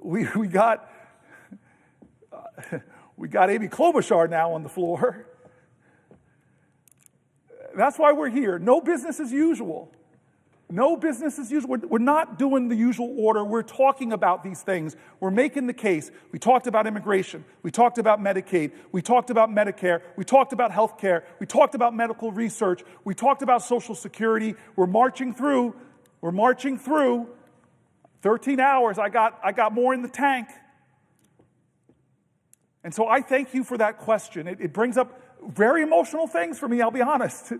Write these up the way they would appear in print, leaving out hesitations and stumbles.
we got Amy Klobuchar now on the floor. That's why we're here. No business as usual. No business as usual. We're not doing the usual order. We're talking about these things. We're making the case. We talked about immigration. We talked about Medicaid. We talked about Medicare. We talked about health care. We talked about medical research. We talked about Social Security. We're marching through. 13 hours. I got more in the tank. And so I thank you for that question. It brings up very emotional things for me, I'll be honest.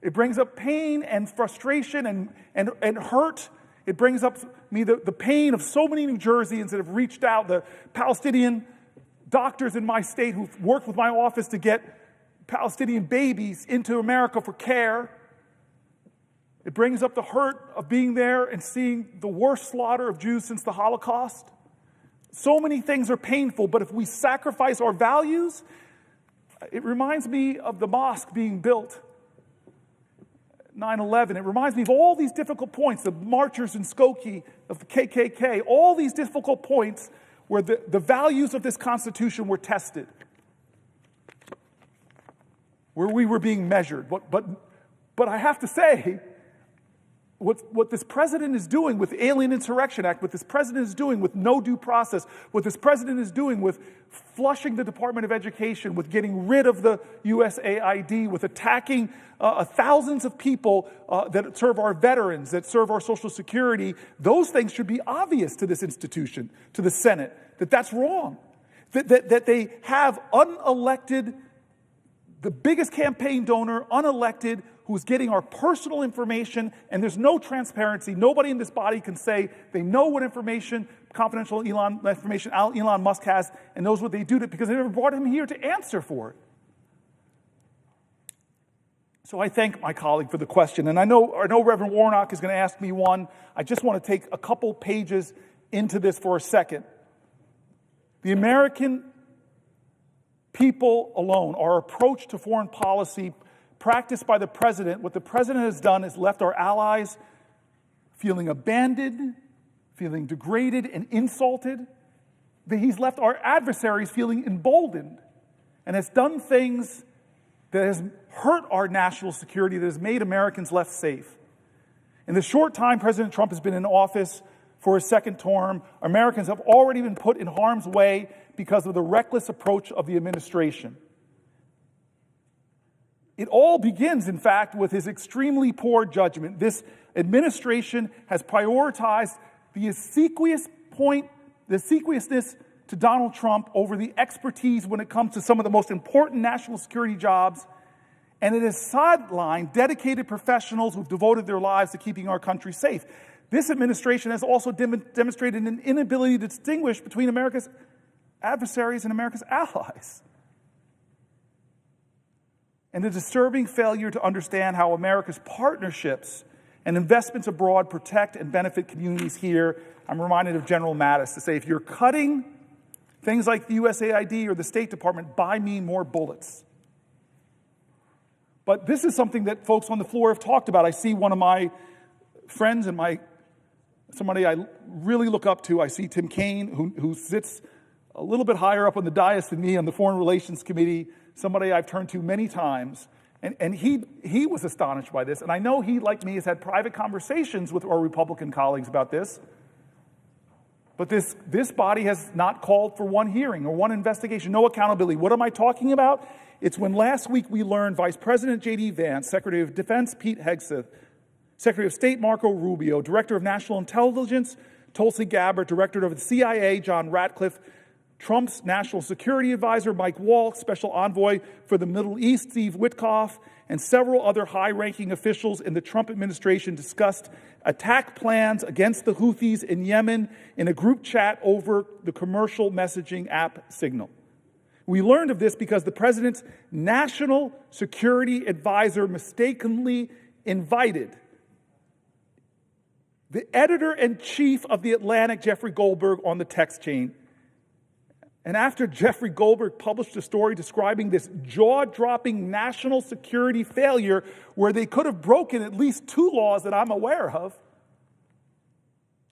It brings up pain and frustration and hurt. It brings up me the pain of so many New Jerseyans that have reached out, the Palestinian doctors in my state who've worked with my office to get Palestinian babies into America for care. It brings up the hurt of being there and seeing the worst slaughter of Jews since the Holocaust. So many things are painful, but if we sacrifice our values, it reminds me of the mosque being built, 9/11. It reminds me of all these difficult points, the marchers in Skokie, of the KKK, all these difficult points where the values of this Constitution were tested, where we were being measured. But I have to say, what this president is doing with the Alien Insurrection Act, what this president is doing with no due process, what this president is doing with flushing the Department of Education, with getting rid of the USAID, with attacking thousands of people that serve our veterans, that serve our Social Security, those things should be obvious to this institution, to the Senate, that that's wrong. That they have unelected, the biggest campaign donor, unelected, who's getting our personal information, and there's no transparency. Nobody in this body can say they know what information, confidential information Elon Musk has, and knows what they do to it, because they never brought him here to answer for it. So I thank my colleague for the question, and I know Reverend Warnock is going to ask me one. I just want to take a couple pages into this for a second. The American people alone, our approach to foreign policy practiced by the president, what the president has done is left our allies feeling abandoned, feeling degraded and insulted. He's left our adversaries feeling emboldened, and has done things that has hurt our national security, that has made Americans less safe. In the short time President Trump has been in office for his second term, Americans have already been put in harm's way because of the reckless approach of the administration. It all begins, in fact, with his extremely poor judgment. This administration has prioritized the obsequiousness to Donald Trump over the expertise when it comes to some of the most important national security jobs, and it has sidelined dedicated professionals who've devoted their lives to keeping our country safe. This administration has also demonstrated an inability to distinguish between America's adversaries and America's allies, and a disturbing failure to understand how America's partnerships and investments abroad protect and benefit communities here. I'm reminded of General Mattis to say, if you're cutting things like the USAID or the State Department, buy me more bullets. But this is something that folks on the floor have talked about. I see one of my friends and somebody I really look up to. I see Tim Kaine, who sits a little bit higher up on the dais than me on the Foreign Relations Committee, somebody I've turned to many times. And he was astonished by this. And I know he, like me, has had private conversations with our Republican colleagues about this. But this body has not called for one hearing or one investigation, no accountability. What am I talking about? It's when last week we learned Vice President J.D. Vance, Secretary of Defense Pete Hegseth, Secretary of State Marco Rubio, Director of National Intelligence Tulsi Gabbard, Director of the CIA John Ratcliffe, Trump's National Security Advisor Mike Waltz, Special Envoy for the Middle East Steve Witkoff, and several other high-ranking officials in the Trump administration discussed attack plans against the Houthis in Yemen in a group chat over the commercial messaging app Signal. We learned of this because the president's National Security Advisor mistakenly invited the editor-in-chief of The Atlantic, Jeffrey Goldberg, on the text chain. And after Jeffrey Goldberg published a story describing this jaw-dropping national security failure where they could have broken at least 2 laws that I'm aware of,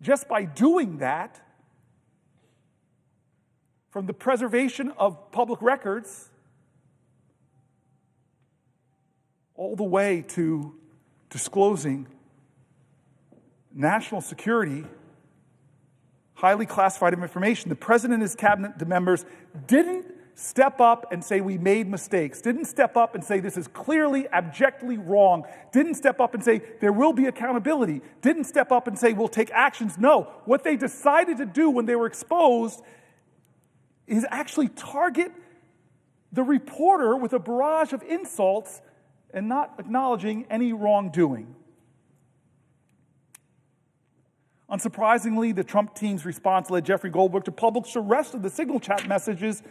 just by doing that, from the preservation of public records all the way to disclosing national security, highly classified information. The president and his cabinet members didn't step up and say we made mistakes, didn't step up and say this is clearly, abjectly wrong, didn't step up and say there will be accountability, didn't step up and say we'll take actions. No, what they decided to do when they were exposed is actually target the reporter with a barrage of insults and not acknowledging any wrongdoing. Unsurprisingly, the Trump team's response led Jeffrey Goldberg to publish the rest of the signal chat messages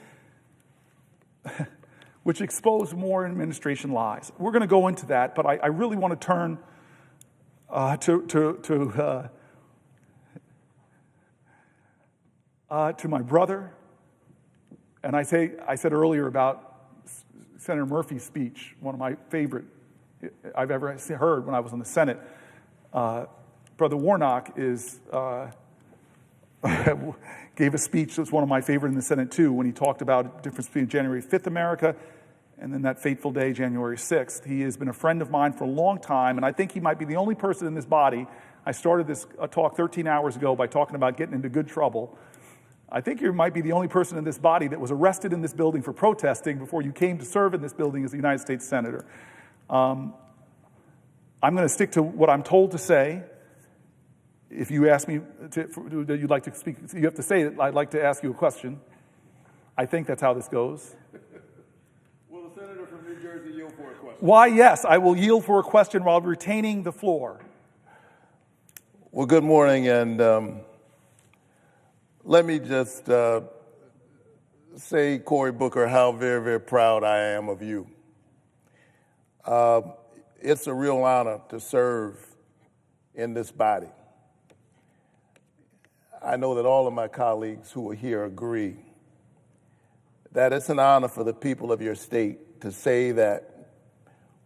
which exposed more administration lies. We're going to go into that, but I really want to turn to my brother. And I said earlier about Senator Murphy's speech, one of my favorite I've ever heard when I was in the Senate. Brother Warnock gave a speech that's one of my favorite in the Senate too, when he talked about the difference between January 5th America and then that fateful day, January 6th. He has been a friend of mine for a long time, and I think he might be the only person in this body. I started this talk 13 hours ago by talking about getting into good trouble. I think you might be the only person in this body that was arrested in this building for protesting before you came to serve in this building as a United States Senator. I'm going to stick to what I'm told to say. If you ask me that you'd like to speak, you have to say it. I'd like to ask you a question. I think that's how this goes. Will the senator from New Jersey yield for a question? Why, yes, I will yield for a question while retaining the floor. Well, good morning, and let me just say, Cory Booker, how very, very proud I am of you. It's a real honor to serve in this body. I know that all of my colleagues who are here agree that it's an honor for the people of your state to say that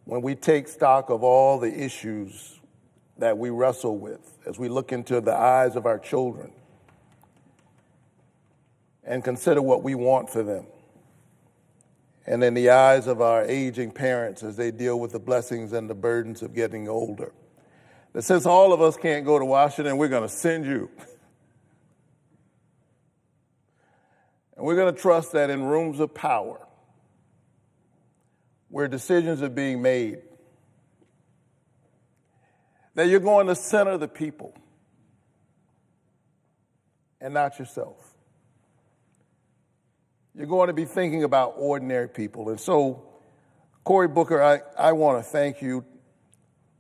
when we take stock of all the issues that we wrestle with, as we look into the eyes of our children and consider what we want for them, and in the eyes of our aging parents as they deal with the blessings and the burdens of getting older, that since all of us can't go to Washington, we're going to send you. And we're going to trust that in rooms of power, where decisions are being made, that you're going to center the people and not yourself. You're going to be thinking about ordinary people. And so, Cory Booker, I want to thank you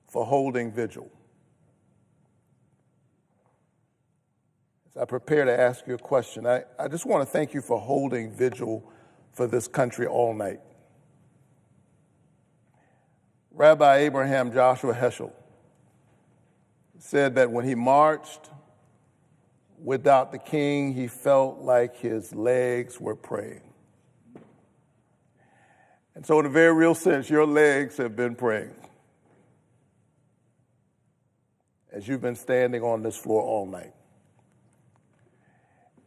for holding vigil. As I prepare to ask you a question, I just want to thank you for holding vigil for this country all night. Rabbi Abraham Joshua Heschel said that when he marched without the king, he felt like his legs were praying. And so in a very real sense, your legs have been praying as you've been standing on this floor all night.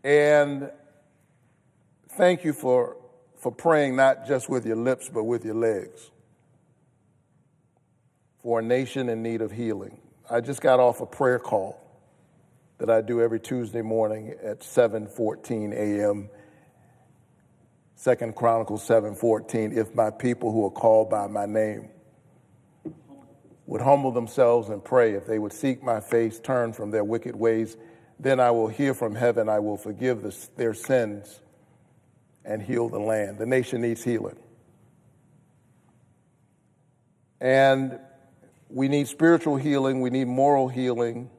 And thank you for praying not just with your lips, but with your legs for a nation in need of healing. I just got off a prayer call that I do every Tuesday morning at 7:14 a.m., 2 Chronicles 7:14. If my people who are called by my name would humble themselves and pray, if they would seek my face, turn from their wicked ways, then I will hear from heaven, I will forgive their sins and heal the land. The nation needs healing. And we need spiritual healing, we need moral healing,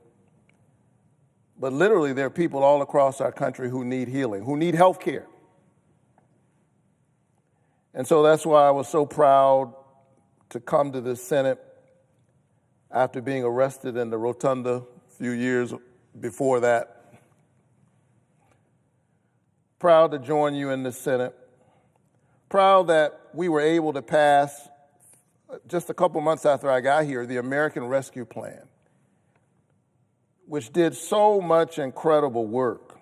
but literally there are people all across our country who need healing, who need health care. And so that's why I was so proud to come to this Senate after being arrested in the Rotunda a few years before that. Proud to join you in the Senate. Proud that we were able to pass, just a couple months after I got here, the American Rescue Plan, which did so much incredible work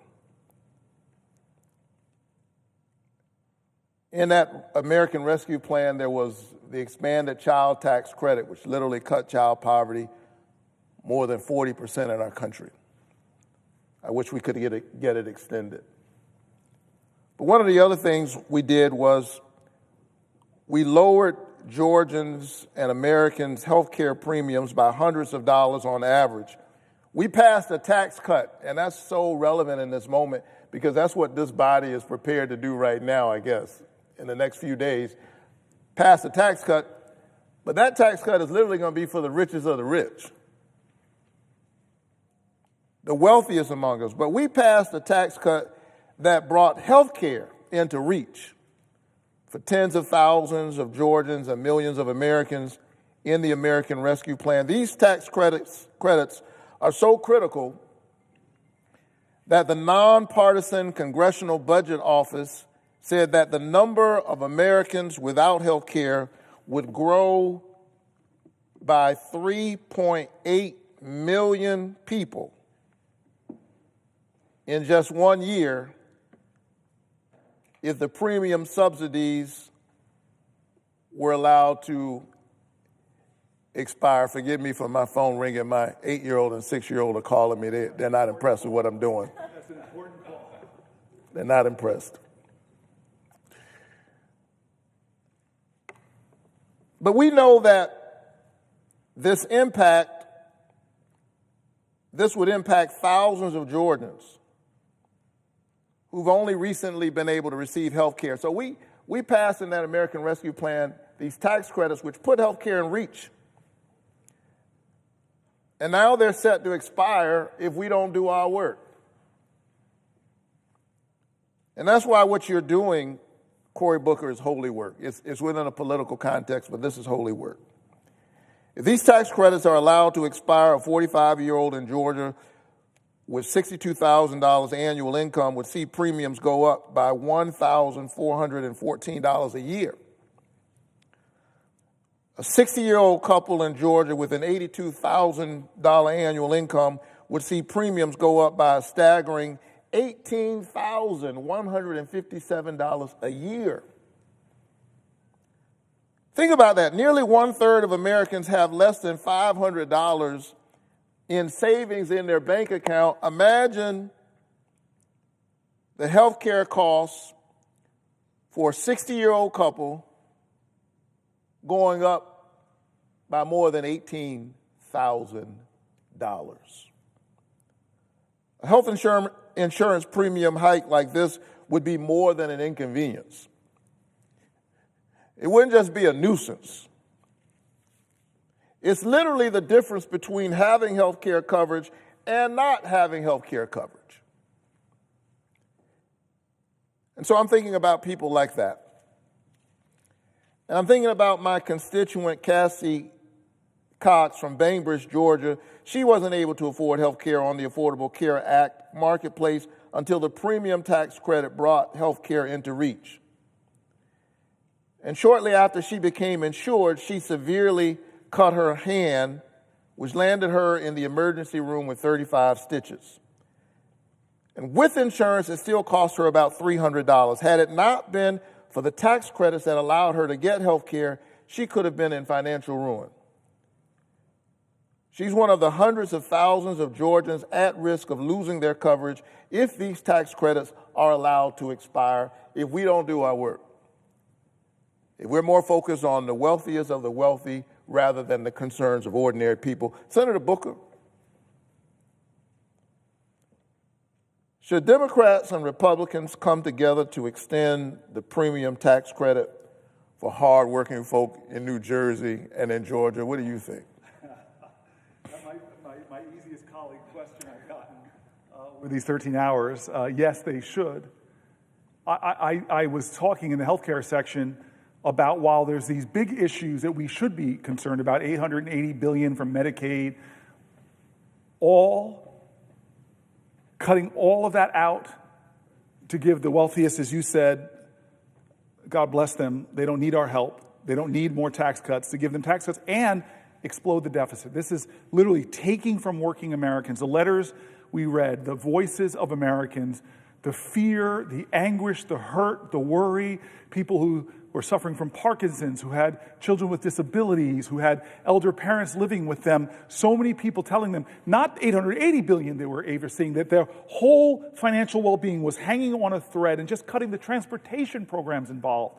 In that American Rescue Plan, there was the expanded child tax credit, which literally cut child poverty more than 40% in our country. I wish we could get it extended. But one of the other things we did was we lowered Georgians and Americans' health care premiums by hundreds of dollars on average. We passed a tax cut, and that's so relevant in this moment because that's what this body is prepared to do right now, I guess, in the next few days. Pass a tax cut, but that tax cut is literally going to be for the richest of the rich, the wealthiest among us. But we passed a tax cut that brought health care into reach for tens of thousands of Georgians and millions of Americans in the American Rescue Plan. These tax credits are so critical that the nonpartisan Congressional Budget Office said that the number of Americans without health care would grow by 3.8 million people in just 1 year if the premium subsidies were allowed to expire. Forgive me for my phone ringing. My 8-year-old and 6-year-old are calling me. They're not impressed with what I'm doing. That's an important call. They're not impressed. But we know that this would impact thousands of Georgians who've only recently been able to receive health care. So we passed in that American Rescue Plan these tax credits which put health care in reach. And now they're set to expire if we don't do our work. And that's why what you're doing, Cory Booker, is holy work. It's within a political context, but this is holy work. If these tax credits are allowed to expire, a 45-year-old in Georgia with $62,000 annual income would see premiums go up by $1,414 a year. A 60-year-old couple in Georgia with an $82,000 annual income would see premiums go up by a staggering $18,157 a year. Think about that. Nearly 1/3 of Americans have less than $500 in savings in their bank account. Imagine the health care costs for a 60-year-old couple going up by more than $18,000. A health insurance premium hike like this would be more than an inconvenience. It wouldn't just be a nuisance. It's literally the difference between having health care coverage and not having health care coverage. And so I'm thinking about people like that. And I'm thinking about my constituent, Cassie Cox from Bainbridge, Georgia. She wasn't able to afford health care on the Affordable Care Act marketplace until the premium tax credit brought health care into reach. And shortly after she became insured, she severely cut her hand, which landed her in the emergency room with 35 stitches. And with insurance, it still cost her about $300. Had it not been for the tax credits that allowed her to get health care, she could have been in financial ruin. She's one of the hundreds of thousands of Georgians at risk of losing their coverage if these tax credits are allowed to expire, if we don't do our work. If we're more focused on the wealthiest of the wealthy rather than the concerns of ordinary people. Senator Booker, should Democrats and Republicans come together to extend the premium tax credit for hardworking folk in New Jersey and in Georgia? What do you think? My easiest colleague question I've gotten over these 13 hours. Yes, they should. I was talking in the healthcare section about while there's these big issues that we should be concerned about, $880 billion from Medicaid, cutting all of that out to give the wealthiest, as you said, God bless them, they don't need our help. They don't need more tax cuts, to give them tax cuts and explode the deficit. This is literally taking from working Americans, the letters we read, the voices of Americans, the fear, the anguish, the hurt, the worry, people who were suffering from Parkinson's, who had children with disabilities, who had elder parents living with them, so many people telling them, not $880 billion they were overseeing, that their whole financial well-being was hanging on a thread and just cutting the transportation programs involved.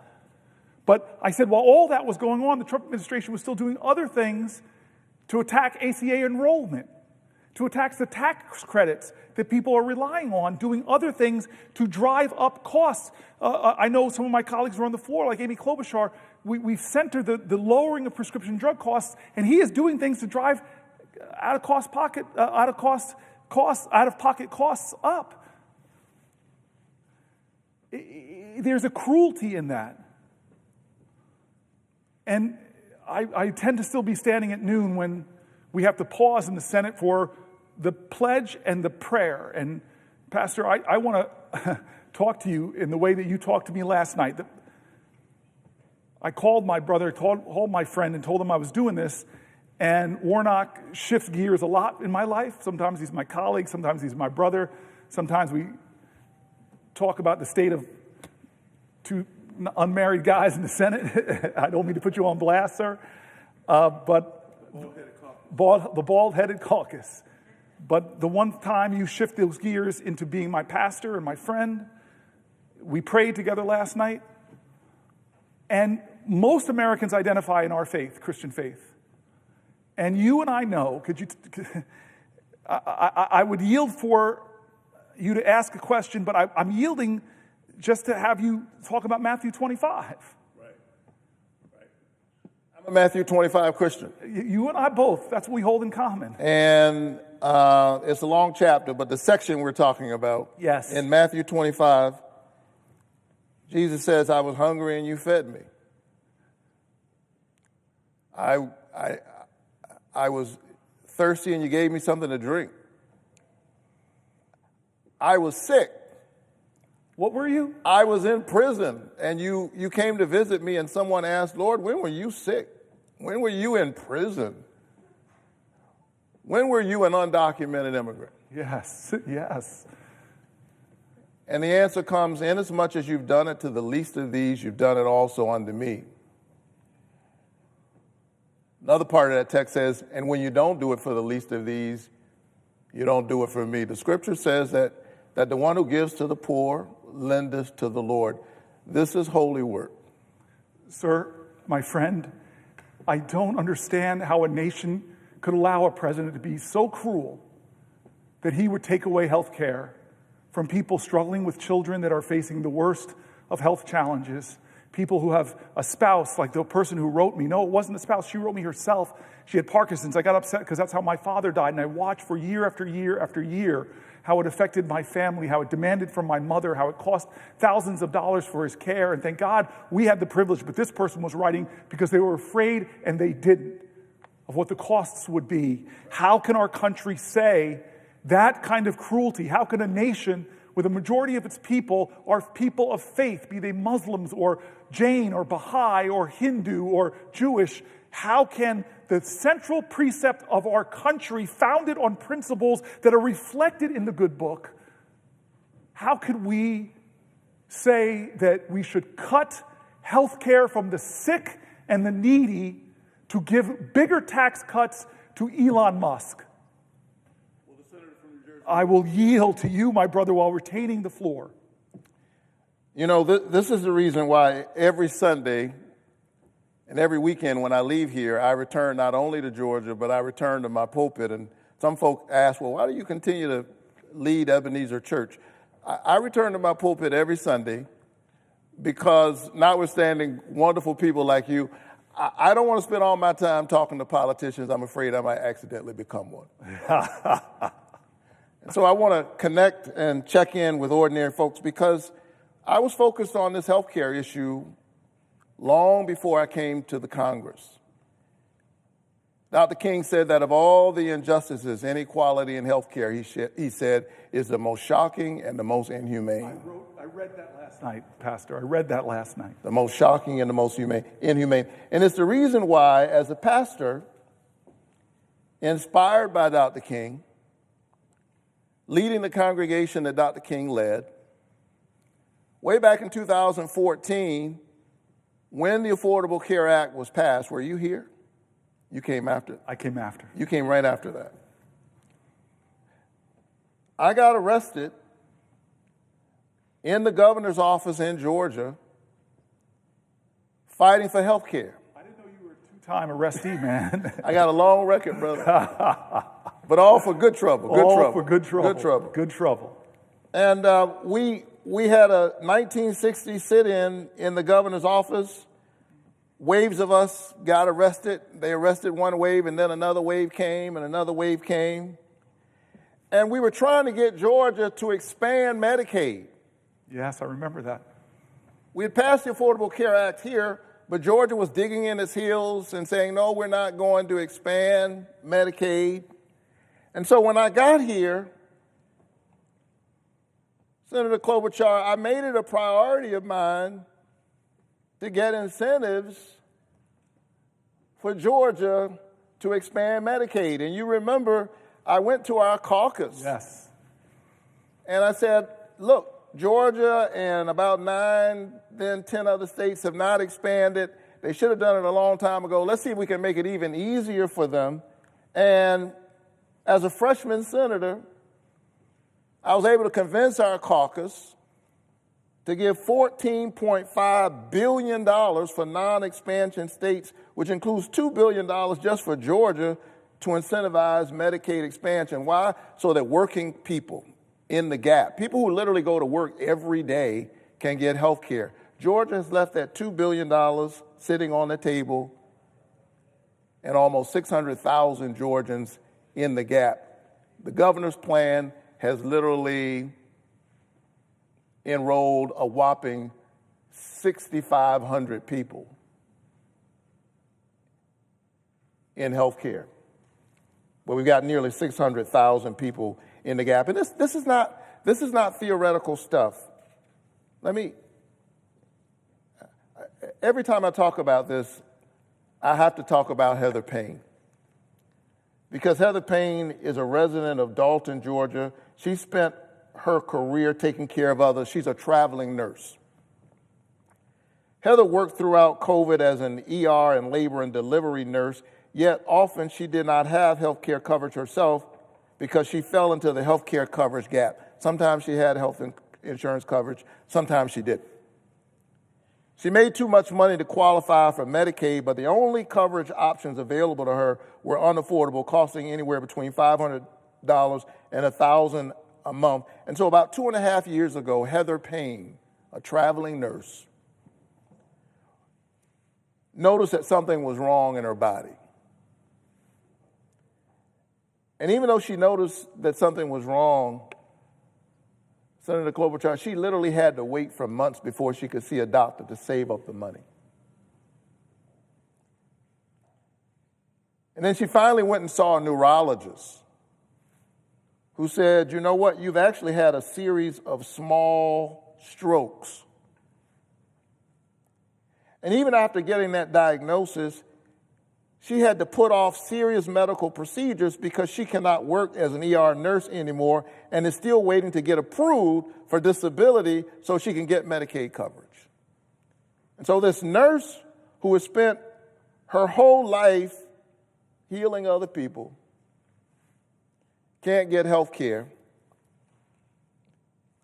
But I said, while all that was going on, the Trump administration was still doing other things to attack ACA enrollment, to attack the tax credits that people are relying on, doing other things to drive up costs. I know some of my colleagues were on the floor, like Amy Klobuchar. We've centered the lowering of prescription drug costs, and he is doing things to drive out-of-pocket costs up. There's a cruelty in that. And I tend to still be standing at noon when we have to pause in the Senate for the pledge and the prayer. And Pastor, I want to talk to you in the way that you talked to me last night. I called my brother, called my friend, and told him I was doing this. And Warnock shifts gears a lot in my life. Sometimes he's my colleague, sometimes he's my brother. Sometimes we talk about the state of two unmarried guys in the Senate. I don't mean to put you on blast, sir. But the bald-headed caucus. But the one time you shift those gears into being my pastor and my friend, we prayed together last night. And most Americans identify in our faith, Christian faith. And you and I know, I would yield for you to ask a question, but I'm yielding just to have you talk about Matthew 25. Right. I'm a Matthew 25 Christian. You and I both. That's what we hold in common. And it's a long chapter, but the section we're talking about, yes, in Matthew 25, Jesus says, I was hungry and you fed me. I was thirsty and you gave me something to drink. I was sick. What were you? I was in prison, and you came to visit me, and someone asked, Lord, when were you sick? When were you in prison? When were you an undocumented immigrant? Yes, yes. And the answer comes, inasmuch as you've done it to the least of these, you've done it also unto me. Another part of that text says, and when you don't do it for the least of these, you don't do it for me. The scripture says that the one who gives to the poor lendeth to the Lord. This is holy work. Sir, my friend, I don't understand how a nation could allow a president to be so cruel that he would take away health care from people struggling with children that are facing the worst of health challenges, people who have a spouse, like the person who wrote me. No, it wasn't the spouse. She wrote me herself. She had Parkinson's. I got upset because that's how my father died, and I watched for year after year after year how it affected my family, how it demanded from my mother, how it cost thousands of dollars for his care. And thank God we had the privilege, but this person was writing because they were afraid and they didn't, of what the costs would be. How can our country say that kind of cruelty? How can a nation where the majority of its people are people of faith, be they Muslims or Jain or Baha'i or Hindu or Jewish, how can the central precept of our country, founded on principles that are reflected in the good book, how could we say that we should cut health care from the sick and the needy to give bigger tax cuts to Elon Musk? Well, the senator from New Jersey. I will yield to you, my brother, while retaining the floor. You know, this is the reason why every Sunday and every weekend when I leave here, I return not only to Georgia, but I return to my pulpit. And some folk ask, well, why do you continue to lead Ebenezer Church? I return to my pulpit every Sunday because, notwithstanding wonderful people like you, I don't want to spend all my time talking to politicians. I'm afraid I might accidentally become one. And so I want to connect and check in with ordinary folks because I was focused on this healthcare issue long before I came to the Congress. Dr. King said that of all the injustices, inequality in healthcare, he said, is the most shocking and the most inhumane. I read that last night, Pastor. I read that last night. The most shocking and the most inhumane. And it's the reason why, as a pastor, inspired by Dr. King, leading the congregation that Dr. King led, Way back in 2014, when the Affordable Care Act was passed, were you here? You came after. I came after. You came right after that. I got arrested in the governor's office in Georgia fighting for health care. I didn't know you were a two-time arrestee, man. I got a long record, brother. But all for good trouble. For good trouble. Good trouble. Good trouble. And we had a 1960 sit-in in the governor's office. Waves of us got arrested. They arrested one wave, and then another wave came, and another wave came. And we were trying to get Georgia to expand Medicaid. Yes, I remember that. We had passed the Affordable Care Act here, but Georgia was digging in its heels and saying, no, we're not going to expand Medicaid. And so when I got here, Senator Klobuchar, I made it a priority of mine to get incentives for Georgia to expand Medicaid. And you remember, I went to our caucus. Yes. And I said, look, Georgia and about 9, then 10 other states have not expanded. They should have done it a long time ago. Let's see if we can make it even easier for them. And as a freshman senator, I was able to convince our caucus to give $14.5 billion for non-expansion states, which includes $2 billion just for Georgia to incentivize Medicaid expansion. Why? So that working people in the gap, people who literally go to work every day, can get health care. Georgia has left that $2 billion sitting on the table and almost 600,000 Georgians in the gap. The governor's plan has literally enrolled a whopping 6,500 people in health care. But we've got nearly 600,000 people in the gap. And this is not theoretical stuff. Every time I talk about this, I have to talk about Heather Payne. Because Heather Payne is a resident of Dalton, Georgia. She spent her career taking care of others. She's a traveling nurse. Heather worked throughout COVID as an ER and labor and delivery nurse, yet often she did not have health care coverage herself because she fell into the health care coverage gap. Sometimes she had health insurance coverage, sometimes she didn't. She made too much money to qualify for Medicaid, but the only coverage options available to her were unaffordable, costing anywhere between $500 and $1,000 a month. And so about 2.5 years ago, Heather Payne, a traveling nurse, noticed that something was wrong in her body. And even though she noticed that something was wrong, Senator Klobuchar, she literally had to wait for months before she could see a doctor to save up the money. And then she finally went and saw a neurologist who said, you know what, you've actually had a series of small strokes. And even after getting that diagnosis, she had to put off serious medical procedures because she cannot work as an ER nurse anymore and is still waiting to get approved for disability so she can get Medicaid coverage. And so this nurse who has spent her whole life healing other people can't get health care.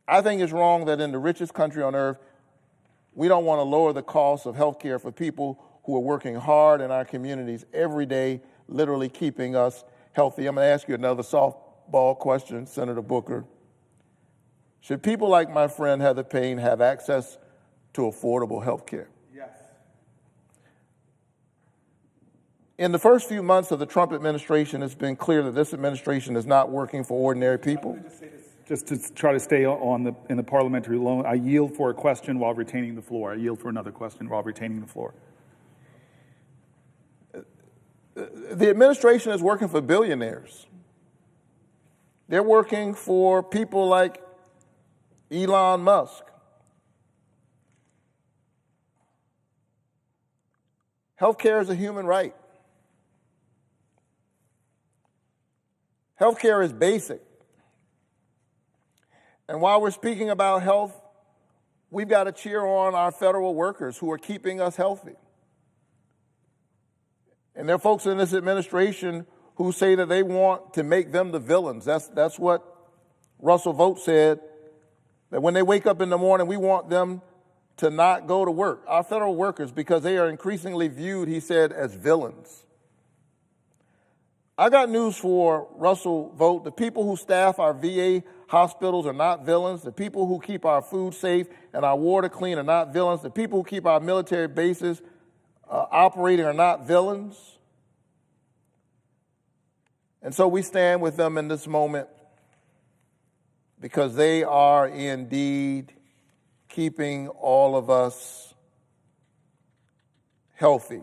I think it's wrong that in the richest country on earth, we don't want to lower the cost of health care for people who are working hard in our communities every day, literally keeping us healthy. I'm going to ask you another softball question, Senator Booker. Should people like my friend Heather Payne have access to affordable health care? Yes. In the first few months of the Trump administration, it's been clear that this administration is not working for ordinary people. Just to try to stay in the parliamentary loan, I yield for a question while retaining the floor. I yield for another question while retaining the floor. The administration is working for billionaires. They're working for people like Elon Musk. Healthcare is a human right. Healthcare is basic. And while we're speaking about health, we've got to cheer on our federal workers who are keeping us healthy. And there are folks in this administration who say that they want to make them the villains. That's what Russell Vogt said, that when they wake up in the morning, we want them to not go to work. Our federal workers, because they are increasingly viewed, he said, as villains. I got news for Russell Vogt. The people who staff our VA hospitals are not villains. The people who keep our food safe and our water clean are not villains. The people who keep our military bases operating are not villains. And so we stand with them in this moment because they are indeed keeping all of us healthy.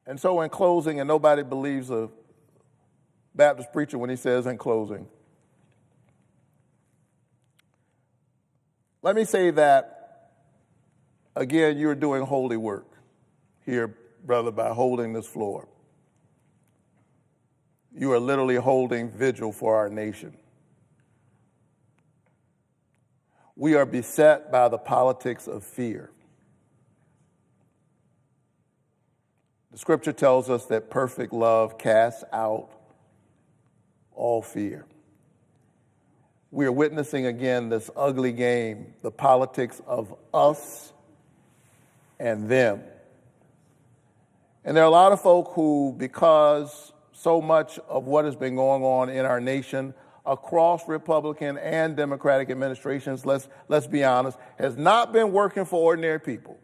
And so in closing, and nobody believes a Baptist preacher when he says in closing, let me say that, again, you're doing holy work here, brother, by holding this floor. You are literally holding vigil for our nation. We are beset by the politics of fear. The scripture tells us that perfect love casts out all fear. We are witnessing again this ugly game, the politics of us and them. And there are a lot of folk who, because so much of what has been going on in our nation across Republican and Democratic administrations, let's be honest, has not been working for ordinary people.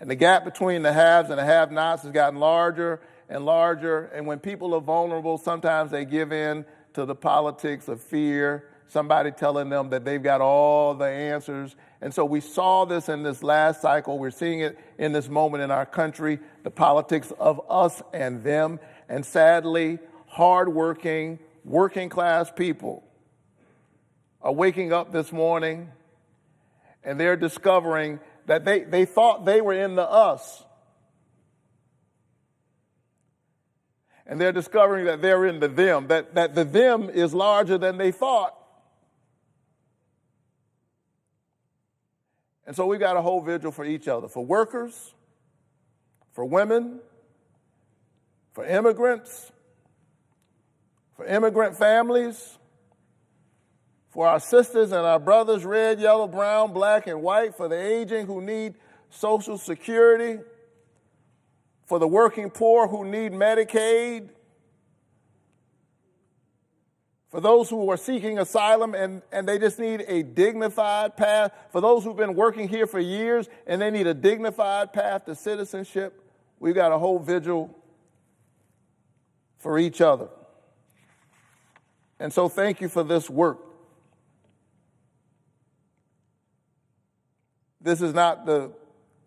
And the gap between the haves and the have-nots has gotten larger and larger. And when people are vulnerable, sometimes they give in to the politics of fear, somebody telling them that they've got all the answers. And so we saw this in this last cycle. We're seeing it in this moment in our country, the politics of us and them. And sadly, hardworking, working-class people are waking up this morning and they're discovering that they thought they were in the us. And they're discovering that they're in the them, that the them is larger than they thought. And so we've got to hold vigil for each other, for workers, for women, for immigrants, for immigrant families, for our sisters and our brothers, red, yellow, brown, black, and white, for the aging who need Social Security, for the working poor who need Medicaid, for those who are seeking asylum and they just need a dignified path, for those who've been working here for years and they need a dignified path to citizenship. We've got to hold vigil for each other. And so thank you for this work. This is not the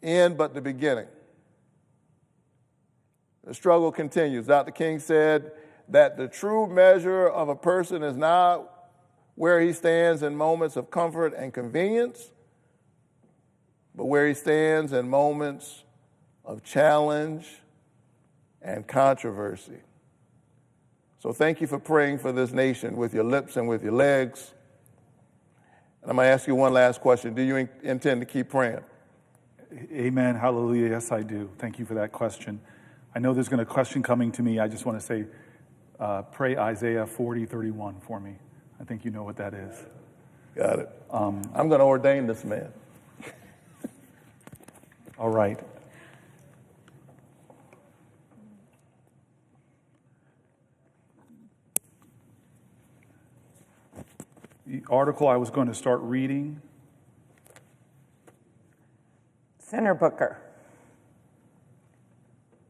end, but the beginning. The struggle continues. Dr. King said that the true measure of a person is not where he stands in moments of comfort and convenience, but where he stands in moments of challenge and controversy. So thank you for praying for this nation with your lips and with your legs. And I'm going to ask you one last question. Do you intend to keep praying? Amen. Hallelujah. Yes, I do. Thank you for that question. I know there's going to be a question coming to me. I just want to say, pray Isaiah 40:31 for me. I think you know what that is. Got it. I'm going to ordain this man. All right. The article I was going to start reading. Senator Booker.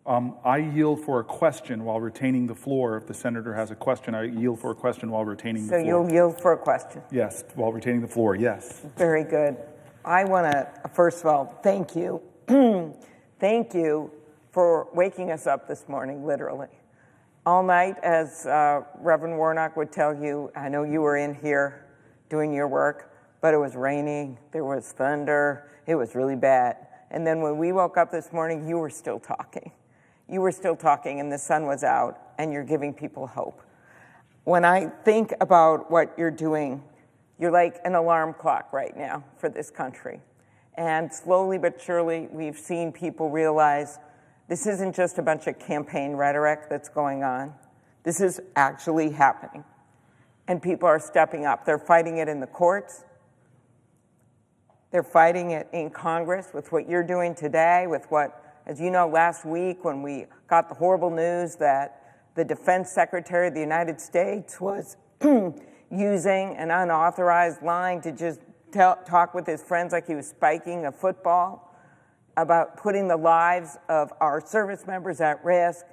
I yield for a question while retaining the floor. If the senator has a question, I yield for a question while retaining the floor. So you'll yield for a question? Yes, while retaining the floor, yes. Very good. I want to, first of all, thank you. Thank you for waking us up this morning, literally. All night, as Reverend Warnock would tell you, I know you were in here doing your work, but it was raining, there was thunder, it was really bad. And then when we woke up this morning, you were still talking. You were still talking and the sun was out and you're giving people hope. When I think about what you're doing You're like an alarm clock right now for this country. And slowly but surely, we've seen people realize this isn't just a bunch of campaign rhetoric that's going on. This is actually happening. And people are stepping up. They're fighting it in the courts. They're fighting it in Congress with what you're doing today, with what, as you know, last week when we got the horrible news that the Defense Secretary of the United States was using an unauthorized line to just talk with his friends like he was spiking a football about putting the lives of our service members at risk.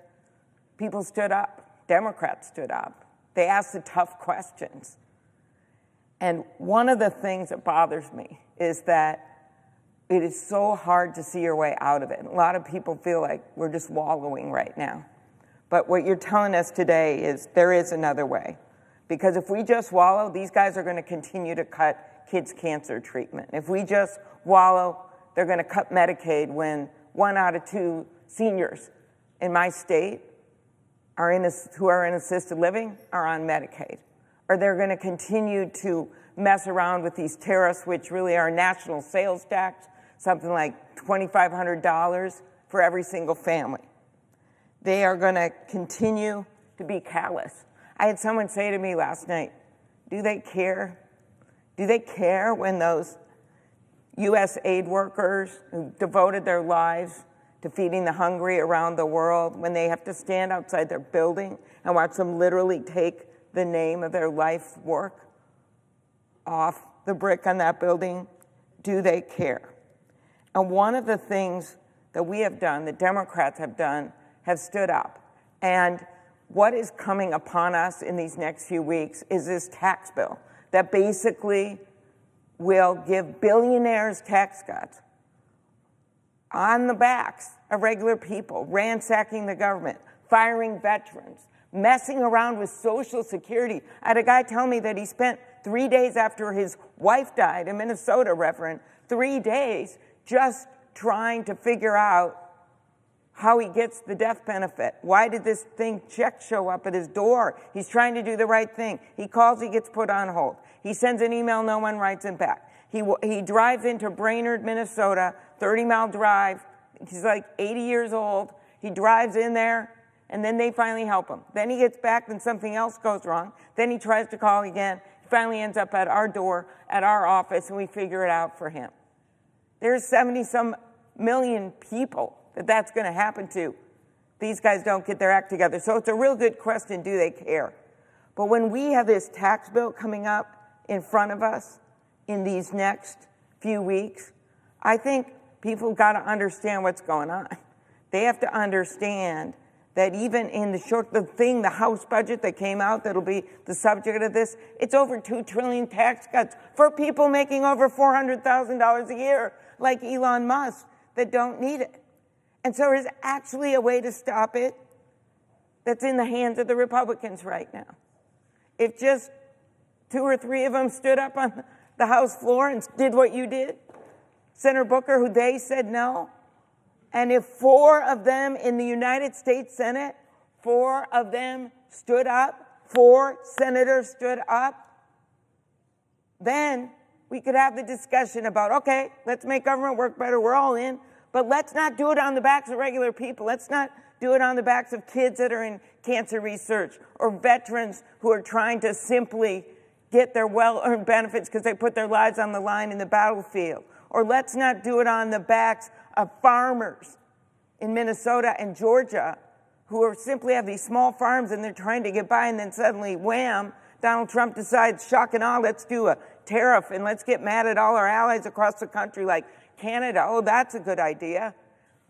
People stood up. Democrats stood up. They asked the tough questions. And one of the things that bothers me is that it is so hard to see your way out of it. And a lot of people feel like we're just wallowing right now. But what you're telling us today is there is another way. Because if we just wallow, these guys are going to continue to cut kids' cancer treatment. If we just wallow, they're going to cut Medicaid when 1 out of 2 seniors in my state who are in assisted living are on Medicaid. Or they're going to continue to mess around with these tariffs, which really are national sales tax, something like $2,500 for every single family. They are going to continue to be callous. I had someone say to me last night, do they care? Do they care when those U.S. aid workers who devoted their lives to feeding the hungry around the world, when they have to stand outside their building and watch them literally take the name of their life's work off the brick on that building? Do they care? And one of the things that we have done, the Democrats have done, have stood up. And what is coming upon us in these next few weeks is this tax bill that basically will give billionaires tax cuts on the backs of regular people, ransacking the government, firing veterans, messing around with Social Security. I had a guy tell me that he spent 3 days after his wife died in Minnesota, Reverend, 3 days just trying to figure out how he gets the death benefit. Why did this check show up at his door? He's trying to do the right thing. He calls, he gets put on hold. He sends an email, no one writes him back. He drives into Brainerd, Minnesota, 30-mile drive. He's like 80 years old. He drives in there, and then they finally help him. Then he gets back, then something else goes wrong. Then he tries to call again. He finally ends up at our door, at our office, and we figure it out for him. There's 70-some million people that's going to happen to. These guys don't get their act together. So it's a real good question, do they care? But when we have this tax bill coming up in front of us in these next few weeks, I think people have got to understand what's going on. They have to understand that even in the House budget that came out that'll be the subject of this, it's over $2 trillion tax cuts for people making over $400,000 a year, like Elon Musk, that don't need it. And so there's actually a way to stop it that's in the hands of the Republicans right now. If just 2 or 3 of them stood up on the House floor and did what you did, Senator Booker, who they said no, and if 4 of them in the United States Senate, 4 of them stood up, 4 senators stood up, then we could have the discussion about, okay, let's make government work better, we're all in, but let's not do it on the backs of regular people. Let's not do it on the backs of kids that are in cancer research or veterans who are trying to simply get their well-earned benefits because they put their lives on the line in the battlefield. Or let's not do it on the backs of farmers in Minnesota and Georgia who are simply have these small farms and they're trying to get by, and then suddenly, wham, Donald Trump decides, shock and awe, let's do a tariff and let's get mad at all our allies across the country like Canada. Oh, that's a good idea.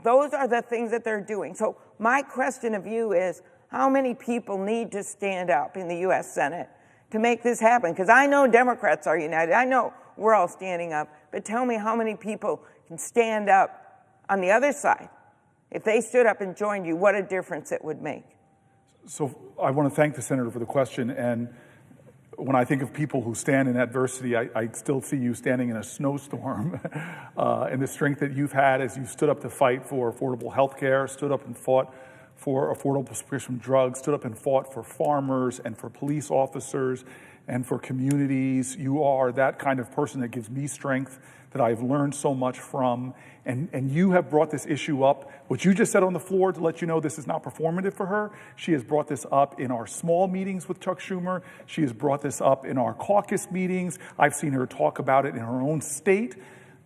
Those are the things that they're doing. So my question of you is, how many people need to stand up in the U.S. Senate to make this happen? Because I know Democrats are united. I know we're all standing up. But tell me how many people can stand up on the other side. If they stood up and joined you, what a difference it would make. So I want to thank the senator for the question. And when I think of people who stand in adversity, I still see you standing in a snowstorm and the strength that you've had as you stood up to fight for affordable health care, stood up and fought for affordable prescription drugs, stood up and fought for farmers and for police officers. and for communities. You are that kind of person that gives me strength, that I've learned so much from. And you have brought this issue up. What you just said on the floor to let you know this is not performative for her. She has brought this up in our small meetings with Chuck Schumer. She has brought this up in our caucus meetings. I've seen her talk about it in her own state.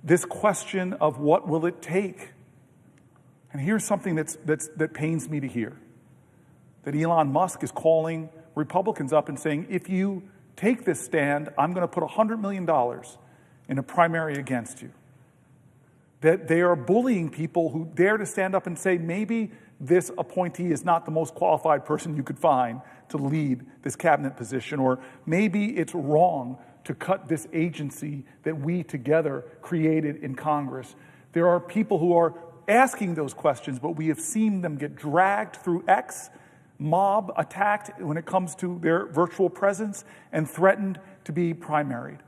This question of what will it take? And here's something that pains me to hear. That Elon Musk is calling Republicans up and saying, if you take this stand, I'm going to put $100 million in a primary against you. That they are bullying people who dare to stand up and say, maybe this appointee is not the most qualified person you could find to lead this cabinet position, or maybe it's wrong to cut this agency that we together created in Congress. There are people who are asking those questions, but we have seen them get dragged through X, mob attacked when it comes to their virtual presence, and threatened to be primaried.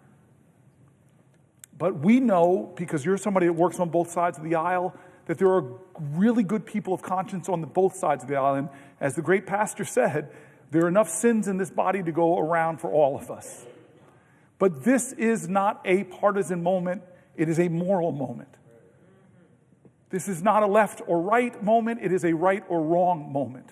But we know, because you're somebody that works on both sides of the aisle, that there are really good people of conscience on both sides of the aisle. And as the great pastor said, there are enough sins in this body to go around for all of us. But this is not a partisan moment. It is a moral moment. This is not a left or right moment. It is a right or wrong moment.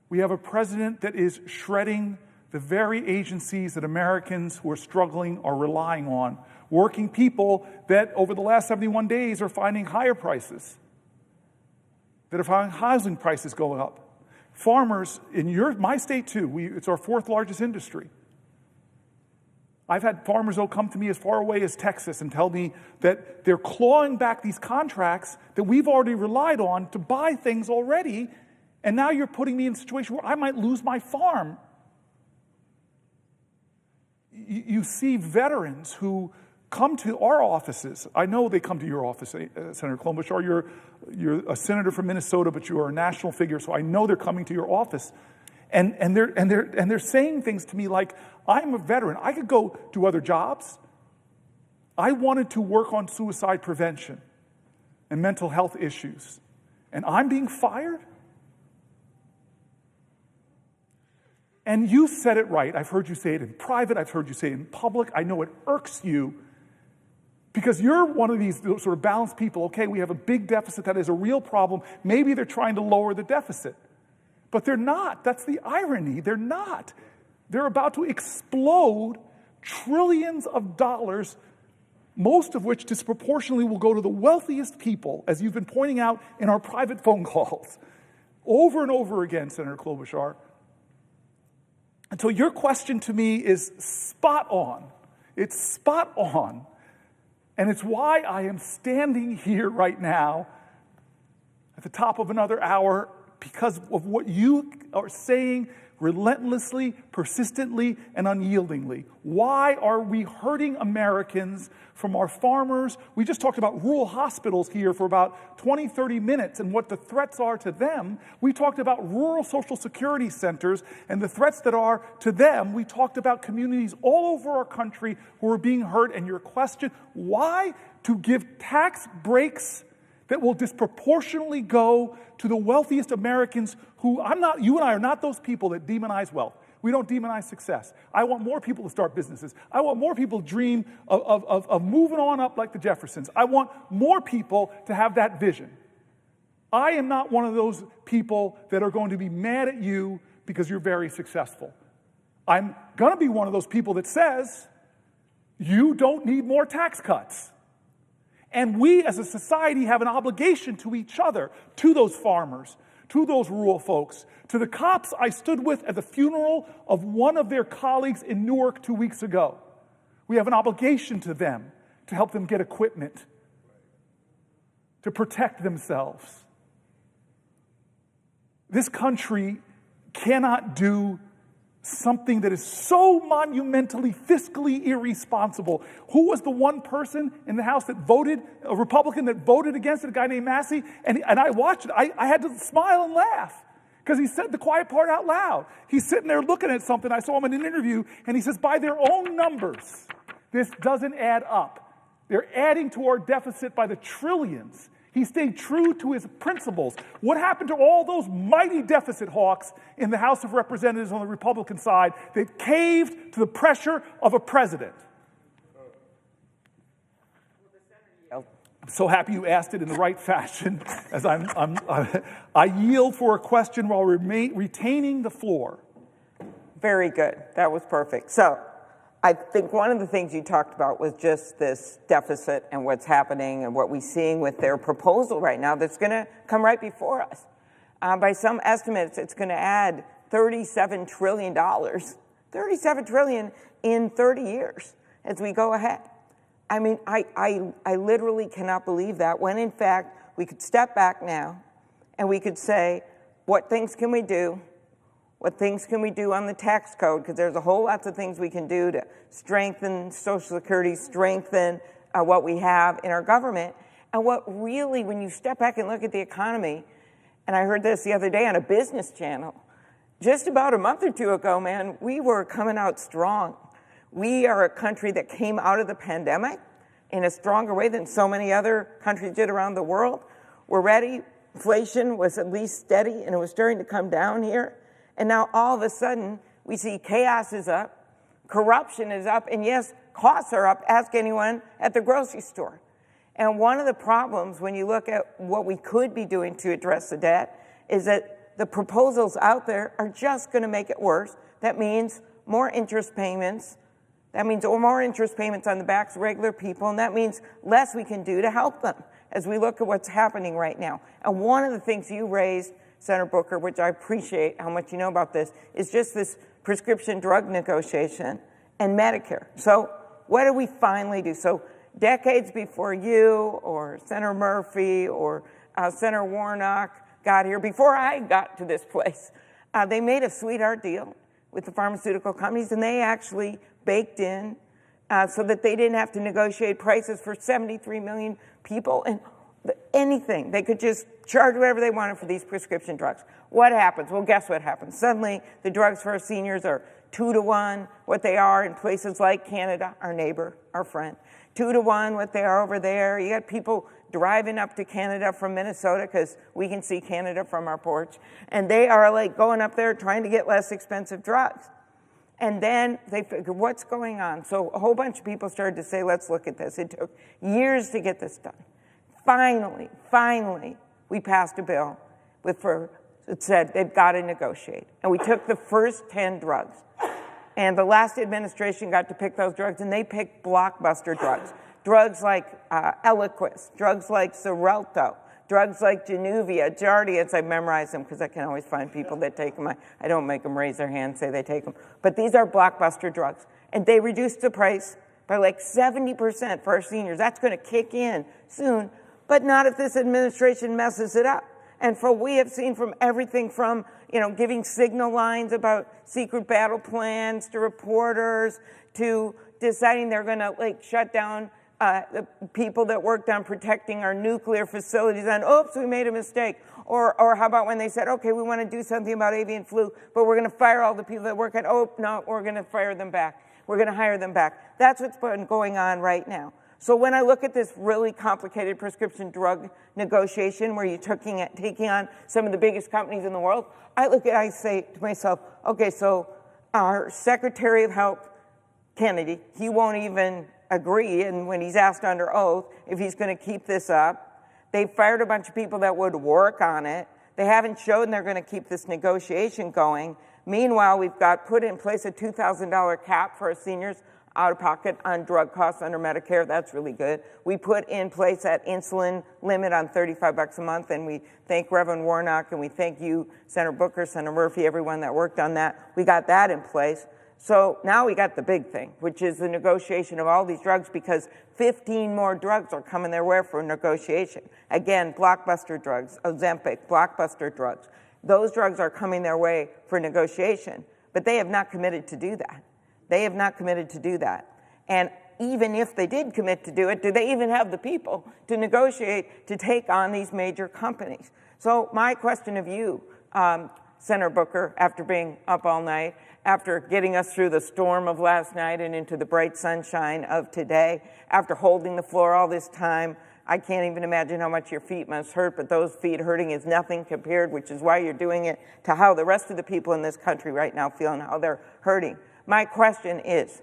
We have a president that is shredding the very agencies that Americans who are struggling are relying on. Working people that over the last 71 days are finding higher prices, that are finding housing prices going up. Farmers in my state too, it's our fourth largest industry. I've had farmers though come to me as far away as Texas and tell me that they're clawing back these contracts that we've already relied on to buy things already, and now you're putting me in a situation where I might lose my farm. You see veterans who come to our offices. I know they come to your office, Senator Klobuchar. You're a senator from Minnesota, but you are a national figure, so I know they're coming to your office. And they're saying things to me like, I'm a veteran. I could go do other jobs. I wanted to work on suicide prevention and mental health issues, and I'm being fired? And you said it right. I've heard you say it in private. I've heard you say it in public. I know it irks you because you're one of these sort of balanced people. Okay, we have a big deficit. That is a real problem. Maybe they're trying to lower the deficit. But they're not. That's the irony. They're not. They're about to explode trillions of dollars, most of which disproportionately will go to the wealthiest people, as you've been pointing out in our private phone calls over and over again, Senator Klobuchar. And so your question to me is spot on. It's spot on. And it's why I am standing here right now at the top of another hour, because of what you are saying relentlessly, persistently, and unyieldingly. Why are we hurting Americans from our farmers? We just talked about rural hospitals here for about 20, 30 minutes and what the threats are to them. We talked about rural social security centers and the threats that are to them. We talked about communities all over our country who are being hurt. And your question, why? To give tax breaks that will disproportionately go to the wealthiest Americans who you and I are not those people that demonize wealth. We don't demonize success. I want more people to start businesses. I want more people to dream of moving on up like the Jeffersons. I want more people to have that vision. I am not one of those people that are going to be mad at you because you're very successful. I'm going to be one of those people that says, you don't need more tax cuts. And we as a society have an obligation to each other, to those farmers, to those rural folks, to the cops I stood with at the funeral of one of their colleagues in Newark 2 weeks ago. We have an obligation to them to help them get equipment, to protect themselves. This country cannot do something that is so monumentally fiscally irresponsible. Who was the one person in the House that voted, a Republican that voted against it, a guy named Massey? And I watched it. I had to smile and laugh because he said the quiet part out loud. He's sitting there looking at something. I saw him in an interview, and he says, by their own numbers, this doesn't add up. They're adding to our deficit by the trillions. He stayed true to his principles. What happened to all those mighty deficit hawks in the House of Representatives on the Republican side that caved to the pressure of a president? I'm so happy you asked it in the right fashion, as I yield for a question while retaining the floor. Very good. That was perfect. So I think one of the things you talked about was just this deficit and what's happening and what we're seeing with their proposal right now that's going to come right before us. By some estimates, it's going to add $37 trillion. $37 trillion in 30 years as we go ahead. I mean, I literally cannot believe that, when in fact we could step back now and we could say, what things can we do? What things can we do on the tax code? Because there's a whole lot of things we can do to strengthen Social Security, strengthen what we have in our government. And what really, when you step back and look at the economy, and I heard this the other day on a business channel, just about a month or two ago, man, we were coming out strong. We are a country that came out of the pandemic in a stronger way than so many other countries did around the world. We're ready. Inflation was at least steady, and it was starting to come down here. And now all of a sudden, we see chaos is up, corruption is up, and yes, costs are up. Ask anyone at the grocery store. And one of the problems when you look at what we could be doing to address the debt is that the proposals out there are just going to make it worse. That means more interest payments. That means more interest payments on the backs of regular people, and that means less we can do to help them as we look at what's happening right now. And one of the things you raised, Senator Booker, which I appreciate how much you know about this, is just this prescription drug negotiation and Medicare. So what do we finally do? So decades before you or Senator Murphy or Senator Warnock got here, before I got to this place, they made a sweetheart deal with the pharmaceutical companies, and they actually baked in so that they didn't have to negotiate prices for 73 million people. And anything. They could just charge whatever they wanted for these prescription drugs. What happens? Well, guess what happens? Suddenly, the drugs for our seniors are 2 to 1 what they are in places like Canada, our neighbor, our friend. 2 to 1 what they are over there. You got people driving up to Canada from Minnesota because we can see Canada from our porch. And they are like going up there trying to get less expensive drugs. And then they figured, what's going on? So a whole bunch of people started to say, let's look at this. It took years to get this done. Finally, we passed a bill that said they've got to negotiate. And we took the first 10 drugs. And the last administration got to pick those drugs, and they picked blockbuster drugs. Drugs like Eliquis, drugs like Xarelto, drugs like Januvia, Jardiance. I memorize them because I can always find people that take them. I don't make them raise their hand, say they take them. But these are blockbuster drugs. And they reduced the price by like 70% for our seniors. That's going to kick in soon. But not if this administration messes it up. And for we have seen from everything from, giving signal lines about secret battle plans to reporters to deciding they're going to shut down the people that worked on protecting our nuclear facilities and oops, we made a mistake. Or how about when they said, okay, we want to do something about avian flu, but we're going to fire all the people that work at, oh, no, we're going to fire them back. We're going to hire them back. That's what's been going on right now. So when I look at this really complicated prescription drug negotiation where you're taking on some of the biggest companies in the world, I say to myself, okay, so our Secretary of Health, Kennedy, he won't even agree, and when he's asked under oath if he's going to keep this up, they fired a bunch of people that would work on it. They haven't shown they're going to keep this negotiation going. Meanwhile, we've got put in place a $2,000 cap for our seniors out of pocket on drug costs under Medicare. That's really good. We put in place that insulin limit on $35 a month, and we thank Reverend Warnock, and we thank you, Senator Booker, Senator Murphy, everyone that worked on that. We got that in place. So now we got the big thing, which is the negotiation of all these drugs, because 15 more drugs are coming their way for negotiation. Again, blockbuster drugs, Ozempic, blockbuster drugs. Those drugs are coming their way for negotiation, but they have not committed to do that. They have not committed to do that. And even if they did commit to do it, do they even have the people to negotiate to take on these major companies? So my question of you, Senator Booker, after being up all night, after getting us through the storm of last night and into the bright sunshine of today, after holding the floor all this time, I can't even imagine how much your feet must hurt, but those feet hurting is nothing compared, which is why you're doing it, to how the rest of the people in this country right now feel and how they're hurting. My question is,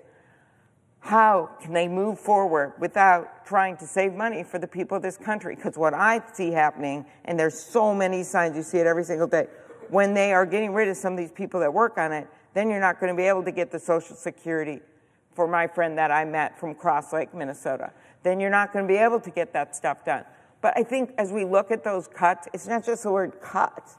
how can they move forward without trying to save money for the people of this country? Because what I see happening, and there's so many signs, you see it every single day, when they are getting rid of some of these people that work on it, then you're not going to be able to get the Social Security for my friend that I met from Cross Lake, Minnesota. Then you're not going to be able to get that stuff done. But I think as we look at those cuts, it's not just the word cuts.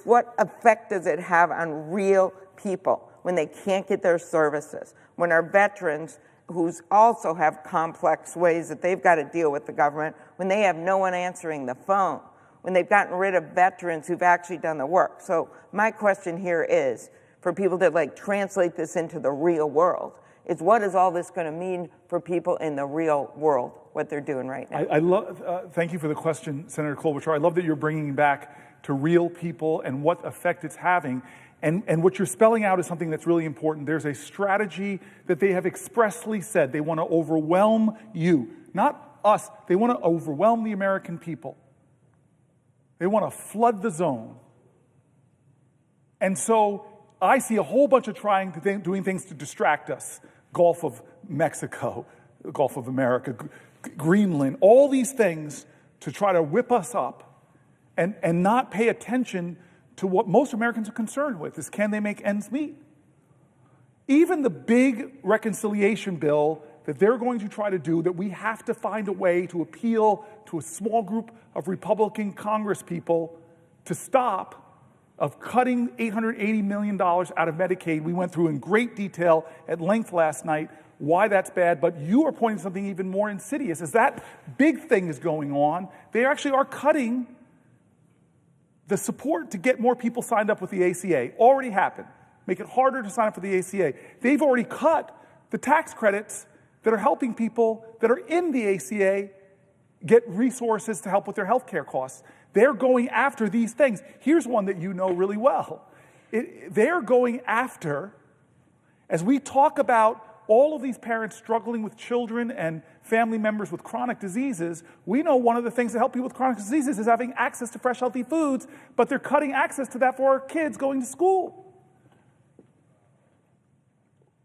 What effect does it have on real people when they can't get their services? When our veterans, who also have complex ways that they've got to deal with the government, when they have no one answering the phone, when they've gotten rid of veterans who've actually done the work. So my question here is, for people to translate this into the real world, is what is all this going to mean for people in the real world, what they're doing right now? I love. Thank you for the question, Senator Klobuchar. I love that you're bringing back to real people and what effect it's having. And what you're spelling out is something that's really important. There's a strategy that they have expressly said. They want to overwhelm you, not us. They want to overwhelm the American people. They want to flood the zone. And so I see a whole bunch of doing things to distract us. Gulf of Mexico, Gulf of America, Greenland, all these things to try to whip us up and not pay attention to what most Americans are concerned with, is can they make ends meet? Even the big reconciliation bill that they're going to try to do, that we have to find a way to appeal to a small group of Republican congresspeople to stop of cutting $880 million out of Medicaid. We went through in great detail at length last night why that's bad, but you are pointing to something even more insidious. As that big thing is going on, they actually are cutting the support to get more people signed up with the ACA. Already happened. Make it harder to sign up for the ACA. They've already cut the tax credits that are helping people that are in the ACA get resources to help with their health care costs. They're going after these things. Here's one that you know really well. They're going after, as we talk about all of these parents struggling with children and family members with chronic diseases, we know one of the things that help people with chronic diseases is having access to fresh, healthy foods, but they're cutting access to that for our kids going to school.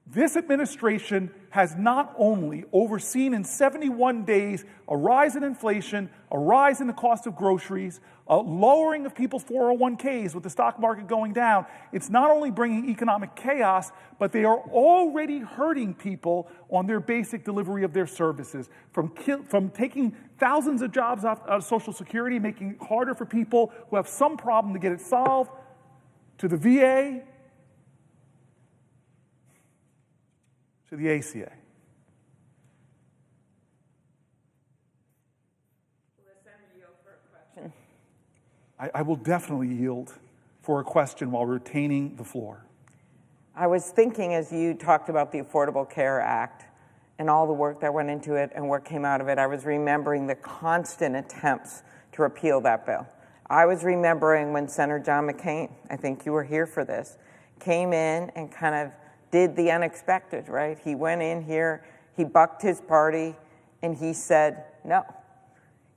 This administration has not only overseen in 71 days a rise in inflation, a rise in the cost of groceries, a lowering of people's 401ks with the stock market going down. It's not only bringing economic chaos, but they are already hurting people on their basic delivery of their services, from taking thousands of jobs out of Social Security, making it harder for people who have some problem to get it solved, to the VA, to the ACA. I will definitely yield for a question while retaining the floor. I was thinking as you talked about the Affordable Care Act and all the work that went into it and what came out of it, I was remembering the constant attempts to repeal that bill. I was remembering when Senator John McCain, I think you were here for this, came in and kind of did the unexpected, right? He went in here, he bucked his party, and he said no.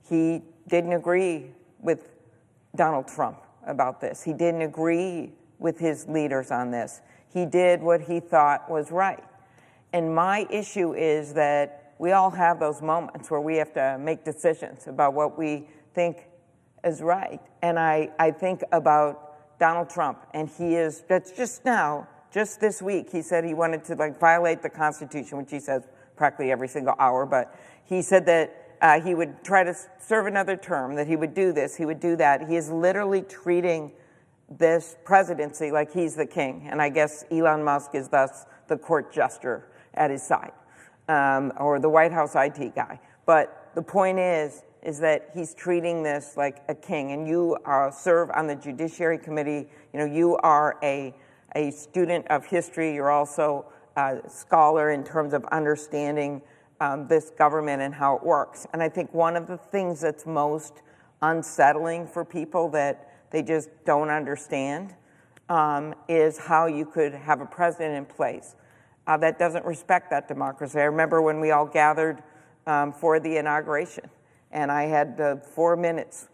He didn't agree with Donald Trump about this. He didn't agree with his leaders on this. He did what he thought was right. And my issue is that we all have those moments where we have to make decisions about what we think is right. And I think about Donald Trump, and that's just this week, he said he wanted to violate the Constitution, which he says practically every single hour, but he said that he would try to serve another term, that he would do this, he would do that. He is literally treating this presidency like he's the king, and I guess Elon Musk is thus the court jester at his side, or the White House IT guy. But the point is that he's treating this like a king, and you serve on the Judiciary Committee. You know, you are a student of history. You're also a scholar in terms of understanding this government and how it works. And I think one of the things that's most unsettling for people that they just don't understand is how you could have a president in place that doesn't respect that democracy. I remember when we all gathered for the inauguration, and I had 4 minutes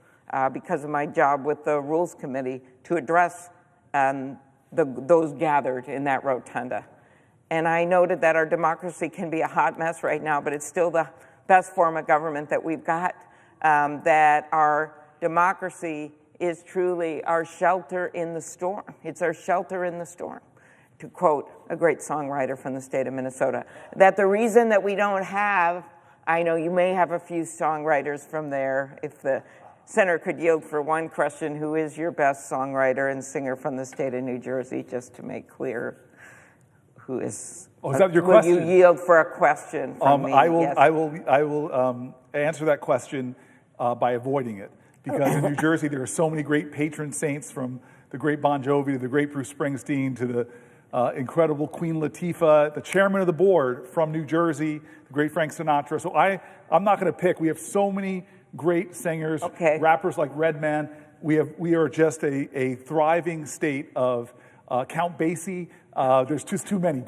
because of my job with the Rules Committee to address those gathered in that rotunda. And I noted that our democracy can be a hot mess right now, but it's still the best form of government that we've got, that our democracy is truly our shelter in the storm. It's our shelter in the storm, to quote a great songwriter from the state of Minnesota. That the reason that we don't have, I know you may have a few songwriters from there. If the Senator could yield for one question, who is your best songwriter and singer from the state of New Jersey, just to make clear who is. Oh, is that your question? Will you yield for a question from me? I will. Yes. I will answer that question by avoiding it, because in New Jersey there are so many great patron saints, from the great Bon Jovi to the great Bruce Springsteen to the incredible Queen Latifah, the chairman of the board from New Jersey, the great Frank Sinatra. So I'm not going to pick. We have so many great singers, rappers like Redman. We are just a thriving state of Count Basie. There's just too many.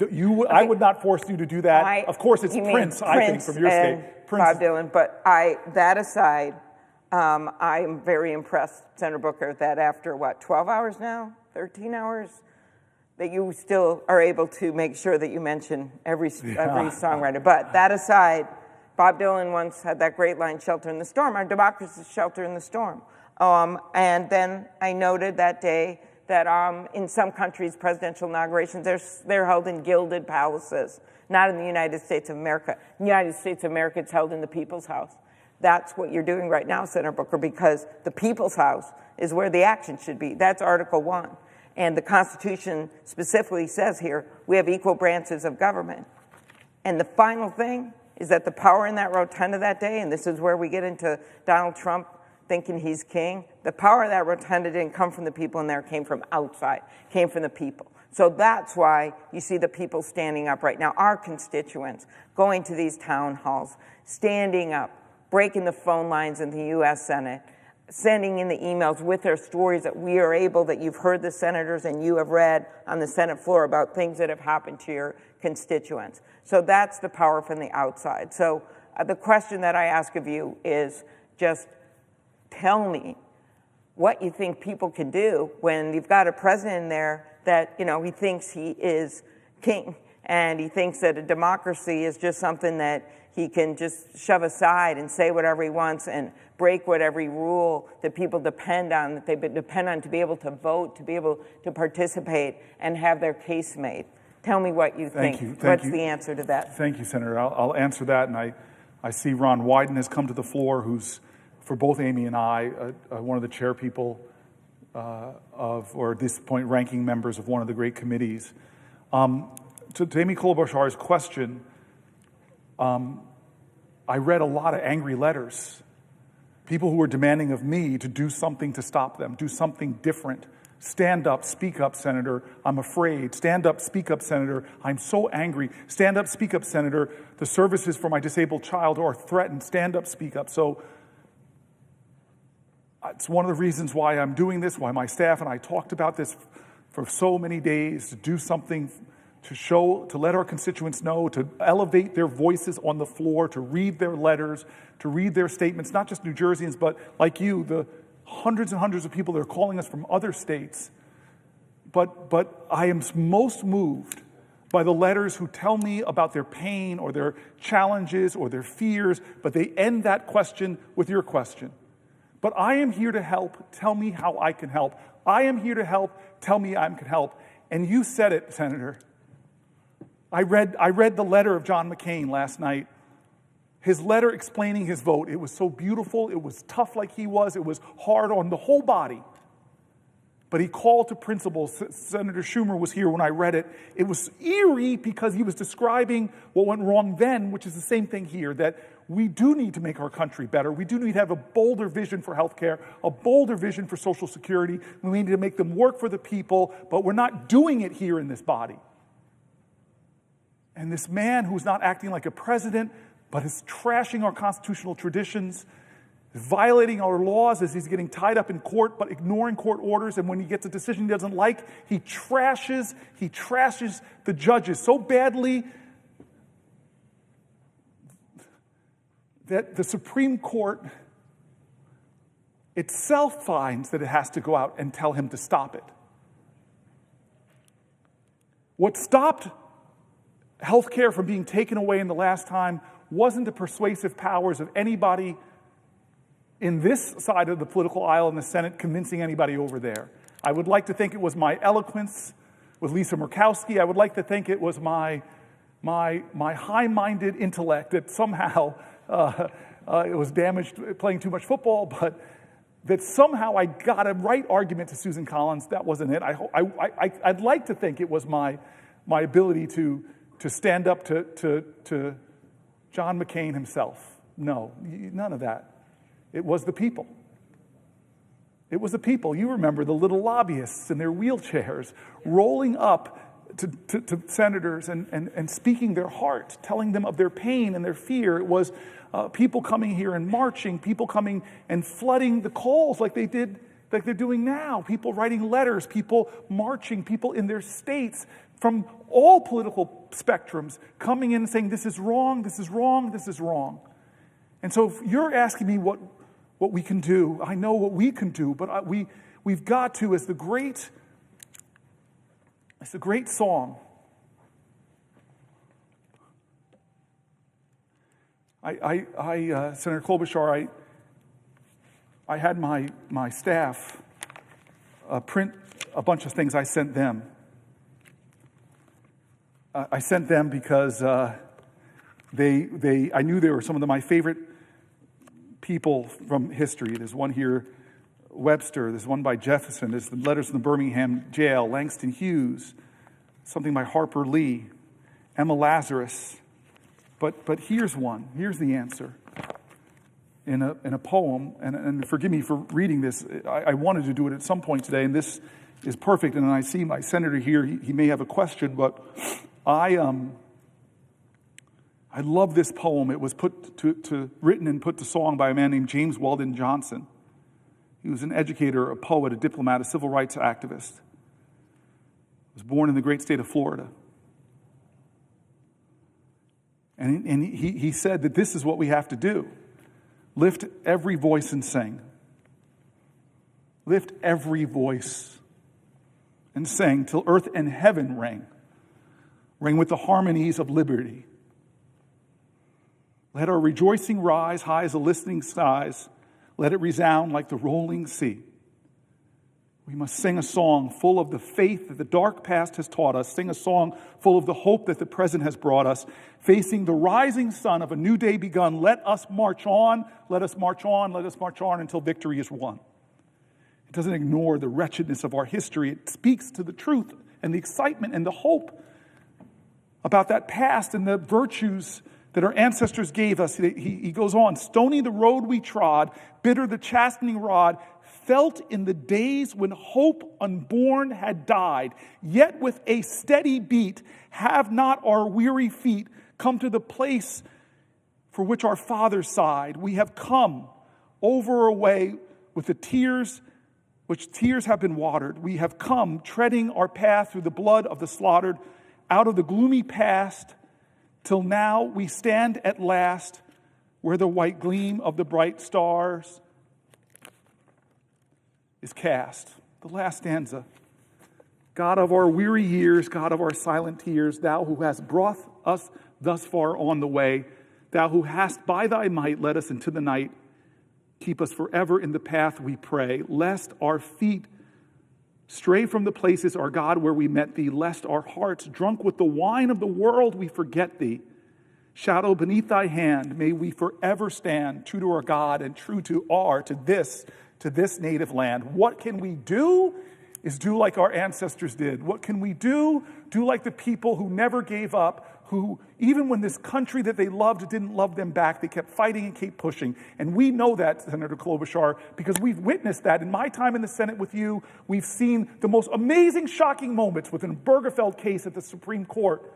I would not force you to do that. Of course, it's Prince, I think, from your state. Prince. Bob Dylan. But that aside, I'm very impressed, Senator Booker, that after 12 hours now, 13 hours, that you still are able to make sure that you mention every songwriter. But that aside, Bob Dylan once had that great line, "Shelter in the storm." Our democracy is shelter in the storm. And then I noted that day that in some countries, presidential inaugurations, they're held in gilded palaces, not in the United States of America. In the United States of America, it's held in the People's House. That's what you're doing right now, Senator Booker, because the People's House is where the action should be. That's Article 1. And the Constitution specifically says here, we have equal branches of government. And the final thing is that the power in that rotunda that day, and this is where we get into Donald Trump thinking he's king, the power of that rotunda didn't come from the people in there, it came from outside, came from the people. So that's why you see the people standing up right now, our constituents, going to these town halls, standing up, breaking the phone lines in the U.S. Senate, sending in the emails with their stories that we are able, that you've heard the senators and you have read on the Senate floor about things that have happened to your constituents. So that's the power from the outside. So the question that I ask of you is just tell me what you think people can do when you've got a president in there that, he thinks he is king, and he thinks that a democracy is just something that he can just shove aside and say whatever he wants and break whatever rule that people depend on, that they depend on to be able to vote, to be able to participate and have their case made. Tell me what you think. What's the answer to that? Thank you, Senator. I'll answer that. And I see Ron Wyden has come to the floor, who's, for both Amy and I, one of the chair people or at this point, ranking members of one of the great committees. To Amy Klobuchar's question, I read a lot of angry letters. People who were demanding of me to do something to stop them, do something different. Stand up, speak up, Senator. I'm afraid. Stand up, speak up, Senator. I'm so angry. Stand up, speak up, Senator. The services for my disabled child are threatened. Stand up, speak up. So it's one of the reasons why I'm doing this, why my staff and I talked about this for so many days, to do something to let our constituents know, to elevate their voices on the floor, to read their letters, to read their statements, not just New Jerseyans, but like you, the hundreds and hundreds of people that are calling us from other states. But I am most moved by the letters who tell me about their pain or their challenges or their fears, but they end that question with your question. But I am here to help. Tell me how I can help. I am here to help. Tell me I can help. And you said it, Senator. I read the letter of John McCain last night. His letter explaining his vote. It was so beautiful. It was tough like he was. It was hard on the whole body. But he called to principles. Senator Schumer was here when I read it. It was eerie because he was describing what went wrong then, which is the same thing here, that we do need to make our country better. We do need to have a bolder vision for healthcare, a bolder vision for Social Security. We need to make them work for the people, but we're not doing it here in this body. And this man who's not acting like a president, but is trashing our constitutional traditions, violating our laws as he's getting tied up in court, but ignoring court orders. And when he gets a decision he doesn't like, he trashes the judges so badly that the Supreme Court itself finds that it has to go out and tell him to stop it. What stopped health care from being taken away in the last time wasn't the persuasive powers of anybody in this side of the political aisle in the Senate convincing anybody over there. I would like to think it was my eloquence with Lisa Murkowski. I would like to think it was my high-minded intellect that somehow it was damaged playing too much football, but that somehow I got a right argument to Susan Collins. That wasn't it. I'd like to think it was my ability to stand up to John McCain himself. No, none of that. It was the people. It was the people. You remember the little lobbyists in their wheelchairs rolling up to senators and speaking their heart, telling them of their pain and their fear. It was people coming here and marching, people coming and flooding the calls like they did, like they're doing now. People writing letters, people marching, people in their states from all political spectrums coming in and saying, this is wrong, this is wrong, this is wrong. And so if you're asking me what we can do, I know what we can do, but we've got to, as the great song. Senator Klobuchar, I had my staff print a bunch of things I sent them. I sent them because I knew they were some of my favorite people from history. There's one here, Webster. There's one by Jefferson. There's the letters from the Birmingham jail, Langston Hughes, something by Harper Lee, Emma Lazarus. But here's one. Here's the answer. In a poem, and forgive me for reading this. I wanted to do it at some point today, and this is perfect. And I see my senator here. He may have a question, but I love this poem. It was written and put to song by a man named James Weldon Johnson. He was an educator, a poet, a diplomat, a civil rights activist. He was born in the great state of Florida. And he said that this is what we have to do. Lift every voice and sing. Lift every voice and sing till earth and heaven ring. Ring with the harmonies of liberty. Let our rejoicing rise high as the listening skies. Let it resound like the rolling sea. We must sing a song full of the faith that the dark past has taught us. Sing a song full of the hope that the present has brought us. Facing the rising sun of a new day begun, let us march on, let us march on, let us march on until victory is won. It doesn't ignore the wretchedness of our history. It speaks to the truth and the excitement and the hope about that past and the virtues that our ancestors gave us. He goes on, stony the road we trod, bitter the chastening rod, felt in the days when hope unborn had died. Yet with a steady beat, have not our weary feet come to the place for which our fathers sighed. We have come over a way with the tears, which tears have been watered. We have come treading our path through the blood of the slaughtered, out of the gloomy past, till now we stand at last where the white gleam of the bright stars is cast. The last stanza. God of our weary years, God of our silent tears, thou who hast brought us thus far on the way, thou who hast by thy might led us into the night, keep us forever in the path we pray, lest our feet stray from the places, our God, where we met thee, lest our hearts, drunk with the wine of the world, we forget thee. Shadow beneath thy hand, may we forever stand true to our God and true to this native land. What can we do is do like our ancestors did. What can we do? Do like the people who never gave up, who even when this country that they loved didn't love them back, they kept fighting and kept pushing. And we know that, Senator Klobuchar, because we've witnessed that. In my time in the Senate with you, we've seen the most amazing, shocking moments within the Bergefeld case at the Supreme Court,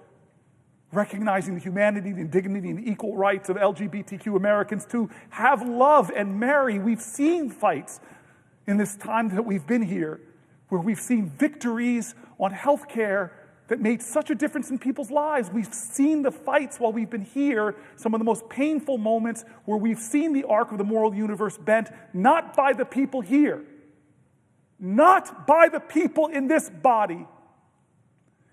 recognizing the humanity, the dignity, and the equal rights of LGBTQ Americans to have love and marry. We've seen fights in this time that we've been here where we've seen victories on health care that made such a difference in people's lives. We've seen the fights while we've been here, some of the most painful moments where we've seen the arc of the moral universe bent, not by the people here, not by the people in this body.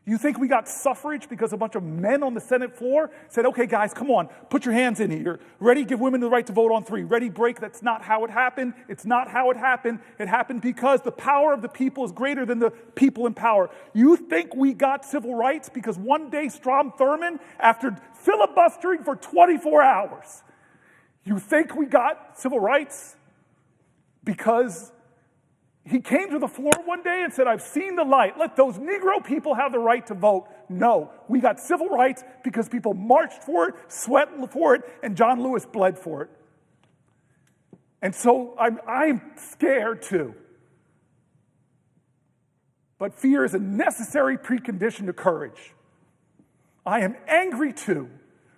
You think we got suffrage because a bunch of men on the Senate floor said, okay, guys, come on, put your hands in here. Ready? Give women the right to vote on 3. Ready? Break? That's not how it happened. It's not how it happened. It happened because the power of the people is greater than the people in power. You think we got civil rights because one day Strom Thurmond, after filibustering for 24 hours, you think we got civil rights because he came to the floor one day and said, I've seen the light. Let those Negro people have the right to vote. No, we got civil rights because people marched for it, sweat for it, and John Lewis bled for it. And so I'm scared too. But fear is a necessary precondition to courage. I am angry too.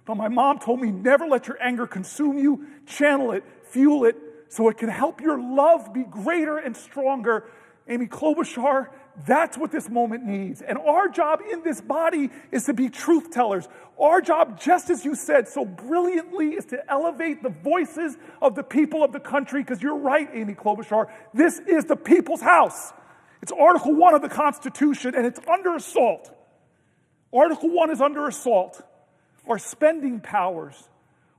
But my mom told me, never let your anger consume you. Channel it, fuel it, so it can help your love be greater and stronger. Amy Klobuchar, that's what this moment needs. And our job in this body is to be truth tellers. Our job, just as you said so brilliantly, is to elevate the voices of the people of the country, because you're right, Amy Klobuchar, this is the people's house. It's Article 1 of the Constitution, and it's under assault. Article 1 is under assault. Our spending powers,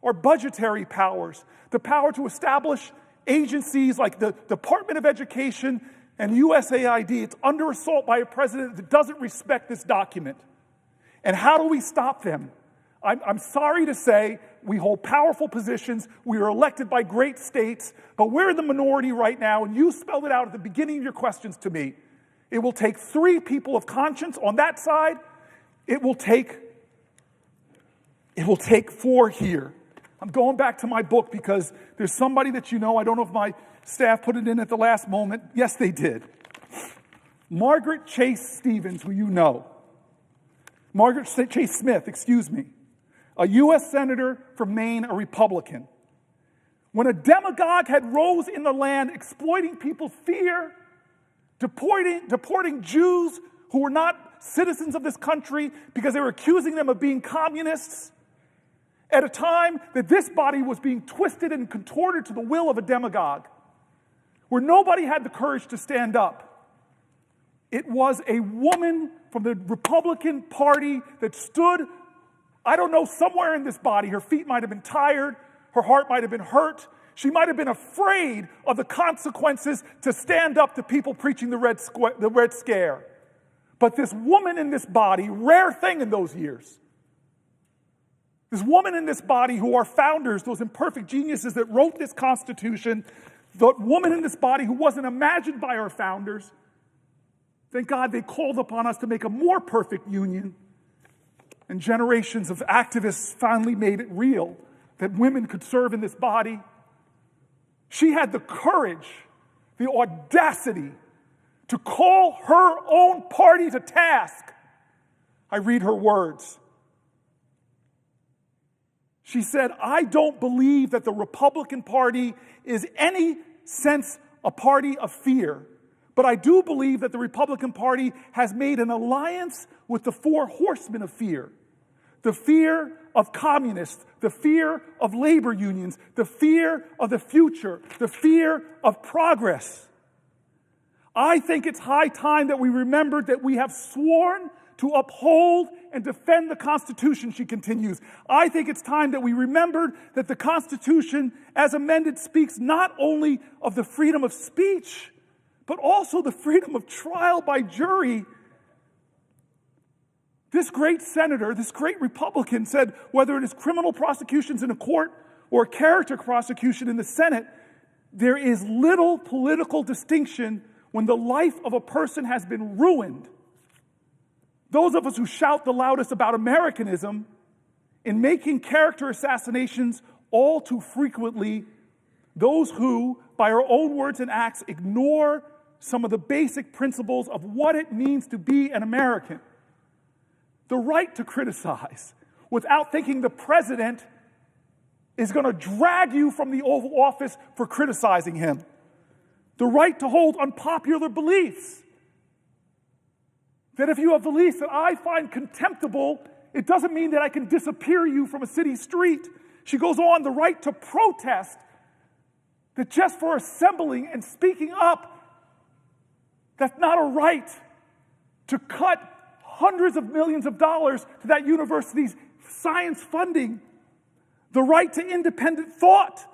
our budgetary powers, the power to establish agencies like the Department of Education and USAID, it's under assault by a president that doesn't respect this document. And how do we stop them? I'm sorry to say we hold powerful positions, we are elected by great states, but we're in the minority right now, and you spelled it out at the beginning of your questions to me. It will take 3 people of conscience on that side. It will take 4 here. I'm going back to my book because there's somebody that you know. I don't know if my staff put it in at the last moment. Yes, they did. Margaret Chase Stevens, who you know. Margaret Chase Smith, excuse me. A U.S. Senator from Maine, a Republican. When a demagogue had rose in the land exploiting people's fear, deporting Jews who were not citizens of this country because they were accusing them of being communists, at a time that this body was being twisted and contorted to the will of a demagogue, where nobody had the courage to stand up. It was a woman from the Republican Party that stood, I don't know, somewhere in this body. Her feet might have been tired, her heart might have been hurt, she might have been afraid of the consequences to stand up to people preaching the Red Scare. But this woman in this body, rare thing in those years, this woman in this body who are founders, those imperfect geniuses that wrote this Constitution, the woman in this body who wasn't imagined by our founders, thank God they called upon us to make a more perfect union. And generations of activists finally made it real that women could serve in this body. She had the courage, the audacity to call her own party to task. I read her words. She said, I don't believe that the Republican Party is any sense a party of fear, but I do believe that the Republican Party has made an alliance with the 4 horsemen of fear. The fear of communists, the fear of labor unions, the fear of the future, the fear of progress. I think it's high time that we remembered that we have sworn to uphold and defend the Constitution, she continues. I think it's time that we remembered that the Constitution, as amended, speaks not only of the freedom of speech, but also the freedom of trial by jury. This great senator, this great Republican said, whether it is criminal prosecutions in a court or character prosecution in the Senate, there is little political distinction when the life of a person has been ruined. Those of us who shout the loudest about Americanism, in making character assassinations all too frequently, those who, by our own words and acts, ignore some of the basic principles of what it means to be an American. The right to criticize without thinking the president is going to drag you from the Oval Office for criticizing him. The right to hold unpopular beliefs. that if you have beliefs that I find contemptible, it doesn't mean that I can disappear you from a city street. She goes on, the right to protest, that just for assembling and speaking up, that's not a right to cut hundreds of millions of dollars to that university's science funding. The right to independent thought.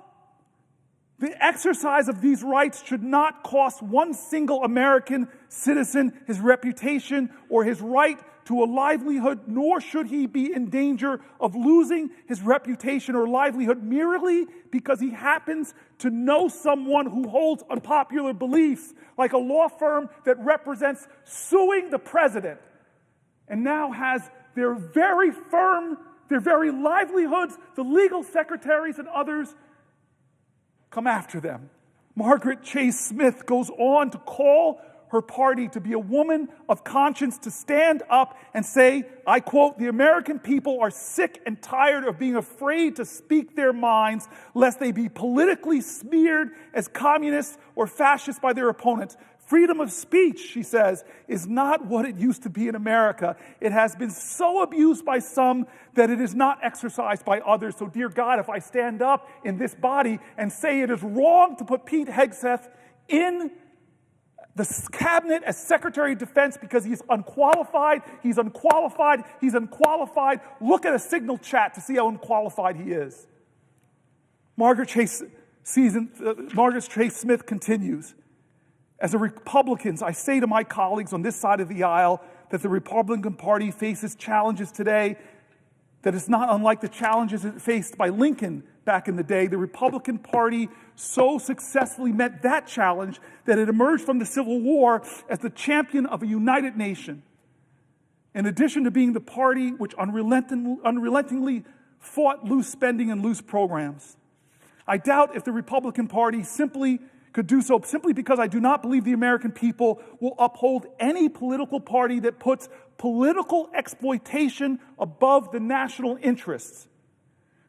The exercise of these rights should not cost one single American citizen his reputation or his right to a livelihood, nor should he be in danger of losing his reputation or livelihood merely because he happens to know someone who holds unpopular beliefs, like a law firm that represents suing the president and now has their very firm, their very livelihoods, the legal secretaries and others, come after them. Margaret Chase Smith goes on to call her party to be a woman of conscience, to stand up and say, I quote, "The American people are sick and tired of being afraid to speak their minds, lest they be politically smeared as communists or fascists by their opponents. Freedom of speech," she says, "is not what it used to be in America. It has been so abused by some that it is not exercised by others. So, dear God, if I stand up in this body and say it is wrong to put Pete Hegseth in the cabinet as Secretary of Defense because he's unqualified, look at a Signal chat to see how unqualified he is." Margaret Chase Smith continues, "As a Republicans, I say to my colleagues on this side of the aisle that the Republican Party faces challenges today that is not unlike the challenges it faced by Lincoln back in the day. The Republican Party so successfully met that challenge that it emerged from the Civil War as the champion of a united nation. In addition to being the party which unrelentingly fought loose spending and loose programs. I doubt if the Republican Party could do so simply because I do not believe the American people will uphold any political party that puts political exploitation above the national interests.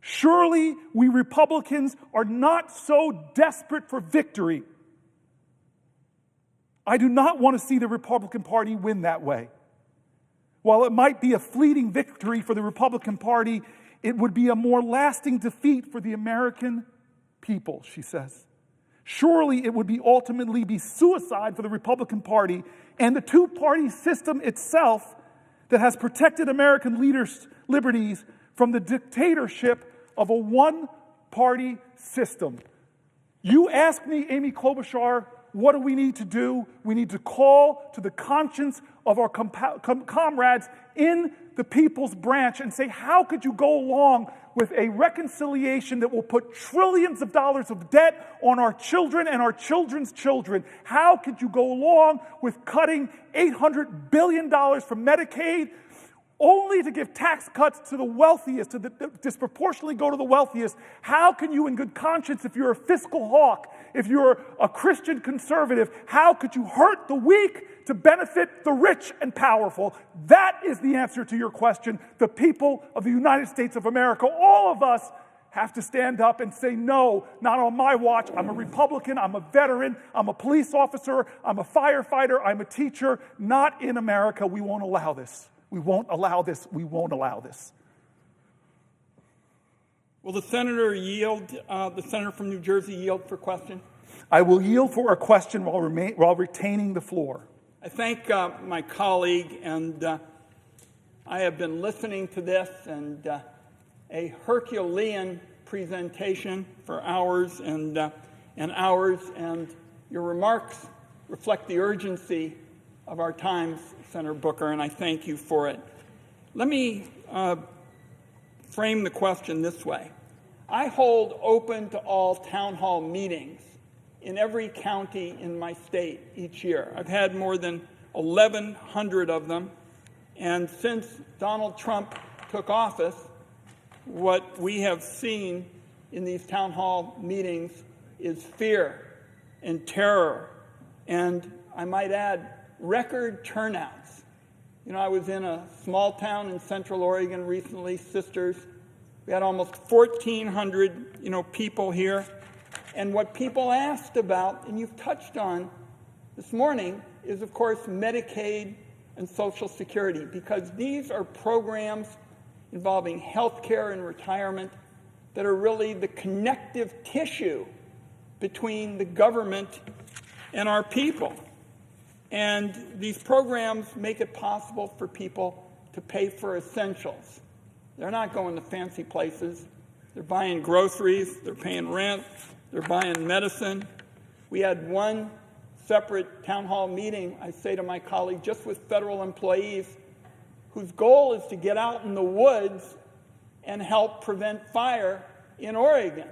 Surely we Republicans are not so desperate for victory. I do not want to see the Republican Party win that way. While it might be a fleeting victory for the Republican Party, it would be a more lasting defeat for the American people," she says. "Surely it would ultimately be suicide for the Republican Party and the two-party system itself that has protected American leaders' liberties from the dictatorship of a one-party system." You ask me, Amy Klobuchar, what do we need to do? We need to call to the conscience of our comrades in the People's Branch and say, how could you go along with a reconciliation that will put trillions of dollars of debt on our children and our children's children? How could you go along with cutting $800 billion from Medicaid only to give tax cuts to the wealthiest, disproportionately go to the wealthiest? How can you in good conscience, if you're a fiscal hawk, if you're a Christian conservative, how could you hurt the weak to benefit the rich and powerful? That is the answer to your question. The people of the United States of America, all of us, have to stand up and say, no, not on my watch. I'm a Republican, I'm a veteran, I'm a police officer, I'm a firefighter, I'm a teacher. Not in America. We won't allow this. We won't allow this. We won't allow this. Will the senator yield, the senator from New Jersey yield for question? I will yield for a question while retaining the floor. I thank my colleague, and I have been listening to this, and a Herculean presentation for hours and hours, and your remarks reflect the urgency of our times, Senator Booker, and I thank you for it. Let me frame the question this way. I hold open to all town hall meetings in every county in my state each year. I've had more than 1,100 of them, and since Donald Trump took office, what we have seen in these town hall meetings is fear and terror, and I might add, record turnouts. You know, I was in a small town in Central Oregon recently, Sisters. We had almost 1,400, people here. And what people asked about, and you've touched on this morning, is, of course, Medicaid and Social Security, because these are programs involving health care and retirement that are really the connective tissue between the government and our people. And these programs make it possible for people to pay for essentials. They're not going to fancy places. They're buying groceries, they're paying rent, they're buying medicine. We had one separate town hall meeting, I say to my colleague, just with federal employees, whose goal is to get out in the woods and help prevent fire in Oregon.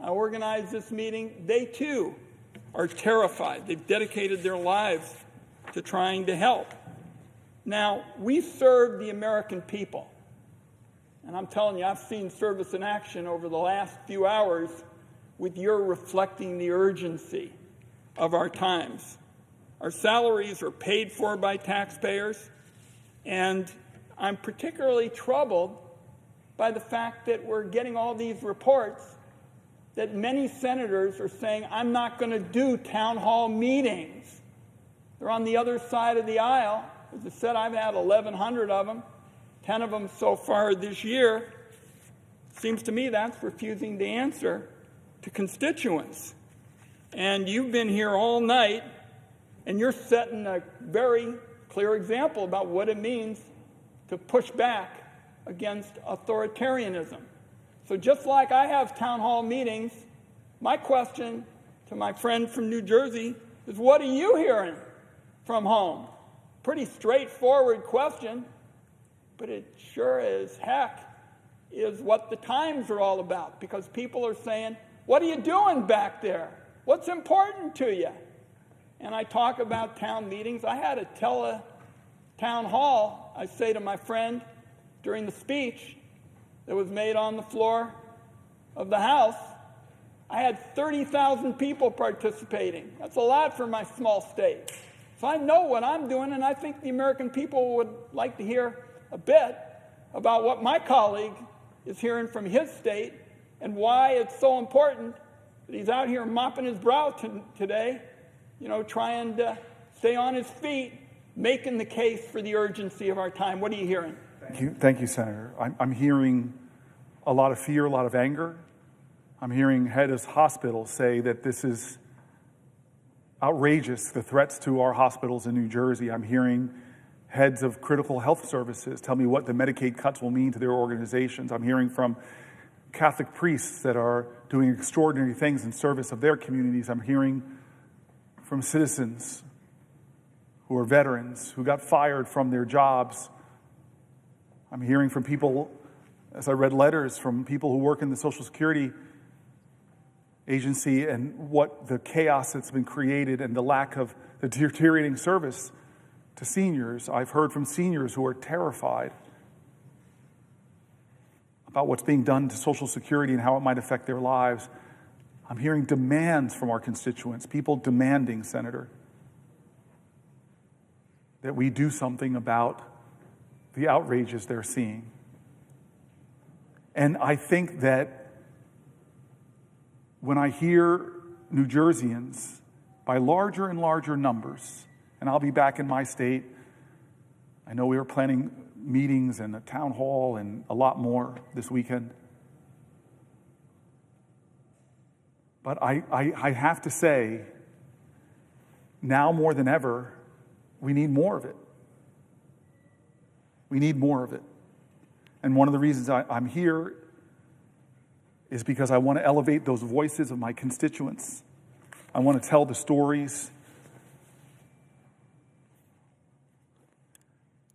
I organized this meeting. They too are terrified. They've dedicated their lives to trying to help. Now, we serve the American people. And I'm telling you, I've seen service in action over the last few hours with your reflecting the urgency of our times. Our salaries are paid for by taxpayers, and I'm particularly troubled by the fact that we're getting all these reports that many senators are saying, I'm not going to do town hall meetings. They're on the other side of the aisle. As I said, I've had 1,100 of them, 10 of them so far this year. Seems to me that's refusing to answer to constituents. And you've been here all night, and you're setting a very clear example about what it means to push back against authoritarianism. So just like I have town hall meetings, my question to my friend from New Jersey is, what are you hearing from home? Pretty straightforward question, but it sure as heck is what the times are all about, because people are saying, what are you doing back there? What's important to you? And I talk about town meetings. I had a town hall, I say to my friend during the speech that was made on the floor of the House, I had 30,000 people participating. That's a lot for my small state. So I know what I'm doing, and I think the American people would like to hear a bit about what my colleague is hearing from his state and why it's so important that he's out here mopping his brow today, trying to stay on his feet, making the case for the urgency of our time. What are you hearing? Thank you, Senator. I'm hearing a lot of fear, a lot of anger. I'm hearing head of hospitals say that this is outrageous, the threats to our hospitals in New Jersey. I'm hearing heads of critical health services tell me what the Medicaid cuts will mean to their organizations. I'm hearing from Catholic priests that are doing extraordinary things in service of their communities. I'm hearing from citizens who are veterans who got fired from their jobs. I'm hearing from people, as I read letters from people who work in the Social Security agency, and what the chaos that's been created and the lack of the deteriorating service to seniors. I've heard from seniors who are terrified about what's being done to Social Security and how it might affect their lives. I'm hearing demands from our constituents, people demanding, Senator, that we do something about the outrages they're seeing. And I think that when I hear New Jerseyans by larger and larger numbers, and I'll be back in my state, I know we are planning meetings and a town hall and a lot more this weekend. But I have to say, now more than ever, we need more of it. We need more of it. And one of the reasons I'm here is because I want to elevate those voices of my constituents. I want to tell the stories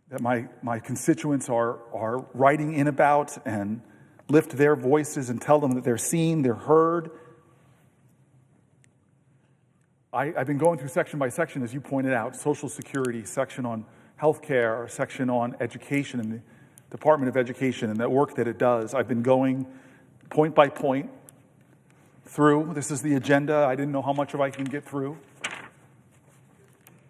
that my constituents are writing in about, and lift their voices and tell them that they're seen, they're heard. I've been going through section by section, as you pointed out, Social Security, section on health care, section on education and the Department of Education and the work that it does. I've been going point by point through. This is the agenda. I didn't know how much of I can get through.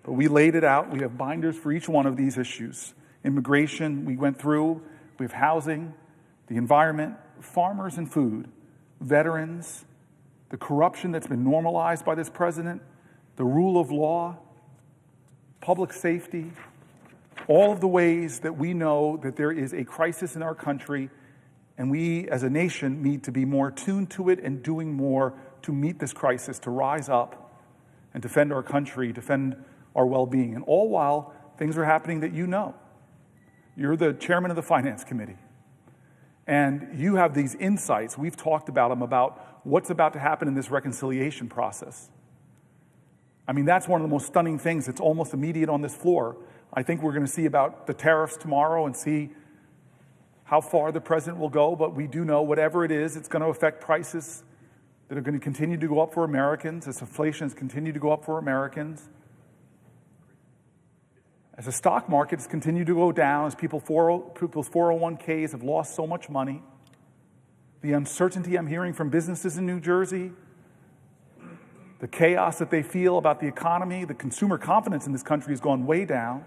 But we laid it out. We have binders for each one of these issues. Immigration, we went through. We have housing, the environment, farmers and food, veterans, the corruption that's been normalized by this president, the rule of law, public safety, all of the ways that we know that there is a crisis in our country, and we as a nation need to be more attuned to it and doing more to meet this crisis, to rise up and defend our country, defend our well-being. And all while things are happening that you know. You're the chairman of the Finance Committee. And you have these insights. We've talked about them, about what's about to happen in this reconciliation process. I mean, that's one of the most stunning things. It's almost immediate on this floor. I think we're going to see about the tariffs tomorrow and see how far the president will go. But we do know whatever it is, it's going to affect prices that are going to continue to go up for Americans as inflation has continued to go up for Americans. As the stock markets continue to go down, as people's 401ks have lost so much money, the uncertainty I'm hearing from businesses in New Jersey, the chaos that they feel about the economy, the consumer confidence in this country has gone way down.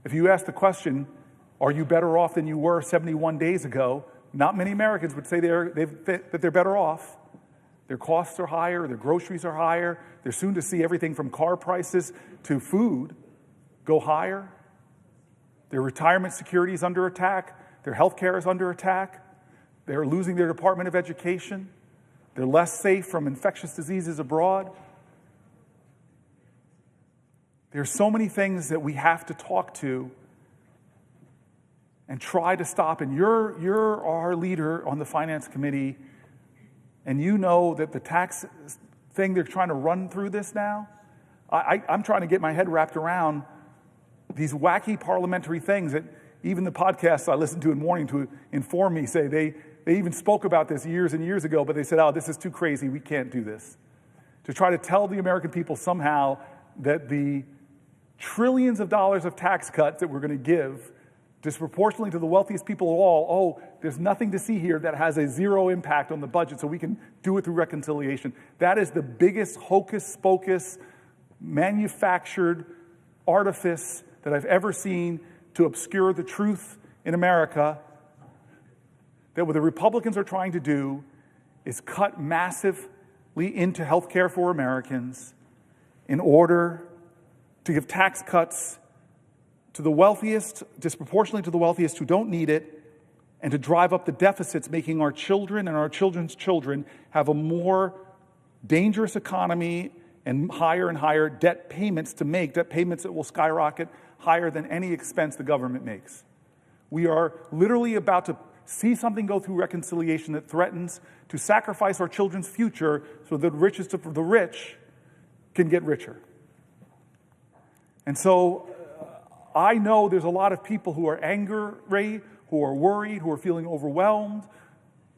If you ask the question, are you better off than you were 71 days ago? Not many Americans would say that they're better off. Their costs are higher, their groceries are higher. They're soon to see everything from car prices to food go higher. Their retirement security is under attack. Their health care is under attack. They're losing their Department of Education. They're less safe from infectious diseases abroad. There's so many things that we have to talk to and try to stop. And you're our leader on the Finance Committee, and you know that the tax thing they're trying to run through this now, I'm trying to get my head wrapped around these wacky parliamentary things that even the podcasts I listen to in the morning to inform me say they even spoke about this years and years ago, but they said, oh, this is too crazy, we can't do this. To try to tell the American people somehow that the trillions of dollars of tax cuts that we're going to give disproportionately to the wealthiest people of all, oh, there's nothing to see here that has a zero impact on the budget, so we can do it through reconciliation. That is the biggest hocus-pocus, manufactured artifice that I've ever seen to obscure the truth in America, that what the Republicans are trying to do is cut massively into health care for Americans in order to give tax cuts to the wealthiest, disproportionately to the wealthiest who don't need it, and to drive up the deficits, making our children and our children's children have a more dangerous economy and higher debt payments to make, debt payments that will skyrocket higher than any expense the government makes. We are literally about to see something go through reconciliation that threatens to sacrifice our children's future so that the richest of the rich can get richer. And so I know there's a lot of people who are angry, who are worried, who are feeling overwhelmed,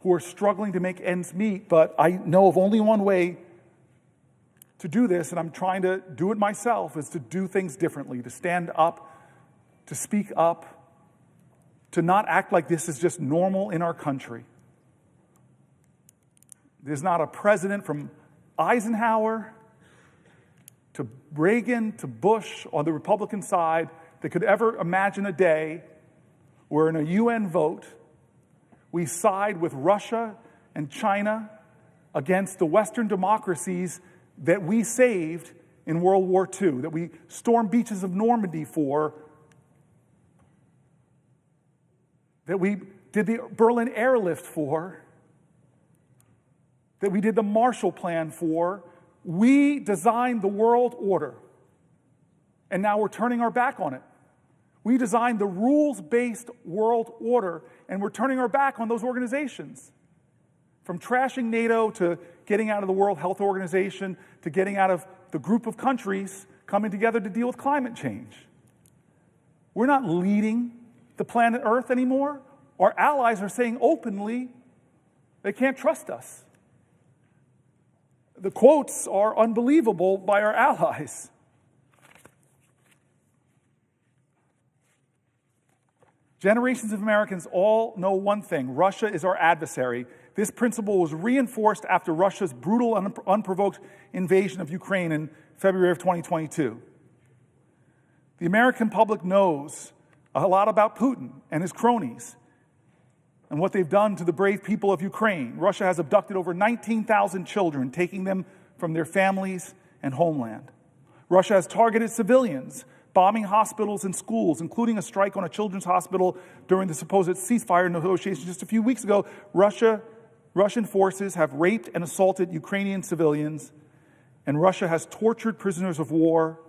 who are struggling to make ends meet, but I know of only one way to do this, and I'm trying to do it myself, is to do things differently, to stand up, to speak up, to not act like this is just normal in our country. There's not a president from Eisenhower to Reagan to Bush on the Republican side that could ever imagine a day where in a UN vote we side with Russia and China against the Western democracies that we saved in World War II, that we stormed beaches of Normandy for, that we did the Berlin airlift for, that we did the Marshall Plan for. We designed the world order, and now we're turning our back on it. We designed the rules-based world order, and we're turning our back on those organizations. From trashing NATO to getting out of the World Health Organization to getting out of the group of countries coming together to deal with climate change. We're not leading the planet Earth anymore. Our allies are saying openly they can't trust us. The quotes are unbelievable by our allies. Generations of Americans all know one thing: Russia is our adversary. This principle was reinforced after Russia's brutal, unprovoked invasion of Ukraine in February of 2022. The American public knows a lot about Putin and his cronies and what they've done to the brave people of Ukraine. Russia has abducted over 19,000 children, taking them from their families and homeland. Russia has targeted civilians bombing hospitals and schools, including a strike on a children's hospital during the supposed ceasefire negotiations just a few weeks ago. Russian forces have raped and assaulted Ukrainian civilians, and Russia has tortured prisoners of war.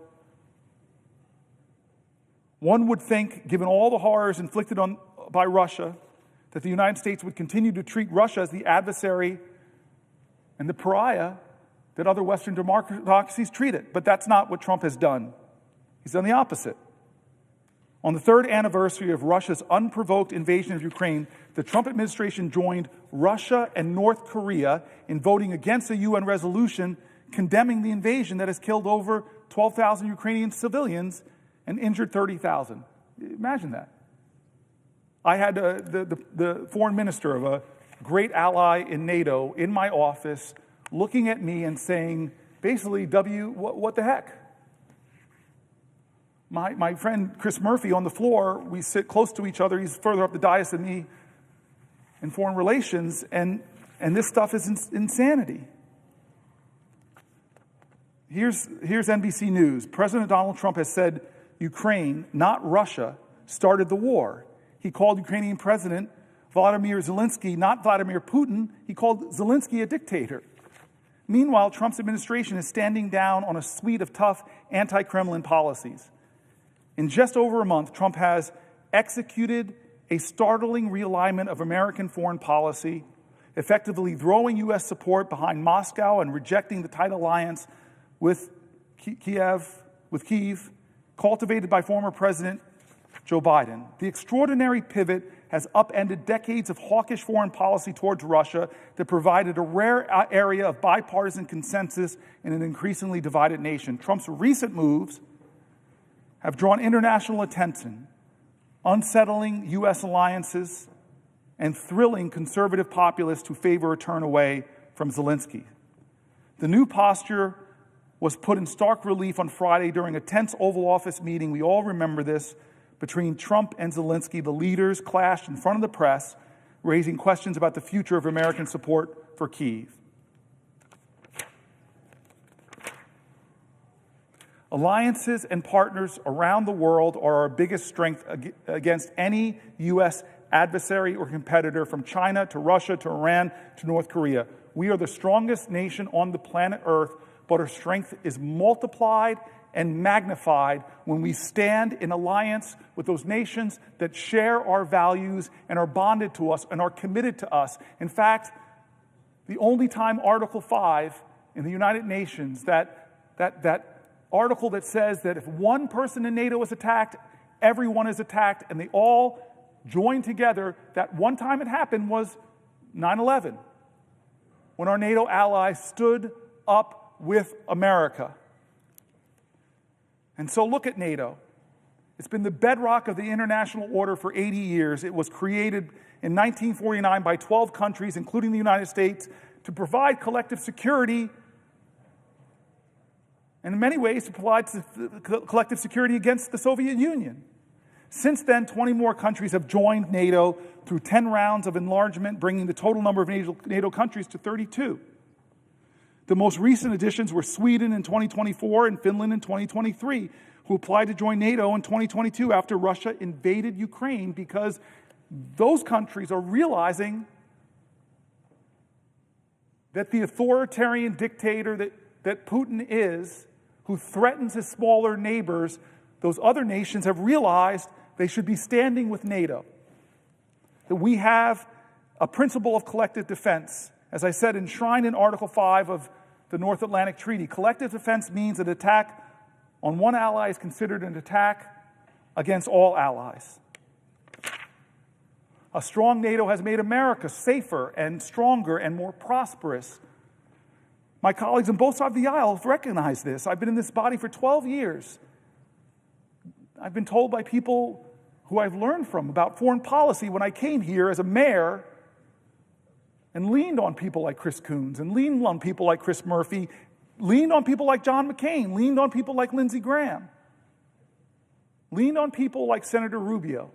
One would think, given all the horrors inflicted by Russia, that the United States would continue to treat Russia as the adversary and the pariah that other Western democracies treat it. But that's not what Trump has done. He's done the opposite. On the third anniversary of Russia's unprovoked invasion of Ukraine, the Trump administration joined Russia and North Korea in voting against a UN resolution condemning the invasion that has killed over 12,000 Ukrainian civilians and injured 30,000. Imagine that. I had the foreign minister of a great ally in NATO in my office looking at me and saying, basically, what the heck? My friend Chris Murphy on the floor, we sit close to each other. He's further up the dais than me in foreign relations, and this stuff is insanity. Here's NBC News. President Donald Trump has said Ukraine, not Russia, started the war. He called Ukrainian President Vladimir Zelensky not Vladimir Putin. He called Zelensky a dictator. Meanwhile, Trump's administration is standing down on a suite of tough anti-Kremlin policies. In just over a month, Trump has executed a startling realignment of American foreign policy, effectively throwing U.S. support behind Moscow and rejecting the tight alliance with Kiev, cultivated by former President Joe Biden. The extraordinary pivot has upended decades of hawkish foreign policy towards Russia that provided a rare area of bipartisan consensus in an increasingly divided nation. Trump's recent moves have drawn international attention, unsettling U.S. alliances, and thrilling conservative populists who favor a turn away from Zelensky. The new posture was put in stark relief on Friday during a tense Oval Office meeting. We all remember this. Between Trump and Zelensky, the leaders clashed in front of the press, raising questions about the future of American support for Kyiv. Alliances and partners around the world are our biggest strength against any U.S. adversary or competitor, from China to Russia to Iran to North Korea. We are the strongest nation on the planet Earth, but our strength is multiplied and magnified when we stand in alliance with those nations that share our values and are bonded to us and are committed to us. In fact, the only time Article 5 in the United Nations, that article that says that if one person in NATO is attacked, everyone is attacked, and they all join together, that one time it happened was 9/11, when our NATO allies stood up with America. And so look at NATO. It's been the bedrock of the international order for 80 years. It was created in 1949 by 12 countries, including the United States, to provide collective security, and in many ways to provide collective security against the Soviet Union. Since then, 20 more countries have joined NATO through 10 rounds of enlargement, bringing the total number of NATO countries to 32. The most recent additions were Sweden in 2024 and Finland in 2023, who applied to join NATO in 2022 after Russia invaded Ukraine, because those countries are realizing that the authoritarian dictator that Putin is, who threatens his smaller neighbors, those other nations have realized they should be standing with NATO. That we have a principle of collective defense, as I said, enshrined in Article 5 of the North Atlantic Treaty. Collective defense means an attack on one ally is considered an attack against all allies. A strong NATO has made America safer and stronger and more prosperous. My colleagues on both sides of the aisle have recognized this. I've been in this body for 12 years. I've been told by people who I've learned from about foreign policy when I came here as a mayor and leaned on people like Chris Coons, and leaned on people like Chris Murphy, leaned on people like John McCain, leaned on people like Lindsey Graham, leaned on people like Senator Rubio.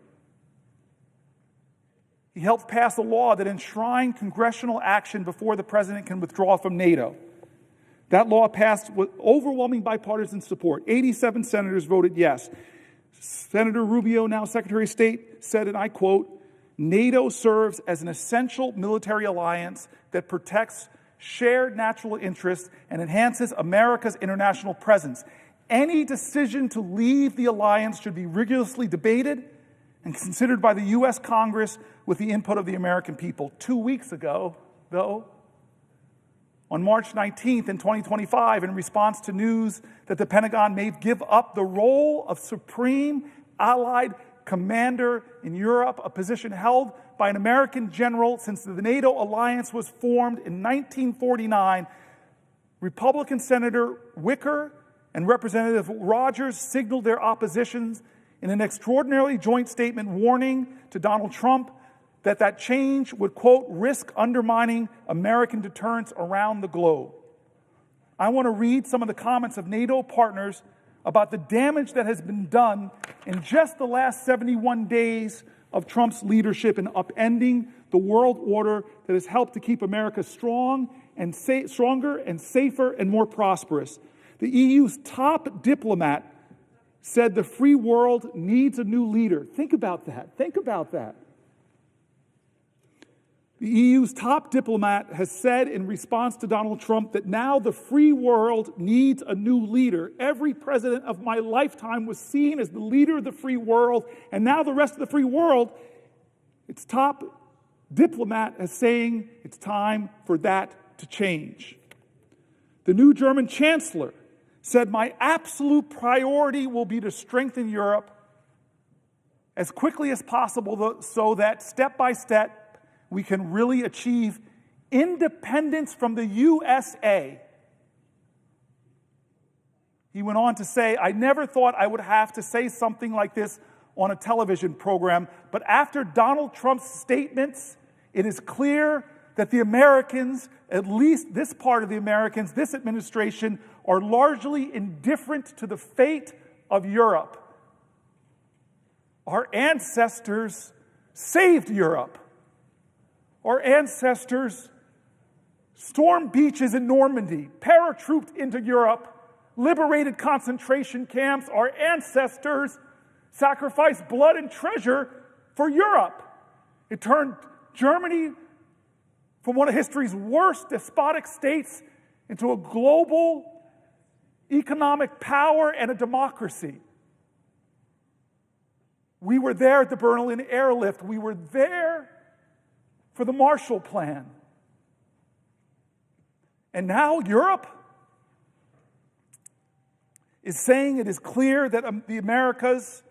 He helped pass a law that enshrined congressional action before the president can withdraw from NATO. That law passed with overwhelming bipartisan support. 87 senators voted yes. Senator Rubio, now Secretary of State, said, and I quote, "NATO serves as an essential military alliance that protects shared natural interests and enhances America's international presence. Any decision to leave the alliance should be rigorously debated and considered by the U.S. Congress with the input of the American people." 2 weeks ago, though, on March 19th in 2025, in response to news that the Pentagon may give up the role of supreme allied commander in Europe, a position held by an American general since the NATO alliance was formed in 1949, Republican Senator Wicker and Representative Rogers signaled their oppositions in an extraordinarily joint statement warning to Donald Trump that change would, quote, risk undermining American deterrence around the globe. I want to read some of the comments of NATO partners about the damage that has been done in just the last 71 days of Trump's leadership in upending the world order that has helped to keep America stronger and safer and more prosperous. The EU's top diplomat said the free world needs a new leader. Think about that. Think about that. The EU's top diplomat has said in response to Donald Trump that now the free world needs a new leader. Every president of my lifetime was seen as the leader of the free world, and now the rest of the free world, its top diplomat is saying it's time for that to change. The new German chancellor said, "My absolute priority will be to strengthen Europe as quickly as possible so that step by step we can really achieve independence from the USA." He went on to say, "I never thought I would have to say something like this on a television program, but after Donald Trump's statements, it is clear that the Americans, at least this part of the Americans, this administration, are largely indifferent to the fate of Europe. Our ancestors saved Europe. Our ancestors stormed beaches in Normandy, paratrooped into Europe, liberated concentration camps. Our ancestors sacrificed blood and treasure for Europe. It turned Germany from one of history's worst despotic states into a global economic power and a democracy. We were there at the Berlin airlift. We were there for the Marshall Plan. And now Europe is saying it is clear that the Americas,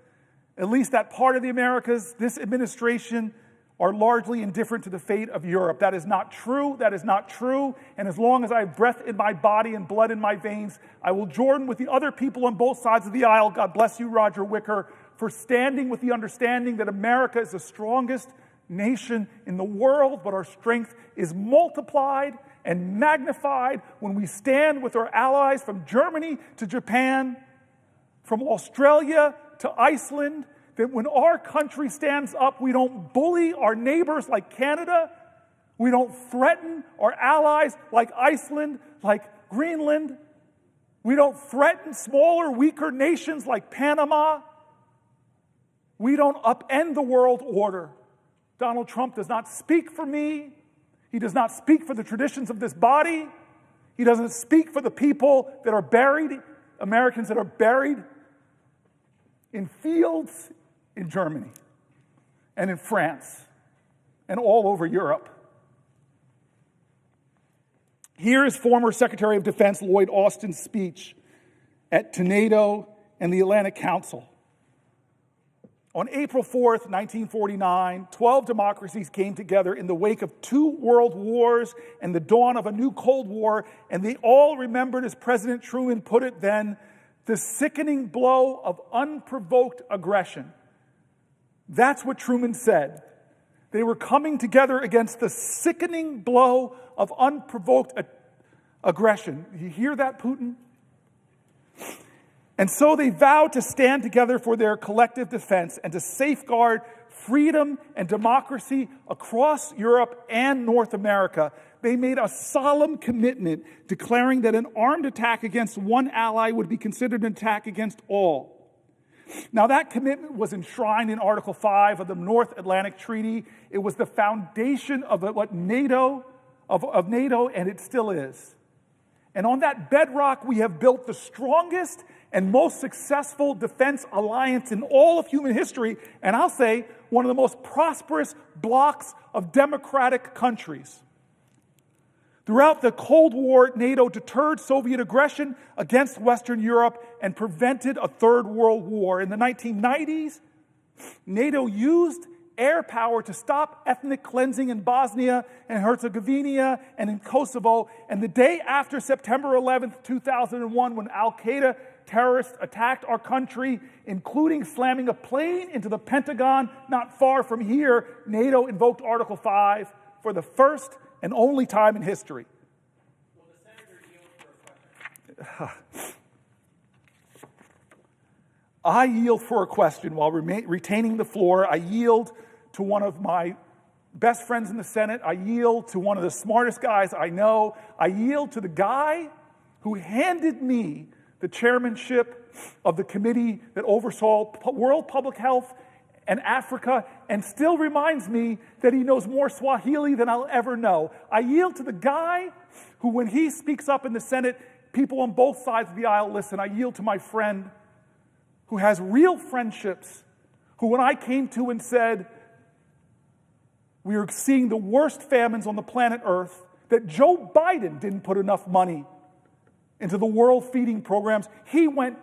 at least that part of the Americas, this administration, are largely indifferent to the fate of Europe. That is not true. That is not true. And as long as I have breath in my body and blood in my veins, I will join with the other people on both sides of the aisle. God bless you, Roger Wicker, for standing with the understanding that America is the strongest nation in the world, but our strength is multiplied and magnified when we stand with our allies from Germany to Japan, from Australia to Iceland, that when our country stands up, we don't bully our neighbors like Canada, we don't threaten our allies like Iceland, like Greenland, we don't threaten smaller, weaker nations like Panama, we don't upend the world order. Donald Trump does not speak for me. He does not speak for the traditions of this body. He doesn't speak for the people that are buried, Americans that are buried in fields in Germany and in France and all over Europe. Here is former Secretary of Defense Lloyd Austin's speech at NATO and the Atlantic Council. On April 4th, 1949, 12 democracies came together in the wake of 2 world wars and the dawn of a new Cold War, and they all remembered, as President Truman put it then, the sickening blow of unprovoked aggression. That's what Truman said. They were coming together against the sickening blow of unprovoked aggression. You hear that, Putin? And so they vowed to stand together for their collective defense and to safeguard freedom and democracy across Europe and North America. they made a solemn commitment declaring that an armed attack against one ally would be considered an attack against all. Now, that commitment was enshrined in Article 5 of the North Atlantic Treaty. It was the foundation of NATO, and it still is. And on that bedrock, we have built the strongest and most successful defense alliance in all of human history, and I'll say one of the most prosperous blocs of democratic countries. Throughout the Cold War, NATO deterred Soviet aggression against Western Europe and prevented a Third World War. In the 1990s, NATO used air power to stop ethnic cleansing in Bosnia and Herzegovina and in Kosovo. And the day after September 11th, 2001, when al-Qaeda terrorists attacked our country, including slamming a plane into the Pentagon not far from here, NATO invoked Article 5 for the first and only time in history. Will the senator yield for a question? I yield for a question while retaining the floor. I yield to one of my best friends in the Senate. I yield to one of the smartest guys I know. I yield to the guy who handed me the chairmanship of the committee that oversaw world public health and Africa, and still reminds me that he knows more Swahili than I'll ever know. I yield to the guy who, when he speaks up in the Senate, people on both sides of the aisle listen. I yield to my friend who has real friendships, who when I came to and said, we are seeing the worst famines on the planet Earth, that Joe Biden didn't put enough money into the world feeding programs, he went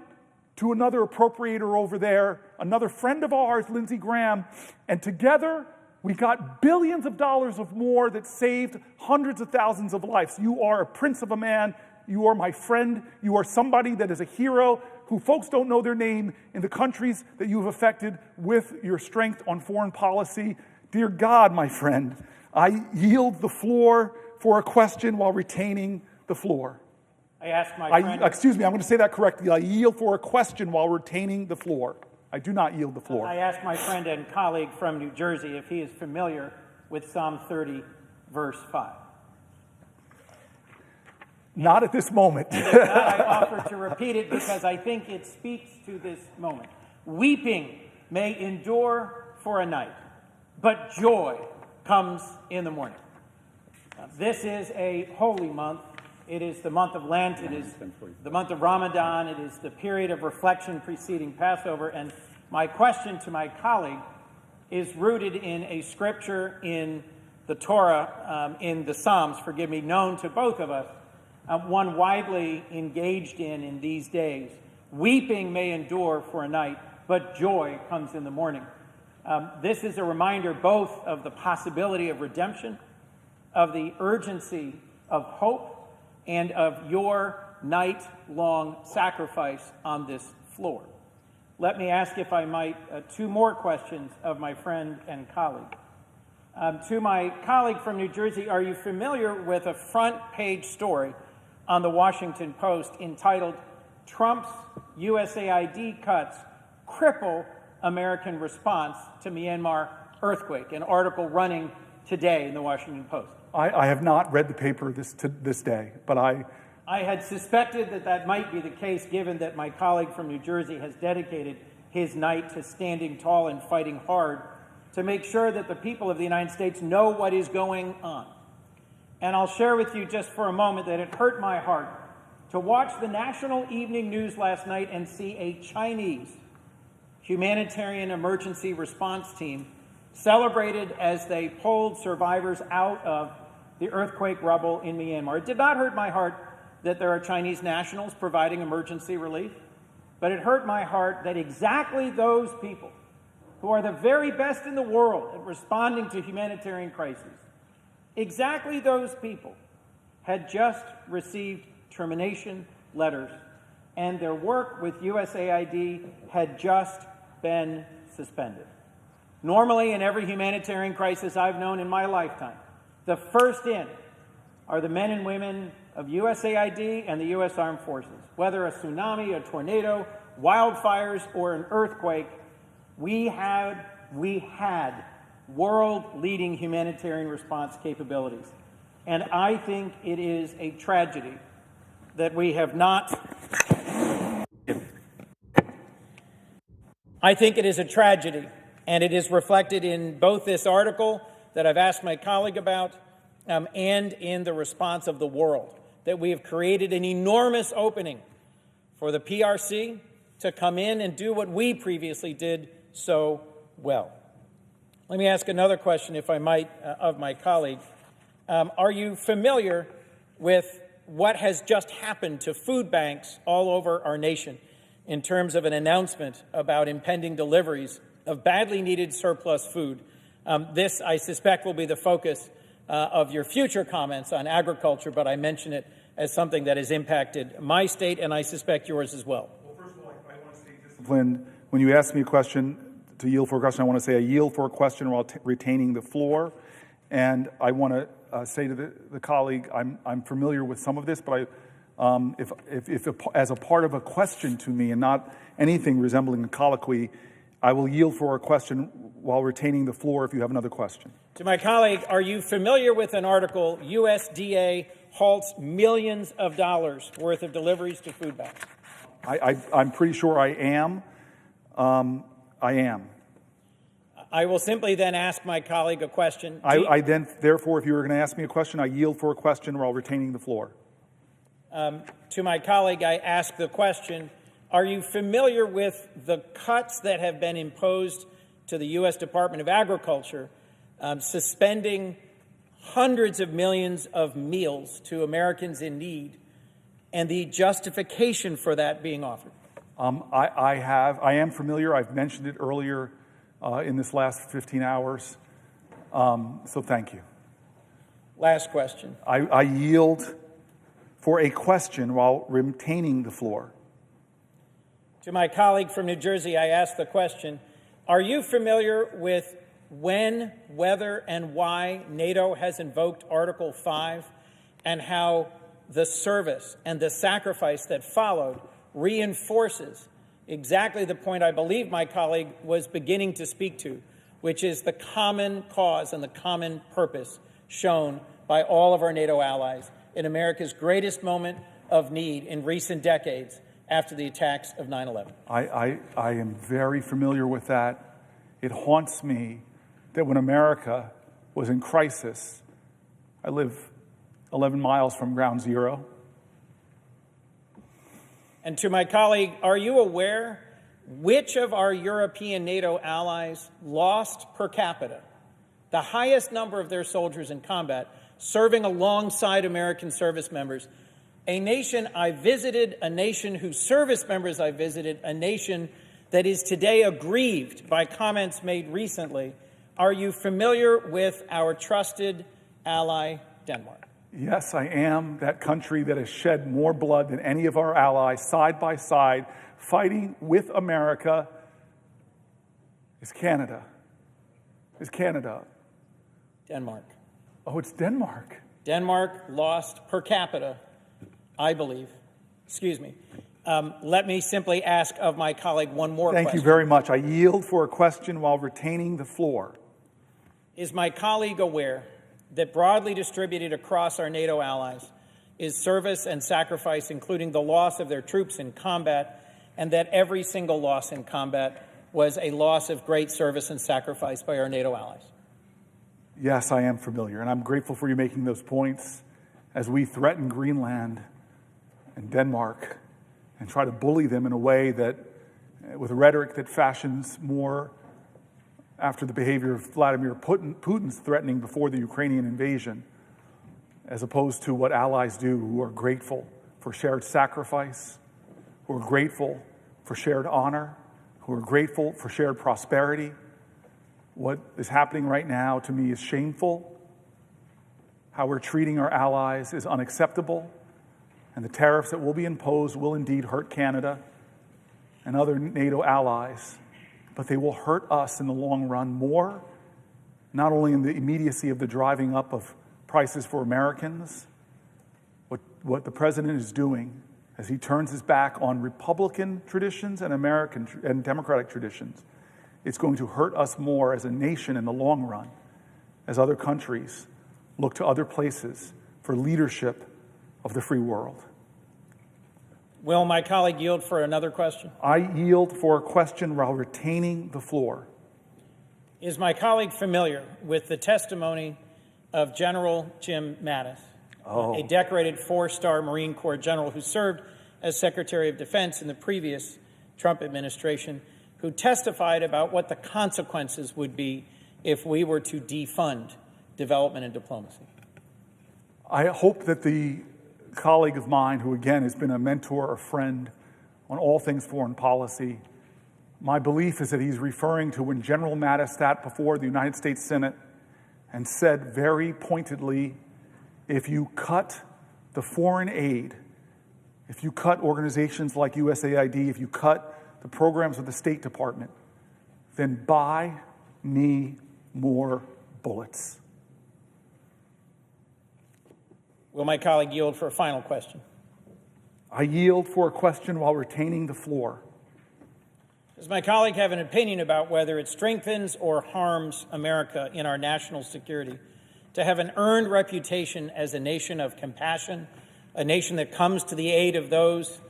to another appropriator over there, another friend of ours, Lindsey Graham, and together we got billions of dollars of more that saved hundreds of thousands of lives. You are a prince of a man. You are my friend. You are somebody that is a hero who folks don't know their name in the countries that you have affected with your strength on foreign policy. Dear God, my friend, I yield the floor for a question while retaining the floor. I ask my friend... Excuse me, I'm going to say that correctly. I yield for a question while retaining the floor. I do not yield the floor. I ask my friend and colleague from New Jersey if he is familiar with Psalm 30, verse 5. Not at this moment. I offer to repeat it because I think it speaks to this moment. Weeping may endure for a night, but joy comes in the morning. Now, this is a holy month. It is the month of Lent. It is the month of Ramadan. It is the period of reflection preceding Passover. And my question to my colleague is rooted in a scripture in the Torah, in the Psalms, forgive me, known to both of us, one widely engaged in these days. Weeping may endure for a night, but joy comes in the morning. This is a reminder both of the possibility of redemption, of the urgency of hope, and of your night-long sacrifice on this floor. Let me ask, if I might, two more questions of my friend and colleague. To my colleague from New Jersey, are you familiar with a front-page story on the Washington Post entitled, "Trump's USAID Cuts Cripple American Response to Myanmar Earthquake," an article running today in the Washington Post? I have not read the paper to this day, but I had suspected that might be the case, given that my colleague from New Jersey has dedicated his night to standing tall and fighting hard to make sure that the people of the United States know what is going on. And I'll share with you just for a moment that it hurt my heart to watch the national evening news last night and see a Chinese humanitarian emergency response team celebrated as they pulled survivors out of the earthquake rubble in Myanmar. It did not hurt my heart that there are Chinese nationals providing emergency relief, but it hurt my heart that exactly those people who are the very best in the world at responding to humanitarian crises, exactly those people had just received termination letters, and their work with USAID had just been suspended. Normally, in every humanitarian crisis I've known in my lifetime, the first in are the men and women of USAID and the U.S. Armed Forces. Whether a tsunami, a tornado, wildfires, or an earthquake, we had world-leading humanitarian response capabilities. And I think it is a tragedy that we have not. I think it is a tragedy, and it is reflected in both this article that I've asked my colleague about and in the response of the world, that we have created an enormous opening for the PRC to come in and do what we previously did so well. Let me ask another question, if I might, of my colleague. Are you familiar with what has just happened to food banks all over our nation in terms of an announcement about impending deliveries of badly needed surplus food? This, I suspect, will be the focus of your future comments on agriculture, but I mention it as something that has impacted my state, and I suspect yours as well. Well, first of all, I want to stay disciplined. When you ask me a question, to yield for a question, I want to say I yield for a question while retaining the floor. And I want to say to the colleague, I'm familiar with some of this, but if as a part of a question to me and not anything resembling a colloquy, I will yield for a question while retaining the floor if you have another question. To my colleague, are you familiar with an article, USDA halts millions of dollars worth of deliveries to food banks? I'm pretty sure I am. I am. I will simply then ask my colleague a question. Therefore, if you were going to ask me a question, I yield for a question while retaining the floor. To my colleague, I ask the question, are you familiar with the cuts that have been imposed to the U.S. Department of Agriculture, suspending hundreds of millions of meals to Americans in need, and the justification for that being offered? I am familiar. I've mentioned it earlier in this last 15 hours. So thank you. Last question. I yield for a question while retaining the floor. To my colleague from New Jersey, I ask the question, are you familiar with when, whether, and why NATO has invoked Article 5 and how the service and the sacrifice that followed reinforces exactly the point I believe my colleague was beginning to speak to, which is the common cause and the common purpose shown by all of our NATO allies in America's greatest moment of need in recent decades after the attacks of 9/11. I am very familiar with that. It haunts me that when America was in crisis, I live 11 miles from ground zero. And to my colleague, are you aware which of our European NATO allies lost per capita the highest number of their soldiers in combat serving alongside American service members? A nation I visited, a nation whose service members I visited, a nation that is today aggrieved by comments made recently. Are you familiar with our trusted ally, Denmark? Yes, I am. That country that has shed more blood than any of our allies, side by side, fighting with America, is Canada. Is Canada. Denmark. Oh, it's Denmark. Denmark lost per capita, I believe. Excuse me. Let me simply ask of my colleague one more question. Thank you very much. I yield for a question while retaining the floor. Is my colleague aware that broadly distributed across our NATO allies is service and sacrifice, including the loss of their troops in combat, and that every single loss in combat was a loss of great service and sacrifice by our NATO allies? Yes, I am familiar, and I'm grateful for you making those points as we threaten Greenland and Denmark and try to bully them in a way that, with rhetoric that fashions more after the behavior of Vladimir Putin's threatening before the Ukrainian invasion, as opposed to what allies do, who are grateful for shared sacrifice, who are grateful for shared honor, who are grateful for shared prosperity. What is happening right now, to me, is shameful. How we're treating our allies is unacceptable, and the tariffs that will be imposed will indeed hurt Canada and other NATO allies, but they will hurt us in the long run more, not only in the immediacy of the driving up of prices for Americans. What the president is doing as he turns his back on Republican traditions and American and Democratic traditions, it's going to hurt us more as a nation in the long run, as other countries look to other places for leadership of the free world. Will my colleague yield for another question? I yield for a question while retaining the floor. Is my colleague familiar with the testimony of General Jim Mattis, a decorated 4-star Marine Corps general who served as Secretary of Defense in the previous Trump administration, who testified about what the consequences would be if we were to defund development and diplomacy? I hope that the colleague of mine, who again has been a mentor, a friend on all things foreign policy, my belief is that he's referring to when General Mattis sat before the United States Senate and said very pointedly, if you cut the foreign aid, if you cut organizations like USAID, if you cut the programs of the State Department, then buy me more bullets. Will my colleague yield for a final question? I yield for a question while retaining the floor. Does my colleague have an opinion about whether it strengthens or harms America in our national security to have an earned reputation as a nation of compassion, a nation that comes to the aid of those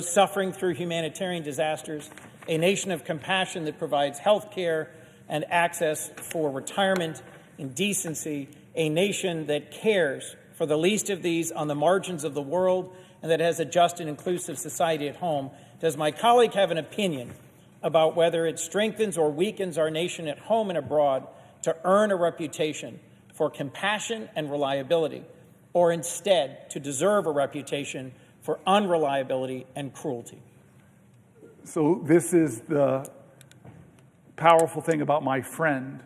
suffering through humanitarian disasters, a nation of compassion that provides health care and access for retirement in decency, a nation that cares for the least of these on the margins of the world and that has a just and inclusive society at home? Does my colleague have an opinion about whether it strengthens or weakens our nation at home and abroad to earn a reputation for compassion and reliability, or instead to deserve a reputation for unreliability and cruelty? So this is the powerful thing about my friend,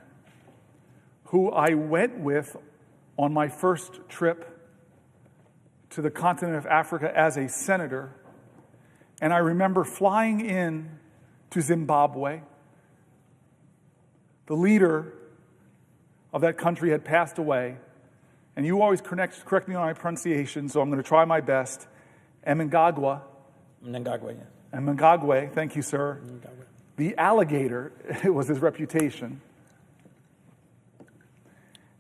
who I went with on my first trip to the continent of Africa as a senator. And I remember flying in to Zimbabwe. The leader of that country had passed away. And you always correct me on my pronunciation, so I'm going to try my best. Mnangagwa. Mnangagwa, yes. Mnangagwa, thank you, sir. Mnangagwa. The alligator, it was his reputation,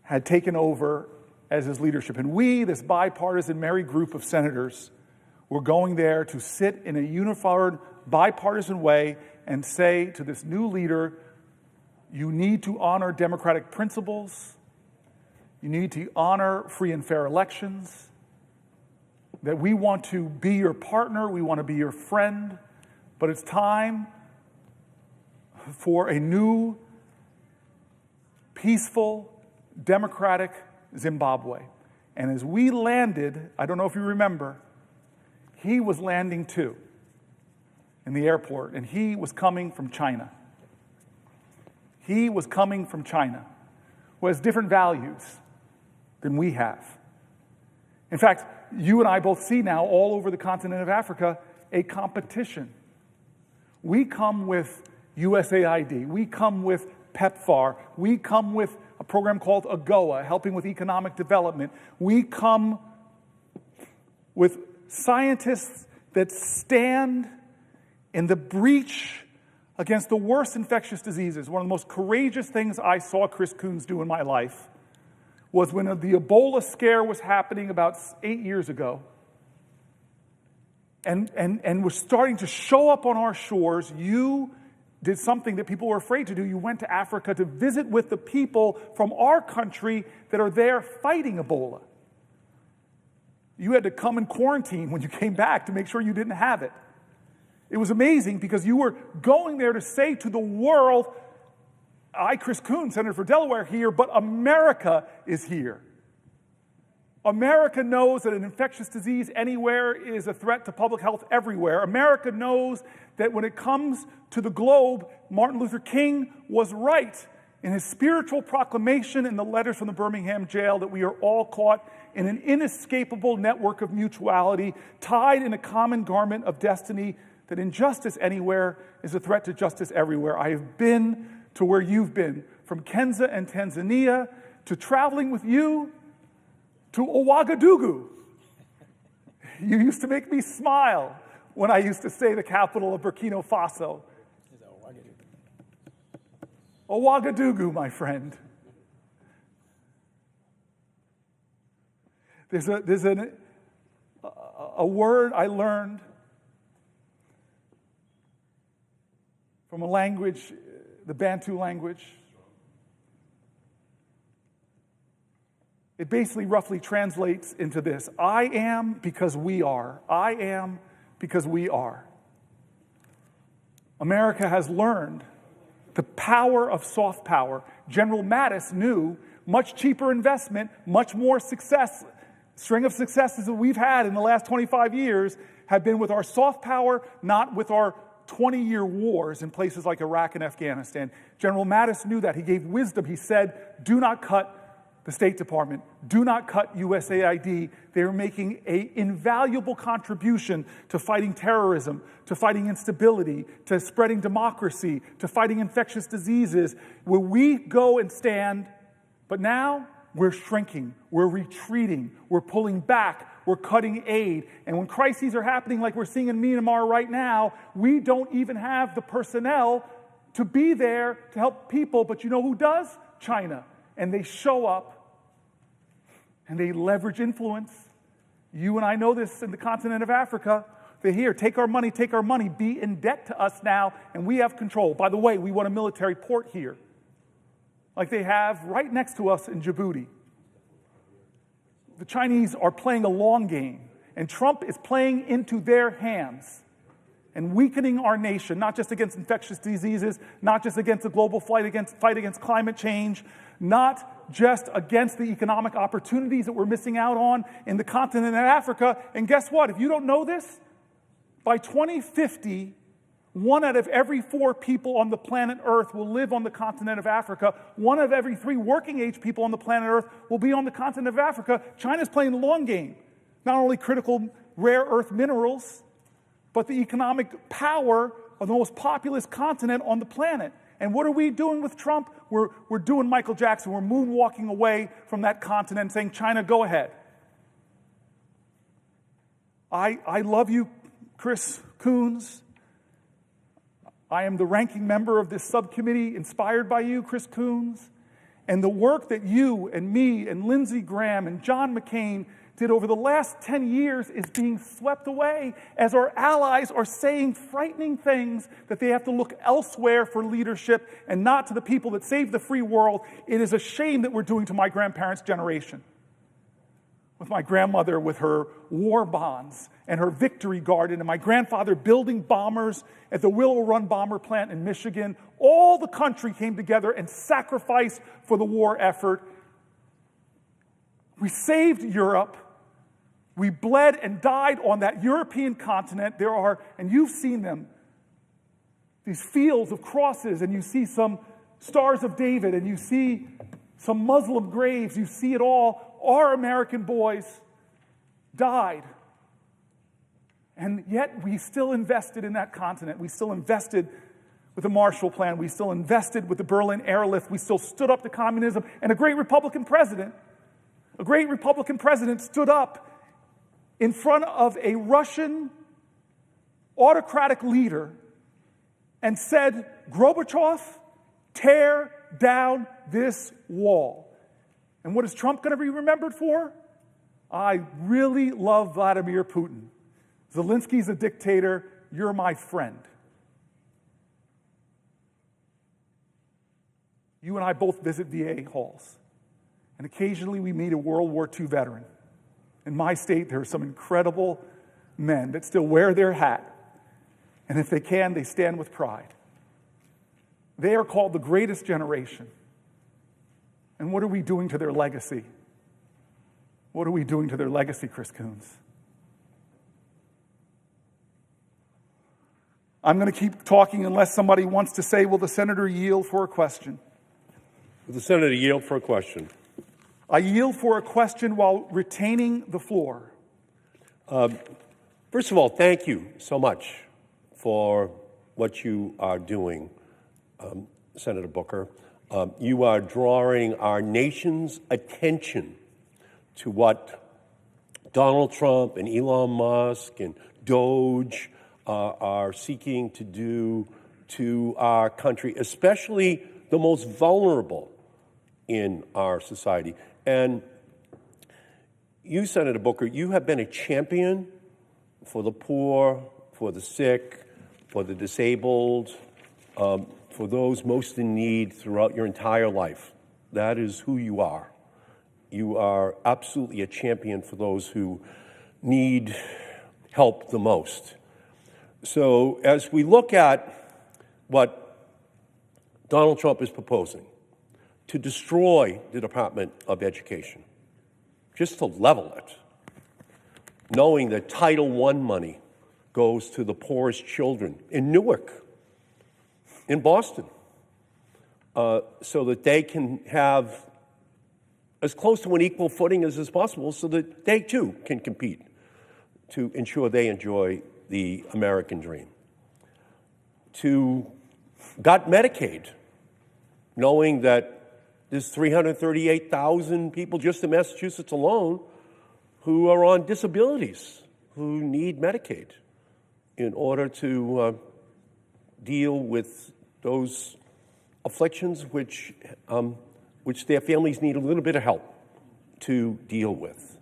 had taken over as his leadership. And we, this bipartisan merry group of senators, were going there to sit in a unified, bipartisan way and say to this new leader, you need to honor democratic principles, you need to honor free and fair elections, that we want to be your partner, we want to be your friend, but it's time for a new, peaceful, democratic Zimbabwe. And as we landed, I don't know if you remember, he was landing too in the airport, and he was coming from China. He was coming from China, who has different values than we have. In fact, you and I both see now all over the continent of Africa a competition. We come with USAID, we come with PEPFAR, we come with a program called AGOA, helping with economic development. We come with scientists that stand in the breach against the worst infectious diseases. One of the most courageous things I saw Chris Coons do in my life was when the Ebola scare was happening about 8 years ago, and was starting to show up on our shores. You did something that people were afraid to do. You went to Africa to visit with the people from our country that are there fighting Ebola. You had to come in quarantine when you came back to make sure you didn't have it. It was amazing because you were going there to say to the world, I, Chris Coons, Senator for Delaware, here, but America is here. America knows that an infectious disease anywhere is a threat to public health everywhere. America knows that when it comes to the globe, Martin Luther King was right in his spiritual proclamation in the letters from the Birmingham jail that we are all caught in an inescapable network of mutuality, tied in a common garment of destiny, that injustice anywhere is a threat to justice everywhere. I have been to where you've been, from Kenya and Tanzania, to traveling with you to Ouagadougou. You used to make me smile when I used to say the capital of Burkina Faso. Ouagadougou, my friend. There's a word I learned from a language, the Bantu language. It basically roughly translates into this: I am because we are. I am because we are. America has learned the power of soft power. General Mattis knew much cheaper investment, much more success. String of successes that we've had in the last 25 years have been with our soft power, not with our 20-year wars in places like Iraq and Afghanistan. General Mattis knew that. He gave wisdom. He said, do not cut the State Department. Do not cut USAID. They are making an invaluable contribution to fighting terrorism, to fighting instability, to spreading democracy, to fighting infectious diseases, where we go and stand. But now we're shrinking, we're retreating, we're pulling back, we're cutting aid. And when crises are happening like we're seeing in Myanmar right now, we don't even have the personnel to be there to help people. But you know who does? China. And they show up and they leverage influence. You and I know this in the continent of Africa. They're here, take our money, be in debt to us now, and we have control. By the way, we want a military port here, like they have right next to us in Djibouti. The Chinese are playing a long game, and Trump is playing into their hands and weakening our nation, not just against infectious diseases, not just against the global fight against climate change, not just against the economic opportunities that we're missing out on in the continent of Africa. And guess what? If you don't know this, by 2050, 1 out of every 4 people on the planet Earth will live on the continent of Africa. 1 of every 3 working-age people on the planet Earth will be on the continent of Africa. China's playing the long game. Not only critical rare earth minerals, but the economic power of the most populous continent on the planet. And what are we doing with Trump? We're doing Michael Jackson. We're moonwalking away from that continent, saying, China, go ahead. I love you, Chris Coons. I am the ranking member of this subcommittee inspired by you, Chris Coons. And the work that you and me and Lindsey Graham and John McCain did over the last 10 years is being swept away as our allies are saying frightening things that they have to look elsewhere for leadership and not to the people that saved the free world. It is a shame that we're doing to my grandparents' generation. With my grandmother with her war bonds and her victory garden, and my grandfather building bombers at the Willow Run bomber plant in Michigan. All the country came together and sacrificed for the war effort. We saved Europe. We bled and died on that European continent. There are, and you've seen them, these fields of crosses, and you see some Stars of David, and you see some Muslim graves. You see it all. Our American boys died. And yet we still invested in that continent. We still invested with the Marshall Plan. We still invested with the Berlin Airlift. We still stood up to communism. And a great Republican president stood up in front of a Russian autocratic leader and said, Gorbachev, tear down this wall. And what is Trump going to be remembered for? I really love Vladimir Putin. Zelensky's a dictator. You're my friend. You and I both visit VA halls. And occasionally we meet a World War II veteran. In my state, there are some incredible men that still wear their hat. And if they can, they stand with pride. They are called the greatest generation. And what are we doing to their legacy? What are we doing to their legacy, Chris Coons? I'm going to keep talking unless somebody wants to say, will the senator yield for a question? Will the senator yield for a question? I yield for a question while retaining the floor. First of all, thank you so much for what you are doing, Senator Booker. You are drawing our nation's attention to what Donald Trump and Elon Musk and DOGE are seeking to do to our country, especially the most vulnerable in our society. And, you, Senator Booker, you have been a champion for the poor, for the sick, for the disabled, for those most in need throughout your entire life. That is who you are. You are absolutely a champion for those who need help the most. So as we look at what Donald Trump is proposing, to destroy the Department of Education, just to level it, knowing that Title I money goes to the poorest children in Newark, in Boston, so that they can have as close to an equal footing as is possible so that they too can compete to ensure they enjoy the American dream. To got Medicaid, knowing that there's 338,000 people just in Massachusetts alone who are on disabilities, who need Medicaid in order to deal with those afflictions which their families need a little bit of help to deal with.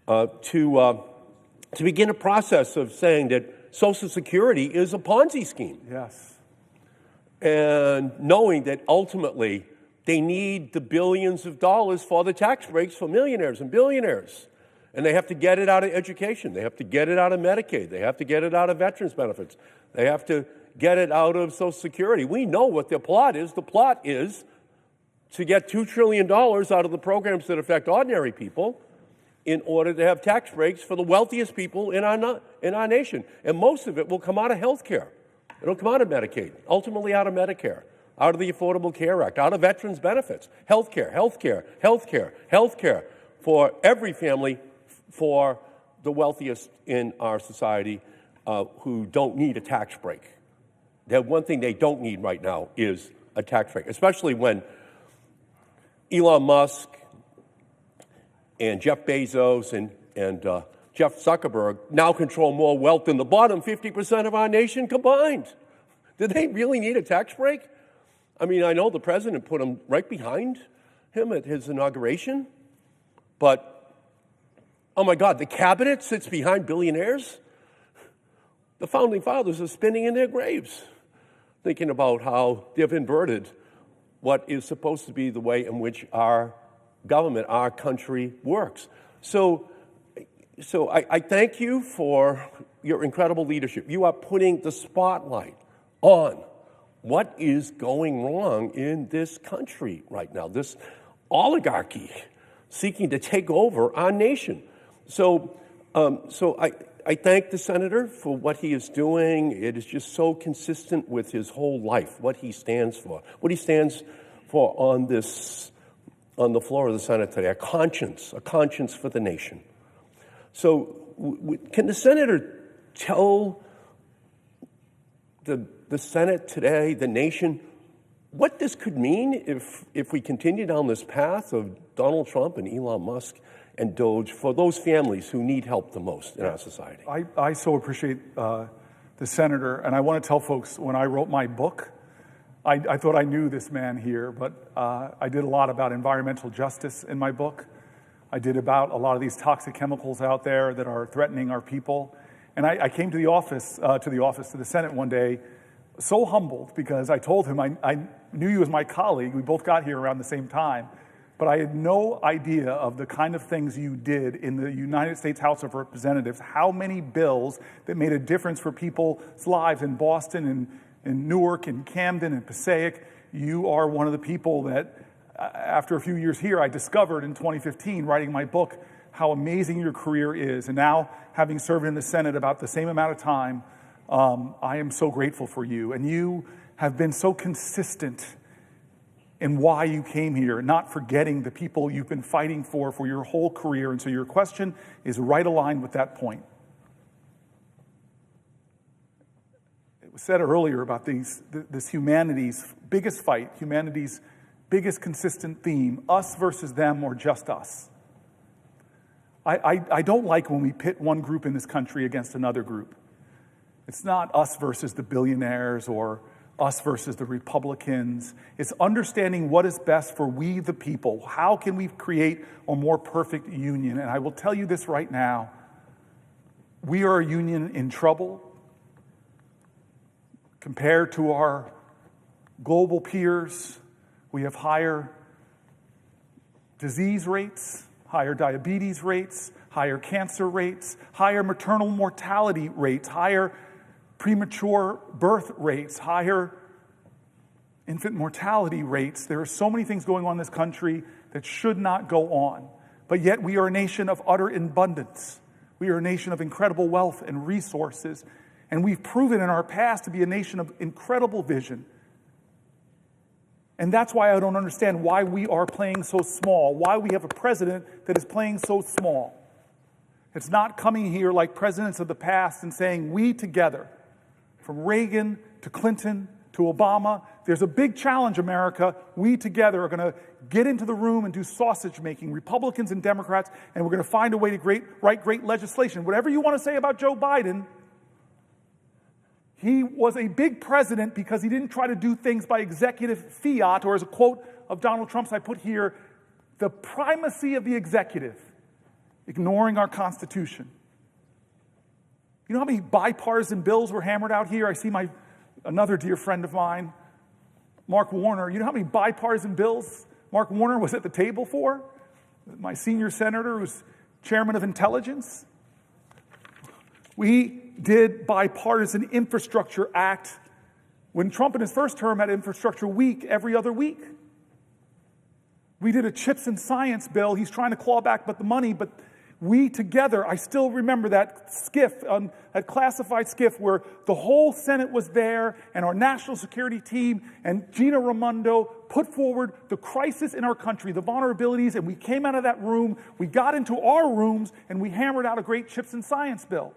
To begin a process of saying that Social Security is a Ponzi scheme. Yes. And knowing that ultimately they need the billions of dollars for the tax breaks for millionaires and billionaires. And they have to get it out of education. They have to get it out of Medicaid. They have to get it out of veterans benefits. They have to get it out of Social Security. We know what their plot is. The plot is to get $2 trillion out of the programs that affect ordinary people in order to have tax breaks for the wealthiest people in our nation. And most of it will come out of health care. It'll come out of Medicaid, ultimately out of Medicare, out of the Affordable Care Act, out of veterans benefits, health care for every family, for the wealthiest in our society who don't need a tax break. The one thing they don't need right now is a tax break, especially when Elon Musk and Jeff Bezos and Jeff Zuckerberg now control more wealth than the bottom 50% of our nation combined. Do they really need a tax break? I mean, I know the president put him right behind him at his inauguration, but, oh my God, the cabinet sits behind billionaires? The founding fathers are spinning in their graves, thinking about how they've inverted what is supposed to be the way in which our government, our country works. So I thank you for your incredible leadership. You are putting the spotlight on what is going wrong in this country right now, this oligarchy seeking to take over our nation. So I thank the senator for what he is doing. It is just so consistent with his whole life, what he stands for on the floor of the Senate today, a conscience for the nation. So can the senator tell the Senate today, the nation, what this could mean if we continue down this path of Donald Trump and Elon Musk and DOGE for those families who need help the most in our society? I so appreciate the senator, and I want to tell folks, when I wrote my book, I thought I knew this man here, but I did a lot about environmental justice in my book. I did about a lot of these toxic chemicals out there that are threatening our people. And I came to the Senate one day, so humbled, because I told him I knew you as my colleague. We both got here around the same time, but I had no idea of the kind of things you did in the United States House of Representatives, how many bills that made a difference for people's lives in Boston and in Newark and Camden and Passaic. You are one of the people that, after a few years here, I discovered in 2015, writing my book, how amazing your career is. And now, having served in the Senate about the same amount of time, I am so grateful for you. And you have been so consistent in why you came here, not forgetting the people you've been fighting for your whole career. And so your question is right aligned with that point. It was said earlier about this humanity's biggest fight, humanity's biggest consistent theme, us versus them or just us. I don't like when we pit one group in this country against another group. It's not us versus the billionaires or us versus the Republicans. It's understanding what is best for we the people. How can we create a more perfect union? And I will tell you this right now. We are a union in trouble compared to our global peers. We have higher disease rates, higher diabetes rates, higher cancer rates, higher maternal mortality rates, higher premature birth rates, higher infant mortality rates. There are so many things going on in this country that should not go on. But yet we are a nation of utter abundance. We are a nation of incredible wealth and resources. And we've proven in our past to be a nation of incredible vision. And that's why I don't understand why we are playing so small, why we have a president that is playing so small. It's not coming here like presidents of the past and saying, we together, from Reagan to Clinton to Obama, there's a big challenge, America. We together are going to get into the room and do sausage making, Republicans and Democrats, and we're going to find a way to write great legislation. Whatever you want to say about Joe Biden, he was a big president because he didn't try to do things by executive fiat, or as a quote of Donald Trump's I put here, the primacy of the executive, ignoring our Constitution. You know how many bipartisan bills were hammered out here? I see another dear friend of mine, Mark Warner. You know how many bipartisan bills Mark Warner was at the table for? My senior senator who's chairman of Intelligence. We did bipartisan infrastructure act when Trump in his first term had infrastructure week every other week. We did a chips and science bill. He's trying to claw back the money, but we together, I still remember that skiff, that classified skiff where the whole Senate was there and our national security team and Gina Raimondo put forward the crisis in our country, the vulnerabilities, and we came out of that room, we got into our rooms, and we hammered out a great chips and science bill.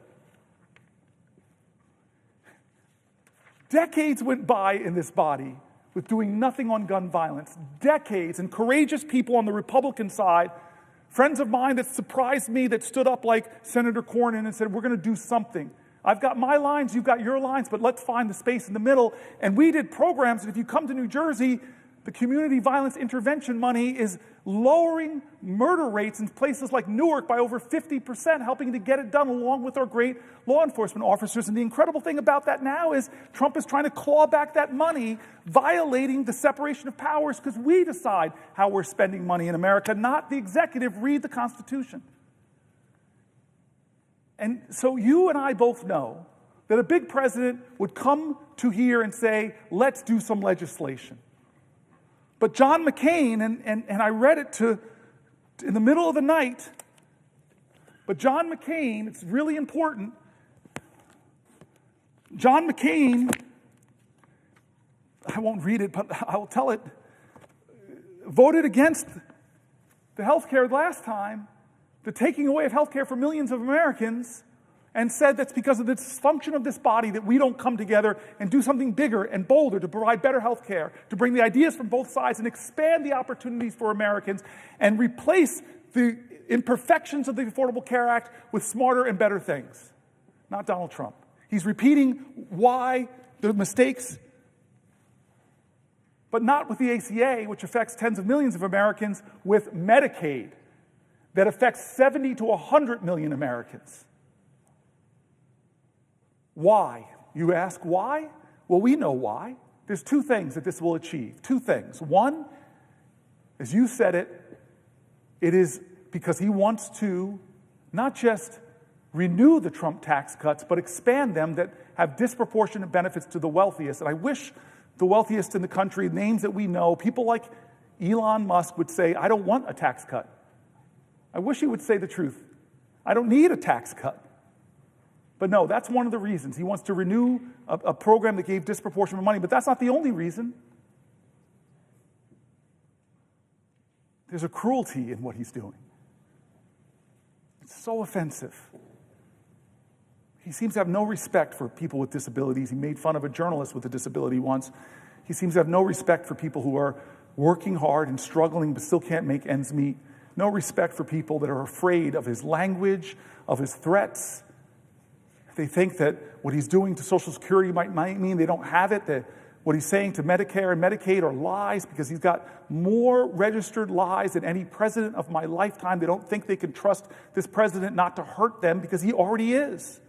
Decades went by in this body with doing nothing on gun violence. Decades, and courageous people on the Republican side, friends of mine that surprised me, that stood up like Senator Cornyn and said, we're going to do something. I've got my lines, you've got your lines, but let's find the space in the middle. And we did programs, and if you come to New Jersey, the community violence intervention money is lowering murder rates in places like Newark by over 50%, helping to get it done along with our great law enforcement officers. And the incredible thing about that now is Trump is trying to claw back that money, violating the separation of powers, because we decide how we're spending money in America, not the executive. Read the Constitution. And so you and I both know that a big president would come to here and say, let's do some legislation. But John McCain, and I read it in the middle of the night, but John McCain, it's really important, John McCain, I won't read it, but I'll tell it, voted against the health care last time, the taking away of health care for millions of Americans, and said that's because of the dysfunction of this body that we don't come together and do something bigger and bolder to provide better health care, to bring the ideas from both sides and expand the opportunities for Americans and replace the imperfections of the Affordable Care Act with smarter and better things. Not Donald Trump. He's repeating why the mistakes, but not with the ACA, which affects tens of millions of Americans, with Medicaid, that affects 70 to 100 million Americans. Why? You ask why? Well, we know why. There's two things that this will achieve. Two things. One, as you said it is because he wants to not just renew the Trump tax cuts, but expand them that have disproportionate benefits to the wealthiest. And I wish the wealthiest in the country, names that we know, people like Elon Musk would say, I don't want a tax cut. I wish he would say the truth. I don't need a tax cut. But no, that's one of the reasons. He wants to renew a program that gave disproportionate money, but that's not the only reason. There's a cruelty in what he's doing. It's so offensive. He seems to have no respect for people with disabilities. He made fun of a journalist with a disability once. He seems to have no respect for people who are working hard and struggling but still can't make ends meet. No respect for people that are afraid of his language, of his threats. They think that what he's doing to Social Security might mean they don't have it, that What he's saying to Medicare and Medicaid are lies, because he's got more registered lies than any president of my lifetime. They don't think they can trust this president not to hurt them, because he already is.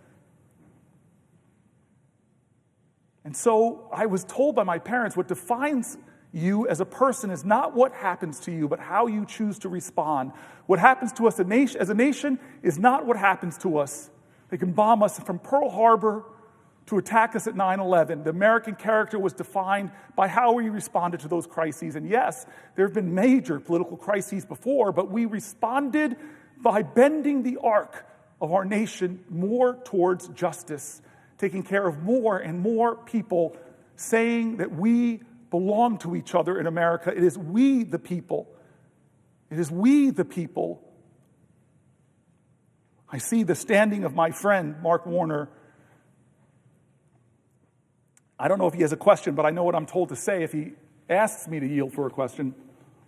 And so I was told by my parents, what defines you as a person is not what happens to you, but how you choose to respond. What happens to us as a nation is not what happens to us. They can bomb us from Pearl Harbor to attack us at 9/11. The American character was defined by how we responded to those crises. And yes, there have been major political crises before, but we responded by bending the arc of our nation more towards justice, taking care of more and more people, saying that we belong to each other in America. It is we the people. It is we the people. I see the standing of my friend, Mark Warner. I don't know if he has a question, but I know what I'm told to say if he asks me to yield for a question.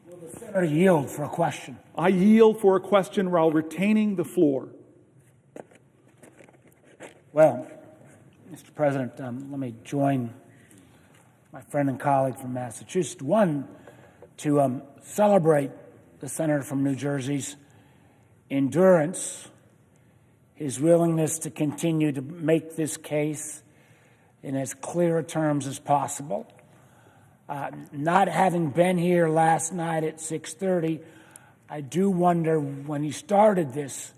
Will the senator yield for a question? I yield for a question while retaining the floor. Well, Mr. President, let me join my friend and colleague from Massachusetts. One, to celebrate the senator from New Jersey's endurance, his willingness to continue to make this case in as clear terms as possible. Not having been here last night at 6:30, I do wonder, when he started this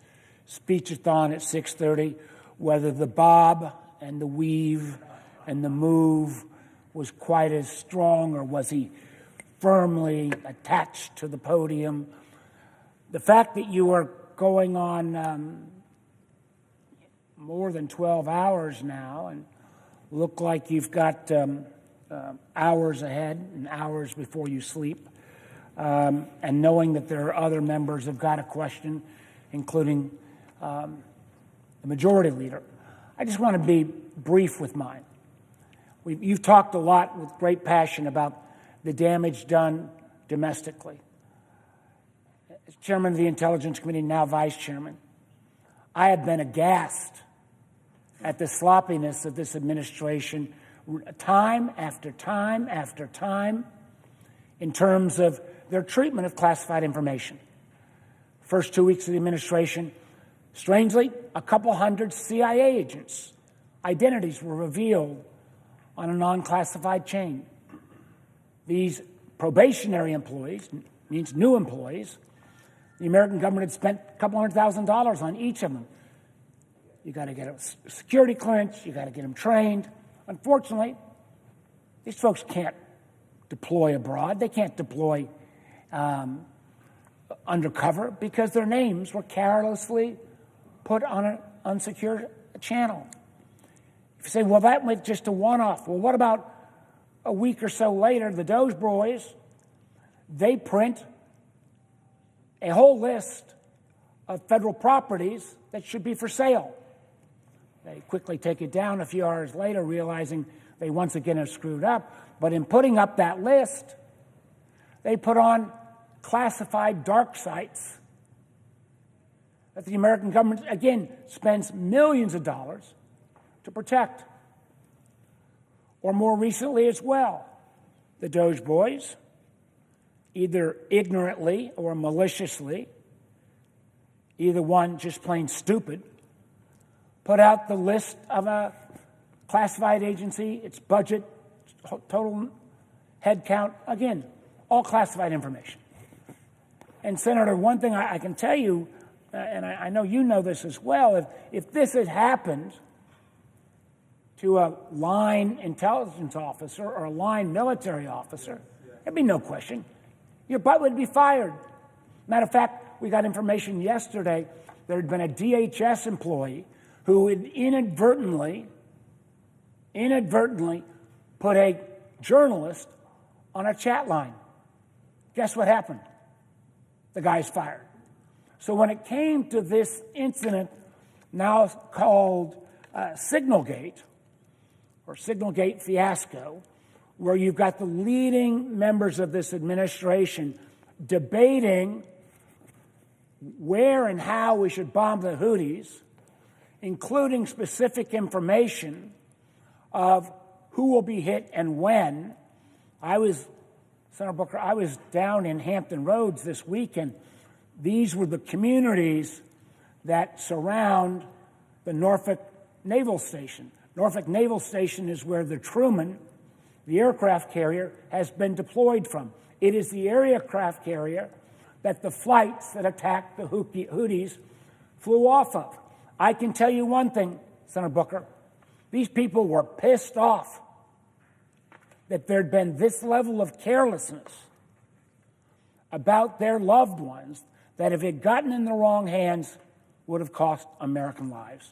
speechathon at 6:30, whether the bob and the weave and the move was quite as strong, or was he firmly attached to the podium. The fact that you are going on more than 12 hours now and look like you've got hours ahead and hours before you sleep, and knowing that there are other members who've got a question, including the majority leader. I just want to be brief with mine. You've talked a lot with great passion about the damage done domestically. As chairman of the Intelligence Committee, now vice chairman, I have been aghast at the sloppiness of this administration time after time after time in terms of their treatment of classified information. First 2 weeks of the administration, strangely, a couple hundred CIA agents' identities were revealed on a non-classified chain. These probationary employees, means new employees, the American government had spent a couple $100,000 on each of them. You got to get a security clearance, you got to get them trained. Unfortunately, these folks can't deploy abroad. They can't deploy undercover because their names were carelessly put on an unsecured channel. If you say, well, that went just a one-off. Well, what about a week or so later, the DOGE boys, they print a whole list of federal properties that should be for sale. They quickly take it down a few hours later, realizing they once again have screwed up. But in putting up that list, they put on classified dark sites that the American government, again, spends millions of dollars to protect. Or more recently as well, the DOGE boys, either ignorantly or maliciously, either one just plain stupid, put out the list of a classified agency, its budget, total head count, again, all classified information. And Senator, one thing I can tell you, and I know you know this as well, if this had happened to a line intelligence officer or a line military officer, there'd be no question. Your butt would be fired. Matter of fact, we got information yesterday there had been a DHS employee who had inadvertently put a journalist on a chat line. Guess what happened? The guy's fired. So when it came to this incident now called Signalgate, or Signalgate fiasco, where you've got the leading members of this administration debating where and how we should bomb the Houthis, including specific information of who will be hit and when. Senator Booker, I was down in Hampton Roads this week, and these were the communities that surround the Norfolk Naval Station. Norfolk Naval Station is where the Truman, the aircraft carrier, has been deployed from. It is the aircraft carrier that the flights that attacked the Houthis flew off of. I can tell you one thing, Senator Booker. These people were pissed off that there'd been this level of carelessness about their loved ones that if it had gotten in the wrong hands would have cost American lives.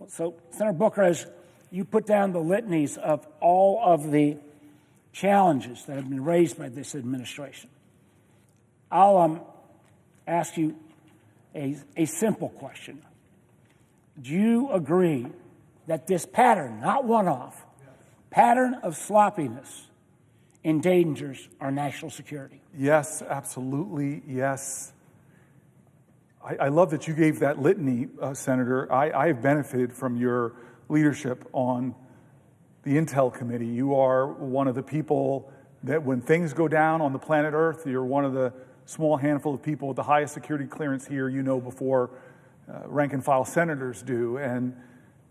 So, Senator Booker, as you put down the litanies of all of the challenges that have been raised by this administration, I'll ask you a simple question. Do you agree that this pattern, not one-off, pattern of sloppiness endangers our national security? Yes, absolutely, yes. I love that you gave that litany, Senator. I have benefited from your leadership on the Intel Committee. You are one of the people that when things go down on the planet Earth, you're one of the small handful of people with the highest security clearance here, before rank and file senators do. And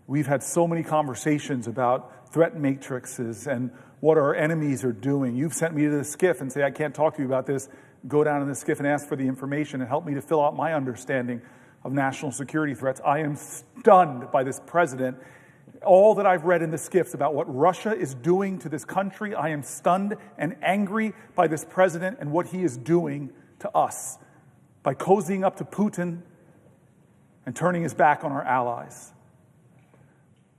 we've had so many conversations about threat matrices and what our enemies are doing. You've sent me to the SCIF and say, I can't talk to you about this. Go down in the SCIF and ask for the information and help me to fill out my understanding of national security threats. I am stunned by this president. All that I've read in the SCIFs about what Russia is doing to this country, I am stunned and angry by this president and what he is doing to us by cozying up to Putin and turning his back on our allies.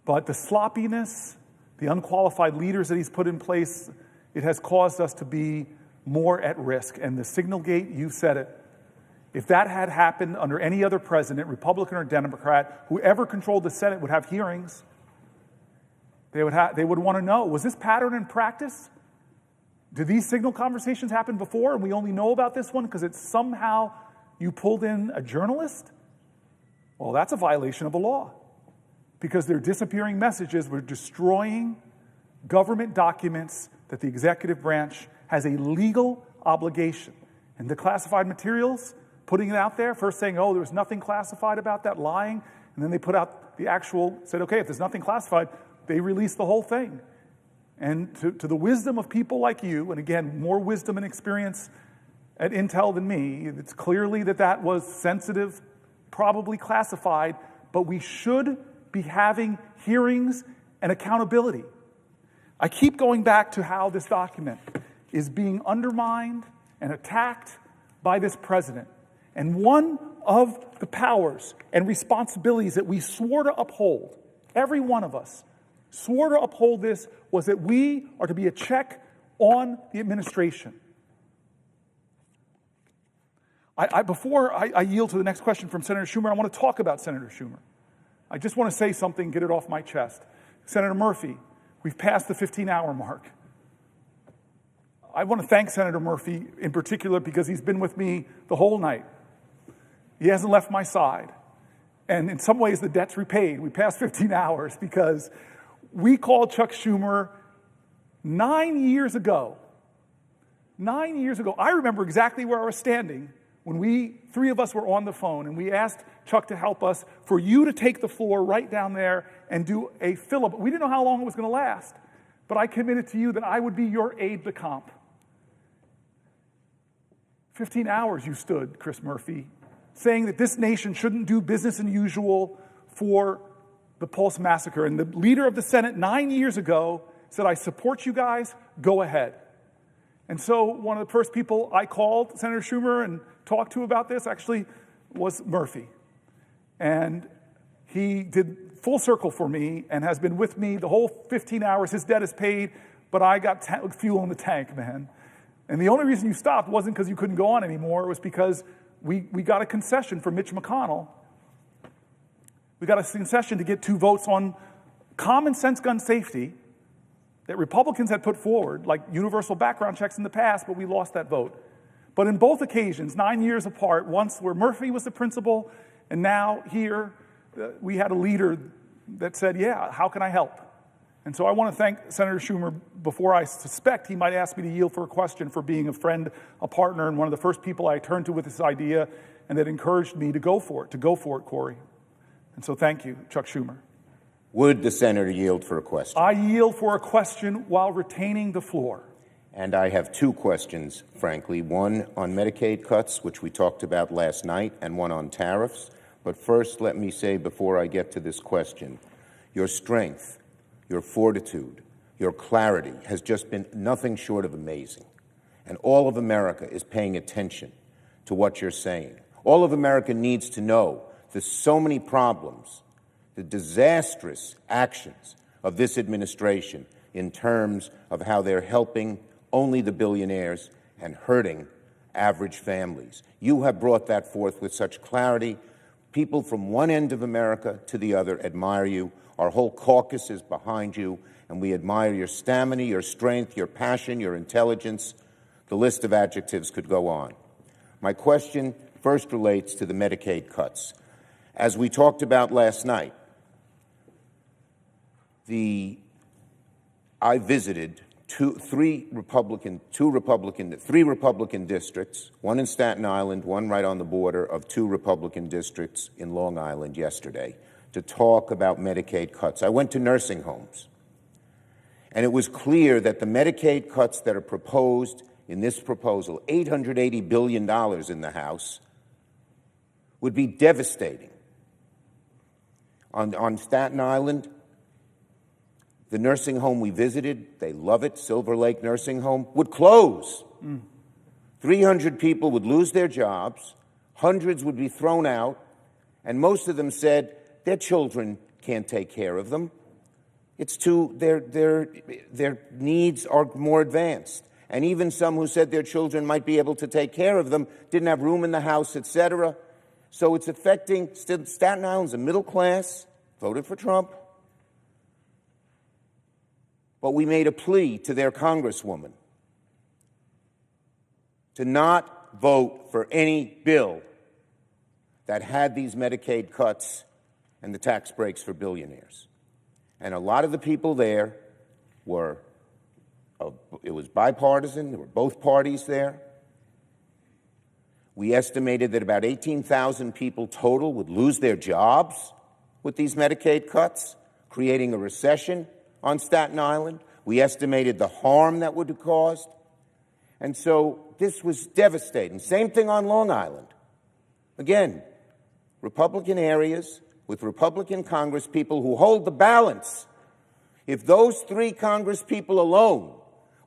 But the sloppiness, the unqualified leaders that he's put in place, it has caused us to be more at risk. And the signal gate, you said it. If that had happened under any other president, Republican or Democrat, whoever controlled the Senate would have hearings. They would want to know, was this pattern in practice? Did these signal conversations happen before and we only know about this one because it's somehow you pulled in a journalist? Well, that's a violation of the law because they're disappearing messages. We're destroying government documents that the executive branch has a legal obligation. And the classified materials, putting it out there, first saying, oh, there was nothing classified about that, lying, and then they put out the actual, said, okay, if there's nothing classified, they release the whole thing. And to the wisdom of people like you, and again, more wisdom and experience at Intel than me, it's clearly that was sensitive, probably classified, but we should be having hearings and accountability. I keep going back to how this document is being undermined and attacked by this president. And one of the powers and responsibilities that we swore to uphold, every one of us, swore to uphold this, was that we are to be a check on the administration. Before I yield to the next question from Senator Schumer, I want to talk about Senator Schumer. I just want to say something, get it off my chest. Senator Murphy, we've passed the 15-hour mark. I want to thank Senator Murphy in particular because he's been with me the whole night. He hasn't left my side. And in some ways, the debt's repaid. We passed 15 hours because we called Chuck Schumer 9 years ago. 9 years ago. I remember exactly where I was standing when three of us were on the phone and we asked Chuck to help us for you to take the floor right down there and do a filibuster. We didn't know how long it was going to last, but I committed to you that I would be your aide de camp. 15 hours you stood, Chris Murphy, saying that this nation shouldn't do business as usual for the Pulse massacre. And the leader of the Senate 9 years ago said, I support you guys, go ahead. And so one of the first people I called, Senator Schumer, and talked to about this actually was Murphy. And he did full circle for me and has been with me the whole 15 hours. His debt is paid, but I got fuel in the tank, man. And the only reason you stopped wasn't because you couldn't go on anymore. It was because we got a concession from Mitch McConnell. We got a concession to get 2 votes on common sense gun safety that Republicans had put forward, like universal background checks in the past, but we lost that vote. But in both occasions, 9 years apart, once where Murphy was the principal, and now here we had a leader that said, yeah, how can I help? And so I want to thank Senator Schumer before I suspect he might ask me to yield for a question for being a friend, a partner, and one of the first people I turned to with this idea and that encouraged me to go for it, Cory. And so thank you, Chuck Schumer. Would the senator yield for a question? I yield for a question while retaining the floor. And I have two questions, frankly, one on Medicaid cuts, which we talked about last night, and one on tariffs. But first, let me say before I get to this question, your strength, your fortitude, your clarity has just been nothing short of amazing. And all of America is paying attention to what you're saying. All of America needs to know there's so many problems, the disastrous actions of this administration in terms of how they're helping only the billionaires and hurting average families. You have brought that forth with such clarity. People from one end of America to the other admire you. Our whole caucus is behind you, and we admire your stamina, your strength, your passion, your intelligence. The list of adjectives could go on. My question first relates to the Medicaid cuts. As we talked about last night, I visited three Republican districts, one in Staten Island, one right on the border of two Republican districts in Long Island yesterday, to talk about Medicaid cuts. I went to nursing homes, and it was clear that the Medicaid cuts that are proposed in this proposal, $880 billion in the House, would be devastating. On Staten Island, the nursing home we visited, they love it, Silver Lake Nursing Home, would close. 300 people would lose their jobs, hundreds would be thrown out, and most of them said their children can't take care of them. It's their needs are more advanced. And even some who said their children might be able to take care of them didn't have room in the house, etc. So it's affecting Staten Island's a middle class, voted for Trump. But we made a plea to their congresswoman to not vote for any bill that had these Medicaid cuts and the tax breaks for billionaires. And a lot of the people there it was bipartisan, there were both parties there. We estimated that about 18,000 people total would lose their jobs with these Medicaid cuts, creating a recession on Staten Island. We estimated the harm that would have caused. And so this was devastating. Same thing on Long Island. Again, Republican areas with Republican congresspeople who hold the balance. If those three congresspeople alone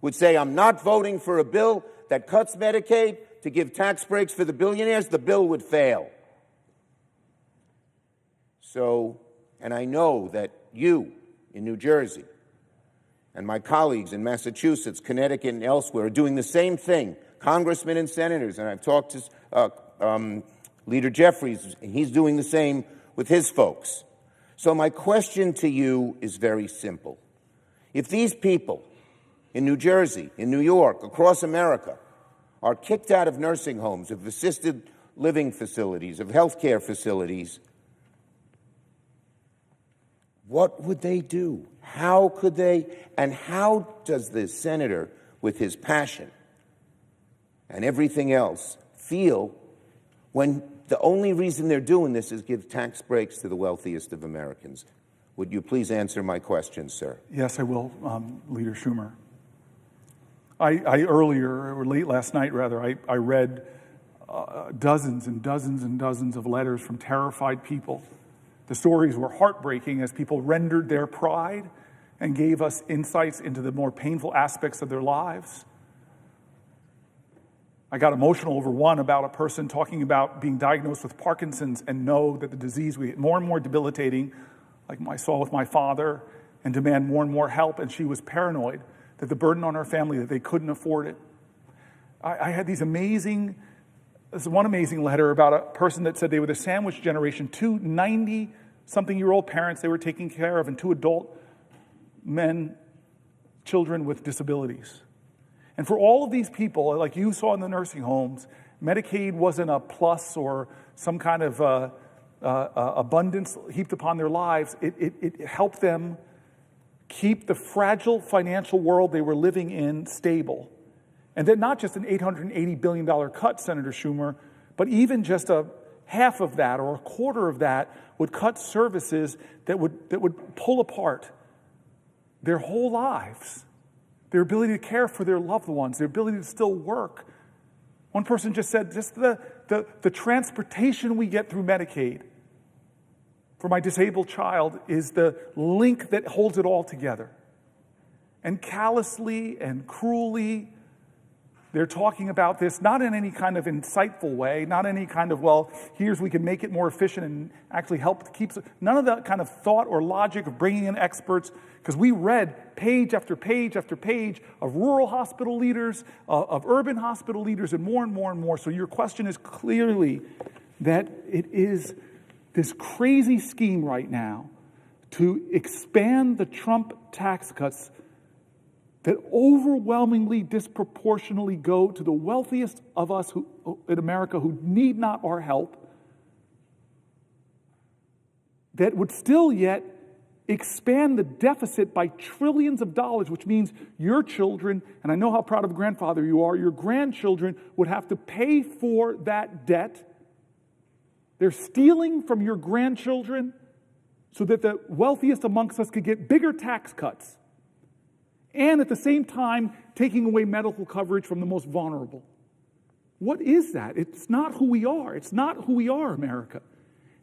would say, I'm not voting for a bill that cuts Medicaid to give tax breaks for the billionaires, the bill would fail. So, and I know that you in New Jersey and my colleagues in Massachusetts, Connecticut, and elsewhere are doing the same thing, congressmen and senators, and I've talked to Leader Jeffries, and he's doing the same with his folks. So my question to you is very simple. If these people in New Jersey, in New York, across America, are kicked out of nursing homes, of assisted living facilities, of healthcare facilities, what would they do? How could they? And how does the senator, with his passion and everything else, feel when the only reason they're doing this is give tax breaks to the wealthiest of Americans? Would you please answer my question, sir? Yes, I will, Leader Schumer. I earlier, or late last night rather, I read dozens and dozens and dozens of letters from terrified people. The stories were heartbreaking as people rendered their pride and gave us insights into the more painful aspects of their lives. I got emotional over one about a person talking about being diagnosed with Parkinson's and know that the disease we get more and more debilitating, like I saw with my father, and demand more and more help, and she was paranoid that the burden on her family, that they couldn't afford it. I had this one amazing letter about a person that said they were the sandwich generation, two 90-something-year-old parents they were taking care of, and two adult men, children with disabilities. And for all of these people, like you saw in the nursing homes, Medicaid wasn't a plus or some kind of abundance heaped upon their lives. It helped them keep the fragile financial world they were living in stable. And then not just an $880 billion cut, Senator Schumer, but even just a half of that or a quarter of that would cut services that would pull apart their whole lives, their ability to care for their loved ones, their ability to still work. One person just said, just the transportation we get through Medicaid for my disabled child is the link that holds it all together. And callously and cruelly, they're talking about this, not in any kind of insightful way, not any kind of, well, here's we can make it more efficient and actually help to keep, none of that kind of thought or logic of bringing in experts, because we read page after page after page of rural hospital leaders, of urban hospital leaders, and more and more and more. So your question is clearly that it is this crazy scheme right now to expand the Trump tax cuts that overwhelmingly, disproportionately go to the wealthiest of us in America who need not our help, that would still yet expand the deficit by trillions of dollars, which means your children, and I know how proud of a grandfather you are, your grandchildren would have to pay for that debt. They're stealing from your grandchildren so that the wealthiest amongst us could get bigger tax cuts, and at the same time, taking away medical coverage from the most vulnerable. What is that? It's not who we are. It's not who we are, America.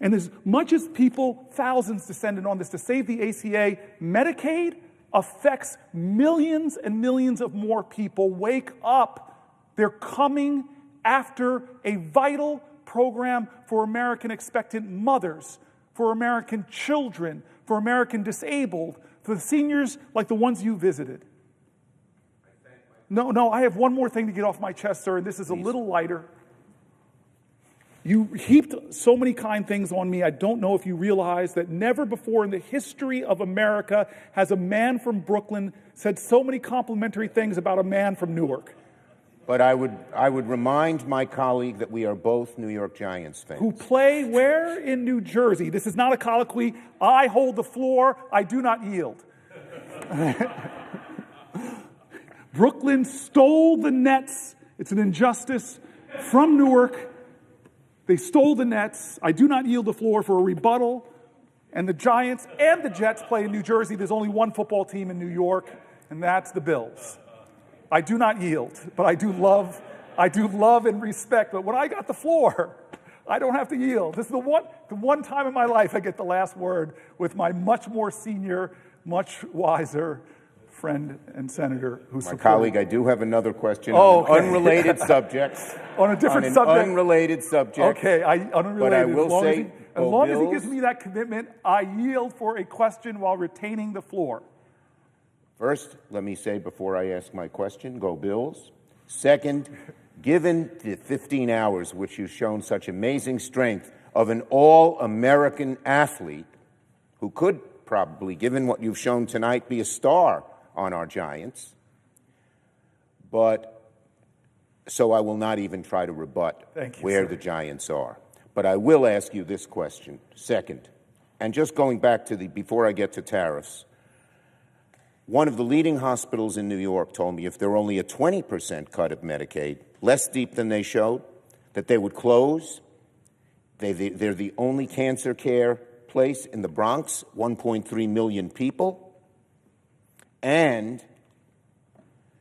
And as much as people, thousands descended on this to save the ACA, Medicaid affects millions and millions of more people. Wake up. They're coming after a vital program for American expectant mothers, for American children, for American disabled, for the seniors like the ones you visited. No, I have one more thing to get off my chest, sir, and this is a little lighter. You heaped so many kind things on me. I don't know if you realize that never before in the history of America has a man from Brooklyn said so many complimentary things about a man from Newark. But I would remind my colleague that we are both New York Giants fans. Who play where in New Jersey? This is not a colloquy. I hold the floor. I do not yield. Brooklyn stole the Nets. It's an injustice from Newark. They stole the Nets. I do not yield the floor for a rebuttal. And the Giants and the Jets play in New Jersey. There's only one football team in New York, and that's the Bills. I do not yield, but I do love and respect. But when I got the floor, I don't have to yield. This is the one time in my life I get the last word with my much more senior, much wiser friend and senator who's my colleague. I do have another question on an unrelated subject. On a different subject. Unrelated subject. Okay, unrelated. But I will say, as long as he gives me that commitment, I yield for a question while retaining the floor. First, let me say before I ask my question, go Bills. Second, given the 15 hours which you've shown such amazing strength of an all-American athlete who could probably, given what you've shown tonight, be a star on our Giants, but so I will not even try to rebut where the Giants are. But I will ask you this question, second, and just going back to before I get to tariffs, one of the leading hospitals in New York told me if there were only a 20% cut of Medicaid, less deep than they showed, that they would close. They're the only cancer care place in the Bronx, 1.3 million people, and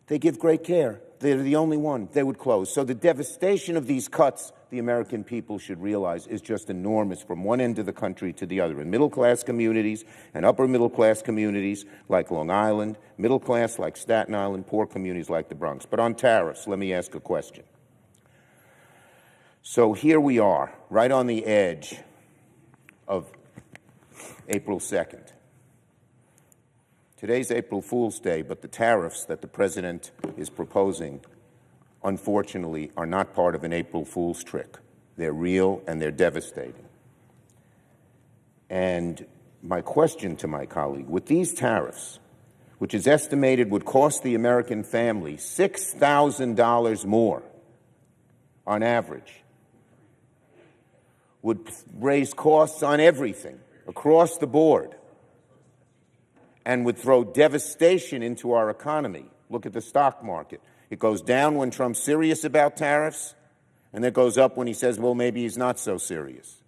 they give great care. They're the only one. They would close. So the devastation of these cuts, the American people should realize, is just enormous from one end of the country to the other. In middle-class communities and upper-middle-class communities like Long Island, middle-class like Staten Island, poor communities like the Bronx. But on tariffs, let me ask a question. So here we are, right on the edge of April 2nd. Today's April Fool's Day, but the tariffs that the president is proposing, unfortunately, are not part of an April Fool's trick. They're real and they're devastating. And my question to my colleague, with these tariffs, which is estimated would cost the American family $6,000 more on average, would raise costs on everything across the board, and would throw devastation into our economy. Look at the stock market. It goes down when Trump's serious about tariffs, and it goes up when he says, well, maybe he's not so serious.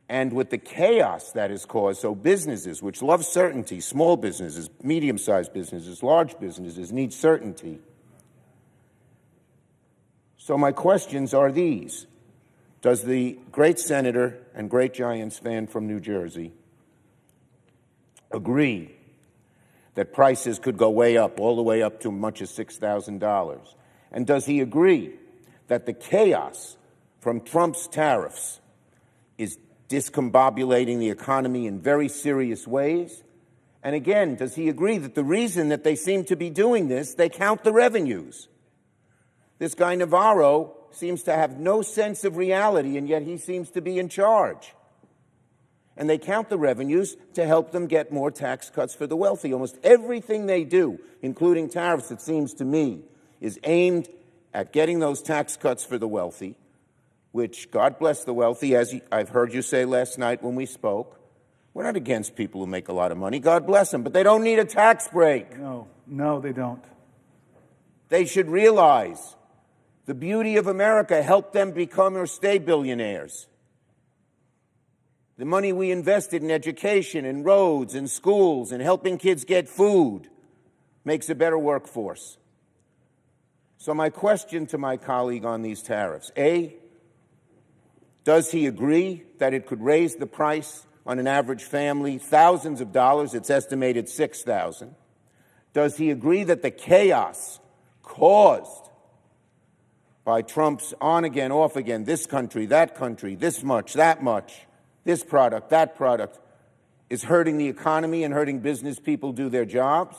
And with the chaos that is caused, so businesses, which love certainty, small businesses, medium-sized businesses, large businesses, need certainty. So my questions are these. Does the great senator and great Giants fan from New Jersey agree that prices could go way up, all the way up to as much as $6,000? And does he agree that the chaos from Trump's tariffs is discombobulating the economy in very serious ways? And again, does he agree that the reason that they seem to be doing this, they count the revenues? This guy Navarro seems to have no sense of reality, and yet he seems to be in charge. And they count the revenues to help them get more tax cuts for the wealthy. Almost everything they do, including tariffs, it seems to me, is aimed at getting those tax cuts for the wealthy, which, God bless the wealthy, as I've heard you say last night when we spoke. We're not against people who make a lot of money. God bless them, but they don't need a tax break. No, they don't. They should realize the beauty of America helped them become or stay billionaires. The money we invested in education, in roads, in schools, in helping kids get food makes a better workforce. So my question to my colleague on these tariffs, A, does he agree that it could raise the price on an average family thousands of dollars? It's estimated $6,000. Does he agree that the chaos caused by Trump's on again, off again, this country, this much, that much, this product, that product, is hurting the economy and hurting business people do their jobs?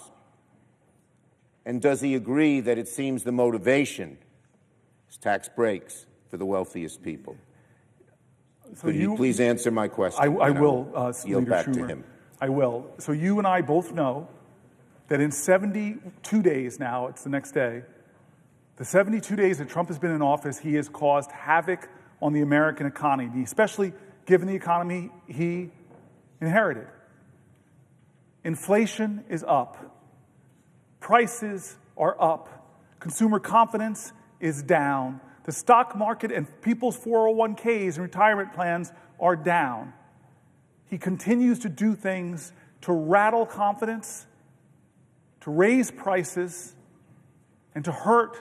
And does he agree that it seems the motivation is tax breaks for the wealthiest people? So Could you please answer my question? I will, yield Leader back Schumer. to him. I will. So you and I both know that in 72 days now, it's the next day, the 72 days that Trump has been in office, he has caused havoc on the American economy, especially given the economy he inherited. Inflation is up. Prices are up. Consumer confidence is down. The stock market and people's 401ks and retirement plans are down. He continues to do things to rattle confidence, to raise prices, and to hurt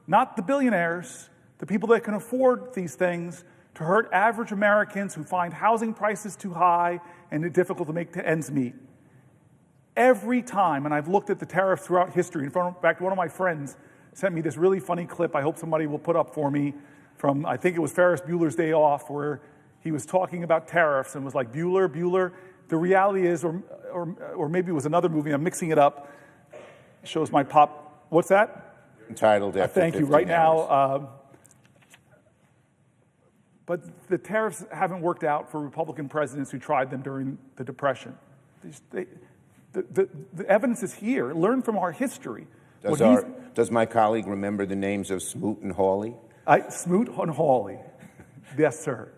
not the billionaires, the people that can afford these things, to hurt average Americans who find housing prices too high and it difficult to make ends meet. Every time, and I've looked at the tariffs throughout history. In fact, one of my friends sent me this really funny clip I hope somebody will put up for me from, I think it was Ferris Bueller's Day Off, where he was talking about tariffs and was like, Bueller. The reality is, or maybe it was another movie, I'm mixing it up. It shows my pop. What's that? Entitled after thank you. 15 Right hours. now, but the tariffs haven't worked out for Republican presidents who tried them during the Depression. The evidence is here. Learn from our history. Does my colleague remember the names of Smoot and Hawley? Smoot and Hawley. Yes, sir.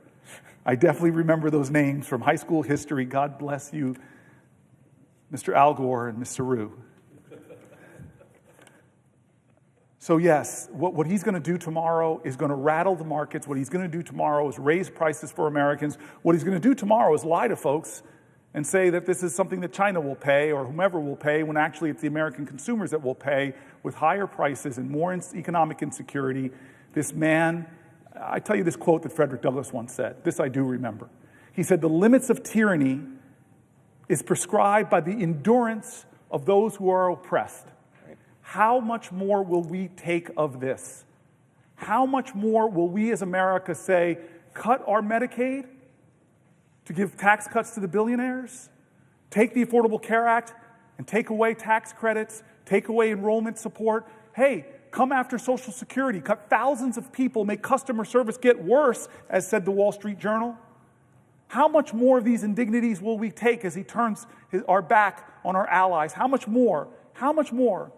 I definitely remember those names from high school history. God bless you, Mr. Al Gore and Mr. Rue. So yes, what he's going to do tomorrow is going to rattle the markets. What he's going to do tomorrow is raise prices for Americans. What he's going to do tomorrow is lie to folks and say that this is something that China will pay or whomever will pay, when actually it's the American consumers that will pay with higher prices and more economic insecurity. This man, I tell you this quote that Frederick Douglass once said. This I do remember. He said, "The limits of tyranny is prescribed by the endurance of those who are oppressed." How much more will we take of this? How much more will we as America say, cut our Medicaid to give tax cuts to the billionaires? Take the Affordable Care Act and take away tax credits, take away enrollment support. Hey, come after Social Security, cut thousands of people, make customer service get worse, as said the Wall Street Journal. How much more of these indignities will we take as he turns our back on our allies? How much more? How much more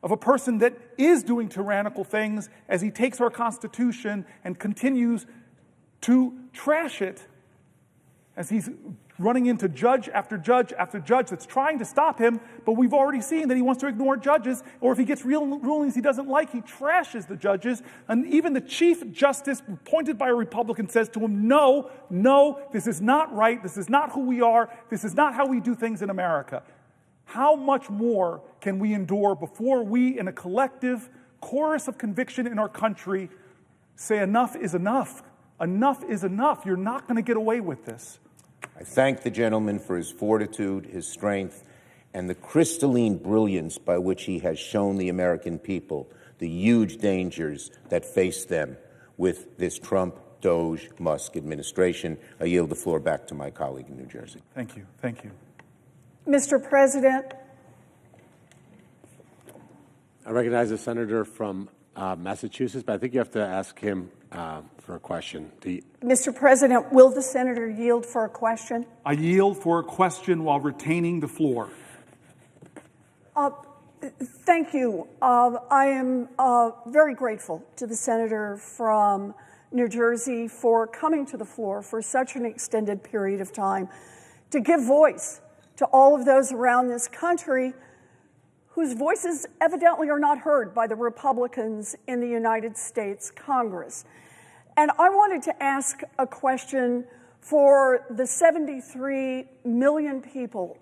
of a person that is doing tyrannical things as he takes our Constitution and continues to trash it as he's running into judge after judge after judge that's trying to stop him, but we've already seen that he wants to ignore judges, or if he gets real rulings he doesn't like, he trashes the judges. And even the Chief Justice, appointed by a Republican, says to him, no, this is not right, this is not who we are, this is not how we do things in America. How much more can we endure before we, in a collective chorus of conviction in our country, say enough is enough? Enough is enough. You're not going to get away with this. I thank the gentleman for his fortitude, his strength, and the crystalline brilliance by which he has shown the American people the huge dangers that face them with this Trump, DOGE, Musk administration. I yield the floor back to my colleague in New Jersey. Thank you. Thank you. Mr. President. I recognize the senator from Massachusetts, but I think you have to ask him for a question. Mr. President, will the senator yield for a question? I yield for a question while retaining the floor. Thank you. I am very grateful to the senator from New Jersey for coming to the floor for such an extended period of time to give voice to all of those around this country whose voices evidently are not heard by the Republicans in the United States Congress. And I wanted to ask a question for the 73 million people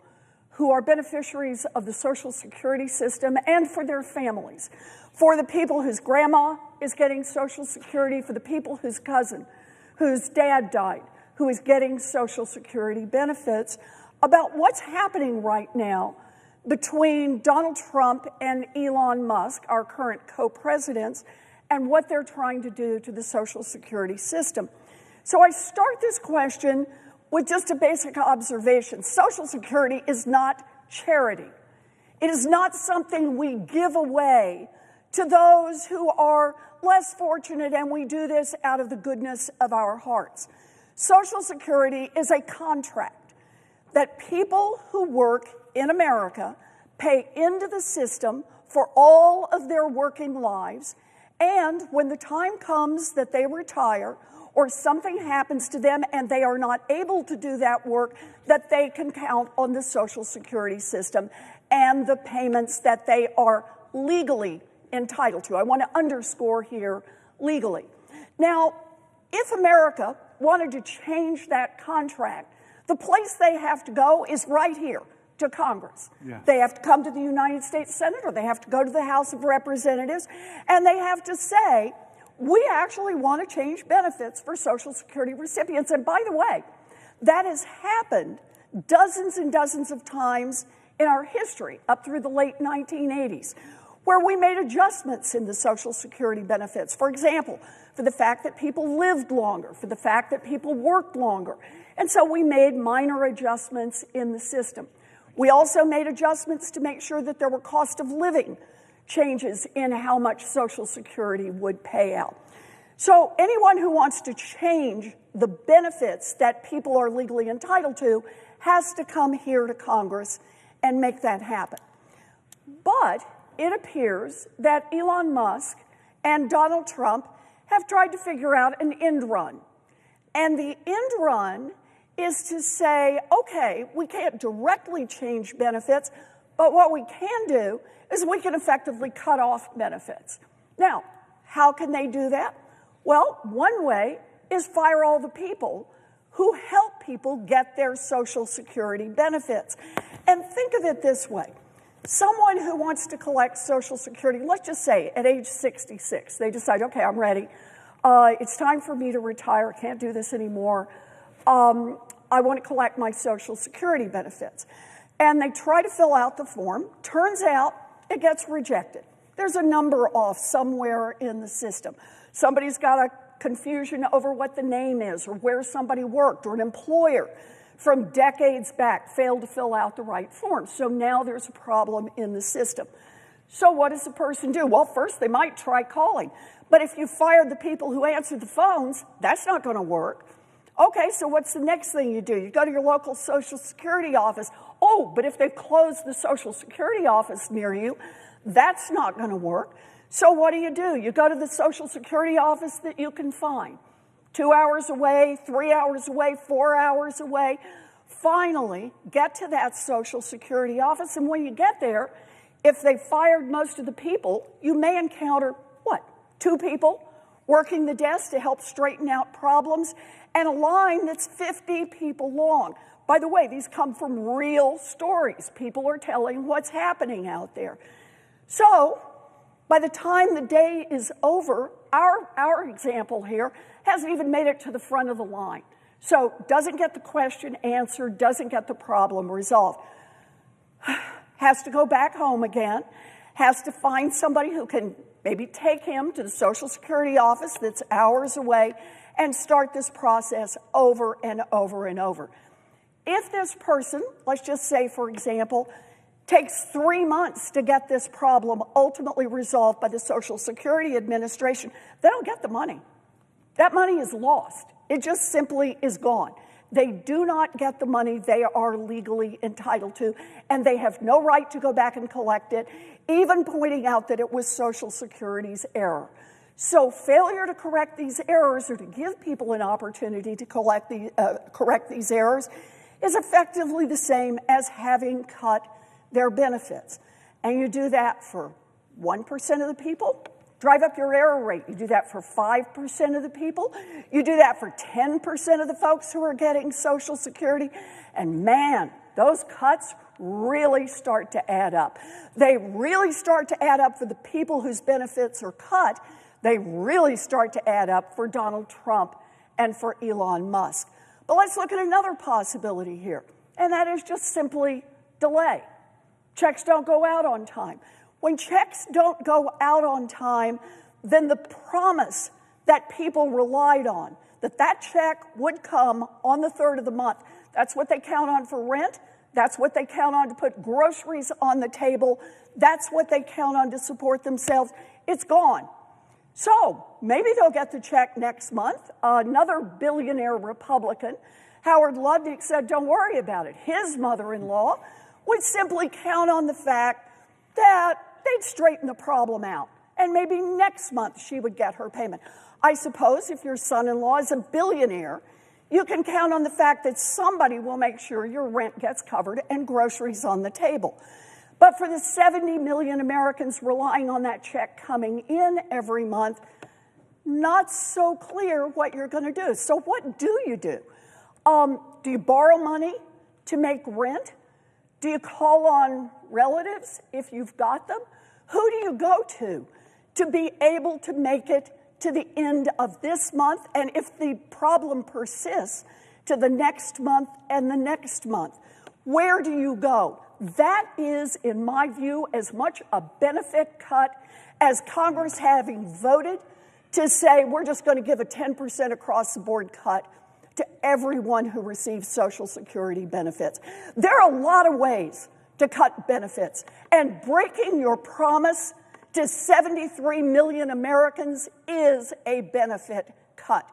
who are beneficiaries of the Social Security system and for their families, for the people whose grandma is getting Social Security, for the people whose cousin, whose dad died, who is getting Social Security benefits, about what's happening right now between Donald Trump and Elon Musk, our current co-presidents, and what they're trying to do to the Social Security system. So I start this question with just a basic observation. Social Security is not charity. It is not something we give away to those who are less fortunate, and we do this out of the goodness of our hearts. Social Security is a contract that people who work in America pay into the system for all of their working lives, and when the time comes that they retire or something happens to them and they are not able to do that work, that they can count on the Social Security system and the payments that they are legally entitled to. I want to underscore here, legally. Now, if America wanted to change that contract, the place they have to go is right here, to Congress. Yeah. They have to come to the United States Senate, or they have to go to the House of Representatives, and they have to say, we actually want to change benefits for Social Security recipients. And by the way, that has happened dozens and dozens of times in our history, up through the late 1980s, where we made adjustments in the Social Security benefits. For example, for the fact that people lived longer, for the fact that people worked longer. And so we made minor adjustments in the system. We also made adjustments to make sure that there were cost of living changes in how much Social Security would pay out. So anyone who wants to change the benefits that people are legally entitled to has to come here to Congress and make that happen. But it appears that Elon Musk and Donald Trump have tried to figure out an end run. And the end run is to say, okay, we can't directly change benefits, but what we can do is we can effectively cut off benefits. Now, how can they do that? Well, one way is fire all the people who help people get their Social Security benefits. And think of it this way. Someone who wants to collect Social Security, let's just say at age 66, they decide, okay, I'm ready. It's time for me to retire. Can't do this anymore. I want to collect my Social Security benefits. And they try to fill out the form. Turns out it gets rejected. There's a number off somewhere in the system. Somebody's got a confusion over what the name is or where somebody worked, or an employer from decades back failed to fill out the right form. So now there's a problem in the system. So what does the person do? Well, first they might try calling. But if you fired the people who answered the phones, that's not going to work. Okay, so what's the next thing you do? You go to your local Social Security office. Oh, but if they've closed the Social Security office near you, that's not going to work. So what do? You go to the Social Security office that you can find. 2 hours away, 3 hours away, 4 hours away. Finally, get to that Social Security office, and when you get there, if they fired most of the people, you may encounter, 2 people working the desk to help straighten out problems, and a line that's 50 people long. By the way, these come from real stories. People are telling what's happening out there. So, by the time the day is over, our example here hasn't even made it to the front of the line. So, doesn't get the question answered, doesn't get the problem resolved. Has to go back home again, has to find somebody who can maybe take him to the Social Security office that's hours away and start this process over and over and over. If this person, let's just say, for example, takes 3 months to get this problem ultimately resolved by the Social Security Administration, they don't get the money. That money is lost. It just simply is gone. They do not get the money they are legally entitled to, and they have no right to go back and collect it, even pointing out that it was Social Security's error. So failure to correct these errors or to give people an opportunity to correct these errors is effectively the same as having cut their benefits. And you do that for 1% of the people, drive up your error rate. You do that for 5% of the people. You do that for 10% of the folks who are getting Social Security. And man, those cuts really start to add up. They really start to add up for the people whose benefits are cut. They really start to add up for Donald Trump and for Elon Musk. But let's look at another possibility here, and that is just simply delay. Checks don't go out on time. When checks don't go out on time, then the promise that people relied on, that check would come on the 3rd of the month, that's what they count on for rent, that's what they count on to put groceries on the table, that's what they count on to support themselves, it's gone. So maybe they'll get the check next month. Another billionaire Republican, Howard Lutnick, said, don't worry about it. His mother-in-law would simply count on the fact that they'd straighten the problem out, and maybe next month she would get her payment. I suppose if your son-in-law is a billionaire, you can count on the fact that somebody will make sure your rent gets covered and groceries on the table. But for the 70 million Americans relying on that check coming in every month, not so clear what you're going to do. So what do you do? Do you borrow money to make rent? Do you call on relatives if you've got them? Who do you go to be able to make it to the end of this month? And if the problem persists, to the next month and the next month? Where do you go? That is, in my view, as much a benefit cut as Congress having voted to say we're just going to give a 10% across-the-board cut to everyone who receives Social Security benefits. There are a lot of ways to cut benefits, and breaking your promise to 73 million Americans is a benefit cut.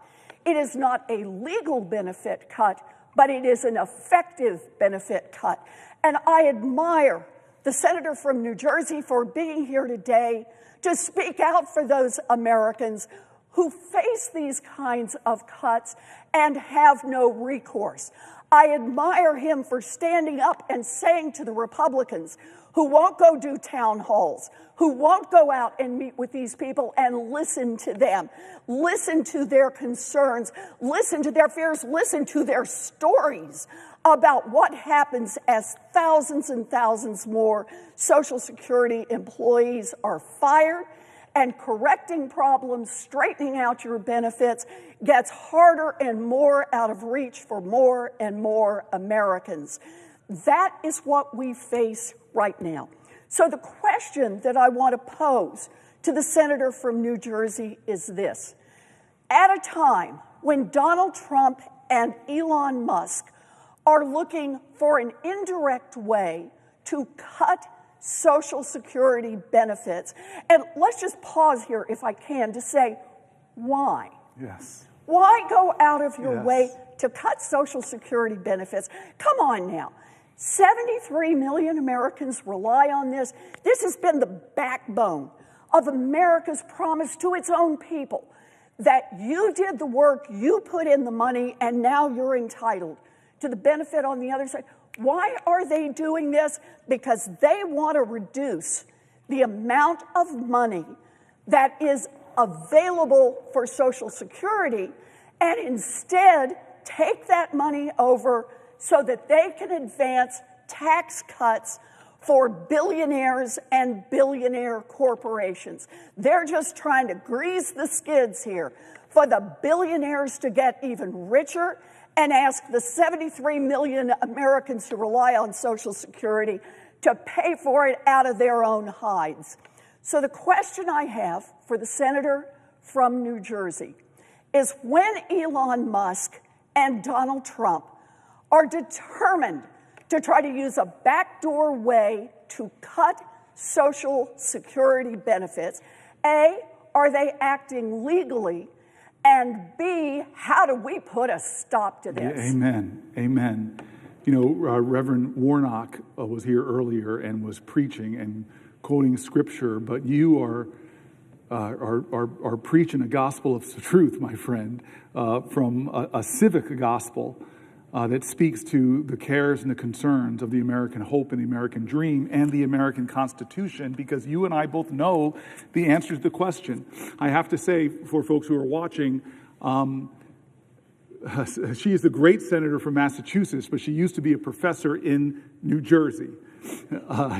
It is not a legal benefit cut, but it is an effective benefit cut. And I admire the senator from New Jersey for being here today to speak out for those Americans who face these kinds of cuts and have no recourse. I admire him for standing up and saying to the Republicans who won't go do town halls, who won't go out and meet with these people and listen to them, listen to their concerns, listen to their fears, listen to their stories about what happens as thousands and thousands more Social Security employees are fired, and correcting problems, straightening out your benefits gets harder and more out of reach for more and more Americans. That is what we face right now. So the question that I want to pose to the senator from New Jersey is this. At a time when Donald Trump and Elon Musk are looking for an indirect way to cut Social Security benefits, and let's just pause here, if I can, to say, why? Yes. Why go out of your way to cut Social Security benefits? Come on now. 73 million Americans rely on this. This has been the backbone of America's promise to its own people that you did the work, you put in the money, and now you're entitled to the benefit on the other side. Why are they doing this? Because they want to reduce the amount of money that is available for Social Security and instead take that money over so that they can advance tax cuts for billionaires and billionaire corporations. They're just trying to grease the skids here for the billionaires to get even richer and ask the 73 million Americans who rely on Social Security to pay for it out of their own hides. So the question I have for the senator from New Jersey is, when Elon Musk and Donald Trump are determined to try to use a backdoor way to cut Social Security benefits, A, are they acting legally? And B, how do we put a stop to this? Amen. Amen. You know, Reverend Warnock was here earlier and was preaching and quoting scripture, but you are preaching a gospel of truth, my friend, from a civic gospel that speaks to the cares and the concerns of the American hope and the American dream and the American Constitution, because you and I both know the answer to the question. I have to say, for folks who are watching, she is the great senator from Massachusetts, but she used to be a professor in New Jersey.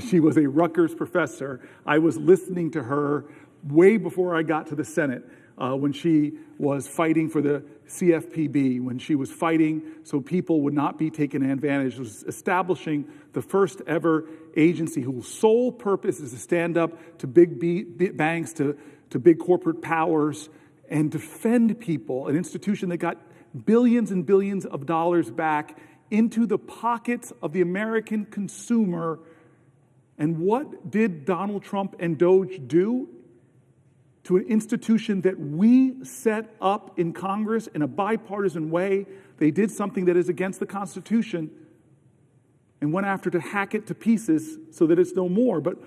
She was a Rutgers professor. I was listening to her way before I got to the Senate, when she was fighting for the CFPB, when she was fighting so people would not be taken advantage, was establishing the first ever agency whose sole purpose is to stand up to big banks, to big corporate powers, and defend people, an institution that got billions and billions of dollars back into the pockets of the American consumer. And what did Donald Trump and DOGE do to an institution that we set up in Congress in a bipartisan way? They did something that is against the Constitution and went after to hack it to pieces so that it's no more. But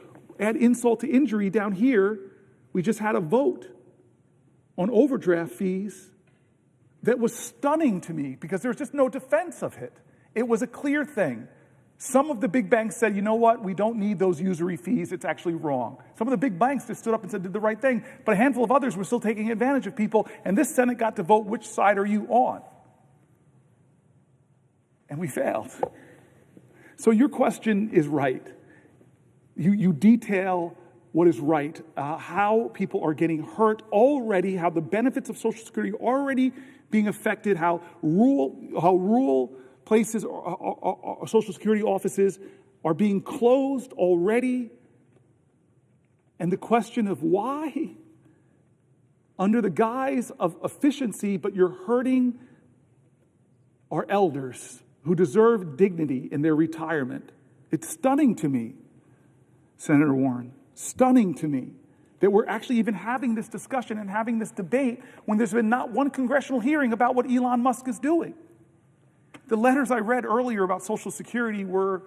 add insult to injury, down here, we just had a vote on overdraft fees that was stunning to me because there's just no defense of it. It was a clear thing. Some of the big banks said, you know what, we don't need those usury fees, it's actually wrong. Some of the big banks just stood up and said, did the right thing. But a handful of others were still taking advantage of people, and this Senate got to vote, which side are you on? And we failed. So your question is right. You detail what is right, how people are getting hurt already, how the benefits of Social Security are already being affected, how rural places, Social Security offices are being closed already. And the question of why, under the guise of efficiency, but you're hurting our elders who deserve dignity in their retirement. It's stunning to me, Senator Warren, stunning to me that we're actually even having this discussion and having this debate when there's been not one congressional hearing about what Elon Musk is doing. The letters I read earlier about Social Security were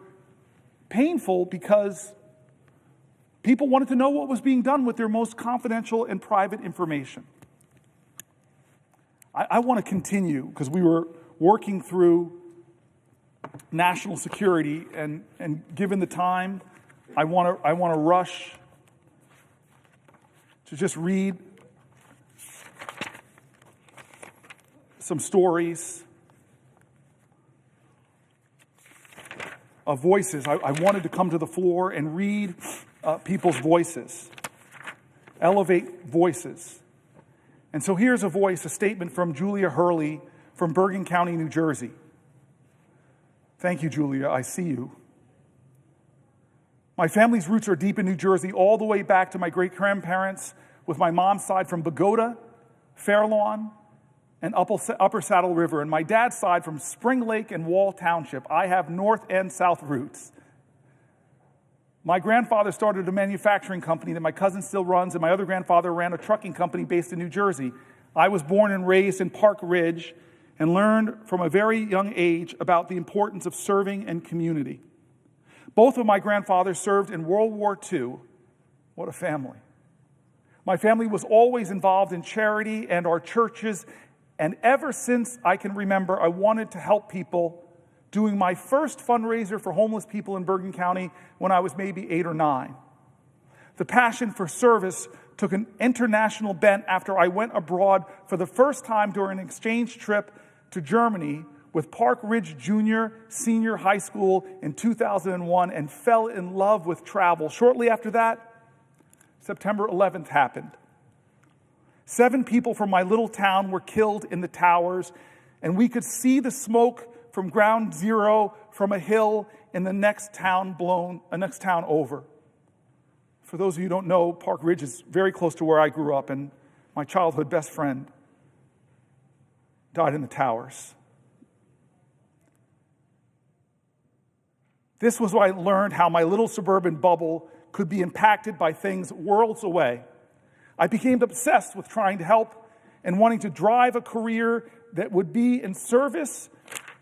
painful because people wanted to know what was being done with their most confidential and private information. I want to continue because we were working through national security, and given the time, I want to rush to just read some stories of voices. I wanted to come to the floor and read people's voices, elevate voices. And so here's a voice, a statement from Julia Hurley from Bergen County, New Jersey. Thank you, Julia. I see you. My family's roots are deep in New Jersey, all the way back to my great-grandparents, with my mom's side from Bogota, Fairlawn, and Upper Saddle River, and my dad's side from Spring Lake and Wall Township. I have north and south roots. My grandfather started a manufacturing company that my cousin still runs, and my other grandfather ran a trucking company based in New Jersey. I was born and raised in Park Ridge and learned from a very young age about the importance of serving and community. Both of my grandfathers served in World War II. What a family. My family was always involved in charity and our churches, and ever since I can remember, I wanted to help people, doing my first fundraiser for homeless people in Bergen County when I was maybe 8 or 9. The passion for service took an international bent after I went abroad for the first time during an exchange trip to Germany with Park Ridge Junior Senior High School in 2001 and fell in love with travel. Shortly after that, September 11th happened. 7 people from my little town were killed in the towers, and we could see the smoke from ground zero from a hill in the next town over. For those of you who don't know, Park Ridge is very close to where I grew up, and my childhood best friend died in the towers. This was when I learned how my little suburban bubble could be impacted by things worlds away. I became obsessed with trying to help and wanting to drive a career that would be in service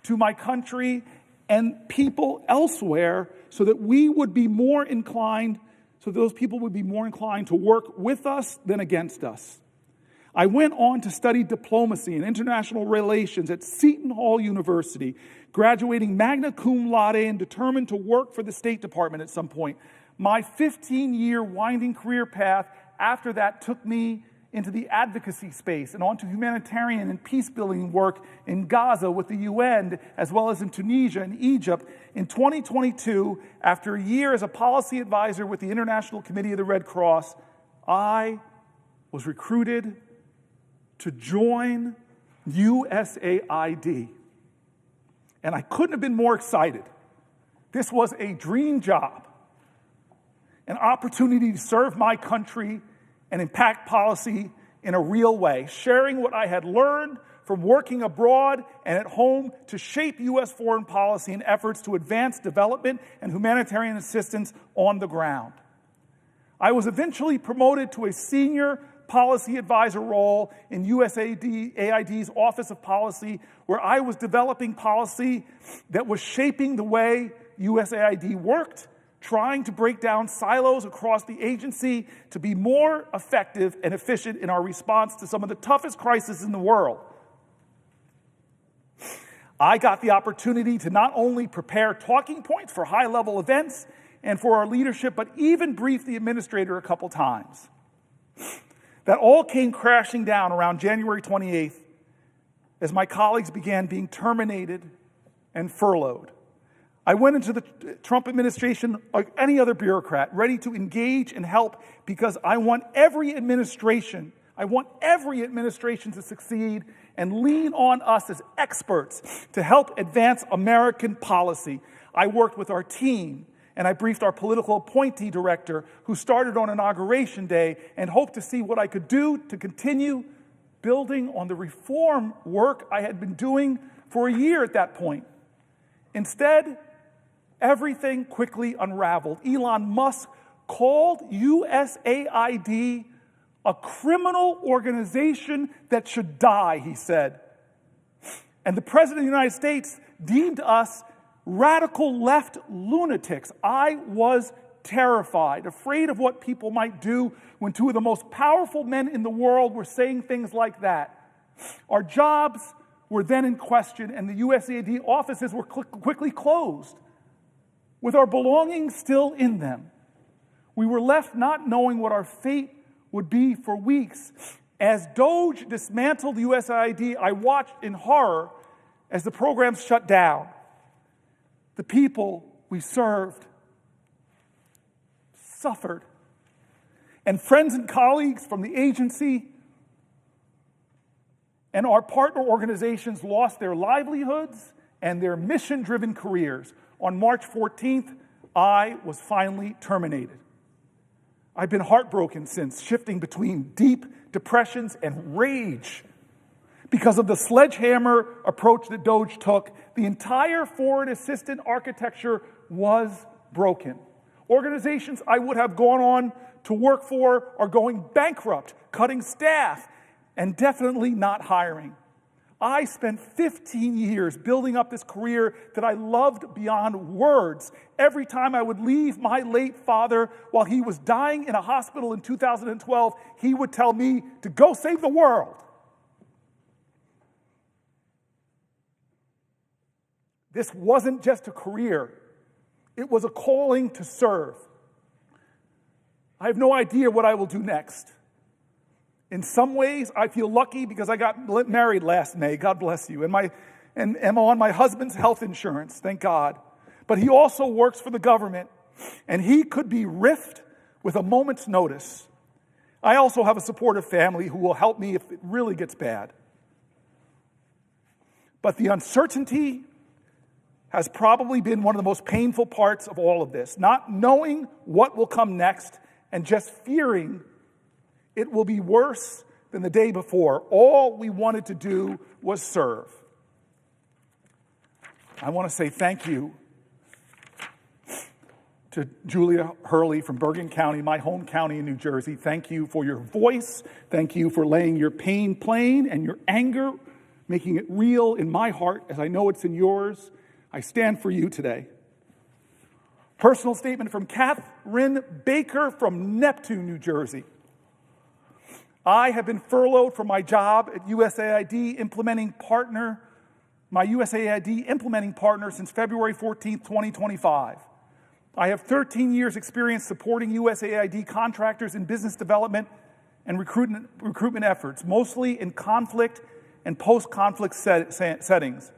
to my country and people elsewhere so that we would be more inclined, so those people would be more inclined to work with us than against us. I went on to study diplomacy and international relations at Seton Hall University, graduating magna cum laude and determined to work for the State Department at some point. My 15-year winding career path after that took me into the advocacy space and onto humanitarian and peace-building work in Gaza with the UN, as well as in Tunisia and Egypt. In 2022, after a year as a policy advisor with the International Committee of the Red Cross, I was recruited to join USAID. And I couldn't have been more excited. This was a dream job, an opportunity to serve my country and impact policy in a real way, sharing what I had learned from working abroad and at home to shape U.S. foreign policy and efforts to advance development and humanitarian assistance on the ground. I was eventually promoted to a senior policy advisor role in USAID's Office of Policy, where I was developing policy that was shaping the way USAID worked, trying to break down silos across the agency to be more effective and efficient in our response to some of the toughest crises in the world. I got the opportunity to not only prepare talking points for high-level events and for our leadership, but even brief the administrator a couple times. That all came crashing down around January 28th as my colleagues began being terminated and furloughed. I went into the Trump administration like any other bureaucrat, ready to engage and help because I want every administration to succeed and lean on us as experts to help advance American policy. I worked with our team, and I briefed our political appointee director, who started on Inauguration Day, and hoped to see what I could do to continue building on the reform work I had been doing for a year at that point. Instead, everything quickly unraveled. Elon Musk called USAID a criminal organization that should die, he said. And the President of the United States deemed us radical left lunatics. I was terrified, afraid of what people might do when 2 of the most powerful men in the world were saying things like that. Our jobs were then in question, and the USAID offices were quickly closed, with our belongings still in them. We were left not knowing what our fate would be for weeks. As DOGE dismantled USAID, I watched in horror as the programs shut down. The people we served suffered. And friends and colleagues from the agency and our partner organizations lost their livelihoods and their mission-driven careers. On March 14th, I was finally terminated. I've been heartbroken since, shifting between deep depressions and rage. Because of the sledgehammer approach that DOGE took, the entire foreign assistance architecture was broken. Organizations I would have gone on to work for are going bankrupt, cutting staff, and definitely not hiring. I spent 15 years building up this career that I loved beyond words. Every time I would leave my late father while he was dying in a hospital in 2012, he would tell me to go save the world. This wasn't just a career. It was a calling to serve. I have no idea what I will do next. In some ways, I feel lucky because I got married last May. God bless you. And am on my husband's health insurance, thank God. But he also works for the government, and he could be riffed with a moment's notice. I also have a supportive family who will help me if it really gets bad. But the uncertainty has probably been one of the most painful parts of all of this. Not knowing what will come next and just fearing it will be worse than the day before. All we wanted to do was serve. I want to say thank you to Julia Hurley from Bergen County, my home county in New Jersey. Thank you for your voice. Thank you for laying your pain plain and your anger, making it real in my heart as I know it's in yours. I stand for you today. Personal statement from Catherine Baker from Neptune, New Jersey. I have been furloughed from my job at USAID implementing partner since February 14th, 2025. I have 13 years experience supporting USAID contractors in business development and recruitment efforts, mostly in conflict and post-conflict settings.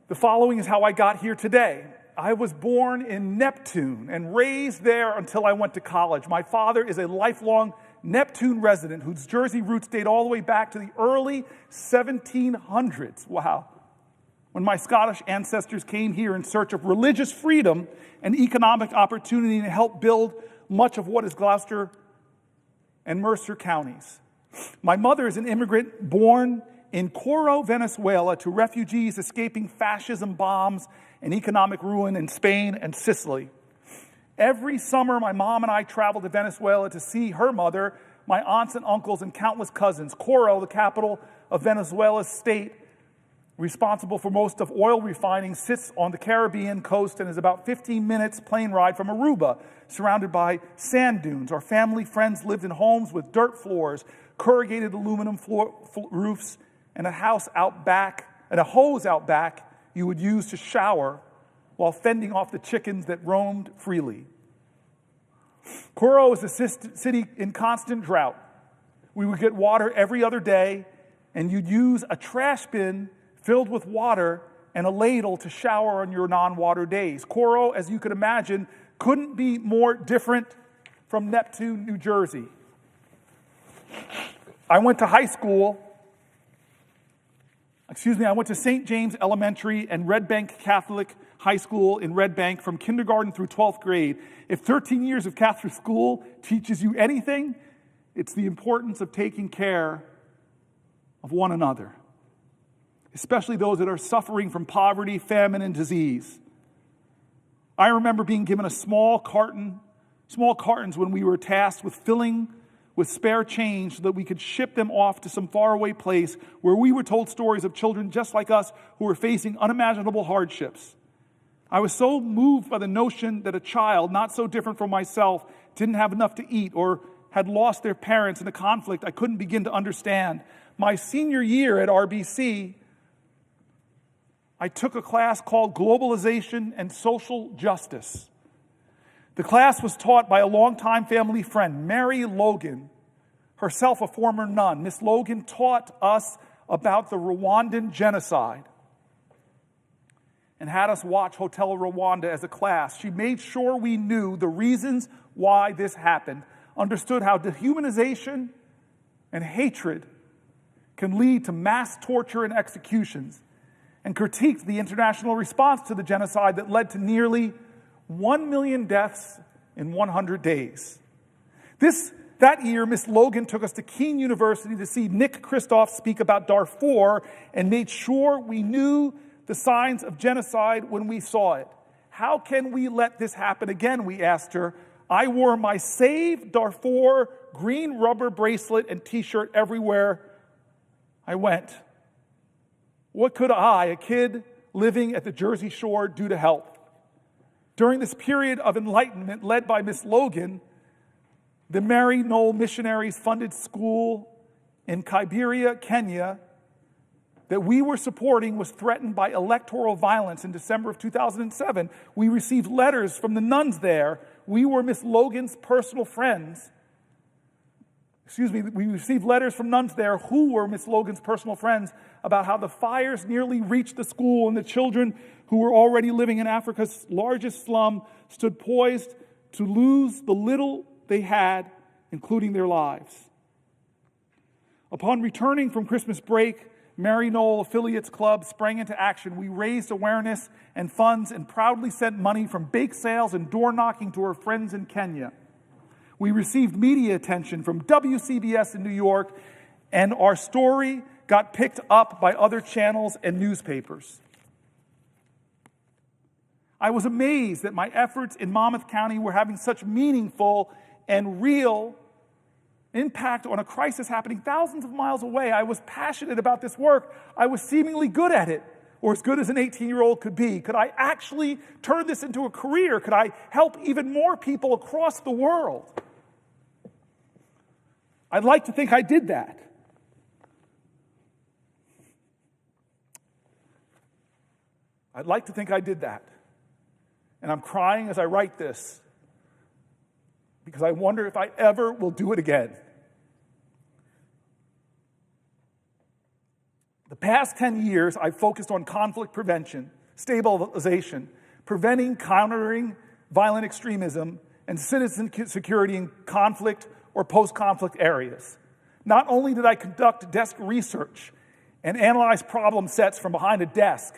The following is how I got here today. I was born in Neptune and raised there until I went to college. My father is a lifelong Neptune resident whose Jersey roots date all the way back to the early 1700s. Wow. When my Scottish ancestors came here in search of religious freedom and economic opportunity to help build much of what is Gloucester and Mercer counties. My mother is an immigrant born in Coro, Venezuela, to refugees escaping fascism bombs and economic ruin in Spain and Sicily. Every summer, my mom and I traveled to Venezuela to see her mother, my aunts and uncles, and countless cousins. Coro, the capital of Venezuela's state, responsible for most of oil refining, sits on the Caribbean coast and is about 15 minutes plane ride from Aruba, surrounded by sand dunes. Our family friends lived in homes with dirt floors, corrugated aluminum roofs, and a hose out back you would use to shower while fending off the chickens that roamed freely. Coro is a city in constant drought. We would get water every other day, and you'd use a trash bin filled with water and a ladle to shower on your non-water days. Coro, as you could imagine, couldn't be more different from Neptune, New Jersey. I went to St. James Elementary and Red Bank Catholic High School in Red Bank from kindergarten through 12th grade. If 13 years of Catholic school teaches you anything, it's the importance of taking care of one another, especially those that are suffering from poverty, famine, and disease. I remember being given small cartons when we were tasked with filling with spare change so that we could ship them off to some faraway place where we were told stories of children just like us who were facing unimaginable hardships. I was so moved by the notion that a child, not so different from myself, didn't have enough to eat or had lost their parents in a conflict I couldn't begin to understand. My senior year at RBC, I took a class called Globalization and Social Justice. The class was taught by a longtime family friend, Mary Logan, herself a former nun. Miss Logan taught us about the Rwandan genocide and had us watch Hotel Rwanda as a class. She made sure we knew the reasons why this happened, understood how dehumanization and hatred can lead to mass torture and executions, and critiqued the international response to the genocide that led to nearly 1 million deaths in 100 days. That year, Miss Logan took us to Keene University to see Nick Kristof speak about Darfur and made sure we knew the signs of genocide when we saw it. How can we let this happen again, we asked her. I wore my Save Darfur green rubber bracelet and t-shirt everywhere I went. What could I, a kid living at the Jersey Shore, do to help? During this period of enlightenment led by Miss Logan, the Mary Knoll missionaries funded school in Kibera, Kenya, that we were supporting was threatened by electoral violence in December of 2007. We received letters from the nuns there. We were Miss Logan's personal friends. We received letters from nuns there who were Miss Logan's personal friends about how the fires nearly reached the school and the children who were already living in Africa's largest slum stood poised to lose the little they had, including their lives. Upon returning from Christmas break, Mary Knoll Affiliates Club sprang into action. We raised awareness and funds and proudly sent money from bake sales and door knocking to our friends in Kenya. We received media attention from WCBS in New York, and our story got picked up by other channels and newspapers. I was amazed that my efforts in Monmouth County were having such meaningful and real impact on a crisis happening thousands of miles away. I was passionate about this work. I was seemingly good at it, or as good as an 18-year-old could be. Could I actually turn this into a career? Could I help even more people across the world? I'd like to think I did that. I'd like to think I did that. And I'm crying as I write this because I wonder if I ever will do it again. The past 10 years, I've focused on conflict prevention, stabilization, preventing, countering violent extremism, and citizen security in conflict or post-conflict areas. Not only did I conduct desk research and analyze problem sets from behind a desk,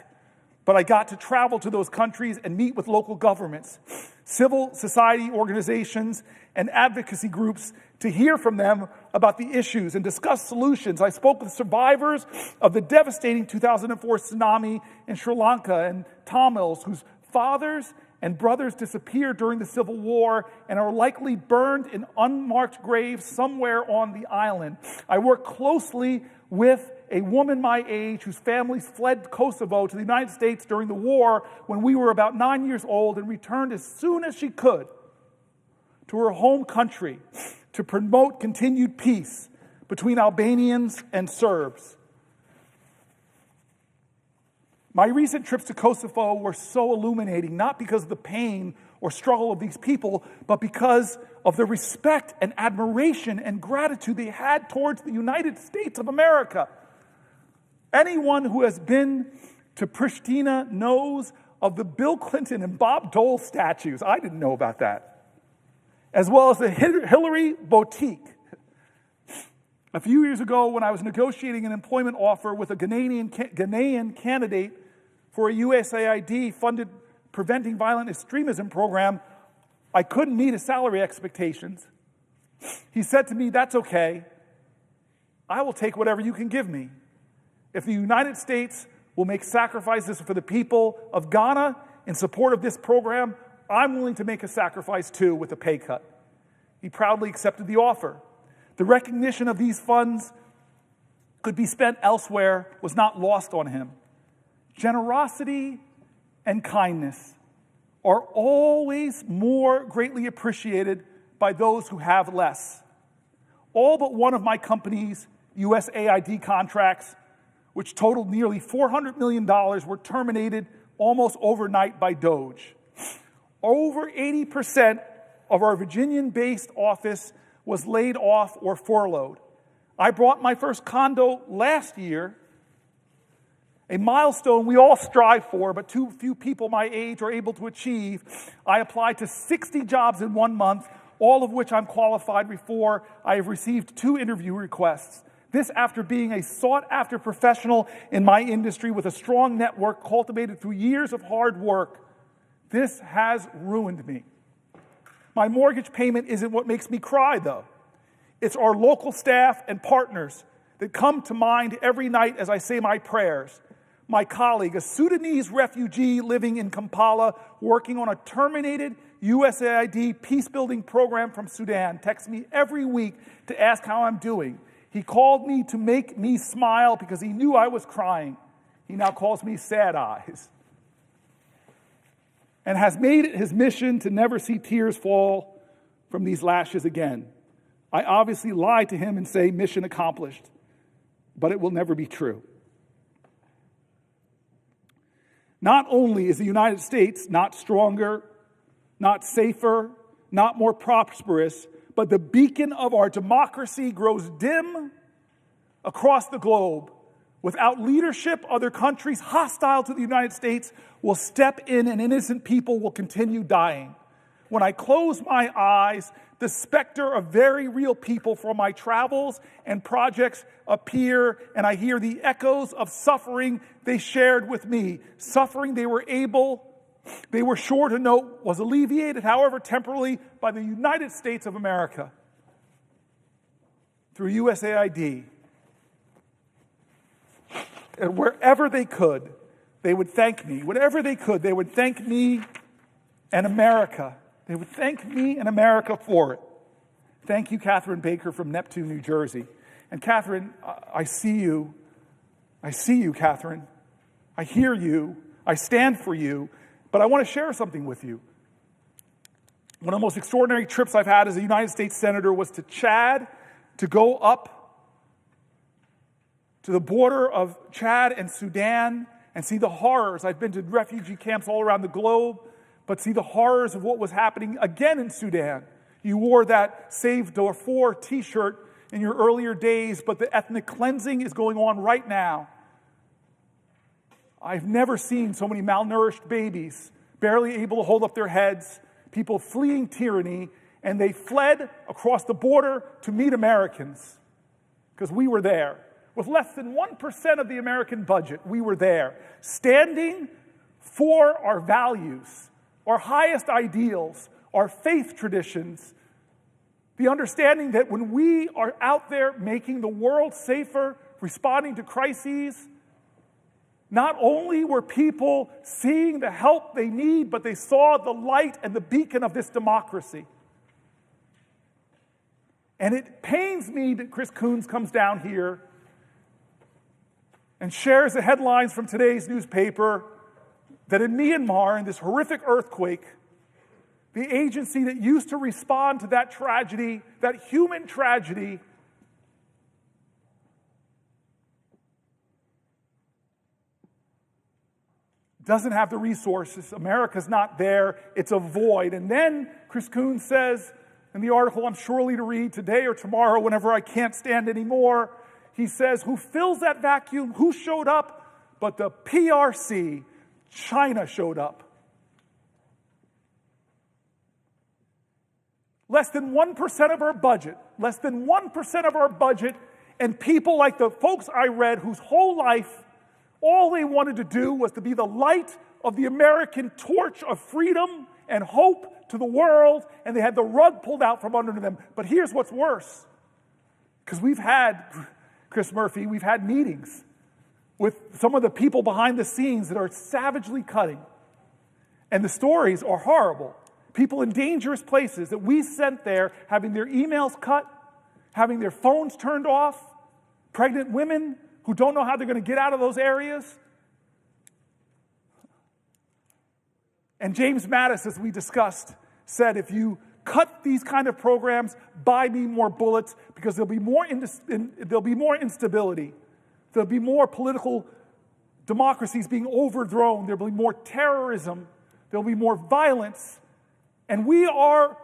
but I got to travel to those countries and meet with local governments, civil society organizations, and advocacy groups to hear from them about the issues and discuss solutions. I spoke with survivors of the devastating 2004 tsunami in Sri Lanka and Tamils whose fathers and brothers disappeared during the Civil War and are likely burned in unmarked graves somewhere on the island. I worked closely with a woman my age whose family fled Kosovo to the United States during the war when we were about 9 years old and returned as soon as she could to her home country to promote continued peace between Albanians and Serbs. My recent trips to Kosovo were so illuminating, not because of the pain or struggle of these people, but because of the respect and admiration and gratitude they had towards the United States of America. Anyone who has been to Pristina knows of the Bill Clinton and Bob Dole statues. I didn't know about that. As well as the Hillary Boutique. A few years ago, when I was negotiating an employment offer with a Ghanaian candidate for a USAID-funded Preventing Violent Extremism program, I couldn't meet his salary expectations. He said to me, "That's okay. I will take whatever you can give me. If the United States will make sacrifices for the people of Ghana in support of this program, I'm willing to make a sacrifice too with a pay cut." He proudly accepted the offer. The recognition of these funds could be spent elsewhere was not lost on him. Generosity and kindness are always more greatly appreciated by those who have less. All but one of my company's USAID contracts, which totaled nearly $400 million, were terminated almost overnight by DOGE. Over 80% of our Virginian-based office was laid off or furloughed. I bought my first condo last year, a milestone we all strive for, but too few people my age are able to achieve. I applied to 60 jobs in 1 month, all of which I'm qualified for. I have received 2 interview requests. This after being a sought-after professional in my industry with a strong network cultivated through years of hard work. This has ruined me. My mortgage payment isn't what makes me cry, though. It's our local staff and partners that come to mind every night as I say my prayers. My colleague, a Sudanese refugee living in Kampala, working on a terminated USAID peace-building program from Sudan, texts me every week to ask how I'm doing. He called me to make me smile because he knew I was crying. He now calls me Sad Eyes, and has made it his mission to never see tears fall from these lashes again. I obviously lie to him and say mission accomplished, but it will never be true. Not only is the United States not stronger, not safer, not more prosperous, but the beacon of our democracy grows dim across the globe. Without leadership, other countries hostile to the United States will step in and innocent people will continue dying. When I close my eyes, the specter of very real people from my travels and projects appear, and I hear the echoes of suffering they shared with me. Suffering they were sure to know was alleviated, however temporarily, by the United States of America through USAID. And wherever they could, they would thank me. Whatever they could, they would thank me and America. They would thank me and America for it. Thank you, Catherine Baker from Neptune, New Jersey. And Catherine, I see you. I see you, Catherine. I hear you. I stand for you. But I want to share something with you. One of the most extraordinary trips I've had as a United States Senator was to Chad, to go up to the border of Chad and Sudan and see the horrors. I've been to refugee camps all around the globe, but see the horrors of what was happening again in Sudan. You wore that Save Darfur t-shirt in your earlier days, but the ethnic cleansing is going on right now. I've never seen so many malnourished babies, barely able to hold up their heads, people fleeing tyranny, and they fled across the border to meet Americans because we were there. With less than 1% of the American budget, we were there, standing for our values, our highest ideals, our faith traditions, the understanding that when we are out there making the world safer, responding to crises, not only were people seeing the help they need, but they saw the light and the beacon of this democracy. And it pains me that Chris Coons comes down here and shares the headlines from today's newspaper that in Myanmar, in this horrific earthquake, the agency that used to respond to that tragedy, that human tragedy, doesn't have the resources. America's not there. It's a void. And then Chris Coons says in the article I'm surely to read today or tomorrow whenever I can't stand anymore, he says, who fills that vacuum? Who showed up? But the PRC, China showed up. Less than 1% of our budget, less than 1% of our budget, and people like the folks I read whose whole life, all they wanted to do was to be the light of the American torch of freedom and hope to the world, and they had the rug pulled out from under them. But here's what's worse, because we've had, Chris Murphy, we've had meetings with some of the people behind the scenes that are savagely cutting. And the stories are horrible. People in dangerous places that we sent there having their emails cut, having their phones turned off, pregnant women who don't know how they're going to get out of those areas. And James Mattis, as we discussed, said if you cut these kind of programs, buy me more bullets because there'll be more instability. There'll be more political democracies being overthrown. There'll be more terrorism. There'll be more violence. And we are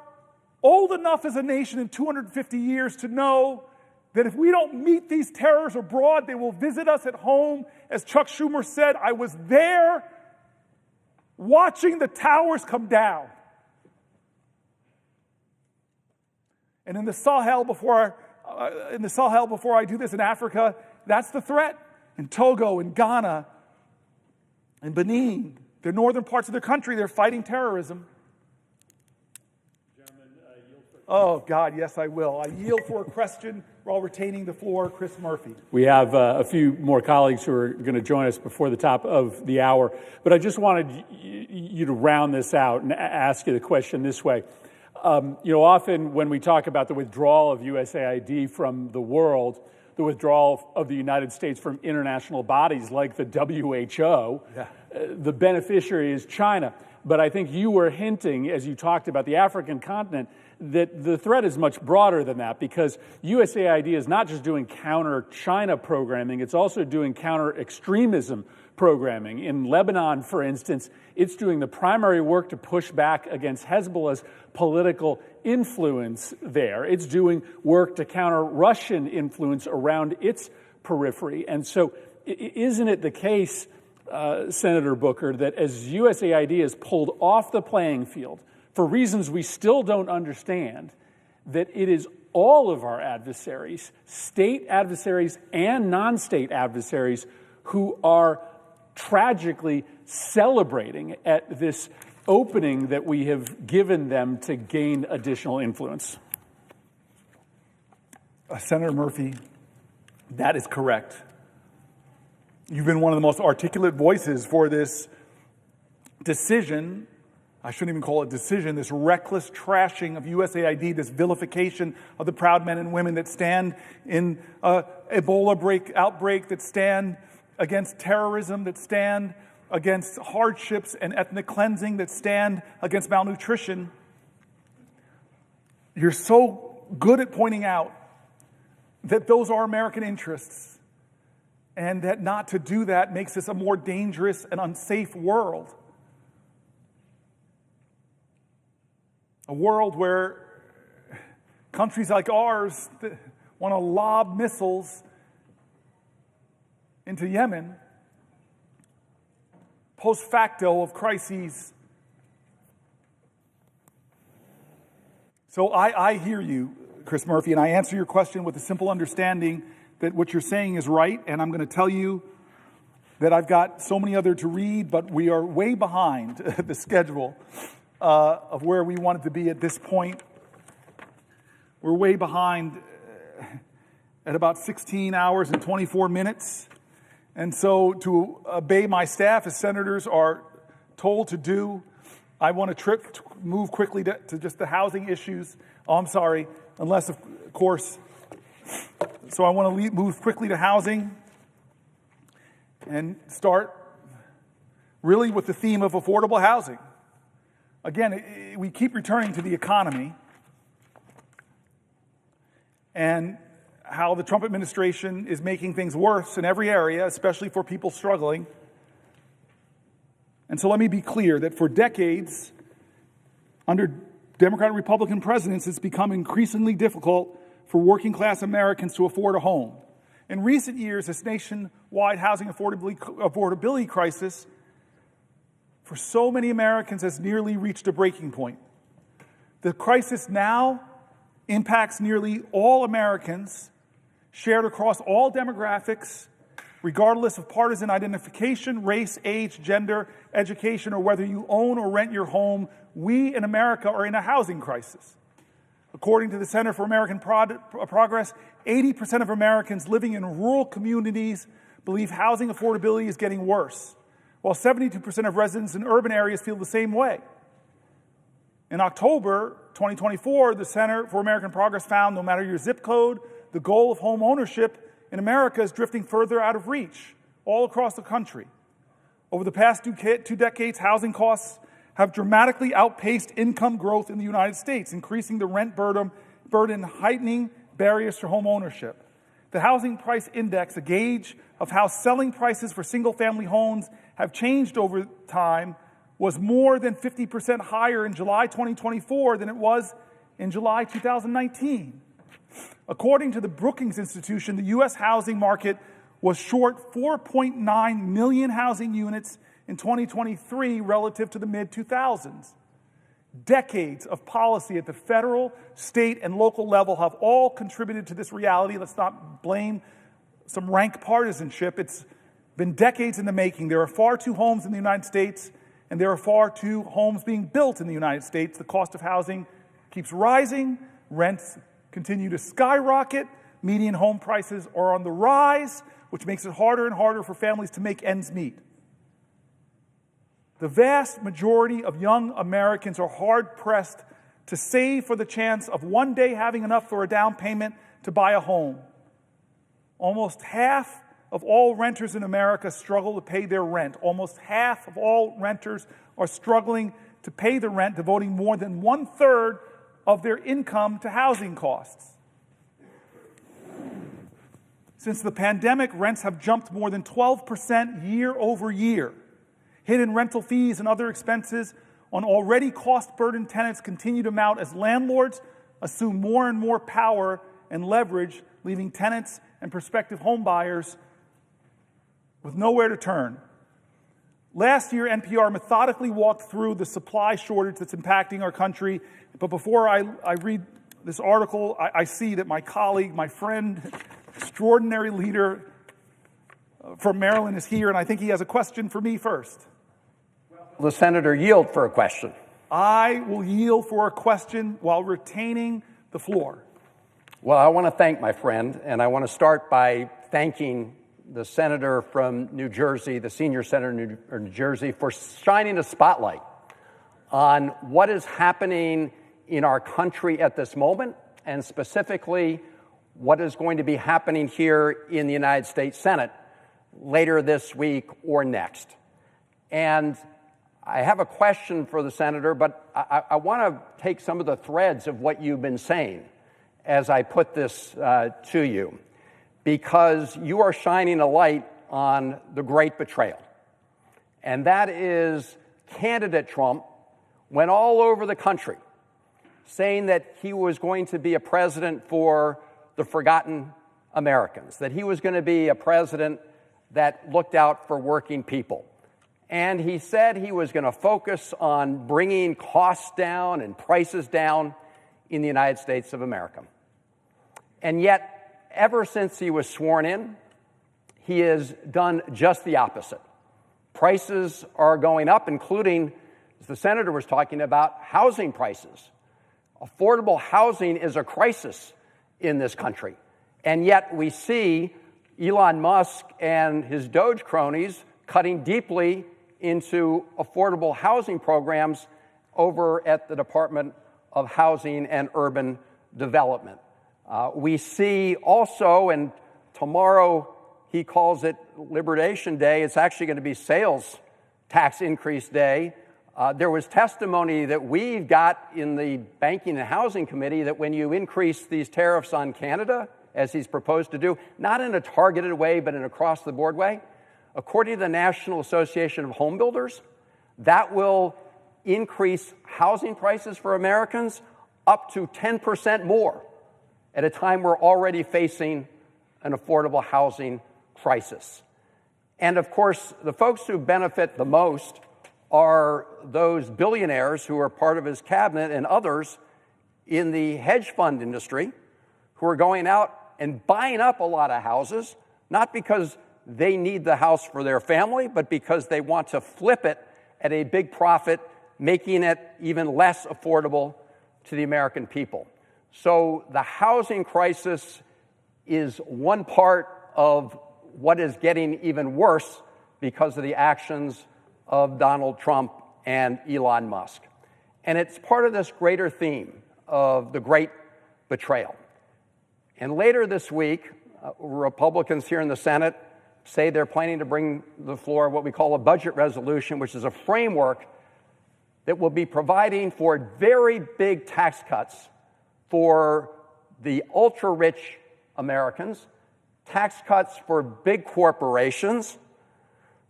old enough as a nation in 250 years to know that if we don't meet these terrors abroad, they will visit us at home. As Chuck Schumer said, I was there watching the towers come down. And in the Sahel, before I do this in Africa, that's the threat. In Togo, in Ghana, in Benin, the northern parts of the country, they're fighting terrorism. Oh, God, yes, I will. I yield for a question while retaining the floor. Chris Murphy. We have a few more colleagues who are going to join us before the top of the hour. But I just wanted you to round this out and ask you the question this way. Often when we talk about the withdrawal of USAID from the world the withdrawal of the United States from international bodies like the WHO. The beneficiary is China. But I think you were hinting, as you talked about the African continent, that the threat is much broader than that, because USAID is not just doing counter-China programming, it's also doing counter-extremism programming. In Lebanon, for instance, it's doing the primary work to push back against Hezbollah's political influence there. It's doing work to counter Russian influence around its periphery. And so isn't it the case, Senator Booker, that as USAID is pulled off the playing field, for reasons we still don't understand, that it is all of our adversaries, state adversaries and non-state adversaries, who are tragically celebrating at this opening that we have given them to gain additional influence? Senator Murphy, that is correct. You've been one of the most articulate voices for this decision. I shouldn't even call it decision, this reckless trashing of USAID, this vilification of the proud men and women that stand in Ebola outbreak, that stand against terrorism, that stand against hardships and ethnic cleansing, that stand against malnutrition. You're so good at pointing out that those are American interests, and that not to do that makes this a more dangerous and unsafe world. A world where countries like ours want to lob missiles into Yemen post facto of crises. So I hear you, Chris Murphy, and I answer your question with a simple understanding that what you're saying is right, and I'm going to tell you that I've got so many other to read, but we are way behind the schedule of where we wanted to be at this point. We're way behind at about 16 hours and 24 minutes. And so to obey my staff, as senators are told to do, I want to move quickly to just the housing issues. Oh, I'm sorry, unless, of course. So I want to move quickly to housing and start really with the theme of affordable housing. Again, we keep returning to the economy and how the Trump administration is making things worse in every area, especially for people struggling. And so let me be clear that for decades, under Democrat and Republican presidents, it's become increasingly difficult for working class Americans to afford a home. In recent years, this nationwide housing affordability crisis for so many Americans has nearly reached a breaking point. The crisis now impacts nearly all Americans, shared across all demographics, regardless of partisan identification, race, age, gender, education, or whether you own or rent your home. We in America are in a housing crisis. According to the Center for American Progress, 80% of Americans living in rural communities believe housing affordability is getting worse, while 72% of residents in urban areas feel the same way. In October 2024, the Center for American Progress found no matter your zip code, the goal of home ownership in America is drifting further out of reach all across the country. Over the past two decades, housing costs have dramatically outpaced income growth in the United States, increasing the rent burden, heightening barriers to home ownership. The Housing Price Index, a gauge of how selling prices for single-family homes have changed over time, was more than 50% higher in July 2024 than it was in July 2019. According to the Brookings Institution, the U.S. housing market was short 4.9 million housing units in 2023 relative to the mid-2000s. Decades of policy at the federal, state, and local level have all contributed to this reality. Let's not blame some rank partisanship. It's been decades in the making. There are far too homes in the United States, and there are far too homes being built in the United States. The cost of housing keeps rising. Rents continue to skyrocket. Median home prices are on the rise, which makes it harder and harder for families to make ends meet. The vast majority of young Americans are hard-pressed to save for the chance of one day having enough for a down payment to buy a home. Almost half of all renters in America struggle to pay their rent. Almost half of all renters are struggling to pay the rent, devoting more than 1/3 of their income to housing costs. Since the pandemic, rents have jumped more than 12% year over year. Hidden rental fees and other expenses on already cost-burdened tenants continue to mount as landlords assume more and more power and leverage, leaving tenants and prospective home buyers with nowhere to turn. Last year, NPR methodically walked through the supply shortage that's impacting our country. But before I read this article, I see that my colleague, my friend, extraordinary leader from Maryland is here, and I think he has a question for me first. Will the senator yield for a question? I will yield for a question while retaining the floor. Well, I want to thank my friend, and I want to start by thanking the senator from New Jersey, the senior senator in New Jersey, for shining a spotlight on what is happening in our country at this moment, and specifically what is going to be happening here in the United States Senate later this week or next. And I have a question for the senator, but I want to take some of the threads of what you've been saying as I put this to you, because you are shining a light on the great betrayal. And that is candidate Trump went all over the country saying that he was going to be a president for the forgotten Americans, that he was going to be a president that looked out for working people. And he said he was going to focus on bringing costs down and prices down in the United States of America. And yet, ever since he was sworn in, he has done just the opposite. Prices are going up, including, as the senator was talking about, housing prices. Affordable housing is a crisis in this country. And yet we see Elon Musk and his DOGE cronies cutting deeply into affordable housing programs over at the Department of Housing and Urban Development. We see also, and tomorrow he calls it Liberation Day, it's actually going to be sales tax increase day. There was testimony that we've got in the Banking and Housing Committee that when you increase these tariffs on Canada, as he's proposed to do, not in a targeted way, but in an across-the-board way, according to the National Association of Home Builders, that will increase housing prices for Americans up to 10% more at a time we're already facing an affordable housing crisis. And of course, the folks who benefit the most are those billionaires who are part of his cabinet and others in the hedge fund industry who are going out and buying up a lot of houses, not because they need the house for their family, but because they want to flip it at a big profit, making it even less affordable to the American people. So the housing crisis is one part of what is getting even worse because of the actions of Donald Trump and Elon Musk. And it's part of this greater theme of the great betrayal. And later this week, Republicans here in the Senate say they're planning to bring to the floor what we call a budget resolution, which is a framework that will be providing for very big tax cuts for the ultra-rich Americans, tax cuts for big corporations,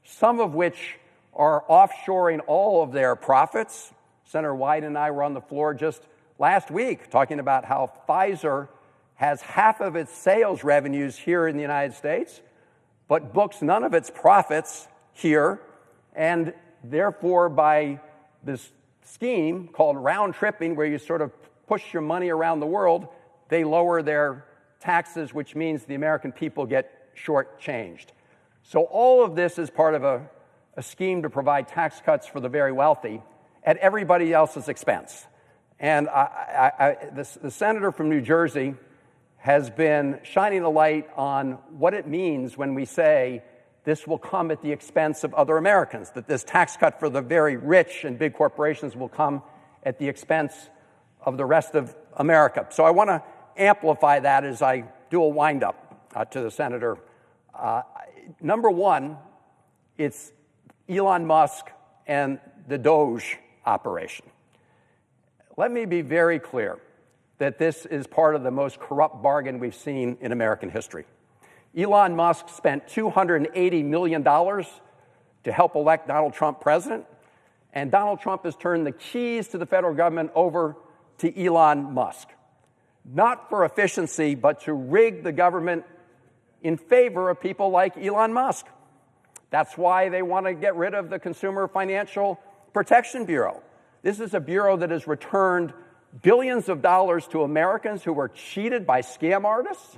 some of which are offshoring all of their profits. Senator Wyden and I were on the floor just last week talking about how Pfizer has half of its sales revenues here in the United States, but books none of its profits here, and therefore by this scheme called round tripping, where you sort of push your money around the world, they lower their taxes, which means the American people get shortchanged. So all of this is part of a scheme to provide tax cuts for the very wealthy at everybody else's expense. And the senator from New Jersey has been shining a light on what it means when we say this will come at the expense of other Americans, that this tax cut for the very rich and big corporations will come at the expense of the rest of America. So I want to amplify that as I do a wind-up. to the senator. Number one, it's Elon Musk and the DOGE operation. Let me be very clear that this is part of the most corrupt bargain we've seen in American history. Elon Musk spent $280 million to help elect Donald Trump president, and Donald Trump has turned the keys to the federal government over to Elon Musk, not for efficiency, but to rig the government in favor of people like Elon Musk. That's why they want to get rid of the Consumer Financial Protection Bureau. This is a bureau that has returned billions of dollars to Americans who were cheated by scam artists.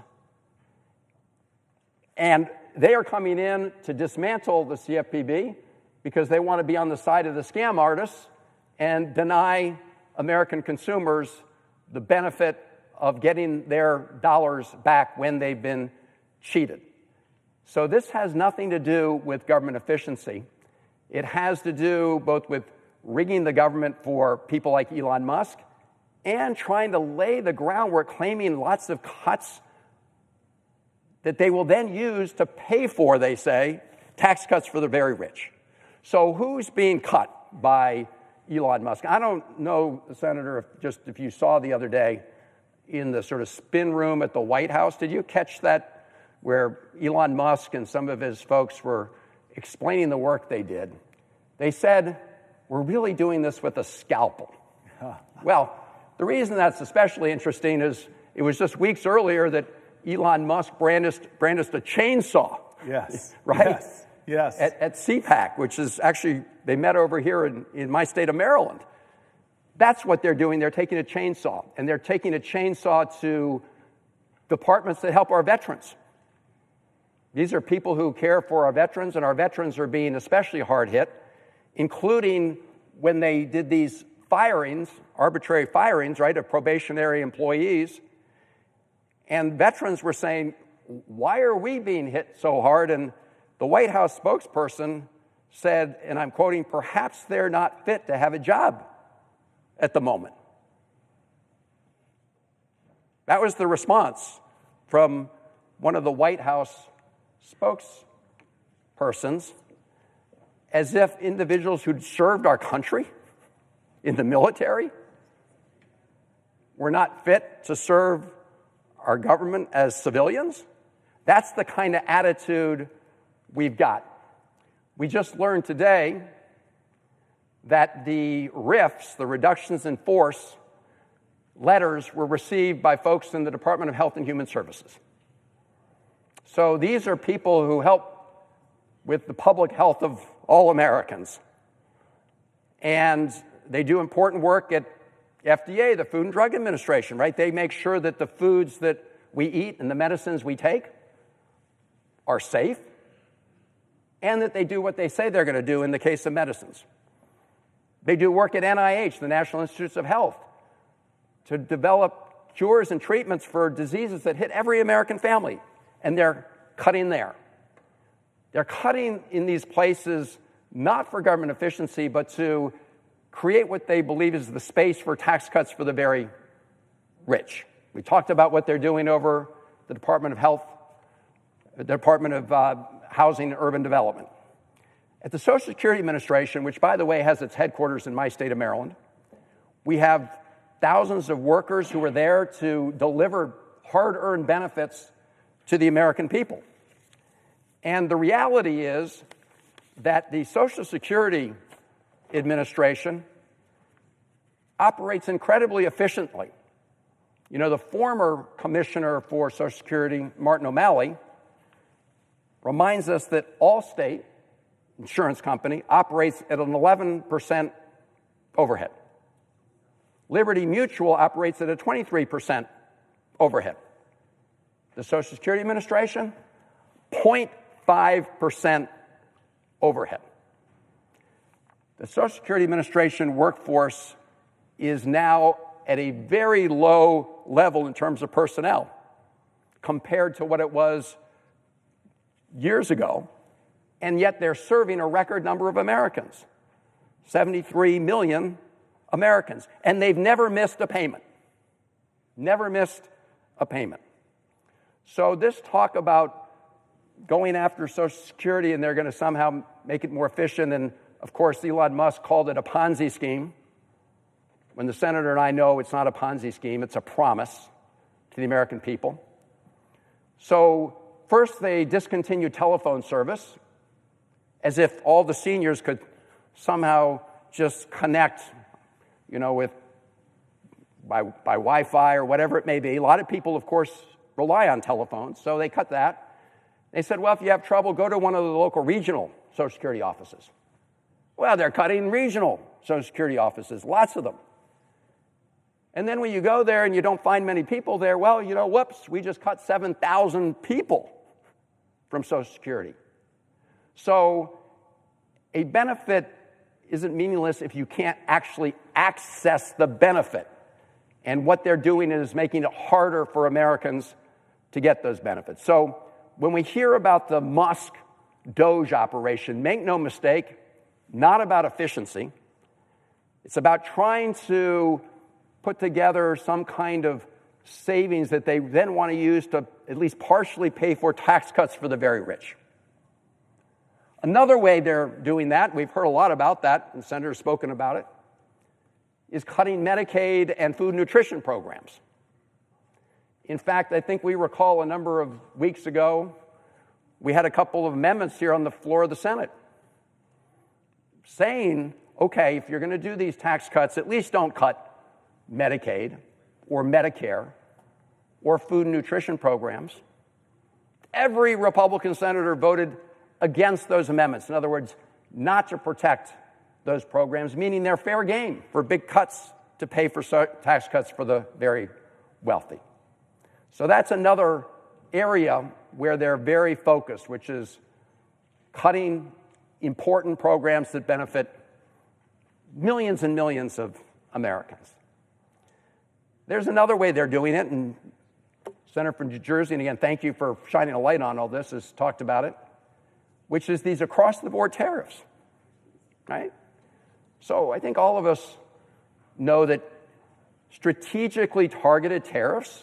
And they are coming in to dismantle the CFPB because they want to be on the side of the scam artists and deny American consumers the benefit of getting their dollars back when they've been cheated. So this has nothing to do with government efficiency. It has to do both with rigging the government for people like Elon Musk and trying to lay the groundwork, claiming lots of cuts that they will then use to pay for, they say, tax cuts for the very rich. So who's being cut by Elon Musk? I don't know, Senator, if you saw the other day in the sort of spin room at the White House, did you catch that where Elon Musk and some of his folks were explaining the work they did? They said, we're really doing this with a scalpel. Well, the reason that's especially interesting is it was just weeks earlier that Elon Musk brandished a chainsaw. Yes. Right? Yes. Yes. At CPAC, which is actually, they met over here in my state of Maryland. That's what they're doing. They're taking a chainsaw, and they're taking a chainsaw to departments that help our veterans. These are people who care for our veterans, and our veterans are being especially hard hit, including when they did these firings, arbitrary firings, right, of probationary employees. And veterans were saying, why are we being hit so hard? And the White House spokesperson said, and I'm quoting, perhaps they're not fit to have a job at the moment. That was the response from one of the White House spokespersons, as if individuals who'd served our country in the military were not fit to serve our government as civilians. That's the kind of attitude we've got. We just learned today that the RIFs, the reductions in force letters, were received by folks in the Department of Health and Human Services. So these are people who help with the public health of all Americans. And they do important work at FDA, the Food and Drug Administration, right? They make sure that the foods that we eat and the medicines we take are safe, and that they do what they say they're going to do in the case of medicines. They do work at NIH, the National Institutes of Health, to develop cures and treatments for diseases that hit every American family, and they're cutting there. They're cutting in these places not for government efficiency, but to create what they believe is the space for tax cuts for the very rich. We talked about what they're doing over the Department of Health, the Department of Housing and Urban Development. At the Social Security Administration, which, by the way, has its headquarters in my state of Maryland, we have thousands of workers who are there to deliver hard-earned benefits to the American people. And the reality is that the Social Security Administration operates incredibly efficiently. You know, the former commissioner for Social Security, Martin O'Malley, reminds us that Allstate Insurance Company operates at an 11% overhead. Liberty Mutual operates at a 23% overhead. The Social Security Administration, 0.5% overhead. The Social Security Administration workforce is now at a very low level in terms of personnel compared to what it was years ago, and yet they're serving a record number of Americans, 73 million Americans, and they've never missed a payment. Never missed a payment. So this talk about going after Social Security and they're going to somehow make it more efficient, and of course Elon Musk called it a Ponzi scheme, when the senator and I know it's not a Ponzi scheme, it's a promise to the American people. So first they discontinued telephone service, as if all the seniors could somehow just connect, with by Wi-Fi or whatever it may be. A lot of people, of course, rely on telephones, so they cut that. They said, well, if you have trouble, go to one of the local regional Social Security offices. Well, they're cutting regional Social Security offices, lots of them. And then when you go there and you don't find many people there, well, whoops, we just cut 7,000 people from Social Security. So a benefit isn't meaningless if you can't actually access the benefit. And what they're doing is making it harder for Americans to get those benefits. So when we hear about the Musk DOGE operation, make no mistake, not about efficiency. It's about trying to put together some kind of savings that they then want to use to at least partially pay for tax cuts for the very rich. Another way they're doing that, we've heard a lot about that, and the senator's spoken about it, is cutting Medicaid and food nutrition programs. In fact, I think we recall a number of weeks ago, we had a couple of amendments here on the floor of the Senate saying, okay, if you're going to do these tax cuts, at least don't cut Medicaid or Medicare or food and nutrition programs. Every Republican senator voted against those amendments. In other words, not to protect those programs, meaning they're fair game for big cuts to pay for tax cuts for the very wealthy. So that's another area where they're very focused, which is cutting important programs that benefit millions and millions of Americans. There's another way they're doing it, and Senator from New Jersey, and again, thank you for shining a light on all this, has talked about it, which is these across-the-board tariffs, right? So I think all of us know that strategically targeted tariffs,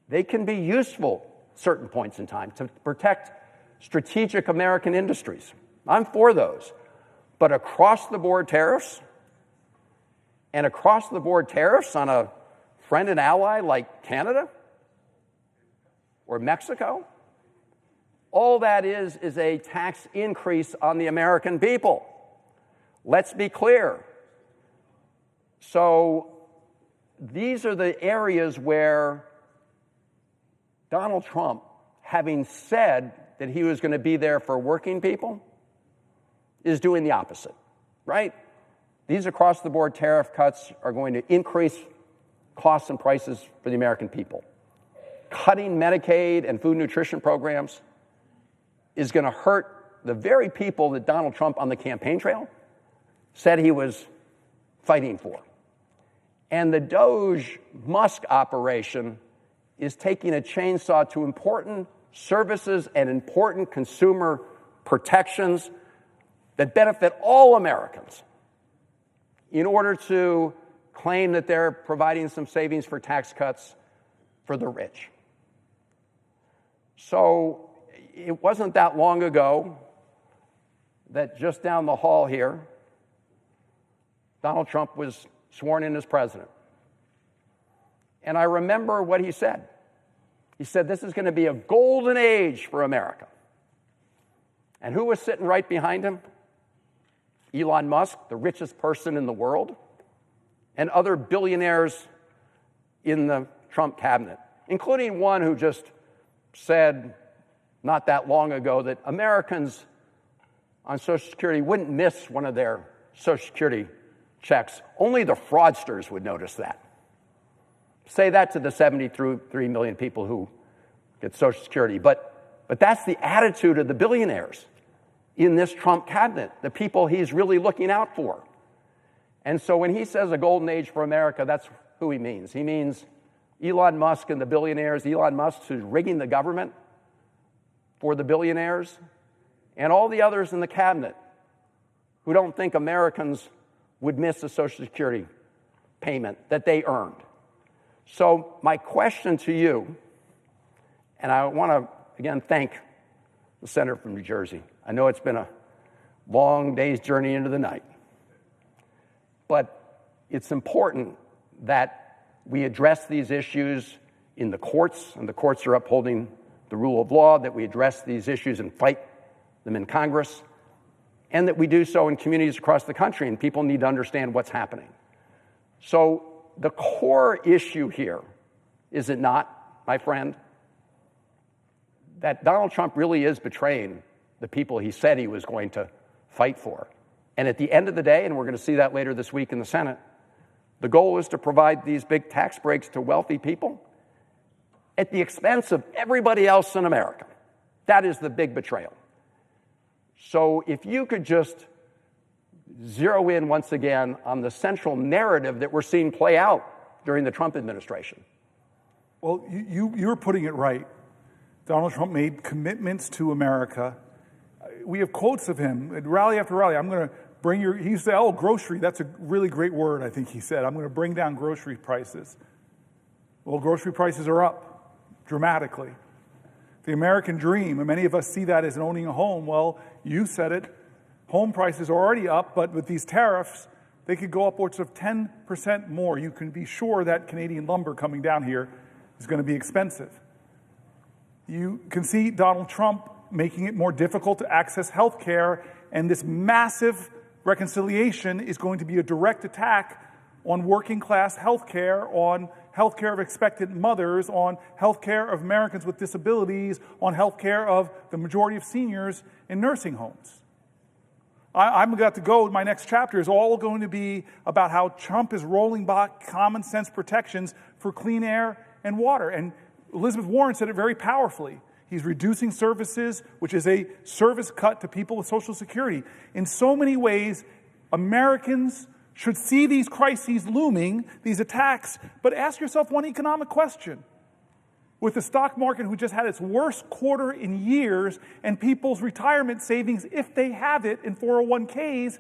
they can be useful at certain points in time to protect strategic American industries. I'm for those. But across-the-board tariffs, and across-the-board tariffs on a friend and ally like Canada or Mexico, all that is a tax increase on the American people. Let's be clear. So these are the areas where Donald Trump, having said that he was going to be there for working people, is doing the opposite, right? These across-the-board tariff cuts are going to increase costs and prices for the American people. Cutting Medicaid and food nutrition programs is going to hurt the very people that Donald Trump on the campaign trail said he was fighting for. And the DOGE Musk operation is taking a chainsaw to important services and important consumer protections that benefit all Americans in order to claim that they're providing some savings for tax cuts for the rich. So it wasn't that long ago that just down the hall here, Donald Trump was sworn in as president. And I remember what he said. He said, this is going to be a golden age for America. And who was sitting right behind him? Elon Musk, the richest person in the world, and other billionaires in the Trump cabinet, including one who just said not that long ago that Americans on Social Security wouldn't miss one of their Social Security checks. Only the fraudsters would notice that. Say that to the 73 million people who get Social Security. But that's the attitude of the billionaires in this Trump cabinet, the people he's really looking out for. And so when he says a golden age for America, that's who he means. He means Elon Musk and the billionaires, Elon Musk who's rigging the government for the billionaires, and all the others in the cabinet who don't think Americans would miss a Social Security payment that they earned. So my question to you And I want to, again, thank the senator from New Jersey. I know it's been a long day's journey into the night. But it's important that we address these issues in the courts, and the courts are upholding the rule of law, that we address these issues and fight them in Congress, and that we do so in communities across the country, and people need to understand what's happening. So the core issue here, is it not, my friend, that Donald Trump really is betraying the people he said he was going to fight for. And at the end of the day, and we're going to see that later this week in the Senate, the goal is to provide these big tax breaks to wealthy people at the expense of everybody else in America. That is the big betrayal. So if you could just zero in once again on the central narrative that we're seeing play out during the Trump administration. Well, you're putting it right. Donald Trump made commitments to America. We have quotes of him at rally after rally. I'm going to bring your, he said, oh, grocery, that's a really great word, I think he said. I'm going to bring down grocery prices. Well, grocery prices are up dramatically. The American dream, and many of us see that as owning a home. Well, you said it. Home prices are already up, but with these tariffs, they could go upwards of 10% more. You can be sure that Canadian lumber coming down here is going to be expensive. You can see Donald Trump making it more difficult to access health care, and this massive reconciliation is going to be a direct attack on working class health care, on health care of expectant mothers, on health care of Americans with disabilities, on health care of the majority of seniors in nursing homes. I'm about to go, my next chapter is all going to be about how Trump is rolling back common sense protections for clean air and water. And Elizabeth Warren said it very powerfully. He's reducing services, which is a service cut to people with Social Security. In so many ways, Americans should see these crises looming, these attacks, but ask yourself one economic question. With the stock market, who just had its worst quarter in years, and people's retirement savings, if they have it in 401ks,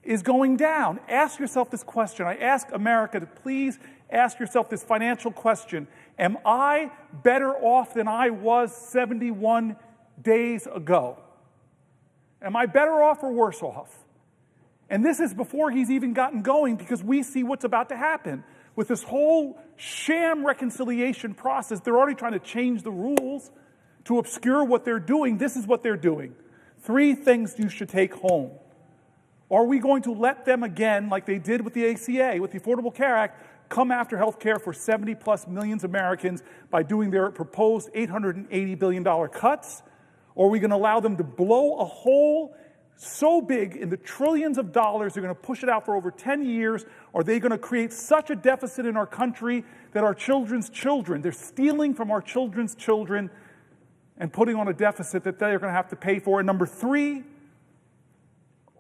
is going down. Ask yourself this question. I ask America to please ask yourself this financial question. Am I better off than I was 71 days ago? Am I better off or worse off? And this is before he's even gotten going, because we see what's about to happen. With this whole sham reconciliation process, they're already trying to change the rules to obscure what they're doing. This is what they're doing. 3 things you should take home. Are we going to let them again, like they did with the ACA, with the Affordable Care Act, come after health care for 70-plus million Americans by doing their proposed $880 billion cuts? Or are we going to allow them to blow a hole so big in the trillions of dollars, they're going to push it out for over 10 years? Are they going to create such a deficit in our country that our children's children, they're stealing from our children's children and putting on a deficit that they're going to have to pay for? And number 3,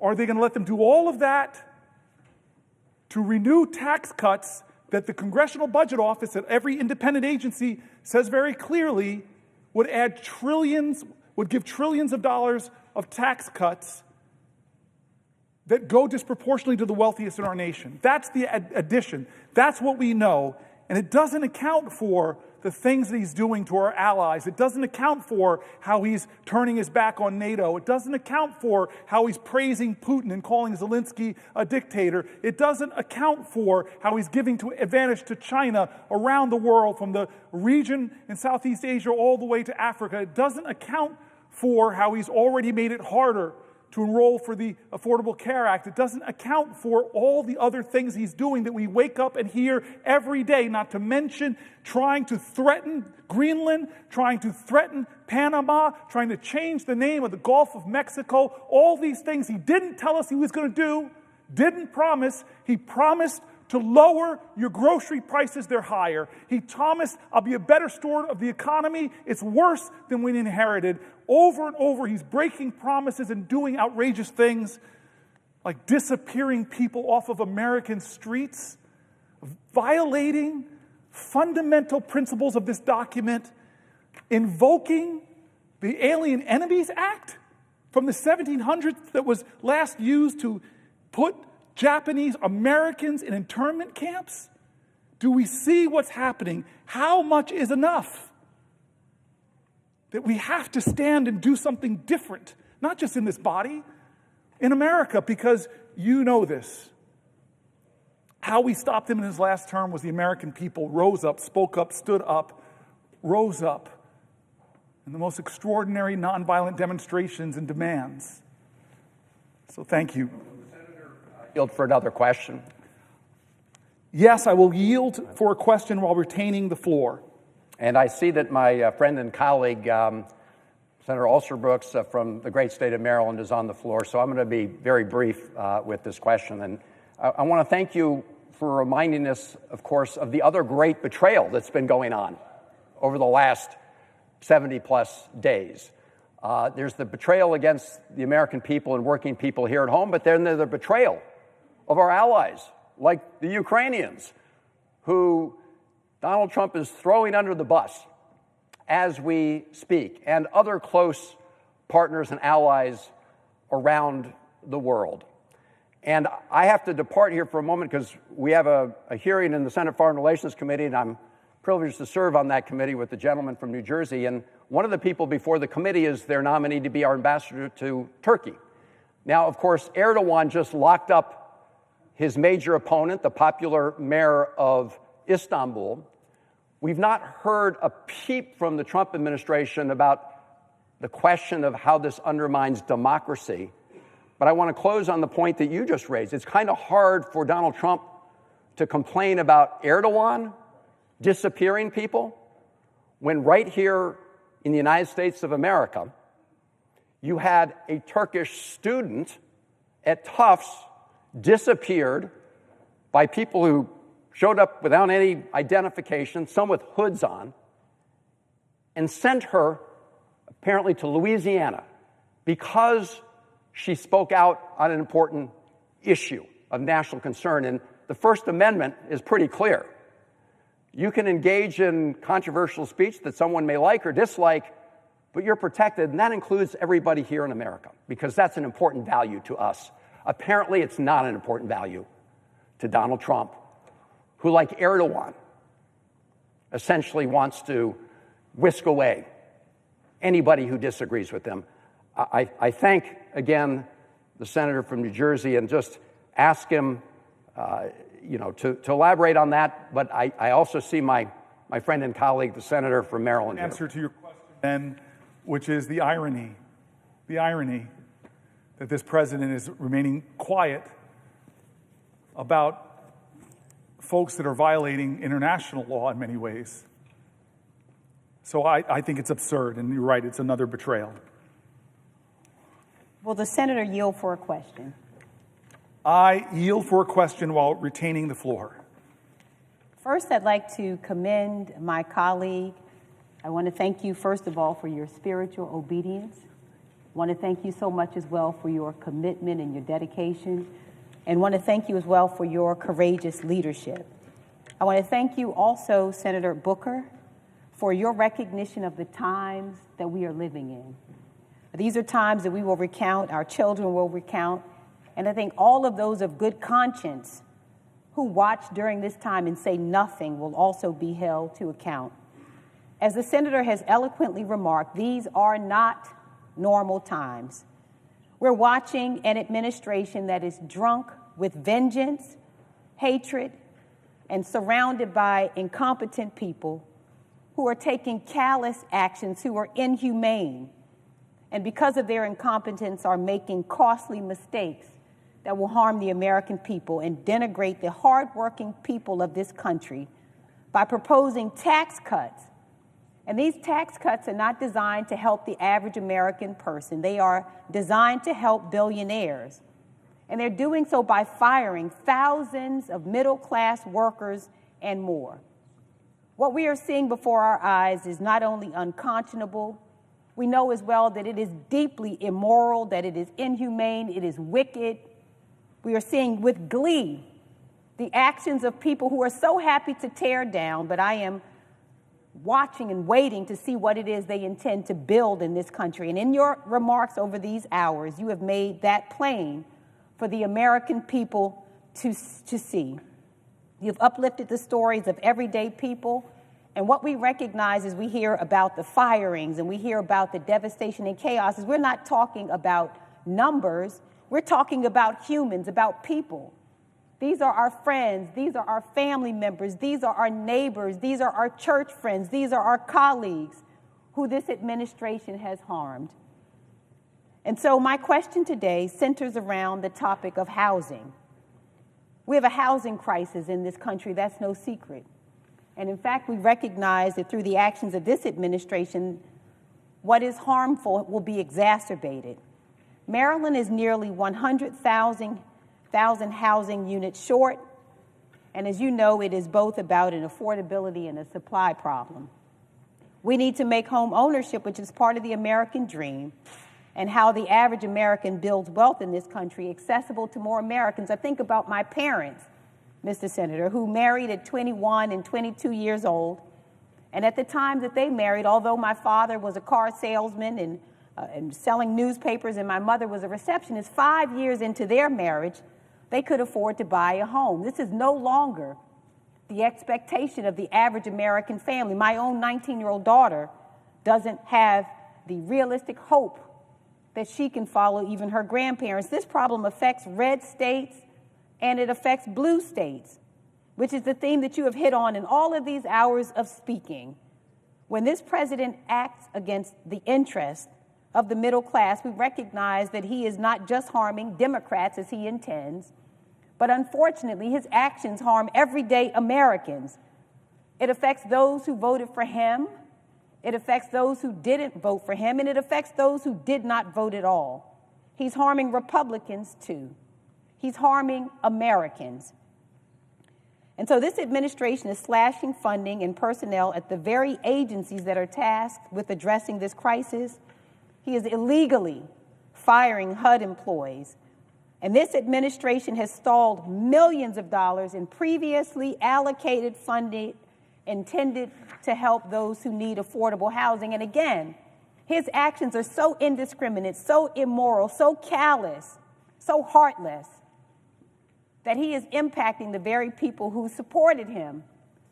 are they going to let them do all of that to renew tax cuts that the Congressional Budget Office at every independent agency says very clearly would add trillions, would give trillions of dollars of tax cuts that go disproportionately to the wealthiest in our nation? That's the addition. That's what we know. And it doesn't account for the things that he's doing to our allies. It doesn't account for how he's turning his back on NATO. It doesn't account for how he's praising Putin and calling Zelensky a dictator. It doesn't account for how he's giving advantage to China around the world, from the region in Southeast Asia all the way to Africa. It doesn't account for how he's already made it harder to enroll for the Affordable Care Act. It doesn't account for all the other things he's doing that we wake up and hear every day, not to mention trying to threaten Greenland, trying to threaten Panama, trying to change the name of the Gulf of Mexico. All these things he didn't tell us he was going to do, didn't promise. He promised to lower your grocery prices, they're higher. He promised, I'll be a better steward of the economy. It's worse than we inherited. Over and over, he's breaking promises and doing outrageous things like disappearing people off of American streets, violating fundamental principles of this document, invoking the Alien Enemies Act from the 1700s that was last used to put Japanese Americans in internment camps. Do we see what's happening? How much is enough? that we have to stand and do something different, not just in this body, in America, because you know this. How we stopped him in his last term was the American people rose up, spoke up, stood up, rose up in the most extraordinary nonviolent demonstrations and demands. So thank you. Senator, yield for another question. Yes, I will yield for a question while retaining the floor. And I see that my friend and colleague, Senator Alsterbrooks from the great state of Maryland, is on the floor. So I'm going to be very brief with this question. And I want to thank you for reminding us, of course, of the other great betrayal that's been going on over the last 70-plus days. There's the betrayal against the American people and working people here at home, but then there's the betrayal of our allies, like the Ukrainians, who Donald Trump is throwing under the bus as we speak, and other close partners and allies around the world. And I have to depart here for a moment because we have a hearing in the Senate Foreign Relations Committee, and I'm privileged to serve on that committee with the gentleman from New Jersey. And one of the people before the committee is their nominee to be our ambassador to Turkey. Now, of course, Erdogan just locked up his major opponent, the popular mayor of Istanbul. We've not heard a peep from the Trump administration about the question of how this undermines democracy. But I want to close on the point that you just raised. It's kind of hard for Donald Trump to complain about Erdogan disappearing people when right here in the United States of America, you had a Turkish student at Tufts disappeared by people who showed up without any identification, some with hoods on, and sent her apparently to Louisiana because she spoke out on an important issue of national concern. And the First Amendment is pretty clear. You can engage in controversial speech that someone may like or dislike, but you're protected, and that includes everybody here in America, because that's an important value to us. Apparently, it's not an important value to Donald Trump, who, like Erdogan, essentially wants to whisk away anybody who disagrees with him. I thank, again, the senator from New Jersey and just ask him to elaborate on that. But I also see my friend and colleague, the senator from Maryland. Answer to your question, then, which is the irony that this president is remaining quiet about folks that are violating international law in many ways. So I think it's absurd, and you're right, it's another betrayal. Will the senator yield for a question? I yield for a question while retaining the floor. First, I'd like to commend my colleague. I want to thank you, first of all, for your spiritual obedience. I want to thank you so much as well for your commitment and your dedication. And want to thank you as well for your courageous leadership. I want to thank you also, Senator Booker, for your recognition of the times that we are living in. These are times that we will recount, our children will recount, and I think all of those of good conscience who watch during this time and say nothing will also be held to account. As the senator has eloquently remarked, these are not normal times. We're watching an administration that is drunk with vengeance, hatred, and surrounded by incompetent people who are taking callous actions, who are inhumane, and because of their incompetence are making costly mistakes that will harm the American people and denigrate the hardworking people of this country by proposing tax cuts. And these tax cuts are not designed to help the average American person. They are designed to help billionaires. And they're doing so by firing thousands of middle-class workers and more. What we are seeing before our eyes is not only unconscionable, we know as well that it is deeply immoral, that it is inhumane, it is wicked. We are seeing with glee the actions of people who are so happy to tear down, but I am watching and waiting to see what it is they intend to build in this country. And in your remarks over these hours, you have made that plain for the American people to see. You've uplifted the stories of everyday people And what we recognize as we hear about the firings and we hear about the devastation and chaos is we're not talking about numbers. We're talking about humans, about people. These are our friends. These are our family members. These are our neighbors. These are our church friends. These are our colleagues who this administration has harmed. And so my question today centers around the topic of housing. We have a housing crisis in this country. That's no secret. And in fact, we recognize that through the actions of this administration, what is harmful will be exacerbated. Maryland is nearly 100,000 housing units short. And as you know, it is both about an affordability and a supply problem. We need to make home ownership, which is part of the American dream, and how the average American builds wealth in this country, accessible to more Americans. I think about my parents, Mr. Senator, who married at 21 and 22 years old. And at the time that they married, although my father was a car salesman and selling newspapers and my mother was a receptionist, 5 years into their marriage, they could afford to buy a home. This is no longer the expectation of the average American family. My own 19-year-old daughter doesn't have the realistic hope that she can follow even her grandparents. This problem affects red states and it affects blue states, which is the theme that you have hit on in all of these hours of speaking. When this president acts against the interest of the middle class, we recognize that he is not just harming Democrats as he intends, but unfortunately, his actions harm everyday Americans. It affects those who voted for him, it affects those who didn't vote for him, and it affects those who did not vote at all. He's harming Republicans, too. He's harming Americans. And so this administration is slashing funding and personnel at the very agencies that are tasked with addressing this crisis. He is illegally firing HUD employees. And this administration has stalled millions of dollars in previously allocated funding intended to help those who need affordable housing. And again, his actions are so indiscriminate, so immoral, so callous, so heartless, that he is impacting the very people who supported him,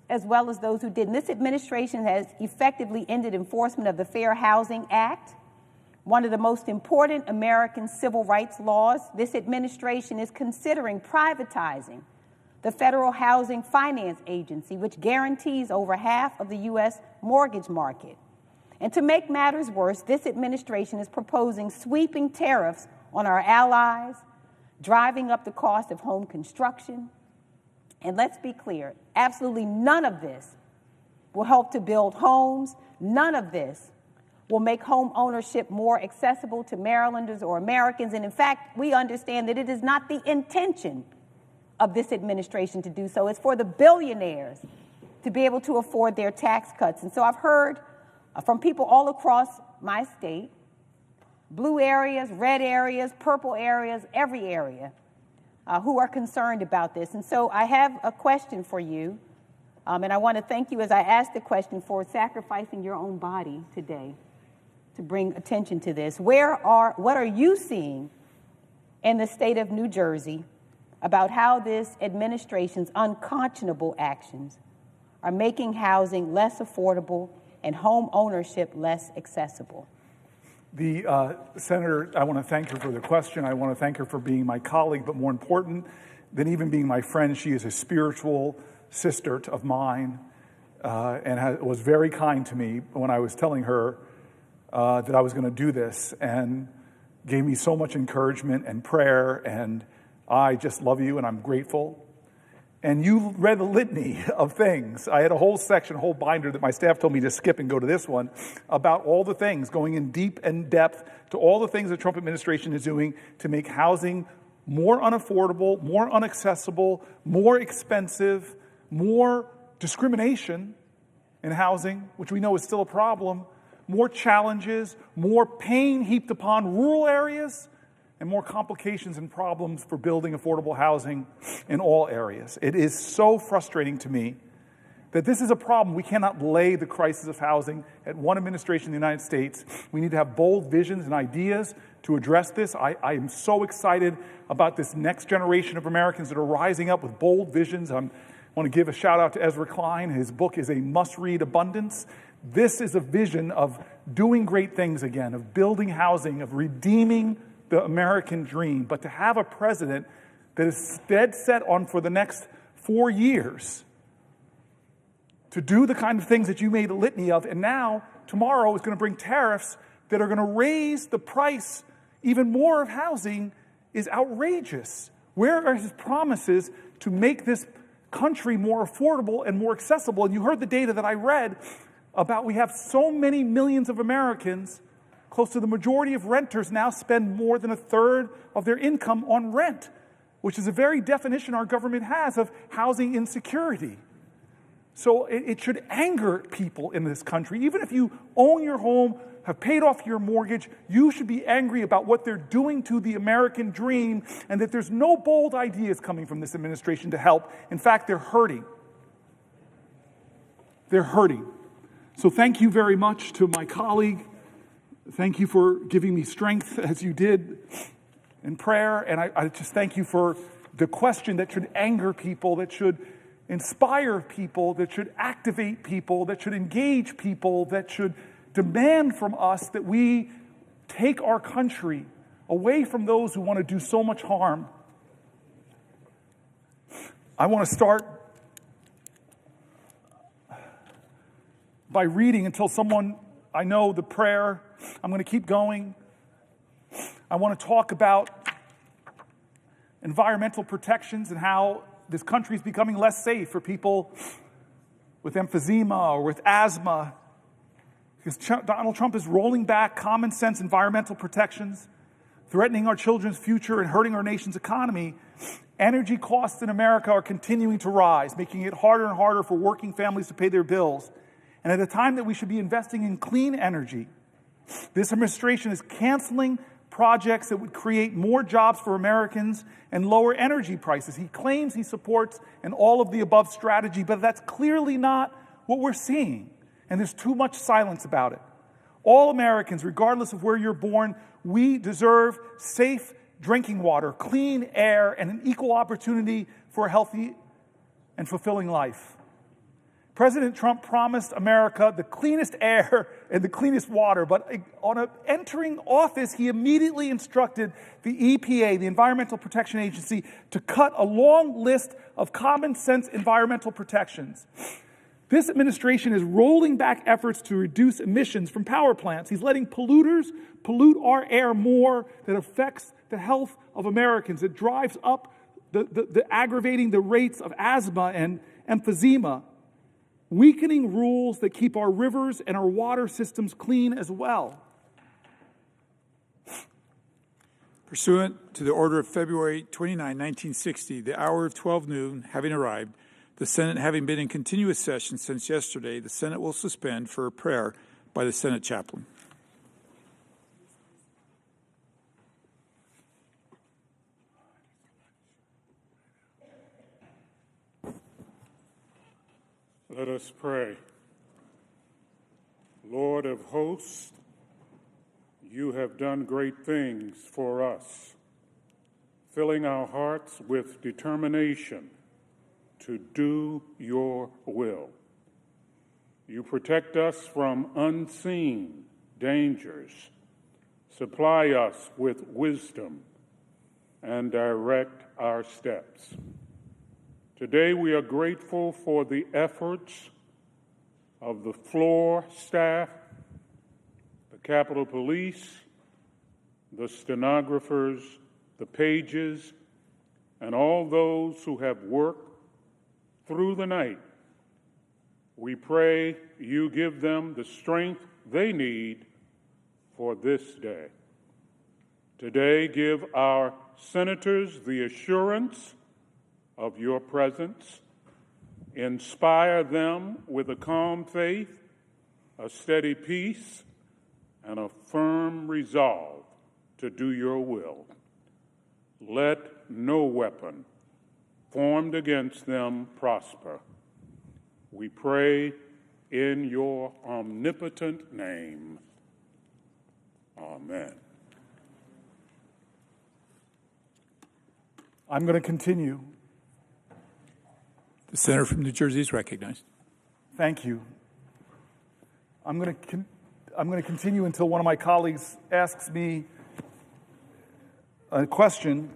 as well as those who didn't. This administration has effectively ended enforcement of the Fair Housing Act, one of the most important American civil rights laws. This administration is considering privatizing the Federal Housing Finance Agency, which guarantees over half of the U.S. mortgage market. And to make matters worse, this administration is proposing sweeping tariffs on our allies, driving up the cost of home construction. And let's be clear, absolutely none of this will help to build homes. None of this will make home ownership more accessible to Marylanders or Americans. And in fact, we understand that it is not the intention of this administration to do so. It's for the billionaires to be able to afford their tax cuts. And so I've heard from people all across my state, blue areas, red areas, purple areas, every area, who are concerned about this. And so I have a question for you, and I want to thank you as I ask the question for sacrificing your own body today to bring attention to this. What are you seeing in the state of New Jersey about how this administration's unconscionable actions are making housing less affordable and home ownership less accessible? The Senator, I want to thank her for the question. I want to thank her for being my colleague, but more important than even being my friend, she is a spiritual sister of mine and was very kind to me when I was telling her that I was going to do this, and gave me so much encouragement and prayer, and I just love you and I'm grateful. And you read a litany of things. I had a whole section, a whole binder that my staff told me to skip and go to this one about all the things, going in deep and depth to all the things the Trump administration is doing to make housing more unaffordable, more inaccessible, more expensive, more discrimination in housing, which we know is still a problem, more challenges, more pain heaped upon rural areas, and more complications and problems for building affordable housing in all areas. It is so frustrating to me that this is a problem. We cannot lay the crisis of housing at one administration in the United States. We need to have bold visions and ideas to address this. I am so excited about this next generation of Americans that are rising up with bold visions. I'm I want to give a shout out to Ezra Klein. His book is a must-read, Abundance. This is a vision of doing great things again, of building housing, of redeeming the American dream. But to have a president that is dead set on, for the next 4 years, to do the kind of things that you made a litany of, and now, tomorrow, is going to bring tariffs that are going to raise the price even more of housing, is outrageous. Where are his promises to make this country more affordable and more accessible? And you heard the data that I read about, we have so many millions of Americans, close to the majority of renters now spend more than a third of their income on rent, which is a very definition our government has of housing insecurity. So it should anger people in this country. Even if you own your home, have paid off your mortgage, you should be angry about what they're doing to the American dream, and that there's no bold ideas coming from this administration to help. In fact, they're hurting. They're hurting. So thank you very much to my colleague. Thank you for giving me strength as you did in prayer. And I just thank you for the question that should anger people, that should inspire people, that should activate people, that should engage people, that should demand from us that we take our country away from those who want to do so much harm. I want to start by reading until someone, I know the prayer. I'm going to keep going. I want to talk about environmental protections and how this country is becoming less safe for people with emphysema or with asthma, because Donald Trump is rolling back common sense environmental protections, threatening our children's future and hurting our nation's economy. Energy costs in America are continuing to rise, making it harder and harder for working families to pay their bills. And at a time that we should be investing in clean energy, this administration is canceling projects that would create more jobs for Americans and lower energy prices. He claims he supports an all-of-the-above strategy, but that's clearly not what we're seeing. And there's too much silence about it. All Americans, regardless of where you're born, we deserve safe drinking water, clean air, and an equal opportunity for a healthy and fulfilling life. President Trump promised America the cleanest air and the cleanest water, but on entering office, he immediately instructed the EPA, the Environmental Protection Agency, to cut a long list of common sense environmental protections. This administration is rolling back efforts to reduce emissions from power plants. He's letting polluters pollute our air more. That affects the health of Americans. It drives up the aggravating the rates of asthma and emphysema, weakening rules that keep our rivers and our water systems clean as well. Pursuant to the order of February 29, 1960, the hour of 12 noon having arrived, the Senate having been in continuous session since yesterday, the Senate will suspend for a prayer by the Senate chaplain. Let us pray. Lord of hosts, you have done great things for us, filling our hearts with determination to do your will. You protect us from unseen dangers, supply us with wisdom, and direct our steps. Today we are grateful for the efforts of the floor staff, the Capitol Police, the stenographers, the pages, and all those who have worked through the night. We pray you give them the strength they need for this day. Today, give our senators the assurance of your presence. Inspire them with a calm faith, a steady peace, and a firm resolve to do your will. Let no weapon formed against them prosper. We pray in your omnipotent name. Amen. I'm going to continue. The senator from New Jersey is recognized. Thank you. I'm going to continue until one of my colleagues asks me a question.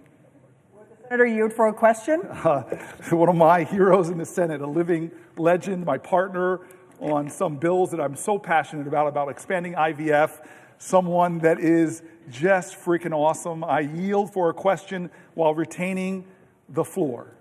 Senator, yield for a question? One of my heroes in the Senate, a living legend, my partner on some bills that I'm so passionate about expanding IVF, someone that is just freaking awesome. I yield for a question while retaining the floor.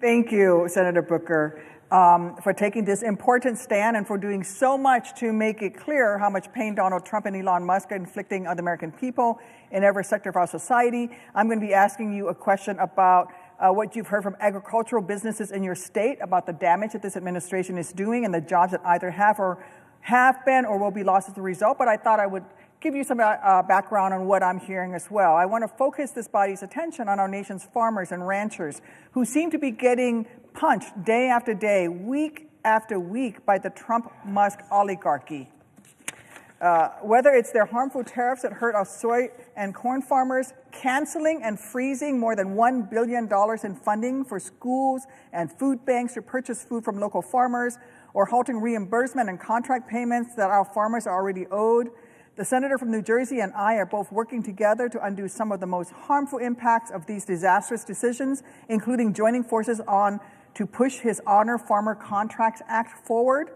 Thank you, Senator Booker, for taking this important stand and for doing so much to make it clear how much pain Donald Trump and Elon Musk are inflicting on the American people in every sector of our society. I'm going to be asking you a question about what you've heard from agricultural businesses in your state about the damage that this administration is doing and the jobs that either have been or will be lost as a result. But I thought I would give you some background on what I'm hearing as well. I want to focus this body's attention on our nation's farmers and ranchers who seem to be getting punched day after day, week after week by the Trump-Musk oligarchy. Whether it's their harmful tariffs that hurt our soy and corn farmers, canceling and freezing more than $1 billion in funding for schools and food banks to purchase food from local farmers, or halting reimbursement and contract payments that our farmers are already owed, the senator from New Jersey and I are both working together to undo some of the most harmful impacts of these disastrous decisions, including joining forces on to push his Honor Farmer Contracts Act forward.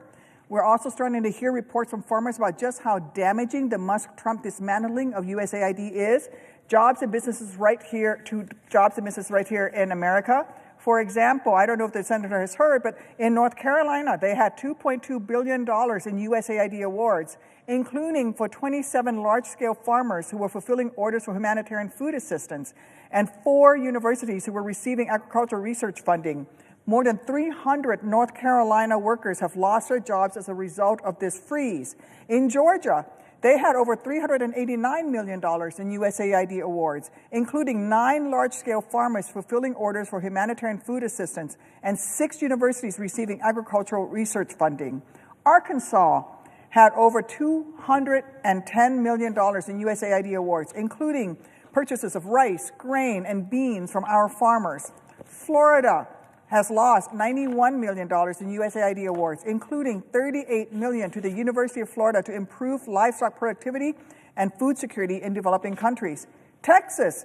We're also starting to hear reports from farmers about just how damaging the Musk-Trump dismantling of USAID is. Jobs and businesses right here in America. For example, I don't know if the senator has heard, but in North Carolina, they had $2.2 billion in USAID awards, including for 27 large-scale farmers who were fulfilling orders for humanitarian food assistance, and 4 universities who were receiving agricultural research funding. More than 300 North Carolina workers have lost their jobs as a result of this freeze. In Georgia, they had over $389 million in USAID awards, including 9 large-scale farmers fulfilling orders for humanitarian food assistance and 6 universities receiving agricultural research funding. Arkansas had over $210 million in USAID awards, including purchases of rice, grain, and beans from our farmers. Florida has lost $91 million in USAID awards, including $38 million to the University of Florida to improve livestock productivity and food security in developing countries. Texas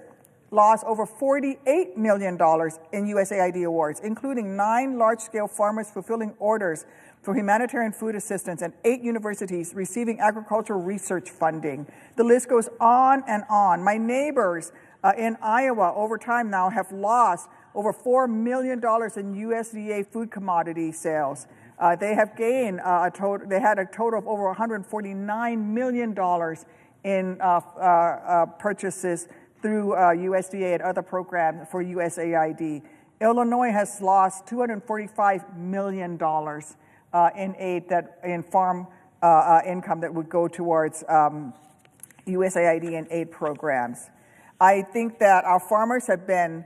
lost over $48 million in USAID awards, including 9 large-scale farmers fulfilling orders for humanitarian food assistance and 8 universities receiving agricultural research funding. The list goes on and on. My neighbors in Iowa over time now have lost over $4 million in USDA food commodity sales. They have gained they had a total of over $149 million in purchases through USDA and other programs for USAID. Illinois has lost $245 million in aid in farm income that would go towards USAID and aid programs. I think that our farmers have been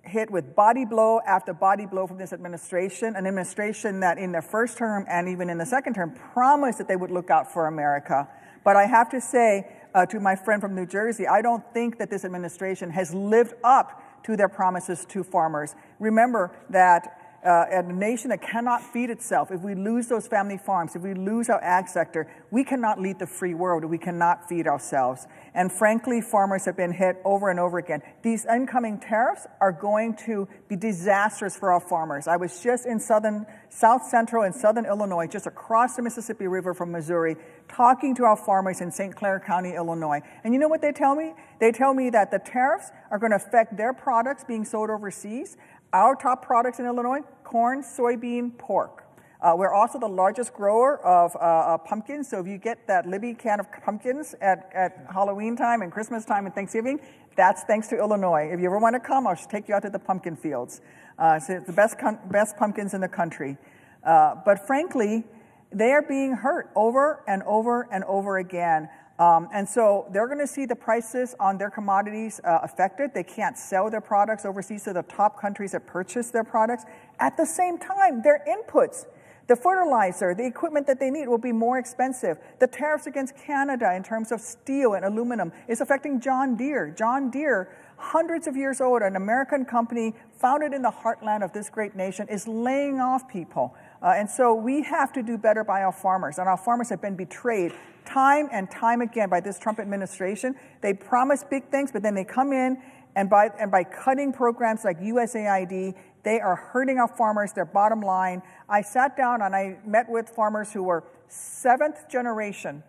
hit with body blow after body blow from this administration, an administration that in their first term and even in the second term promised that they would look out for America. But I have to say to my friend from New Jersey, I don't think that this administration has lived up to their promises to farmers. Remember that a nation that cannot feed itself, if we lose those family farms, if we lose our ag sector, we cannot lead the free world. We cannot feed ourselves. And frankly, farmers have been hit over and over again. These incoming tariffs are going to be disastrous for our farmers. I was just in South Central and Southern Illinois, just across the Mississippi River from Missouri, talking to our farmers in St. Clair County, Illinois. And you know what they tell me? They tell me that the tariffs are going to affect their products being sold overseas. Our top products in Illinois: corn, soybean, pork. We're also the largest grower of pumpkins. So if you get that Libby can of pumpkins at Halloween time and Christmas time and Thanksgiving, that's thanks to Illinois. If you ever want to come, I'll just take you out to the pumpkin fields. So it's the best pumpkins in the country. But frankly, they are being hurt over and over and over again. And so they're going to see the prices on their commodities affected. They can't sell their products overseas to the top countries that purchase their products. At the same time, their inputs, the fertilizer, the equipment that they need will be more expensive. The tariffs against Canada in terms of steel and aluminum is affecting John Deere. John Deere hundreds of years old, an American company founded in the heartland of this great nation is laying off people. And so we have to do better by our farmers. And our farmers have been betrayed time and time again by this Trump administration. They promise big things, but then they come in and by cutting programs like USAID, they are hurting our farmers, their bottom line. I sat down and I met with farmers who were 7th generation,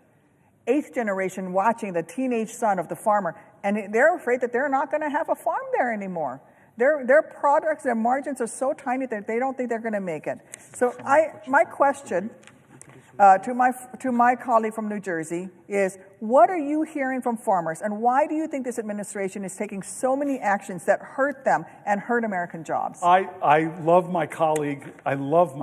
8th generation watching the teenage son of the farmer, and they're afraid that they're not going to have a farm there anymore. Their products, their margins are so tiny that they don't think they're going to make it. So my question to my colleague from New Jersey is, what are you hearing from farmers, and why do you think this administration is taking so many actions that hurt them and hurt American jobs? I love my colleague. I love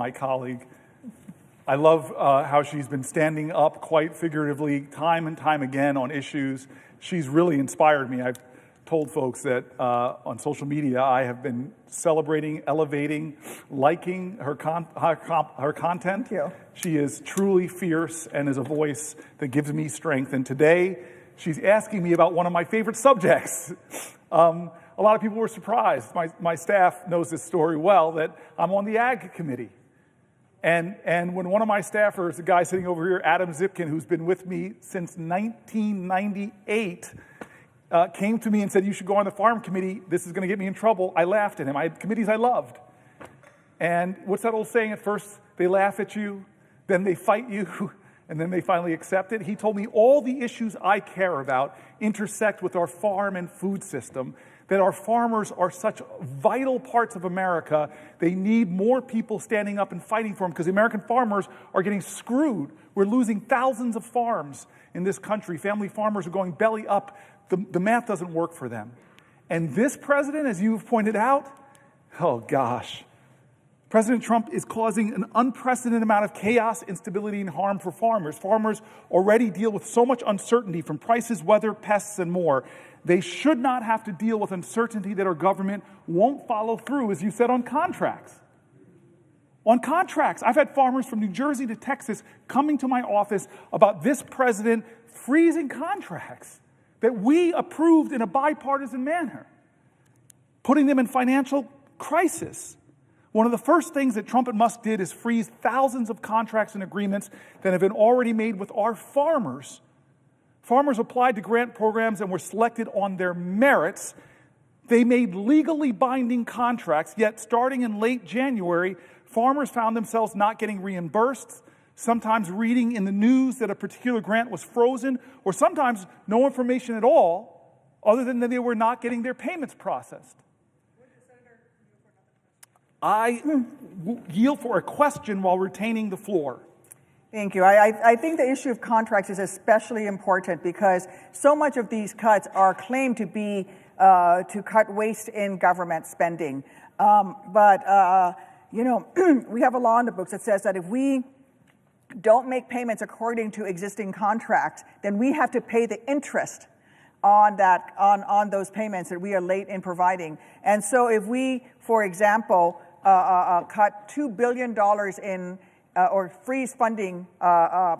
how she's been standing up quite figuratively time and time again on issues. She's really inspired me. I've told folks that on social media I have been celebrating, elevating, liking her content. Thank you. She is truly fierce and is a voice that gives me strength. And today she's asking me about one of my favorite subjects. A lot of people were surprised. My staff knows this story well, that I'm on the Ag Committee. And when one of my staffers, a guy sitting over here, Adam Zipkin, who's been with me since 1998, came to me and said, you should go on the Farm Committee. This is going to get me in trouble. I laughed at him. I had committees I loved. And what's that old saying? At first, they laugh at you, then they fight you, and then they finally accept it. He told me all the issues I care about intersect with our farm and food system, that our farmers are such vital parts of America. They need more people standing up and fighting for them, because the American farmers are getting screwed. We're losing thousands of farms in this country. Family farmers are going belly up. The math doesn't work for them. And this president, as you've pointed out, oh gosh, President Trump is causing an unprecedented amount of chaos, instability, and harm for farmers. Farmers already deal with so much uncertainty from prices, weather, pests, and more. They should not have to deal with uncertainty that our government won't follow through, as you said, on contracts. On contracts. I've had farmers from New Jersey to Texas coming to my office about this president freezing contracts that we approved in a bipartisan manner, putting them in financial crisis. One of the first things that Trump and Musk did is freeze thousands of contracts and agreements that have been already made with our farmers. Farmers applied to grant programs and were selected on their merits. They made legally binding contracts, yet starting in late January, farmers found themselves not getting reimbursed, sometimes reading in the news that a particular grant was frozen, or sometimes no information at all, other than that they were not getting their payments processed. I yield for a question while retaining the floor. Thank you. I think the issue of contracts is especially important because so much of these cuts are claimed to be to cut waste in government spending. We have a law in the books that says that if we don't make payments according to existing contracts, then we have to pay the interest on those payments that we are late in providing. And so if we, for example, cut $2 billion in or freeze funding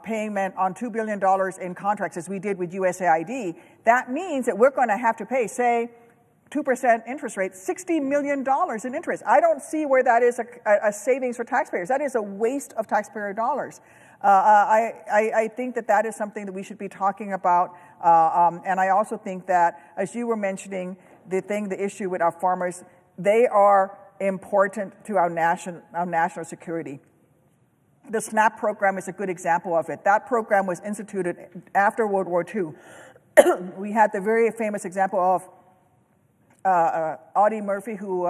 payment on $2 billion in contracts as we did with USAID, that means that we're going to have to pay, say, 2% interest rate, $60 million in interest. I don't see where that is a savings for taxpayers. That is a waste of taxpayer dollars. I think that is something that we should be talking about. And I also think that, as you were mentioning, the issue with our farmers, they are important to our national security. The SNAP program is a good example of it. That program was instituted after World War II. We had the very famous example of Audie Murphy, who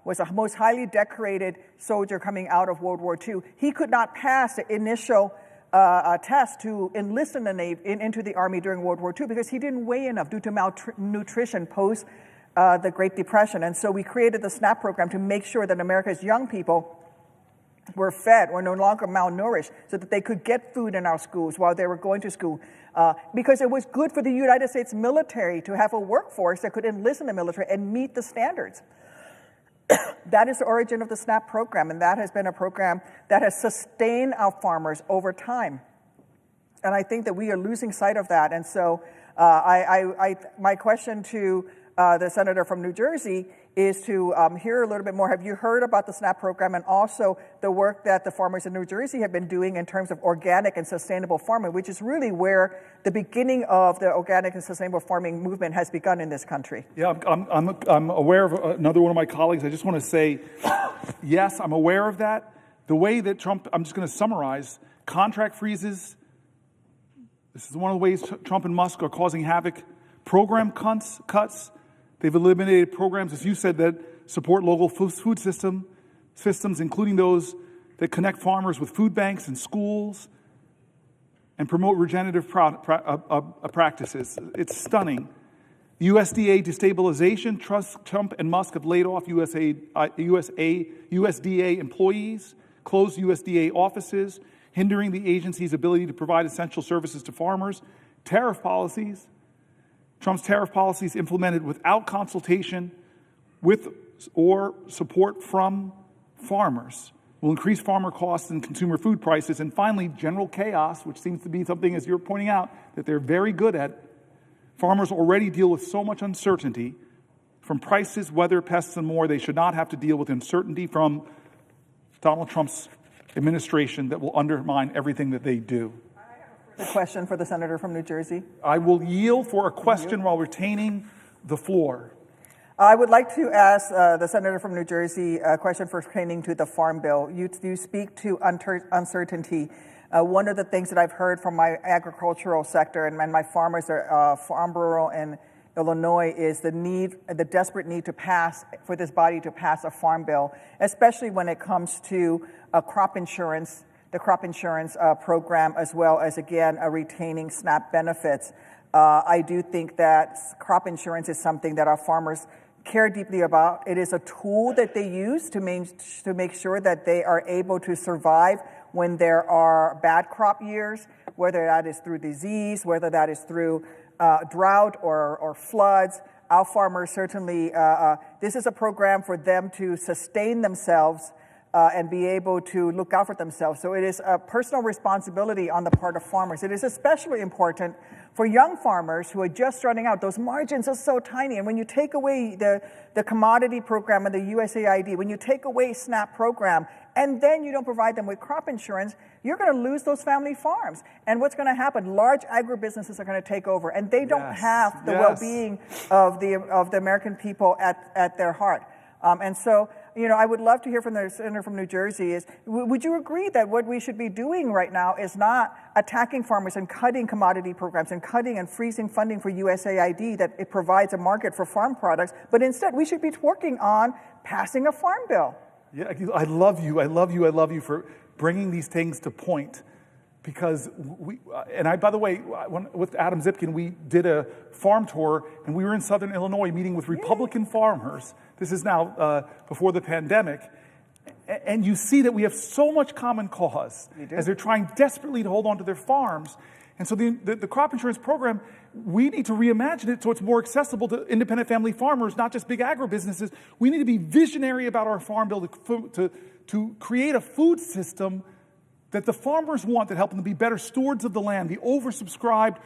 was the most highly decorated soldier coming out of World War II. He could not pass the initial test to enlist in into the Army during World War II because he didn't weigh enough due to malnutrition post the Great Depression. And so we created the SNAP program to make sure that America's young people were fed or no longer malnourished so that they could get food in our schools while they were going to school. Because it was good for the United States military to have a workforce that could enlist in the military and meet the standards. That is the origin of the SNAP program, and that has been a program that has sustained our farmers over time. And I think that we are losing sight of that. And so my question to the senator from New Jersey is to hear a little bit more. Have you heard about the SNAP program and also the work that the farmers in New Jersey have been doing in terms of organic and sustainable farming, which is really where the beginning of the organic and sustainable farming movement has begun in this country? Yeah, I'm aware of another one of my colleagues. I just want to say, yes, I'm aware of that. The way that Trump, I'm just going to summarize, contract freezes, this is one of the ways Trump and Musk are causing havoc. Program cuts. They've eliminated programs, as you said, that support local food systems, including those that connect farmers with food banks and schools and promote regenerative practices. It's stunning. USDA destabilization. Trump and Musk have laid off USDA employees, closed USDA offices, hindering the agency's ability to provide essential services to farmers. Tariff policies. Trump's tariff policies implemented without consultation with or support from farmers will increase farmer costs and consumer food prices. And finally, general chaos, which seems to be something, as you're pointing out, that they're very good at. Farmers already deal with so much uncertainty from prices, weather, pests, and more. They should not have to deal with uncertainty from Donald Trump's administration that will undermine everything that they do. The question for the senator from New Jersey. I will yield for a question while retaining the floor. I would like to ask the senator from New Jersey a question pertaining to the Farm Bill. You speak to uncertainty. One of the things that I've heard from my agricultural sector and my farmers, Farm Bureau in Illinois, is the desperate need for this body to pass a Farm Bill, especially when it comes to crop insurance, the crop insurance program, as well as, again, retaining SNAP benefits. I do think that crop insurance is something that our farmers care deeply about. It is a tool that they use to make sure that they are able to survive when there are bad crop years, whether that is through disease, whether that is through drought or floods. Our farmers certainly, this is a program for them to sustain themselves and be able to look out for themselves. So it is a personal responsibility on the part of farmers. It is especially important for young farmers who are just starting out. Those margins are so tiny. And when you take away the commodity program and the USAID, when you take away SNAP program, and then you don't provide them with crop insurance, you're going to lose those family farms. And what's going to happen? Large agribusinesses are going to take over, and they don't have the well-being of the American people at their heart. And so, I would love to hear from the senator from New Jersey would you agree that what we should be doing right now is not attacking farmers and cutting commodity programs and cutting and freezing funding for USAID that it provides a market for farm products, but instead we should be working on passing a farm bill? Yeah, I love you for bringing these things to point. Because by the way, with Adam Zipkin, we did a farm tour, and we were in Southern Illinois meeting with Republican farmers. This is now before the pandemic. And you see that we have so much common cause as they're trying desperately to hold on to their farms. And so the crop insurance program, we need to reimagine it so it's more accessible to independent family farmers, not just big agribusinesses. We need to be visionary about our farm bill to create a food system that the farmers want, that help them to be better stewards of the land, the oversubscribed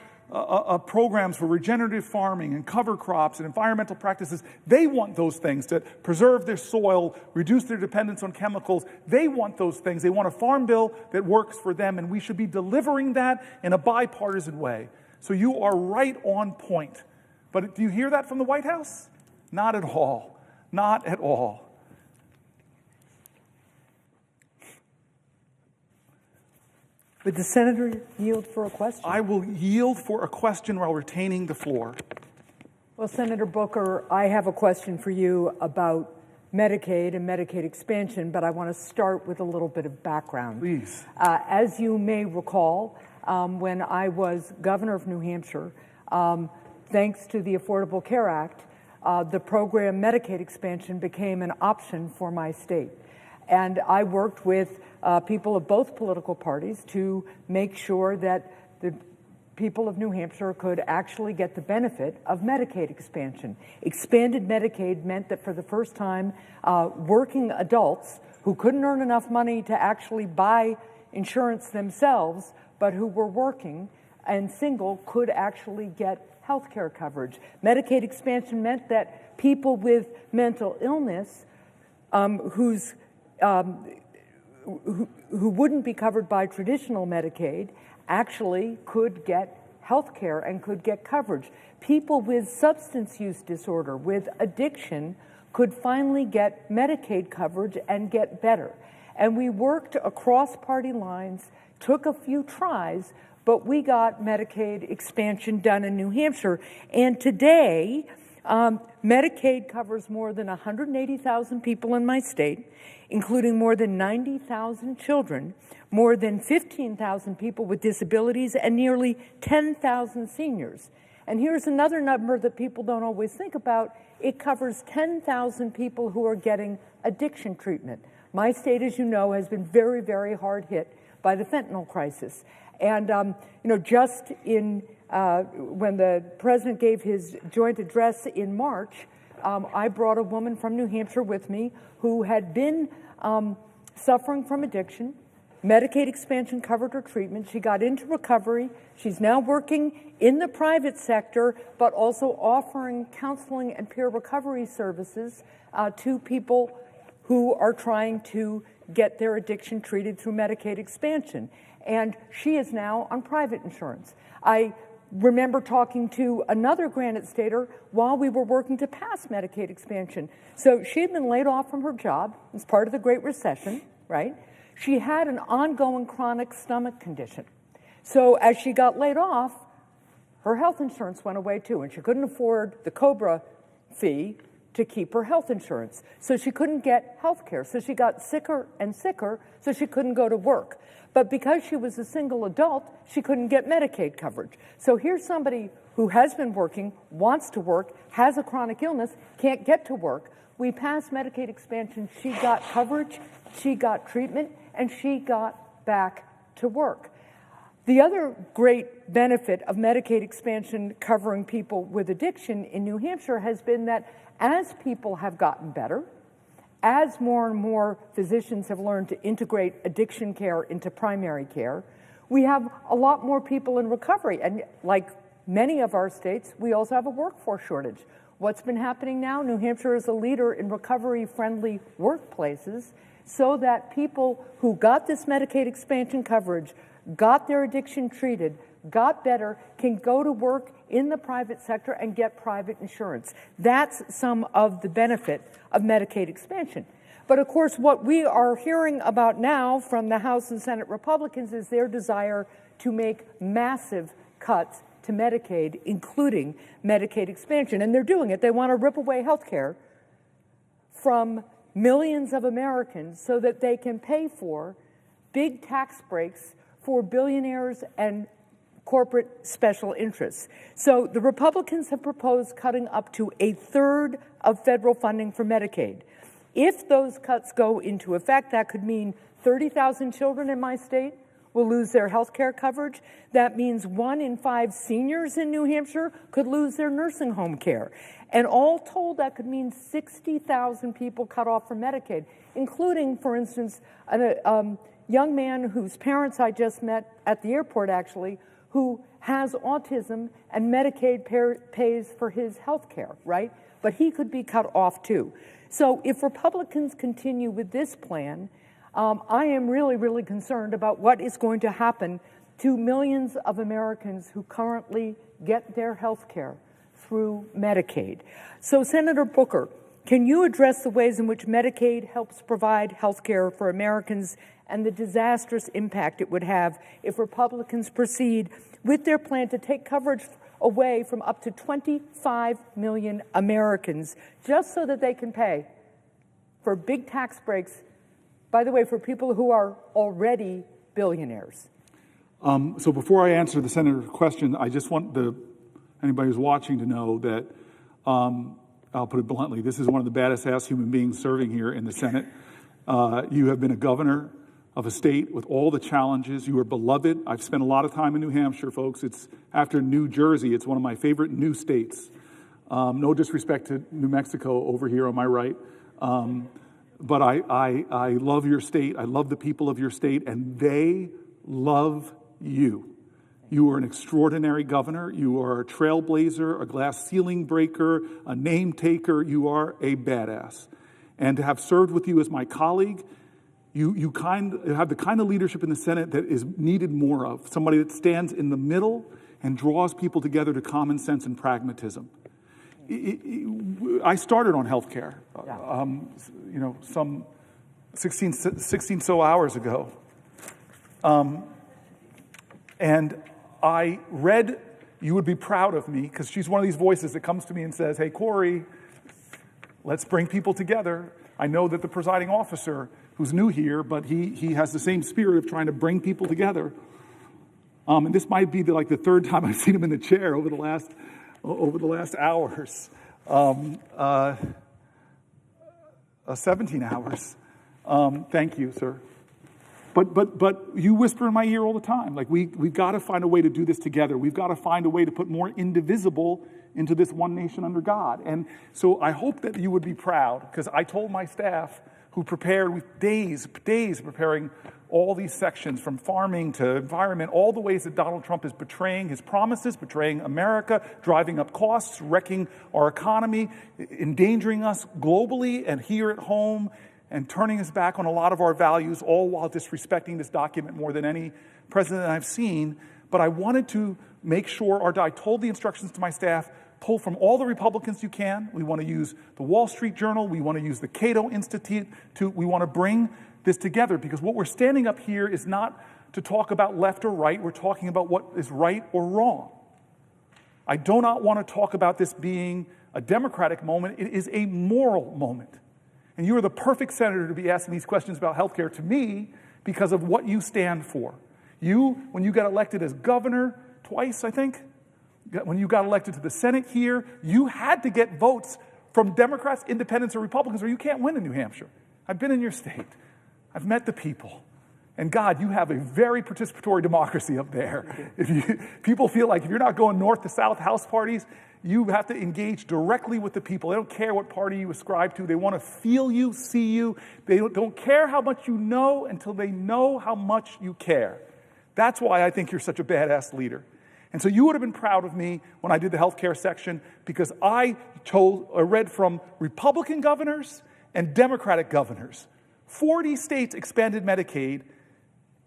programs for regenerative farming and cover crops and environmental practices. They want those things to preserve their soil, reduce their dependence on chemicals. They want those things. They want a farm bill that works for them, and we should be delivering that in a bipartisan way. So you are right on point. But do you hear that from the White House? Not at all. Not at all. Would the senator yield for a question? I will yield for a question while retaining the floor. Well, Senator Booker, I have a question for you about Medicaid and Medicaid expansion, but I want to start with a little bit of background. Please. As you may recall, when I was governor of New Hampshire, thanks to the Affordable Care Act, the program Medicaid expansion became an option for my state. And I worked with people of both political parties to make sure that the people of New Hampshire could actually get the benefit of Medicaid expansion. Expanded Medicaid meant that for the first time, working adults who couldn't earn enough money to actually buy insurance themselves, but who were working and single, could actually get health care coverage. Medicaid expansion meant that people with mental illness who wouldn't be covered by traditional Medicaid actually could get health care and could get coverage. People with substance use disorder, with addiction, could finally get Medicaid coverage and get better. And we worked across party lines, took a few tries, but we got Medicaid expansion done in New Hampshire. And today, Medicaid covers more than 180,000 people in my state, including more than 90,000 children, more than 15,000 people with disabilities, and nearly 10,000 seniors. And here's another number that people don't always think about. It covers 10,000 people who are getting addiction treatment. My state, as you know, has been very, very hard hit by the fentanyl crisis. And, just in when the president gave his joint address in March, I brought a woman from New Hampshire with me who had been suffering from addiction. Medicaid expansion covered her treatment. She got into recovery. She's now working in the private sector, but also offering counseling and peer recovery services to people who are trying to get their addiction treated through Medicaid expansion. And she is now on private insurance. I remember talking to another Granite Stater while we were working to pass Medicaid expansion. So she had been laid off from her job as part of the Great Recession, right? She had an ongoing chronic stomach condition. So as she got laid off, her health insurance went away too, and she couldn't afford the COBRA fee to keep her health insurance. So she couldn't get health care. So she got sicker and sicker, so she couldn't go to work. But because she was a single adult, she couldn't get Medicaid coverage. So here's somebody who has been working, wants to work, has a chronic illness, can't get to work. We passed Medicaid expansion. She got coverage, she got treatment, and she got back to work. The other great benefit of Medicaid expansion covering people with addiction in New Hampshire has been that as people have gotten better, as more and more physicians have learned to integrate addiction care into primary care, we have a lot more people in recovery. And like many of our states, we also have a workforce shortage. What's been happening now? New Hampshire is a leader in recovery-friendly workplaces so that people who got this Medicaid expansion coverage, got their addiction treated, got better, can go to work in the private sector and get private insurance. That's some of the benefit of Medicaid expansion. But of course, what we are hearing about now from the House and Senate Republicans is their desire to make massive cuts to Medicaid, including Medicaid expansion. And they're doing it. They want to rip away health care from millions of Americans so that they can pay for big tax breaks for billionaires and corporate special interests. So the Republicans have proposed cutting up to 1/3 of federal funding for Medicaid. If those cuts go into effect, that could mean 30,000 children in my state will lose their health care coverage. That means 1 in 5 seniors in New Hampshire could lose their nursing home care. And all told, that could mean 60,000 people cut off from Medicaid, including, for instance, a young man whose parents I just met at the airport, actually, who has autism and Medicaid pays for his health care, right? But he could be cut off too. So if Republicans continue with this plan, I am really, really concerned about what is going to happen to millions of Americans who currently get their health care through Medicaid. So Senator Booker, can you address the ways in which Medicaid helps provide health care for Americans and the disastrous impact it would have if Republicans proceed with their plan to take coverage away from up to 25 million Americans just so that they can pay for big tax breaks, by the way, for people who are already billionaires? So before I answer the senator's question, I just want anybody who's watching to know that, I'll put it bluntly, this is one of the baddest ass human beings serving here in the Senate. You have been a governor of a state with all the challenges. You are beloved. I've spent a lot of time in New Hampshire, folks. It's after New Jersey. It's one of my favorite new states. No disrespect to New Mexico over here on my right. But I love your state. I love the people of your state, and they love you. You are an extraordinary governor. You are a trailblazer, a glass ceiling breaker, a name taker. You are a badass. And to have served with you as my colleague, you have the kind of leadership in the Senate that is needed more of. Somebody that stands in the middle and draws people together to common sense and pragmatism. I started on health care, some 16 so hours ago. And I read, you would be proud of me, because she's one of these voices that comes to me and says, hey, Cory, let's bring people together. I know that the presiding officer, who's new here, but he has the same spirit of trying to bring people together. And this might be the third time I've seen him in the chair over the last hours. 17 hours. Thank you, sir. But you whisper in my ear all the time. We've got to find a way to do this together. We've got to find a way to put more indivisible into this one nation under God. And so I hope that you would be proud, because I told my staff, who prepared with days preparing all these sections, from farming to environment, all the ways that Donald Trump is betraying his promises, betraying America, driving up costs, wrecking our economy, endangering us globally and here at home, and turning his back on a lot of our values, all while disrespecting this document more than any president I've seen. But I wanted to make sure, I told the instructions to my staff, pull from all the Republicans you can. We want to use the Wall Street Journal. We want to use the Cato Institute. We want to bring this together, because what we're standing up here is not to talk about left or right. We're talking about what is right or wrong. I do not want to talk about this being a Democratic moment. It is a moral moment. And you are the perfect senator to be asking these questions about health care to me, because of what you stand for. You, when you got elected as governor twice, I think, when you got elected to the Senate here, you had to get votes from Democrats, independents, or Republicans, or you can't win in New Hampshire. I've been in your state. I've met the people. And God, you have a very participatory democracy up there. People feel like if you're not going north to south house parties, you have to engage directly with the people. They don't care what party you ascribe to. They want to feel you, see you. They don't care how much you know until they know how much you care. That's why I think you're such a badass leader. And so you would have been proud of me when I did the healthcare section, because I read from Republican governors and Democratic governors. 40 states expanded Medicaid,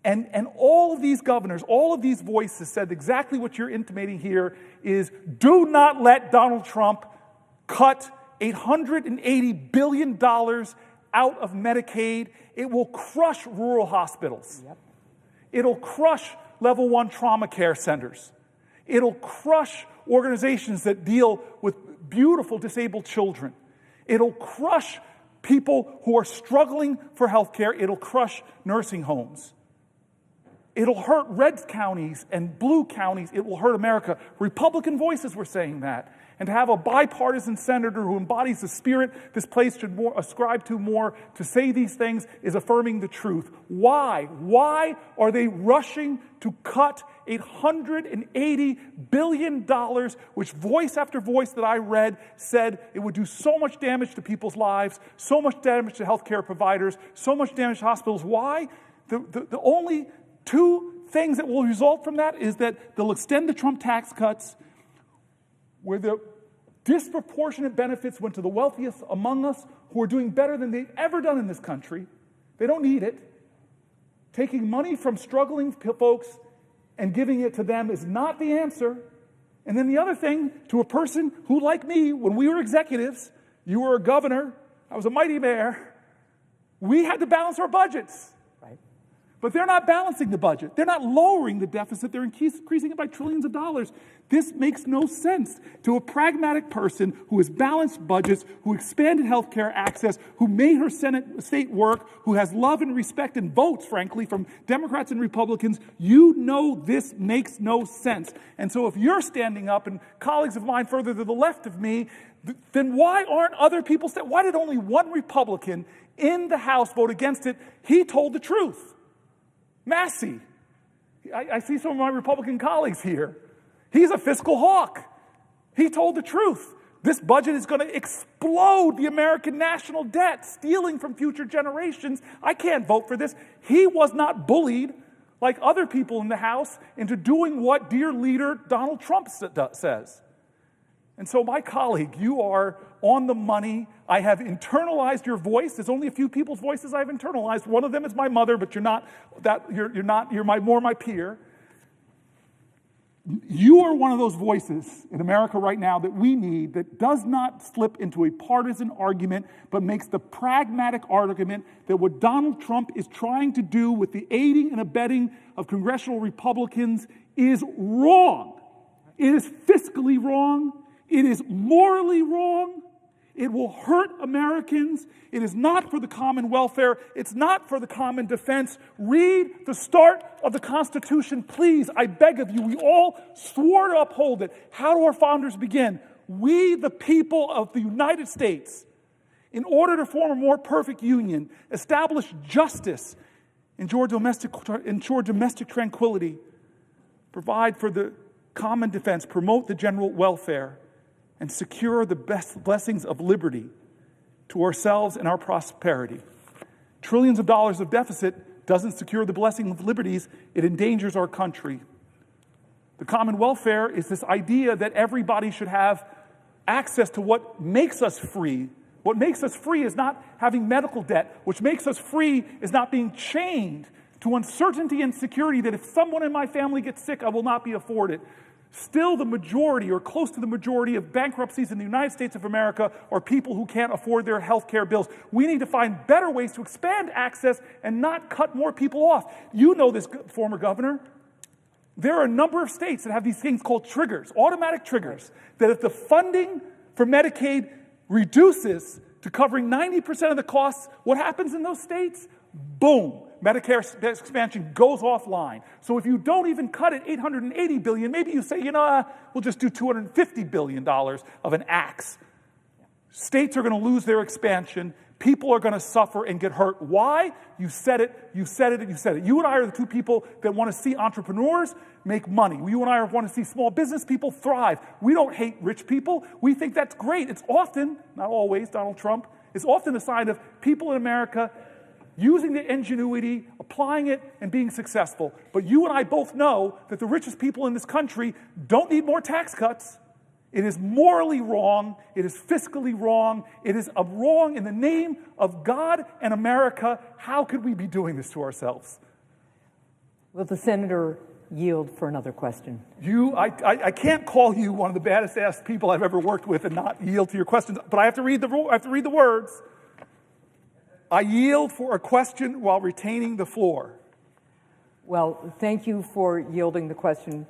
and all of these governors, all of these voices said exactly what you're intimating here is, do not let Donald Trump cut $880 billion out of Medicaid. It will crush rural hospitals. Yep. It'll crush level 1 trauma care centers. It'll crush organizations that deal with beautiful disabled children. It'll crush people who are struggling for health care. It'll crush nursing homes. It'll hurt red counties and blue counties. It will hurt America. Republican voices were saying that. And to have a bipartisan senator who embodies the spirit this place should ascribe to more to say these things is affirming the truth. Why? Why are they rushing to cut $880 billion, which voice after voice that I read said it would do so much damage to people's lives, so much damage to healthcare providers, so much damage to hospitals? Why? The only two things that will result from that is that they'll extend the Trump tax cuts, where the disproportionate benefits went to the wealthiest among us, who are doing better than they've ever done in this country. They don't need it. Taking money from struggling folks and giving it to them is not the answer. And then the other thing, to a person who, like me, when we were executives, you were a governor, I was a mighty mayor, we had to balance our budgets. But they're not balancing the budget. They're not lowering the deficit. They're increasing it by trillions of dollars. This makes no sense to a pragmatic person who has balanced budgets, who expanded health care access, who made her state work, who has love and respect and votes, frankly, from Democrats and Republicans. You know this makes no sense. And so if you're standing up, and colleagues of mine further to the left of me, then why aren't other people why did only one Republican in the House vote against it? He told the truth. Massey. I see some of my Republican colleagues here. He's a fiscal hawk. He told the truth. This budget is going to explode the American national debt, stealing from future generations. I can't vote for this. He was not bullied like other people in the House, into doing what dear leader Donald Trump says. And so, my colleague, you are on the money. I have internalized your voice. There's only a few people's voices I've internalized. One of them is my mother, but you're not that. You're more my peer. You are one of those voices in America right now that we need, that does not slip into a partisan argument, but makes the pragmatic argument that what Donald Trump is trying to do with the aiding and abetting of congressional Republicans is wrong. It is fiscally wrong. It is morally wrong. It will hurt Americans. It is not for the common welfare. It's not for the common defense. Read the start of the Constitution, please. I beg of you. We all swore to uphold it. How do our founders begin? We, the people of the United States, in order to form a more perfect union, establish justice, ensure domestic tranquility, provide for the common defense, promote the general welfare, and secure the best blessings of liberty to ourselves and our prosperity. Trillions of dollars of deficit doesn't secure the blessing of liberties. It endangers our country. The common welfare is this idea that everybody should have access to what makes us free. What makes us free is not having medical debt. What makes us free is not being chained to uncertainty and security that if someone in my family gets sick, I will not be afforded. Still, the majority, or close to the majority, of bankruptcies in the United States of America are people who can't afford their health care bills. We need to find better ways to expand access and not cut more people off. You know this, former governor. There are a number of states that have these things called triggers, automatic triggers, that if the funding for Medicaid reduces to covering 90% of the costs, what happens in those states? Boom. Medicare expansion goes offline. So if you don't even cut it $880 billion, maybe you say, we'll just do $250 billion of an axe. States are going to lose their expansion. People are going to suffer and get hurt. Why? You said it, you said it, and you said it. You and I are the two people that want to see entrepreneurs make money. You and I want to see small business people thrive. We don't hate rich people. We think that's great. It's often, not always, Donald Trump, it's often a sign of people in America using the ingenuity, applying it, and being successful. But you and I both know that the richest people in this country don't need more tax cuts. It is morally wrong. It is fiscally wrong. It is a wrong in the name of God and America. How could we be doing this to ourselves? Will the senator yield for another question? I can't call you one of the baddest ass people I've ever worked with and not yield to your questions, but I have to read the words. I yield for a question while retaining the floor. Well, thank you for yielding the question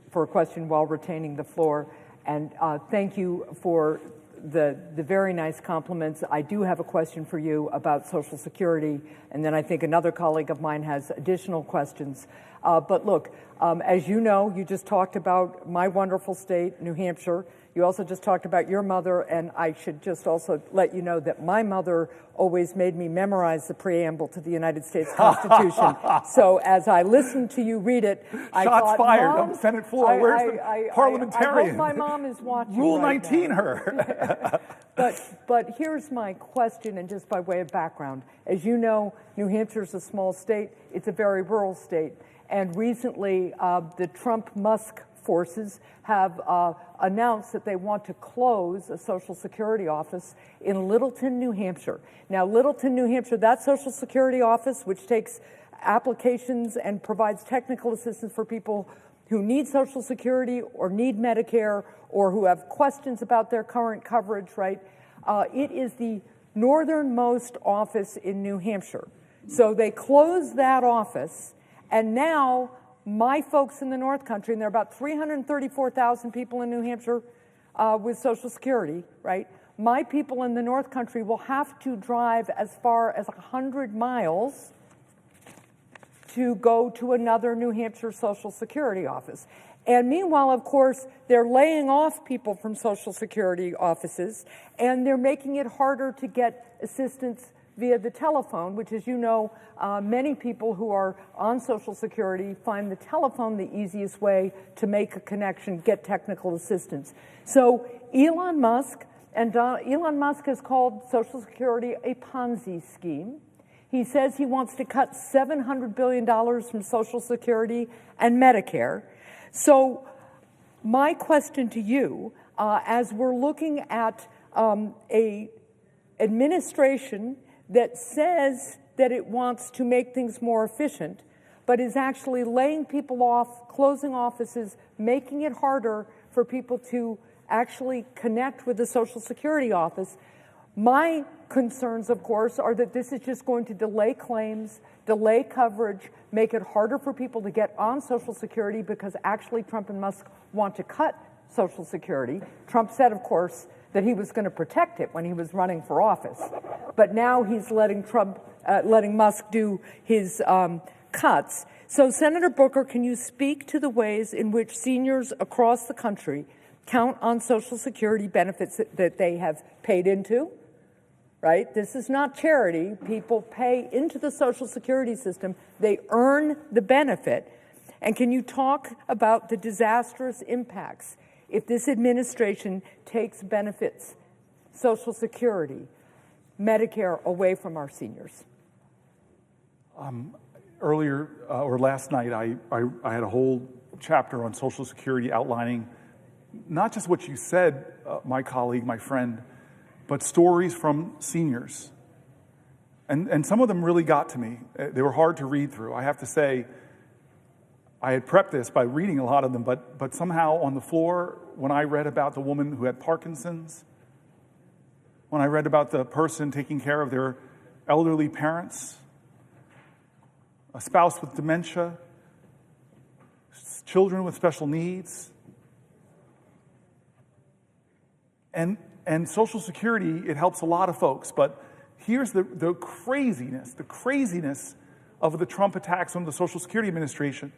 for a question while retaining the floor, and thank you for the very nice compliments. I do have a question for you about Social Security, and then I think another colleague of mine has additional questions. But look, as you know, you just talked about my wonderful state, New Hampshire. You also just talked about your mother, and I should just also let you know that my mother always made me memorize the preamble to the United States Constitution. So as I listened to you read it, I thought, shots fired Mom, on the Senate floor. Where's the parliamentarian? I hope my mom is watching. Rule right 19 now. her. But here's my question, and just by way of background. As you know, New Hampshire's a small state. It's a very rural state. And recently, the Trump-Musk forces have announced that they want to close a Social Security office in Littleton, New Hampshire. Now, Littleton, New Hampshire, that Social Security office, which takes applications and provides technical assistance for people who need Social Security or need Medicare or who have questions about their current coverage, right? It is the northernmost office in New Hampshire. So they closed that office, and now my folks in the North Country, and there are about 334,000 people in New Hampshire with Social Security, right? My people in the North Country will have to drive as far as 100 miles to go to another New Hampshire Social Security office. And meanwhile, of course, they're laying off people from Social Security offices, and they're making it harder to get assistance via the telephone, which, as you know, many people who are on Social Security find the telephone the easiest way to make a connection, get technical assistance. So Elon Musk has called Social Security a Ponzi scheme. He says he wants to cut $700 billion from Social Security and Medicare. So my question to you, as we're looking at a administration that says that it wants to make things more efficient, but is actually laying people off, closing offices, making it harder for people to actually connect with the Social Security office. My concerns, of course, are that this is just going to delay claims, delay coverage, make it harder for people to get on Social Security because actually Trump and Musk want to cut Social Security. Trump said, of course, that he was going to protect it when he was running for office. But now he's letting Musk do his cuts. So, Senator Booker, can you speak to the ways in which seniors across the country count on Social Security benefits that they have paid into? Right? This is not charity. People pay into the Social Security system. They earn the benefit. And can you talk about the disastrous impacts if this administration takes benefits, Social Security, Medicare away from our seniors? Earlier or last night, I had a whole chapter on Social Security outlining not just what you said, my colleague, my friend, but stories from seniors. And some of them really got to me. They were hard to read through. I have to say, I had prepped this by reading a lot of them, but somehow on the floor, when I read about the woman who had Parkinson's, when I read about the person taking care of their elderly parents, a spouse with dementia, children with special needs, and Social Security, it helps a lot of folks, but here's the craziness of the Trump attacks on the Social Security Administration.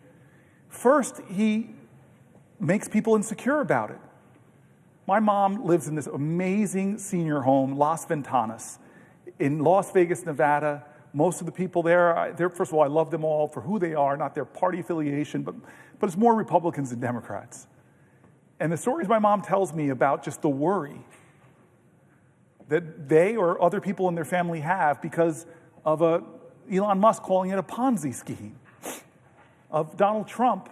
First, he makes people insecure about it. My mom lives in this amazing senior home, Las Ventanas, in Las Vegas, Nevada. Most of the people there, first of all, I love them all for who they are, not their party affiliation, but it's more Republicans than Democrats. And the stories my mom tells me about just the worry that they or other people in their family have because of Elon Musk calling it a Ponzi scheme, of Donald Trump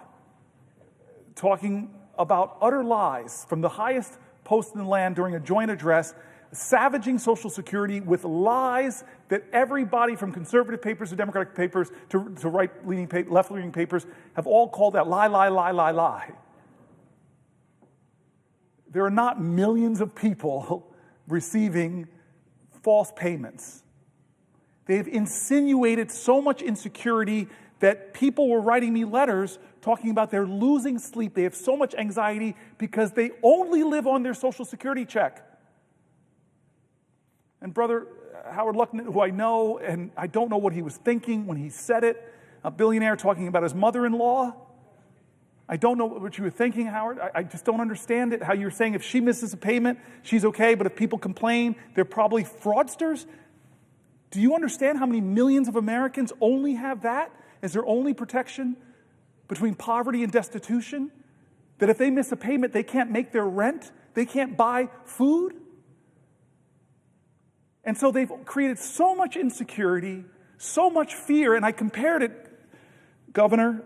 talking about utter lies from the highest post in the land during a joint address, savaging Social Security with lies that everybody from conservative papers to Democratic papers to right-leaning, left-leaning papers have all called that lie, lie, lie, lie, lie. There are not millions of people receiving false payments. They've insinuated so much insecurity that people were writing me letters talking about they're losing sleep. They have so much anxiety because they only live on their Social Security check. And Brother Howard Luckman, who I know, and I don't know what he was thinking when he said it, a billionaire talking about his mother-in-law. I don't know what you were thinking, Howard. I just don't understand it, how you're saying if she misses a payment, she's okay, but if people complain, they're probably fraudsters. Do you understand how many millions of Americans only have that as their only protection between poverty and destitution? That if they miss a payment, they can't make their rent, they can't buy food? And so they've created so much insecurity, so much fear, and I compared it, Governor,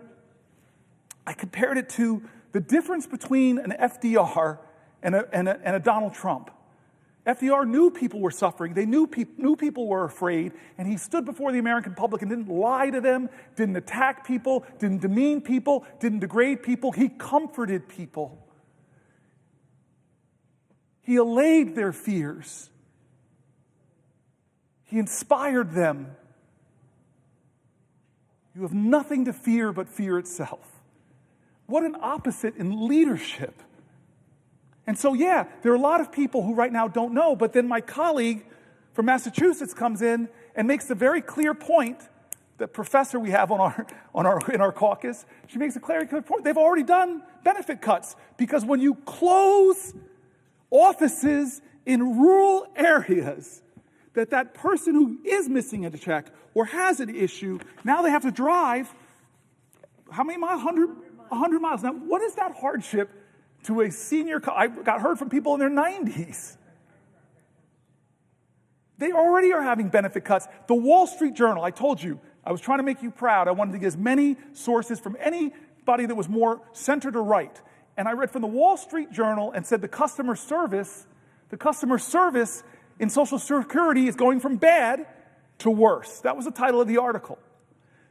I compared it to the difference between an FDR and a Donald Trump. FDR knew people were suffering. They knew people were afraid, and he stood before the American public and didn't lie to them, didn't attack people, didn't demean people, didn't degrade people. He comforted people. He allayed their fears. He inspired them. You have nothing to fear but fear itself. What an opposite in leadership. And so, yeah, there are a lot of people who right now don't know, but then my colleague from Massachusetts comes in and makes the very clear point, the professor we have in our caucus, she makes a clear point. They've already done benefit cuts because when you close offices in rural areas, that person who is missing a check or has an issue, now they have to drive, how many miles? 100 miles. Now, what is that hardship to a senior? I got heard from people in their 90s. They already are having benefit cuts. The Wall Street Journal, I told you, I was trying to make you proud. I wanted to get as many sources from anybody that was more centered or right. And I read from the Wall Street Journal and said the customer service in Social Security is going from bad to worse. That was the title of the article.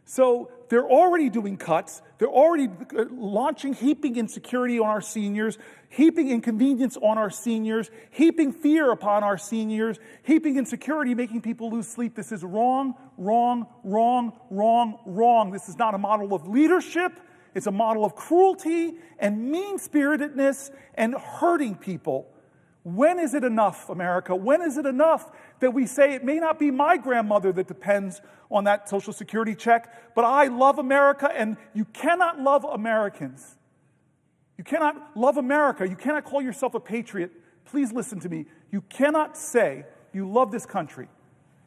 So they're already doing cuts. They're already launching, heaping insecurity on our seniors, heaping inconvenience on our seniors, heaping fear upon our seniors, heaping insecurity, making people lose sleep. This is wrong, wrong, wrong, wrong, wrong. This is not a model of leadership. It's a model of cruelty and mean-spiritedness and hurting people. When is it enough, America? When is it enough that we say it may not be my grandmother that depends on that Social Security check, but I love America, and you cannot love Americans. You cannot love America. You cannot call yourself a patriot. Please listen to me. You cannot say you love this country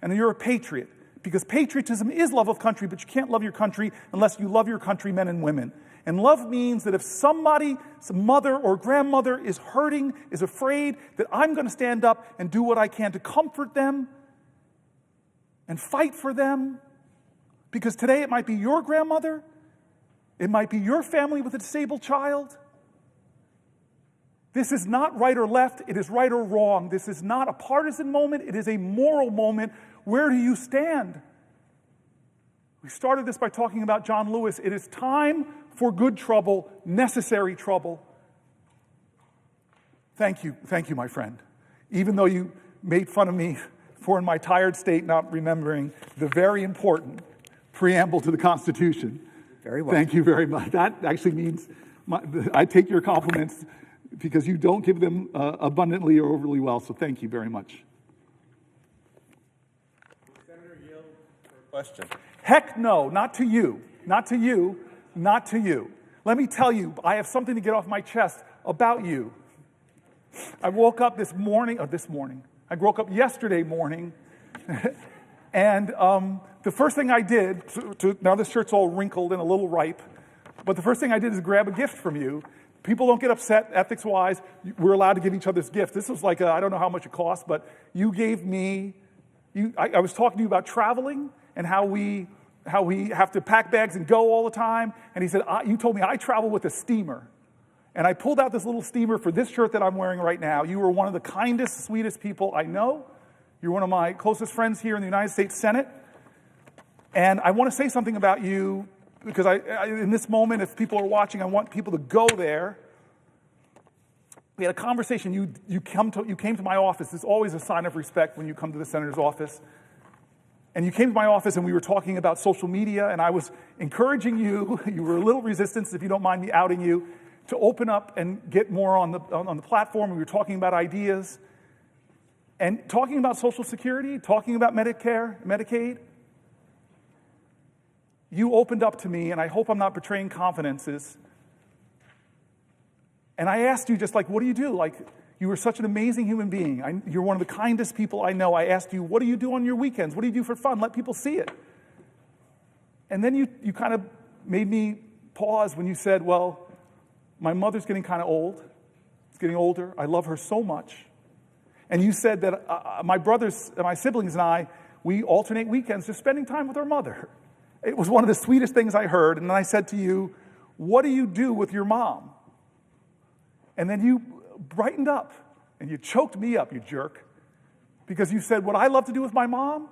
and that you're a patriot, because patriotism is love of country, but you can't love your country unless you love your countrymen and women. And love means that if somebody, some mother or grandmother is hurting, is afraid, that I'm going to stand up and do what I can to comfort them and fight for them. Because today it might be your grandmother, it might be your family with a disabled child. This is not right or left, it is right or wrong. This is not a partisan moment, it is a moral moment. Where do you stand? We started this by talking about John Lewis. It is time for good trouble, necessary trouble. Thank you, my friend. Even though you made fun of me for, in my tired state, not remembering the very important preamble to the Constitution. Very well. Thank you very much. That actually means I take your compliments because you don't give them abundantly or overly well, so thank you very much. Senator, yield for a question. Heck no, not to you, not to you, not to you. Let me tell you, I have something to get off my chest about you. I woke up I woke up yesterday morning, and the first thing I did, now this shirt's all wrinkled and a little ripe, but the first thing I did is grab a gift from you. People don't get upset ethics-wise. We're allowed to give each other's gifts. This was like, I don't know how much it cost, but you gave me, I was talking to you about traveling and how we have to pack bags and go all the time. And he said, you told me I travel with a steamer. And I pulled out this little steamer for this shirt that I'm wearing right now. You were one of the kindest, sweetest people I know. You're one of my closest friends here in the United States Senate. And I want to say something about you, because in this moment, if people are watching, I want people to go there. We had a conversation. You came to my office. It's always a sign of respect when you come to the senator's office. And you came to my office, and we were talking about social media, and I was encouraging you. You were a little resistant, if you don't mind me outing you, to open up and get more on the platform. We were talking about ideas and talking about Social Security, talking about Medicare, Medicaid. You opened up to me, and I hope I'm not betraying confidences. And I asked you just like, what do you do? Like, you were such an amazing human being. You're one of the kindest people I know. I asked you, what do you do on your weekends? What do you do for fun? Let people see it. And then you kind of made me pause when you said, well, my mother's getting kind of old. It's getting older. I love her so much. And you said that my brothers, my siblings and I, we alternate weekends just spending time with our mother. It was one of the sweetest things I heard. And then I said to you, what do you do with your mom? And then you brightened up and you choked me up, you jerk, because you said, what I love to do with my mom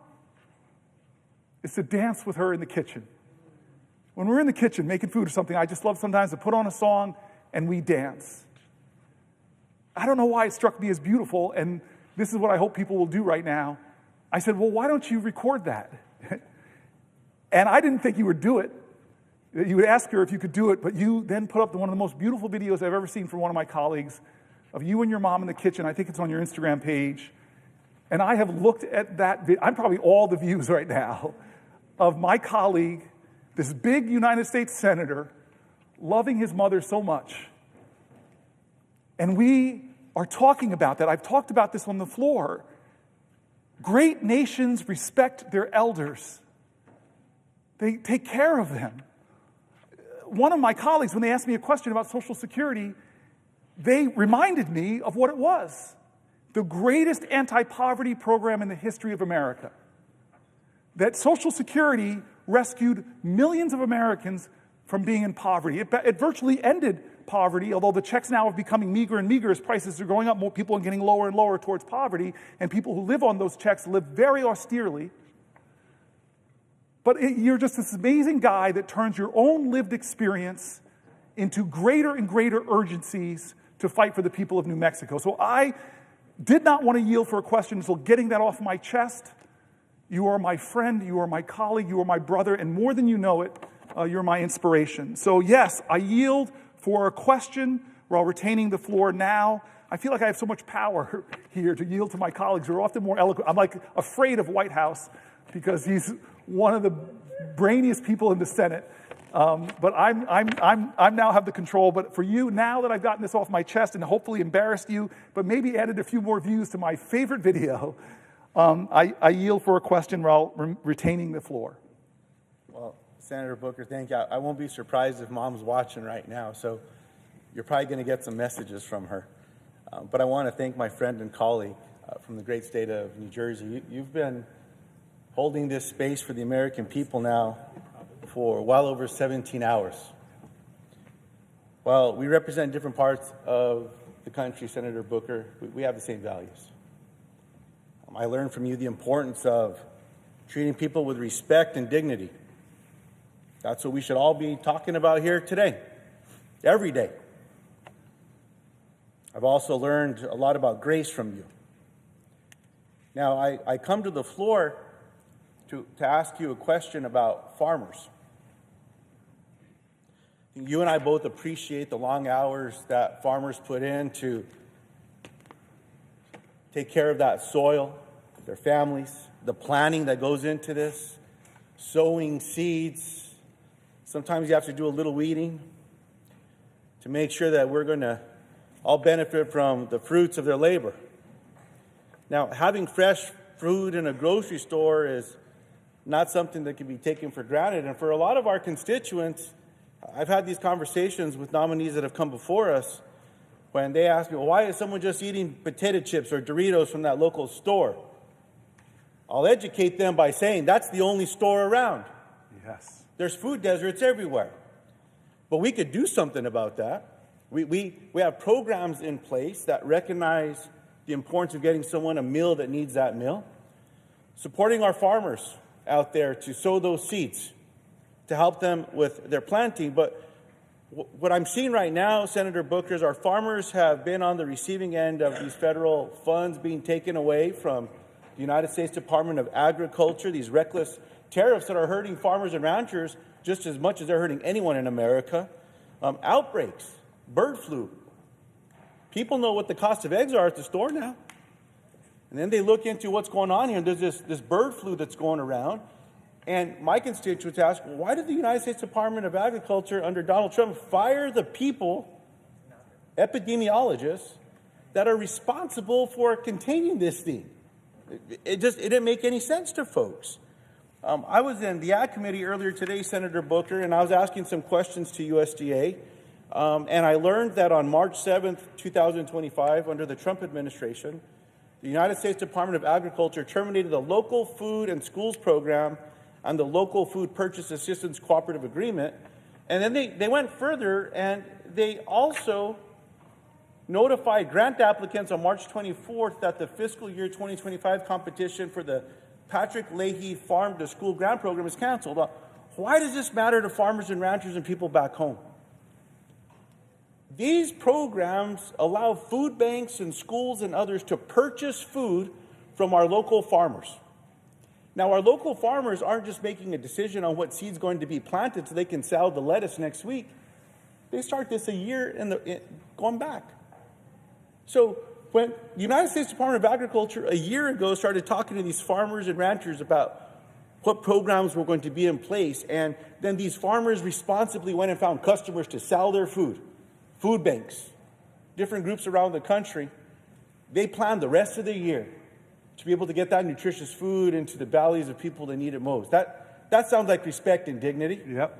is to dance with her in the kitchen. When we're in the kitchen making food or something, I just love sometimes to put on a song and we dance. I don't know why it struck me as beautiful, and this is what I hope people will do right now. I said, well, why don't you record that? And I didn't think you would do it. You would ask her if you could do it, but you then put up one of the most beautiful videos I've ever seen from one of my colleagues of you and your mom in the kitchen. I think it's on your Instagram page. And I have looked at that. I'm probably all the views right now of my colleague, this big United States senator, loving his mother so much. And we are talking about that. I've talked about this on the floor. Great nations respect their elders. They take care of them. One of my colleagues, when they asked me a question about Social Security, they reminded me of what it was. the greatest anti-poverty program in the history of America. That Social Security rescued millions of Americans from being in poverty. It virtually ended poverty, although the checks now are becoming meager and meager as prices are going up. More people are getting lower and lower towards poverty, and people who live on those checks live very austerely. But you're just this amazing guy that turns your own lived experience into greater and greater urgencies to fight for the people of New Mexico. So I did not want to yield for a question until getting that off my chest. You are my friend, you are my colleague, you are my brother, and more than you know it, you're my inspiration. So yes, I yield for a question while retaining the floor now. I feel like I have so much power here to yield to my colleagues who are often more eloquent. I'm like afraid of White House because he's one of the brainiest people in the Senate. But I'm now have the control. But for you, now that I've gotten this off my chest and hopefully embarrassed you, but maybe added a few more views to my favorite video, I yield for a question while retaining the floor. Well, Senator Booker, thank you. I won't be surprised if Mom's watching right now, so you're probably going to get some messages from her. But I want to thank my friend and colleague from the great state of New Jersey. You've been holding this space for the American people now for well over 17 hours. While we represent different parts of the country, Senator Booker, we have the same values. I learned from you the importance of treating people with respect and dignity. That's what we should all be talking about here today, every day. I've also learned a lot about grace from you. Now, I come to the floor to ask you a question about farmers. You and I both appreciate the long hours that farmers put in to take care of that soil, their families, the planning that goes into this, sowing seeds. Sometimes you have to do a little weeding to make sure that we're going to all benefit from the fruits of their labor. Now, having fresh food in a grocery store is not something that can be taken for granted. And for a lot of our constituents, I've had these conversations with nominees that have come before us when they ask me, well, why is someone just eating potato chips or Doritos from that local store? I'll educate them by saying that's the only store around. Yes. There's food deserts everywhere. But we could do something about that. We have programs in place that recognize the importance of getting someone a meal that needs that meal. Supporting our farmers out there to sow those seeds, to help them with their planting. But what I'm seeing right now, Senator Booker, is our farmers have been on the receiving end of these federal funds being taken away from the United States Department of Agriculture, these reckless tariffs that are hurting farmers and ranchers just as much as they're hurting anyone in America. Outbreaks, bird flu. People know what the cost of eggs are at the store now. And then they look into what's going on here, and there's this bird flu that's going around. And my constituents ask, well, why did the United States Department of Agriculture under Donald Trump fire the people, epidemiologists, that are responsible for containing this thing? It didn't make any sense to folks. I was in the Ag Committee earlier today, Senator Booker, and I was asking some questions to USDA. And I learned that on March 7th, 2025, under the Trump administration, the United States Department of Agriculture terminated the Local Food and Schools Program and the Local Food Purchase Assistance Cooperative Agreement. And then they went further, and they also notified grant applicants on March 24th that the fiscal year 2025 competition for the Patrick Leahy Farm to School Grant Program is canceled. Why does this matter to farmers and ranchers and people back home? These programs allow food banks and schools and others to purchase food from our local farmers. Now, our local farmers aren't just making a decision on what seed's going to be planted so they can sell the lettuce next week. They start this a year going back. So when the United States Department of Agriculture a year ago started talking to these farmers and ranchers about what programs were going to be in place, and then these farmers responsibly went and found customers to sell their food, food banks, different groups around the country, they planned the rest of the year to be able to get that nutritious food into the bellies of people that need it most. That sounds like respect and dignity. Yep.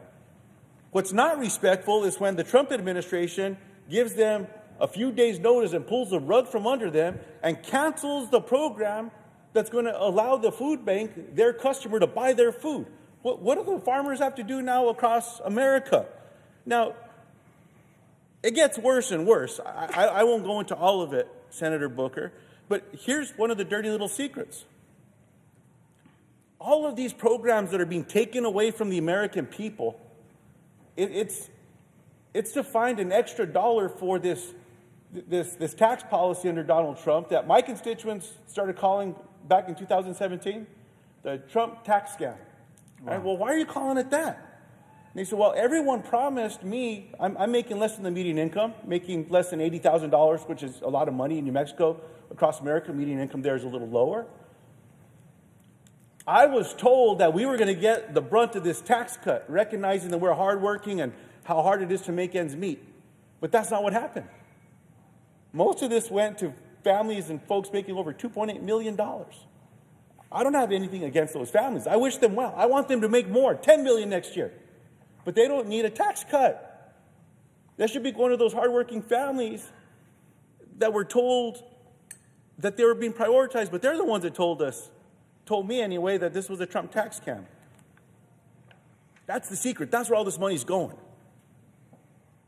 What's not respectful is when the Trump administration gives them a few days' notice and pulls the rug from under them and cancels the program that's going to allow the food bank, their customer, to buy their food. What do the farmers have to do now across America? Now, it gets worse and worse. I won't go into all of it, Senator Booker, but here's one of the dirty little secrets. All of these programs that are being taken away from the American people, it's to find an extra dollar for this tax policy under Donald Trump that my constituents started calling back in 2017 the Trump tax scam. Wow. Right? Well, why are you calling it that? And they said, well, everyone promised me, I'm making less than the median income, making less than $80,000, which is a lot of money in New Mexico. Across America, median income there is a little lower. I was told that we were going to get the brunt of this tax cut, recognizing that we're hardworking and how hard it is to make ends meet. But that's not what happened. Most of this went to families and folks making over $2.8 million. I don't have anything against those families. I wish them well. I want them to make more, $10 million next year. But they don't need a tax cut. That should be one of those hardworking families that were told that they were being prioritized, but they're the ones that told me anyway, that this was a Trump tax scam. That's the secret. That's where all this money's going.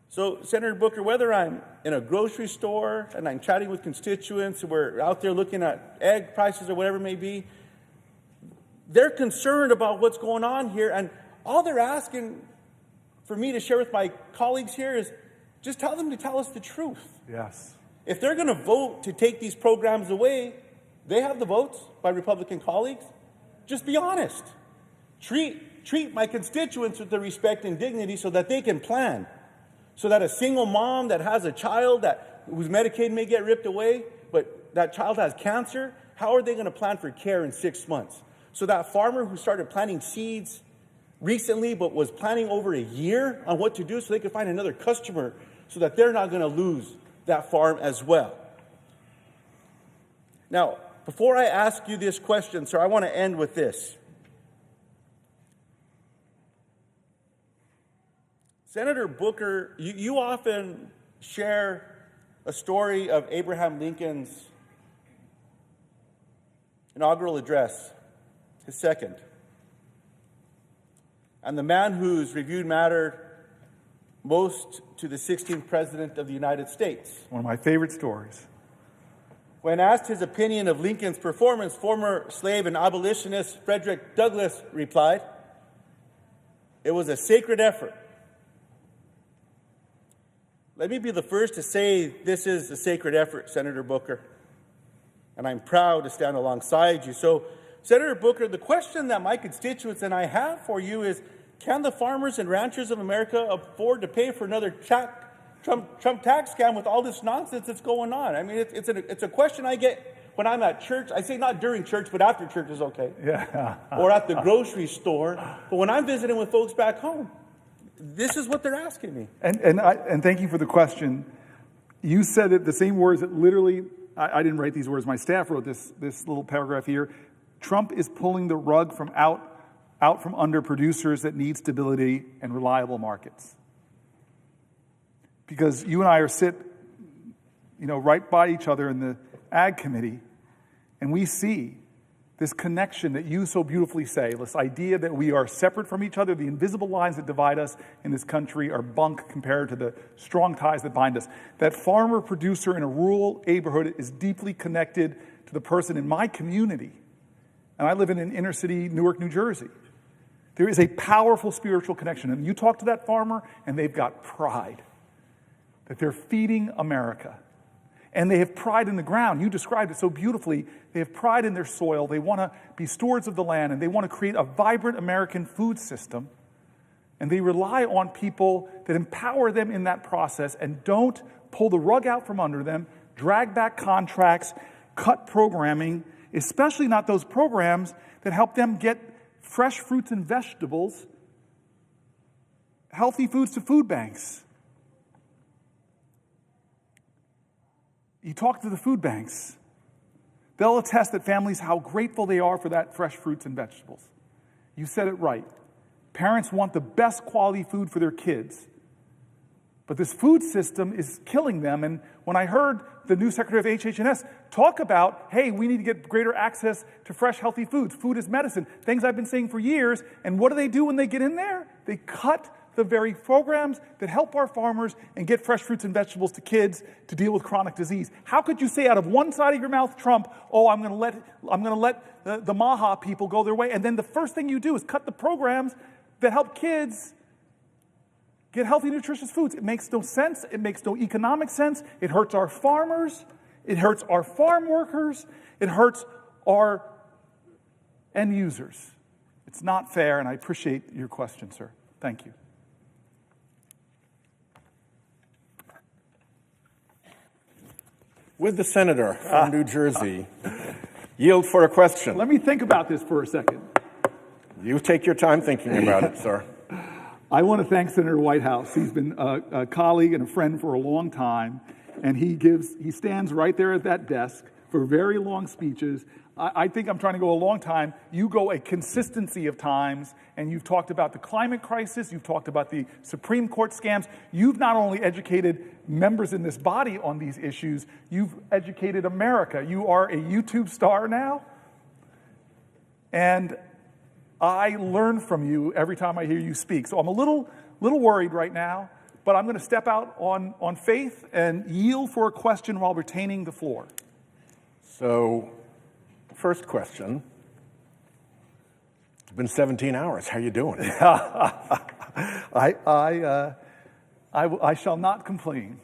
So, Senator Booker, whether I'm in a grocery store and I'm chatting with constituents, we're out there looking at egg prices or whatever it may be, they're concerned about what's going on here, and all they're asking for me to share with my colleagues here is just tell them to tell us the truth. Yes. If they're going to vote to take these programs away, they have the votes by Republican colleagues. Just be honest. Treat my constituents with the respect and dignity so that they can plan. So that a single mom that has a child whose Medicaid may get ripped away, but that child has cancer, how are they going to plan for care in 6 months? So that farmer who started planting seeds recently but was planning over a year on what to do so they could find another customer so that they're not going to lose that farm as well. Now, before I ask you this question, sir, I want to end with this. Senator Booker, you often share a story of Abraham Lincoln's inaugural address, his second, and the man whose reviewed mattered most to the 16th President of the United States. One of my favorite stories. When asked his opinion of Lincoln's performance, former slave and abolitionist Frederick Douglass replied, "It was a sacred effort." Let me be the first to say this is a sacred effort, Senator Booker, and I'm proud to stand alongside you. So, Senator Booker, the question that my constituents and I have for you is, can the farmers and ranchers of America afford to pay for another Trump tax scam with all this nonsense that's going on? I mean, it's a question I get when I'm at church. I say not during church, but after church is okay. Yeah. Or at the grocery store. But when I'm visiting with folks back home, this is what they're asking me. And thank you for the question. You said it, the same words that literally, I didn't write these words, my staff wrote this little paragraph here. Trump is pulling the rug from out from under producers that need stability and reliable markets. Because you and I sit, right by each other in the Ag Committee, and we see this connection that you so beautifully say, this idea that we are separate from each other, the invisible lines that divide us in this country are bunk compared to the strong ties that bind us. That farmer producer in a rural neighborhood is deeply connected to the person in my community. And I live in an inner city, Newark, New Jersey. There is a powerful spiritual connection. And you talk to that farmer, and they've got pride that they're feeding America. And they have pride in the ground. You described it so beautifully. They have pride in their soil. They want to be stewards of the land, and they want to create a vibrant American food system. And they rely on people that empower them in that process and don't pull the rug out from under them, drag back contracts, cut programming, especially not those programs that help them get fresh fruits and vegetables, healthy foods to food banks. You talk to the food banks. They'll attest that families, how grateful they are for that fresh fruits and vegetables. You said it right. Parents want the best quality food for their kids, But this food system is killing them. And when I heard the new Secretary of HH&S talk about, hey, we need to get greater access to fresh, healthy foods. Food is medicine. Things I've been saying for years. And what do when they get in there? They cut the very programs that help our farmers and get fresh fruits and vegetables to kids to deal with chronic disease. How could you say out of one side of your mouth, Trump, oh, I'm going to let the Maha people go their way, and then the first thing you do is cut the programs that help kids get healthy, nutritious foods? It makes no sense. It makes no economic sense. It hurts our farmers. It hurts our farm workers. It hurts our end users. It's not fair, and I appreciate your question, sir. Thank you. Would the senator from New Jersey yield for a question? Let me think about this for a second. You take your time thinking about it, sir. I want to thank Senator Whitehouse. He's been a colleague and a friend for a long time, and he stands right there at that desk for very long speeches. I think I'm trying to go a long time. You go a consistency of times, and you've talked about the climate crisis. You've talked about the Supreme Court scams. You've not only educated members in this body on these issues, you've educated America. You are a YouTube star now, and I learn from you every time I hear you speak. So I'm a little worried right now, but I'm going to step out on faith and yield for a question while retaining the floor. So, first question. It's been 17 hours. How you doing? I shall not complain.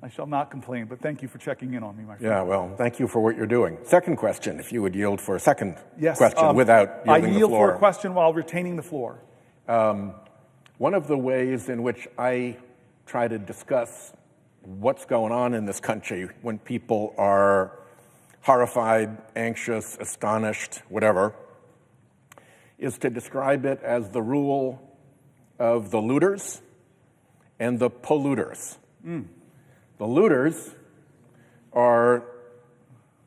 I shall not complain, but thank you for checking in on me, my friend. Yeah, well, thank you for what you're doing. Second question, if you would yield for a second yes, question without yielding the floor. I yield for a question while retaining the floor. One of the ways in which I try to discuss what's going on in this country when people are horrified, anxious, astonished, whatever, is to describe it as the rule of the looters and the polluters. The looters are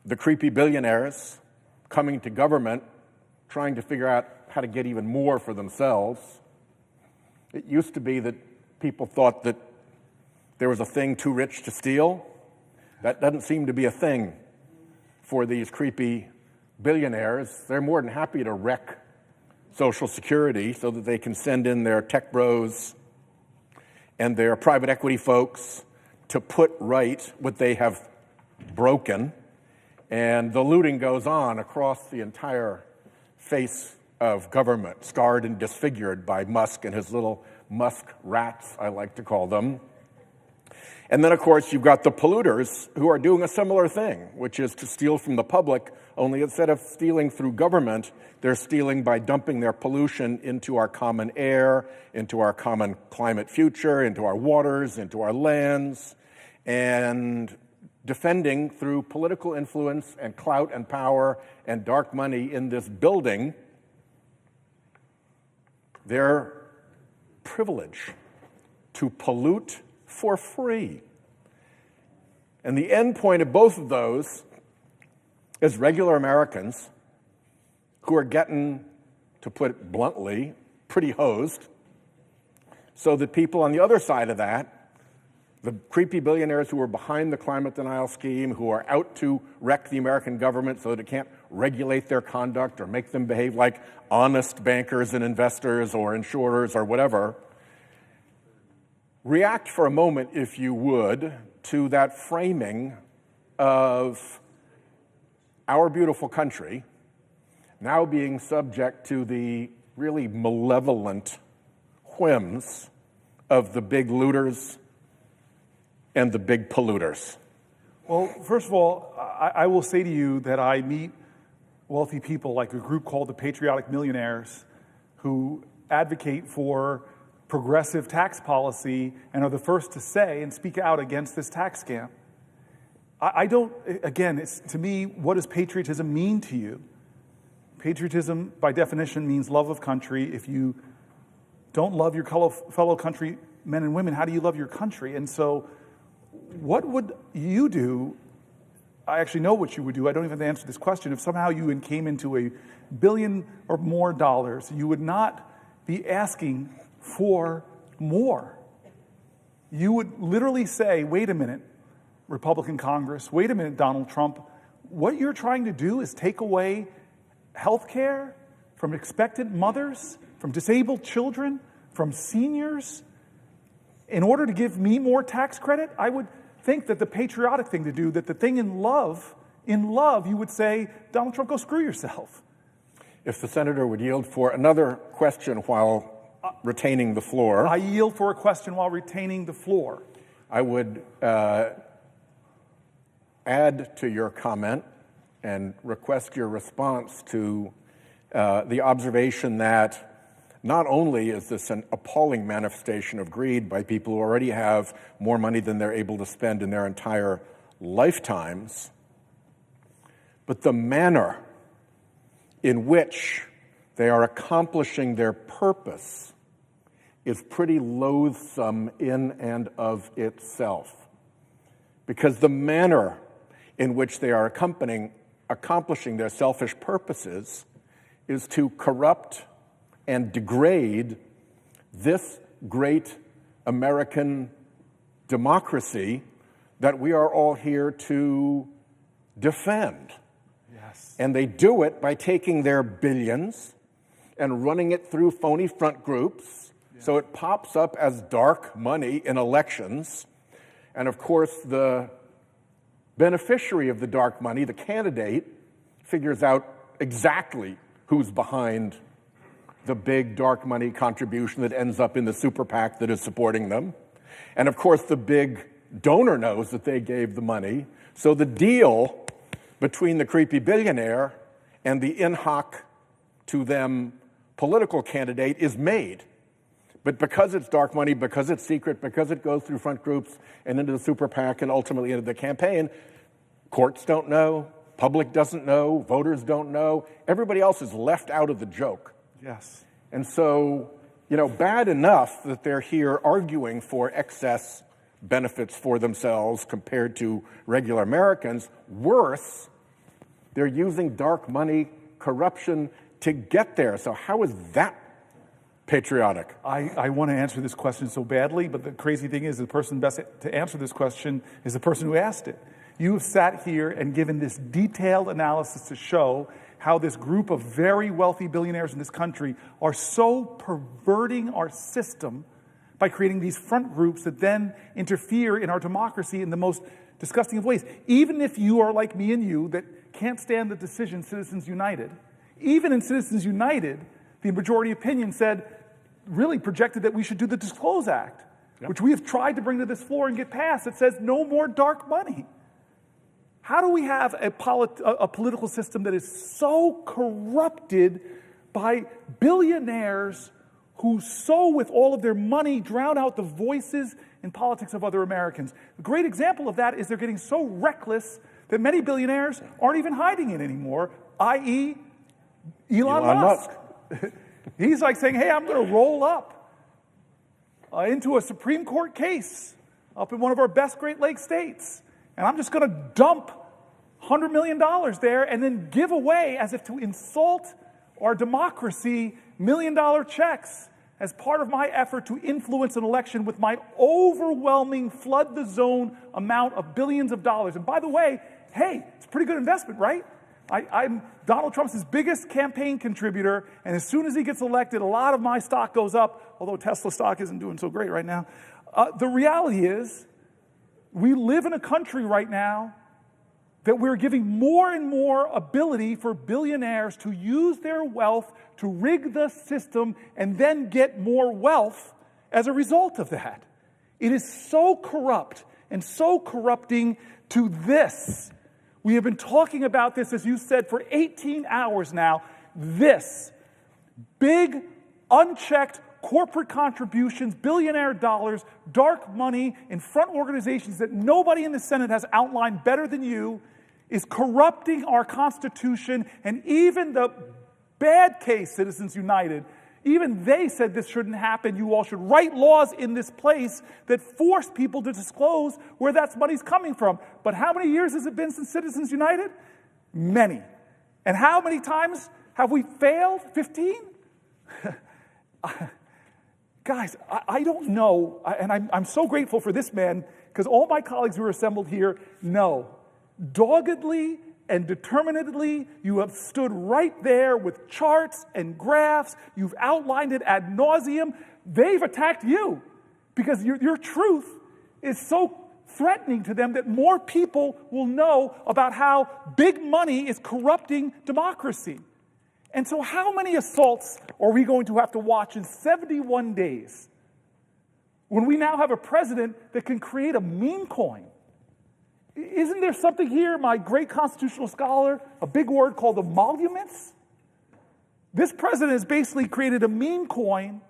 the creepy billionaires coming to government, trying to figure out how to get even more for themselves. It used to be that people thought that there was a thing too rich to steal. That doesn't seem to be a thing for these creepy billionaires. They're more than happy to wreck Social Security so that they can send in their tech bros and their private equity folks to put right what they have broken. And the looting goes on across the entire face of government, scarred and disfigured by Musk and his little Musk rats, I like to call them. And then, of course, you've got the polluters who are doing a similar thing, which is to steal from the public, only instead of stealing through government, they're stealing by dumping their pollution into our common air, into our common climate future, into our waters, into our lands, and defending through political influence and clout and power and dark money in this building their privilege to pollute for free. And the end point of both of those is regular Americans who are getting, to put it bluntly, pretty hosed, so that people on the other side of that, the creepy billionaires who are behind the climate denial scheme, who are out to wreck the American government so that it can't regulate their conduct or make them behave like honest bankers and investors or insurers or whatever, react for a moment, if you would, to that framing of our beautiful country now being subject to the really malevolent whims of the big looters and the big polluters. Well, first of all, I will say to you that I meet wealthy people like a group called the Patriotic Millionaires who advocate for progressive tax policy and are the first to say and speak out against this tax scam. I don't, again, it's, to me, what does patriotism mean to you? Patriotism, by definition, means love of country. If you don't love your fellow countrymen and women, how do you love your country? And so what would you do? I actually know what you would do. I don't even have to answer this question. If somehow you came into $1 billion or more dollars, you would not be asking for more. you would literally say, wait a minute, Republican Congress, wait a minute, Donald Trump, what you're trying to do is take away health care from expectant mothers, from disabled children, from seniors, in order to give me more tax credit? I would think that the patriotic thing to do, that the thing in love, you would say, Donald Trump, go screw yourself. If the senator would yield for another question while retaining the floor. I yield for a question while retaining the floor. I would add to your comment and request your response to the observation that not only is this an appalling manifestation of greed by people who already have more money than they're able to spend in their entire lifetimes, but the manner in which they are accomplishing their purpose is pretty loathsome in and of itself. Because the manner in which they are accomplishing their selfish purposes is to corrupt and degrade this great American democracy that we are all here to defend. Yes. And they do it by taking their billions and running it through phony front groups, so it pops up as dark money in elections. And of course, the beneficiary of the dark money, the candidate, figures out exactly who's behind the big dark money contribution that ends up in the super PAC that is supporting them. And of course, the big donor knows that they gave the money. So the deal between the creepy billionaire and the in hoc to them political candidate is made. But because it's dark money, because it's secret, because it goes through front groups and into the super PAC and ultimately into the campaign, courts don't know, public doesn't know, voters don't know. Everybody else is left out of the joke. Yes. And so, bad enough that they're here arguing for excess benefits for themselves compared to regular Americans. Worse, they're using dark money, corruption to get there. So how is that patriotic? I want to answer this question so badly, but the crazy thing is the person best to answer this question is the person who asked it. You have sat here and given this detailed analysis to show how this group of very wealthy billionaires in this country are so perverting our system by creating these front groups that then interfere in our democracy in the most disgusting of ways. Even if you are like me and you that can't stand the decision Citizens United, even in Citizens United, the majority opinion really projected that we should do the Disclose Act, which we have tried to bring to this floor and get passed. It says no more dark money. How do we have a political system that is so corrupted by billionaires who so with all of their money drown out the voices in politics of other Americans? A great example of that is they're getting so reckless that many billionaires aren't even hiding it anymore, i.e. Elon Musk. He's like saying, hey, I'm going to roll up into a Supreme Court case up in one of our best Great Lakes states, and I'm just going to dump $100 million there and then give away, as if to insult our democracy, million-dollar checks as part of my effort to influence an election with my overwhelming flood-the-zone amount of billions of dollars. And by the way, hey, it's a pretty good investment, right? I'm Donald Trump's his biggest campaign contributor, and as soon as he gets elected, a lot of my stock goes up, although Tesla stock isn't doing so great right now. The reality is, we live in a country right now that we're giving more and more ability for billionaires to use their wealth to rig the system and then get more wealth as a result of that. It is so corrupt and so corrupting to this. We have been talking about this, as you said, for 18 hours now. This big, unchecked corporate contributions, billionaire dollars, dark money in front organizations that nobody in the Senate has outlined better than you, is corrupting our Constitution. And even the bad case Citizens United, even they said this shouldn't happen. You all should write laws in this place that force people to disclose where that money's coming from. But how many years has it been since Citizens United? Many. And how many times have we failed? 15? guys, I don't know, and I'm so grateful for this man, because all my colleagues who are assembled here know, doggedly and determinedly, you have stood right there with charts and graphs. You've outlined it ad nauseum. They've attacked you because your truth is so threatening to them that more people will know about how big money is corrupting democracy. And so how many assaults are we going to have to watch in 71 days when we now have a president that can create a meme coin? Isn't there something here, my great constitutional scholar, a big word called emoluments? This president has basically created a meme coin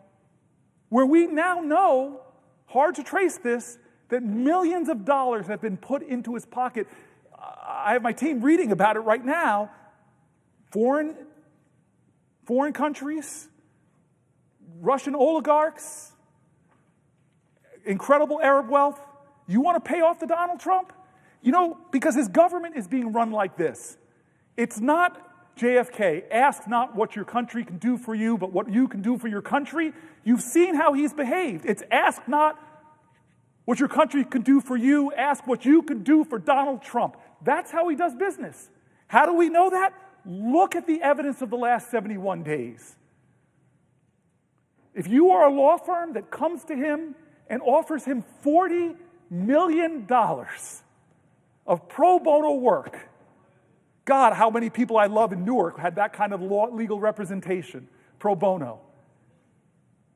where we now know, hard to trace this, that millions of dollars have been put into his pocket. I have my team reading about it right now. Foreign countries, Russian oligarchs, incredible Arab wealth. You want to pay off the Donald Trump? You know, because his government is being run like this. It's not JFK. Ask not what your country can do for you, but what you can do for your country. You've seen how he's behaved. It's ask not what your country can do for you, ask what you can do for Donald Trump. That's how he does business. How do we know that? Look at the evidence of the last 71 days. If you are a law firm that comes to him and offers him $40 million of pro bono work, God, how many people I love in Newark had that kind of legal representation, pro bono.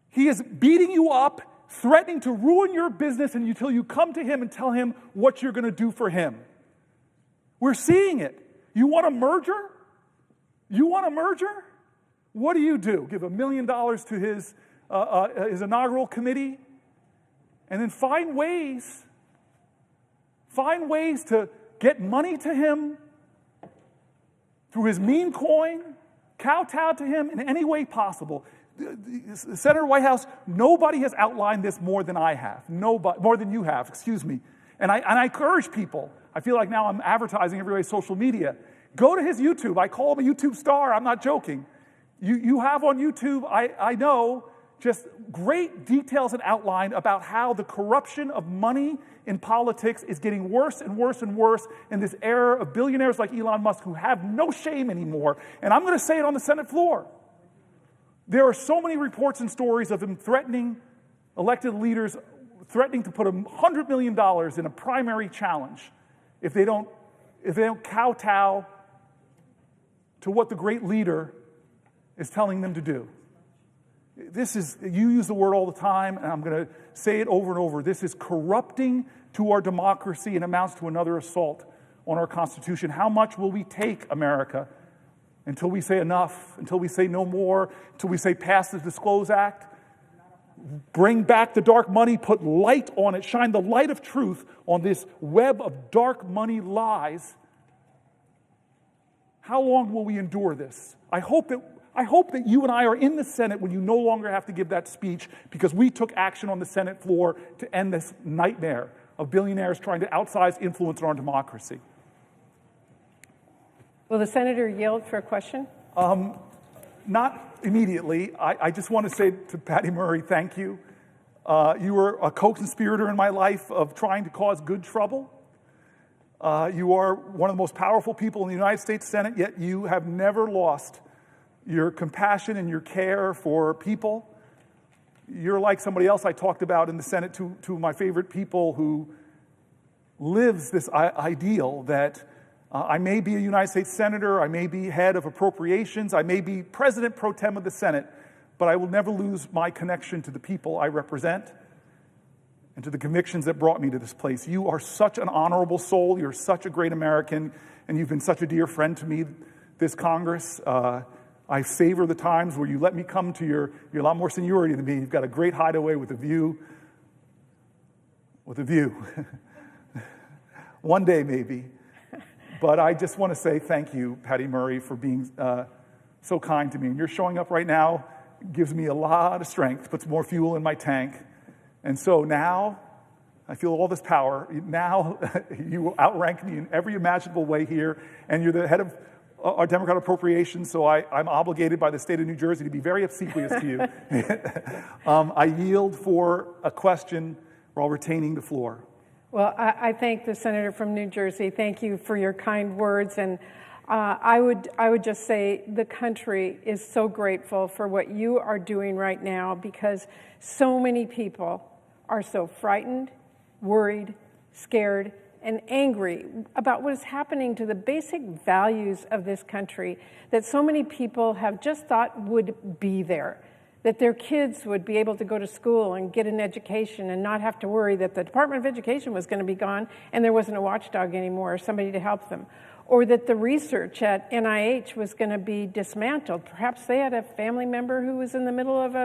He is beating you up, threatening to ruin your business until you come to him and tell him what you're going to do for him. We're seeing it. You want a merger? You want a merger? What do? Give $1 million to his inaugural committee, and then find ways to get money to him through his meme coin, kowtow to him in any way possible. The Senator White House, nobody has outlined this more than I have. Nobody, more than you have, excuse me. And I encourage people. I feel like now I'm advertising everybody's social media. Go to his YouTube. I call him a YouTube star. I'm not joking. You have on YouTube, I know, just great details and outline about how the corruption of money in politics is getting worse and worse and worse in this era of billionaires like Elon Musk who have no shame anymore. And I'm going to say it on the Senate floor. There are so many reports and stories of him threatening elected leaders, threatening to put $100 million in a primary challenge if they don't kowtow to what the great leader is telling them to do. You use the word all the time, and I'm going to say it over and over. This is corrupting to our democracy and amounts to another assault on our Constitution. How much will we take, America, until we say enough, until we say no more, until we say pass the Disclose Act? Bring back the dark money, put light on it, shine the light of truth on this web of dark money lies. How long will we endure this? I hope that you and I are in the Senate when you no longer have to give that speech because we took action on the Senate floor to end this nightmare of billionaires trying to outsize influence on our democracy. Will the senator yield for a question? Not immediately. I just want to say to Patty Murray, thank you. You were a co-conspirator in my life of trying to cause good trouble. You are one of the most powerful people in the United States Senate, yet you have never lost your compassion and your care for people. You're like somebody else I talked about in the Senate, two of my favorite people who lives this ideal that I may be a United States Senator, I may be head of appropriations, I may be President pro tem of the Senate, but I will never lose my connection to the people I represent and to the convictions that brought me to this place. You are such an honorable soul, you're such a great American, and you've been such a dear friend to me, this Congress. I savor the times where you let me come to you're a lot more seniority than me. You've got a great hideaway with a view. One day, maybe. But I just want to say thank you, Patty Murray, for being so kind to me. And you're showing up right now gives me a lot of strength, puts more fuel in my tank. And so now I feel all this power. Now you will outrank me in every imaginable way here. And you're the head of our Democrat appropriations, so I'm obligated by the state of New Jersey to be very obsequious to you. I yield for a question while retaining the floor. Well, I thank the senator from New Jersey. Thank you for your kind words. And I would just say the country is so grateful for what you are doing right now, because so many people are so frightened, worried, scared, and angry about what is happening to the basic values of this country that so many people have just thought would be there, that their kids would be able to go to school and get an education and not have to worry that the Department of Education was going to be gone and there wasn't a watchdog anymore or somebody to help them, or that the research at NIH was going to be dismantled. Perhaps they had a family member who was in the middle of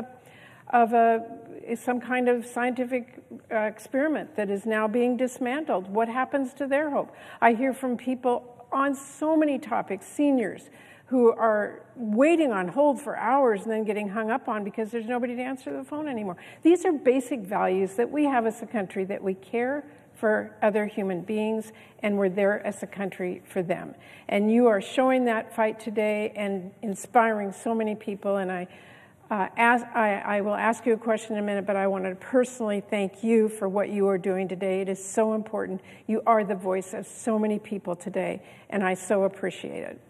some kind of scientific experiment that is now being dismantled. What happens to their hope? I hear from people on so many topics, seniors, who are waiting on hold for hours and then getting hung up on because there's nobody to answer the phone anymore. These are basic values that we have as a country, that we care for other human beings, and we're there as a country for them. And you are showing that fight today and inspiring so many people. And I will ask you a question in a minute, but I want to personally thank you for what you are doing today. It is so important. You are the voice of so many people today, and I so appreciate it.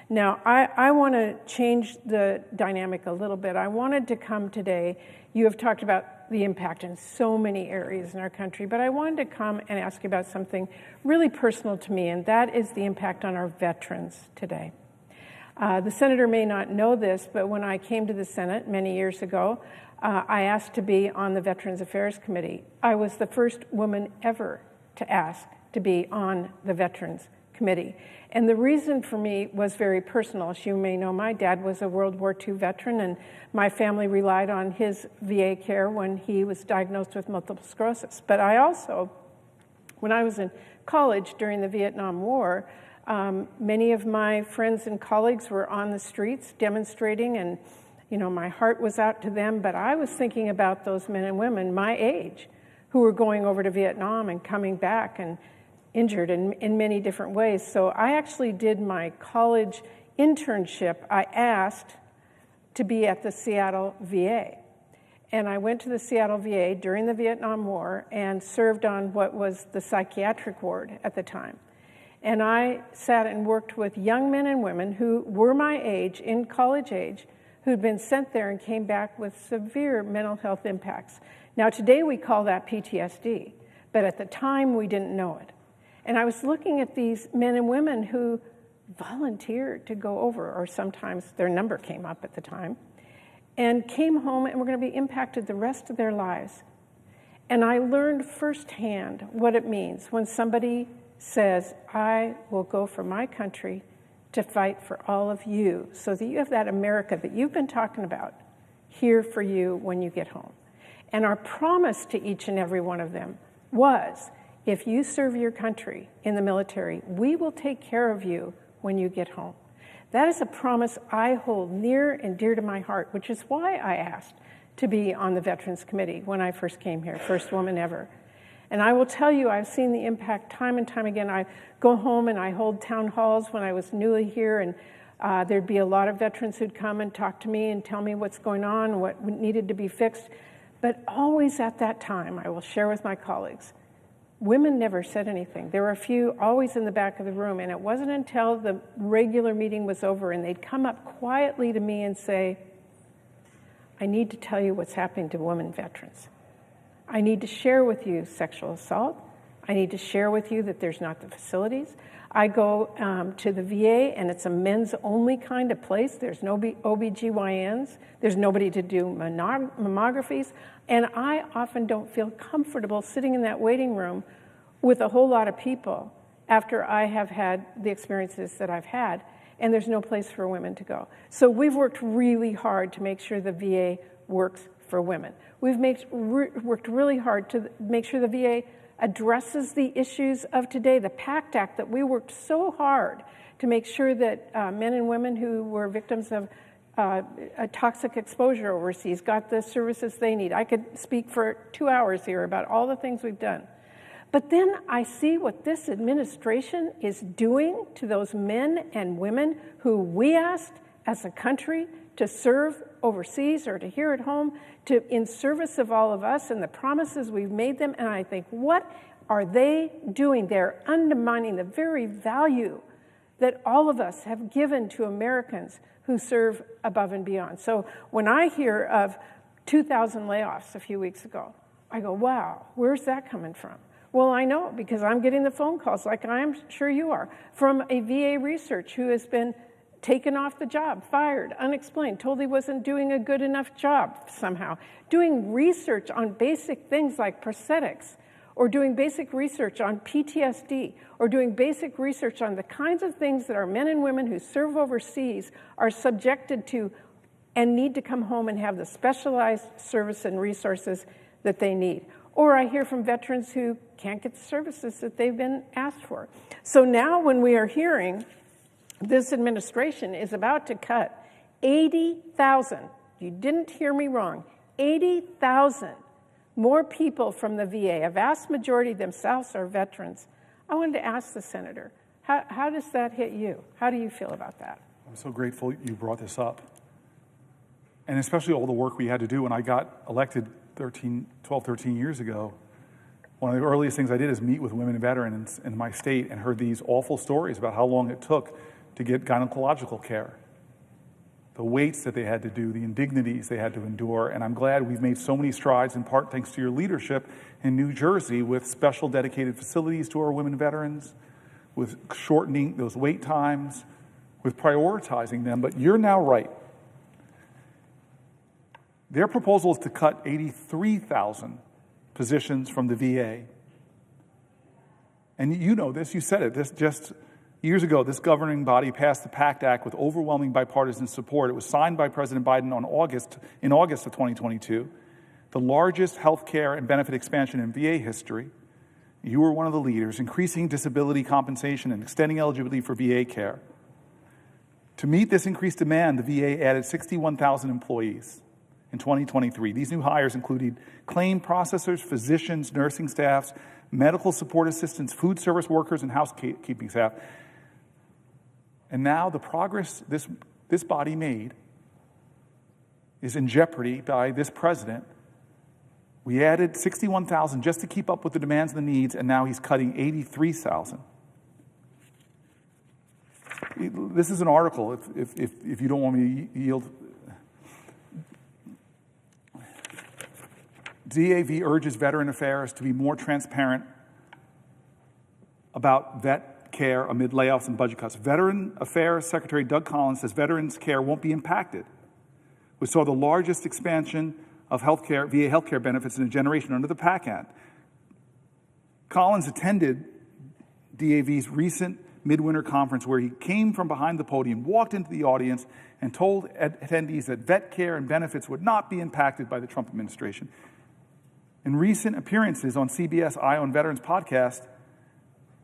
Now, I want to change the dynamic a little bit. I wanted to come today. You have talked about the impact in so many areas in our country, but I wanted to come and ask you about something really personal to me, and that is the impact on our veterans today. The senator may not know this, but when I came to the Senate many years ago, I asked to be on the Veterans Affairs Committee. I was the first woman ever to ask to be on the Veterans Committee. And the reason for me was very personal. As you may know, my dad was a World War II veteran, and my family relied on his VA care when he was diagnosed with multiple sclerosis. But I also, when I was in college during the Vietnam War, many of my friends and colleagues were on the streets demonstrating, and my heart was out to them. But I was thinking about those men and women my age who were going over to Vietnam and coming back and injured in many different ways. So I actually did my college internship. I asked to be at the Seattle VA. And I went to the Seattle VA during the Vietnam War and served on what was the psychiatric ward at the time. And I sat and worked with young men and women who were my age, in college age, who'd been sent there and came back with severe mental health impacts. Now, today we call that PTSD, but at the time we didn't know it. And I was looking at these men and women who volunteered to go over, or sometimes their number came up at the time, and came home and were going to be impacted the rest of their lives. And I learned firsthand what it means when somebody says, I will go for my country to fight for all of you, so that you have that America that you've been talking about here for you when you get home. And our promise to each and every one of them was, if you serve your country in the military, we will take care of you when you get home. That is a promise I hold near and dear to my heart, which is why I asked to be on the Veterans Committee when I first came here, first woman ever. And I will tell you, I've seen the impact time and time again. I go home and I hold town halls when I was newly here, and there'd be a lot of veterans who'd come and talk to me and tell me what's going on, what needed to be fixed. But always at that time, I will share with my colleagues, women never said anything. There were a few always in the back of the room, and it wasn't until the regular meeting was over and they'd come up quietly to me and say, I need to tell you what's happening to women veterans. I need to share with you sexual assault. I need to share with you that there's not the facilities. I go to the VA, and it's a men's-only kind of place. There's no OBGYNs. There's nobody to do mammographies. And I often don't feel comfortable sitting in that waiting room with a whole lot of people after I have had the experiences that I've had, and there's no place for women to go. So we've worked really hard to make sure the VA works for women. We've worked really hard to make sure the VA addresses the issues of today. The PACT Act that we worked so hard to make sure that men and women who were victims of a toxic exposure overseas got the services they need. I could speak for 2 hours here about all the things we've done. But then I see what this administration is doing to those men and women who we asked as a country to serve overseas or to here at home, in service of all of us and the promises we've made them. And I think, what are they doing? They're undermining the very value that all of us have given to Americans who serve above and beyond. So when I hear of 2,000 layoffs a few weeks ago, I go, wow, where's that coming from? Well, I know because I'm getting the phone calls, like I'm sure you are, from a VA researcher who has been taken off the job, fired, unexplained, told he wasn't doing a good enough job somehow, doing research on basic things like prosthetics, or doing basic research on PTSD, or doing basic research on the kinds of things that our men and women who serve overseas are subjected to and need to come home and have the specialized service and resources that they need. Or I hear from veterans who can't get the services that they've been asked for. So now when we are hearing this administration is about to cut 80,000, you didn't hear me wrong, 80,000 more people from the VA, a vast majority themselves are veterans. I wanted to ask the senator, how does that hit you? How do you feel about that? I'm so grateful you brought this up. And especially all the work we had to do when I got elected 12, 13 years ago. One of the earliest things I did is meet with women and veterans in my state and heard these awful stories about how long it took to get gynecological care, the waits that they had to do, the indignities they had to endure. And I'm glad we've made so many strides, in part thanks to your leadership in New Jersey, with special dedicated facilities to our women veterans, with shortening those wait times, with prioritizing them. But you're now right. Their proposal is to cut 83,000 positions from the VA. And you know this, you said it, this just years ago, this governing body passed the PACT Act with overwhelming bipartisan support. It was signed by President Biden in August of 2022, the largest health care and benefit expansion in VA history. You were one of the leaders, increasing disability compensation and extending eligibility for VA care. To meet this increased demand, the VA added 61,000 employees in 2023. These new hires included claim processors, physicians, nursing staffs, medical support assistants, food service workers, and housekeeping staff. And now the progress this body made is in jeopardy by this president. We added 61,000 just to keep up with the demands and the needs, and now he's cutting 83,000. This is an article, if you don't want me to yield. DAV urges Veteran Affairs to be more transparent about vet care amid layoffs and budget cuts. Veteran Affairs Secretary Doug Collins says veterans' care won't be impacted. We saw the largest expansion of VA healthcare benefits in a generation under the PACT Act. Collins attended DAV's recent midwinter conference where he came from behind the podium, walked into the audience, and told attendees that vet care and benefits would not be impacted by the Trump administration. In recent appearances on CBS Eye on Veterans podcast,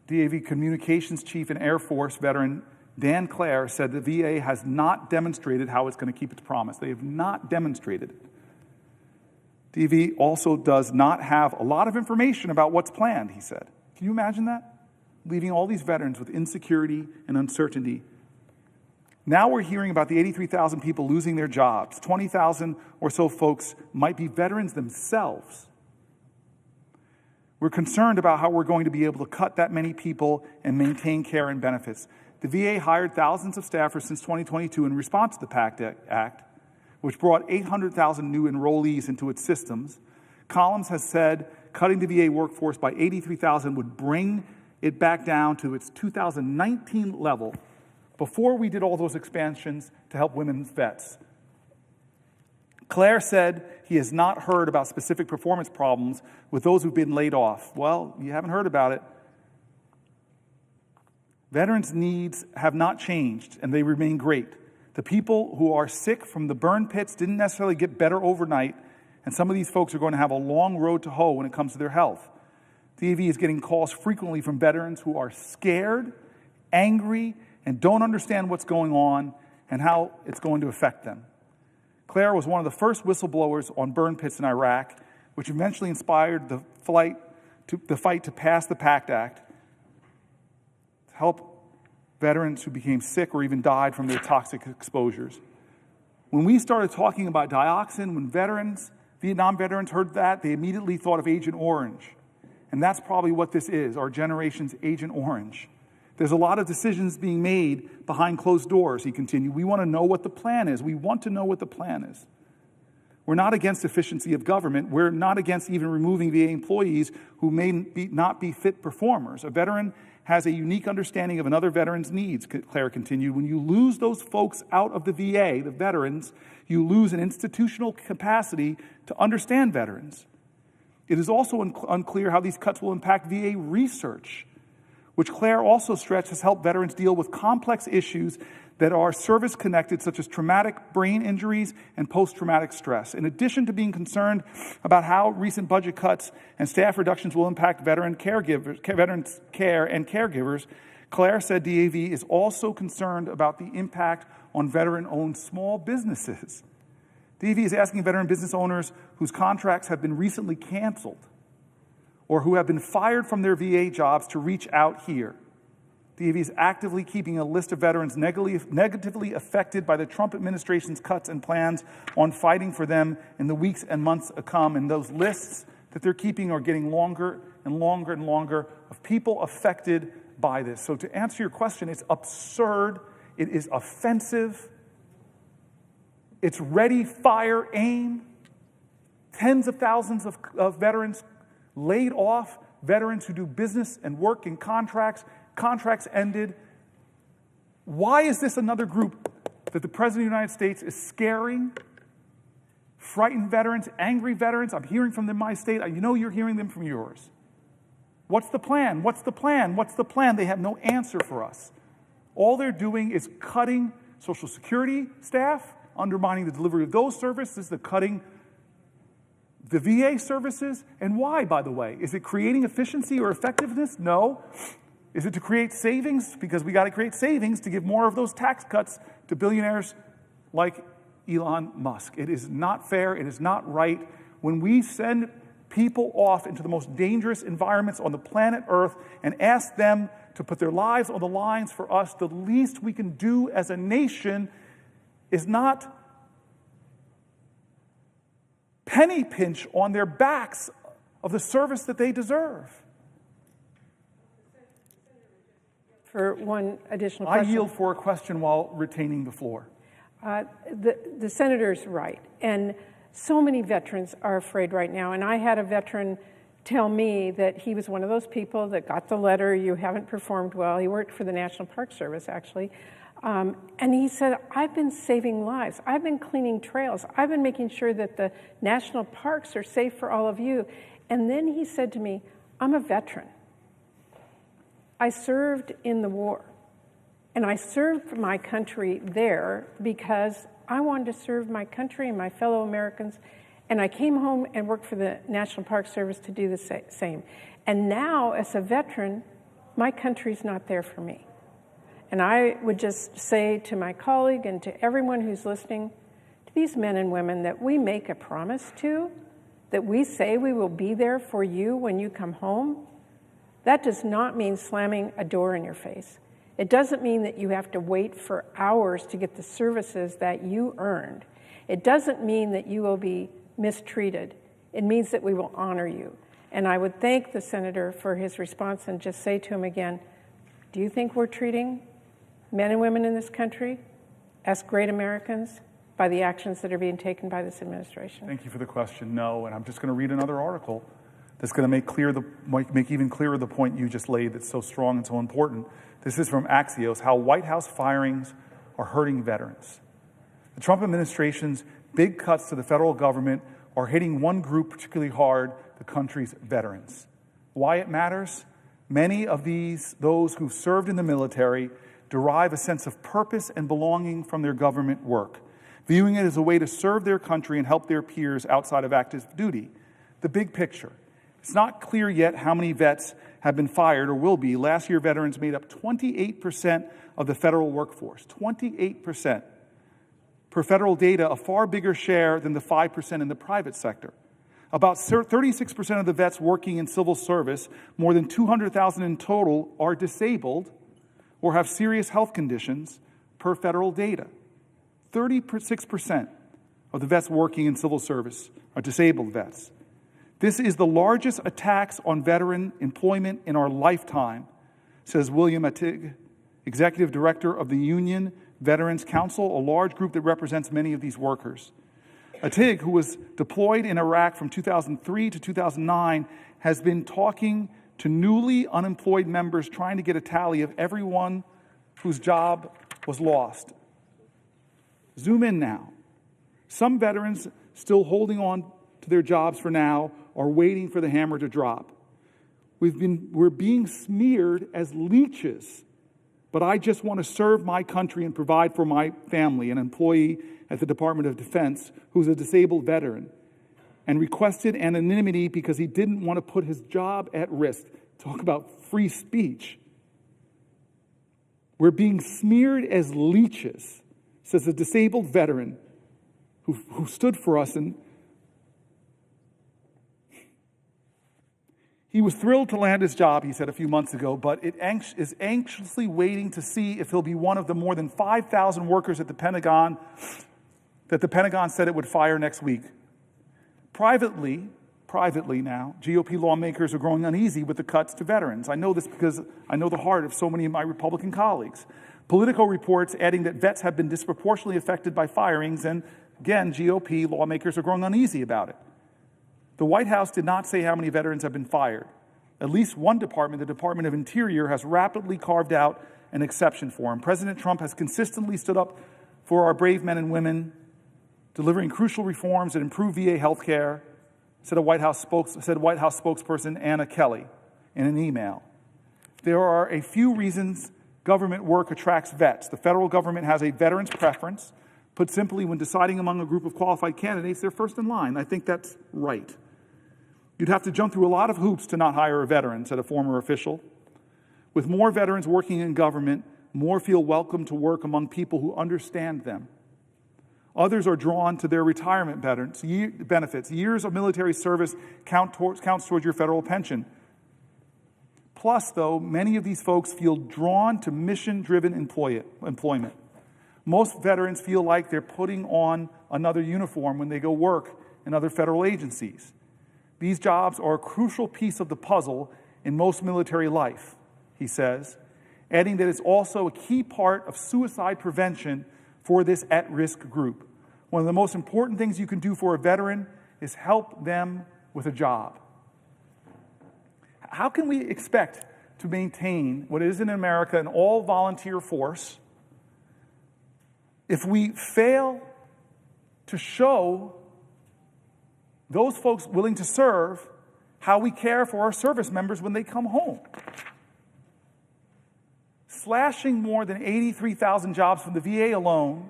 DAV Communications Chief and Air Force veteran Dan Clare said the VA has not demonstrated how it's going to keep its promise. They have not demonstrated it. DAV also does not have a lot of information about what's planned, he said. Can you imagine that? Leaving all these veterans with insecurity and uncertainty. Now we're hearing about the 83,000 people losing their jobs. 20,000 or so folks might be veterans themselves. We're concerned about how we're going to be able to cut that many people and maintain care and benefits. The VA hired thousands of staffers since 2022 in response to the PACT Act, which brought 800,000 new enrollees into its systems. Collins has said cutting the VA workforce by 83,000 would bring it back down to its 2019 level before we did all those expansions to help women's vets. Clare said he has not heard about specific performance problems with those who've been laid off. Well, you haven't heard about it. Veterans' needs have not changed, and they remain great. The people who are sick from the burn pits didn't necessarily get better overnight, and some of these folks are going to have a long road to hoe when it comes to their health. DAV is getting calls frequently from veterans who are scared, angry, and don't understand what's going on and how it's going to affect them. Clare was one of the first whistleblowers on burn pits in Iraq, which eventually inspired the flight the fight to pass the PACT Act to help veterans who became sick or even died from their toxic exposures. When we started talking about dioxin, when Vietnam veterans heard that, they immediately thought of Agent Orange. And that's probably what this is, our generation's Agent Orange. There's a lot of decisions being made behind closed doors, he continued. We want to know what the plan is. We want to know what the plan is. We're not against efficiency of government. We're not against even removing VA employees who may not be fit performers. A veteran has a unique understanding of another veteran's needs, Claire continued. When you lose those folks out of the VA, the veterans, you lose an institutional capacity to understand veterans. It is also unclear how these cuts will impact VA research, which Claire also stressed has helped veterans deal with complex issues that are service-connected, such as traumatic brain injuries and post-traumatic stress. In addition to being concerned about how recent budget cuts and staff reductions will impact veterans care and caregivers, Claire said DAV is also concerned about the impact on veteran-owned small businesses. DAV is asking veteran business owners whose contracts have been recently canceled or who have been fired from their VA jobs to reach out here. DAV is actively keeping a list of veterans negatively affected by the Trump administration's cuts and plans on fighting for them in the weeks and months to come. And those lists that they're keeping are getting longer and longer and longer of people affected by this. So to answer your question, it's absurd. It is offensive. It's ready, fire, aim. Tens of thousands of veterans laid off, veterans who do business and work in contracts ended. Why is this another group that the President of the United States is scaring? Frightened veterans, angry veterans. I'm hearing from them in my state. You know you're hearing them from yours. What's the plan? What's the plan? What's the plan? They have no answer for us. All they're doing is cutting Social Security staff, undermining the delivery of those services, the cutting the VA services. And why, by the way? Is it creating efficiency or effectiveness? No. Is it to create savings? Because we got to create savings to give more of those tax cuts to billionaires like Elon Musk. It is not fair. It is not right. When we send people off into the most dangerous environments on the planet Earth and ask them to put their lives on the lines for us, the least we can do as a nation is not penny pinch on their backs of the service that they deserve. For one additional question. I yield for a question while retaining the floor. The senator's right. And so many veterans are afraid right now. And I had a veteran tell me that he was one of those people that got the letter, you haven't performed well. He worked for the National Park Service, actually. And he said, I've been saving lives. I've been cleaning trails. I've been making sure that the national parks are safe for all of you. And then he said to me, I'm a veteran. I served in the war, and I served my country there because I wanted to serve my country and my fellow Americans, and I came home and worked for the National Park Service to do the same. And now, as a veteran, my country's not there for me. And I would just say to my colleague and to everyone who's listening, to these men and women, that we make a promise to, that we say we will be there for you when you come home. That does not mean slamming a door in your face. It doesn't mean that you have to wait for hours to get the services that you earned. It doesn't mean that you will be mistreated. It means that we will honor you. And I would thank the senator for his response and just say to him again, do you think we're treating men and women in this country as great Americans by the actions that are being taken by this administration? Thank you for the question. No, and I'm just going to read another article that's going to make even clearer the point you just laid that's so strong and so important. This is from Axios, how White House firings are hurting veterans. The Trump administration's big cuts to the federal government are hitting one group particularly hard, the country's veterans. Why it matters? Many of those who served in the military derive a sense of purpose and belonging from their government work, viewing it as a way to serve their country and help their peers outside of active duty. The big picture. It's not clear yet how many vets have been fired or will be. Last year, veterans made up 28% of the federal workforce. 28%. Per federal data, a far bigger share than the 5% in the private sector. About 36% of the vets working in civil service, more than 200,000 in total, are disabled or have serious health conditions per federal data. 36% of the vets working in civil service are disabled vets. This is the largest attacks on veteran employment in our lifetime, says William Attig, Executive Director of the Union Veterans Council, a large group that represents many of these workers. Attig, who was deployed in Iraq from 2003 to 2009, has been talking to newly unemployed members, trying to get a tally of everyone whose job was lost. Zoom in now. Some veterans still holding on to their jobs for now are waiting for the hammer to drop. We're being smeared as leeches, but I just want to serve my country and provide for my family, an employee at the Department of Defense who's a disabled veteran, and requested anonymity because he didn't want to put his job at risk. Talk about free speech. We're being smeared as leeches, says a disabled veteran who stood for us. And he was thrilled to land his job, he said a few months ago, but is anxiously waiting to see if he'll be one of the more than 5,000 workers at the Pentagon that the Pentagon said it would fire next week. Privately now, GOP lawmakers are growing uneasy with the cuts to veterans. I know this because I know the heart of so many of my Republican colleagues. Politico reports adding that vets have been disproportionately affected by firings, and again, GOP lawmakers are growing uneasy about it. The White House did not say how many veterans have been fired. At least one department, the Department of Interior, has rapidly carved out an exception for them. President Trump has consistently stood up for our brave men and women, delivering crucial reforms that improve VA health care, said White House spokesperson Anna Kelly in an email. There are a few reasons government work attracts vets. The federal government has a veterans preference. Put simply, when deciding among a group of qualified candidates, they're first in line. I think that's right. You'd have to jump through a lot of hoops to not hire a veteran, said a former official. With more veterans working in government, more feel welcome to work among people who understand them. Others are drawn to their retirement benefits. Years of military service counts towards your federal pension. Plus, though, many of these folks feel drawn to mission-driven employment. Most veterans feel like they're putting on another uniform when they go work in other federal agencies. These jobs are a crucial piece of the puzzle in most military life, he says, adding that it's also a key part of suicide prevention for this at-risk group. One of the most important things you can do for a veteran is help them with a job. How can we expect to maintain what is in America an all-volunteer force if we fail to show those folks willing to serve how we care for our service members when they come home? Slashing more than 83,000 jobs from the VA alone,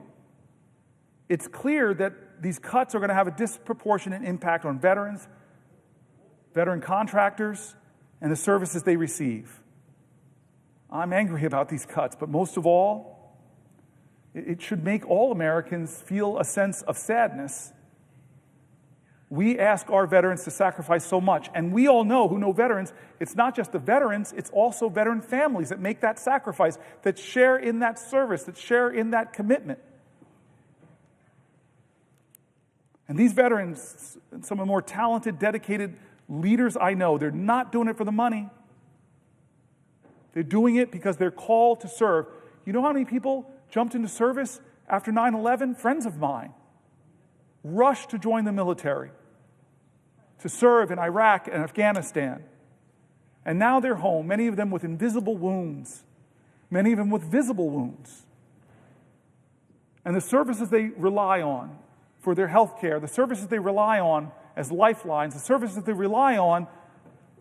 it's clear that these cuts are going to have a disproportionate impact on veterans, veteran contractors, and the services they receive. I'm angry about these cuts, but most of all, it should make all Americans feel a sense of sadness. We ask our veterans to sacrifice so much, and we all know, who know veterans, it's not just the veterans, it's also veteran families that make that sacrifice, that share in that service, that share in that commitment. And these veterans, some of the more talented, dedicated leaders I know, they're not doing it for the money. They're doing it because they're called to serve. You know how many people jumped into service after 9/11? Friends of mine rushed to join the military, to serve in Iraq and Afghanistan. And now they're home, many of them with invisible wounds, many of them with visible wounds. And the services they rely on for their health care, the services they rely on as lifelines, the services they rely on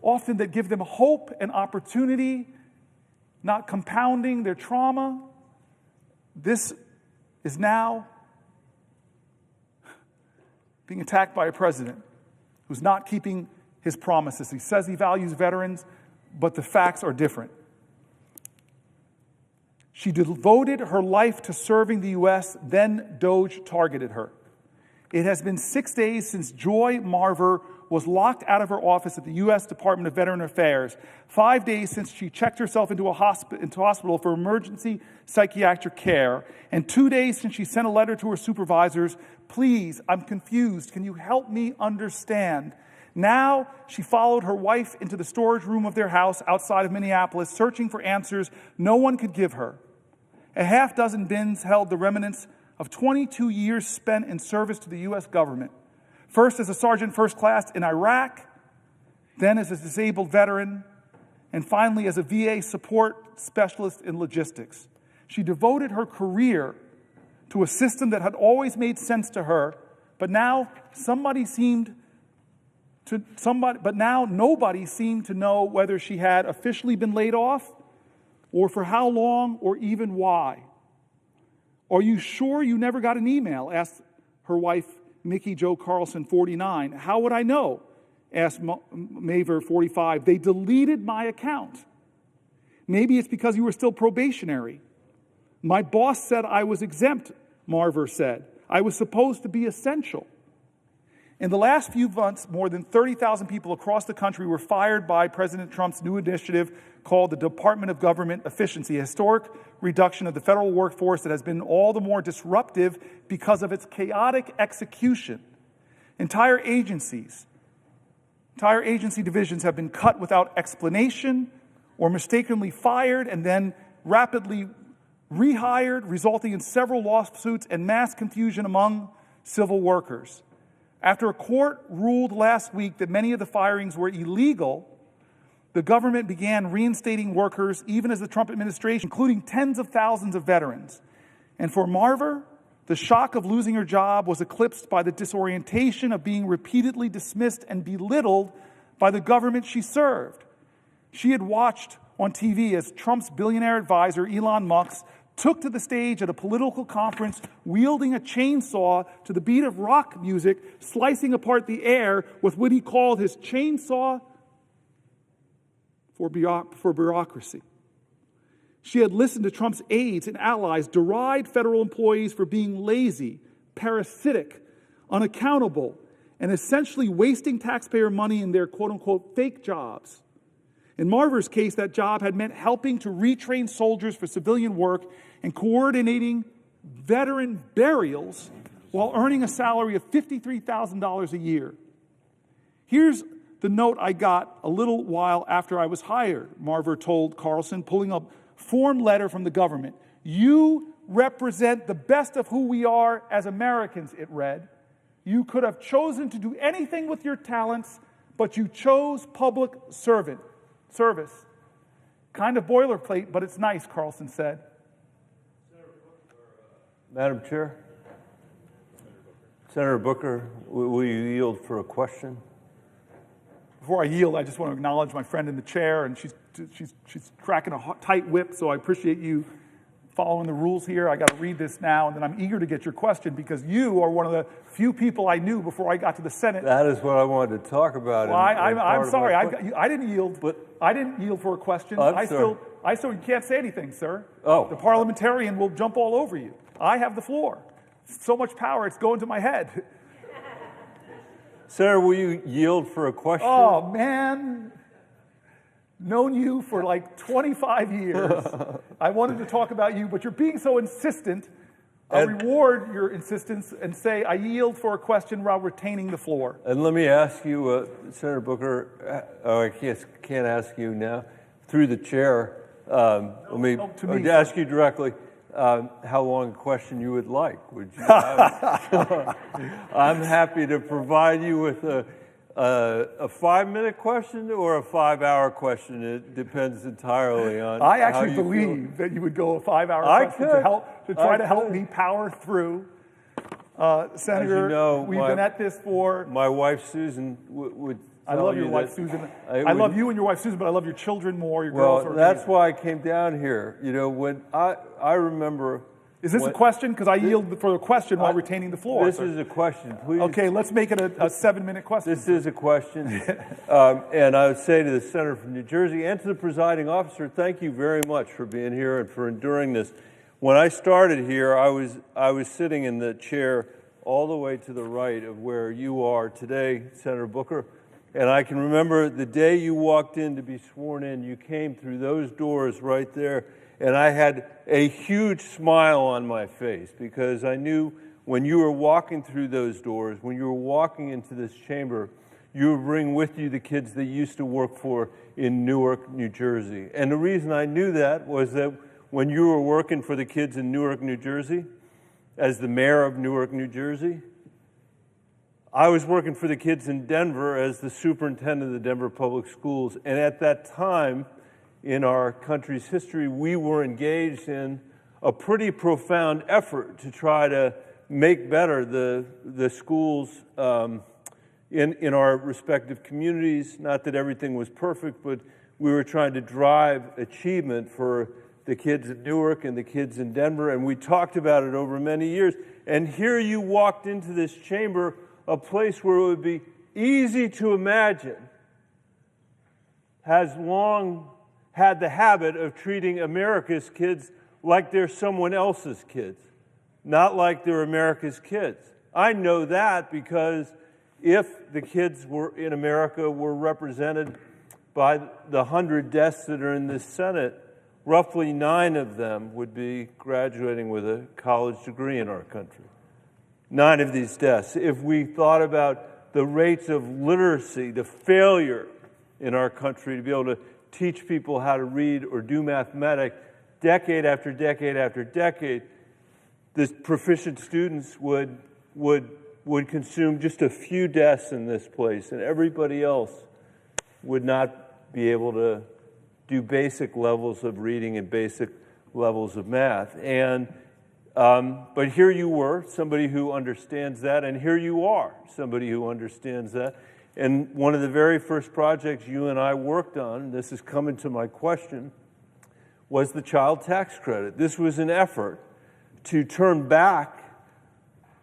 often that give them hope and opportunity, not compounding their trauma. This is now being attacked by a president who's not keeping his promises. He says he values veterans, but the facts are different. She devoted her life to serving the U.S., then DOGE targeted her. It has been 6 days since Joy Marver was locked out of her office at the U.S. Department of Veteran Affairs 5 days since she checked herself into hospital for emergency psychiatric care, and 2 days since she sent a letter to her supervisors, "Please, I'm confused. Can you help me understand?" Now, she followed her wife into the storage room of their house outside of Minneapolis, searching for answers no one could give her. A half dozen bins held the remnants of 22 years spent in service to the U.S. government. First as a sergeant first class in Iraq, then as a disabled veteran, and finally as a VA support specialist in logistics. She devoted her career to a system that had always made sense to her, but now nobody seemed to know whether she had officially been laid off, or for how long, or even why. "Are you sure you never got an email?" asked her wife, Mickey Jo Carlson, 49. "How would I know?" asked Maver, 45. "They deleted my account." "Maybe it's because you were still probationary." "My boss said I was exempt," Marver said. "I was supposed to be essential." In the last few months, more than 30,000 people across the country were fired by President Trump's new initiative called the Department of Government Efficiency, a historic reduction of the federal workforce that has been all the more disruptive because of its chaotic execution. Entire agency divisions have been cut without explanation or mistakenly fired and then rapidly rehired, resulting in several lawsuits and mass confusion among civil workers. After a court ruled last week that many of the firings were illegal, the government began reinstating workers even as the Trump administration, including tens of thousands of veterans. And for Marver, the shock of losing her job was eclipsed by the disorientation of being repeatedly dismissed and belittled by the government she served. She had watched on TV as Trump's billionaire advisor, Elon Musk, took to the stage at a political conference wielding a chainsaw to the beat of rock music, slicing apart the air with what he called his chainsaw for bureaucracy. She had listened to Trump's aides and allies deride federal employees for being lazy, parasitic, unaccountable, and essentially wasting taxpayer money in their quote-unquote fake jobs. In Marver's case, that job had meant helping to retrain soldiers for civilian work and coordinating veteran burials while earning a salary of $53,000 a year. Here's the note I got a little while after I was hired, Marver told Carlson, pulling a form letter from the government. "You represent the best of who we are as Americans," it read. "You could have chosen to do anything with your talents, but you chose public service. Kind of boilerplate, but it's nice," Carlson said. Madam Chair, Senator Booker, will you yield for a question? Before I yield, I just want to acknowledge my friend in the chair, and she's cracking a tight whip, so I appreciate you following the rules here. I got to read this now, and then I'm eager to get your question because you are one of the few people I knew before I got to the Senate. That is what I wanted to talk about. Well, I'm sorry. I didn't yield. I didn't yield for a question. I still you can't say anything, sir. Oh. The parliamentarian will jump all over you. I have the floor. So much power, it's going to my head. Senator, will you yield for a question? Oh, man. Known you for like 25 years. I wanted to talk about you, but you're being so insistent. I'll reward your insistence and say I yield for a question while retaining the floor. And let me ask you, Senator Booker, I can't ask you now, through the chair, let me ask you directly. How long a question you would like? Would you have? I'm happy to provide you with a 5-minute question or a 5-hour question. It depends entirely on. I actually believe that you would go a 5-hour question to try to help me power through. Senator, as you know, we've been at this for. My wife Susan would. I love your wife Susan. I love you and your wife Susan, but I love your children more. Your girls are that's why I came down here. You know, when I remember. Is this a question? Because I yield for a question while retaining the floor. This is a question, please. Okay, let's make it a 7-minute question. This is a question. And I would say to the senator from New Jersey and to the presiding officer, thank you very much for being here and for enduring this. When I started here, I was sitting in the chair all the way to the right of where you are today, Senator Booker. And I can remember the day you walked in to be sworn in, you came through those doors right there, and I had a huge smile on my face because I knew when you were walking through those doors, when you were walking into this chamber, you would bring with you the kids that you used to work for in Newark, New Jersey. And the reason I knew that was that when you were working for the kids in Newark, New Jersey, as the mayor of Newark, New Jersey, I was working for the kids in Denver as the superintendent of the Denver Public Schools. And at that time in our country's history, we were engaged in a pretty profound effort to try to make better the schools in our respective communities. Not that everything was perfect, but we were trying to drive achievement for the kids in Newark and the kids in Denver, and we talked about it over many years. And here you walked into this chamber, a place where it would be easy to imagine has long had the habit of treating America's kids like they're someone else's kids, not like they're America's kids. I know that because if the kids were in America were represented by the 100 desks that are in this Senate, roughly 9 of them would be graduating with a college degree in our country. 9 of these deaths. If we thought about the rates of literacy, the failure in our country to be able to teach people how to read or do mathematics, decade after decade after decade, the proficient students would consume just a few deaths in this place, and everybody else would not be able to do basic levels of reading and basic levels of math. But here you were, somebody who understands that, and here you are, somebody who understands that. And one of the very first projects you and I worked on, and this is coming to my question, was the child tax credit. This was an effort to turn back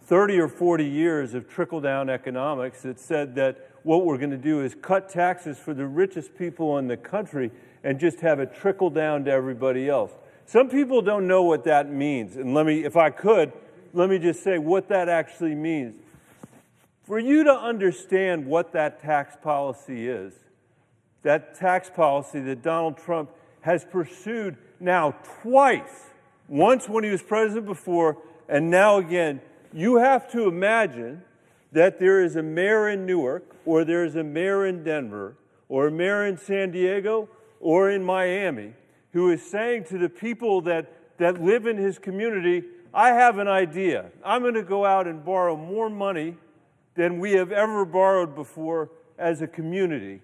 30 or 40 years of trickle-down economics that said that what we're going to do is cut taxes for the richest people in the country and just have it trickle down to everybody else. Some people don't know what that means, and if I could, let me just say what that actually means. For you to understand what that tax policy is, that tax policy that Donald Trump has pursued now twice, once when he was president before, and now again, you have to imagine that there is a mayor in Newark, or there is a mayor in Denver, or a mayor in San Diego, or in Miami, who is saying to the people that live in his community, I have an idea. I'm going to go out and borrow more money than we have ever borrowed before as a community.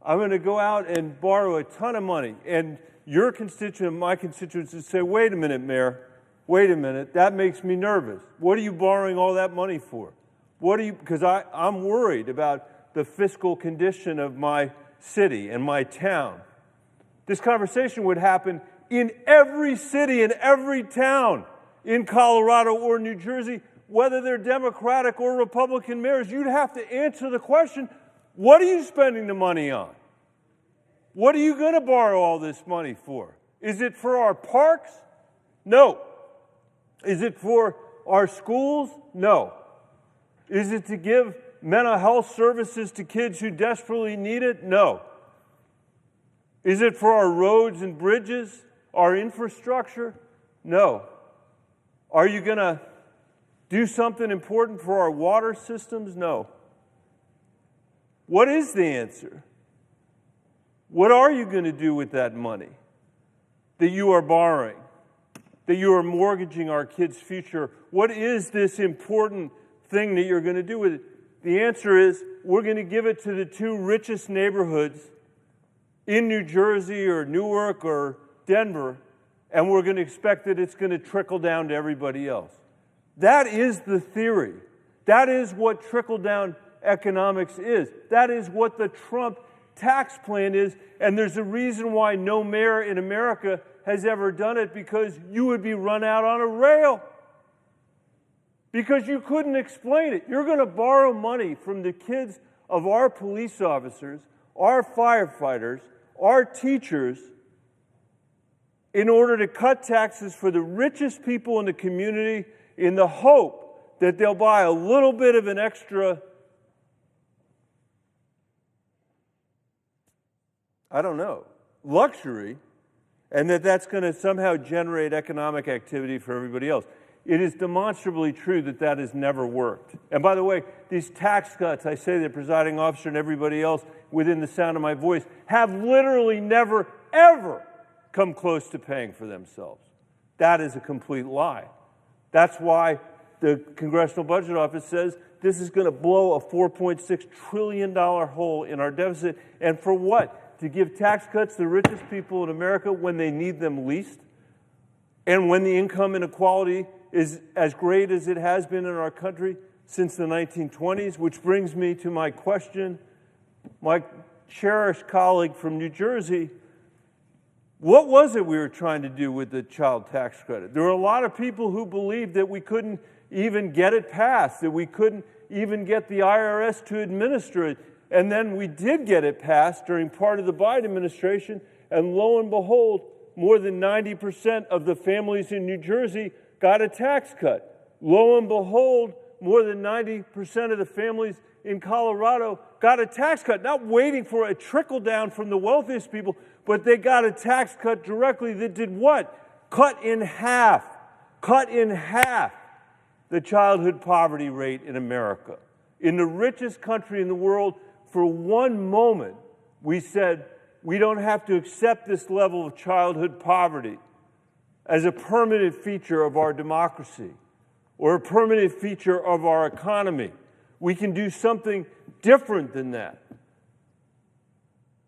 I'm going to go out and borrow a ton of money. And your constituent and my constituents would say, wait a minute, Mayor, wait a minute, that makes me nervous. What are you borrowing all that money for? Because I'm worried about the fiscal condition of my city and my town. This conversation would happen in every city and every town in Colorado or New Jersey, whether they're Democratic or Republican mayors. You'd have to answer the question, what are you spending the money on? What are you going to borrow all this money for? Is it for our parks? No. Is it for our schools? No. Is it to give mental health services to kids who desperately need it? No. Is it for our roads and bridges, our infrastructure? No. Are you going to do something important for our water systems? No. What is the answer? What are you going to do with that money that you are borrowing, that you are mortgaging our kids' future? What is this important thing that you're going to do with it? The answer is we're going to give it to the 2 richest neighborhoods in New Jersey or Newark or Denver, and we're going to expect that it's going to trickle down to everybody else. That is the theory. That is what trickle-down economics is. That is what the Trump tax plan is, and there's a reason why no mayor in America has ever done it, because you would be run out on a rail. Because you couldn't explain it. You're going to borrow money from the kids of our police officers, our firefighters, our teachers, in order to cut taxes for the richest people in the community in the hope that they'll buy a little bit of an extra I don't know, luxury, and that's going to somehow generate economic activity for everybody else. It is demonstrably true that has never worked. And by the way, these tax cuts, I say the presiding officer and everybody else within the sound of my voice, have literally never, ever come close to paying for themselves. That is a complete lie. That's why the Congressional Budget Office says this is going to blow a $4.6 trillion hole in our deficit. And for what? To give tax cuts to the richest people in America when they need them least? And when the income inequality is as great as it has been in our country since the 1920s? Which brings me to my question. My cherished colleague from New Jersey, what was it we were trying to do with the child tax credit? There were a lot of people who believed that we couldn't even get it passed, that we couldn't even get the IRS to administer it. And then we did get it passed during part of the Biden administration, and lo and behold, more than 90% of the families in New Jersey got a tax cut. Lo and behold, more than 90% of the families in Colorado got a tax cut, not waiting for a trickle down from the wealthiest people, but they got a tax cut directly that did what? Cut in half the childhood poverty rate in America. In the richest country in the world, for one moment, we said, we don't have to accept this level of childhood poverty as a permanent feature of our democracy or a permanent feature of our economy. We can do something different than that.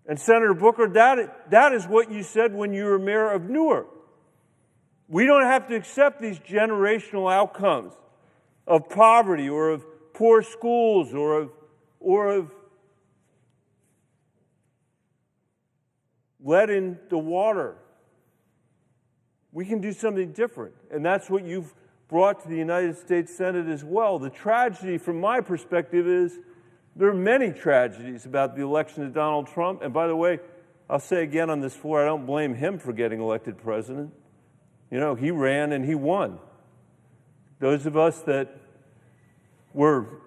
And Senator Booker, that is what you said when you were mayor of Newark. We don't have to accept these generational outcomes of poverty or of poor schools or of lead in the water. We can do something different. And that's what you've brought to the United States Senate as well. The tragedy from my perspective is there are many tragedies about the election of Donald Trump. And by the way, I'll say again on this floor, I don't blame him for getting elected president. You know, he ran and he won. Those of us that were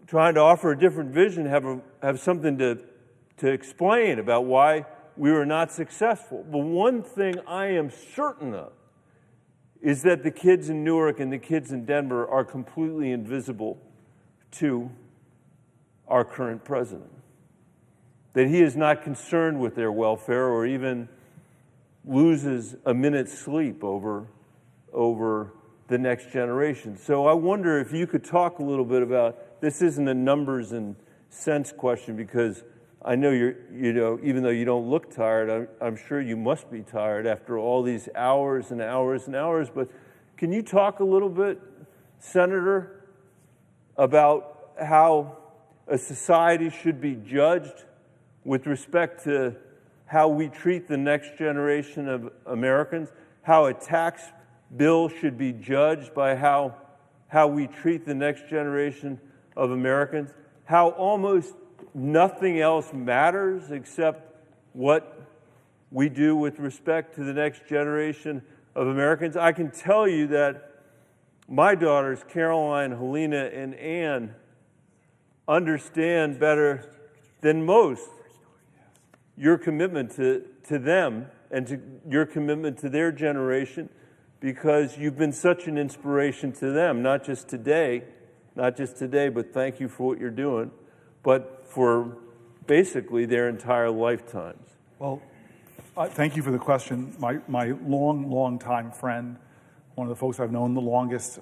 trying to offer a different vision have something to explain about why we were not successful. The one thing I am certain of is that the kids in Newark and the kids in Denver are completely invisible to our current president. That he is not concerned with their welfare or even loses a minute's sleep over the next generation. So I wonder if you could talk a little bit about, this isn't a numbers and cents question, because I know even though you don't look tired, I'm sure you must be tired after all these hours and hours and hours. But can you talk a little bit, Senator, about how a society should be judged with respect to how we treat the next generation of Americans, how a tax bill should be judged by how we treat the next generation of Americans, how almost nothing else matters except what we do with respect to the next generation of Americans. I can tell you that my daughters, Caroline, Helena, and Ann, understand better than most your commitment to them and to your commitment to their generation, because you've been such an inspiration to them, not just today, but thank you for what you're doing, but for basically their entire lifetimes. Well, thank you for the question. My long time friend, one of the folks I've known the longest,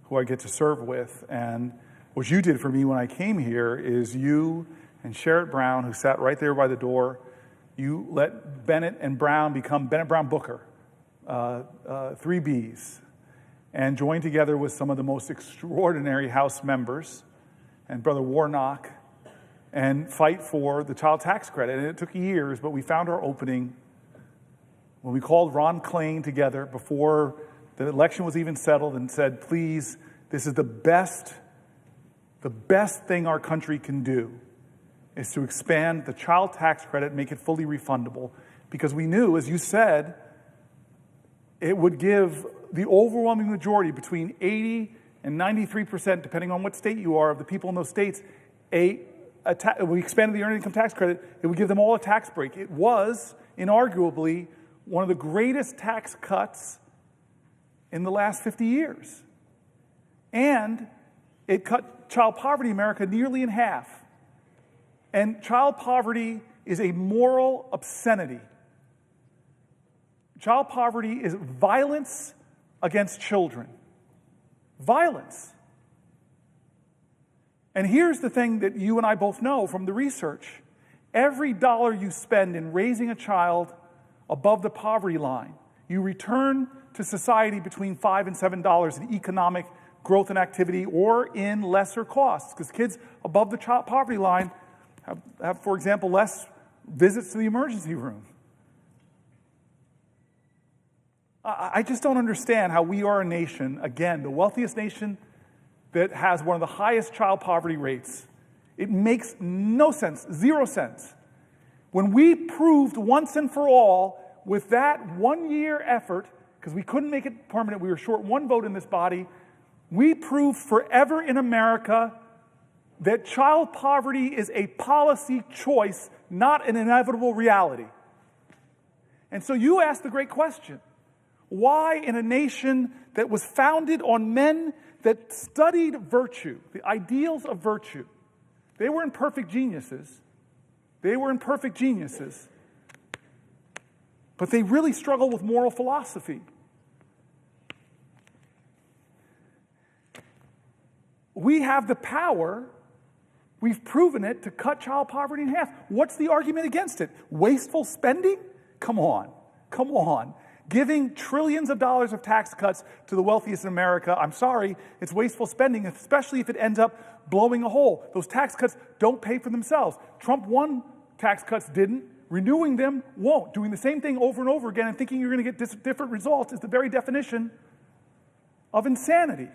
who I get to serve with. And what you did for me when I came here is you and Sherrod Brown, who sat right there by the door, you let Bennett and Brown become Bennett Brown Booker, 3 Bs, and joined together with some of the most extraordinary House members and Brother Warnock, and fight for the child tax credit. And it took years, but we found our opening when we called Ron Klain together before the election was even settled and said, please, this is the best thing our country can do is to expand the child tax credit, make it fully refundable. Because we knew, as you said, it would give the overwhelming majority, between 80 and 93%, depending on what state you are, of the people in those states, a we expanded the earned income tax credit, it would give them all a tax break. It was, inarguably, one of the greatest tax cuts in the last 50 years. And it cut child poverty in America nearly in half. And child poverty is a moral obscenity. Child poverty is violence against children. Violence. And here's the thing that you and I both know from the research. Every dollar you spend in raising a child above the poverty line, you return to society between $5 and $7 in economic growth and activity, or in lesser costs. Because kids above the child poverty line have, for example, less visits to the emergency room. I just don't understand how we are a nation, again, the wealthiest nation that has one of the highest child poverty rates. It makes no sense, 0 sense. When we proved once and for all with that 1 year effort, because we couldn't make it permanent, we were short one vote in this body, we proved forever in America that child poverty is a policy choice, not an inevitable reality. And so you ask the great question, why in a nation that was founded on men that studied virtue, the ideals of virtue, they were imperfect geniuses. They were imperfect geniuses. But they really struggled with moral philosophy. We have the power, we've proven it, to cut child poverty in half. What's the argument against it? Wasteful spending? Come on, come on. Giving trillions of dollars of tax cuts to the wealthiest in America, I'm sorry, it's wasteful spending, especially if it ends up blowing a hole. Those tax cuts don't pay for themselves. Trump won tax cuts, didn't. Renewing them won't. Doing the same thing over and over again and thinking you're going to get different results is the very definition of insanity.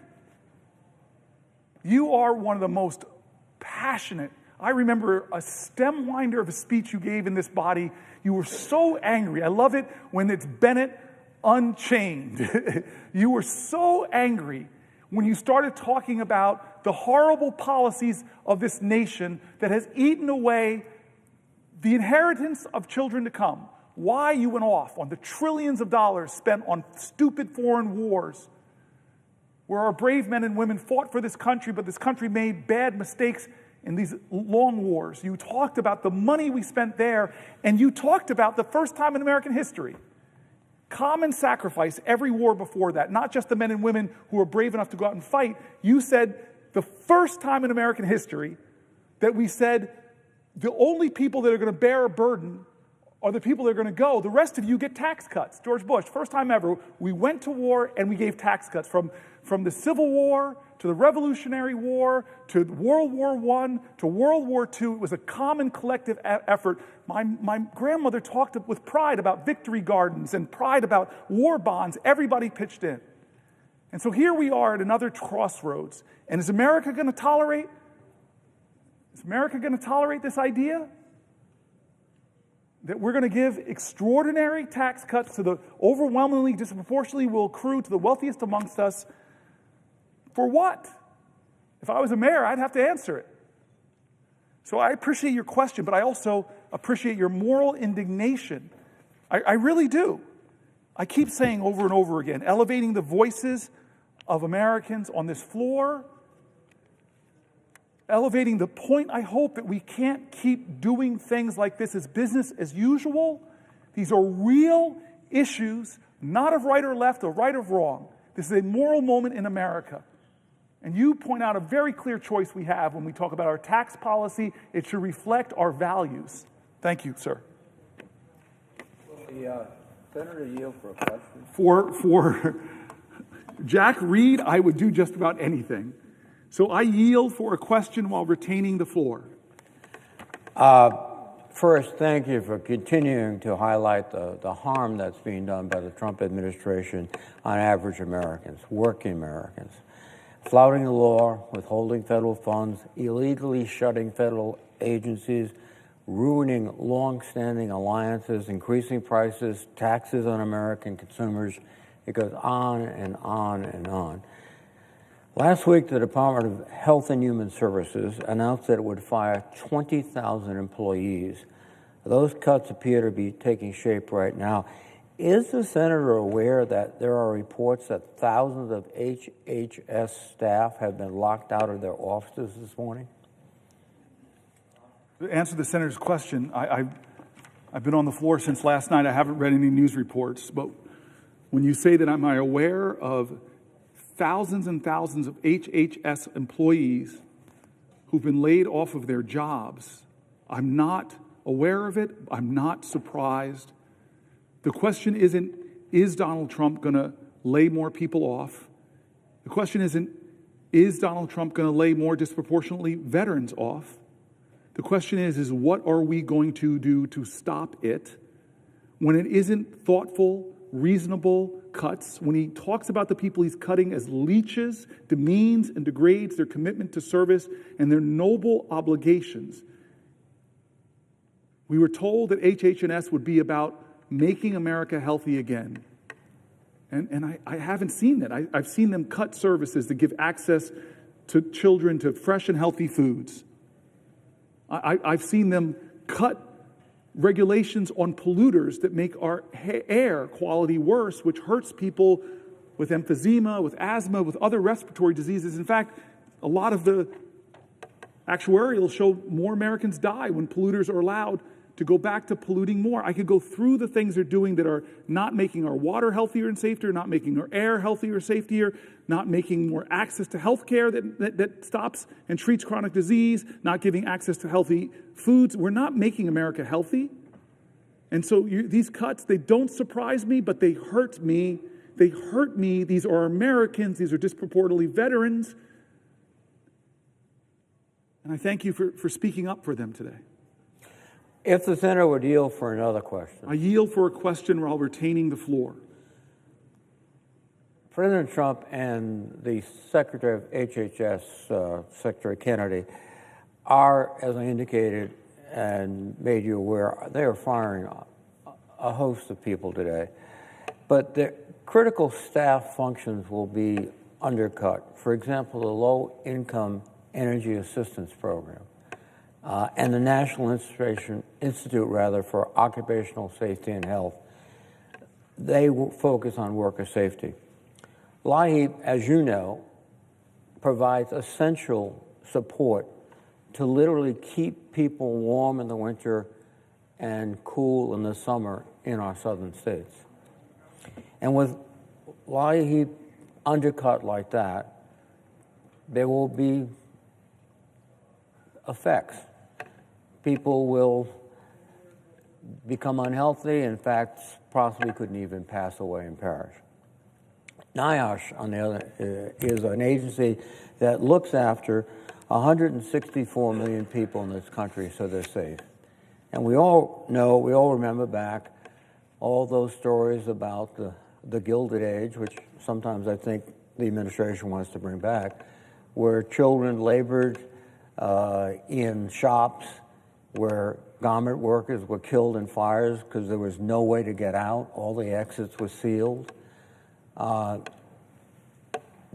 You are one of the most passionate. I remember a stem winder of a speech you gave in this body. You were so angry. I love it when it's Bennett Unchained. You were so angry when you started talking about the horrible policies of this nation that has eaten away the inheritance of children to come. Why you went off on the trillions of dollars spent on stupid foreign wars, where our brave men and women fought for this country, but this country made bad mistakes in these long wars. You talked about the money we spent there, and you talked about the first time in American history, common sacrifice every war before that, not just the men and women who were brave enough to go out and fight. You said the first time in American history that we said the only people that are going to bear a burden are the people that are going to go. The rest of you get tax cuts. George Bush, first time ever, we went to war and we gave tax cuts from the Civil War to the Revolutionary War to World War I to World War II. It was a common collective effort. My grandmother talked with pride about victory gardens and pride about war bonds. Everybody pitched in. And so here we are at another crossroads. And is America going to tolerate? Is America going to tolerate this idea? That we're going to give extraordinary tax cuts to the overwhelmingly, disproportionately will accrue to the wealthiest amongst us. For what? If I was a mayor, I'd have to answer it. So I appreciate your question, but I also appreciate your moral indignation. I really do. I keep saying over and over again, elevating the voices of Americans on this floor, elevating the point, I hope, that we can't keep doing things like this as business as usual. These are real issues, not of right or left or right or wrong. This is a moral moment in America. And you point out a very clear choice we have when we talk about our tax policy. It should reflect our values. Thank you, sir. Will the senator yield for a question? For Jack Reed, I would do just about anything. So I yield for a question while retaining the floor. First, thank you for continuing to highlight the harm that's being done by the Trump administration on average Americans, working Americans. Flouting the law, withholding federal funds, illegally shutting federal agencies, ruining long-standing alliances, increasing prices, taxes on American consumers. It goes on and on and on. Last week, the Department of Health and Human Services announced that it would fire 20,000 employees. Those cuts appear to be taking shape right now. Is the senator aware that there are reports that thousands of HHS staff have been locked out of their offices this morning? To answer the senator's question, I've been on the floor since last night. I haven't read any news reports, but when you say that, am I aware of thousands and thousands of HHS employees who've been laid off of their jobs? I'm not aware of it. I'm not surprised. The question isn't, is Donald Trump going to lay more people off? The question isn't, is Donald Trump going to lay more disproportionately veterans off? The question is what are we going to do to stop it when it isn't thoughtful, reasonable cuts, when he talks about the people he's cutting as leeches, demeans and degrades their commitment to service and their noble obligations. We were told that HH&S would be about making America healthy again. And I haven't seen that. I've seen them cut services that give access to children to fresh and healthy foods. I've seen them cut regulations on polluters that make our air quality worse, which hurts people with emphysema, with asthma, with other respiratory diseases. In fact, a lot of the actuarials show more Americans die when polluters are allowed to go back to polluting more. I could go through the things they're doing that are not making our water healthier and safer, not making our air healthier or safer, not making more access to health care that stops and treats chronic disease, not giving access to healthy foods. We're not making America healthy. And so these cuts, they don't surprise me, but they hurt me. They hurt me. These are Americans. These are disproportionately veterans. And I thank you for speaking up for them today. If the senator would yield for another question. I yield for a question while retaining the floor. President Trump and the Secretary of HHS, Secretary Kennedy, are, as I indicated and made you aware, they are firing a host of people today. But the critical staff functions will be undercut. For example, the Low-Income Energy Assistance Program. And the National Institute for Occupational Safety and Health, they will focus on worker safety. LIHEAP, as you know, provides essential support to literally keep people warm in the winter and cool in the summer in our southern states. And with LIHEAP undercut like that, there will be effects. People will become unhealthy, in fact, possibly couldn't even pass away and perish. NIOSH, on the other, is an agency that looks after 164 million people in this country so they're safe. And we all know, we all remember back all those stories about the Gilded Age, which sometimes I think the administration wants to bring back, where children labored in shops, where garment workers were killed in fires because there was no way to get out. All the exits were sealed. The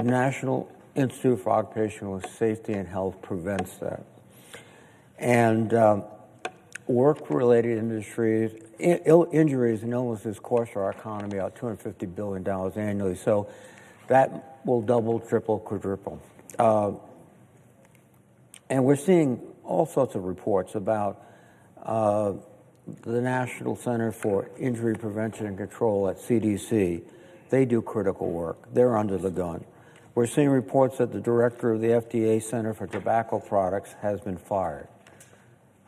National Institute for Occupational Safety and Health prevents that. And work-related industries, injuries and illnesses cost our economy about $250 billion annually. So that will double, triple, quadruple. And we're seeing all sorts of reports about the National Center for Injury Prevention and Control at CDC. They do critical work. They're under the gun. We're seeing reports that the director of the FDA Center for Tobacco Products has been fired.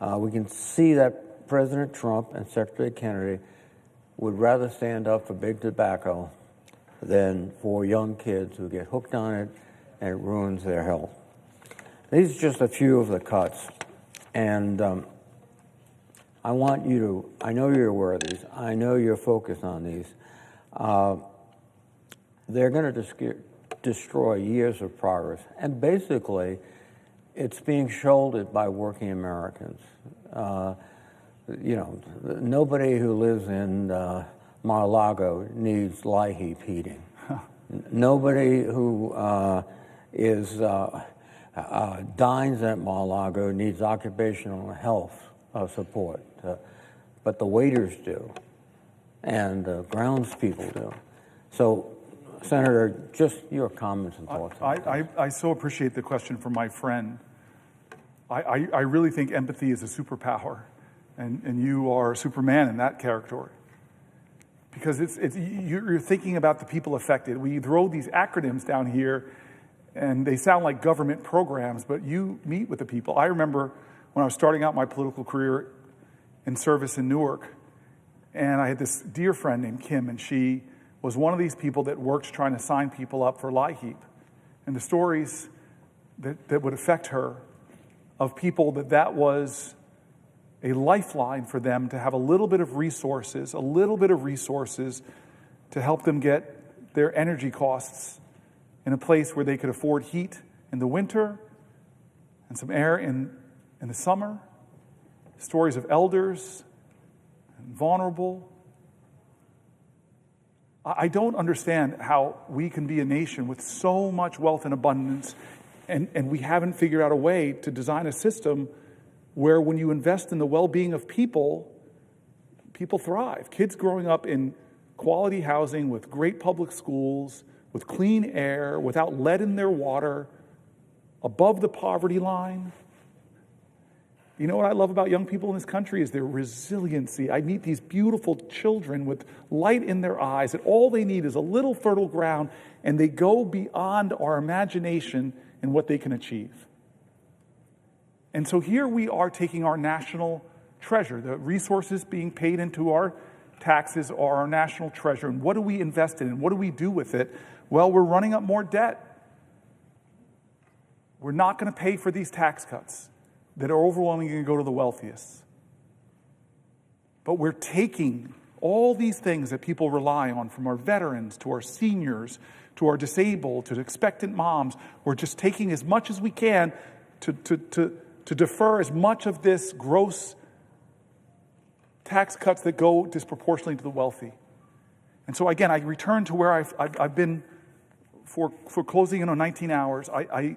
We can see that President Trump and Secretary Kennedy would rather stand up for big tobacco than for young kids who get hooked on it and it ruins their health. These are just a few of the cuts. And I want you to, I know you're aware of these. I know you're focused on these. They're going to destroy years of progress. And basically, it's being shouldered by working Americans. You know, nobody who lives in Mar-a-Lago needs LIHEAP heating. Nobody who is dines at Mar-a-Lago, needs occupational health support, but the waiters do, and the grounds people do. So, Senator, just your comments and thoughts. I so appreciate the question from my friend. I really think empathy is a superpower, and you are Superman in that category. Because you're thinking about the people affected. We throw these acronyms down here, and they sound like government programs, but you meet with the people. I remember when I was starting out my political career in service in Newark, and I had this dear friend named Kim, and she was one of these people that worked trying to sign people up for LIHEAP. And the stories that would affect her of people that was a lifeline for them to have a little bit of resources to help them get their energy costs in a place where they could afford heat in the winter and some air in the summer. Stories of elders and vulnerable. I don't understand how we can be a nation with so much wealth and abundance and we haven't figured out a way to design a system where when you invest in the well-being of people, people thrive. Kids growing up in quality housing with great public schools, with clean air, without lead in their water, above the poverty line. You know what I love about young people in this country is their resiliency. I meet these beautiful children with light in their eyes, and all they need is a little fertile ground, and they go beyond our imagination in what they can achieve. And so here we are taking our national treasure. The resources being paid into our taxes are our national treasure. And what do we invest in? And what do we do with it? Well, we're running up more debt. We're not going to pay for these tax cuts that are overwhelmingly going to go to the wealthiest. But we're taking all these things that people rely on, from our veterans to our seniors to our disabled to expectant moms. We're just taking as much as we can to defer as much of this gross tax cuts that go disproportionately to the wealthy. And so again, I return to where I've been for closing in on 19 hours. I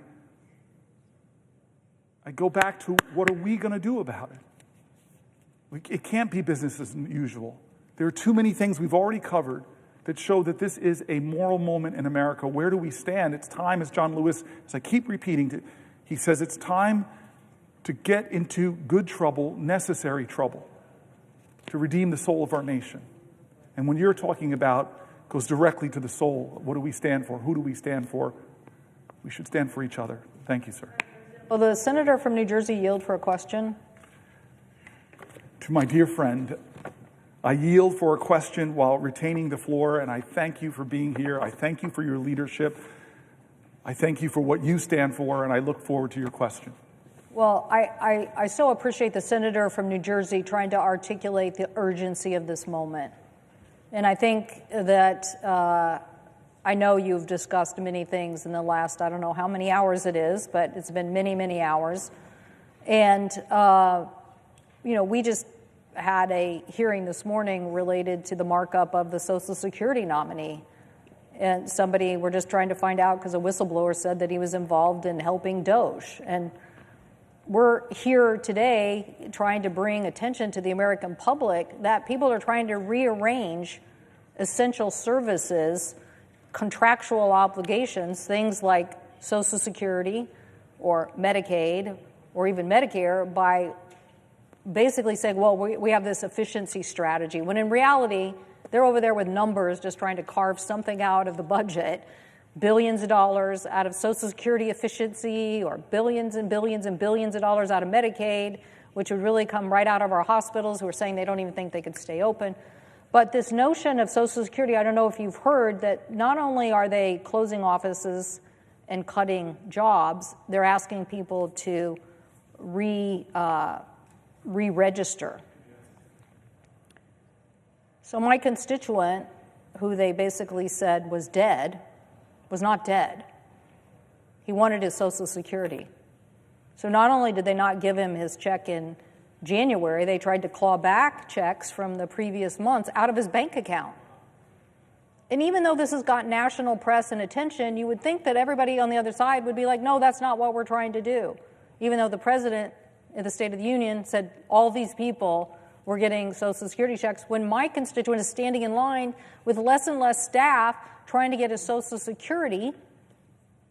go back to, what are we going to do about it? It can't be business as usual. There are too many things we've already covered that show that this is a moral moment in America. Where do we stand? It's time, as John Lewis, as I keep repeating, he says it's time to get into good trouble, necessary trouble, to redeem the soul of our nation. And when you're talking about, goes directly to the soul, what do we stand for? Who do we stand for? We should stand for each other. Thank you, sir. Will the senator from New Jersey yield for a question? To my dear friend, I yield for a question while retaining the floor, and I thank you for being here. I thank you for your leadership. I thank you for what you stand for, and I look forward to your question. Well, I so appreciate the senator from New Jersey trying to articulate the urgency of this moment. And I think that I know you've discussed many things in the last, I don't know how many hours it is, but it's been many, many hours. And, we just had a hearing this morning related to the markup of the Social Security nominee. And we're just trying to find out because a whistleblower said that he was involved in helping DOGE. And we're here today trying to bring attention to the American public that people are trying to rearrange essential services, contractual obligations, things like Social Security or Medicaid or even Medicare, by basically saying, well, we have this efficiency strategy, when in reality, they're over there with numbers just trying to carve something out of the budget, billions of dollars out of Social Security efficiency, or billions and billions and billions of dollars out of Medicaid, which would really come right out of our hospitals who are saying they don't even think they could stay open. But this notion of Social Security, I don't know if you've heard that not only are they closing offices and cutting jobs, they're asking people to re-register. So my constituent, who they basically said was dead, was not dead. He wanted his Social Security. So not only did they not give him his check in January, they tried to claw back checks from the previous months out of his bank account. And even though this has got national press and attention, you would think that everybody on the other side would be like, no, that's not what we're trying to do. Even though the president of the State of the Union said all these people were getting Social Security checks, when my constituent is standing in line with less and less staff trying to get his Social Security,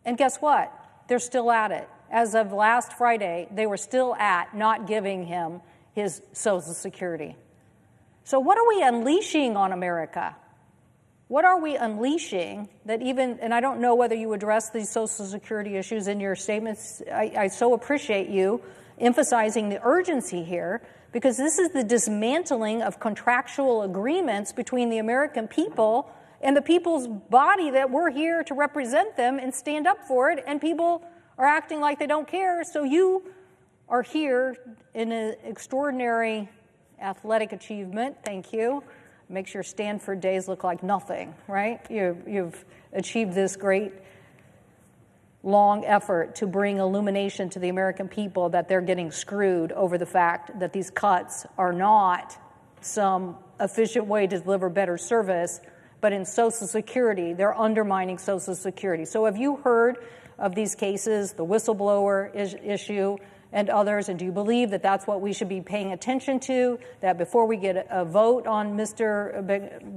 and guess what? They're still at it. As of last Friday, they were still at not giving him his Social Security. So what are we unleashing on America? What are we unleashing that even, and I don't know whether you address these Social Security issues in your statements. I so appreciate you emphasizing the urgency here, because this is the dismantling of contractual agreements between the American people and the people's body that we're here to represent them and stand up for it, and people are acting like they don't care. So you are here in an extraordinary athletic achievement. Thank you. Makes your Stanford days look like nothing, right? You've achieved this great long effort to bring illumination to the American people that they're getting screwed over the fact that these cuts are not some efficient way to deliver better service, but in Social Security, they're undermining Social Security. So have you heard of these cases, the whistleblower issue and others, and do you believe that that's what we should be paying attention to, that before we get a vote on Mr.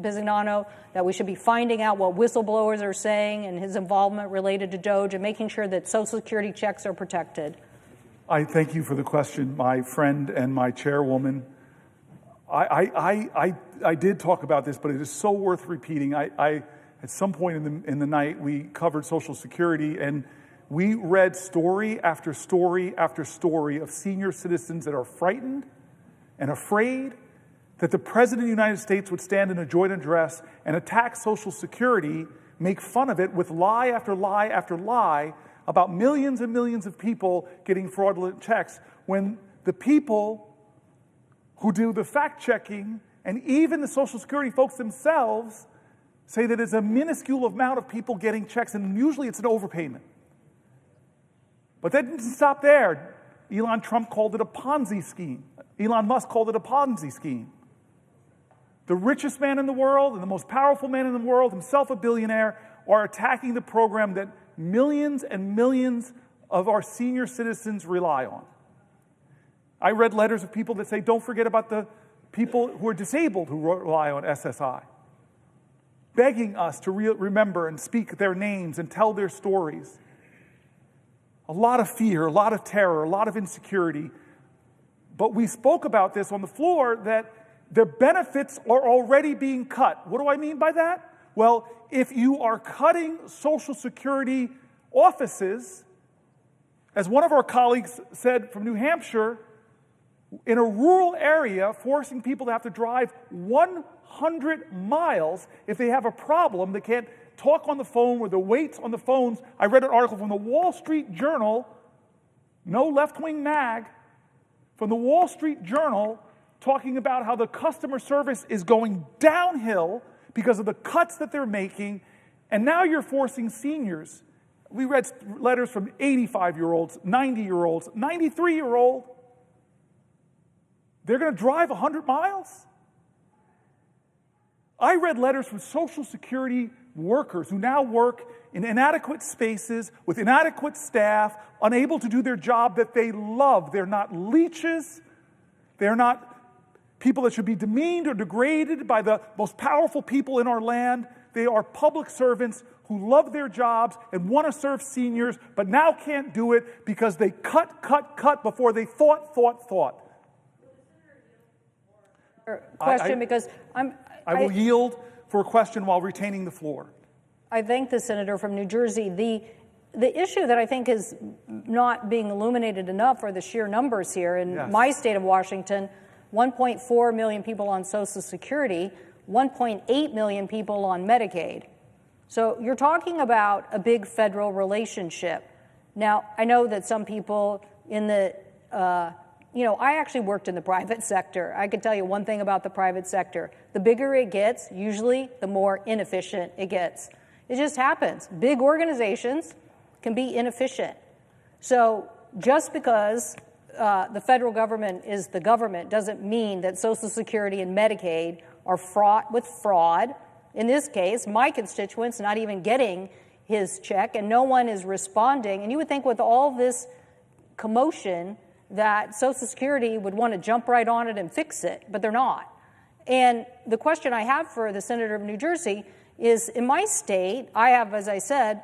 Bisignano, that we should be finding out what whistleblowers are saying and his involvement related to DOGE and making sure that Social Security checks are protected? I thank you for the question, my friend and my chairwoman. I did talk about this, but it is so worth repeating. At some point in the night, we covered Social Security, and we read story after story after story of senior citizens that are frightened and afraid that the President of the United States would stand in a joint address and attack Social Security, make fun of it with lie after lie after lie about millions and millions of people getting fraudulent checks, when the people who do the fact-checking and even the Social Security folks themselves say that it's a minuscule amount of people getting checks, and usually it's an overpayment. But that didn't stop there. Elon Musk called it a Ponzi scheme. The richest man in the world and the most powerful man in the world, himself a billionaire, are attacking the program that millions and millions of our senior citizens rely on. I read letters of people that say, don't forget about the people who are disabled who rely on SSI, begging us to remember and speak their names and tell their stories. A lot of fear, a lot of terror, a lot of insecurity. But we spoke about this on the floor, that their benefits are already being cut. What do I mean by that? Well, if you are cutting Social Security offices, as one of our colleagues said from New Hampshire, in a rural area, forcing people to have to drive 100 miles if they have a problem, they can't talk on the phone with the waits on the phones. I read an article from the Wall Street Journal, no left-wing mag, from the Wall Street Journal, talking about how the customer service is going downhill because of the cuts that they're making, and now you're forcing seniors. We read letters from 85-year-olds, 90-year-olds, 93-year-old. They're going to drive 100 miles? I read letters from Social Security workers who now work in inadequate spaces with inadequate staff, unable to do their job that they love. They're not leeches. They're not people that should be demeaned or degraded by the most powerful people in our land. They are public servants who love their jobs and want to serve seniors, but now can't do it because they cut before they thought. Question, because I will yield for a question while retaining the floor. I thank the senator from New Jersey. The issue that I think is not being illuminated enough are the sheer numbers here. In my state of Washington, 1.4 million people on Social Security, 1.8 million people on Medicaid. So you're talking about a big federal relationship. Now, I know that some people in the, I actually worked in the private sector. I can tell you one thing about the private sector. The bigger it gets, usually the more inefficient it gets. It just happens. Big organizations can be inefficient. So just because the federal government is the government doesn't mean that Social Security and Medicaid are fraught with fraud in this case, my constituents not even getting his check, and no one is responding. And you would think with all this commotion that Social Security would want to jump right on it and fix it, but they're not. And the question I have for the senator of New Jersey is, in my state, I have, as I said,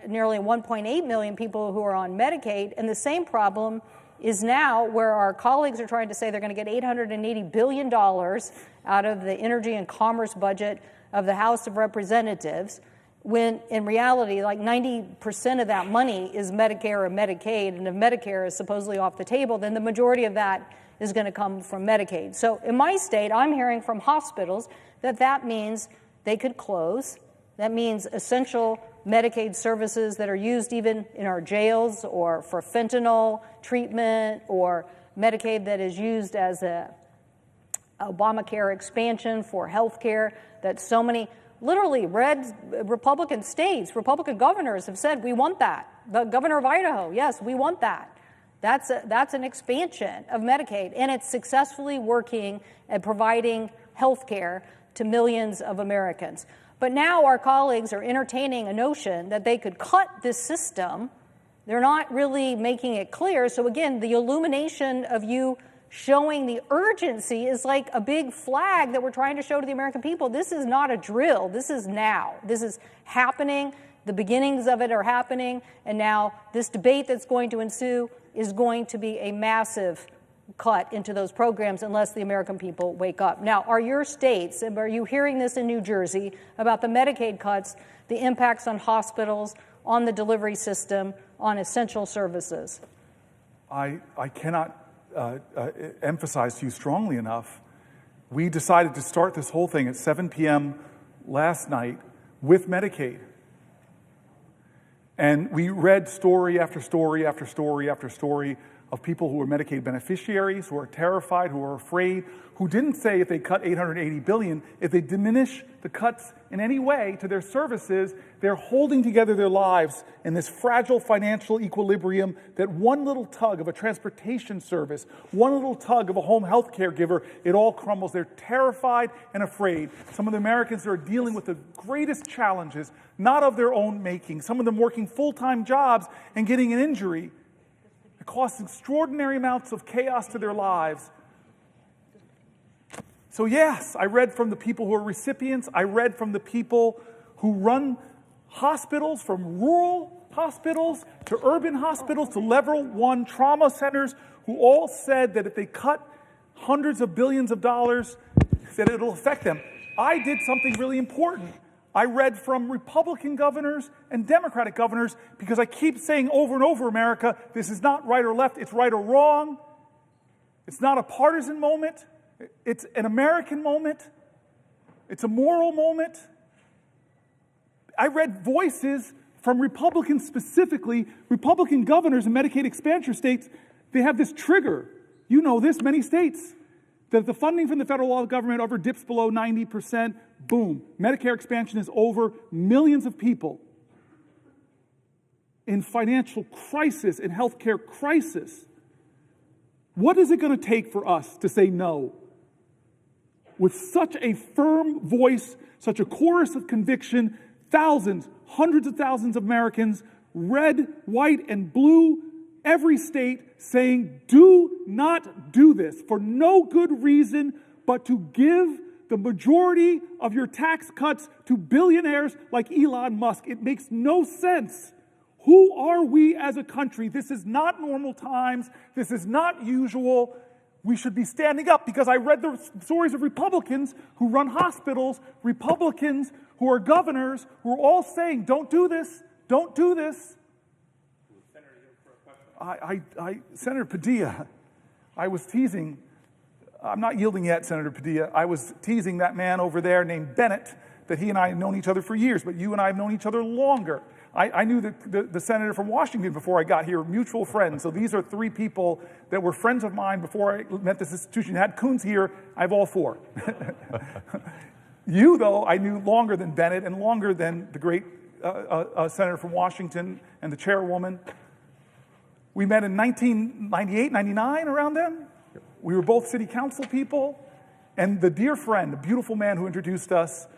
nearly 1.8 million people who are on Medicaid, and the same problem is now where our colleagues are trying to say they're going to get $880 billion out of the energy and commerce budget of the House of Representatives, when in reality, like 90% of that money is Medicare or Medicaid, and if Medicare is supposedly off the table, then the majority of that is going to come from Medicaid. So in my state, I'm hearing from hospitals that means they could close. That means essential Medicaid services that are used even in our jails or for fentanyl treatment, or Medicaid that is used as a Obamacare expansion for health care, that so many literally red Republican states, Republican governors have said, we want that. The governor of Idaho, yes, we want that. That's an expansion of Medicaid, and it's successfully working at providing health care to millions of Americans. But now our colleagues are entertaining a notion that they could cut this system. They're not really making it clear. So again, the illumination of you showing the urgency is like a big flag that we're trying to show to the American people. This is not a drill. This is now. This is happening. The beginnings of it are happening. And now this debate that's going to ensue is going to be a massive cut into those programs unless the American people wake up. Now, are your states, and are you hearing this in New Jersey about the Medicaid cuts, the impacts on hospitals, on the delivery system, on essential services? I cannot emphasize to you strongly enough, we decided to start this whole thing at 7 p.m. last night with Medicaid. And we read story after story after story after story of people who are Medicaid beneficiaries, who are terrified, who are afraid, who didn't say if they cut $880 billion, if they diminish the cuts in any way to their services, they're holding together their lives in this fragile financial equilibrium that one little tug of a transportation service, one little tug of a home health care giver, it all crumbles. They're terrified and afraid. Some of the Americans are dealing with the greatest challenges, not of their own making, some of them working full-time jobs and getting an injury. It costs extraordinary amounts of chaos to their lives. So yes, I read from the people who are recipients. I read from the people who run hospitals, from rural hospitals to urban hospitals to level 1 trauma centers, who all said that if they cut hundreds of billions of dollars, that it'll affect them. I did something really important. I read from Republican governors and Democratic governors, because I keep saying over and over, America, this is not right or left, it's right or wrong. It's not a partisan moment. It's an American moment. It's a moral moment. I read voices from Republicans specifically, Republican governors in Medicaid expansion states. They have this trigger. You know this, many states, that the funding from the federal government ever dips below 90%, boom, Medicare expansion is over. Millions of people in financial crisis, in healthcare crisis. What is it going to take for us to say no? With such a firm voice, such a chorus of conviction, thousands, hundreds of thousands of Americans, red, white, and blue, every state saying, do not do this for no good reason but to give the majority of your tax cuts to billionaires like Elon Musk. It makes no sense. Who are we as a country? This is not normal times. This is not usual. We should be standing up, because I read the stories of Republicans who run hospitals, Republicans who are governors, who are all saying, don't do this, don't do this. Senator Padilla, I was teasing, I'm not yielding yet, Senator Padilla, I was teasing that man over there named Bennett, that he and I have known each other for years, but you and I have known each other longer. I knew the senator from Washington before I got here, mutual friends. So these are 3 people that were friends of mine before I met this institution. Had Coons here, I have all 4. You, though, I knew longer than Bennett and longer than the great senator from Washington and the chairwoman. We met in 1998, 99, around then. We were both city council people. And the dear friend, the beautiful man who introduced us,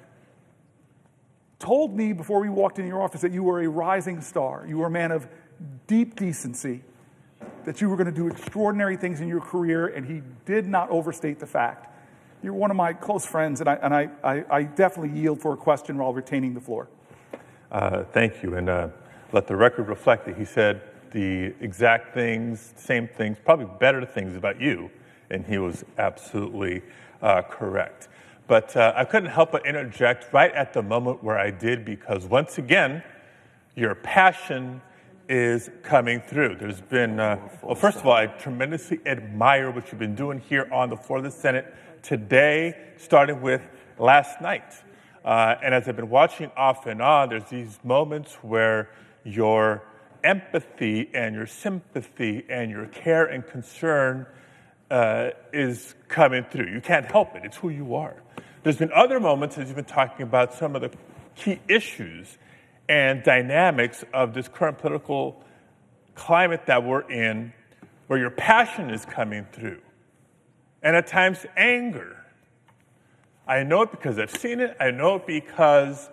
told me before we walked into your office that you were a rising star. You were a man of deep decency, that you were going to do extraordinary things in your career, and he did not overstate the fact. You're one of my close friends, and I definitely yield for a question while retaining the floor. Thank you, and let the record reflect that he said the exact things, same things, probably better things about you, and he was absolutely correct. But I couldn't help but interject right at the moment where I did, because once again, your passion is coming through. There's been, well, first of all, I tremendously admire what you've been doing here on the floor of the Senate today, starting with last night. And as I've been watching off and on, there's these moments where your empathy and your sympathy and your care and concern is coming through. You can't help it. It's who you are. There's been other moments, as you've been talking about some of the key issues and dynamics of this current political climate that we're in, where your passion is coming through, and at times anger. I know it because I've seen it. I know it because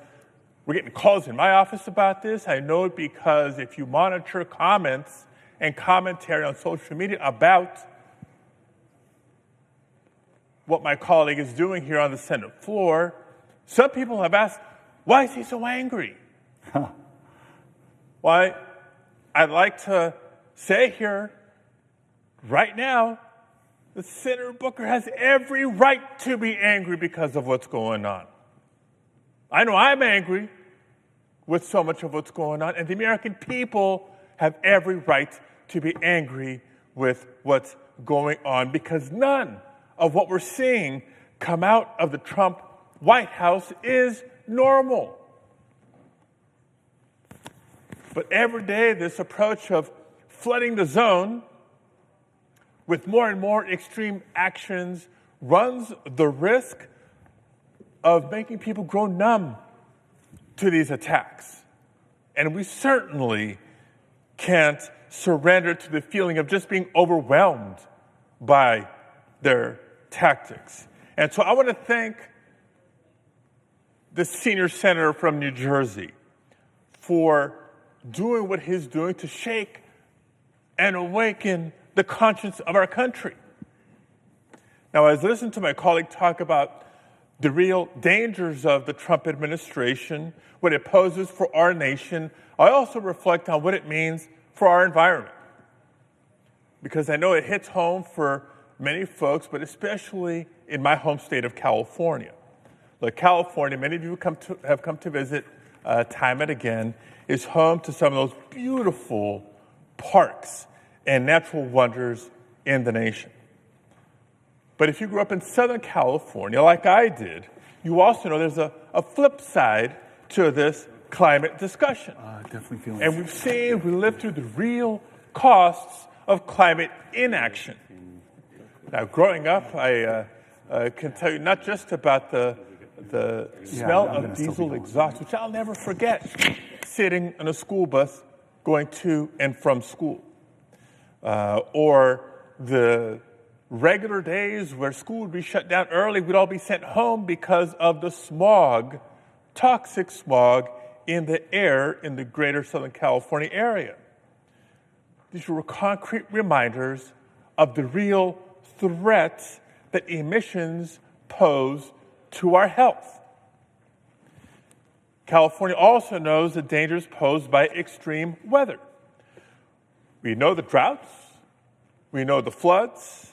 we're getting calls in my office about this. I know it because if you monitor comments and commentary on social media about what my colleague is doing here on the Senate floor, some people have asked, why is he so angry? Why, I'd like to say here, right now, that Senator Booker has every right to be angry because of what's going on. I know I'm angry with so much of what's going on, and the American people have every right to be angry with what's going on, because none of what we're seeing come out of the Trump White House is normal. But every day, this approach of flooding the zone with more and more extreme actions runs the risk of making people grow numb to these attacks. And we certainly can't surrender to the feeling of just being overwhelmed by their tactics. And so I want to thank the senior senator from New Jersey for doing what he's doing to shake and awaken the conscience of our country. Now, as I listen to my colleague talk about the real dangers of the Trump administration, what it poses for our nation, I also reflect on what it means for our environment. Because I know it hits home for many folks, but especially in my home state of California. Look, California, many of you have come to visit time and again, is home to some of those beautiful parks and natural wonders in the nation. But if you grew up in Southern California, like I did, you also know there's a flip side to this climate discussion. Definitely feeling and we lived through the real costs of climate inaction. Now, growing up, I can tell you not just about the smell of diesel exhaust, which I'll never forget, sitting in a school bus going to and from school, or the regular days where school would be shut down early, we'd all be sent home because of the smog, toxic smog in the air in the greater Southern California area. These were concrete reminders of the real threat that emissions pose to our health. California also knows the dangers posed by extreme weather. We know the droughts, we know the floods,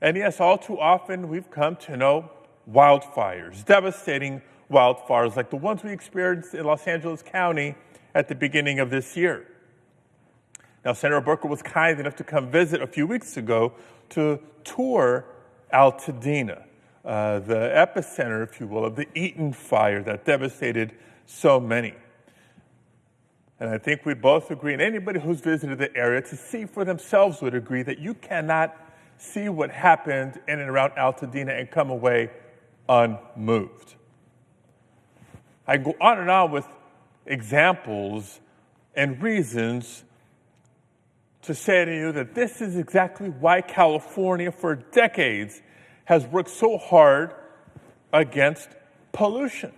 and yes, all too often we've come to know wildfires, devastating wildfires like the ones we experienced in Los Angeles County at the beginning of this year. Now, Senator Booker was kind enough to come visit a few weeks ago to tour Altadena, the epicenter, if you will, of the Eaton fire that devastated so many. And I think we both agree, and anybody who's visited the area to see for themselves would agree, that you cannot see what happened in and around Altadena and come away unmoved. I go on and on with examples and reasons to say to you that this is exactly why California for decades has worked so hard against pollution.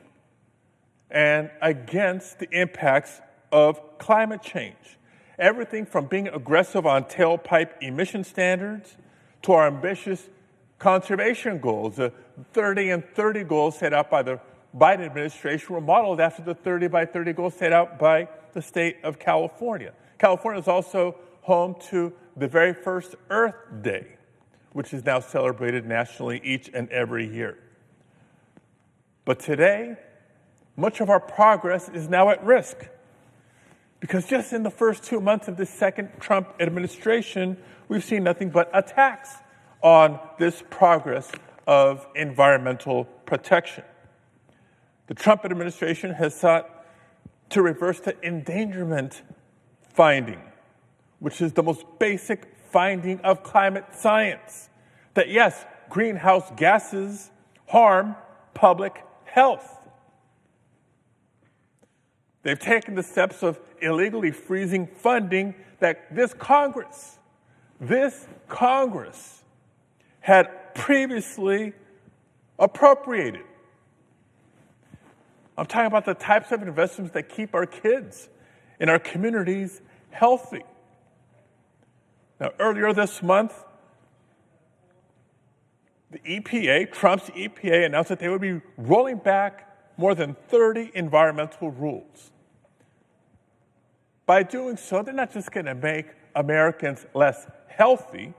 and against the impacts of climate change. Everything from being aggressive on tailpipe emission standards to our ambitious conservation goals. The 30 and 30 goals set out by the Biden administration were modeled after the 30 by 30 goals set out by the state of California. California is also home to the very first Earth Day, which is now celebrated nationally each and every year. But today, much of our progress is now at risk, because just in the first 2 months of this second Trump administration, we've seen nothing but attacks on this progress of environmental protection. The Trump administration has sought to reverse the endangerment finding, which is the most basic finding of climate science, that yes, greenhouse gases harm public health. They've taken the steps of illegally freezing funding that this Congress had previously appropriated. I'm talking about the types of investments that keep our kids in our communities healthy. Now, earlier this month, the EPA, Trump's EPA, announced that they would be rolling back more than 30 environmental rules. By doing so, they're not just going to make Americans less healthy,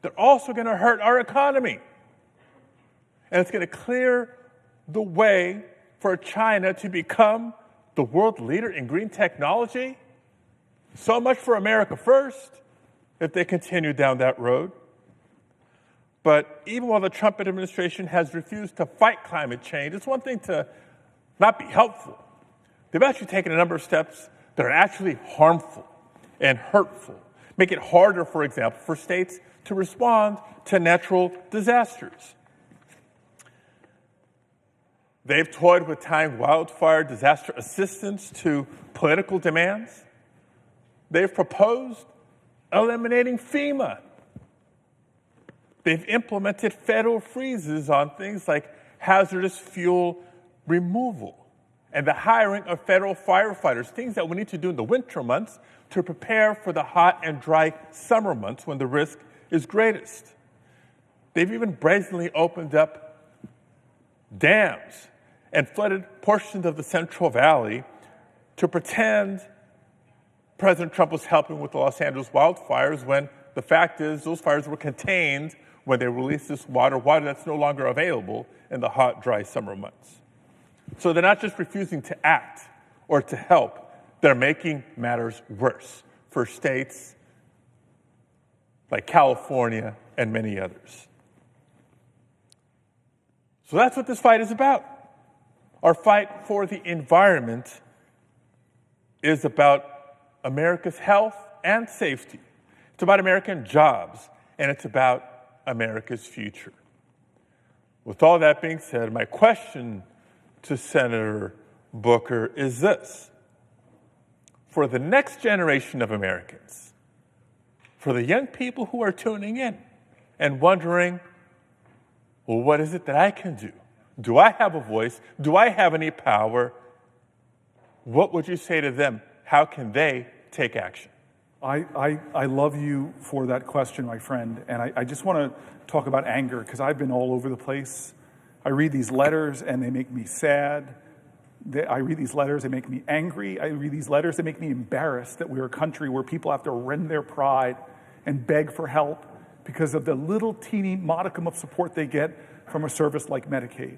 they're also going to hurt our economy. And it's going to clear the way for China to become the world leader in green technology. So much for America first, if they continue down that road. But even while the Trump administration has refused to fight climate change, it's one thing to not be helpful. They've actually taken a number of steps that are actually harmful and hurtful. Make it harder, for example, for states to respond to natural disasters. They've toyed with tying wildfire disaster assistance to political demands. They've proposed eliminating FEMA. They've implemented federal freezes on things like hazardous fuel removal and the hiring of federal firefighters, things that we need to do in the winter months to prepare for the hot and dry summer months when the risk is greatest. They've even brazenly opened up dams and flooded portions of the Central Valley to pretend President Trump was helping with the Los Angeles wildfires, when the fact is those fires were contained when they released this water that's no longer available in the hot, dry summer months. So they're not just refusing to act or to help, they're making matters worse for states like California and many others. So that's what this fight is about. Our fight for the environment is about America's health and safety. It's about American jobs, and it's about America's future. With all that being said, my question to Senator Booker is this: for the next generation of Americans, for the young people who are tuning in and wondering, well, what is it that I can do? Do I have a voice? Do I have any power? What would you say to them? How can they take action? I love you for that question, my friend. And I just want to talk about anger, because I've been all over the place. I read these letters and they make me sad. I read these letters, they make me angry. I read these letters, they make me embarrassed that we're a country where people have to rend their pride and beg for help because of the little teeny modicum of support they get from a service like Medicaid.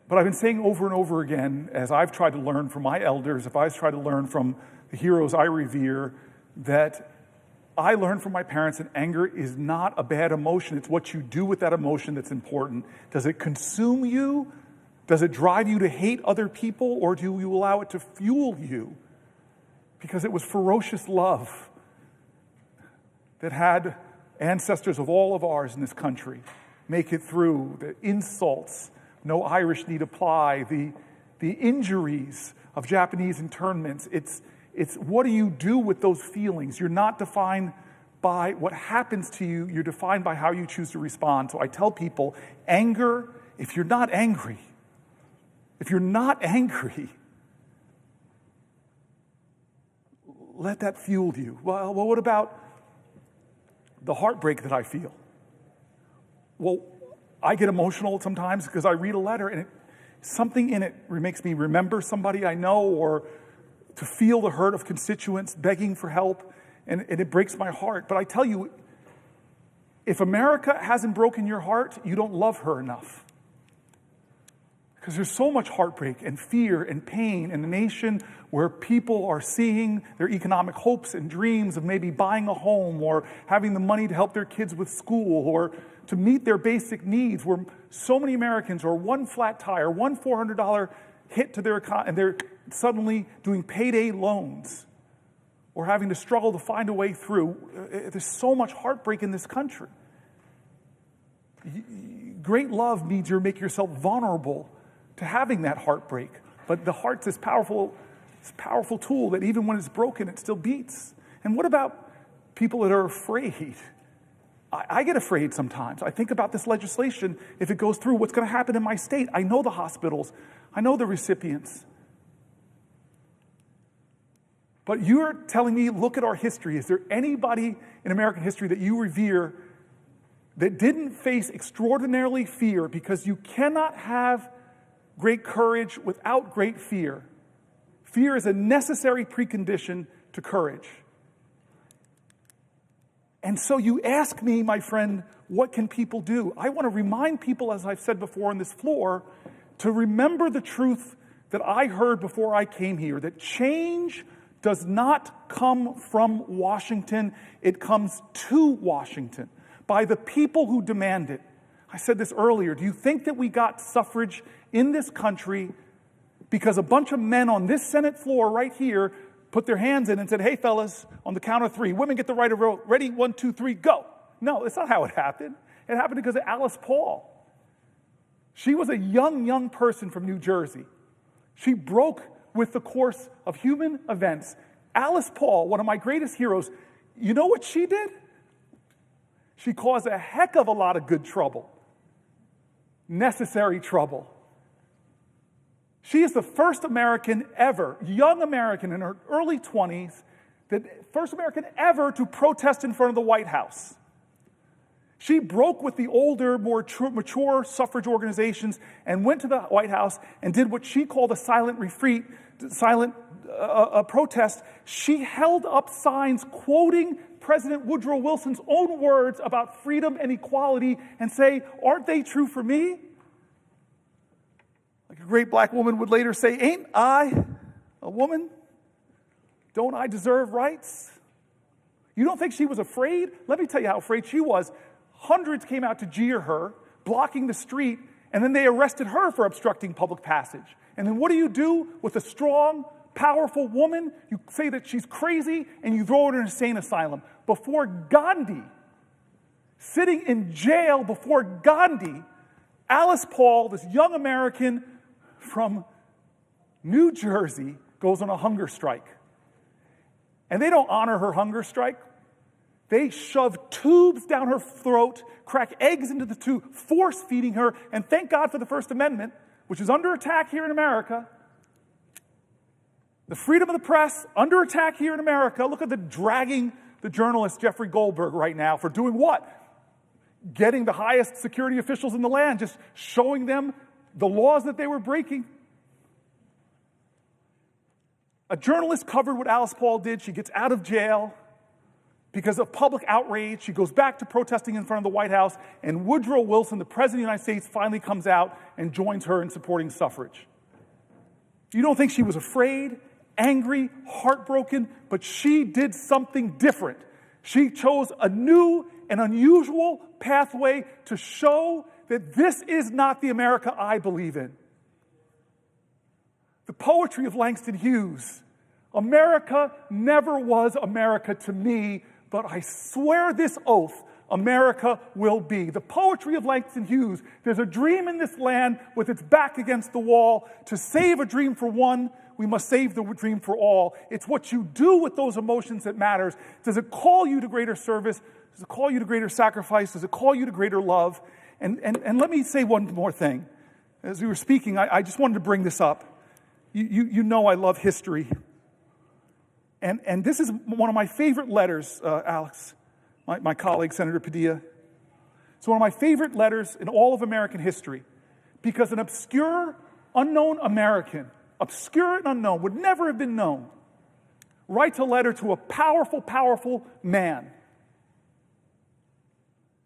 But I've been saying over and over again, as I've tried to learn from my elders, if I've tried to learn from the heroes I revere, that I learned from my parents that anger is not a bad emotion. It's what you do with that emotion that's important. Does it consume you? Does it drive you to hate other people, or do you allow it to fuel you? Because it was ferocious love that had ancestors of all of ours in this country make it through the insults no Irish need apply, the injuries of Japanese internments. It's what do you do with those feelings? You're not defined by what happens to you. You're defined by how you choose to respond. So I tell people, anger, if you're not angry, if you're not angry, let that fuel you. Well, what about the heartbreak that I feel? Well, I get emotional sometimes because I read a letter and something in it makes me remember somebody I know, or to feel the hurt of constituents begging for help, and it breaks my heart. But I tell you, if America hasn't broken your heart, you don't love her enough. Because there's so much heartbreak and fear and pain in a nation where people are seeing their economic hopes and dreams of maybe buying a home or having the money to help their kids with school or to meet their basic needs, where so many Americans are one flat tire, one $400 hit to their economy, and they're suddenly doing payday loans or having to struggle to find a way through. There's so much heartbreak in this country. Great love means you make yourself vulnerable to having that heartbreak. But the heart's this powerful tool that even when it's broken, it still beats. And what about people that are afraid? I get afraid sometimes. I think about this legislation. If it goes through, what's going to happen in my state? I know the hospitals. I know the recipients. But you're telling me, look at our history. Is there anybody in American history that you revere that didn't face extraordinarily fear? Because you cannot have great courage without great fear. Fear is a necessary precondition to courage. And so you ask me, my friend, what can people do? I want to remind people, as I've said before on this floor, to remember the truth that I heard before I came here, that change does not come from Washington, it comes to Washington by the people who demand it. I said this earlier. Do you think that we got suffrage in this country because a bunch of men on this Senate floor right here put their hands in and said, hey, fellas, on the count of three, women get the right to vote. Ready? 1, 2, 3, go. No, that's not how it happened. It happened because of Alice Paul. She was a young person from New Jersey. She broke with the course of human events. Alice Paul, one of my greatest heroes, you know what she did? She caused a heck of a lot of good trouble. Necessary trouble. She is the first American ever, young American in her early 20s, the first American ever to protest in front of the White House. She broke with the older, more mature suffrage organizations and went to the White House and did what she called a silent retreat, protest. She held up signs quoting President Woodrow Wilson's own words about freedom and equality and say, aren't they true for me? Like a great black woman would later say, ain't I a woman? Don't I deserve rights? You don't think she was afraid? Let me tell you how afraid she was. Hundreds came out to jeer her, blocking the street, and then they arrested her for obstructing public passage. And then what do with a strong, powerful woman? You say that she's crazy, and you throw her in an insane asylum. Before Gandhi, sitting in jail before Gandhi, Alice Paul, this young American from New Jersey, goes on a hunger strike. And they don't honor her hunger strike. They shove tubes down her throat, crack eggs into the tube, force feeding her, and thank God for the First Amendment, which is under attack here in America. The freedom of the press, under attack here in America. Look at the dragging the journalist Jeffrey Goldberg right now for doing what? Getting the highest security officials in the land, just showing them the laws that they were breaking. A journalist covered what Alice Paul did. She gets out of jail because of public outrage. She goes back to protesting in front of the White House, and Woodrow Wilson, the President of the United States, finally comes out and joins her in supporting suffrage. You don't think she was afraid, angry, heartbroken, but she did something different. She chose a new and unusual pathway to show that this is not the America I believe in. The poetry of Langston Hughes. America never was America to me, but I swear this oath, America will be. The poetry of Langston Hughes. There's a dream in this land with its back against the wall. To save a dream for one, we must save the dream for all. It's what you do with those emotions that matters. Does it call you to greater service? Does it call you to greater sacrifice? Does it call you to greater love? And let me say one more thing. As we were speaking, I just wanted to bring this up. You know I love history. And this is one of my favorite letters, Alex, my colleague, Senator Padilla. It's one of my favorite letters in all of American history because an obscure, unknown American, obscure and unknown, would never have been known, writes a letter to a powerful, powerful man.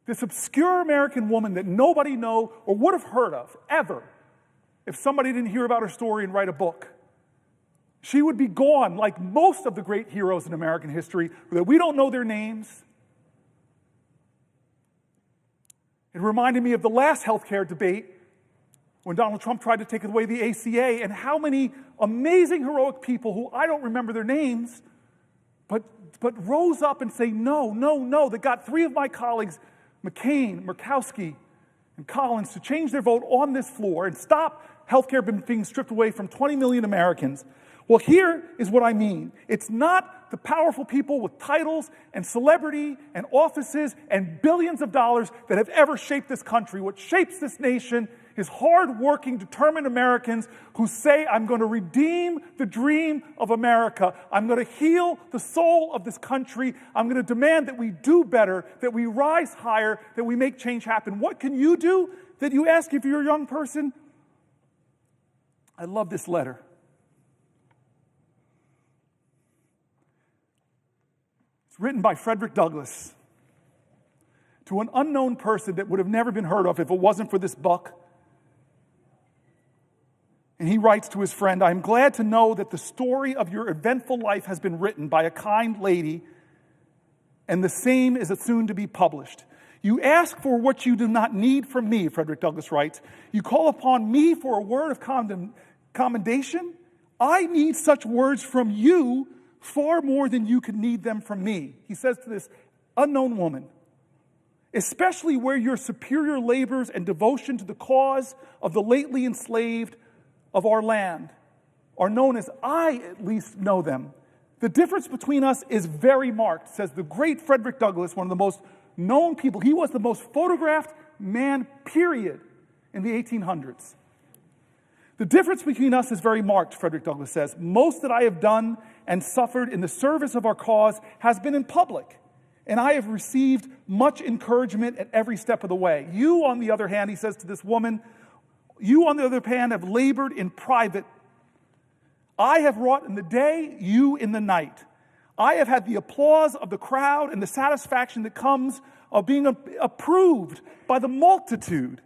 This obscure American woman that nobody know or would have heard of, ever, if somebody didn't hear about her story and write a book. She would be gone like most of the great heroes in American history, that we don't know their names. It reminded me of the last healthcare debate when Donald Trump tried to take away the ACA, and how many amazing, heroic people who I don't remember their names, but rose up and say no, no, no, that got 3 of my colleagues, McCain, Murkowski, and Collins, to change their vote on this floor and stop healthcare being stripped away from 20 million Americans. Well, here is what I mean. It's not the powerful people with titles and celebrity and offices and billions of dollars that have ever shaped this country. What shapes this nation is hard-working, determined Americans who say, I'm going to redeem the dream of America. I'm going to heal the soul of this country. I'm going to demand that we do better, that we rise higher, that we make change happen. What can you do that you ask if you're a young person? I love this letter. It's written by Frederick Douglass to an unknown person that would have never been heard of if it wasn't for this book. And he writes to his friend, I am glad to know that the story of your eventful life has been written by a kind lady, and the same is soon to be published. You ask for what you do not need from me, Frederick Douglass writes. You call upon me for a word of commendation. I need such words from you far more than you could need them from me. He says to this unknown woman, especially where your superior labors and devotion to the cause of the lately enslaved of our land are known as I at least know them. The difference between us is very marked, says the great Frederick Douglass, one of the most known people. He was the most photographed man, period, in the 1800s. The difference between us is very marked, Frederick Douglass says. Most that I have done and suffered in the service of our cause has been in public, and I have received much encouragement at every step of the way. You, on the other hand, he says to this woman, you, on the other hand, have labored in private. I have wrought in the day, you in the night. I have had the applause of the crowd and the satisfaction that comes of being approved by the multitude,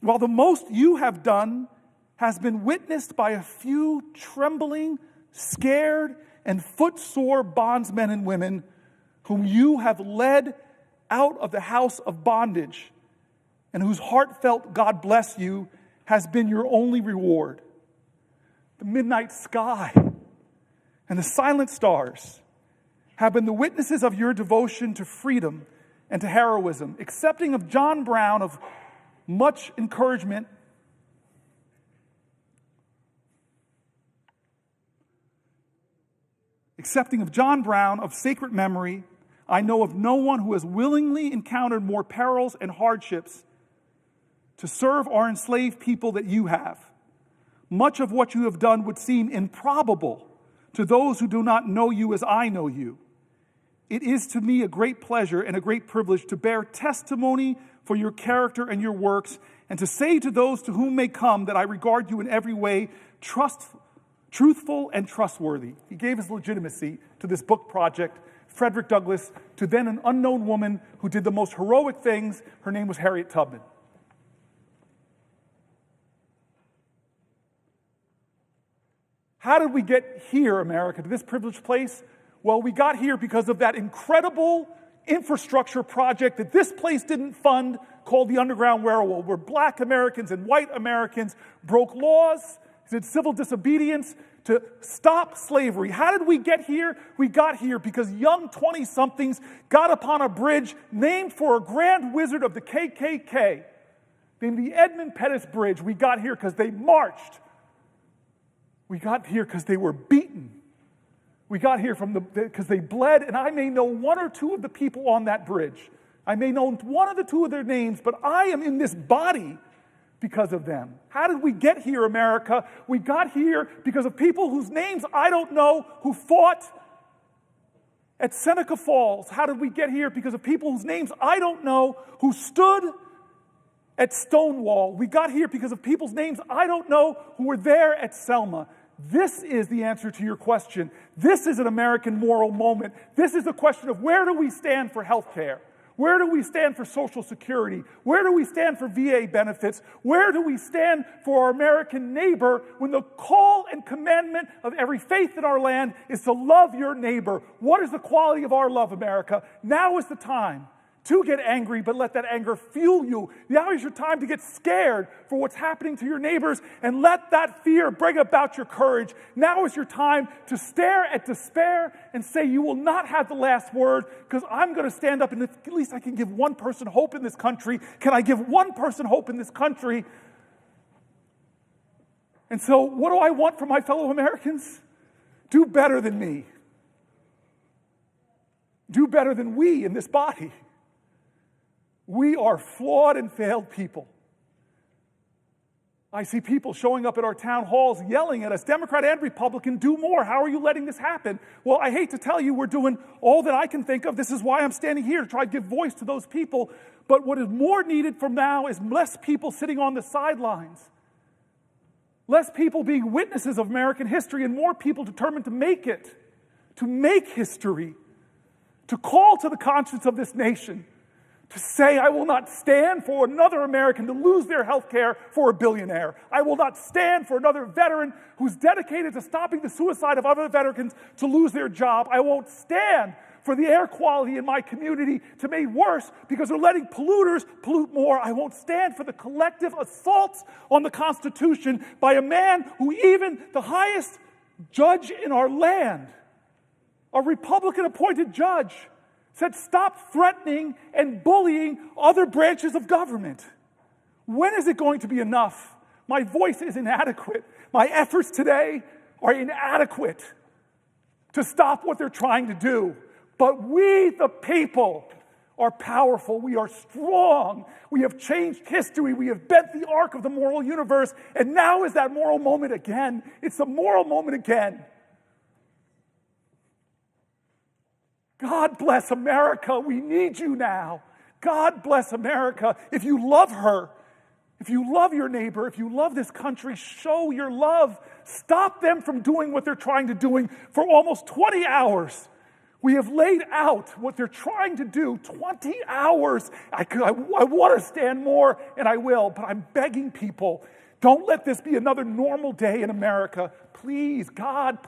while the most you have done has been witnessed by a few trembling, scared, and footsore bondsmen and women whom you have led out of the house of bondage, and whose heartfelt God bless you has been your only reward. The midnight sky and the silent stars have been the witnesses of your devotion to freedom and to heroism, accepting of John Brown of much encouragement Accepting of John Brown of sacred memory, I know of no one who has willingly encountered more perils and hardships to serve our enslaved people that you have. Much of what you have done would seem improbable to those who do not know you as I know you. It is to me a great pleasure and a great privilege to bear testimony for your character and your works, and to say to those to whom may come that I regard you in every way truthful and trustworthy. He gave his legitimacy to this book project, Frederick Douglass, to then an unknown woman who did the most heroic things. Her name was Harriet Tubman. How did we get here, America, to this privileged place? Well, we got here because of that incredible infrastructure project that this place didn't fund called the Underground Railroad, where black Americans and white Americans broke laws, did civil disobedience to stop slavery. How did we get here? We got here because young 20-somethings got upon a bridge named for a grand wizard of the KKK, named the Edmund Pettus Bridge. We got here because they marched. We got here because they were beaten. We got here because they bled, and I may know one or two of the people on that bridge. I may know one of the two of their names, but I am in this body because of them. How did we get here, America? We got here because of people whose names I don't know, who fought at Seneca Falls. How did we get here? Because of people whose names I don't know, who stood at Stonewall. We got here because of people's names I don't know, who were there at Selma. This is the answer to your question. This is an American moral moment. This is a question of where do we stand for health care? Where do we stand for Social Security? Where do we stand for VA benefits? Where do we stand for our American neighbor when the call and commandment of every faith in our land is to love your neighbor? What is the quality of our love, America? Now is the time to get angry, but let that anger fuel you. Now is your time to get scared for what's happening to your neighbors and let that fear bring about your courage. Now is your time to stare at despair and say, you will not have the last word, because I'm going to stand up and at least I can give one person hope in this country. Can I give one person hope in this country? And so what do I want from my fellow Americans? Do better than me. Do better than we in this body. We are flawed and failed people. I see people showing up at our town halls yelling at us, Democrat and Republican, do more. How are you letting this happen? Well, I hate to tell you, we're doing all that I can think of. This is why I'm standing here, to try to give voice to those people. But what is more needed from now is less people sitting on the sidelines. Less people being witnesses of American history and more people determined to make it, to make history, to call to the conscience of this nation, to say, I will not stand for another American to lose their health care for a billionaire. I will not stand for another veteran who's dedicated to stopping the suicide of other veterans to lose their job. I won't stand for the air quality in my community to be worse because they're letting polluters pollute more. I won't stand for the collective assaults on the Constitution by a man who even the highest judge in our land, a Republican-appointed judge, said, stop threatening and bullying other branches of government. When is it going to be enough? My voice is inadequate. My efforts today are inadequate to stop what they're trying to do. But we, the people, are powerful. We are strong. We have changed history. We have bent the arc of the moral universe. And now is that moral moment again. It's the moral moment again. God bless America. We need you now. God bless America. If you love her, if you love your neighbor, if you love this country, show your love. Stop them from doing what they're trying to do. For almost 20 hours, we have laid out what they're trying to do. 20 hours. I want to stand more, and I will, but I'm begging people, don't let this be another normal day in America. Please, God,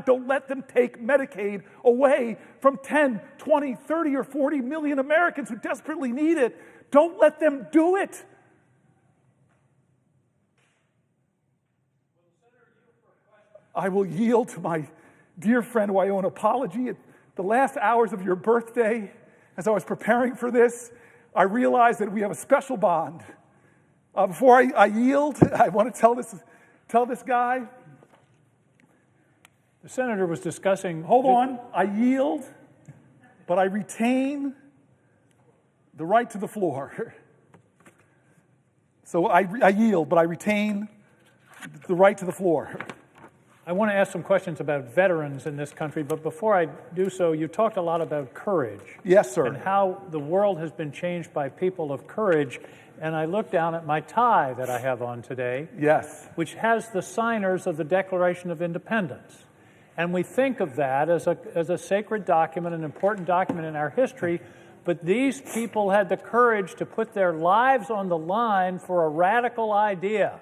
don't let them take Medicaid away from 10, 20, 30, or 40 million Americans who desperately need it. Don't let them do it. I will yield to my dear friend who I owe an apology. At the last hours of your birthday, as I was preparing for this, I realized that we have a special bond. Before I yield, I want to tell this guy. The senator was discussing... Hold on. I yield, but I retain the right to the floor. So I yield, but I retain the right to the floor. I want to ask some questions about veterans in this country, but before I do so, you talked a lot about courage. Yes, sir. And how the world has been changed by people of courage. And I look down at my tie that I have on today. Yes. Which has the signers of the Declaration of Independence. And we think of that as a sacred document, an important document in our history, but these people had the courage to put their lives on the line for a radical idea,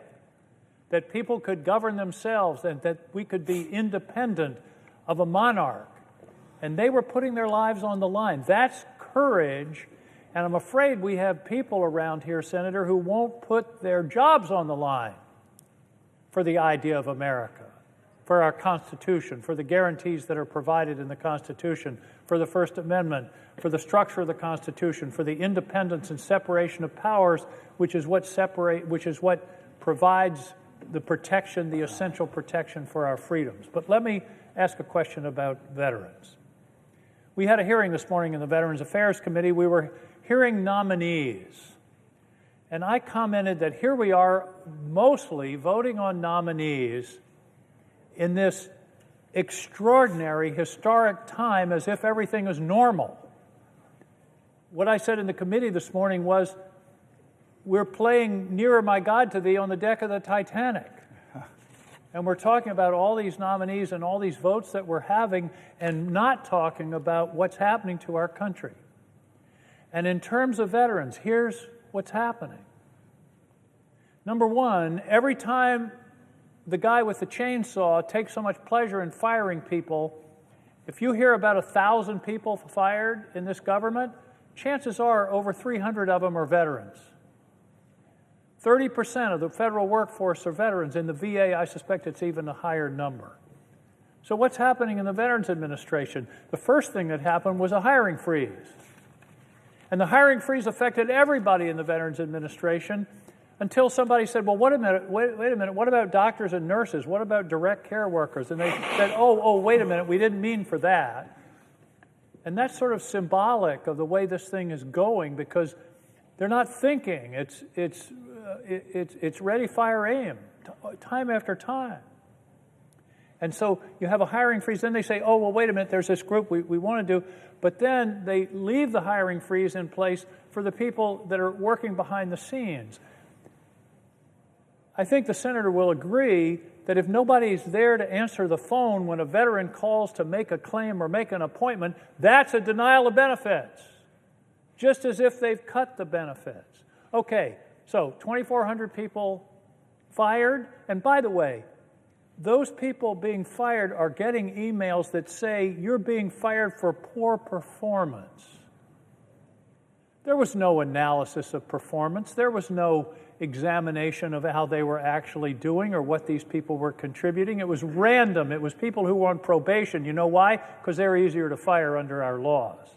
that people could govern themselves and that we could be independent of a monarch. And they were putting their lives on the line. That's courage, and I'm afraid we have people around here, Senator, who won't put their jobs on the line for the idea of America, for our Constitution, for the guarantees that are provided in the Constitution, for the First Amendment, for the structure of the Constitution, for the independence and separation of powers, which is what provides the protection, the essential protection for our freedoms. But let me ask a question about veterans. We had a hearing this morning in the Veterans Affairs Committee. We were hearing nominees. And I commented that here we are mostly voting on nominees in this extraordinary, historic time as if everything is normal. What I said in the committee this morning was, we're playing Nearer My God to Thee on the deck of the Titanic. And we're talking about all these nominees and all these votes that we're having and not talking about what's happening to our country. And in terms of veterans, here's what's happening. Number one, every time the guy with the chainsaw takes so much pleasure in firing people, if you hear about 1,000 people fired in this government, chances are over 300 of them are veterans. 30% of the federal workforce are veterans. In the VA, I suspect it's even a higher number. So what's happening in the Veterans Administration? The first thing that happened was a hiring freeze. And the hiring freeze affected everybody in the Veterans Administration until somebody said, well, wait a minute, what about doctors and nurses? What about direct care workers? And they said, oh, wait a minute, we didn't mean for that. And that's sort of symbolic of the way this thing is going, because they're not thinking. It's ready, fire, aim, time after time. And so you have a hiring freeze. Then they say, oh, well, wait a minute, there's this group we want to do. But then they leave the hiring freeze in place for the people that are working behind the scenes. I think the senator will agree that if nobody's there to answer the phone when a veteran calls to make a claim or make an appointment, that's a denial of benefits, just as if they've cut the benefits. Okay, so 2,400 people fired. And by the way, those people being fired are getting emails that say you're being fired for poor performance. There was no analysis of performance. There was no examination of how they were actually doing or what these people were contributing. It was random. It was people who were on probation. You know why? Because they're easier to fire under our laws.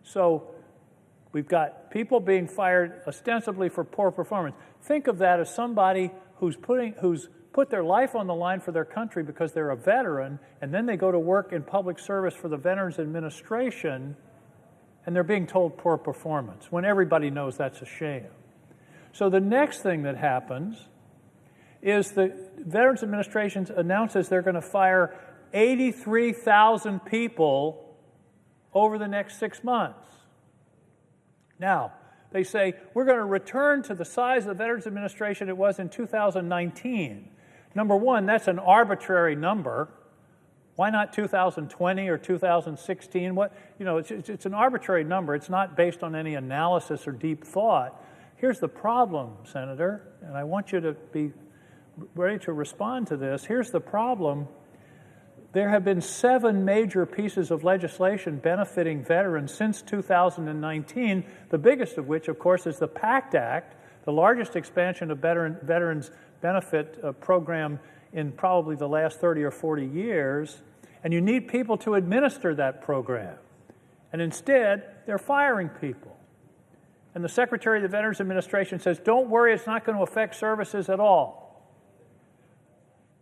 So we've got people being fired ostensibly for poor performance. Think of that as somebody who's put their life on the line for their country because they're a veteran, and then they go to work in public service for the Veterans Administration, and they're being told poor performance, when everybody knows that's a shame. So the next thing that happens is the Veterans Administration announces they're going to fire 83,000 people over the next 6 months. Now, they say, we're going to return to the size of the Veterans Administration it was in 2019. Number one, that's an arbitrary number. Why not 2020 or 2016? It's an arbitrary number. It's not based on any analysis or deep thought. Here's the problem, Senator, and I want you to be ready to respond to this. Here's the problem. There have been 7 major pieces of legislation benefiting veterans since 2019, the biggest of which, of course, is the PACT Act, the largest expansion of veterans benefit program in probably the last 30 or 40 years, and you need people to administer that program. And instead, they're firing people. And the Secretary of the Veterans Administration says, don't worry, it's not going to affect services at all.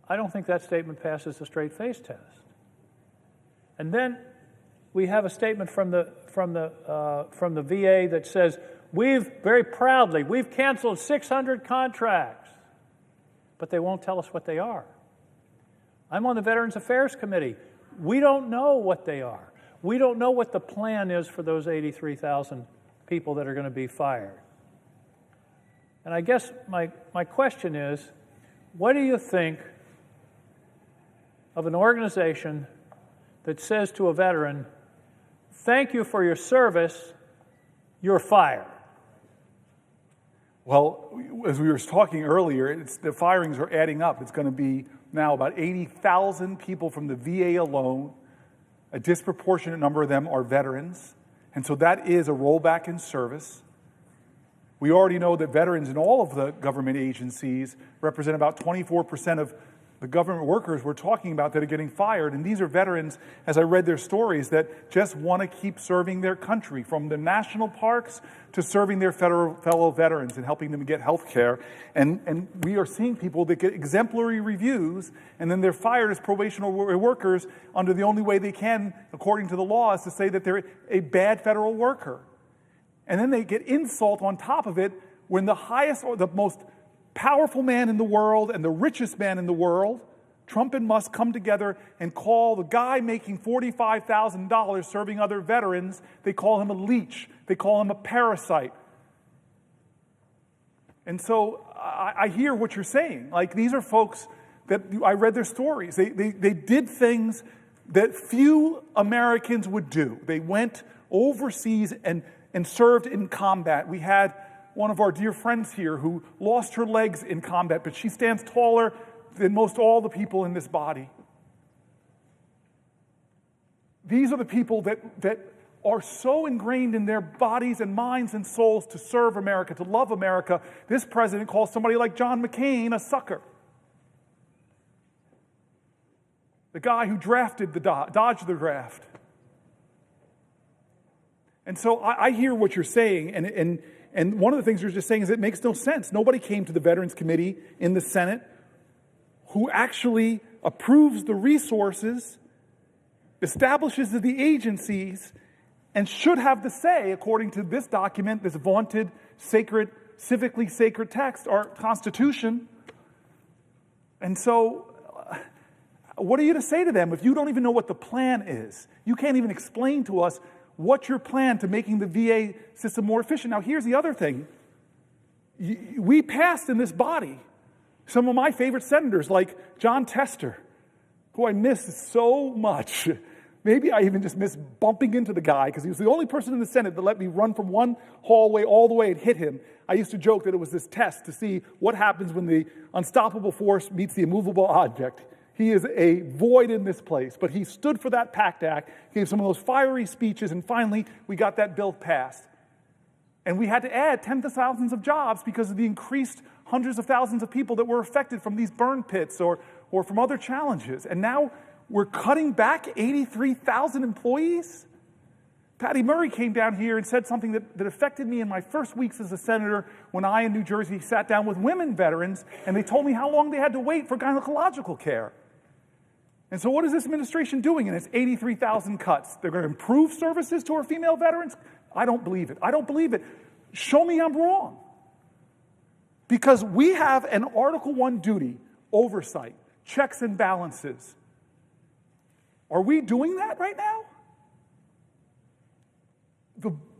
I don't think that statement passes the straight face test. And then we have a statement from the VA that says, we've canceled 600 contracts, but they won't tell us what they are. I'm on the Veterans Affairs Committee. We don't know what they are. We don't know what the plan is for those 83,000 people that are going to be fired. And I guess my question is, what do you think of an organization that says to a veteran, thank you for your service, you're fired? Well, as we were talking earlier, the firings are adding up. It's going to be now about 80,000 people from the VA alone. A disproportionate number of them are veterans. And so that is a rollback in service. We already know that veterans in all of the government agencies represent about 24% of the government workers we're talking about that are getting fired. And these are veterans, as I read their stories, that just want to keep serving their country, from the national parks to serving their fellow veterans and helping them get health care. And we are seeing people that get exemplary reviews, and then they're fired as probational workers under the only way they can, according to the law, is to say that they're a bad federal worker. And then they get insult on top of it when the highest or the most powerful man in the world and the richest man in the world, Trump and Musk, come together and call the guy making $45,000 serving other veterans, they call him a leech. They call him a parasite. And so I hear what you're saying. Like, these are folks that I read their stories. They did things that few Americans would do. They went overseas and served in combat. We had one of our dear friends here who lost her legs in combat, but she stands taller than most all the people in this body. These are the people that are so ingrained in their bodies and minds and souls to serve America, to love America. This president calls somebody like John McCain a sucker. The guy who drafted dodged the draft. And so I hear what you're saying, and one of the things you're just saying is it makes no sense. Nobody came to the Veterans Committee in the Senate who actually approves the resources, establishes the agencies, and should have the say, according to this document, this vaunted, sacred, civically sacred text, our Constitution. And so, what are you to say to them if you don't even know what the plan is? You can't even explain to us what's your plan to making the VA system more efficient. Now, here's the other thing. We passed in this body some of my favorite senators, like John Tester, who I miss so much. Maybe I even just miss bumping into the guy because he was the only person in the Senate that let me run from one hallway all the way and hit him. I used to joke that it was this test to see what happens when the unstoppable force meets the immovable object. He is a void in this place, but he stood for that PACT Act, gave some of those fiery speeches, and finally we got that bill passed. And we had to add tens of thousands of jobs because of the increased hundreds of thousands of people that were affected from these burn pits or from other challenges. And now we're cutting back 83,000 employees? Patty Murray came down here and said something that affected me in my first weeks as a senator when I in New Jersey sat down with women veterans, and they told me how long they had to wait for gynecological care. And so what is this administration doing in its 83,000 cuts? They're going to improve services to our female veterans? I don't believe it. I don't believe it. Show me I'm wrong. Because we have an Article I duty, oversight, checks and balances. Are we doing that right now?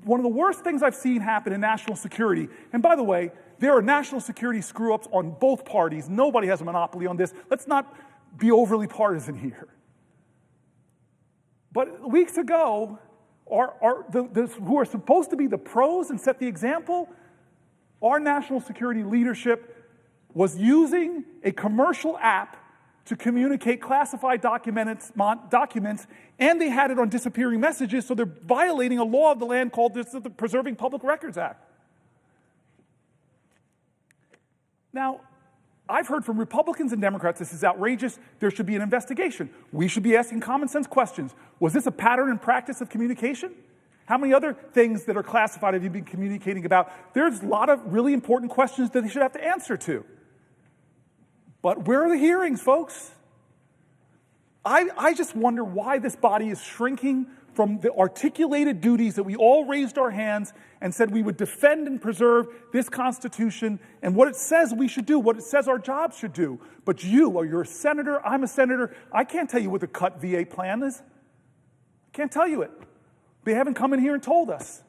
One of the worst things I've seen happen in national security, and by the way, there are national security screw-ups on both parties. Nobody has a monopoly on this. Let's not be overly partisan here. But weeks ago, who are supposed to be the pros and set the example, our national security leadership was using a commercial app to communicate classified documents, and they had it on disappearing messages, so they're violating a law of the land called the Preserving Public Records Act. Now, I've heard from Republicans and Democrats this is outrageous, there should be an investigation. We should be asking common sense questions. Was this a pattern and practice of communication? How many other things that are classified have you been communicating about? There's a lot of really important questions that they should have to answer to. But where are the hearings, folks? I just wonder why this body is shrinking from the articulated duties that we all raised our hands and said we would defend and preserve this Constitution and what it says we should do, what it says our jobs should do. But you're a senator, I'm a senator, I can't tell you what the cut VA plan is. I can't tell you it. They haven't come in here and told us.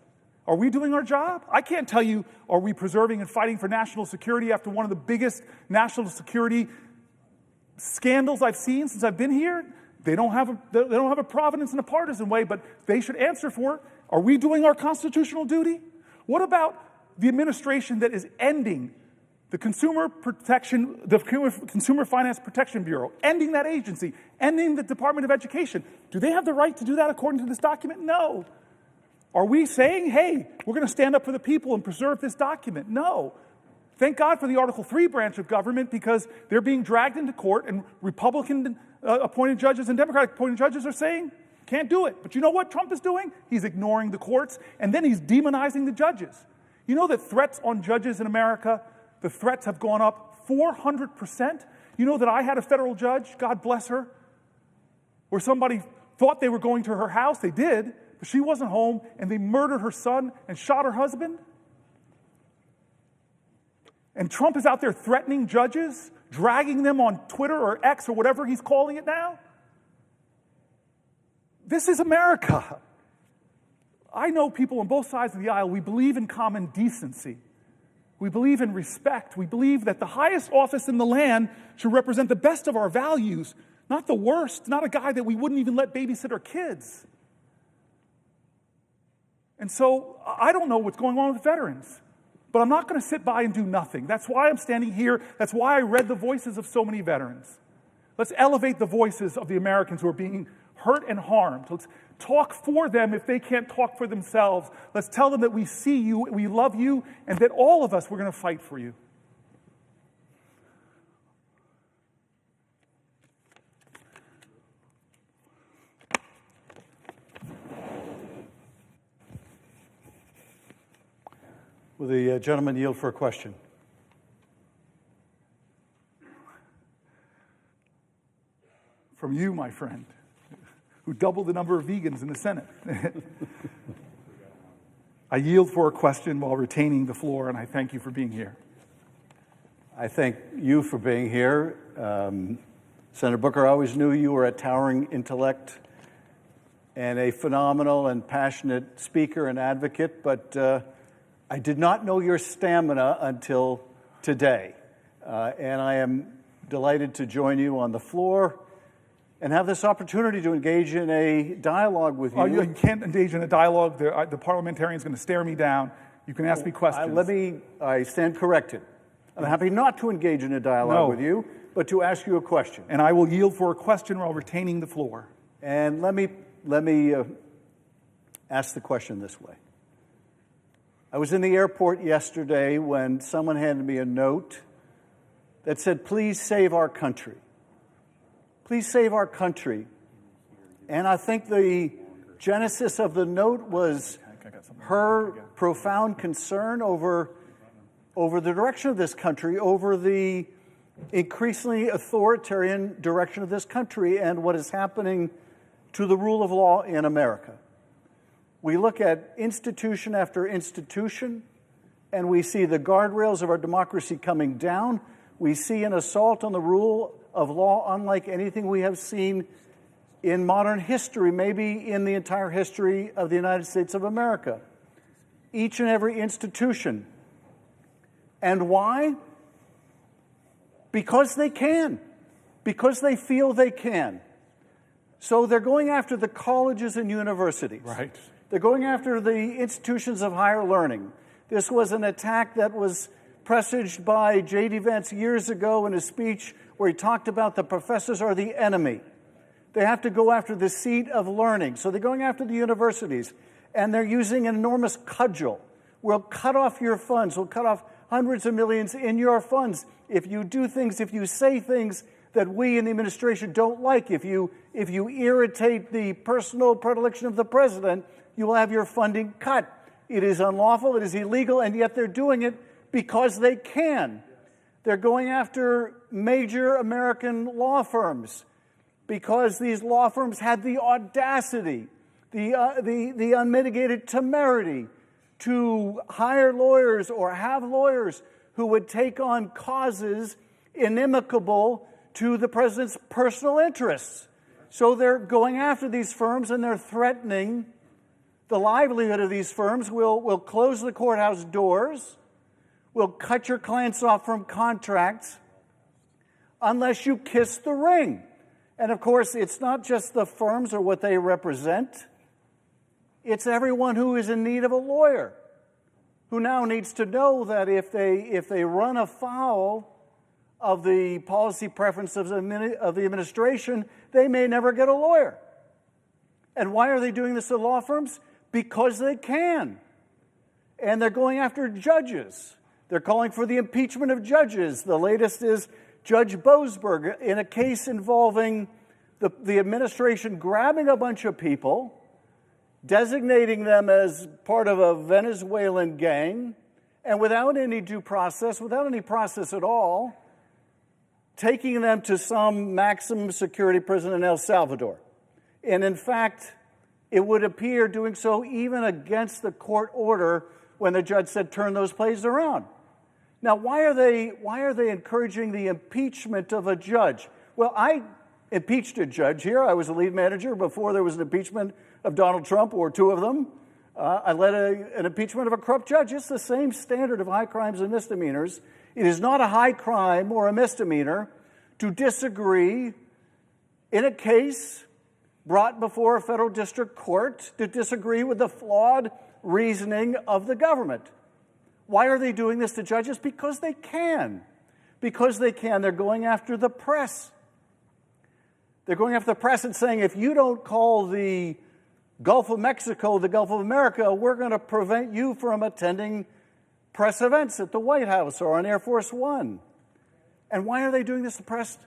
Are we doing our job? I can't tell you, are we preserving and fighting for national security after one of the biggest national security scandals I've seen since I've been here? They don't have a providence in a partisan way, but they should answer for it. Are we doing our constitutional duty? What about the administration that is ending the Consumer Finance Protection Bureau, ending that agency, ending the Department of Education? Do they have the right to do that according to this document? No. Are we saying, hey, we're going to stand up for the people and preserve this document? No. Thank God for the Article III branch of government because they're being dragged into court and Republican appointed judges and Democratic appointed judges are saying, can't do it. But you know what Trump is doing? He's ignoring the courts and then he's demonizing the judges. You know that threats on judges in America, the threats have gone up 400%? You know that I had a federal judge, God bless her, where somebody thought they were going to her house. They did. She wasn't home, and they murdered her son and shot her husband. And Trump is out there threatening judges, dragging them on Twitter or X or whatever he's calling it now. This is America. I know people on both sides of the aisle, we believe in common decency. We believe in respect. We believe that the highest office in the land should represent the best of our values, not the worst, not a guy that we wouldn't even let babysit our kids. And so I don't know what's going on with veterans, but I'm not going to sit by and do nothing. That's why I'm standing here. That's why I read the voices of so many veterans. Let's elevate the voices of the Americans who are being hurt and harmed. Let's talk for them if they can't talk for themselves. Let's tell them that we see you, we love you, and that all of us, we're going to fight for you. Will the gentleman yield for a question? From you, my friend, who doubled the number of vegans in the Senate. I yield for a question while retaining the floor, and I thank you for being here. I thank you for being here. Senator Booker, I always knew you were a towering intellect and a phenomenal and passionate speaker and advocate, but I did not know your stamina until today. And I am delighted to join you on the floor and have this opportunity to engage in a dialogue with you. You can't engage in a dialogue. The parliamentarian is going to stare me down. You can ask me questions. I stand corrected. I'm happy not to engage in a dialogue with you, but to ask you a question. And I will yield for a question while retaining the floor. And let me ask the question this way. I was in the airport yesterday when someone handed me a note that said, "Please save our country. Please save our country." And I think the genesis of the note was her profound concern over the direction of this country, over the increasingly authoritarian direction of this country and what is happening to the rule of law in America. We look at institution after institution, and we see the guardrails of our democracy coming down. We see an assault on the rule of law unlike anything we have seen in modern history, maybe in the entire history of the United States of America. Each and every institution. And why? Because they can. Because they feel they can. So they're going after the colleges and universities. Right. They're going after the institutions of higher learning. This was an attack that was presaged by J.D. Vance years ago in a speech where he talked about the professors are the enemy. They have to go after the seat of learning. So they're going after the universities, and they're using an enormous cudgel. We'll cut off your funds. We'll cut off hundreds of millions in your funds if you do things, if you say things that we in the administration don't like. If you irritate the personal predilection of the president, you will have your funding cut. It is unlawful, it is illegal, and yet they're doing it because they can. They're going after major American law firms because these law firms had the audacity, the unmitigated temerity to hire lawyers or have lawyers who would take on causes inimical to the president's personal interests. So they're going after these firms and they're threatening the livelihood of these firms. We'll close the courthouse doors. We'll cut your clients off from contracts unless you kiss the ring. And of course, it's not just the firms or what they represent. It's everyone who is in need of a lawyer, who now needs to know that if they run afoul of the policy preference of the administration, they may never get a lawyer. And why are they doing this to law firms? Because they can. And they're going after judges. They're calling for the impeachment of judges. The latest is Judge Boasberg in a case involving the administration grabbing a bunch of people, designating them as part of a Venezuelan gang, and without any due process, without any process at all, taking them to some maximum security prison in El Salvador. And in fact, it would appear doing so even against the court order when the judge said, turn those places around. Now, why are they encouraging the impeachment of a judge? Well, I impeached a judge here. I was the lead manager before there was an impeachment of Donald Trump, or two of them. I led an impeachment of a corrupt judge. It's the same standard of high crimes and misdemeanors. It is not a high crime or a misdemeanor to disagree in a case brought before a federal district court, to disagree with the flawed reasoning of the government. Why are they doing this to judges? Because they can. Because they can. They're going after the press. They're going after the press and saying, if you don't call the Gulf of Mexico the Gulf of America, we're going to prevent you from attending press events at the White House or on Air Force One. And why are they doing this to press?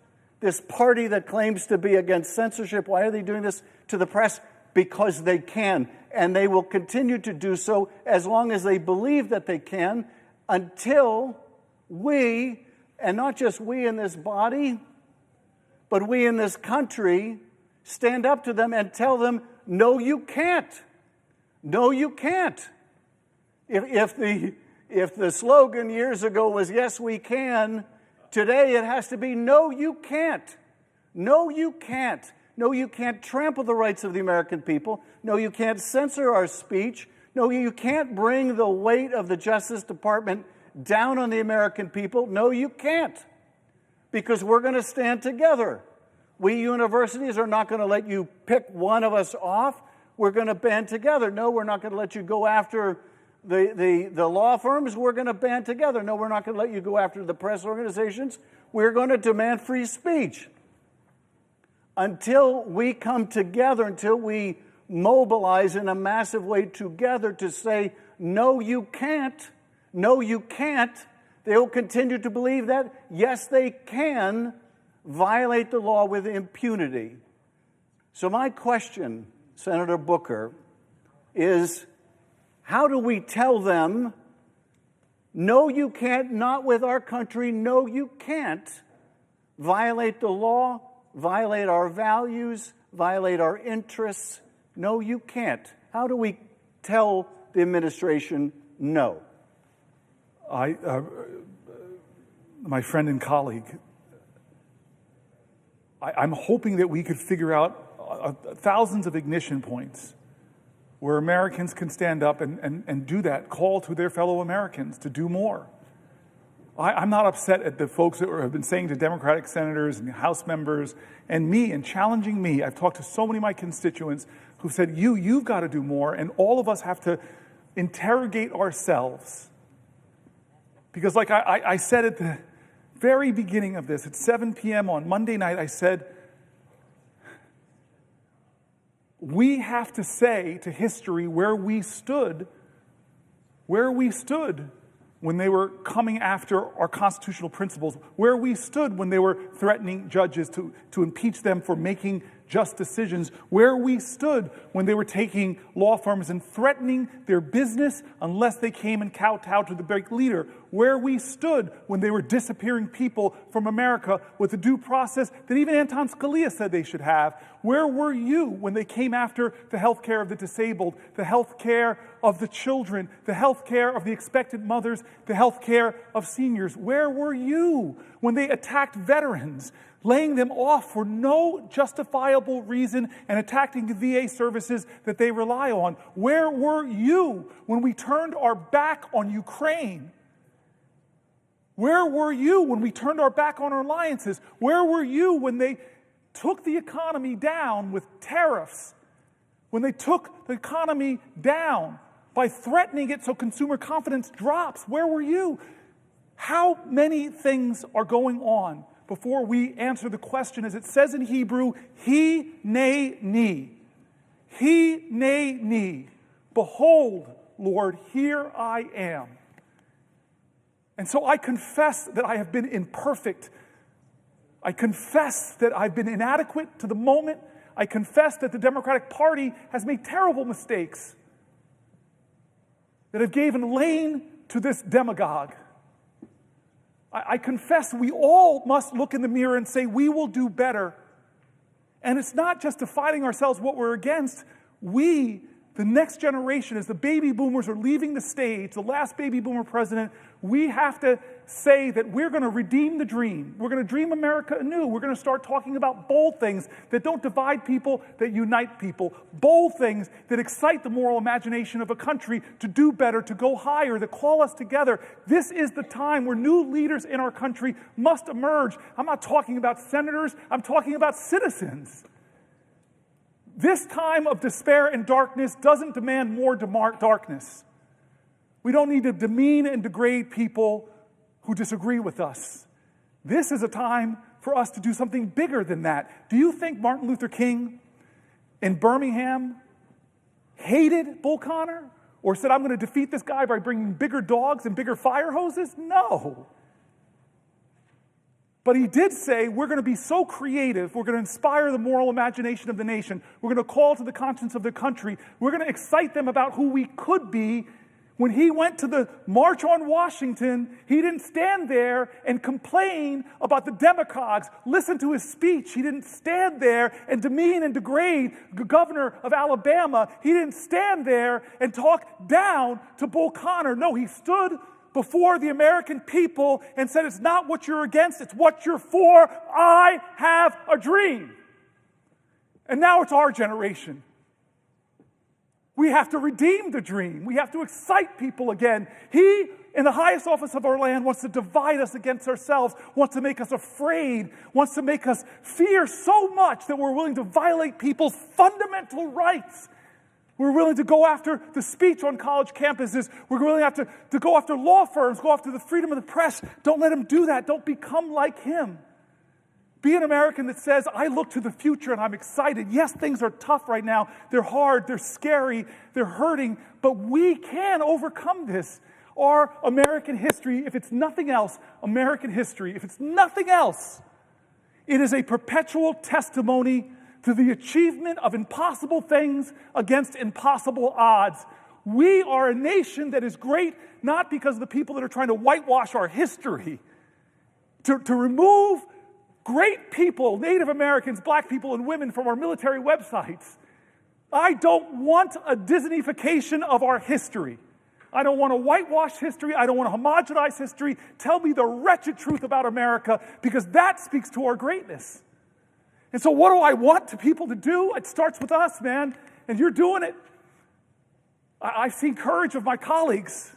This party that claims to be against censorship, why are they doing this to the press? Because they can, and they will continue to do so as long as they believe that they can, until we, and not just we in this body, but we in this country, stand up to them and tell them, no, you can't. No, you can't. If the slogan years ago was, yes, we can, today it has to be, no, you can't. No, you can't. No, you can't trample the rights of the American people. No, you can't censor our speech. No, you can't bring the weight of the Justice Department down on the American people. No, you can't. Because we're going to stand together. We universities are not going to let you pick one of us off. We're going to band together. No, we're not going to let you go after the law firms. We're going to band together. No, we're not going to let you go after the press organizations. We're going to demand free speech. Until we come together, until we mobilize in a massive way together to say, no, you can't, no, you can't, they will continue to believe that, yes, they can violate the law with impunity. So my question, Senator Booker, is how do we tell them, no, you can't, not with our country, no, you can't violate the law, violate our values, violate our interests? No, you can't. How do we tell the administration no? My friend and colleague, I'm hoping that we could figure out thousands of ignition points where Americans can stand up and do that, call to their fellow Americans to do more. I'm not upset at the folks that have been saying to Democratic senators and House members and me and challenging me. I've talked to so many of my constituents who said, you've got to do more, and all of us have to interrogate ourselves. Because like I said at the very beginning of this, at 7 p.m. on Monday night, I said, we have to say to history where we stood when they were coming after our constitutional principles, where we stood when they were threatening judges to impeach them for making just decisions, where we stood when they were taking law firms and threatening their business unless they came and kowtowed to the big leader, where we stood when they were disappearing people from America with the due process that even Anton Scalia said they should have. Where were you when they came after the health care of the disabled, the health care of the children, the health care of the expectant mothers, the health care of seniors? Where were you when they attacked veterans, laying them off for no justifiable reason and attacking the VA services that they rely on? Where were you when we turned our back on Ukraine? Where were you when we turned our back on our alliances? Where were you when they took the economy down with tariffs? When they took the economy down by threatening it so consumer confidence drops? Where were you? How many things are going on before we answer the question, as it says in Hebrew, he ne ni. He ne ni. Behold, Lord, here I am. And so I confess that I have been imperfect. I confess that I've been inadequate to the moment. I confess that the Democratic Party has made terrible mistakes that have given lane to this demagogue. I confess we all must look in the mirror and say we will do better. And it's not just defining ourselves what we're against. We, the next generation, as the baby boomers are leaving the stage, the last baby boomer president, we have to say that we're going to redeem the dream. We're going to dream America anew. We're going to start talking about bold things that don't divide people, that unite people. Bold things that excite the moral imagination of a country to do better, to go higher, that call us together. This is the time where new leaders in our country must emerge. I'm not talking about senators. I'm talking about citizens. This time of despair and darkness doesn't demand more darkness. We don't need to demean and degrade people who disagree with us. This is a time for us to do something bigger than that. Do you think Martin Luther King in Birmingham hated Bull Connor or said, I'm going to defeat this guy by bringing bigger dogs and bigger fire hoses? No. But he did say, we're going to be so creative, we're going to inspire the moral imagination of the nation, we're going to call to the conscience of the country, we're going to excite them about who we could be. When he went to the March on Washington, he didn't stand there and complain about the demagogues. Listen to his speech. He didn't stand there and demean and degrade the governor of Alabama. He didn't stand there and talk down to Bull Connor. No, he stood before the American people and said, it's not what you're against, it's what you're for. I have a dream. And now it's our generation. We have to redeem the dream. We have to excite people again. He, in the highest office of our land, wants to divide us against ourselves, wants to make us afraid, wants to make us fear so much that we're willing to violate people's fundamental rights. We're willing to go after the speech on college campuses. We're willing to go after law firms, go after the freedom of the press. Don't let him do that. Don't become like him. Be an American that says, I look to the future and I'm excited. Yes, things are tough right now. They're hard, they're scary, they're hurting, but we can overcome this. Our American history, if it's nothing else, American history, if it's nothing else, it is a perpetual testimony to the achievement of impossible things against impossible odds. We are a nation that is great not because of the people that are trying to whitewash our history. To remove great people, Native Americans, black people, and women from our military websites. I don't want a Disneyfication of our history. I don't want to whitewash history. I don't want to homogenize history. Tell me the wretched truth about America, because that speaks to our greatness. And so what do I want to people to do? It starts with us, man, and you're doing it. I've seen courage of my colleagues.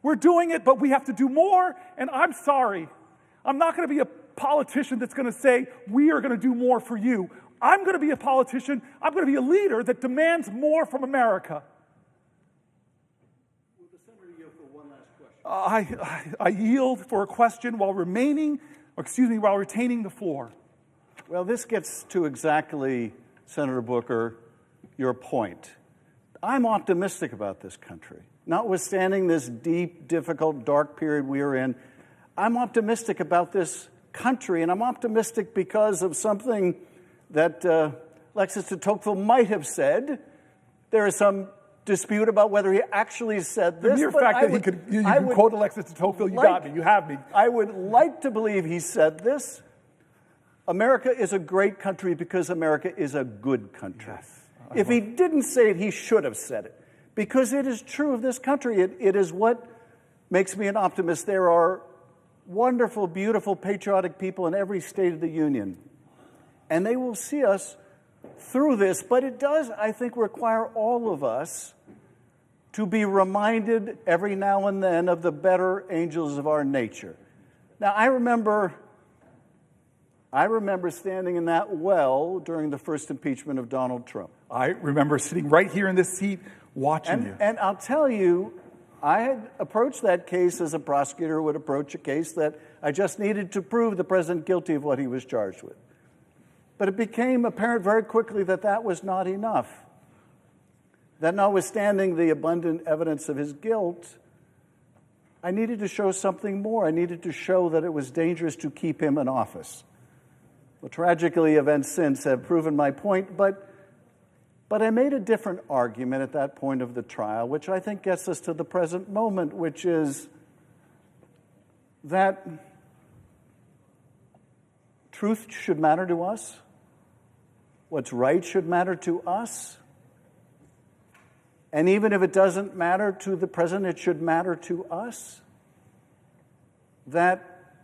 We're doing it, but we have to do more, and I'm sorry. I'm not going to be a politician that's going to say, we are going to do more for you. I'm going to be a politician. I'm going to be a leader that demands more from America. Will the senator yield for one last question? I yield for a question while retaining the floor. Well, this gets to exactly, Senator Booker, your point. I'm optimistic about this country. Notwithstanding this deep, difficult, dark period we are in, I'm optimistic about this country, and I'm optimistic because of something that Alexis de Tocqueville might have said. There is some dispute about whether he actually said this. The mere fact that you could quote Alexis de Tocqueville, got me. You have me. I would like to believe he said this. America is a great country because America is a good country. Yes. If he didn't say it, he should have said it. Because it is true of this country. It is what makes me an optimist. There are wonderful, beautiful, patriotic people in every state of the union. And they will see us through this. But it does, I think, require all of us to be reminded every now and then of the better angels of our nature. Now, I remember standing in that well during the first impeachment of Donald Trump. I remember sitting right here in this seat watching you. And I'll tell you, I had approached that case as a prosecutor would approach a case that I just needed to prove the president guilty of what he was charged with. But it became apparent very quickly that that was not enough. That notwithstanding the abundant evidence of his guilt, I needed to show something more. I needed to show that it was dangerous to keep him in office. Well, tragically, events since have proven my point, but I made a different argument at that point of the trial, which I think gets us to the present moment, which is that truth should matter to us. What's right should matter to us. And even if it doesn't matter to the president, it should matter to us. that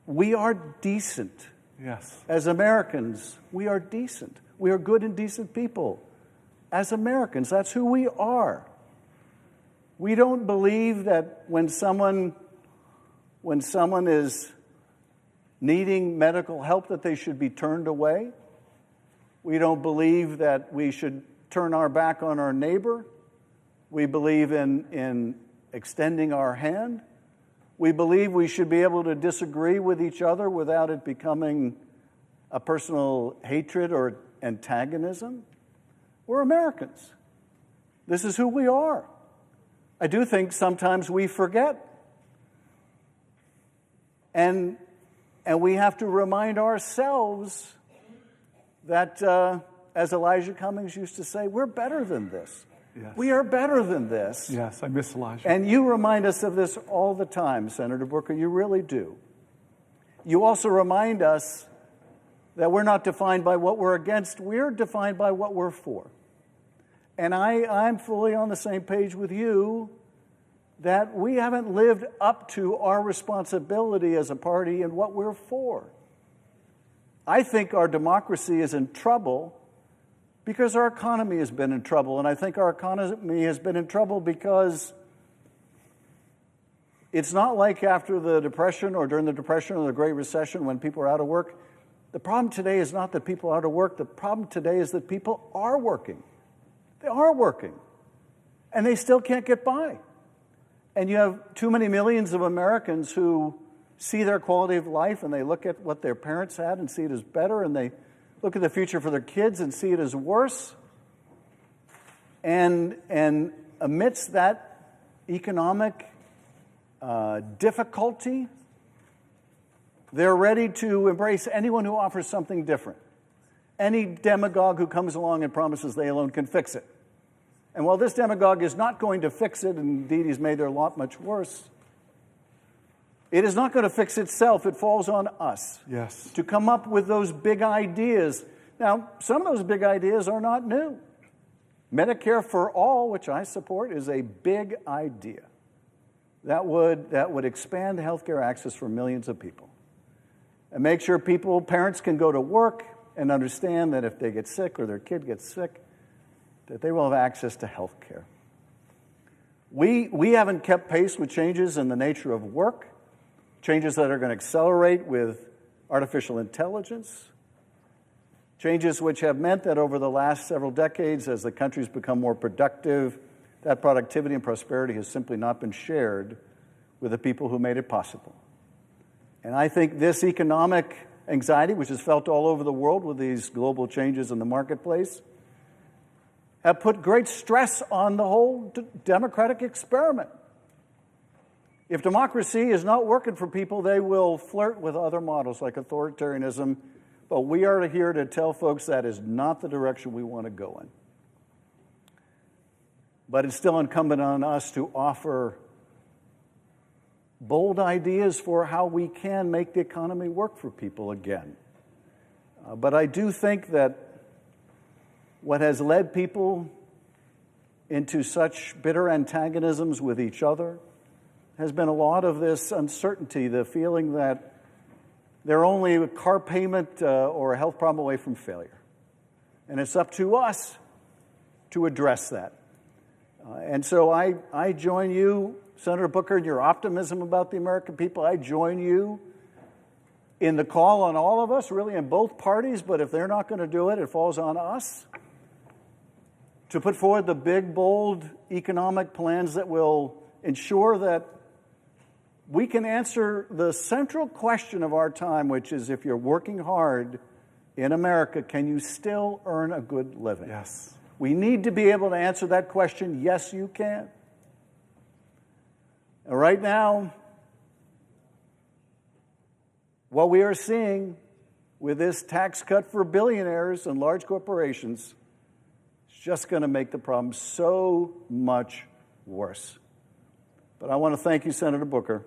we are decent. Yes. As Americans, we are decent. We are good and decent people. As Americans, that's who we are. We don't believe that when someone is needing medical help that they should be turned away. We don't believe that we should turn our back on our neighbor. We believe in extending our hand. We believe we should be able to disagree with each other without it becoming a personal hatred or antagonism. We're Americans. This is who we are. I do think sometimes we forget. And we have to remind ourselves that, as Elijah Cummings used to say, we're better than this. Yes. We are better than this. Yes, I miss Elijah. And you remind us of this all the time, Senator Booker. You really do. You also remind us that we're not defined by what we're against. We're defined by what we're for. And I'm fully on the same page with you that we haven't lived up to our responsibility as a party and what we're for. I think our democracy is in trouble because our economy has been in trouble. And I think our economy has been in trouble because it's not like after the Depression or during the Depression or the Great Recession when people are out of work. The problem today is not that people are out of work. The problem today is that people are working. They are working. And they still can't get by. And you have too many millions of Americans who see their quality of life and they look at what their parents had and see it as better, and they look at the future for their kids and see it as worse. And amidst that economic difficulty, they're ready to embrace anyone who offers something different. Any demagogue who comes along and promises they alone can fix it. And while this demagogue is not going to fix it, and indeed he's made their lot much worse, it is not going to fix itself. It falls on us to come up with those big ideas. Now, some of those big ideas are not new. Medicare for all, which I support, is a big idea that would expand healthcare access for millions of people and make sure parents can go to work and understand that if they get sick or their kid gets sick, that they will have access to health care. We haven't kept pace with changes in the nature of work, changes that are going to accelerate with artificial intelligence, changes which have meant that over the last several decades, as the country's become more productive, that productivity and prosperity has simply not been shared with the people who made it possible. And I think this economic anxiety, which is felt all over the world with these global changes in the marketplace, have put great stress on the whole democratic experiment. If democracy is not working for people, they will flirt with other models like authoritarianism, but we are here to tell folks that is not the direction we want to go in. But it's still incumbent on us to offer bold ideas for how we can make the economy work for people again. But I do think that what has led people into such bitter antagonisms with each other has been a lot of this uncertainty, the feeling that they're only a car payment or a health problem away from failure. And it's up to us to address that. And so I join you, Senator Booker, in your optimism about the American people. I join you in the call on all of us, really in both parties, but if they're not going to do it, it falls on us to put forward the big, bold economic plans that will ensure that we can answer the central question of our time, which is if you're working hard in America, can you still earn a good living? Yes. We need to be able to answer that question. Yes, you can. And right now, what we are seeing with this tax cut for billionaires and large corporations is just going to make the problem so much worse. But I want to thank you, Senator Booker,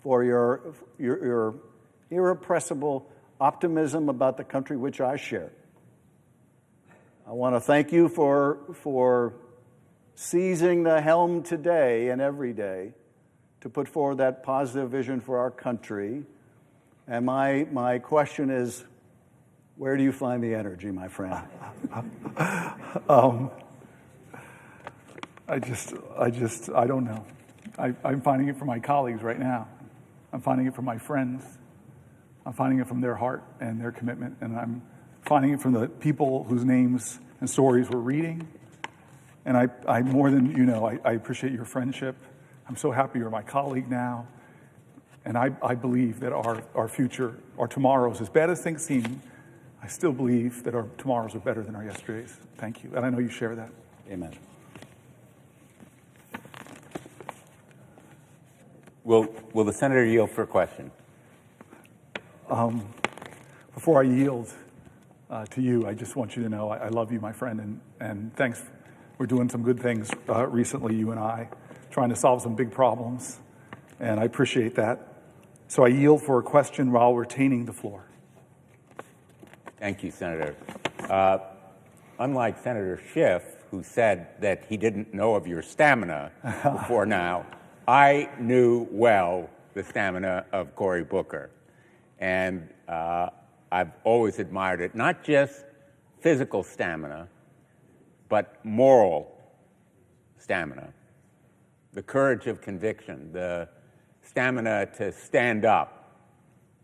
for your irrepressible optimism about the country which I share. I want to thank you for seizing the helm today and every day to put forward that positive vision for our country. And my question is, where do you find the energy, my friend? I don't know. I'm finding it from my colleagues right now. I'm finding it from my friends. I'm finding it from their heart and their commitment. And I'm finding it from the people whose names and stories we're reading. And I more than you know, I appreciate your friendship. I'm so happy you're my colleague now. And I believe that our future, our tomorrows, as bad as things seem, I still believe that our tomorrows are better than our yesterdays. Thank you. And I know you share that. Amen. Will the senator yield for a question? Before I yield to you, I just want you to know I love you, my friend, and thanks. We're doing some good things recently, you and I, trying to solve some big problems, and I appreciate that. So I yield for a question while retaining the floor. Thank you, Senator. Unlike Senator Schiff, who said that he didn't know of your stamina before now, I knew well the stamina of Cory Booker. And I've always admired it, not just physical stamina, but moral stamina, the courage of conviction, the stamina to stand up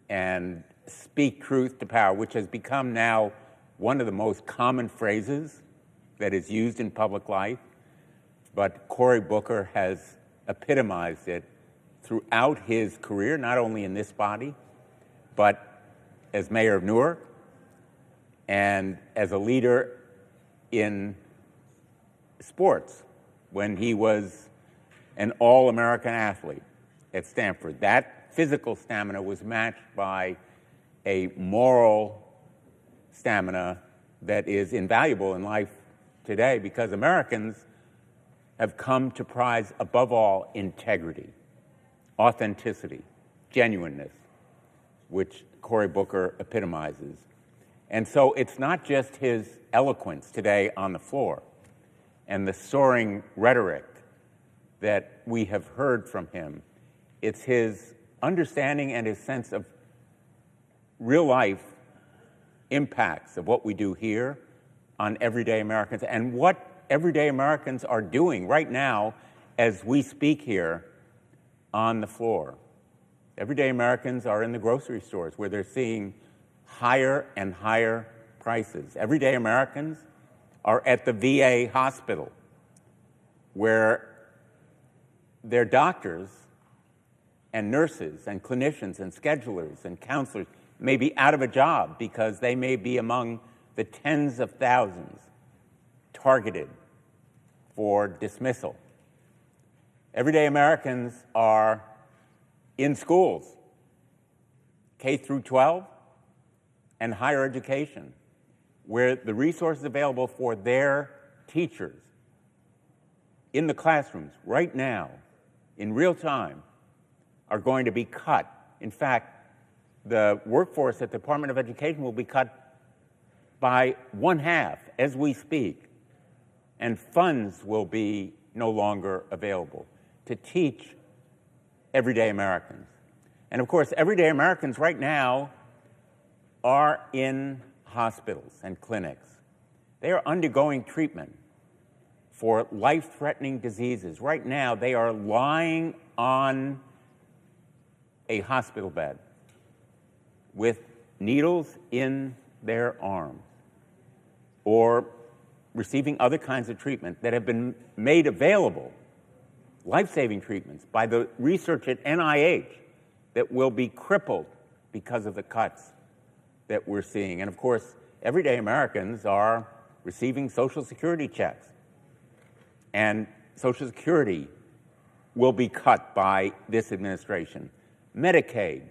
and speak truth to power, which has become now one of the most common phrases that is used in public life. But Cory Booker has epitomized it throughout his career, not only in this body, but as mayor of Newark and as a leader in sports when he was an all-American athlete at Stanford. That physical stamina was matched by a moral stamina that is invaluable in life today because Americans have come to prize, above all, integrity, authenticity, genuineness, which Cory Booker epitomizes. And so it's not just his eloquence today on the floor and the soaring rhetoric that we have heard from him. It's his understanding and his sense of real life impacts of what we do here on everyday Americans and what everyday Americans are doing right now as we speak here on the floor. Everyday Americans are in the grocery stores where they're seeing higher and higher prices. Everyday Americans are at the VA hospital where their doctors and nurses and clinicians and schedulers and counselors may be out of a job because they may be among the tens of thousands targeted for dismissal. Everyday Americans are in schools, K through 12 and higher education, where the resources available for their teachers in the classrooms right now, in real time, are going to be cut. In fact, the workforce at the Department of Education will be cut by 1/2 as we speak, and funds will be no longer available to teach everyday Americans. And of course, everyday Americans right now are in hospitals and clinics. They are undergoing treatment for life-threatening diseases. Right now, they are lying on a hospital bed with needles in their arms or receiving other kinds of treatment that have been made available, life-saving treatments, by the research at NIH that will be crippled because of the cuts that we're seeing. And of course, everyday Americans are receiving Social Security checks. And Social Security will be cut by this administration. Medicaid,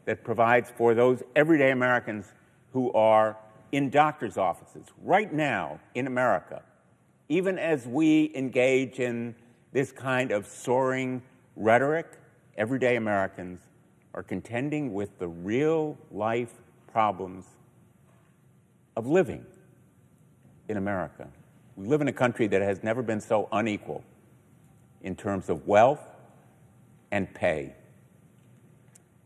that provides for those everyday Americans who are in doctor's offices right now in America, even as we engage in this kind of soaring rhetoric, everyday Americans are contending with the real life problems of living in America. We live in a country that has never been so unequal in terms of wealth, and pay.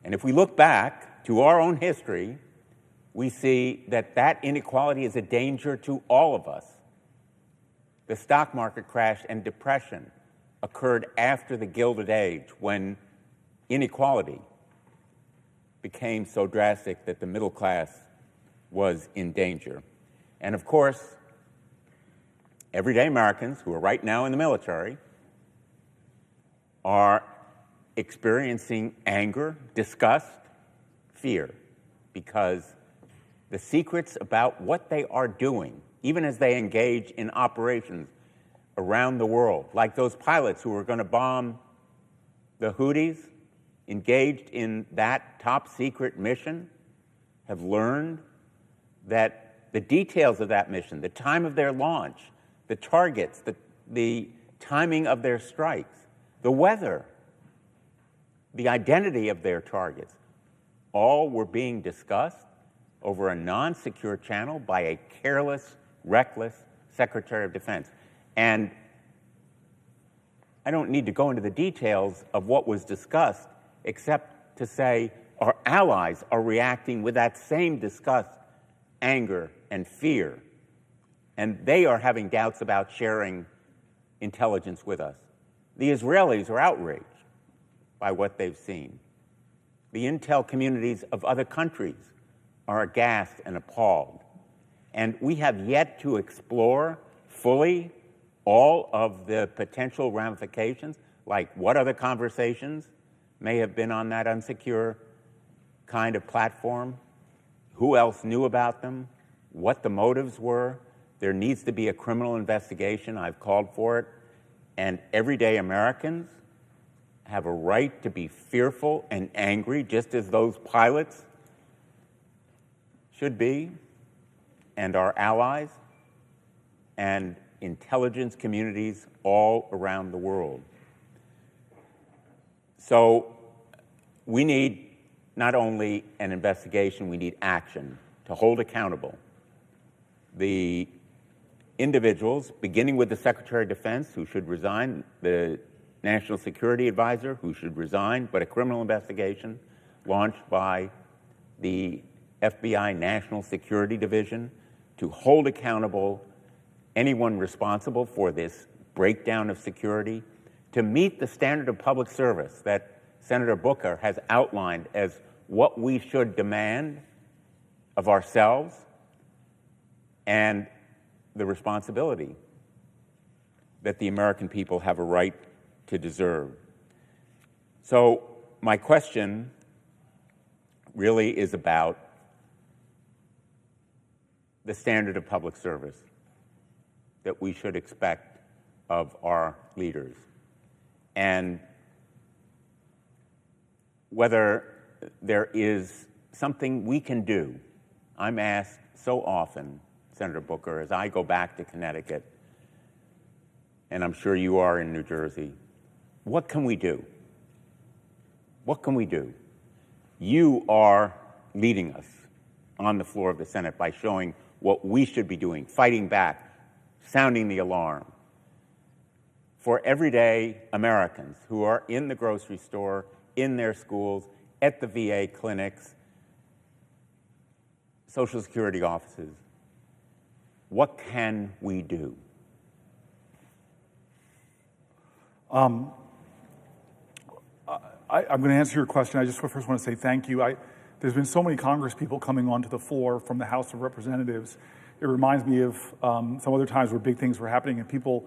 And if we look back to our own history, we see that that inequality is a danger to all of us. The stock market crash and depression occurred after the Gilded Age, when inequality became so drastic that the middle class was in danger. And of course, everyday Americans who are right now in the military are experiencing anger, disgust, fear, because the secrets about what they are doing, even as they engage in operations around the world, like those pilots who were going to bomb the Houthis, engaged in that top secret mission, have learned that the details of that mission, the time of their launch, the targets, the timing of their strikes, the weather, the identity of their targets, all were being discussed over a non-secure channel by a careless, reckless Secretary of Defense. And I don't need to go into the details of what was discussed, except to say our allies are reacting with that same disgust, anger, and fear. And they are having doubts about sharing intelligence with us. The Israelis are outraged by what they've seen. The intel communities of other countries are aghast and appalled. And we have yet to explore fully all of the potential ramifications, like what other conversations may have been on that unsecure kind of platform, who else knew about them, what the motives were. There needs to be a criminal investigation. I've called for it. And everyday Americans have a right to be fearful and angry, just as those pilots should be, and our allies, and intelligence communities all around the world. So we need not only an investigation, we need action to hold accountable the individuals, beginning with the Secretary of Defense, who should resign, the National Security Advisor, who should resign, but a criminal investigation launched by the FBI National Security Division to hold accountable anyone responsible for this breakdown of security, to meet the standard of public service that Senator Booker has outlined as what we should demand of ourselves, and the responsibility that the American people have a right to deserve. So my question really is about the standard of public service that we should expect of our leaders, and whether there is something we can do. I'm asked so often, Senator Booker, as I go back to Connecticut, and I'm sure you are in New Jersey, what can we do? What can we do? You are leading us on the floor of the Senate by showing what we should be doing, fighting back, sounding the alarm for everyday Americans who are in the grocery store, in their schools, at the VA clinics, Social Security offices. What can we do? I'm going to answer your question. I just first want to say thank you. There's been so many Congress people coming onto the floor from the House of Representatives. It reminds me of some other times where big things were happening and people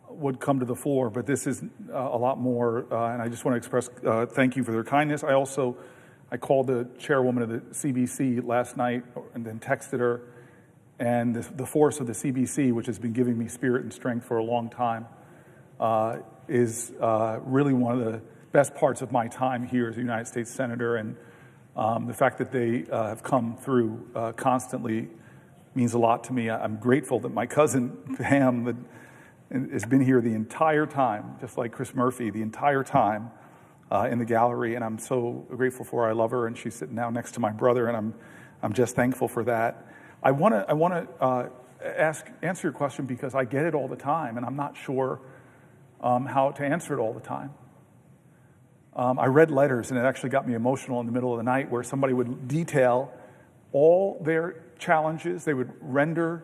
would come to the floor, but this is a lot more, and I just want to express thank you for their kindness. I called the chairwoman of the CBC last night and then texted her, and the force of the CBC, which has been giving me spirit and strength for a long time, is really one of the best parts of my time here as a United States Senator, and the fact that they have come through constantly means a lot to me. I'm grateful that my cousin Pam has been here the entire time, just like Chris Murphy, the entire time in the gallery, and I'm so grateful for her. I love her, and she's sitting now next to my brother, and I'm just thankful for that. I want to answer your question because I get it all the time, and I'm not sure how to answer it all the time. I read letters, and it actually got me emotional in the middle of the night, where somebody would detail all their challenges. They would render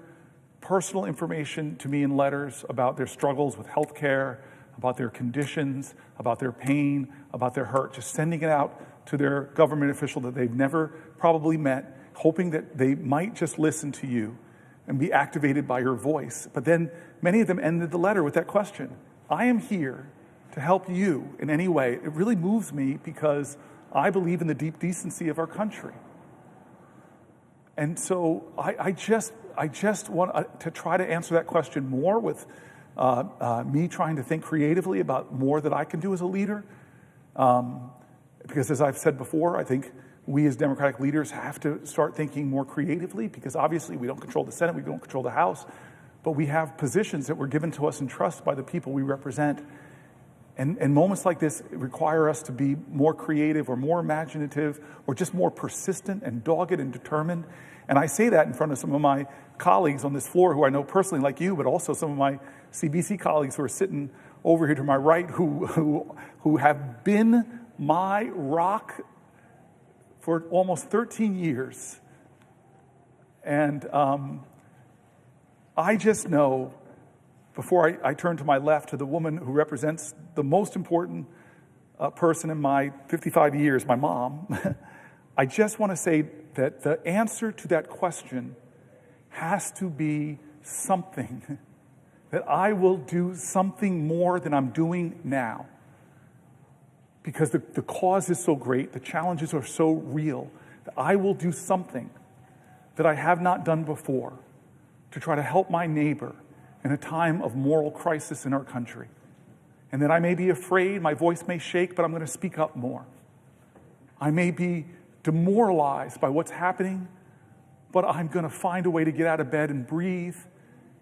personal information to me in letters about their struggles with health care, about their conditions, about their pain, about their hurt, just sending it out to their government official that they've never probably met, hoping that they might just listen to you and be activated by your voice. But then many of them ended the letter with that question: I am here to help you in any way. It really moves me because I believe in the deep decency of our country. And so I just want to try to answer that question more with me trying to think creatively about more that I can do as a leader. Because as I've said before, I think we as Democratic leaders have to start thinking more creatively, because obviously we don't control the Senate, we don't control the House, but we have positions that were given to us in trust by the people we represent. And moments like this require us to be more creative or more imaginative or just more persistent and dogged and determined. And I say that in front of some of my colleagues on this floor who I know personally, like you, but also some of my CBC colleagues who are sitting over here to my right who have been my rock for almost 13 years. And I just know, before I turn to my left, to the woman who represents the most important person in my 55 years, my mom, I just want to say that the answer to that question has to be something, that I will do something more than I'm doing now. Because the cause is so great, the challenges are so real, that I will do something that I have not done before to try to help my neighbor in a time of moral crisis in our country. And that I may be afraid, my voice may shake, but I'm going to speak up more. I may be demoralized by what's happening, but I'm going to find a way to get out of bed and breathe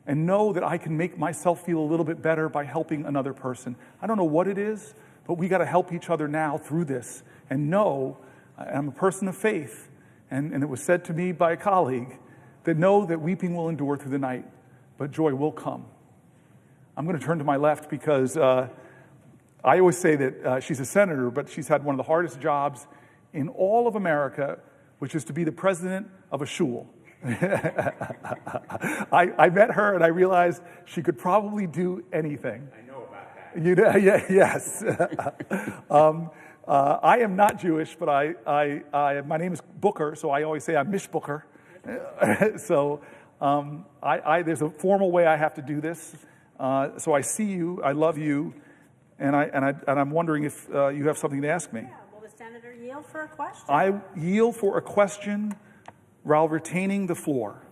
and know that I can make myself feel a little bit better by helping another person. I don't know what it is, but we got to help each other now through this and know, I'm a person of faith, and it was said to me by a colleague, that know that weeping will endure through the night, but joy will come. I'm going to turn to my left because I always say that she's a senator, but she's had one of the hardest jobs in all of America, which is to be the president of a shul. I met her and I realized she could probably do anything. I know about that. You know, yes. I am not Jewish, but my name is Booker, so I always say I'm Mish Booker. So there's a formal way I have to do this. So I see you, I love you, and I'm wondering if you have something to ask me. Yeah, will the senator yield for a question? I yield for a question while retaining the floor.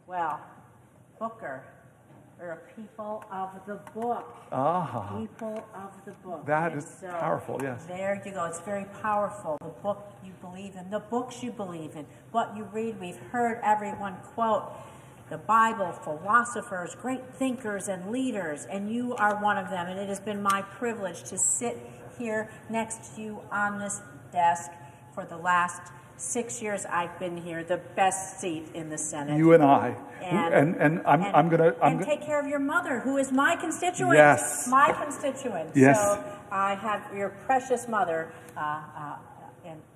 Well, Booker, we're a people of the book. Ah. People of the book. That And is so powerful, yes. There you go. It's very powerful. The book you believe in, the books you believe in, what you read. We've heard everyone quote the Bible, philosophers, great thinkers and leaders, and you are one of them. And it has been my privilege to sit here next to you on this desk for the last 6 years I've been here, the best seat in the Senate. You and I. And I'm gonna take care of your mother, who is my constituent. Yes. My constituent. Yes. So I have your precious mother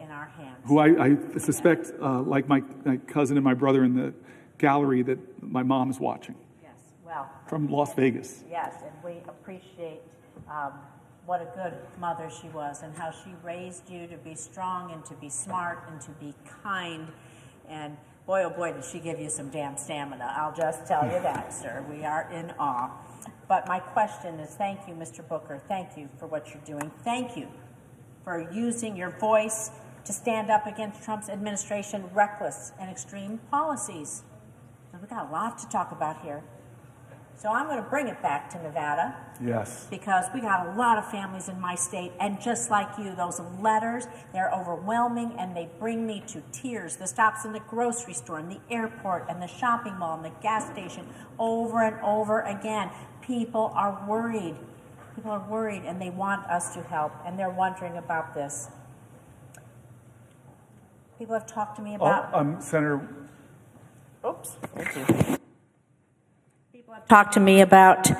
in our hands. who I suspect, like my cousin and my brother in the gallery, that my mom is watching. Yes, well. From Las Vegas. Yes, and we appreciate what a good mother she was and how she raised you to be strong and to be smart and to be kind. And boy, oh boy, did she give you some damn stamina. I'll just tell you that, sir. We are in awe. But my question is, thank you, Mr. Booker. Thank you for what you're doing. Thank you for using your voice to stand up against Trump's administration, reckless and extreme policies. And we've got a lot to talk about here. So I'm going to bring it back to Nevada. Yes. Because we got a lot of families in my state, and just like you, those letters, they're overwhelming, and they bring me to tears. The stops in the grocery store, and the airport, and the shopping mall, and the gas station, over and over again. People are worried. People are worried, and they want us to help, and they're wondering about this. People have talked to me about... Senator... Oops. Thank you. People have talked to me about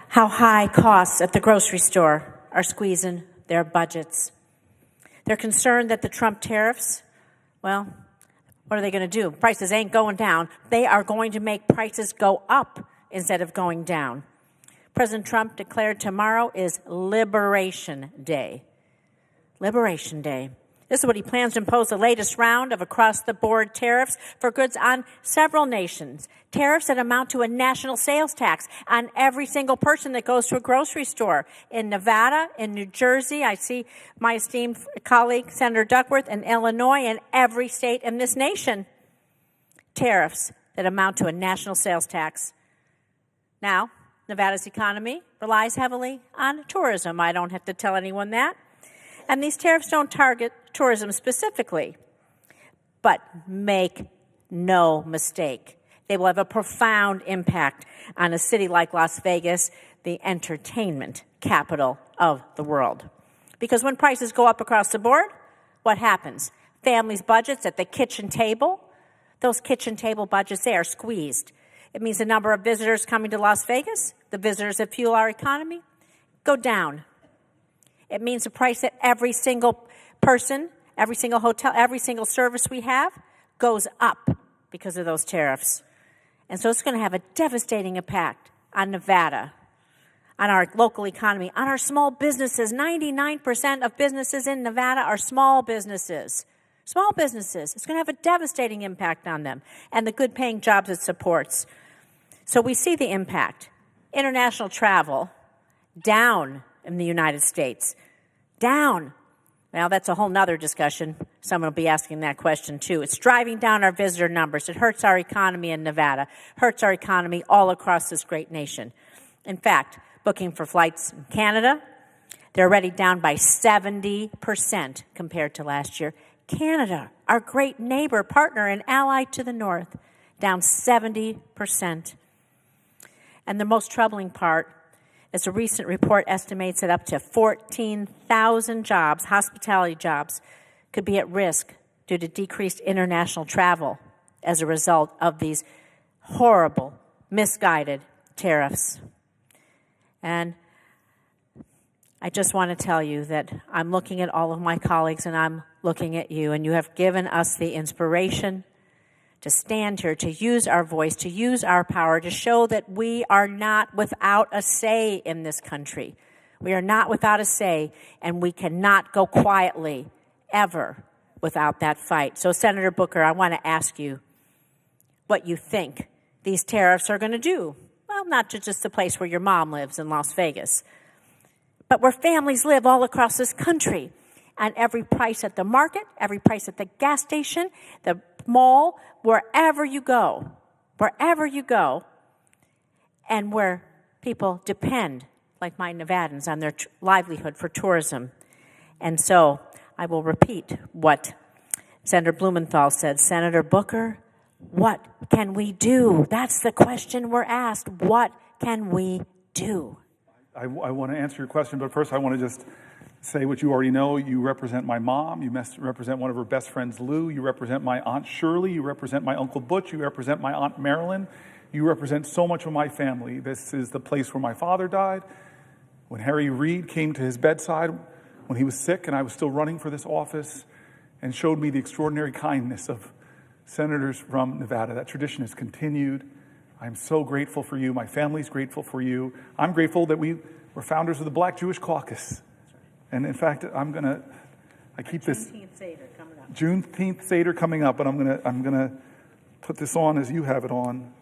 how high costs at the grocery store are squeezing their budgets. They're concerned that the Trump tariffs, well, what are they going to do? Prices ain't going down. They are going to make prices go up instead of going down. President Trump declared tomorrow is Liberation Day. Liberation Day. This is what he plans to impose the latest round of across-the-board tariffs for goods on several nations. Tariffs that amount to a national sales tax on every single person that goes to a grocery store. In Nevada, in New Jersey, I see my esteemed colleague, Senator Duckworth, in Illinois, and every state in this nation. Tariffs that amount to a national sales tax. Now, Nevada's economy relies heavily on tourism. I don't have to tell anyone that. And these tariffs don't target tourism specifically. But make no mistake, they will have a profound impact on a city like Las Vegas, the entertainment capital of the world. Because when prices go up across the board, what happens? Families' budgets at the kitchen table, those kitchen table budgets, they are squeezed. It means the number of visitors coming to Las Vegas, the visitors that fuel our economy, go down. It means the price that every single person, every single hotel, every single service we have goes up because of those tariffs. And so it's going to have a devastating impact on Nevada, on our local economy, on our small businesses. 99% of businesses in Nevada are small businesses. Small businesses. It's going to have a devastating impact on them and the good-paying jobs it supports. So we see the impact. International travel down in the United States. Down. Well, that's a whole nother discussion. Someone will be asking that question, too. It's driving down our visitor numbers. It hurts our economy in Nevada, hurts our economy all across this great nation. In fact, booking for flights in Canada, they're already down by 70% compared to last year. Canada, our great neighbor, partner, and ally to the north, down 70%. And the most troubling part is a recent report estimates that up to 14,000 jobs, hospitality jobs, could be at risk due to decreased international travel as a result of these horrible, misguided tariffs. And I just want to tell you that I'm looking at all of my colleagues and I'm looking at you, and you have given us the inspiration to stand here, to use our voice, to use our power, to show that we are not without a say in this country. We are not without a say, and we cannot go quietly, ever, without that fight. So, Senator Booker, I want to ask you what you think these tariffs are going to do. Well, not to just the place where your mom lives in Las Vegas, but where families live all across this country. And every price at the market, every price at the gas station, the mall, wherever you go, and where people depend, like my Nevadans, on their livelihood for tourism. And so I will repeat what Senator Blumenthal said. Senator Booker, what can we do? That's the question we're asked. What can we do? I want to answer your question, but first I want to just say what you already know. You represent my mom. You represent one of her best friends, Lou. You represent my Aunt Shirley. You represent my Uncle Butch. You represent my Aunt Marilyn. You represent so much of my family. This is the place where my father died. When Harry Reid came to his bedside when he was sick and I was still running for this office and showed me the extraordinary kindness of senators from Nevada. That tradition has continued. I'm so grateful for you. My family's grateful for you. I'm grateful that we were founders of the Black Jewish Caucus. And in fact, I keep this Juneteenth Seder coming up, but I'm gonna put this on as you have it on,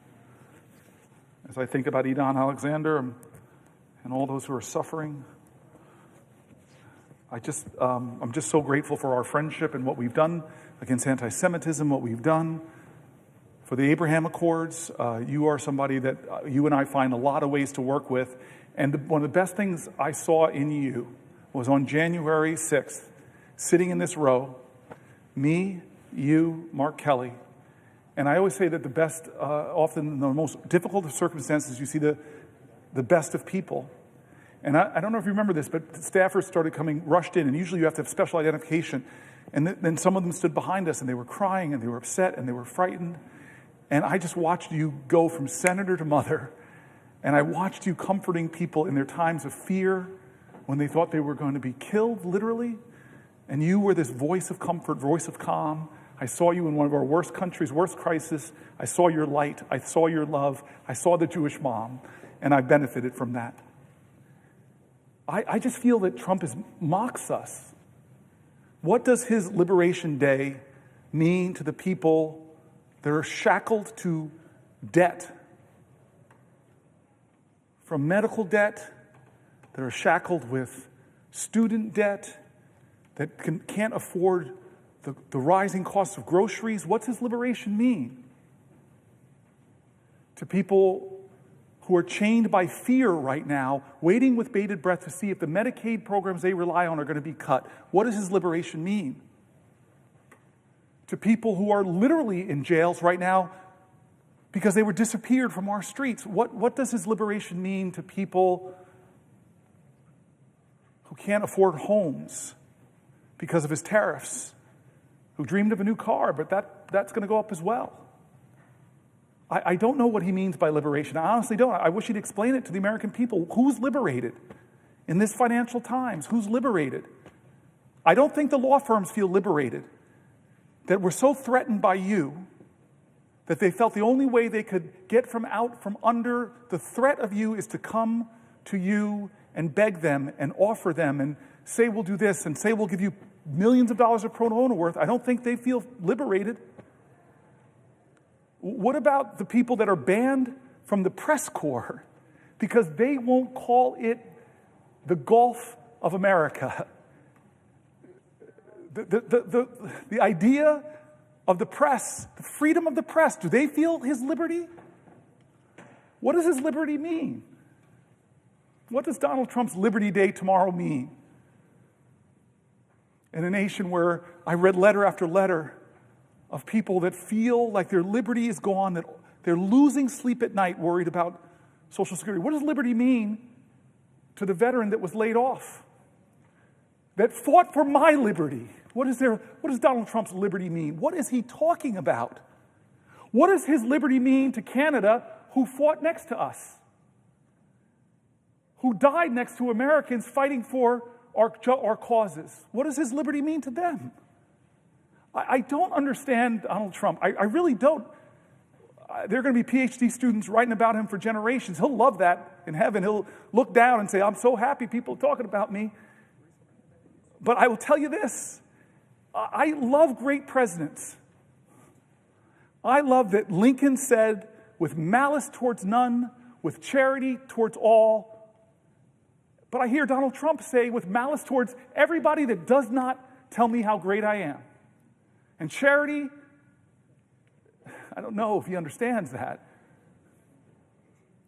as I think about Idon Alexander and all those who are suffering. I'm just so grateful for our friendship and what we've done against anti-Semitism, what we've done for the Abraham Accords. You are somebody that you and I find a lot of ways to work with. And one of the best things I saw in you was on January 6th, sitting in this row, me, you, Mark Kelly. And I always say that the best, often in the most difficult of circumstances, you see the best of people. And I don't know if you remember this, but staffers started rushed in, and usually you have to have special identification. And then some of them stood behind us, and they were crying, and they were upset, and they were frightened. And I just watched you go from senator to mother, and I watched you comforting people in their times of fear, when they thought they were going to be killed, literally. And you were this voice of comfort, voice of calm. I saw you in one of our worst countries, worst crisis. I saw your light. I saw your love. I saw the Jewish mom, and I benefited from that. I just feel that Trump mocks us. What does his Liberation Day mean to the people that are shackled to debt? From medical debt, that are shackled with student debt, that can't afford the rising costs of groceries. What's his liberation mean? To people who are chained by fear right now, waiting with bated breath to see if the Medicaid programs they rely on are going to be cut. What does his liberation mean? To people who are literally in jails right now because they were disappeared from our streets. What does his liberation mean to people who can't afford homes because of his tariffs, who dreamed of a new car, but that's going to go up as well? I don't know what he means by liberation. I honestly don't. I wish he'd explain it to the American people. Who's liberated in this financial times? Who's liberated? I don't think the law firms feel liberated, that we're so threatened by you that they felt the only way they could get from under the threat of you is to come to you and beg them and offer them and say we'll do this and say we'll give you millions of dollars of pro bono worth. I don't think they feel liberated. What about the people that are banned from the press corps because they won't call it the Gulf of America? The idea of the press, the freedom of the press, do they feel his liberty? What does his liberty mean? What does Donald Trump's Liberty Day tomorrow mean? In a nation where I read letter after letter of people that feel like their liberty is gone, that they're losing sleep at night worried about Social Security. What does liberty mean to the veteran that was laid off, that fought for my liberty? What does Donald Trump's liberty mean? What is he talking about? What does his liberty mean to Canada, who fought next to us, who died next to Americans fighting for our causes? What does his liberty mean to them? I don't understand Donald Trump. I really don't. There are going to be PhD students writing about him for generations. He'll love that in heaven. He'll look down and say, I'm so happy people are talking about me. But I will tell you this. I love great presidents. I love that Lincoln said, with malice towards none, with charity towards all. But I hear Donald Trump say, with malice towards everybody that does not tell me how great I am. And charity, I don't know if he understands that.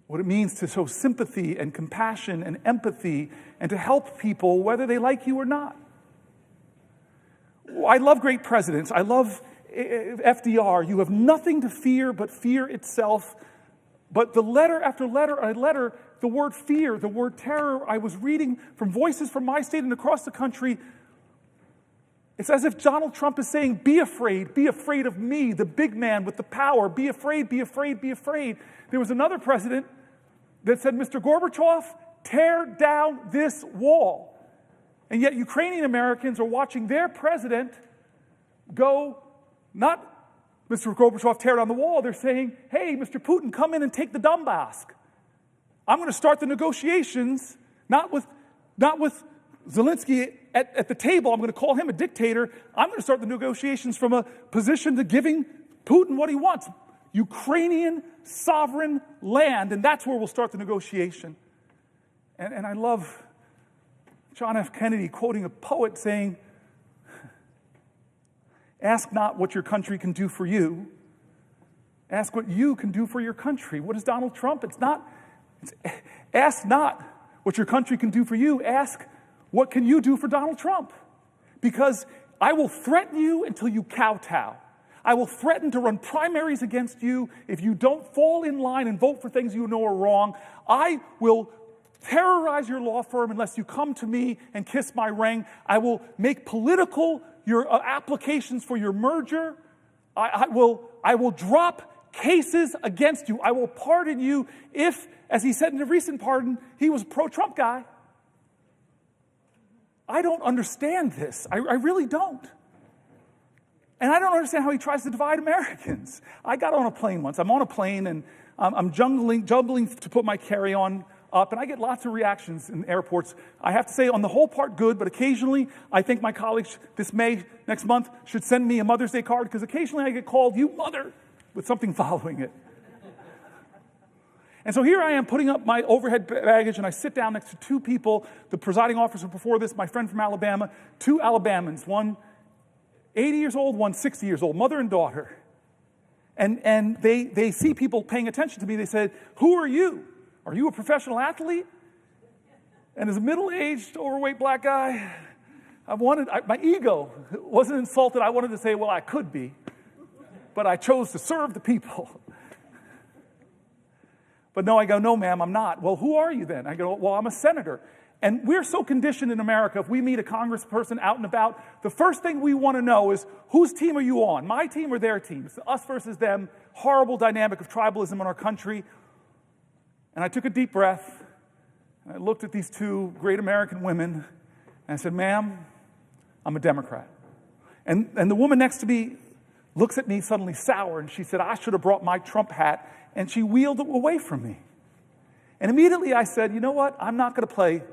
What it means to show sympathy and compassion and empathy and to help people whether they like you or not. I love great presidents. I love FDR. You have nothing to fear but fear itself. But the letter after letter, the word fear, the word terror, I was reading from voices from my state and across the country. It's as if Donald Trump is saying, be afraid of me, the big man with the power. Be afraid, be afraid, be afraid. There was another president that said, Mr. Gorbachev, tear down this wall. And yet Ukrainian Americans are watching their president go, not Mr. Gorbachev, tear down the wall. They're saying, hey, Mr. Putin, come in and take the Donbass. I'm going to start the negotiations, not with Zelensky at the table. I'm going to call him a dictator. I'm going to start the negotiations from a position to giving Putin what he wants. Ukrainian sovereign land, and that's where we'll start the negotiation. And I love John F. Kennedy quoting a poet saying, ask not what your country can do for you. Ask what you can do for your country. What is Donald Trump? Ask not what your country can do for you. Ask what can you do for Donald Trump? Because I will threaten you until you kowtow. I will threaten to run primaries against you if you don't fall in line and vote for things you know are wrong. I will terrorize your law firm unless you come to me and kiss my ring. I will make political your applications for your merger. I will drop cases against you. I will pardon you if, as he said in a recent pardon, he was a pro-Trump guy. I don't understand this. I really don't. And I don't understand how he tries to divide Americans. I got on a plane once. I'm on a plane, and I'm jumbling to put my carry-on up, and I get lots of reactions in airports. I have to say, on the whole part, good, but occasionally I think my colleagues next month, should send me a Mother's Day card, because occasionally I get called, "You mother," with something following it. And so here I am putting up my overhead baggage, and I sit down next to two people, the presiding officer before this, my friend from Alabama, two Alabamans, one 80 years old, one 60 years old, mother and daughter. And they see people paying attention to me. They said, "Who are you? Are you a professional athlete?" And as a middle-aged, overweight black guy, my ego wasn't insulted. I wanted to say, well, I could be, but I chose to serve the people. But no, I go, "No, ma'am, I'm not." "Well, who are you then?" I go, "Well, I'm a senator." And we're so conditioned in America, if we meet a congressperson out and about, the first thing we want to know is, whose team are you on? My team or their team? It's us versus them, horrible dynamic of tribalism in our country. And I took a deep breath, and I looked at these two great American women, and I said, "Ma'am, I'm a Democrat." And the woman next to me looks at me suddenly sour, and she said, "I should have brought my Trump hat," and she wheeled it away from me. And immediately I said, "You know what? I'm not going to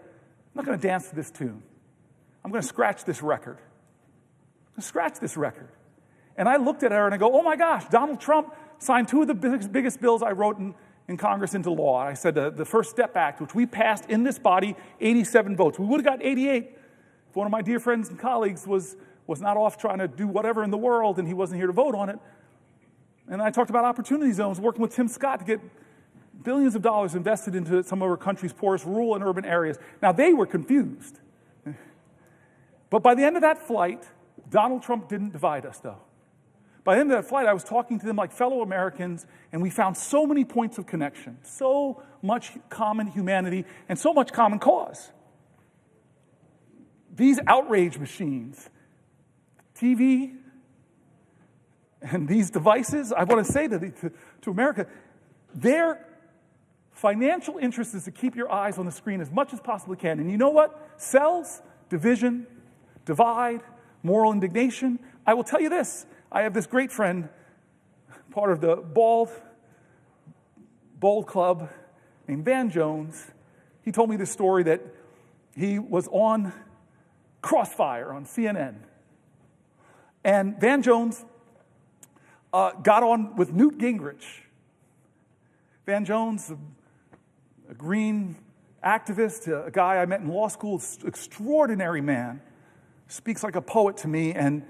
dance to this tune. I'm going to scratch this record. And I looked at her and I go, "Oh my gosh, Donald Trump signed two of the biggest bills I wrote in Congress into law." I said the First Step Act, which we passed in this body, 87 votes. We would have got 88 if one of my dear friends and colleagues was not off trying to do whatever in the world and he wasn't here to vote on it. And I talked about opportunity zones, working with Tim Scott to get billions of dollars invested into some of our country's poorest rural and urban areas. Now, they were confused. But by the end of that flight, Donald Trump didn't divide us, though. By the end of that flight, I was talking to them like fellow Americans, and we found so many points of connection, so much common humanity, and so much common cause. These outrage machines, TV, and these devices, I want to say to America, their financial interest is to keep your eyes on the screen as much as possibly can. And you know what? Sells division, divide, moral indignation. I will tell you this. I have this great friend, part of the Bold Club, named Van Jones. He told me this story that he was on Crossfire on CNN. And Van Jones got on with Newt Gingrich. Van Jones, a green activist, a guy I met in law school, extraordinary man, speaks like a poet to me, and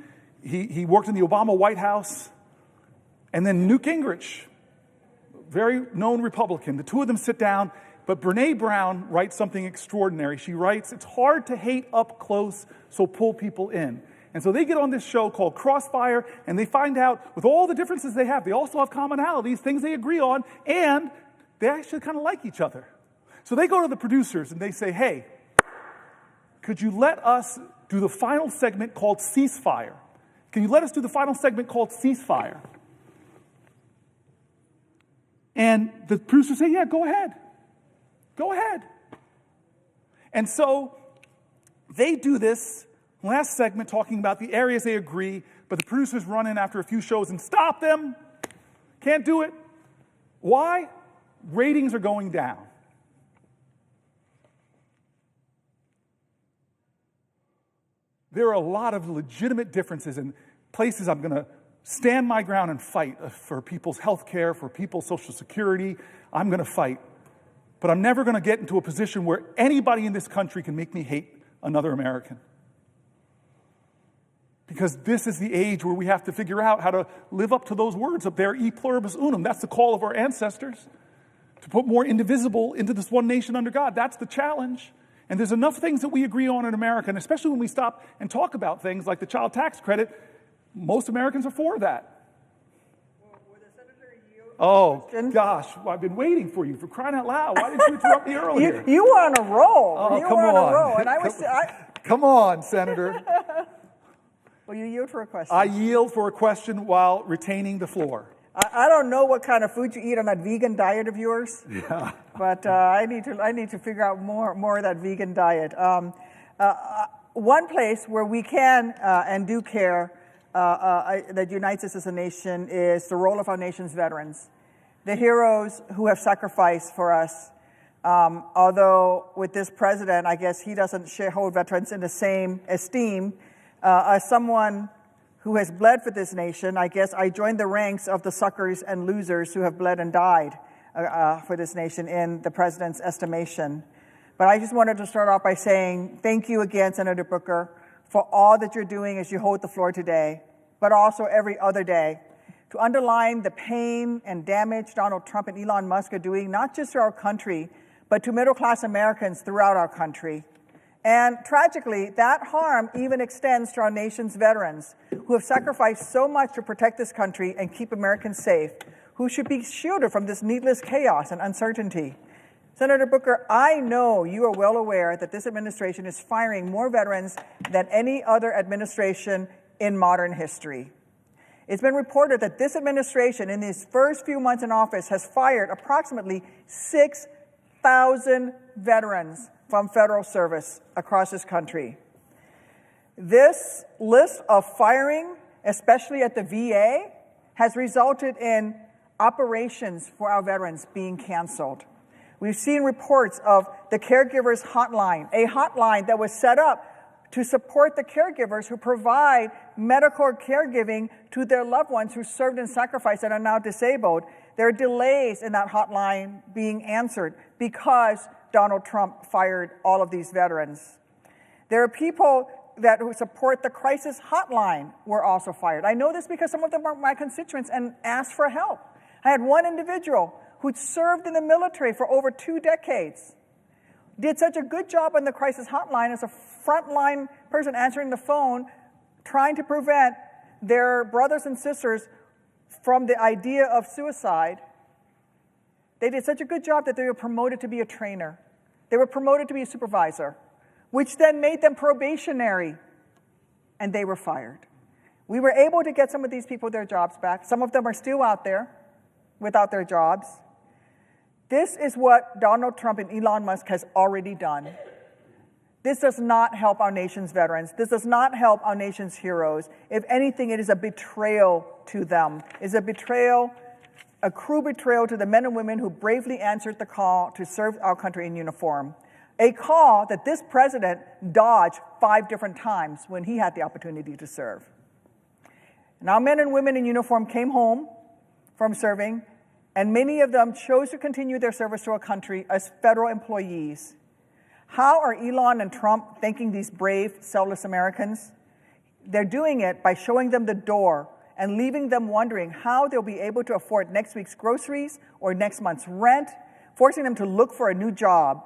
he worked in the Obama White House. And then Newt Gingrich, very known Republican, the two of them sit down, but Brene Brown writes something extraordinary. She writes, "It's hard to hate up close, so pull people in." And so they get on this show called Crossfire, and they find out, with all the differences they have, they also have commonalities, things they agree on, and they actually kind of like each other. So they go to the producers and they say, "Hey, could you let us do the final segment called Ceasefire? Can you let us do the final segment called Ceasefire?" And the producers say, "Yeah, go ahead. Go ahead." And so they do this last segment talking about the areas they agree, but the producers run in after a few shows and stop them. Can't do it. Why? Ratings are going down. There are a lot of legitimate differences in places I'm going to stand my ground and fight for people's health care, for people's Social Security. I'm going to fight. But I'm never going to get into a position where anybody in this country can make me hate another American. Because this is the age where we have to figure out how to live up to those words up there, e pluribus unum. That's the call of our ancestors, to put more indivisible into this one nation under God. That's the challenge. And there's enough things that we agree on in America, and especially when we stop and talk about things like the child tax credit, most Americans are for that. Oh, gosh, well, I've been waiting for you, for crying out loud. Why didn't you interrupt me earlier? You were on a roll. Oh, you come were on. on a roll. And Come on, Senator. Will you yield for a question? I yield for a question while retaining the floor. I don't know what kind of food you eat on that vegan diet of yours. Yeah. But I need to figure out more of that vegan diet. one place where we can and do care that unites us as a nation is the role of our nation's veterans, the heroes who have sacrificed for us. Although with this president, I guess he doesn't hold veterans in the same esteem. As someone who has bled for this nation, I guess I joined the ranks of the suckers and losers who have bled and died for this nation in the president's estimation. But I just wanted to start off by saying thank you again, Senator Booker, for all that you're doing as you hold the floor today, but also every other day, to underline the pain and damage Donald Trump and Elon Musk are doing, not just to our country, but to middle-class Americans throughout our country. And tragically, that harm even extends to our nation's veterans, who have sacrificed so much to protect this country and keep Americans safe, who should be shielded from this needless chaos and uncertainty. Senator Booker, I know you are well aware that this administration is firing more veterans than any other administration in modern history. It's been reported that this administration, in its first few months in office, has fired approximately 6,000 veterans from federal service across this country. This list of firing, especially at the VA, has resulted in operations for our veterans being canceled. We've seen reports of the Caregivers Hotline, a hotline that was set up to support the caregivers who provide medical caregiving to their loved ones who served and sacrificed and are now disabled. There are delays in that hotline being answered because Donald Trump fired all of these veterans. There are people who support the crisis hotline were also fired. I know this because some of them are my constituents and asked for help. I had one individual who'd served in the military for over 2 decades, did such a good job on the crisis hotline as a frontline person answering the phone, trying to prevent their brothers and sisters from the idea of suicide. They did such a good job that they were promoted to be a trainer. They were promoted to be a supervisor, which then made them probationary, and they were fired. We were able to get some of these people their jobs back. Some of them are still out there without their jobs. This is what Donald Trump and Elon Musk has already done. This does not help our nation's veterans. This does not help our nation's heroes. If anything, it is a betrayal to them. It's a betrayal, a cruel betrayal to the men and women who bravely answered the call to serve our country in uniform. A call that this president dodged 5 different times when he had the opportunity to serve. And our men and women in uniform came home from serving, and many of them chose to continue their service to our country as federal employees. How are Elon and Trump thanking these brave, selfless Americans? They're doing it by showing them the door and leaving them wondering how they'll be able to afford next week's groceries or next month's rent, forcing them to look for a new job.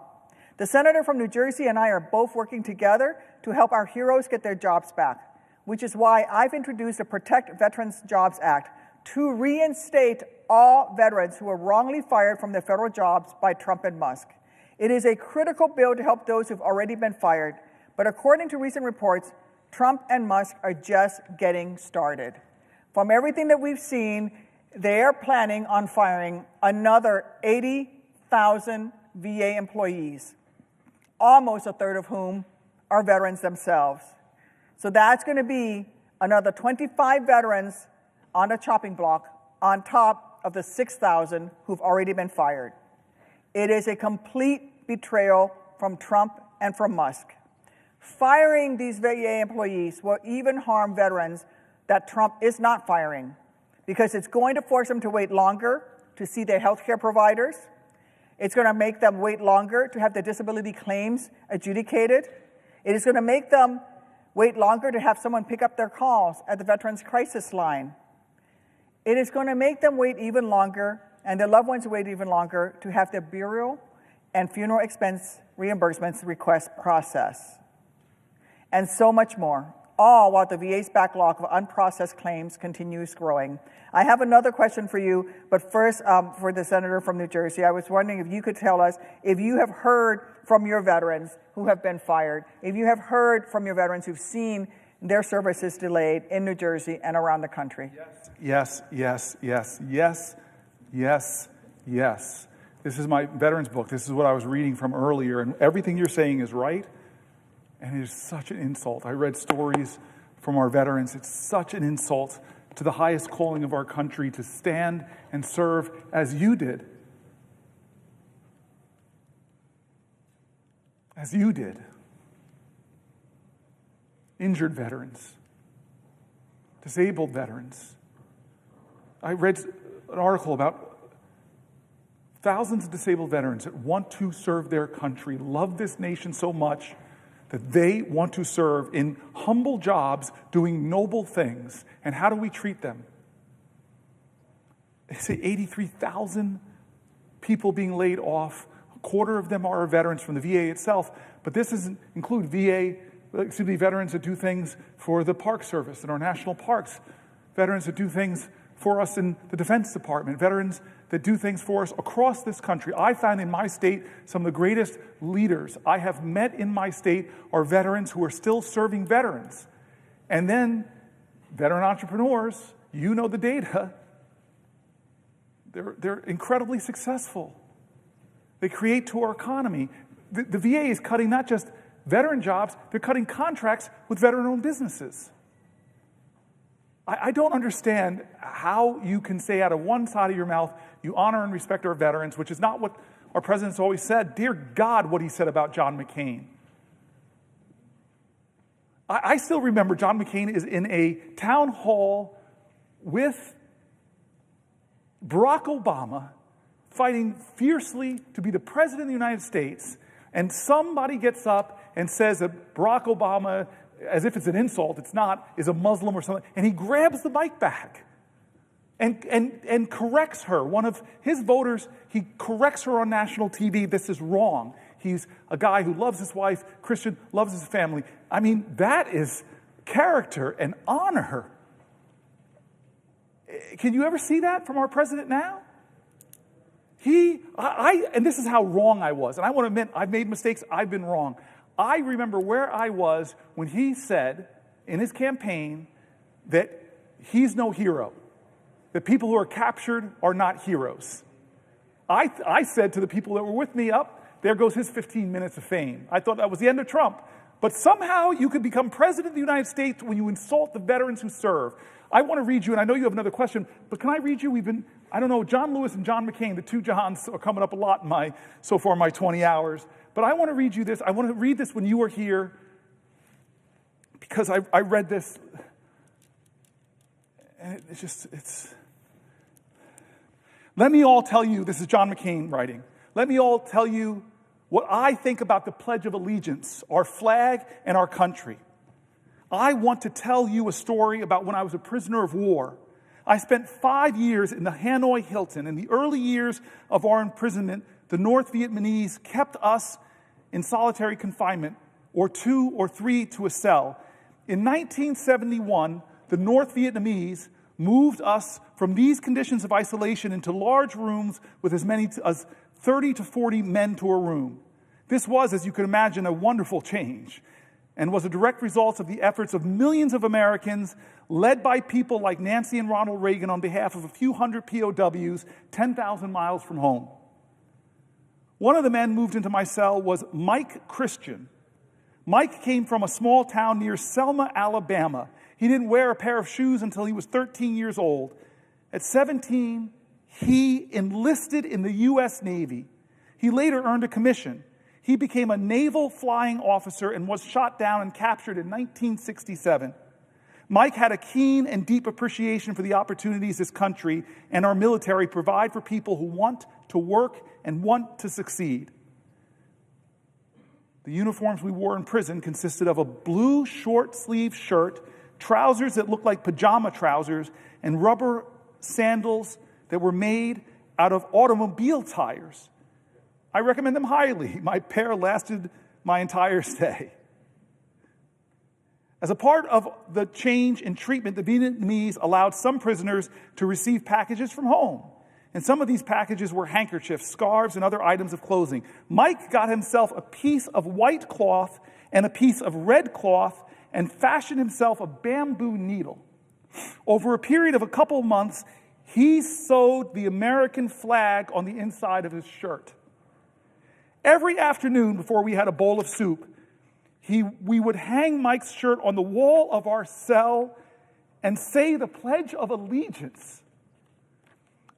The senator from New Jersey and I are both working together to help our heroes get their jobs back, which is why I've introduced the Protect Veterans Jobs Act to reinstate all veterans who were wrongly fired from their federal jobs by Trump and Musk. It is a critical bill to help those who've already been fired, but according to recent reports, Trump and Musk are just getting started. From everything that we've seen, they are planning on firing another 80,000 VA employees, almost a third of whom are veterans themselves. So that's going to be another 25 veterans on the chopping block on top of the 6,000 who've already been fired. It is a complete betrayal from Trump and from Musk. Firing these VA employees will even harm veterans that Trump is not firing, because it's going to force them to wait longer to see their health care providers. It's going to make them wait longer to have their disability claims adjudicated. It is going to make them wait longer to have someone pick up their calls at the Veterans Crisis Line. It is going to make them wait even longer, and their loved ones wait even longer to have their burial and funeral expense reimbursements request processed. And so much more, all while the VA's backlog of unprocessed claims continues growing. I have another question for you, but first, for the senator from New Jersey, I was wondering if you could tell us if you have heard from your veterans who have been fired, if you have heard from your veterans who've seen their services delayed in New Jersey and around the country. Yes, yes, yes, yes, yes, yes. This is my veterans book. This is what I was reading from earlier, and everything you're saying is right. And it is such an insult. I read stories from our veterans. It's such an insult to the highest calling of our country to stand and serve as you did. As you did. Injured veterans. Disabled veterans. I read an article about thousands of disabled veterans that want to serve their country, love this nation so much that they want to serve in humble jobs doing noble things. And how do we treat them? They say 83,000 people being laid off. A quarter of them are veterans from the VA itself. But this doesn't include veterans that do things for the Park Service and our national parks, veterans that do things for us in the Defense Department, veterans that do things for us across this country. I found in my state some of the greatest leaders I have met in my state are veterans who are still serving veterans. And then veteran entrepreneurs, you know the data, they're incredibly successful. They create to our economy. The VA is cutting not just veteran jobs, they're cutting contracts with veteran-owned businesses. I don't understand how you can say out of one side of your mouth, you honor and respect our veterans, which is not what our president's always said. Dear God, what he said about John McCain. I still remember John McCain is in a town hall with Barack Obama fighting fiercely to be the president of the United States, and somebody gets up and says that Barack Obama, as if it's an insult, it's not, is a Muslim or something, and he grabs the mic back and corrects her. One of his voters, he corrects her on national TV. This is wrong. He's a guy who loves his wife, Christian, loves his family. I mean, that is character and honor. Can you ever see that from our president now? And this is how wrong I was. And I want to admit, I've made mistakes. I've been wrong. I remember where I was when he said in his campaign that he's no hero, that people who are captured are not heroes. I said to the people that were with me, there goes his 15 minutes of fame. I thought that was the end of Trump. But somehow you could become president of the United States when you insult the veterans who serve. I want to read you, and I know you have another question, but can I read you? John Lewis and John McCain, the two Johns are coming up a lot in my 20 hours. But I want to read you this. I want to read this when you were here because I read this. And let me all tell you, this is John McCain writing. Let me all tell you what I think about the Pledge of Allegiance, our flag and our country. I want to tell you a story about when I was a prisoner of war. I spent 5 years in the Hanoi Hilton. In the early years of our imprisonment, the North Vietnamese kept us in solitary confinement, or 2 or 3 to a cell. In 1971, the North Vietnamese moved us from these conditions of isolation into large rooms with as many as 30 to 40 men to a room. This was, as you can imagine, a wonderful change and was a direct result of the efforts of millions of Americans led by people like Nancy and Ronald Reagan on behalf of a few hundred POWs 10,000 miles from home. One of the men moved into my cell was Mike Christian. Mike came from a small town near Selma, Alabama. He didn't wear a pair of shoes until he was 13 years old. At 17, he enlisted in the U.S. Navy. He later earned a commission. He became a naval flying officer and was shot down and captured in 1967. Mike had a keen and deep appreciation for the opportunities this country and our military provide for people who want to work and want to succeed. The uniforms we wore in prison consisted of a blue short-sleeved shirt, trousers that looked like pajama trousers, and rubber sandals that were made out of automobile tires. I recommend them highly. My pair lasted my entire stay. As a part of the change in treatment, the Vietnamese allowed some prisoners to receive packages from home. And some of these packages were handkerchiefs, scarves, and other items of clothing. Mike got himself a piece of white cloth and a piece of red cloth and fashioned himself a bamboo needle. Over a period of a couple of months, he sewed the American flag on the inside of his shirt. Every afternoon before we had a bowl of soup, we would hang Mike's shirt on the wall of our cell and say the Pledge of Allegiance.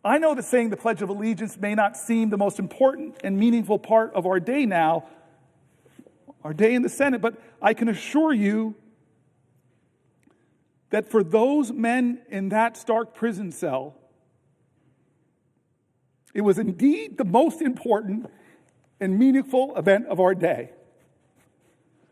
I know that saying the Pledge of Allegiance may not seem the most important and meaningful part of our day now, our day in the Senate, but I can assure you that for those men in that Stark prison cell, it was indeed the most important and meaningful event of our day.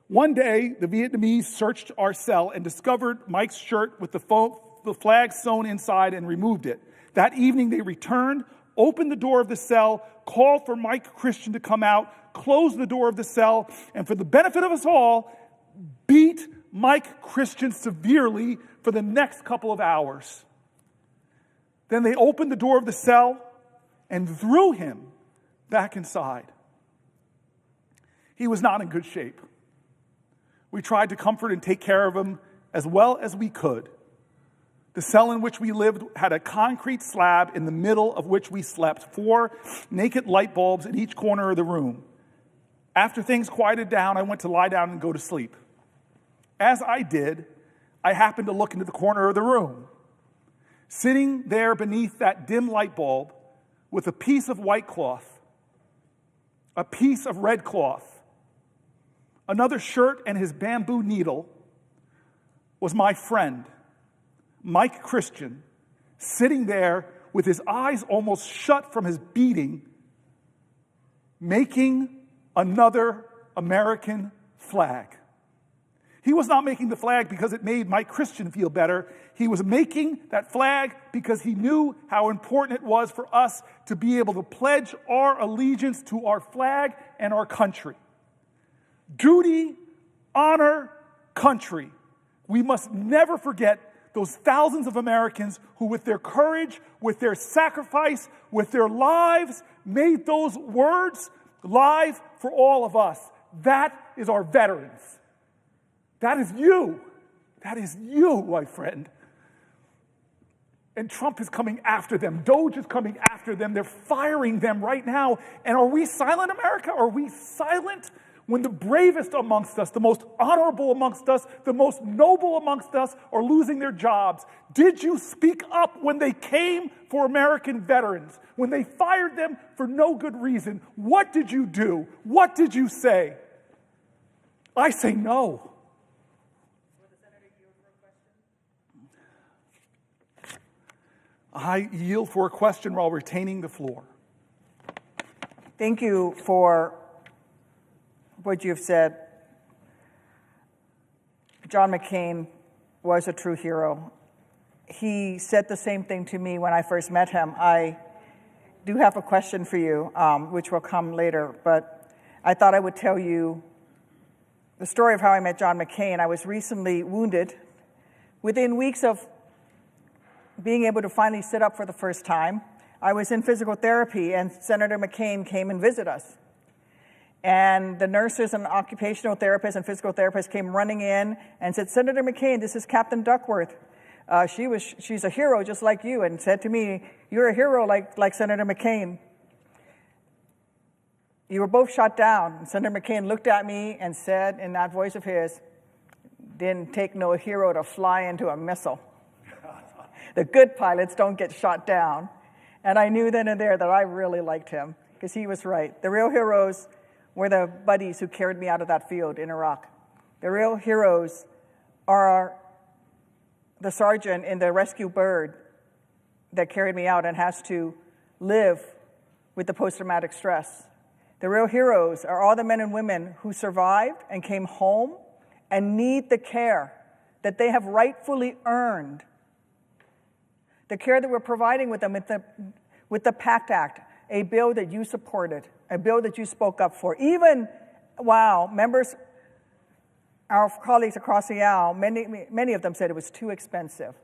One day, the Vietnamese searched our cell and discovered Mike's shirt with the flag sewn inside and removed it. That evening, they returned, opened the door of the cell, called for Mike Christian to come out, closed the door of the cell, and for the benefit of us all, beat Mike Christian severely for the next couple of hours. Then they opened the door of the cell and threw him back inside. He was not in good shape. We tried to comfort and take care of him as well as we could. The cell in which we lived had a concrete slab in the middle of which we slept, 4 naked light bulbs in each corner of the room. After things quieted down, I went to lie down and go to sleep. As I did, I happened to look into the corner of the room. Sitting there beneath that dim light bulb with a piece of white cloth, a piece of red cloth, another shirt and his bamboo needle, was my friend, Mike Christian, sitting there with his eyes almost shut from his beating, making another American flag. He was not making the flag because it made Mike Christian feel better. He was making that flag because he knew how important it was for us to be able to pledge our allegiance to our flag and our country. Duty, honor, country. We must never forget those thousands of Americans who, with their courage, with their sacrifice, with their lives, made those words live for all of us. That is our veterans. That is you. That is you, my friend. And Trump is coming after them. DOGE is coming after them. They're firing them right now. And are we silent, America? Are we silent when the bravest amongst us, the most honorable amongst us, the most noble amongst us are losing their jobs? Did you speak up when they came for American veterans? When they fired them for no good reason? What did you do? What did you say? I say no. I yield for a question while retaining the floor. Thank you for what you've said. John McCain was a true hero. He said the same thing to me when I first met him. I do have a question for you, which will come later, but I thought I would tell you the story of how I met John McCain. I was recently wounded. Within weeks of being able to finally sit up for the first time, I was in physical therapy, and Senator McCain came and visited us. And the nurses and occupational therapists and physical therapists came running in and said, "Senator McCain, this is Captain Duckworth. She's a hero just like you," and said to me, "You're a hero like Senator McCain. You were both shot down." And Senator McCain looked at me and said in that voice of his, "Didn't take no hero to fly into a missile. The good pilots don't get shot down." And I knew then and there that I really liked him, because he was right. The real heroes were the buddies who carried me out of that field in Iraq. The real heroes are the sergeant in the rescue bird that carried me out and has to live with the post-traumatic stress. The real heroes are all the men and women who survived and came home and need the care that they have rightfully earned. The care that we're providing with them with the PACT Act, a bill that you supported, a bill that you spoke up for. Even while members, our colleagues across the aisle, many of them said it was too expensive.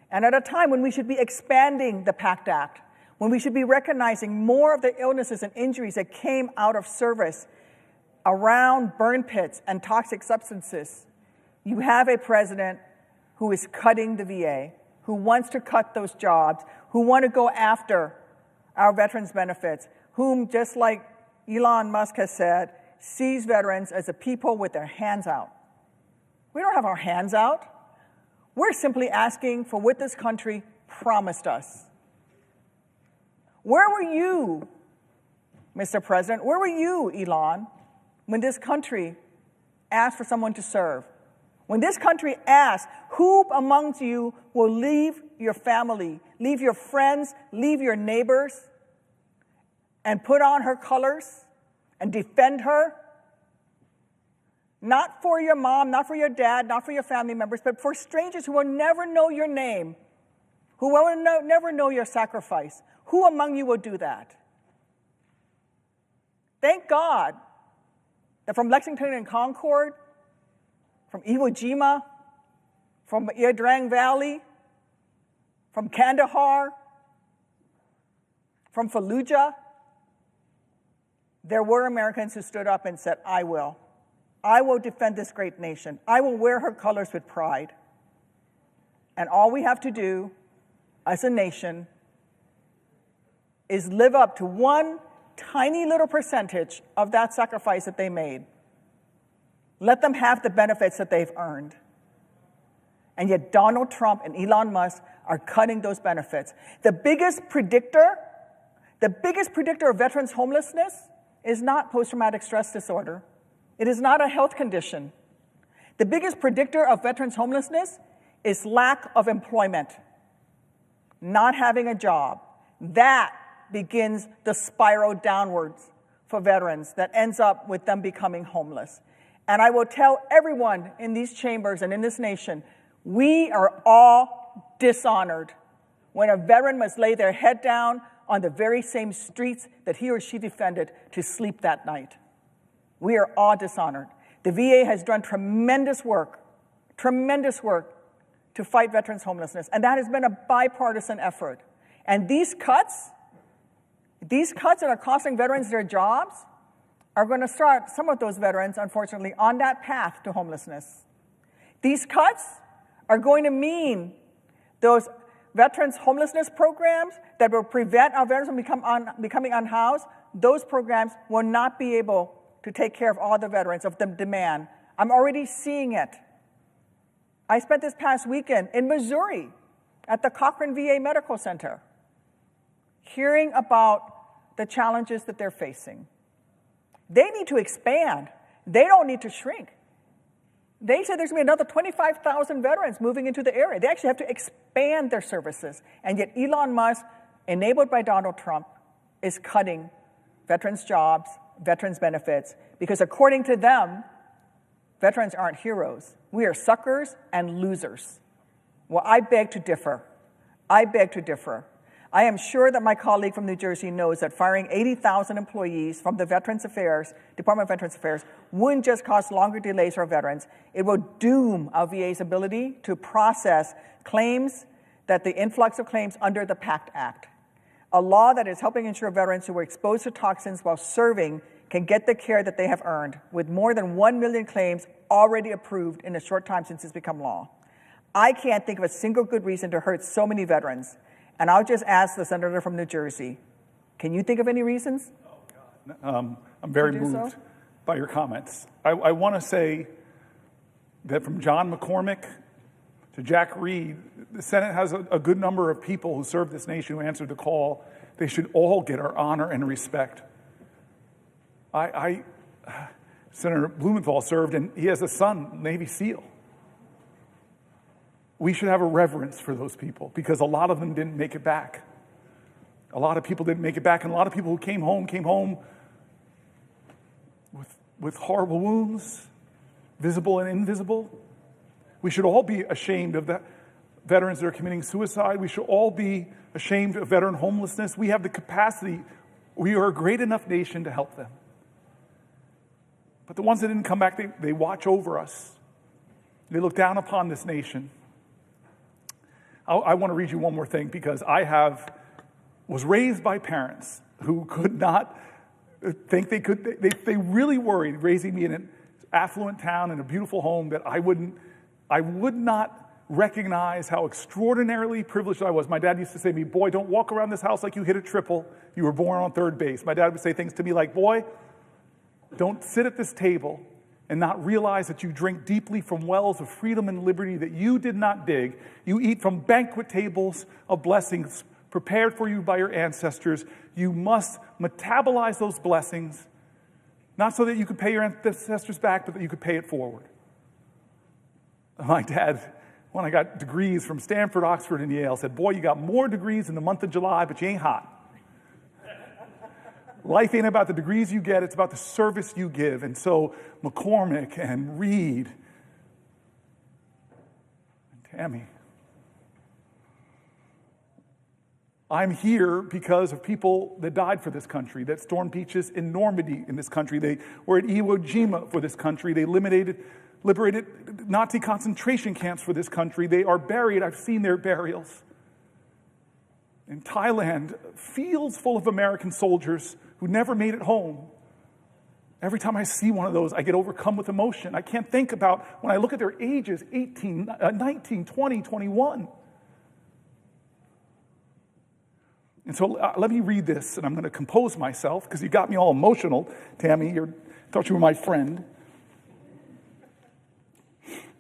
And at a time when we should be expanding the PACT Act, when we should be recognizing more of the illnesses and injuries that came out of service around burn pits and toxic substances, you have a president who is cutting the VA, who wants to cut those jobs, who want to go after our veterans' benefits, whom, just like Elon Musk has said, sees veterans as a people with their hands out. We don't have our hands out. We're simply asking for what this country promised us. Where were you, Mr. President? Where were you, Elon, when this country asked for someone to serve? When this country asked, who amongst you will leave your family, leave your friends, leave your neighbors, and put on her colors and defend her? Not for your mom, not for your dad, not for your family members, but for strangers who will never know your name, who will never know your sacrifice. Who among you will do that? Thank God that from Lexington and Concord, from Iwo Jima, from Ia Valley, from Kandahar, from Fallujah, there were Americans who stood up and said, I will. I will defend this great nation. I will wear her colors with pride. And all we have to do as a nation is live up to one tiny little percentage of that sacrifice that they made. Let them have the benefits that they've earned. And yet Donald Trump and Elon Musk are cutting those benefits. The biggest predictor of veterans' homelessness is not post-traumatic stress disorder. It is not a health condition. The biggest predictor of veterans' homelessness is lack of employment, not having a job. That begins the spiral downwards for veterans that ends up with them becoming homeless. And I will tell everyone in these chambers and in this nation, we are all dishonored when a veteran must lay their head down on the very same streets that he or she defended to sleep that night. We are all dishonored. The VA has done tremendous work to fight veterans' homelessness, and that has been a bipartisan effort. And these cuts that are costing veterans their jobs are going to start some of those veterans, unfortunately, on that path to homelessness. These cuts are going to mean those veterans' homelessness programs that will prevent our veterans from becoming unhoused, those programs will not be able to take care of all the veterans of the demand. I'm already seeing it. I spent this past weekend in Missouri at the Cochran VA Medical Center, hearing about the challenges that they're facing. They need to expand. They don't need to shrink. They said there's going to be another 25,000 veterans moving into the area. They actually have to expand their services. And yet Elon Musk, enabled by Donald Trump, is cutting veterans' jobs, veterans' benefits, because according to them, veterans aren't heroes. We are suckers and losers. Well, I beg to differ. I beg to differ. I am sure that my colleague from New Jersey knows that firing 80,000 employees from the Department of Veterans Affairs wouldn't just cause longer delays for veterans. It will doom our VA's ability to process claims, that the influx of claims under the PACT Act, a law that is helping ensure veterans who were exposed to toxins while serving can get the care that they have earned, with more than 1 million claims already approved in a short time since it's become law. I can't think of a single good reason to hurt so many veterans. And I'll just ask the senator from New Jersey, can you think of any reasons? I'm very moved by your comments. I want to say that from John McCormick to Jack Reed, the Senate has a good number of people who serve this nation, who answered the call. They should all get our honor and respect. Senator Blumenthal served, and he has a son, Navy SEAL. We should have a reverence for those people, because a lot of them didn't make it back. A lot of people didn't make it back, and a lot of people who came home with horrible wounds, visible and invisible. We should all be ashamed of the veterans that are committing suicide. We should all be ashamed of veteran homelessness. We have the capacity. We are a great enough nation to help them. But the ones that didn't come back, they watch over us. They look down upon this nation. I want to read you one more thing, because was raised by parents who could not think they could. They really worried, raising me in an affluent town in a beautiful home, that I would not recognize how extraordinarily privileged I was. My dad used to say to me, "Boy, don't walk around this house like you hit a triple. You were born on third base." My dad would say things to me like, "Boy, Don't sit at this table and not realize that you drink deeply from wells of freedom and liberty that you did not dig. You eat from banquet tables of blessings prepared for you by your ancestors. You must metabolize those blessings, not so that you could pay your ancestors back, but that you could pay it forward. My dad, when I got degrees from Stanford, Oxford, and Yale, said, boy, you got more degrees in the month of July, but you ain't hot. Life ain't about the degrees you get, it's about the service you give. And so McCormick and Reed and Tammy, I'm here because of people that died for this country, that stormed beaches in Normandy in this country. They were at Iwo Jima for this country. They liberated Nazi concentration camps for this country. They are buried. I've seen their burials. In Thailand, fields full of American soldiers who never made it home. Every time I see one of those, I get overcome with emotion. I can't think about, when I look at their ages, 18, 19, 20, 21. And so let me read this, and I'm going to compose myself, because you got me all emotional, Tammy. I thought you were my friend.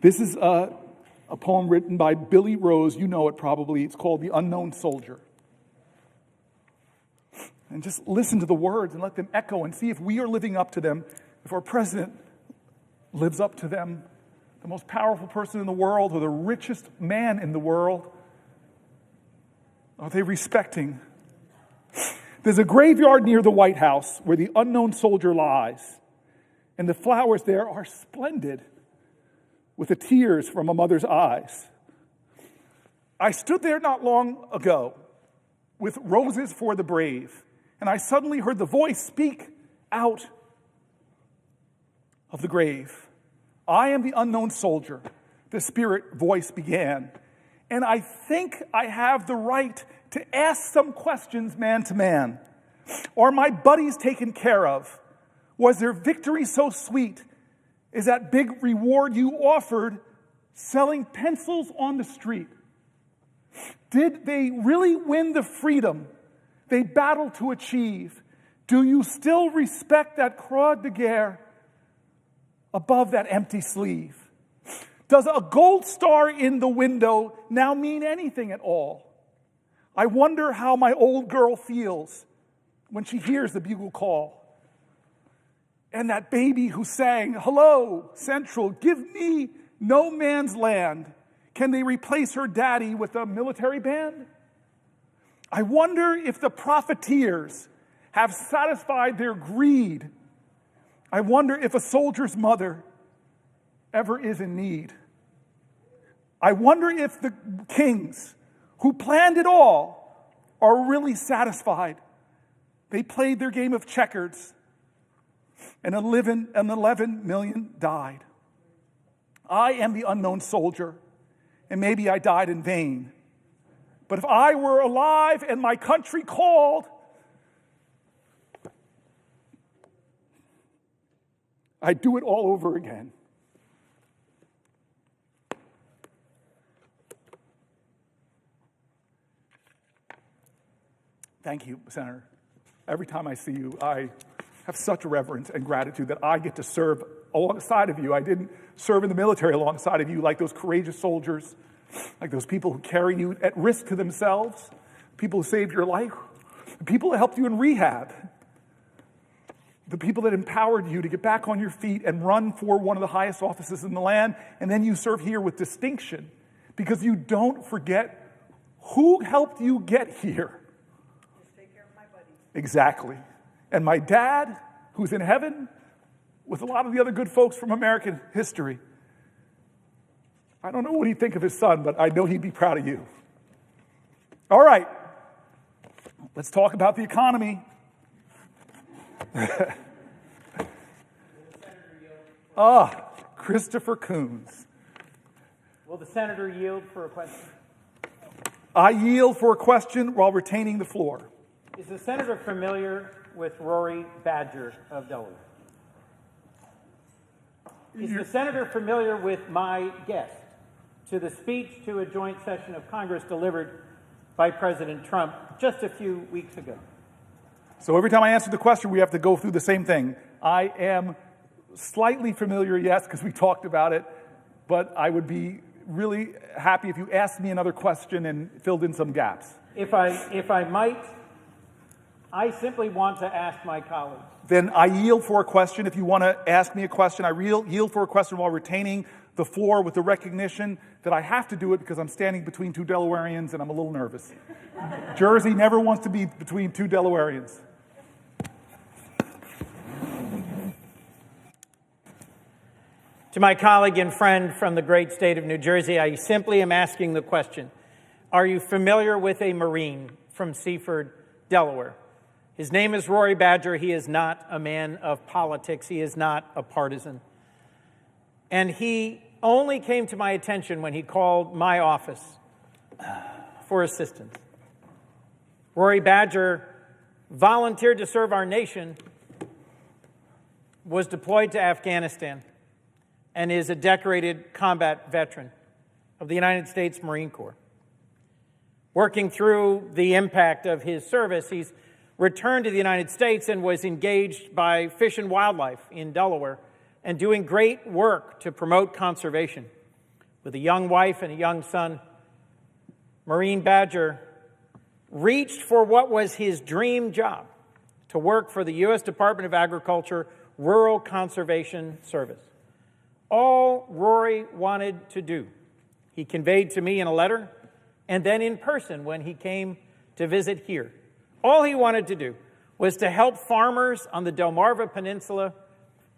This is a poem written by Billy Rose. You know it probably. It's called The Unknown Soldier. And just listen to the words and let them echo and see if we are living up to them, if our president lives up to them, the most powerful person in the world or the richest man in the world. Are they respecting? There's a graveyard near the White House where the unknown soldier lies, and the flowers there are splendid with the tears from a mother's eyes. I stood there not long ago with roses for the brave, and I suddenly heard the voice speak out of the grave. I am the unknown soldier, the spirit voice began. And I think I have the right to ask some questions man to man. Are my buddies taken care of? Was their victory so sweet? Is that big reward you offered selling pencils on the street? Did they really win the freedom they battled to achieve? Do you still respect that croix de guerre above that empty sleeve? Does a gold star in the window now mean anything at all? I wonder how my old girl feels when she hears the bugle call. And that baby who sang, hello, Central, give me no man's land. Can they replace her daddy with a military band? I wonder if the profiteers have satisfied their greed. I wonder if a soldier's mother ever is in need. I wonder if the kings who planned it all are really satisfied. They played their game of checkers, and 11 million died. I am the unknown soldier, and maybe I died in vain. But if I were alive and my country called, I'd do it all over again. Thank you, Senator. Every time I see you, I have such reverence and gratitude that I get to serve alongside of you. I didn't serve in the military alongside of you like those courageous soldiers, like those people who carry you at risk to themselves, people who saved your life, the people that helped you in rehab, the people that empowered you to get back on your feet and run for one of the highest offices in the land, and then you serve here with distinction because you don't forget who helped you get here. Exactly. And my dad, who's in heaven, with a lot of the other good folks from American history, I don't know what he'd think of his son, but I know he'd be proud of you. All right. Let's talk about the economy. Christopher Coons. Will the senator yield for a question? I yield for a question while retaining the floor. Is the senator familiar with Rory Badger of Delaware? Is the senator familiar with my guest to the speech to a joint session of Congress delivered by President Trump just a few weeks ago? So every time I answer the question, we have to go through the same thing. I am slightly familiar, yes, because we talked about it, but I would be really happy if you asked me another question and filled in some gaps. If I might, I simply want to ask my colleagues. Then I yield for a question. If you want to ask me a question, I yield for a question while retaining the floor with the recognition that I have to do it because I'm standing between two Delawareans and I'm a little nervous. Jersey never wants to be between two Delawareans. To my colleague and friend from the great state of New Jersey, I simply am asking the question, are you familiar with a Marine from Seaford, Delaware? His name is Rory Badger. He is not a man of politics. He is not a partisan. And he only came to my attention when he called my office for assistance. Rory Badger volunteered to serve our nation, was deployed to Afghanistan, and is a decorated combat veteran of the United States Marine Corps. Working through the impact of his service, he's returned to the United States and was engaged by Fish and Wildlife in Delaware and doing great work to promote conservation. With a young wife and a young son, Marine Badger reached for what was his dream job, to work for the U.S. Department of Agriculture Rural Conservation Service. All Rory wanted to do, he conveyed to me in a letter and then in person when he came to visit here. All he wanted to do was to help farmers on the Delmarva Peninsula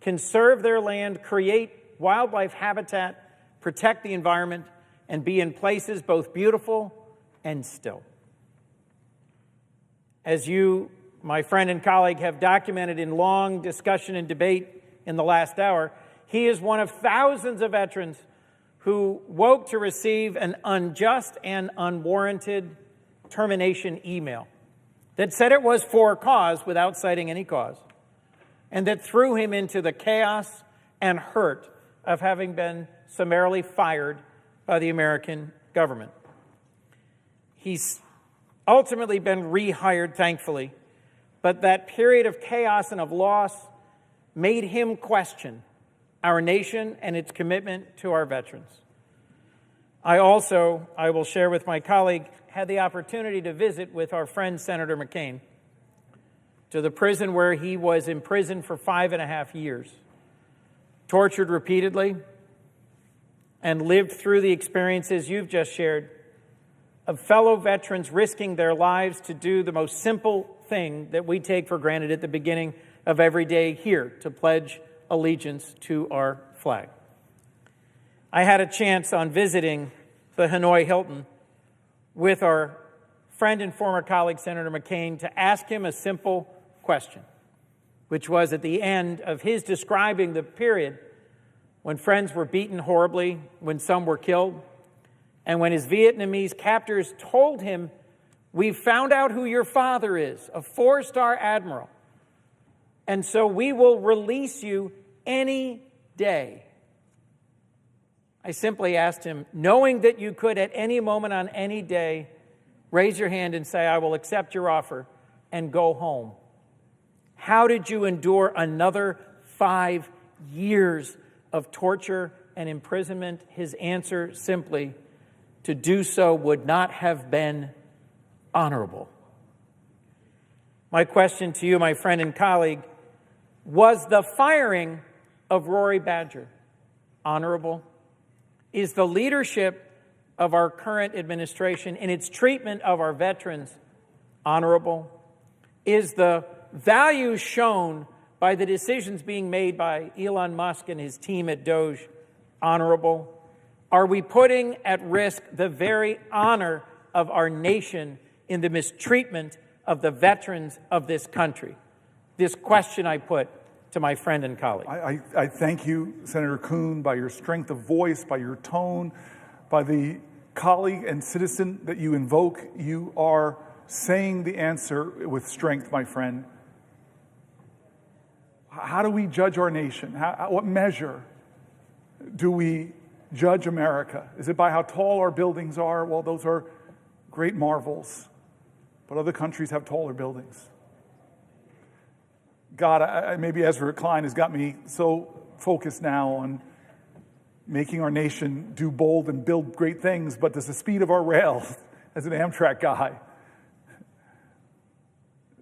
conserve their land, create wildlife habitat, protect the environment, and be in places both beautiful and still. As you, my friend and colleague, have documented in long discussion and debate in the last hour, he is one of thousands of veterans who woke to receive an unjust and unwarranted termination email that said it was for a cause without citing any cause, and that threw him into the chaos and hurt of having been summarily fired by the American government. He's ultimately been rehired, thankfully, but that period of chaos and of loss made him question our nation and its commitment to our veterans. I will share with my colleague, had the opportunity to visit with our friend Senator McCain to the prison where he was imprisoned for 5.5 years, tortured repeatedly, and lived through the experiences you've just shared of fellow veterans risking their lives to do the most simple thing that we take for granted at the beginning of every day here, to pledge allegiance to our flag. I had a chance on visiting the Hanoi Hilton with our friend and former colleague, Senator McCain, to ask him a simple question, which was at the end of his describing the period when friends were beaten horribly, when some were killed, and when his Vietnamese captors told him, "We've found out who your father is, a 4-star admiral, and so we will release you any day." I simply asked him, knowing that you could at any moment on any day raise your hand and say, "I will accept your offer and go home," how did you endure another 5 years of torture and imprisonment? His answer simply, to do so would not have been honorable. My question to you, my friend and colleague, was the firing of Rory Badger honorable? Is the leadership of our current administration in its treatment of our veterans honorable? Is the value shown by the decisions being made by Elon Musk and his team at DOGE honorable? Are we putting at risk the very honor of our nation in the mistreatment of the veterans of this country? This question I put to my friend and colleague. I thank you, Senator Kuhn, by your strength of voice, by your tone, by the colleague and citizen that you invoke. You are saying the answer with strength, my friend. How do we judge our nation? What measure do we judge America? Is it by how tall our buildings are? Well, those are great marvels, but other countries have taller buildings. God, maybe Ezra Klein has got me so focused now on making our nation do bold and build great things, but does the speed of our rail, as an Amtrak guy,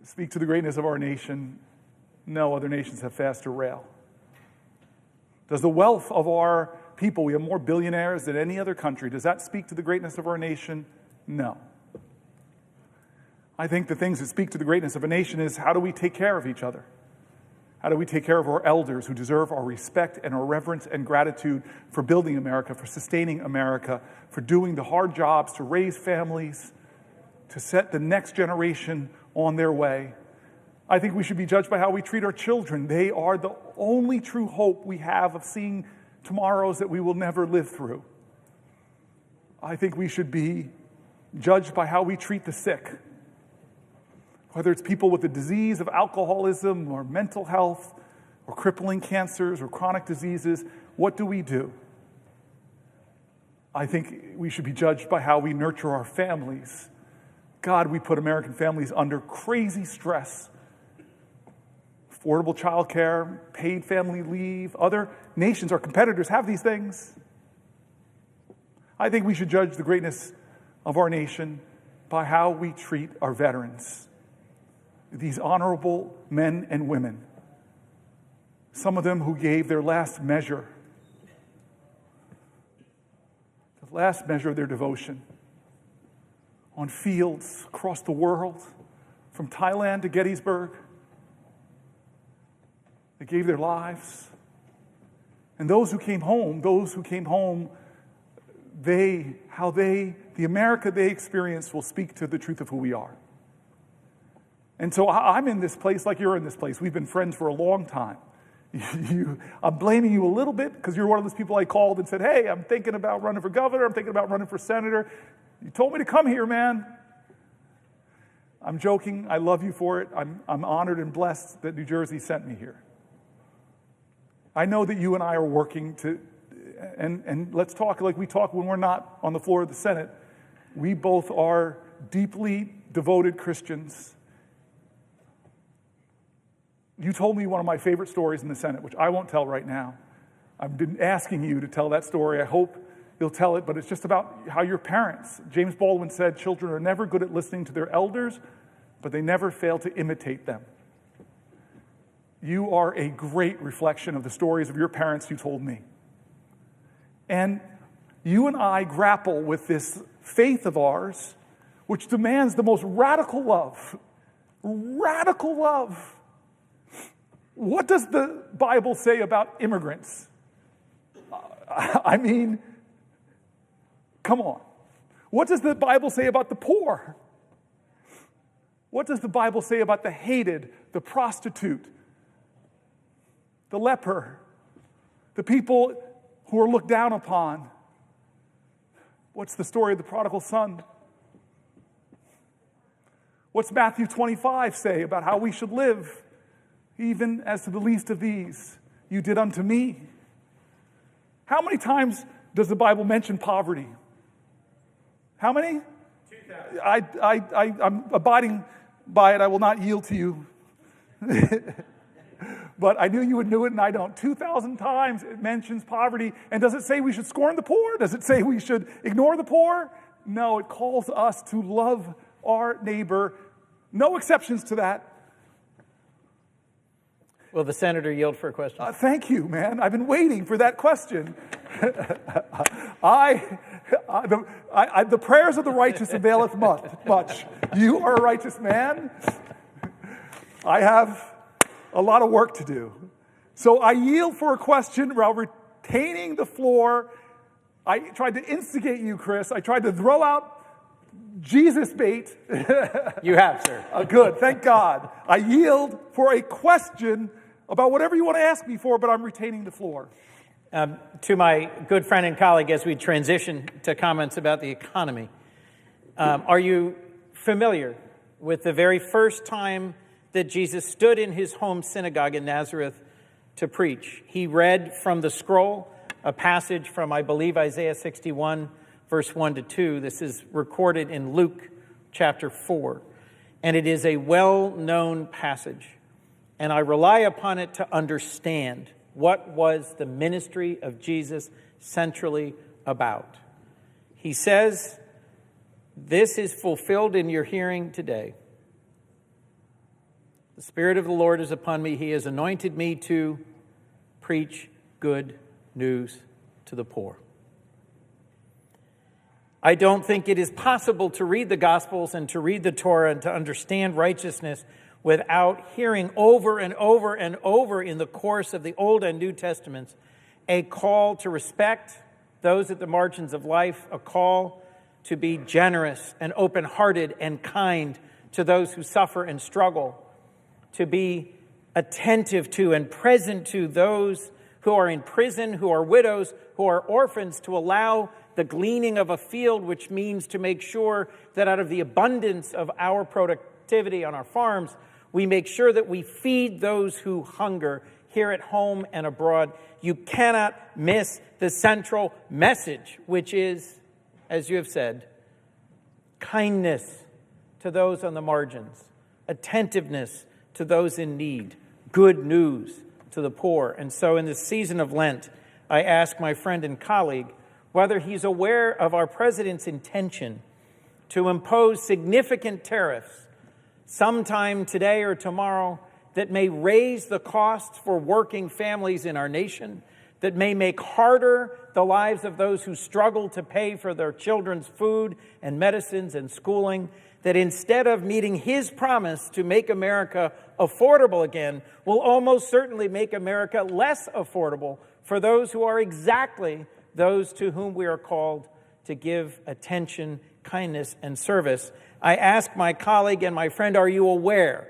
speak to the greatness of our nation? No, other nations have faster rail. Does the wealth of our people, we have more billionaires than any other country, does that speak to the greatness of our nation? No. I think the things that speak to the greatness of a nation is how do we take care of each other? How do we take care of our elders who deserve our respect and our reverence and gratitude for building America, for sustaining America, for doing the hard jobs to raise families, to set the next generation on their way? I think we should be judged by how we treat our children. They are the only true hope we have of seeing tomorrows that we will never live through. I think we should be judged by how we treat the sick. Whether it's people with the disease of alcoholism or mental health or crippling cancers or chronic diseases, what do we do? I think we should be judged by how we nurture our families. God, we put American families under crazy stress. Affordable child care, paid family leave. Other nations, our competitors, have these things. I think we should judge the greatness of our nation by how we treat our veterans. These honorable men and women, some of them who gave their last measure, the last measure of their devotion, on fields across the world, from Thailand to Gettysburg. They gave their lives. And those who came home, the America they experienced will speak to the truth of who we are. And so I'm in this place like you're in this place. We've been friends for a long time. I'm blaming you a little bit because you're one of those people I called and said, hey, I'm thinking about running for governor. I'm thinking about running for senator. You told me to come here, man. I'm joking. I love you for it. I'm honored and blessed that New Jersey sent me here. I know that you and I are working to, and let's talk like we talk when we're not on the floor of the Senate. We both are deeply devoted Christians. You told me one of my favorite stories in the Senate, which I won't tell right now. I've been asking you to tell that story. I hope you'll tell it, but it's just about how your parents, James Baldwin said, children are never good at listening to their elders, but they never fail to imitate them. You are a great reflection of the stories of your parents you told me. And you and I grapple with this faith of ours, which demands the most radical love. Radical love. What does the Bible say about immigrants? I mean, come on. What does the Bible say about the poor? What does the Bible say about the hated, the prostitute, the leper, the people who are looked down upon? What's the story of the prodigal son? What's Matthew 25 say about how we should live? Even as to the least of these, you did unto me. How many times does the Bible mention poverty? How many? 2,000. I'm abiding by it. I will not yield to you. But I knew you would know it, and I don't. 2,000 times it mentions poverty. And does it say we should scorn the poor? Does it say we should ignore the poor? No, it calls us to love our neighbor. No exceptions to that. Will the senator yield for a question? Thank you, man. I've been waiting for that question. The prayers of the righteous availeth much. You are a righteous man. I have a lot of work to do. So I yield for a question while retaining the floor. I tried to instigate you, Chris. I tried to throw out Jesus bait. You have, sir. Good, thank God. I yield for a question about whatever you want to ask me for, but I'm retaining the floor. To my good friend and colleague, as we transition to comments about the economy, are you familiar with the very first time that Jesus stood in his home synagogue in Nazareth to preach? He read from the scroll a passage from, I believe, Isaiah 61, verse 1 to 2. This is recorded in Luke chapter 4, and it is a well-known passage. and I rely upon it to understand what was the ministry of Jesus centrally about. He says, "This is fulfilled in your hearing today. The Spirit of the Lord is upon me. He has anointed me to preach good news to the poor." I don't think it is possible to read the Gospels and to read the Torah and to understand righteousness without hearing over and over and over in the course of the Old and New Testaments a call to respect those at the margins of life, a call to be generous and open-hearted and kind to those who suffer and struggle, to be attentive to and present to those who are in prison, who are widows, who are orphans, to allow the gleaning of a field, which means to make sure that out of the abundance of our productivity on our farms, we make sure that we feed those who hunger here at home and abroad. You cannot miss the central message, which is, as you have said, kindness to those on the margins, attentiveness to those in need, good news to the poor. And so in this season of Lent, I ask my friend and colleague whether he's aware of our president's intention to impose significant tariffs sometime today or tomorrow that may raise the costs for working families in our nation, that may make harder the lives of those who struggle to pay for their children's food and medicines and schooling, that instead of meeting his promise to make America affordable again, will almost certainly make America less affordable for those who are exactly those to whom we are called to give attention, kindness, and service. I ask my colleague and my friend, are you aware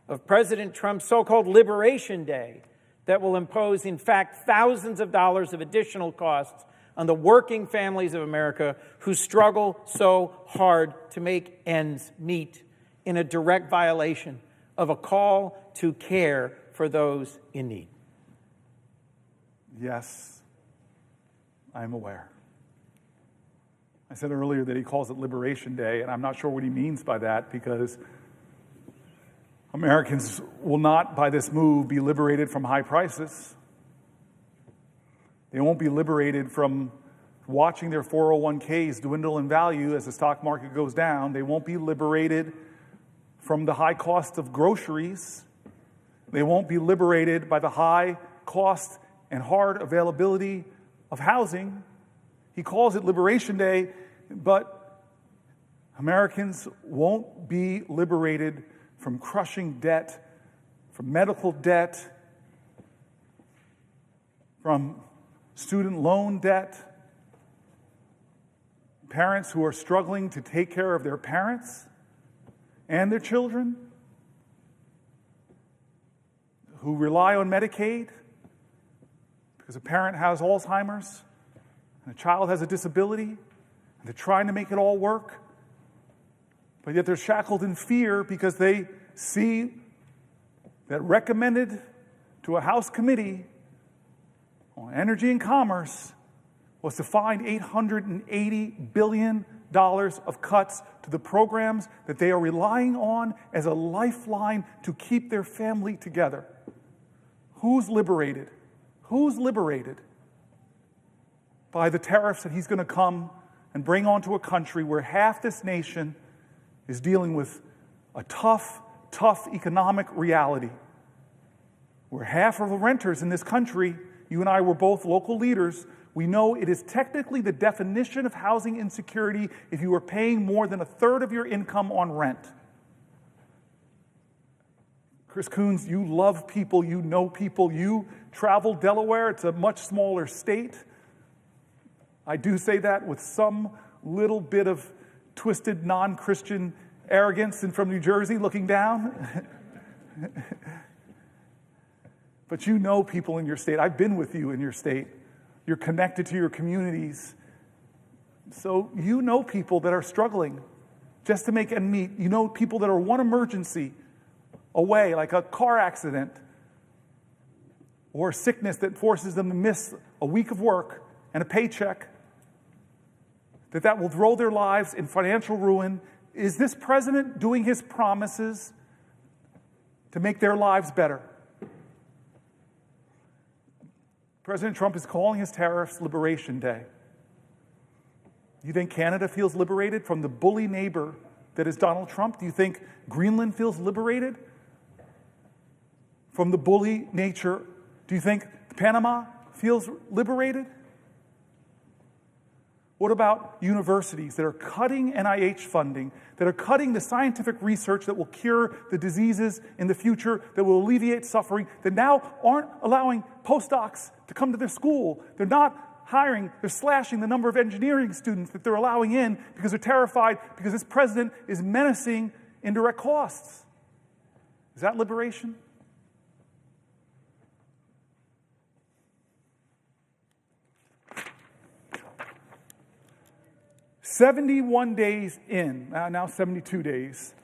of President Trump's so-called Liberation Day that will impose, in fact, thousands of dollars of additional costs on the working families of America who struggle so hard to make ends meet, in a direct violation of a call to care for those in need? Yes, I'm aware. I said earlier that he calls it Liberation Day, and I'm not sure what he means by that, because Americans will not, by this move, be liberated from high prices. They won't be liberated from watching their 401ks dwindle in value as the stock market goes down. They won't be liberated from the high cost of groceries. They won't be liberated by the high cost and hard availability of housing. He calls it Liberation Day, but Americans won't be liberated from crushing debt, from medical debt, from student loan debt, parents who are struggling to take care of their parents and their children, who rely on Medicaid because a parent has Alzheimer's and a child has a disability, and they're trying to make it all work, but yet they're shackled in fear because they see that recommended to a House committee on Energy and Commerce was to find $880 billion of cuts to the programs that they are relying on as a lifeline to keep their family together. Who's liberated? Who's liberated by the tariffs that he's going to come and bring onto a country where half this nation is dealing with a tough economic reality, where half of the renters in this country, you and I were both local leaders, we know it is technically the definition of housing insecurity if you are paying more than a third of your income on rent. Chris Coons, you love people, you know people, you travel Delaware, it's a much smaller state. I do say that with some little bit of twisted non-Christian arrogance and from New Jersey looking down. But you know people in your state. I've been with you in your state. You're connected to your communities. So you know people that are struggling just to make ends meet. You know people that are one emergency away, like a car accident or sickness that forces them to miss a week of work and a paycheck, that will throw their lives in financial ruin. Is this president doing his promises to make their lives better. President Trump is calling his tariffs Liberation Day. Do you think Canada feels liberated from the bully neighbor that is Donald Trump? Do you think Greenland feels liberated from the bully nature? Do you think Panama feels liberated? What about universities that are cutting NIH funding, that are cutting the scientific research that will cure the diseases in the future, that will alleviate suffering, that now aren't allowing postdocs to come to their school? They're not hiring, they're slashing the number of engineering students that they're allowing in because they're terrified because this president is menacing indirect costs. Is that liberation? "71 days in, now 72 days.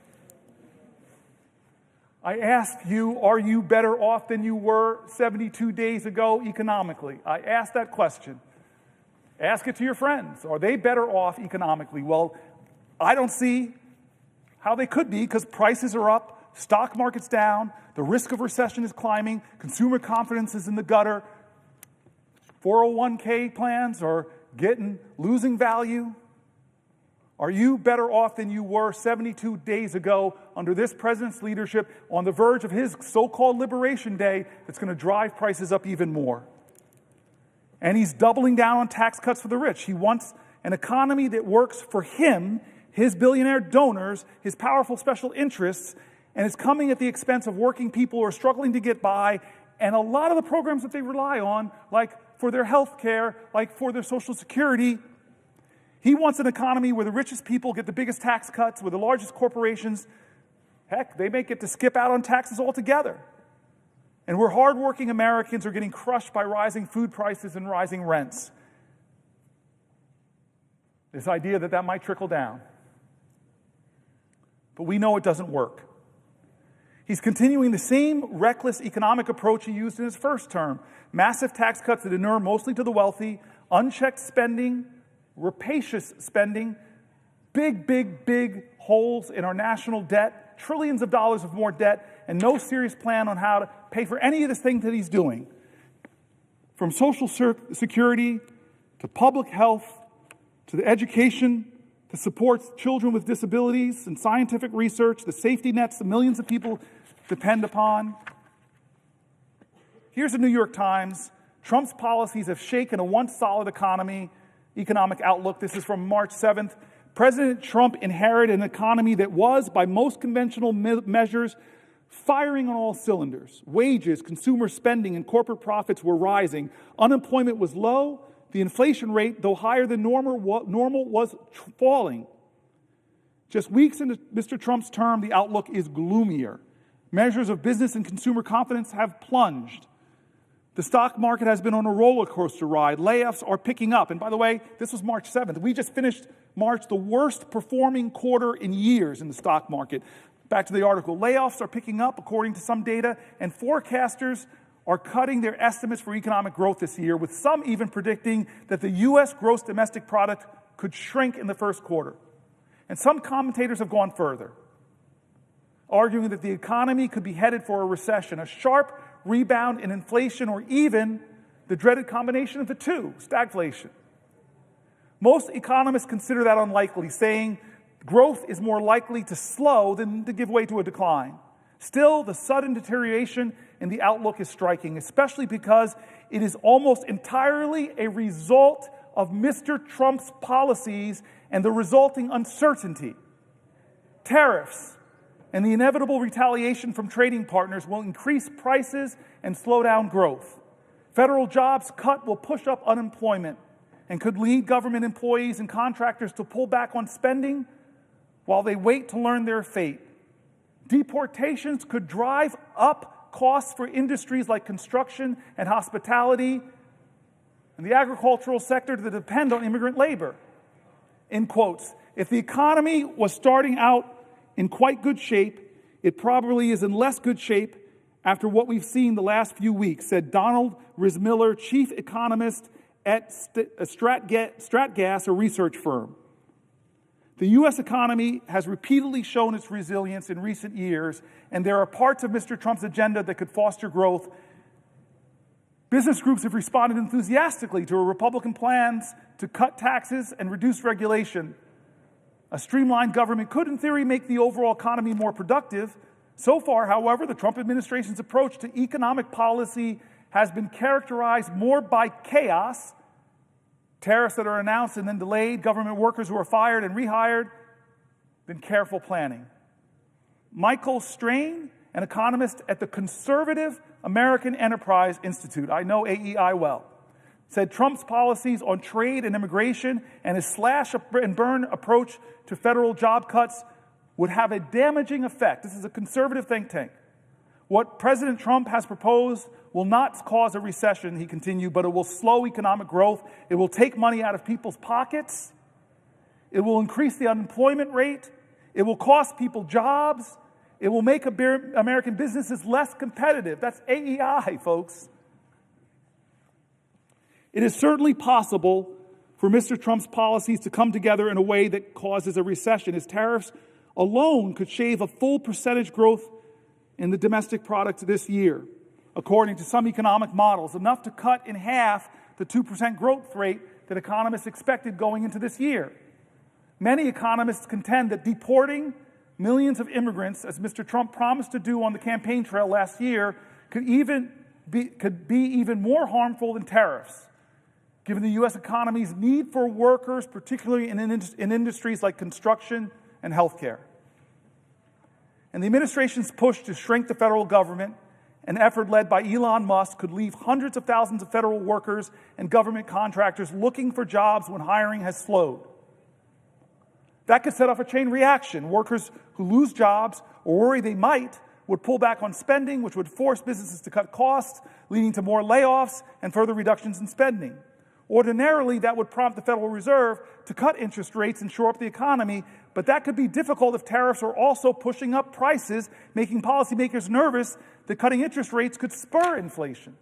I ask you, are you better off than you were 72 days ago economically? I ask that question. Ask it to your friends. Are they better off economically? Well, I don't see how they could be because prices are up, stock market's down, the risk of recession is climbing, consumer confidence is in the gutter, 401k plans are losing value. Are you better off than you were 72 days ago under this president's leadership on the verge of his so-called Liberation Day that's going to drive prices up even more? And he's doubling down on tax cuts for the rich. He wants an economy that works for him, his billionaire donors, his powerful special interests, and it's coming at the expense of working people who are struggling to get by, and a lot of the programs that they rely on, like for their health care, like for their Social Security. He wants an economy where the richest people get the biggest tax cuts, where the largest corporations, heck, they may get to skip out on taxes altogether. And where hardworking Americans are getting crushed by rising food prices and rising rents. This idea that that might trickle down. But we know it doesn't work. He's continuing the same reckless economic approach he used in his first term. Massive tax cuts that inure mostly to the wealthy, unchecked spending, rapacious spending, big holes in our national debt, trillions of dollars of more debt, and no serious plan on how to pay for any of the things that he's doing. From Social Security to public health to the education that supports children with disabilities and scientific research, the safety nets that millions of people depend upon. Here's the New York Times. Trump's policies have shaken a once solid economic outlook. This is from March 7th. President Trump inherited an economy that was, by most conventional measures, firing on all cylinders. Wages, consumer spending, and corporate profits were rising. Unemployment was low. The inflation rate, though higher than normal was falling. Just weeks into Mr. Trump's term, the outlook is gloomier. Measures of business and consumer confidence have plunged. The stock market has been on a roller coaster ride. Layoffs are picking up. And by the way, this was March 7th. We just finished March, the worst performing quarter in years in the stock market. Back to the article. Layoffs are picking up, according to some data, and forecasters are cutting their estimates for economic growth this year, with some even predicting that the U.S. gross domestic product could shrink in the first quarter. And some commentators have gone further, arguing that the economy could be headed for a recession, a sharp rebound in inflation, or even the dreaded combination of the two, stagflation. Most economists consider that unlikely, saying growth is more likely to slow than to give way to a decline. Still, the sudden deterioration in the outlook is striking, especially because it is almost entirely a result of Mr. Trump's policies and the resulting uncertainty. Tariffs and the inevitable retaliation from trading partners will increase prices and slow down growth. Federal jobs cut will push up unemployment and could lead government employees and contractors to pull back on spending while they wait to learn their fate. Deportations could drive up costs for industries like construction and hospitality and the agricultural sector that depend on immigrant labor. In quotes, if the economy was starting out in quite good shape, it probably is in less good shape after what we've seen the last few weeks, said Donald Rismiller, chief economist at Stratgas, a research firm. The U.S. economy has repeatedly shown its resilience in recent years, and there are parts of Mr. Trump's agenda that could foster growth. Business groups have responded enthusiastically to Republican plans to cut taxes and reduce regulation. A streamlined government could, in theory, make the overall economy more productive. So far, however, the Trump administration's approach to economic policy has been characterized more by chaos, tariffs that are announced and then delayed, government workers who are fired and rehired, than careful planning. Michael Strain, an economist at the conservative American Enterprise Institute, I know AEI well, said Trump's policies on trade and immigration and his slash and burn approach to federal job cuts would have a damaging effect. This is a conservative think tank. What President Trump has proposed will not cause a recession, he continued, but it will slow economic growth. It will take money out of people's pockets. It will increase the unemployment rate. It will cost people jobs. It will make American businesses less competitive. That's AEI, folks. It is certainly possible for Mr. Trump's policies to come together in a way that causes a recession. His tariffs alone could shave a full percentage growth in the domestic product this year, according to some economic models, enough to cut in half the 2% growth rate that economists expected going into this year. Many economists contend that deporting millions of immigrants, as Mr. Trump promised to do on the campaign trail last year, could be even more harmful than tariffs, given the U.S. economy's need for workers, particularly in industries like construction and healthcare. And the administration's push to shrink the federal government, an effort led by Elon Musk, could leave hundreds of thousands of federal workers and government contractors looking for jobs when hiring has slowed. That could set off a chain reaction. Workers who lose jobs or worry they might would pull back on spending, which would force businesses to cut costs, leading to more layoffs and further reductions in spending. Ordinarily, that would prompt the Federal Reserve to cut interest rates and shore up the economy, but that could be difficult if tariffs are also pushing up prices, making policymakers nervous that cutting interest rates could spur inflation.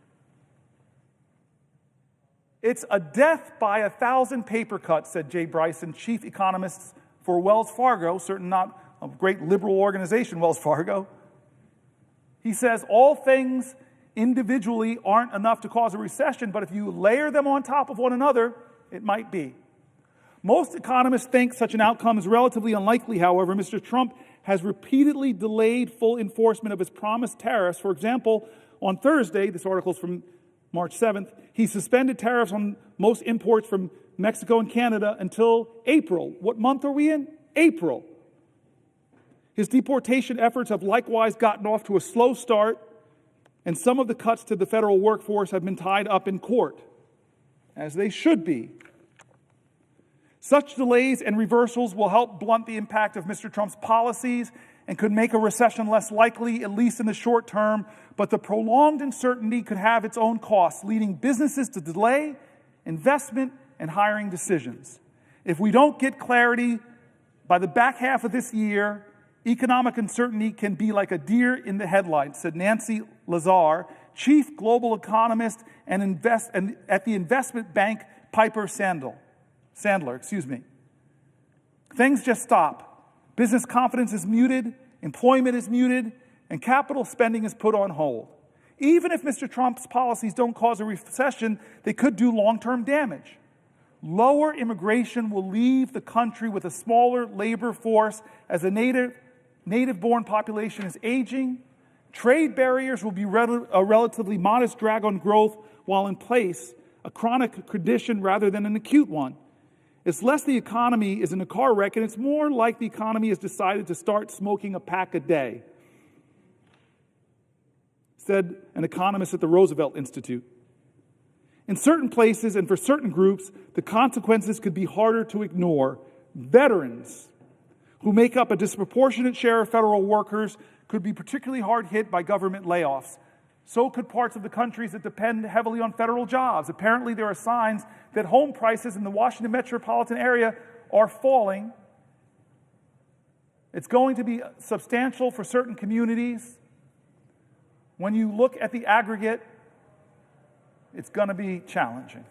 It's a death by 1,000 paper cuts, said Jay Bryson, chief economist for Wells Fargo, certainly not a great liberal organization, Wells Fargo. He says all things individually aren't enough to cause a recession, but if you layer them on top of one another, it might be. Most economists think such an outcome is relatively unlikely, however. Mr. Trump has repeatedly delayed full enforcement of his promised tariffs. For example, on Thursday, this article is from March 7th, he suspended tariffs on most imports from Mexico and Canada until April. What month are we in? April. His deportation efforts have likewise gotten off to a slow start, and some of the cuts to the federal workforce have been tied up in court, as they should be. Such delays and reversals will help blunt the impact of Mr. Trump's policies and could make a recession less likely, at least in the short term, but the prolonged uncertainty could have its own costs, leading businesses to delay investment and hiring decisions. If we don't get clarity by the back half of this year, economic uncertainty can be like a deer in the headlights, said Nancy Lazar, chief global economist and at the investment bank Piper Sandler. Things just stop. Business confidence is muted, employment is muted, and capital spending is put on hold. Even if Mr. Trump's policies don't cause a recession, they could do long-term damage. Lower immigration will leave the country with a smaller labor force as the native-born population is aging. Trade barriers will be a relatively modest drag on growth while in place, a chronic condition rather than an acute one. It's less the economy is in a car wreck, and it's more like the economy has decided to start smoking a pack a day, said an economist at the Roosevelt Institute. In certain places and for certain groups, the consequences could be harder to ignore. Veterans, who make up a disproportionate share of federal workers, could be particularly hard hit by government layoffs. So could parts of the countries that depend heavily on federal jobs. Apparently, there are signs that home prices in the Washington metropolitan area are falling. It's going to be substantial for certain communities. When you look at the aggregate, it's going to be challenging.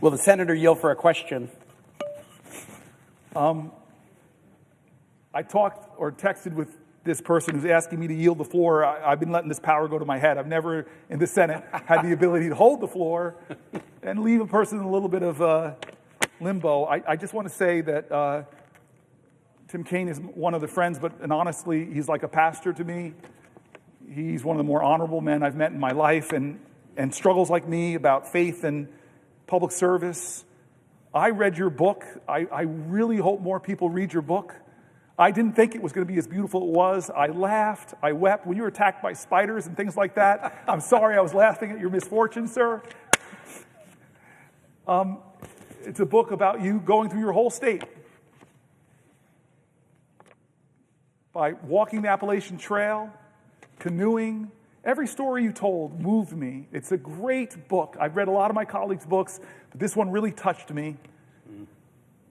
Will the senator yield for a question? I talked or texted with this person who's asking me to yield the floor. I've been letting this power go to my head. I've never in the Senate had the ability to hold the floor and leave a person in a little bit of limbo. I just want to say that Tim Kaine is one of the friends, and honestly, he's like a pastor to me. He's one of the more honorable men I've met in my life, and struggles like me about faith and public service. I read your book. I really hope more people read your book. I didn't think it was going to be as beautiful as it was. I laughed. I wept. When you were attacked by spiders and things like that, I'm sorry I was laughing at your misfortune, sir. It's a book about you going through your whole state. By walking the Appalachian Trail, canoeing. Every story you told moved me. It's a great book. I've read a lot of my colleagues' books, but this one really touched me.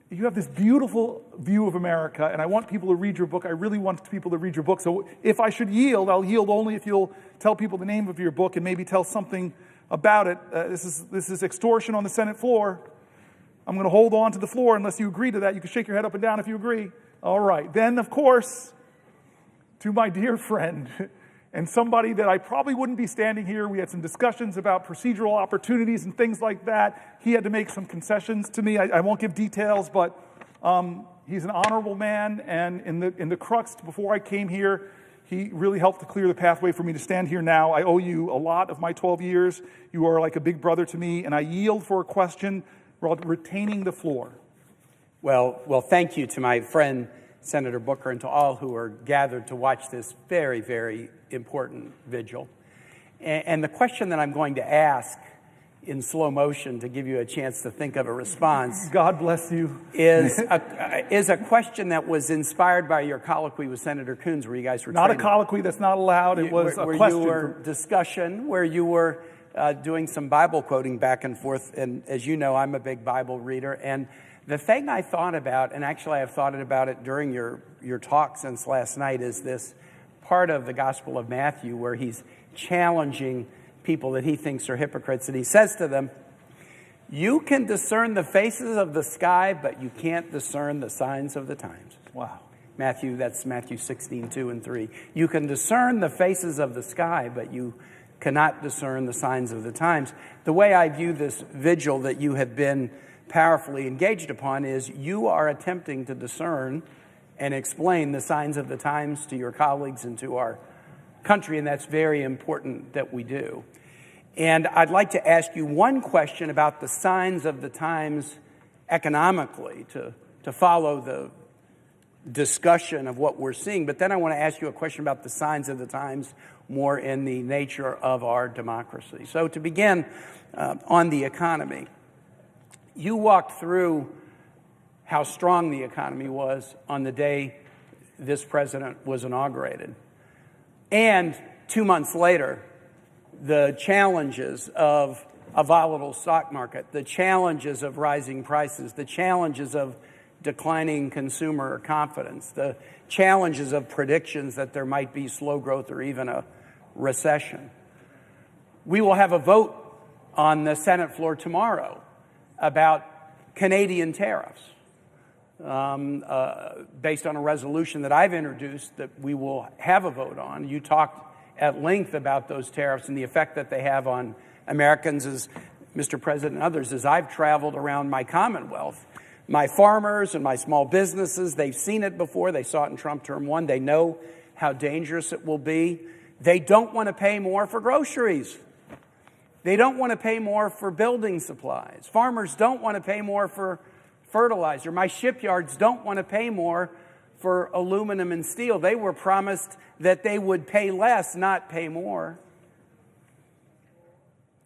You have this beautiful view of America, and I want people to read your book. I really want people to read your book. So if I should yield, I'll yield only if you'll tell people the name of your book and maybe tell something about it. This is extortion on the Senate floor. I'm going to hold on to the floor unless you agree to that. You can shake your head up and down if you agree. All right. Then, of course, to my dear friend and somebody that I probably wouldn't be standing here. We had some discussions about procedural opportunities and things like that. He had to make some concessions to me. I won't give details, but he's an honorable man. And in the crux, before I came here, he really helped to clear the pathway for me to stand here now. I owe you a lot of my 12 years. You are like a big brother to me. And I yield for a question while retaining the floor. Well, thank you to my friend, Senator Booker, and to all who are gathered to watch this very, very important vigil. And the question that I'm going to ask in slow motion to give you a chance to think of a response. God bless you. Is a question that was inspired by your colloquy with Senator Coons, where you guys were not a colloquy, that's not allowed. It was a question. You were discussion, where you were doing some Bible quoting back and forth. And as you know, I'm a big Bible reader. And the thing I thought about, and actually I've thought about it during your talk since last night, is this part of the Gospel of Matthew where he's challenging people that he thinks are hypocrites. And he says to them, you can discern the faces of the sky, but you can't discern the signs of the times. Wow. That's Matthew 16, 2 and 3. You can discern the faces of the sky, but you cannot discern the signs of the times. The way I view this vigil that you have been powerfully engaged upon is you are attempting to discern and explain the signs of the times to your colleagues and to our country, and that's very important that we do. And I'd like to ask you one question about the signs of the times economically to follow the discussion of what we're seeing, but then I want to ask you a question about the signs of the times more in the nature of our democracy. So to begin on the economy, you walked through how strong the economy was on the day this president was inaugurated. And 2 months later, the challenges of a volatile stock market, the challenges of rising prices, the challenges of declining consumer confidence, the challenges of predictions that there might be slow growth or even a recession. We will have a vote on the Senate floor tomorrow about Canadian tariffs based on a resolution that I've introduced that we will have a vote on. You talked at length about those tariffs and the effect that they have on Americans, as Mr. President and others. As I've traveled around my Commonwealth, my farmers and my small businesses, they've seen it before. They saw it in Trump term 1. They know how dangerous it will be. They don't want to pay more for groceries. They don't want to pay more for building supplies. Farmers don't want to pay more for fertilizer. My shipyards don't want to pay more for aluminum and steel. They were promised that they would pay less, not pay more.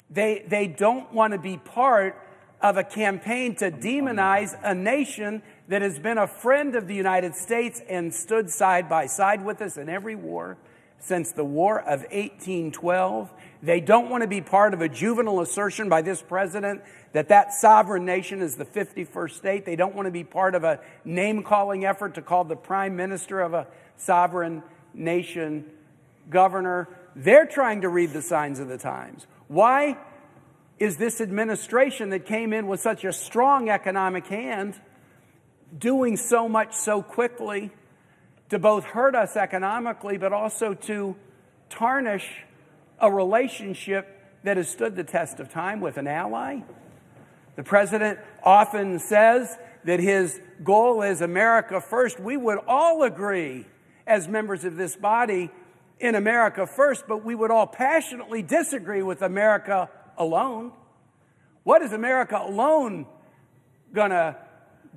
They don't want to be part of a campaign to demonize a nation that has been a friend of the United States and stood side by side with us in every war since the War of 1812. They don't want to be part of a juvenile assertion by this president that sovereign nation is the 51st state. They don't want to be part of a name-calling effort to call the prime minister of a sovereign nation governor. They're trying to read the signs of the times. Why? is this administration that came in with such a strong economic hand doing so much so quickly to both hurt us economically, but also to tarnish a relationship that has stood the test of time with an ally. The president often says that his goal is America first. We would all agree as members of this body in America first, but we would all passionately disagree with America alone. What is America alone going to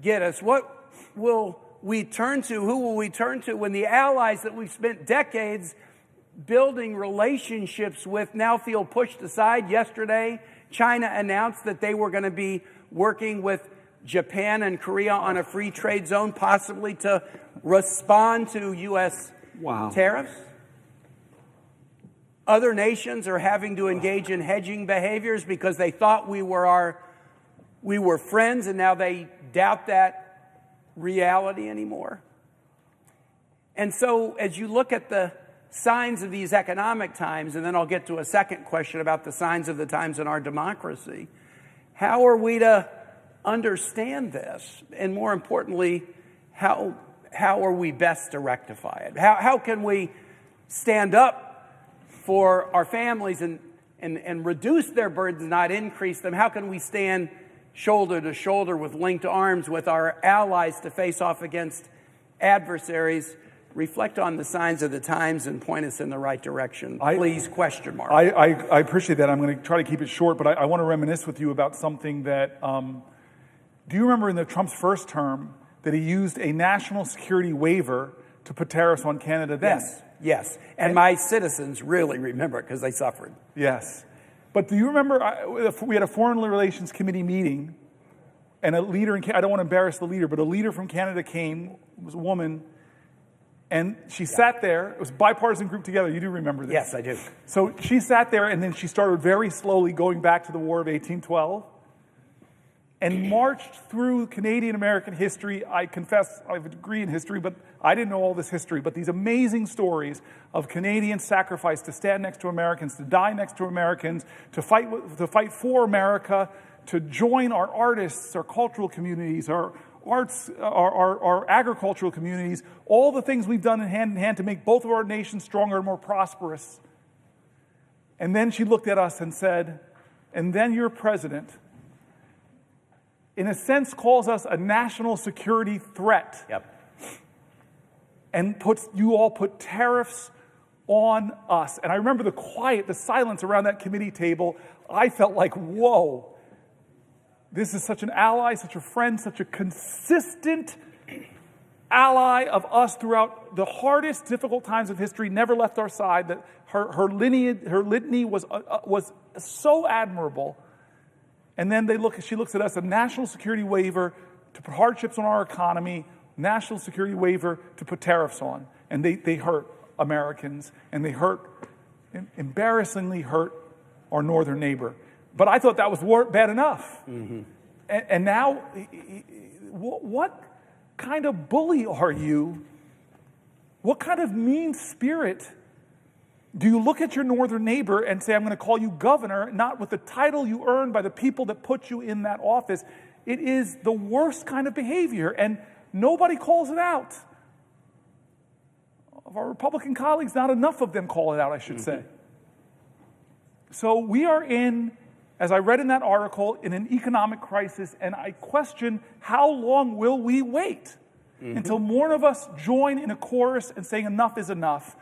get us? What will we turn to? Who will we turn to when the allies that we've spent decades building relationships with now feel pushed aside? Yesterday, China announced that they were going to be working with Japan and Korea on a free trade zone, possibly to respond to U.S. tariffs. Other nations are having to engage in hedging behaviors because they thought we were friends, and now they doubt that reality anymore. And so as you look at the signs of these economic times, and then I'll get to a second question about the signs of the times in our democracy, how are we to understand this? And more importantly, how are we best to rectify it? How can we stand up for our families and reduce their burdens, not increase them? How can we stand shoulder to shoulder with linked arms with our allies to face off against adversaries? Reflect on the signs of the times and point us in the right direction. Please, question mark. I appreciate that. I'm going to try to keep it short, but I want to reminisce with you about something that, do you remember in Trump's first term that he used a national security waiver to put tariffs on Canada then? Yes. And my citizens really remember it because they suffered. Yes. But do you remember we had a Foreign Relations Committee meeting, and a leader, I don't want to embarrass the leader, but a leader from Canada came, it was a woman, and she sat there. It was a bipartisan group together. You do remember this? Yes, I do. So she sat there, and then she started very slowly going back to the War of 1812 and marched through Canadian-American history. I confess I have a degree in history, but I didn't know all this history. But these amazing stories of Canadian sacrifice to stand next to Americans, to die next to Americans, to fight for America, to join our artists, our cultural communities, our arts, our agricultural communities, all the things we've done in hand to make both of our nations stronger and more prosperous. And then she looked at us and said, and then your president, in a sense, calls us a national security threat. And you all put tariffs on us. And I remember the silence around that committee table. I felt like, whoa. This is such an ally, such a friend, such a consistent ally of us throughout the hardest, difficult times of history, never left our side. That her litany was so admirable. And then she looks at us, a national security waiver to put hardships on our economy, national security waiver to put tariffs on. And they hurt Americans, and they embarrassingly hurt our northern neighbor. But I thought that was bad enough. Mm-hmm. And now, what kind of bully are you? What kind of mean spirit? Do you look at your northern neighbor and say, I'm going to call you governor, not with the title you earned by the people that put you in that office? It is the worst kind of behavior, and nobody calls it out. Of our Republican colleagues, not enough of them call it out, I should say. So we are in, as I read in that article, in an economic crisis, and I question how long will we wait until more of us join in a chorus and saying enough is enough.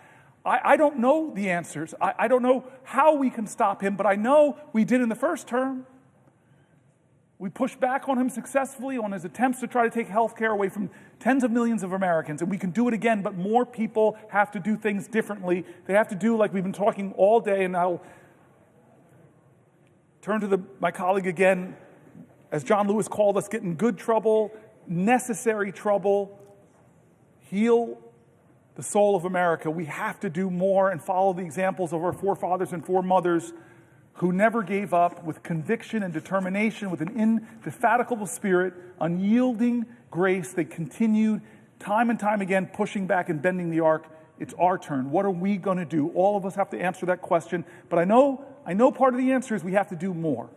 I don't know the answers. I don't know how we can stop him, but I know we did in the first term. We pushed back on him successfully on his attempts to try to take health care away from tens of millions of Americans, and we can do it again, but more people have to do things differently. They have to do like we've been talking all day, and I'll turn to my colleague again, as John Lewis called us, get in good trouble, necessary trouble, heal the soul of America. We have to do more and follow the examples of our forefathers and foremothers who never gave up, with conviction and determination, with an indefatigable spirit, unyielding grace. They continued time and time again, pushing back and bending the arc. It's our turn. What are we going to do? All of us have to answer that question. But I know part of the answer is we have to do more.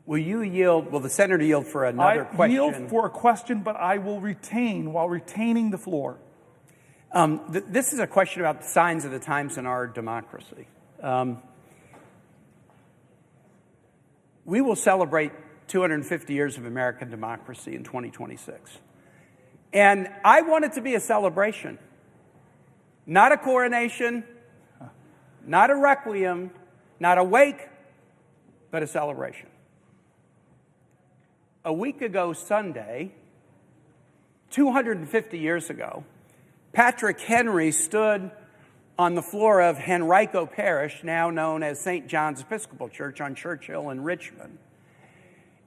Will the senator yield for another question? I yield for a question, but I will retain while retaining the floor. This is a question about the signs of the times in our democracy. We will celebrate 250 years of American democracy in 2026. And I want it to be a celebration, not a coronation, not a requiem, not a wake, but a celebration. A week ago Sunday, 250 years ago, Patrick Henry stood on the floor of Henrico Parish, now known as St. John's Episcopal Church on Churchill in Richmond,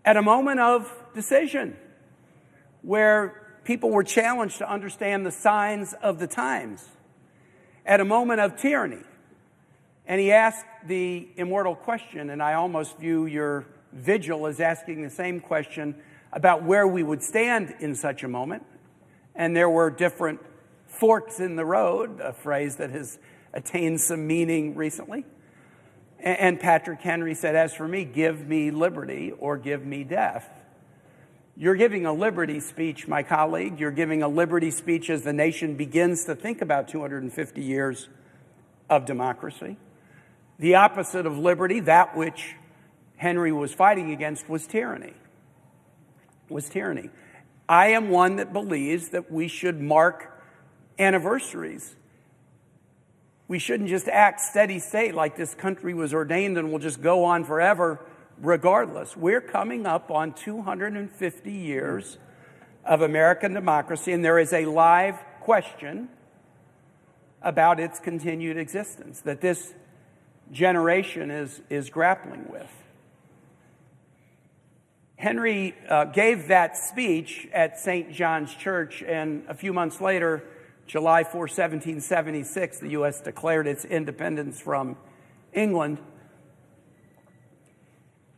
at a moment of decision where people were challenged to understand the signs of the times, at a moment of tyranny. And he asked the immortal question, and I almost view your vigil as asking the same question about where we would stand in such a moment. And there were different forks in the road, a phrase that has attained some meaning recently. And Patrick Henry said, as for me, give me liberty or give me death. You're giving a liberty speech, my colleague. You're giving a liberty speech as the nation begins to think about 250 years of democracy. The opposite of liberty, that which Henry was fighting against, was tyranny. I am one that believes that we should mark anniversaries. We shouldn't just act steady state like this country was ordained and will just go on forever regardless. We're coming up on 250 years of American democracy, and there is a live question about its continued existence that this generation is grappling with. Henry gave that speech at St. John's Church, and a few months later, July 4, 1776, the U.S. declared its independence from England.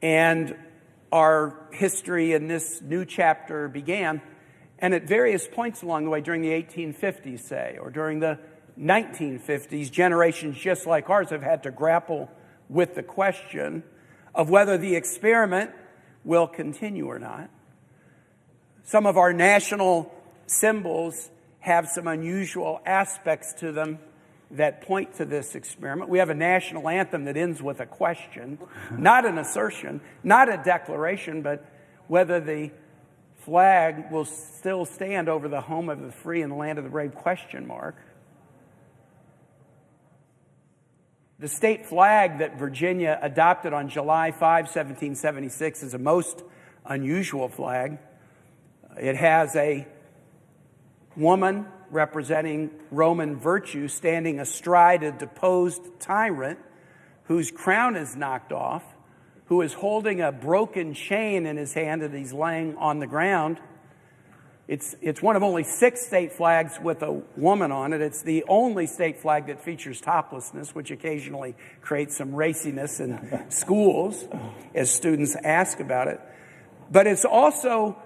And our history in this new chapter began. And at various points along the way, during the 1850s, say, or during the 1950s, generations just like ours have had to grapple with the question of whether the experiment will continue or not. Some of our national symbols have some unusual aspects to them that point to this experiment. We have a national anthem that ends with a question, not an assertion, not a declaration, but whether the flag will still stand over the home of the free and the land of the brave, question mark. The state flag that Virginia adopted on July 5, 1776 is a most unusual flag. It has a woman representing Roman virtue standing astride a deposed tyrant whose crown is knocked off, who is holding a broken chain in his hand that he's laying on the ground. It's one of only 6 state flags with a woman on it. It's the only state flag that features toplessness, which occasionally creates some raciness in schools as students ask about it. But it's also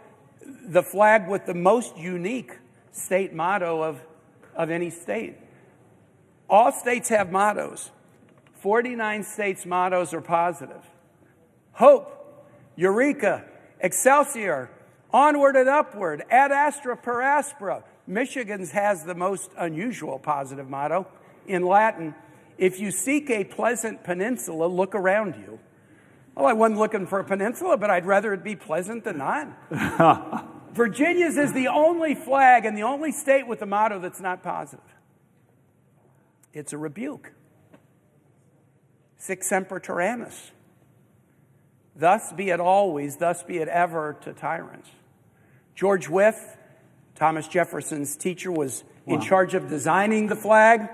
the flag with the most unique state motto of any state. All states have mottos. 49 states' mottos are positive. Hope, Eureka, Excelsior, onward and upward, ad astra per aspera. Michigan's has the most unusual positive motto. In Latin, if you seek a pleasant peninsula, look around you. Well, I wasn't looking for a peninsula, but I'd rather it be pleasant than not. Virginia's is the only flag and the only state with a motto that's not positive. It's a rebuke. Sic semper tyrannis. Thus be it always, thus be it ever to tyrants. George Wythe, Thomas Jefferson's teacher, was in charge of designing the flag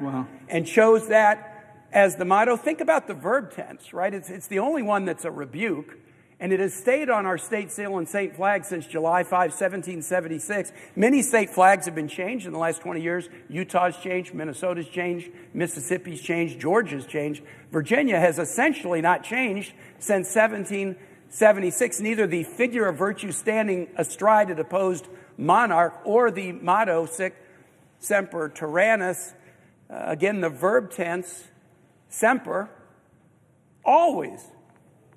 and chose that as the motto. Think about the verb tense, right? It's the only one that's a rebuke. And it has stayed on our state seal and state flag since July 5, 1776. Many state flags have been changed in the last 20 years. Utah's changed, Minnesota's changed, Mississippi's changed, Georgia's changed. Virginia has essentially not changed since 1776. Neither the figure of virtue standing astride a deposed monarch or the motto, sic semper tyrannis, again, the verb tense, semper, always.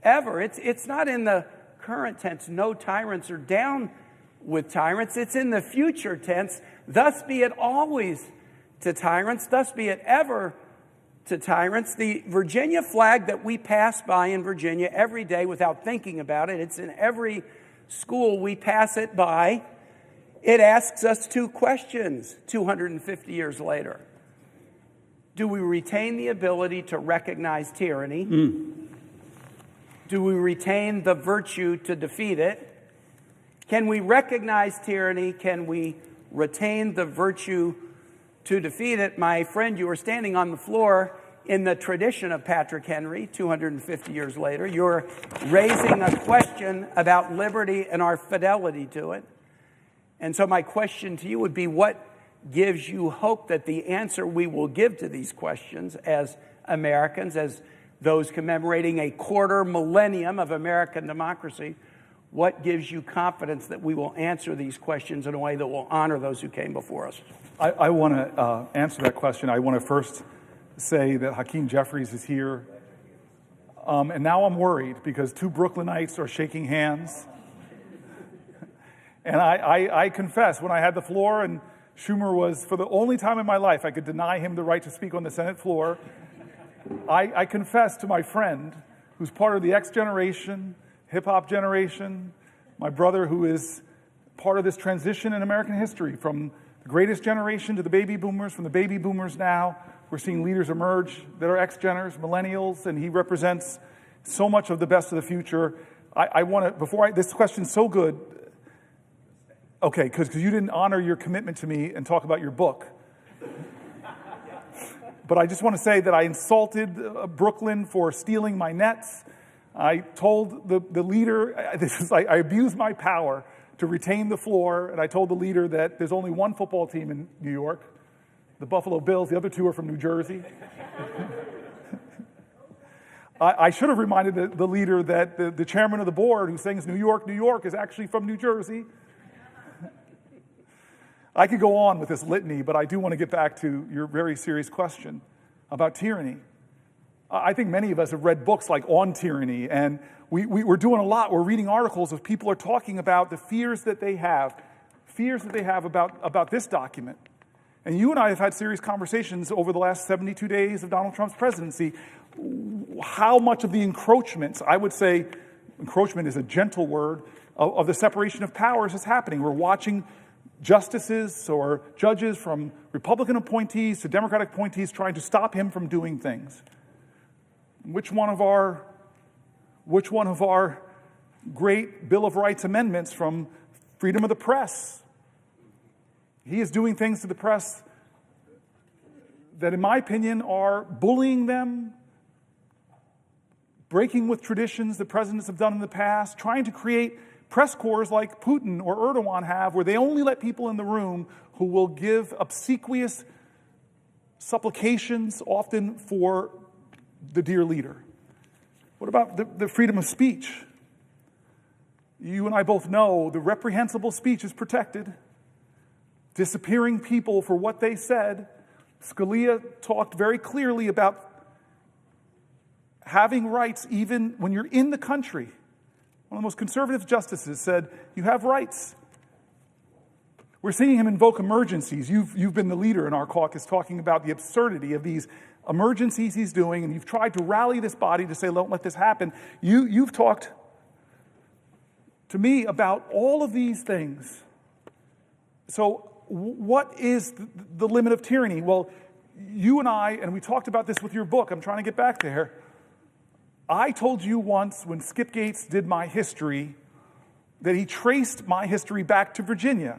Ever. It's not in the current tense. No tyrants are down with tyrants. It's in the future tense. Thus be it always to tyrants. Thus be it ever to tyrants. The Virginia flag that we pass by in Virginia every day without thinking about it, it's in every school we pass it by. It asks us two questions 250 years later. Do we retain the ability to recognize tyranny? Do we retain the virtue to defeat it? Can we recognize tyranny? Can we retain the virtue to defeat it? My friend, you are standing on the floor in the tradition of Patrick Henry 250 years later. You're raising a question about liberty and our fidelity to it. And so my question to you would be, what gives you hope that the answer we will give to these questions as Americans, as those commemorating a quarter millennium of American democracy, what gives you confidence that we will answer these questions in a way that will honor those who came before us? I want to answer that question. I want to first say that Hakeem Jeffries is here. And now I'm worried because two Brooklynites are shaking hands. And I confess, when I had the floor and Schumer was, for the only time in my life, I could deny him the right to speak on the Senate floor. I confess to my friend, who's part of the X generation, hip-hop generation, my brother who is part of this transition in American history, from the greatest generation to the baby boomers, from the baby boomers now, we're seeing leaders emerge that are X-geners, millennials, and he represents so much of the best of the future. I want to, this question's so good, okay, because you didn't honor your commitment to me and talk about your book. But I just want to say that I insulted Brooklyn for stealing my nets. I told the leader, I abused my power to retain the floor, and I told the leader that there's only one football team in New York, the Buffalo Bills. The other two are from New Jersey. I should have reminded the leader that the chairman of the board who sings New York, New York is actually from New Jersey. I could go on with this litany, but I do want to get back to your very serious question about tyranny. I think many of us have read books like On Tyranny, and we're doing a lot. We're reading articles as people are talking about the fears that they have about this document. And you and I have had serious conversations over the last 72 days of Donald Trump's presidency. How much of the encroachments, I would say encroachment is a gentle word, of the separation of powers is happening. We're watching justices or judges from Republican appointees to Democratic appointees trying to stop him from doing things. Which one of our great Bill of Rights amendments from freedom of the press? He is doing things to the press that, in my opinion, are bullying them, breaking with traditions that presidents have done in the past, trying to create press corps like Putin or Erdogan have, where they only let people in the room who will give obsequious supplications, often for the dear leader. What about the freedom of speech? You and I both know the reprehensible speech is protected. Disappearing people for what they said. Scalia talked very clearly about having rights even when you're in the country. One of the most conservative justices said, you have rights. We're seeing him invoke emergencies. You've been the leader in our caucus talking about the absurdity of these emergencies he's doing, and you've tried to rally this body to say, don't let this happen. You've talked to me about all of these things. So what is the limit of tyranny? Well, you and I, and we talked about this with your book. I'm trying to get back there. I told you once when Skip Gates did my history that he traced my history back to Virginia.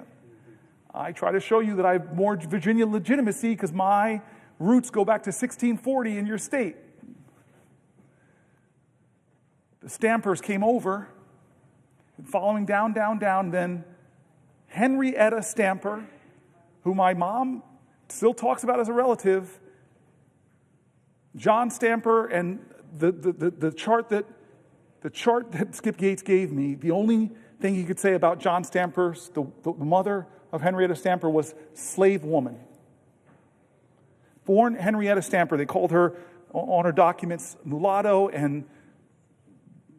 I try to show you that I have more Virginia legitimacy because my roots go back to 1640 in your state. The Stampers came over, and following down, then Henrietta Stamper, who my mom still talks about as a relative, John Stamper, and the chart that Skip Gates gave me, the only thing he could say about John Stamper, the mother of Henrietta Stamper, was slave woman. Born Henrietta Stamper, they called her on her documents mulatto, and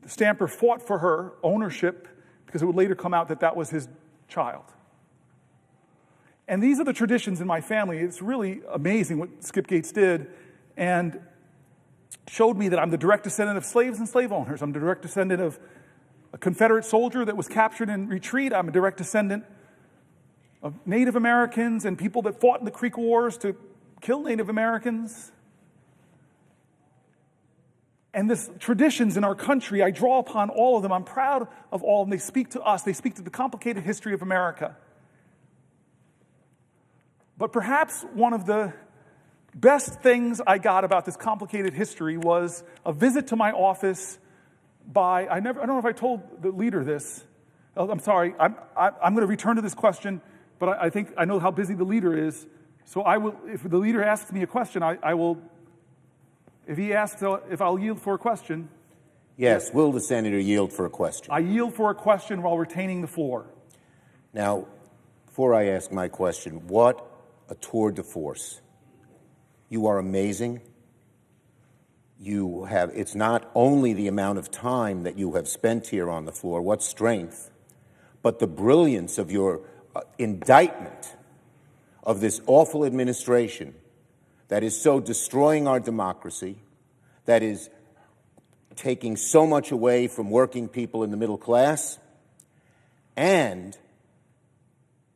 the stamper fought for her ownership because it would later come out that that was his child. And these are the traditions in my family. It's really amazing what Skip Gates did, and showed me that I'm the direct descendant of slaves and slave owners. I'm the direct descendant of a Confederate soldier that was captured in retreat. I'm a direct descendant of Native Americans and people that fought in the Creek Wars to kill Native Americans. And this traditions in our country, I draw upon all of them. I'm proud of all of them. They speak to us. They speak to the complicated history of America. But perhaps one of the best things I got about this complicated history was a visit to my office by, I don't know if I told the leader this. Oh, I'm sorry. I'm going to return to this question, but I think I know how busy the leader is. So I will, if the leader asks me a question, I will, if he asks if I'll yield for a question. Yes, will the senator yield for a question? I yield for a question while retaining the floor. Now, before I ask my question, what a tour de force. You are amazing. You have, it's not only the amount of time that you have spent here on the floor, what strength, but the brilliance of your indictment of this awful administration that is so destroying our democracy, that is taking so much away from working people in the middle class, and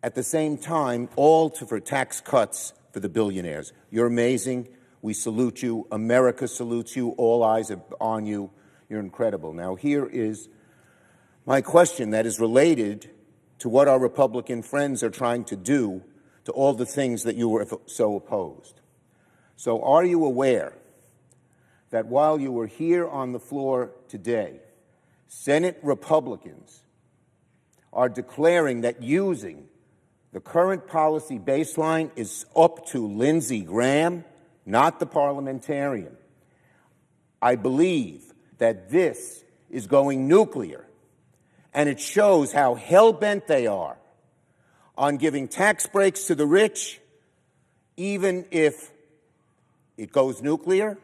at the same time, all for tax cuts for the billionaires. You're amazing. We salute you. America salutes you. All eyes are on you. You're incredible. Now, here is my question that is related to what our Republican friends are trying to do to all the things that you were so opposed. So are you aware that while you were here on the floor today, Senate Republicans are declaring that using the current policy baseline is up to Lindsey Graham, not the parliamentarian? I believe that this is going nuclear, and it shows how hell-bent they are on giving tax breaks to the rich, even if it goes nuclear,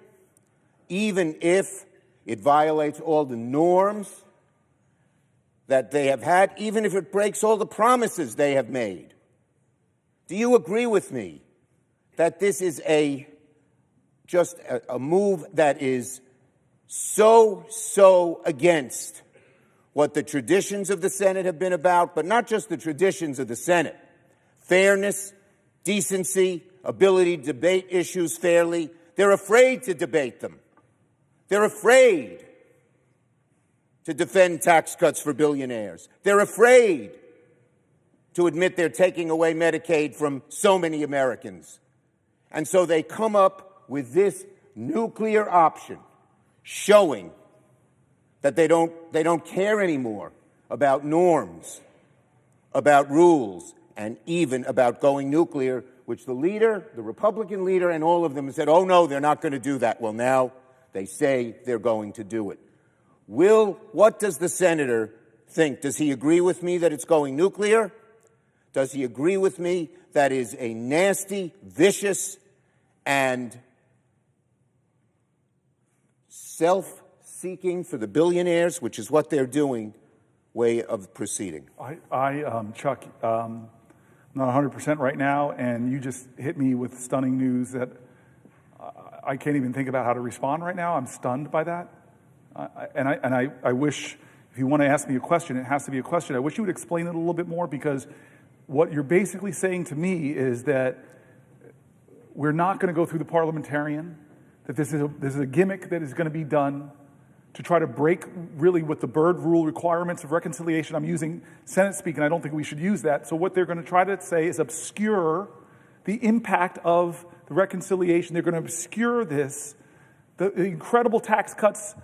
even if it violates all the norms that they have had, even if it breaks all the promises they have made. Do you agree with me that this is just a move that is so against what the traditions of the Senate have been about, but not just the traditions of the Senate? Fairness, decency, ability to debate issues fairly. They're afraid to debate them. They're afraid to defend tax cuts for billionaires. They're afraid to admit they're taking away Medicaid from so many Americans. And so they come up with this nuclear option, showing that they don't care anymore about norms, about rules, and even about going nuclear, which the leader, the Republican leader, and all of them said, oh no, they're not going to do that. Well, now they say they're going to do it. What does the senator think? Does he agree with me that it's going nuclear? Does he agree with me that is a nasty, vicious, and self-seeking for the billionaires, which is what they're doing, way of proceeding? Chuck, I'm not 100% right now, and you just hit me with stunning news that I can't even think about how to respond right now. I'm stunned by that. I wish, if you want to ask me a question, it has to be a question. I wish you would explain it a little bit more, because what you're basically saying to me is that we're not going to go through the parliamentarian, that this is a gimmick that is going to be done to try to break really with the Byrd rule requirements of reconciliation. I'm using Senate speak, and I don't think we should use that. So what they're going to try to say is obscure the impact of the reconciliation. They're going to obscure this, the incredible tax cuts,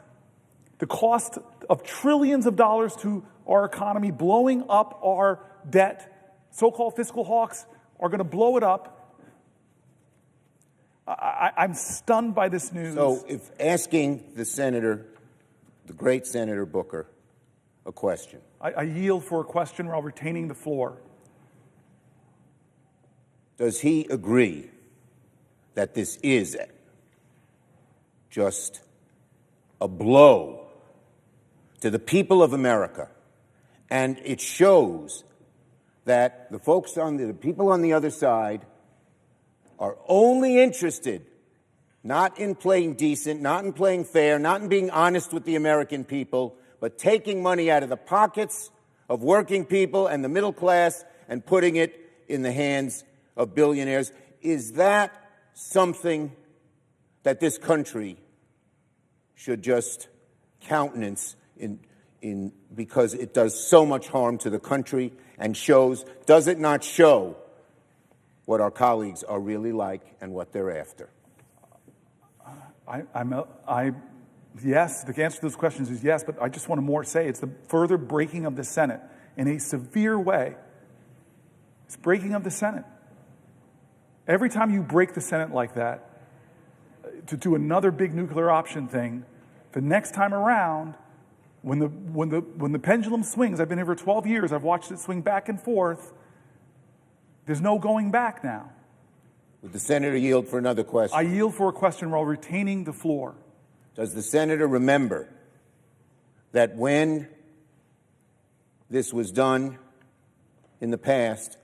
the cost of trillions of dollars to our economy, blowing up our debt. So-called fiscal hawks are going to blow it up. I'm stunned by this news. So if asking the senator, the great Senator Booker, a question. I yield for a question while retaining the floor. Does he agree that this is just a blow to the people of America. And it shows that the people on the other side are only interested not in playing decent, not in playing fair, not in being honest with the American people, but taking money out of the pockets of working people and the middle class and putting it in the hands of billionaires. Is that something that this country should just countenance because it does so much harm to the country and does it not show what our colleagues are really like and what they're after? Yes, the answer to those questions is yes, but I just want to more say it's the further breaking of the Senate in a severe way. It's breaking of the Senate. Every time you break the Senate like that, to do another big nuclear option thing, the next time around, when the pendulum swings, I've been here for 12 years, I've watched it swing back and forth, there's no going back now. Would the senator yield for another question? I yield for a question while retaining the floor. Does the senator remember that when this was done in the past,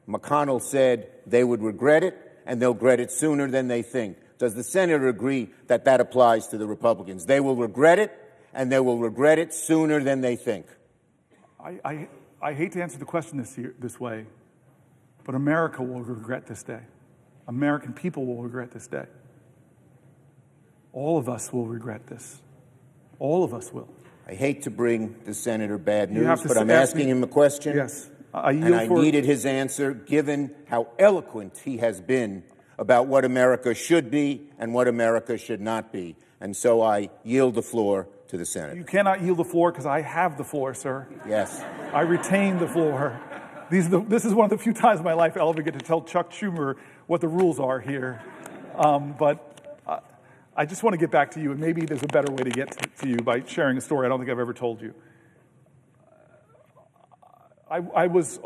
McConnell said they would regret it and they'll regret it sooner than they think? Does the senator agree that that applies to the Republicans? They will regret it and they will regret it sooner than they think. I hate to answer the question this way, but America will regret this day. American people will regret this day. All of us will regret this. All of us will. I hate to bring the senator bad news, but I'm asking him a question. Yes. I needed his answer, given how eloquent he has been about what America should be and what America should not be. And so I yield the floor to the senator. You cannot yield the floor because I have the floor, sir. Yes. I retain the floor. This is one of the few times in my life I'll ever get to tell Chuck Schumer what the rules are here. But I just want to get back to you, and maybe there's a better way to get to you by sharing a story I don't think I've ever told you. It was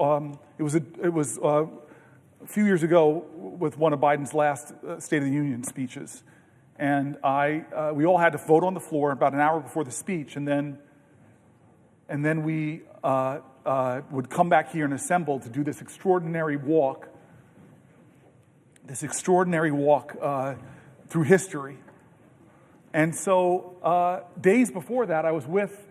a few years ago with one of Biden's last State of the Union speeches, and we all had to vote on the floor about an hour before the speech, and then we would come back here and assemble to do this extraordinary walk through history. And so days before that, I was with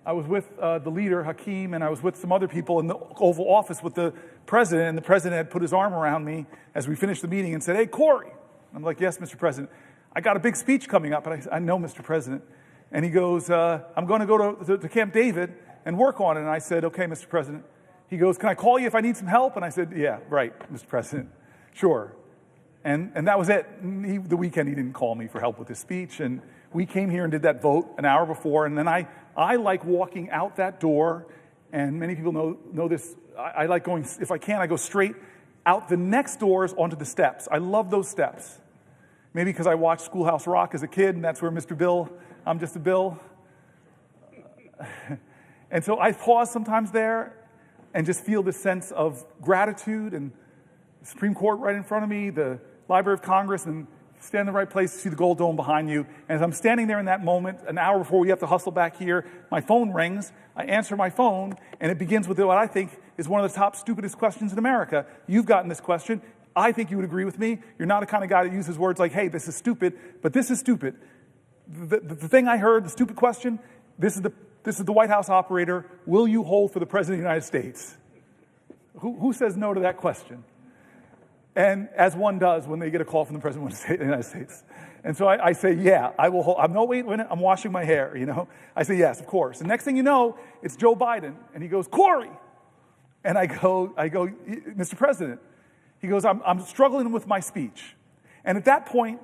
the leader, Hakeem, and I was with some other people in the Oval Office with the president, and the president had put his arm around me as we finished the meeting and said, "Hey, Cory." I'm like, "Yes, Mr. President. I got a big speech coming up." And I know, Mr. President. And he goes, "I'm going to go to Camp David and work on it." And I said, "Okay, Mr. President." He goes, "Can I call you if I need some help?" And I said, "Yeah, right, Mr. President. Sure." And that was it. The weekend he didn't call me for help with his speech. And we came here and did that vote an hour before. And then I like walking out that door. And many people know this. I like going, if I can, I go straight out the next doors onto the steps. I love those steps. Maybe because I watched Schoolhouse Rock as a kid, and that's where Mr. Bill, I'm just a Bill. And so I pause sometimes there and just feel this sense of gratitude, and the Supreme Court right in front of me, the Library of Congress, and stand in the right place to see the gold dome behind you. And as I'm standing there in that moment, an hour before we have to hustle back here, my phone rings. I answer my phone, and it begins with what I think is one of the top stupidest questions in America. You've gotten this question. I think you would agree with me. You're not the kind of guy that uses words like, "Hey, this is stupid," but this is stupid. The thing I heard, the stupid question, this is the White House operator. Will you hold for the President of the United States? Who says no to that question? And as one does when they get a call from the President of the United States. And so I say, yeah, I will hold. Wait a minute, I'm washing my hair, you know. I say, yes, of course. And next thing you know, it's Joe Biden. And he goes, "Cory." And I go, "Mr. President." He goes, I'm struggling with my speech. And at that point,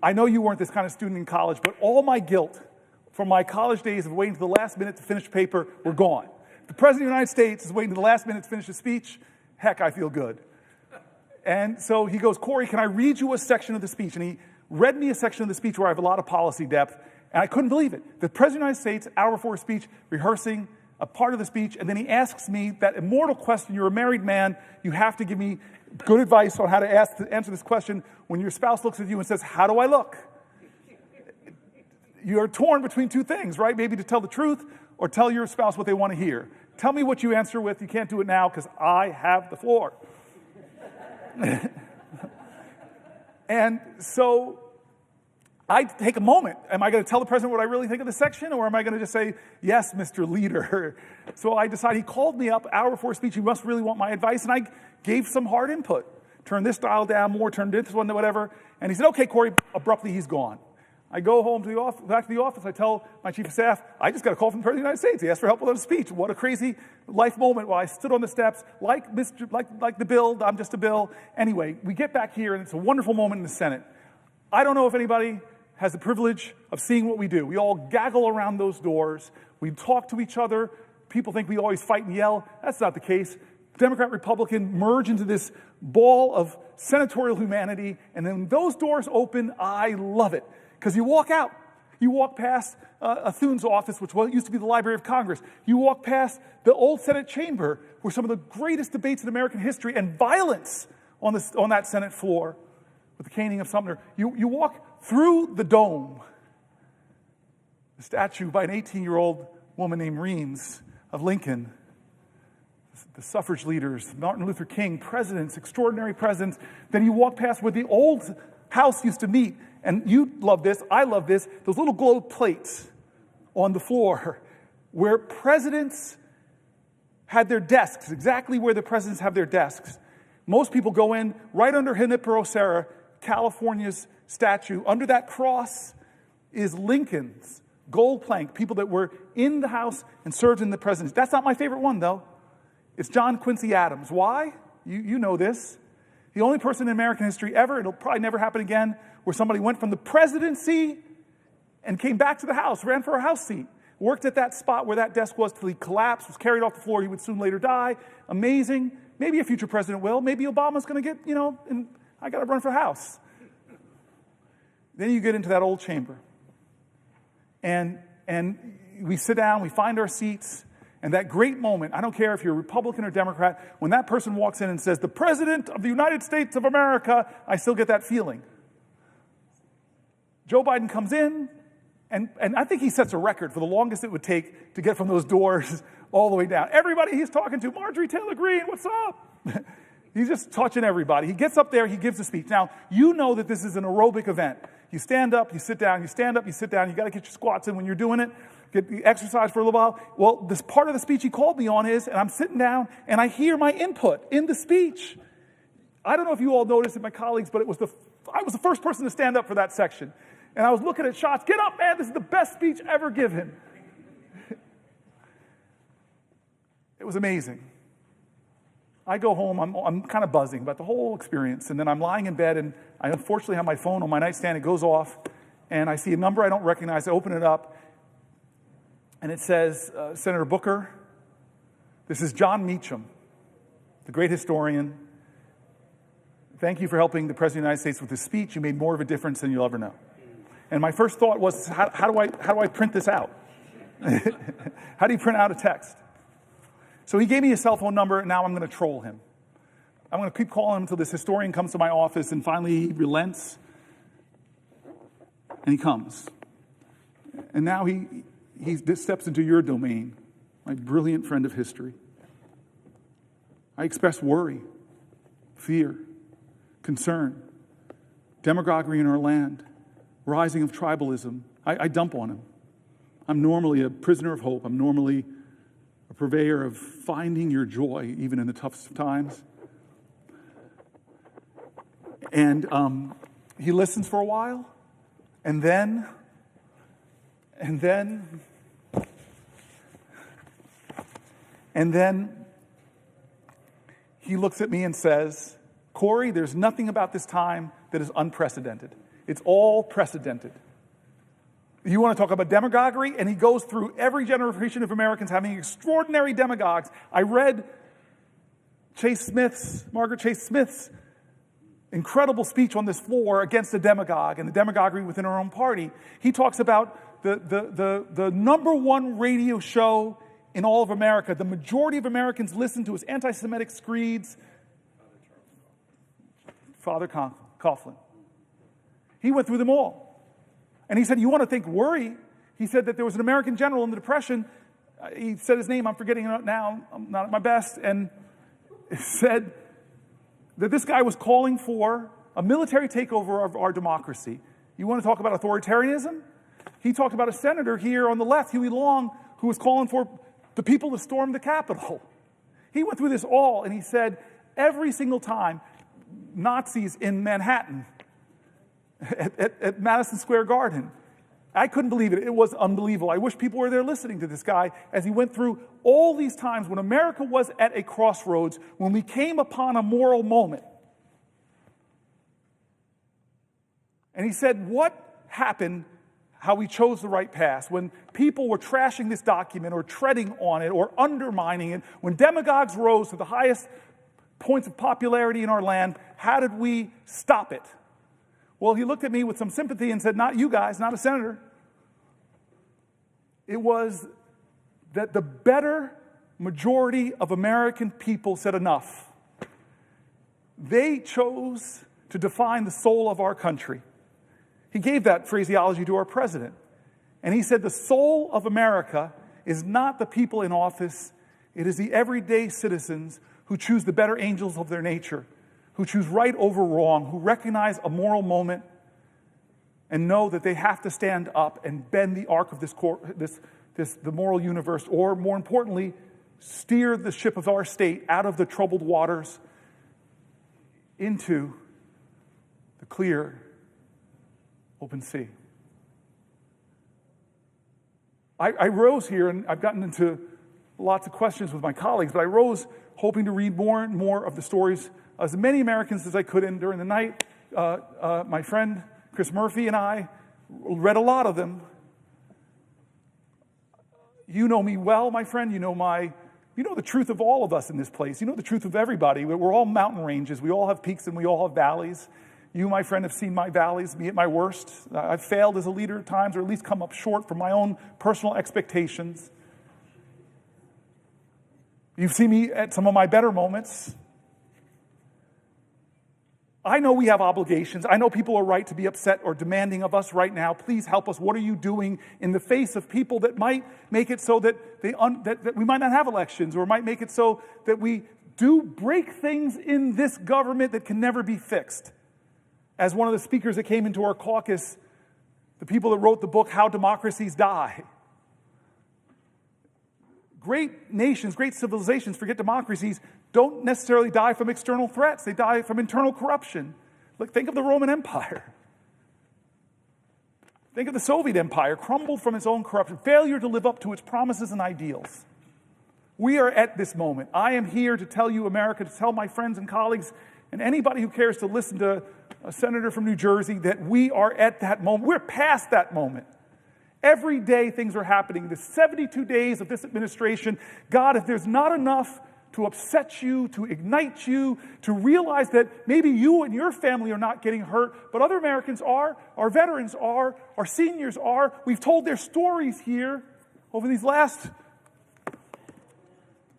I know you weren't this kind of student in college, but all my guilt from my college days of waiting to the last minute to finish a paper were gone. If the President of the United States is waiting to the last minute to finish a speech, heck, I feel good. And so he goes, "Cory, can I read you a section of the speech?" And he read me a section of the speech where I have a lot of policy depth, and I couldn't believe it. The President of the United States, hour before a speech, rehearsing a part of the speech, and then he asks me that immortal question. You're a married man. You have to give me good advice on how to answer this question when your spouse looks at you and says, "How do I look?" You're torn between two things, right? Maybe to tell the truth or tell your spouse what they want to hear. Tell me what you answer with. You can't do it now because I have the floor. And so I take a moment. Am I going to tell the president what I really think of the section, or am I going to just say, yes, Mr. Leader? So I decided, he called me up hour before speech. He must really want my advice, and I gave some hard input. Turn this dial down more, turn this one, whatever. And he said, okay, Cory. Abruptly, he's gone. I go home to the office, back to the office. I tell my chief of staff, I just got a call from the President of the United States. He asked for help with a speech. What a crazy life moment while I stood on the steps, like the bill. I'm just a bill. Anyway, we get back here, and it's a wonderful moment in the Senate. I don't know if anybody has the privilege of seeing what we do. We all gaggle around those doors. We talk to each other. People think we always fight and yell. That's not the case. Democrat, Republican merge into this ball of senatorial humanity, and then when those doors open, I love it. Because you walk out. You walk past Thune's office, which used to be the Library of Congress. You walk past the old Senate chamber, where some of the greatest debates in American history and violence on that Senate floor with the caning of Sumter. You walk through the dome, the statue by an 18-year-old woman named Reams of Lincoln, the suffrage leaders, Martin Luther King, presidents, extraordinary presidents. Then you walk past where the old House used to meet. And you love this, I love this, those little gold plates on the floor where presidents had their desks, exactly where the presidents have their desks. Most people go in right under Junipero Serra, California's statue. Under that cross is Lincoln's gold plank, people that were in the House and served in the presidency. That's not my favorite one, though. It's John Quincy Adams. Why? You know this. The only person in American history ever, it'll probably never happen again, where somebody went from the presidency and came back to the House, ran for a House seat, worked at that spot where that desk was till he collapsed, was carried off the floor. He would soon later die. Amazing. Maybe a future president will. Maybe Obama's going to get, and I got to run for House. Then you get into that old chamber. And we sit down, we find our seats, and that great moment, I don't care if you're Republican or Democrat, when that person walks in and says, the President of the United States of America, I still get that feeling. Joe Biden comes in, and I think he sets a record for the longest it would take to get from those doors all the way down. Everybody he's talking to, Marjorie Taylor Greene, what's up? He's just touching everybody. He gets up there, he gives a speech. Now, you know that this is an aerobic event. You stand up, you sit down, you stand up, you sit down. You got to get your squats in when you're doing it. Get the exercise for a little while. Well, this part of the speech he called me on is, and I'm sitting down, and I hear my input in the speech. I don't know if you all noticed it, my colleagues, but I was the first person to stand up for that section. And I was looking at shots. Get up, man. This is the best speech ever given. It was amazing. I go home. I'm kind of buzzing about the whole experience. And then I'm lying in bed, and I unfortunately have my phone on my nightstand. It goes off, and I see a number I don't recognize. I open it up, and it says, Senator Booker, this is John Meacham, the great historian. Thank you for helping the President of the United States with this speech. You made more of a difference than you'll ever know. And my first thought was, how do I print this out? How do you print out a text? So he gave me his cell phone number, and now I'm going to troll him. I'm going to keep calling him until this historian comes to my office, and finally he relents, and he comes. And now he steps into your domain, my brilliant friend of history. I express worry, fear, concern, demagoguery in our land, rising of tribalism. I dump on him. I'm normally a prisoner of hope. I'm normally a purveyor of finding your joy, even in the toughest of times. And he listens for a while, and then he looks at me and says, Cory, there's nothing about this time that is unprecedented. It's all precedented. You want to talk about demagoguery? And he goes through every generation of Americans having extraordinary demagogues. I read Margaret Chase Smith's incredible speech on this floor against the demagogue and the demagoguery within our own party. He talks about the number one radio show in all of America. The majority of Americans listen to his anti-Semitic screeds. Father Coughlin. He went through them all. And he said, you want to think worry? He said that there was an American general in the Depression he said his name, I'm forgetting it now, I'm not at my best, and said that this guy was calling for a military takeover of our democracy. You want to talk about authoritarianism? He talked about a senator here on the left, Huey Long, who was calling for the people to storm the Capitol. He went through this all, and he said every single time Nazis in Manhattan at Madison Square Garden, I couldn't believe it. It was unbelievable. I wish people were there listening to this guy as he went through all these times when America was at a crossroads, when we came upon a moral moment. And he said, what happened, how we chose the right path, when people were trashing this document or treading on it or undermining it, when demagogues rose to the highest points of popularity in our land, how did we stop it? Well, he looked at me with some sympathy and said, not you guys, not a senator. It was that the better majority of American people said enough. They chose to define the soul of our country. He gave that phraseology to our president. And he said the soul of America is not the people in office, it is the everyday citizens who choose the better angels of their nature, who choose right over wrong, who recognize a moral moment and know that they have to stand up and bend the arc of the moral universe, or more importantly, steer the ship of our state out of the troubled waters into the clear, open sea. I rose here, and I've gotten into lots of questions with my colleagues, but I rose hoping to read more and more of the stories as many Americans as I could. And during the night, my friend Chris Murphy and I read a lot of them. You know me well, my friend. You know the truth of all of us in this place. You know the truth of everybody. We're all mountain ranges. We all have peaks and we all have valleys. You, my friend, have seen my valleys, me at my worst. I've failed as a leader at times, or at least come up short from my own personal expectations. You've seen me at some of my better moments. I know we have obligations. I know people are right to be upset or demanding of us right now. Please help us. What are you doing in the face of people that might make it so that that we might not have elections, or might make it so that we do break things in this government that can never be fixed? As one of the speakers that came into our caucus, the people that wrote the book, How Democracies Die. Great nations, great civilizations, forget democracies, don't necessarily die from external threats. They die from internal corruption. Look, think of the Roman Empire. Think of the Soviet Empire, crumbled from its own corruption, failure to live up to its promises and ideals. We are at this moment. I am here to tell you, America, to tell my friends and colleagues and anybody who cares to listen to a senator from New Jersey, that we are at that moment. We're past that moment. Every day things are happening. The 72 days of this administration, God, if there's not enough to upset you, to ignite you, to realize that maybe you and your family are not getting hurt, but other Americans are, our veterans are, our seniors are. We've told their stories here over these last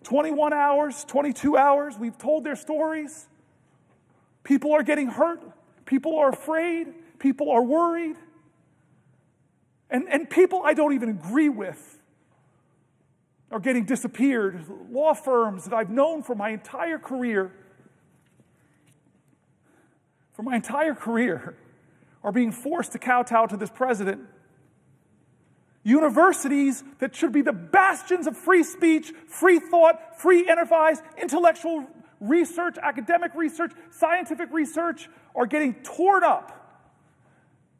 21 hours, 22 hours. We've told their stories. People are getting hurt. People are afraid. People are worried. And people I don't even agree with are getting disappeared. Law firms that I've known for my entire career, are being forced to kowtow to this president. Universities that should be the bastions of free speech, free thought, free enterprise, intellectual research, academic research, scientific research, are getting torn up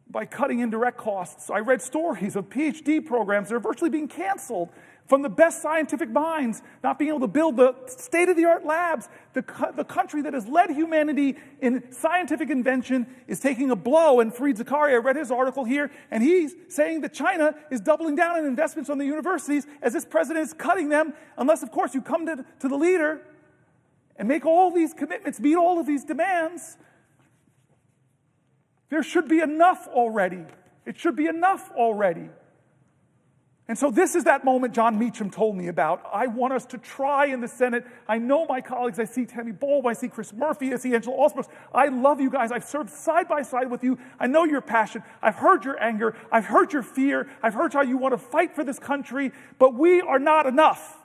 by cutting indirect costs. I read stories of PhD programs that are virtually being canceled from the best scientific minds, not being able to build the state-of-the-art labs. The country that has led humanity in scientific invention is taking a blow. And Fareed Zakaria, I read his article here, and he's saying that China is doubling down on investments on the universities as this president is cutting them, unless, of course, you come to the leader and make all these commitments, meet all of these demands. There should be enough already. It should be enough already. And so this is that moment John Meacham told me about. I want us to try in the Senate. I know my colleagues. I see Tammy Bowles. I see Chris Murphy. I see Angela Osmos. I love you guys. I've served side by side with you. I know your passion. I've heard your anger. I've heard your fear. I've heard how you want to fight for this country. But we are not enough.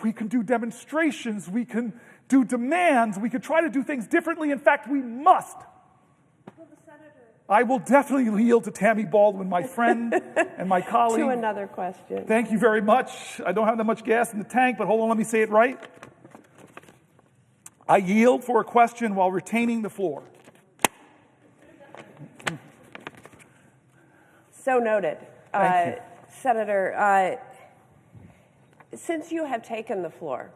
We can do demonstrations. We can do demands. We can try to do things differently. In fact, we must. I will definitely yield to Tammy Baldwin, my friend and my colleague. To another question. Thank you very much. I don't have that much gas in the tank, but hold on, let me say it right. I yield for a question while retaining the floor. So noted. Thank you. Senator, since you have taken the floor,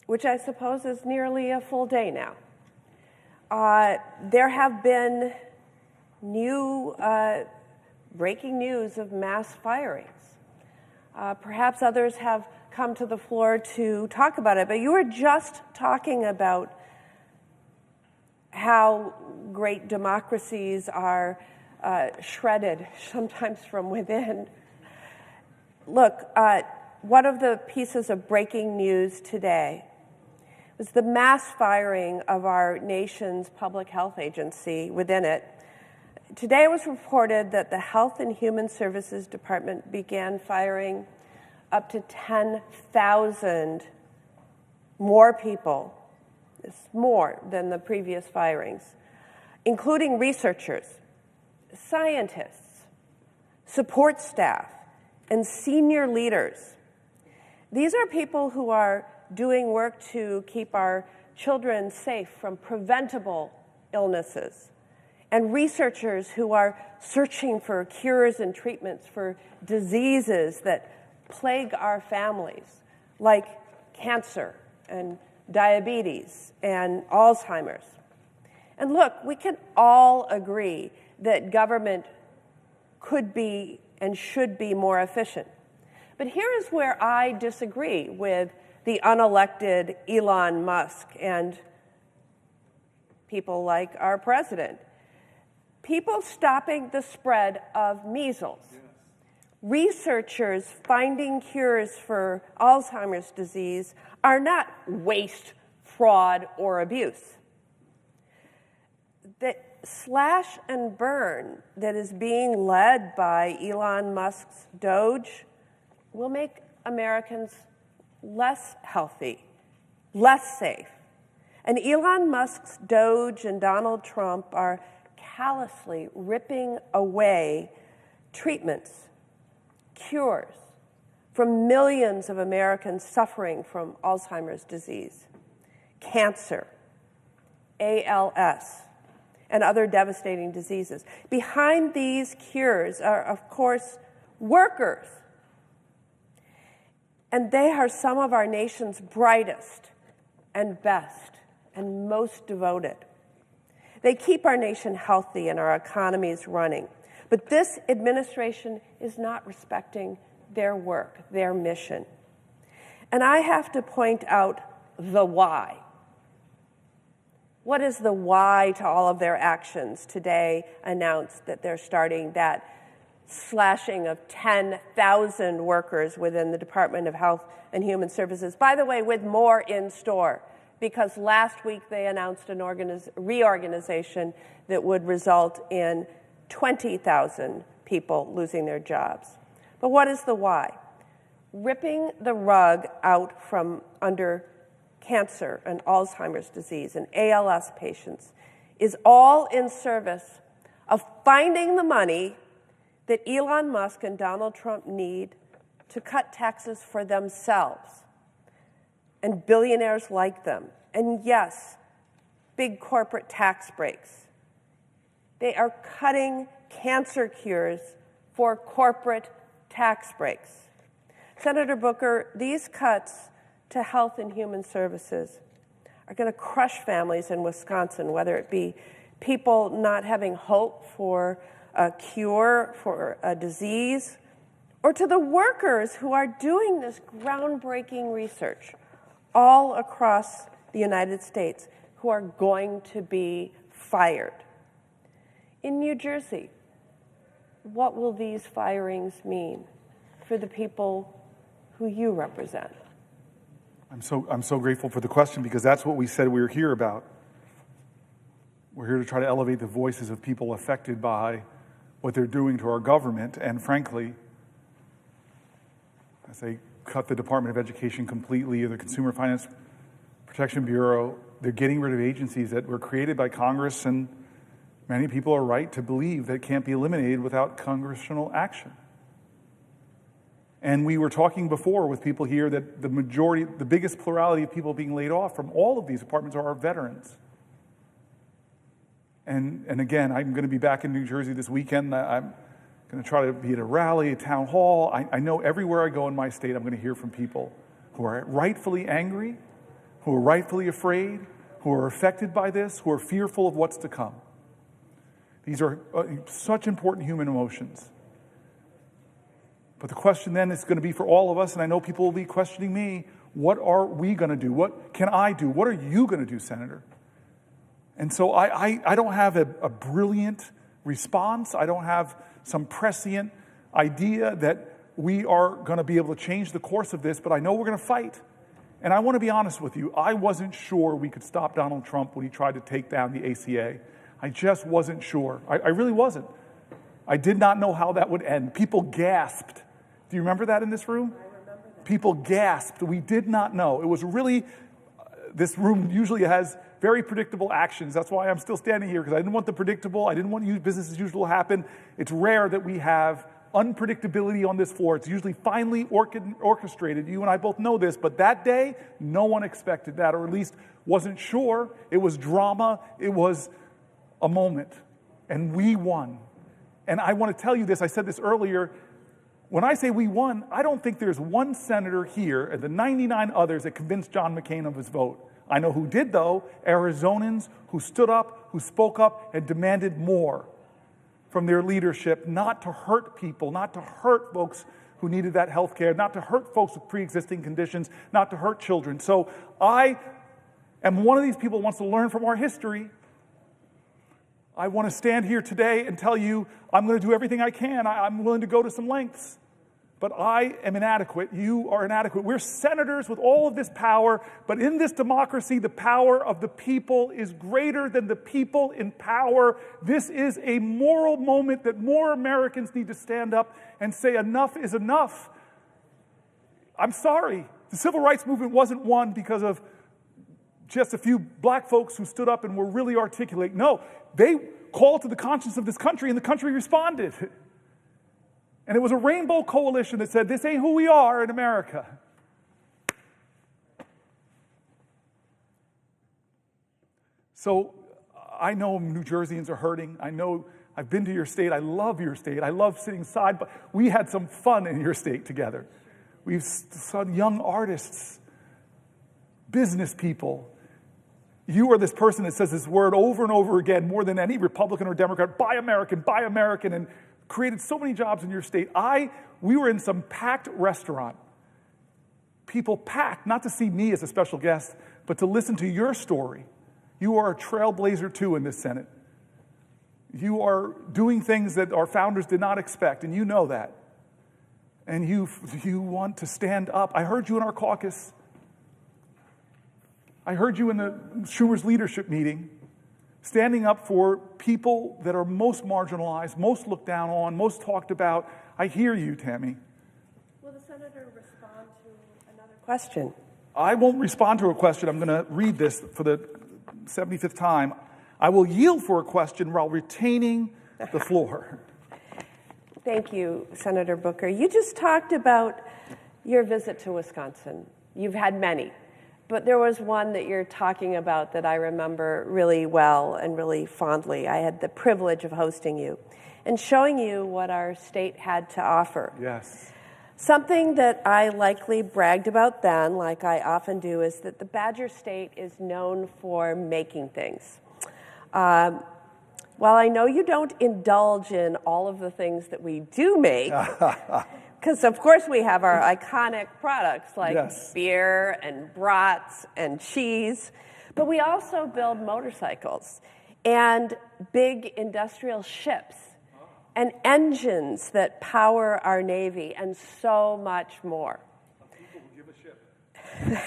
which I suppose is nearly a full day now, there have been new breaking news of mass firings. Perhaps others have come to the floor to talk about it, but you were just talking about how great democracies are shredded, sometimes from within. Look, one of the pieces of breaking news today was the mass firing of our nation's public health agency within it. Today it was reported that the Health and Human Services Department began firing up to 10,000 more people. It's more than the previous firings, including researchers, scientists, support staff, and senior leaders. These are people who are doing work to keep our children safe from preventable illnesses, and researchers who are searching for cures and treatments for diseases that plague our families, like cancer and diabetes and Alzheimer's. And look, we can all agree that government could be and should be more efficient. But here is where I disagree with the unelected Elon Musk and people like our president. People stopping the spread of measles. Yes. Researchers finding cures for Alzheimer's disease are not waste, fraud, or abuse. The slash and burn that is being led by Elon Musk's DOGE will make Americans less healthy, less safe. And Elon Musk's DOGE and Donald Trump are callously ripping away treatments, cures from millions of Americans suffering from Alzheimer's disease, cancer, ALS, and other devastating diseases. Behind these cures are, of course, workers. And they are some of our nation's brightest and best and most devoted. They keep our nation healthy and our economies running. But this administration is not respecting their work, their mission. And I have to point out the why. What is the why to all of their actions? Today announced that they're starting that slashing of 10,000 workers within the Department of Health and Human Services. By the way, with more in store, because last week they announced an reorganization that would result in 20,000 people losing their jobs. But what is the why? Ripping the rug out from under cancer and Alzheimer's disease and ALS patients is all in service of finding the money that Elon Musk and Donald Trump need to cut taxes for themselves and billionaires like them. And yes, big corporate tax breaks. They are cutting cancer cures for corporate tax breaks. Senator Booker, these cuts to health and human services are going to crush families in Wisconsin, whether it be people not having hope for a cure for a disease, or to the workers who are doing this groundbreaking research all across the United States who are going to be fired. In New Jersey, what will these firings mean for the people who you represent? I'm so grateful for the question, because that's what we said we were here about. We're here to try to elevate the voices of people affected by what they're doing to our government. And frankly, as they cut the Department of Education completely, or the Consumer Finance Protection Bureau, they're getting rid of agencies that were created by Congress, and many people are right to believe that can't be eliminated without congressional action. And we were talking before with people here that the biggest plurality of people being laid off from all of these departments are our veterans. And again, I'm going to be back in New Jersey this weekend. I'm going to try to be at a rally, a town hall. I know everywhere I go in my state, I'm going to hear from people who are rightfully angry, who are rightfully afraid, who are affected by this, who are fearful of what's to come. These are such important human emotions. But the question then is going to be for all of us, and I know people will be questioning me, what are we going to do? What can I do? What are you going to do, Senator? And so I don't have a brilliant response. I don't have some prescient idea that we are going to be able to change the course of this, but I know we're going to fight. And I want to be honest with you. I wasn't sure we could stop Donald Trump when he tried to take down the ACA. I just wasn't sure. I really wasn't. I did not know how that would end. People gasped. Do you remember that in this room? I remember that. People gasped. We did not know. It was really, this room usually has very predictable actions. That's why I'm still standing here, because I didn't want the predictable. I didn't want business as usual to happen. It's rare that we have unpredictability on this floor. It's usually finely orchestrated. You and I both know this, but that day, no one expected that, or at least wasn't sure. It was drama. It was a moment. And we won. And I want to tell you this. I said this earlier. When I say we won, I don't think there's one senator here and the 99 others that convinced John McCain of his vote. I know who did, though. Arizonans who stood up, who spoke up, and demanded more from their leadership, not to hurt people, not to hurt folks who needed that health care, not to hurt folks with pre-existing conditions, not to hurt children. So I am one of these people who wants to learn from our history. I want to stand here today and tell you I'm going to do everything I can. I'm willing to go to some lengths. But I am inadequate. You are inadequate. We're senators with all of this power, but in this democracy, the power of the people is greater than the people in power. This is a moral moment that more Americans need to stand up and say enough is enough. I'm sorry. The civil rights movement wasn't won because of just a few black folks who stood up and were really articulate. No, they called to the conscience of this country, and the country responded. And it was a rainbow coalition that said, this ain't who we are in America. So I know New Jerseyans are hurting. I know I've been to your state. I love your state. I love sitting side, but we had some fun in your state together. We've saw young artists, business people. You are this person that says this word over and over again, more than any Republican or Democrat, buy American, and created so many jobs in your state. We were in some packed restaurant. People packed, not to see me as a special guest, but to listen to your story. You are a trailblazer too in this Senate. You are doing things that our founders did not expect, and you know that. And you want to stand up. I heard you in our caucus. I heard you in the Schumer's leadership meeting, standing up for people that are most marginalized, most looked down on, most talked about. I hear you, Tammy. Will the senator respond to another question? I won't respond to a question. I'm going to read this for the 75th time. I will yield for a question while retaining the floor. Thank you, Senator Booker. You just talked about your visit to Wisconsin. You've had many. But there was one that you're talking about that I remember really well and really fondly. I had the privilege of hosting you and showing you what our state had to offer. Yes. Something that I likely bragged about then, like I often do, is that the Badger State is known for making things. While I know you don't indulge in all of the things that we do make, because, of course, we have our iconic products like beer and brats and cheese, but we also build motorcycles and big industrial ships and engines that power our Navy, and so much more. People who give a ship.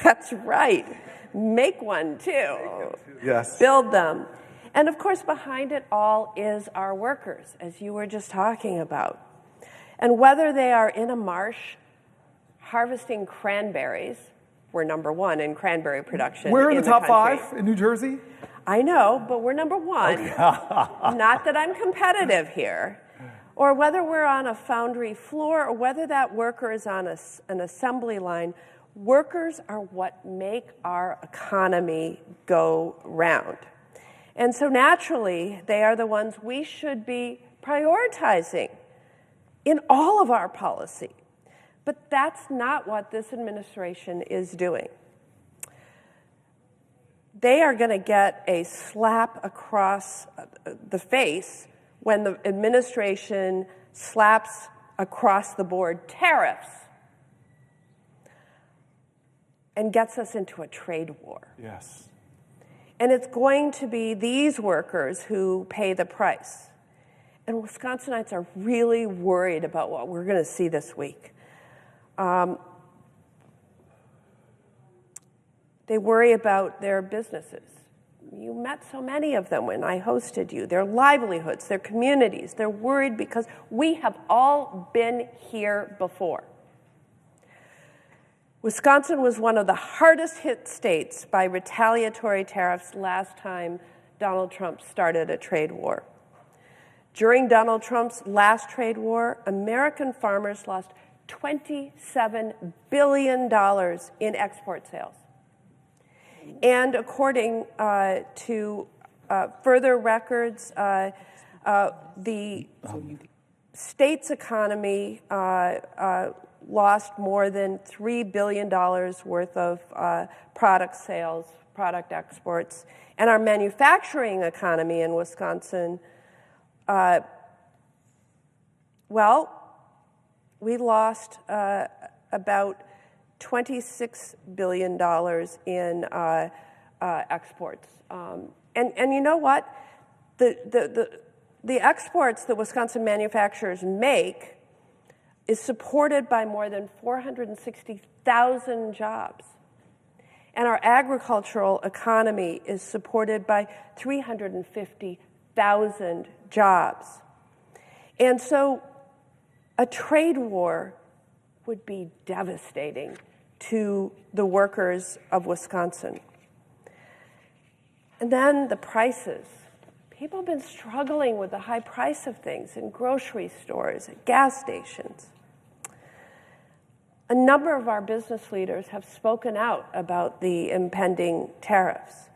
That's right. Make one too. Yes. Build them. And of course, behind it all is our workers, as you were just talking about. And whether they are in a marsh harvesting cranberries, we're number one in cranberry production. We're in the top country. 5 in New Jersey. I know, but we're number one. Okay. Not that I'm competitive here. Or whether we're on a foundry floor or whether that worker is on an assembly line, workers are what make our economy go round. And so naturally, they are the ones we should be prioritizing in all of our policy. But that's not what this administration is doing. They are going to get a slap across the face when the administration slaps across the board tariffs and gets us into a trade war. Yes. And it's going to be these workers who pay the price. And Wisconsinites are really worried about what we're going to see this week. They worry about their businesses. You met so many of them when I hosted you. Their livelihoods, their communities. They're worried because we have all been here before. Wisconsin was one of the hardest hit states by retaliatory tariffs last time Donald Trump started a trade war. During Donald Trump's last trade war, American farmers lost $27 billion in export sales. And according to further records, the state's economy lost more than $3 billion worth of product sales, product exports. And our manufacturing economy in Wisconsin, we lost about $26 billion in exports. And you know what? The exports that Wisconsin manufacturers make is supported by more than 460,000 jobs. And our agricultural economy is supported by 350,000 jobs. And so a trade war would be devastating to the workers of Wisconsin. And then the prices. People have been struggling with the high price of things in grocery stores, at gas stations. A number of our business leaders have spoken out about the impending tariffs.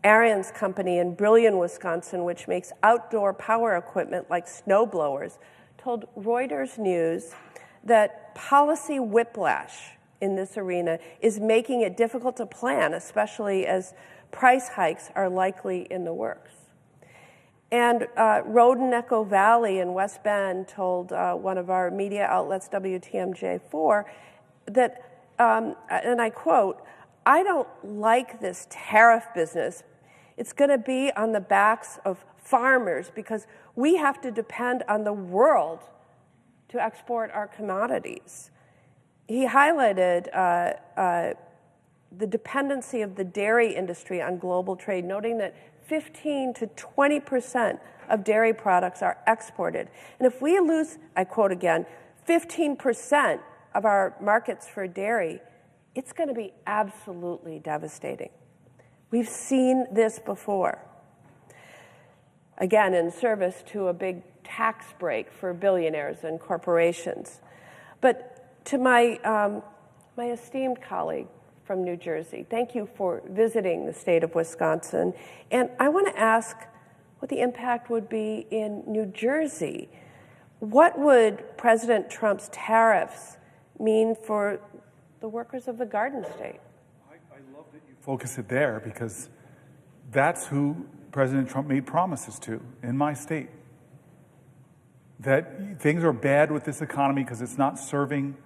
Arian's company in Brillion, Wisconsin, which makes outdoor power equipment like snow blowers, told Reuters News that policy whiplash in this arena is making it difficult to plan, especially as price hikes are likely in the works. And Roden Echo Valley in West Bend told one of our media outlets, WTMJ4, that, and I quote, "I don't like this tariff business. It's going to be on the backs of farmers because we have to depend on the world to export our commodities." He highlighted the dependency of the dairy industry on global trade, noting that 15 to 20% of dairy products are exported. And if we lose, I quote again, 15% of our markets for dairy, it's going to be absolutely devastating. We've seen this before. Again, in service to a big tax break for billionaires and corporations. But to my esteemed colleague from New Jersey, thank you for visiting the state of Wisconsin. And I want to ask what the impact would be in New Jersey. What would President Trump's tariffs mean for the workers of the Garden State? I love that you focus it there because that's who President Trump made promises to in my state. That things are bad with this economy because it's not serving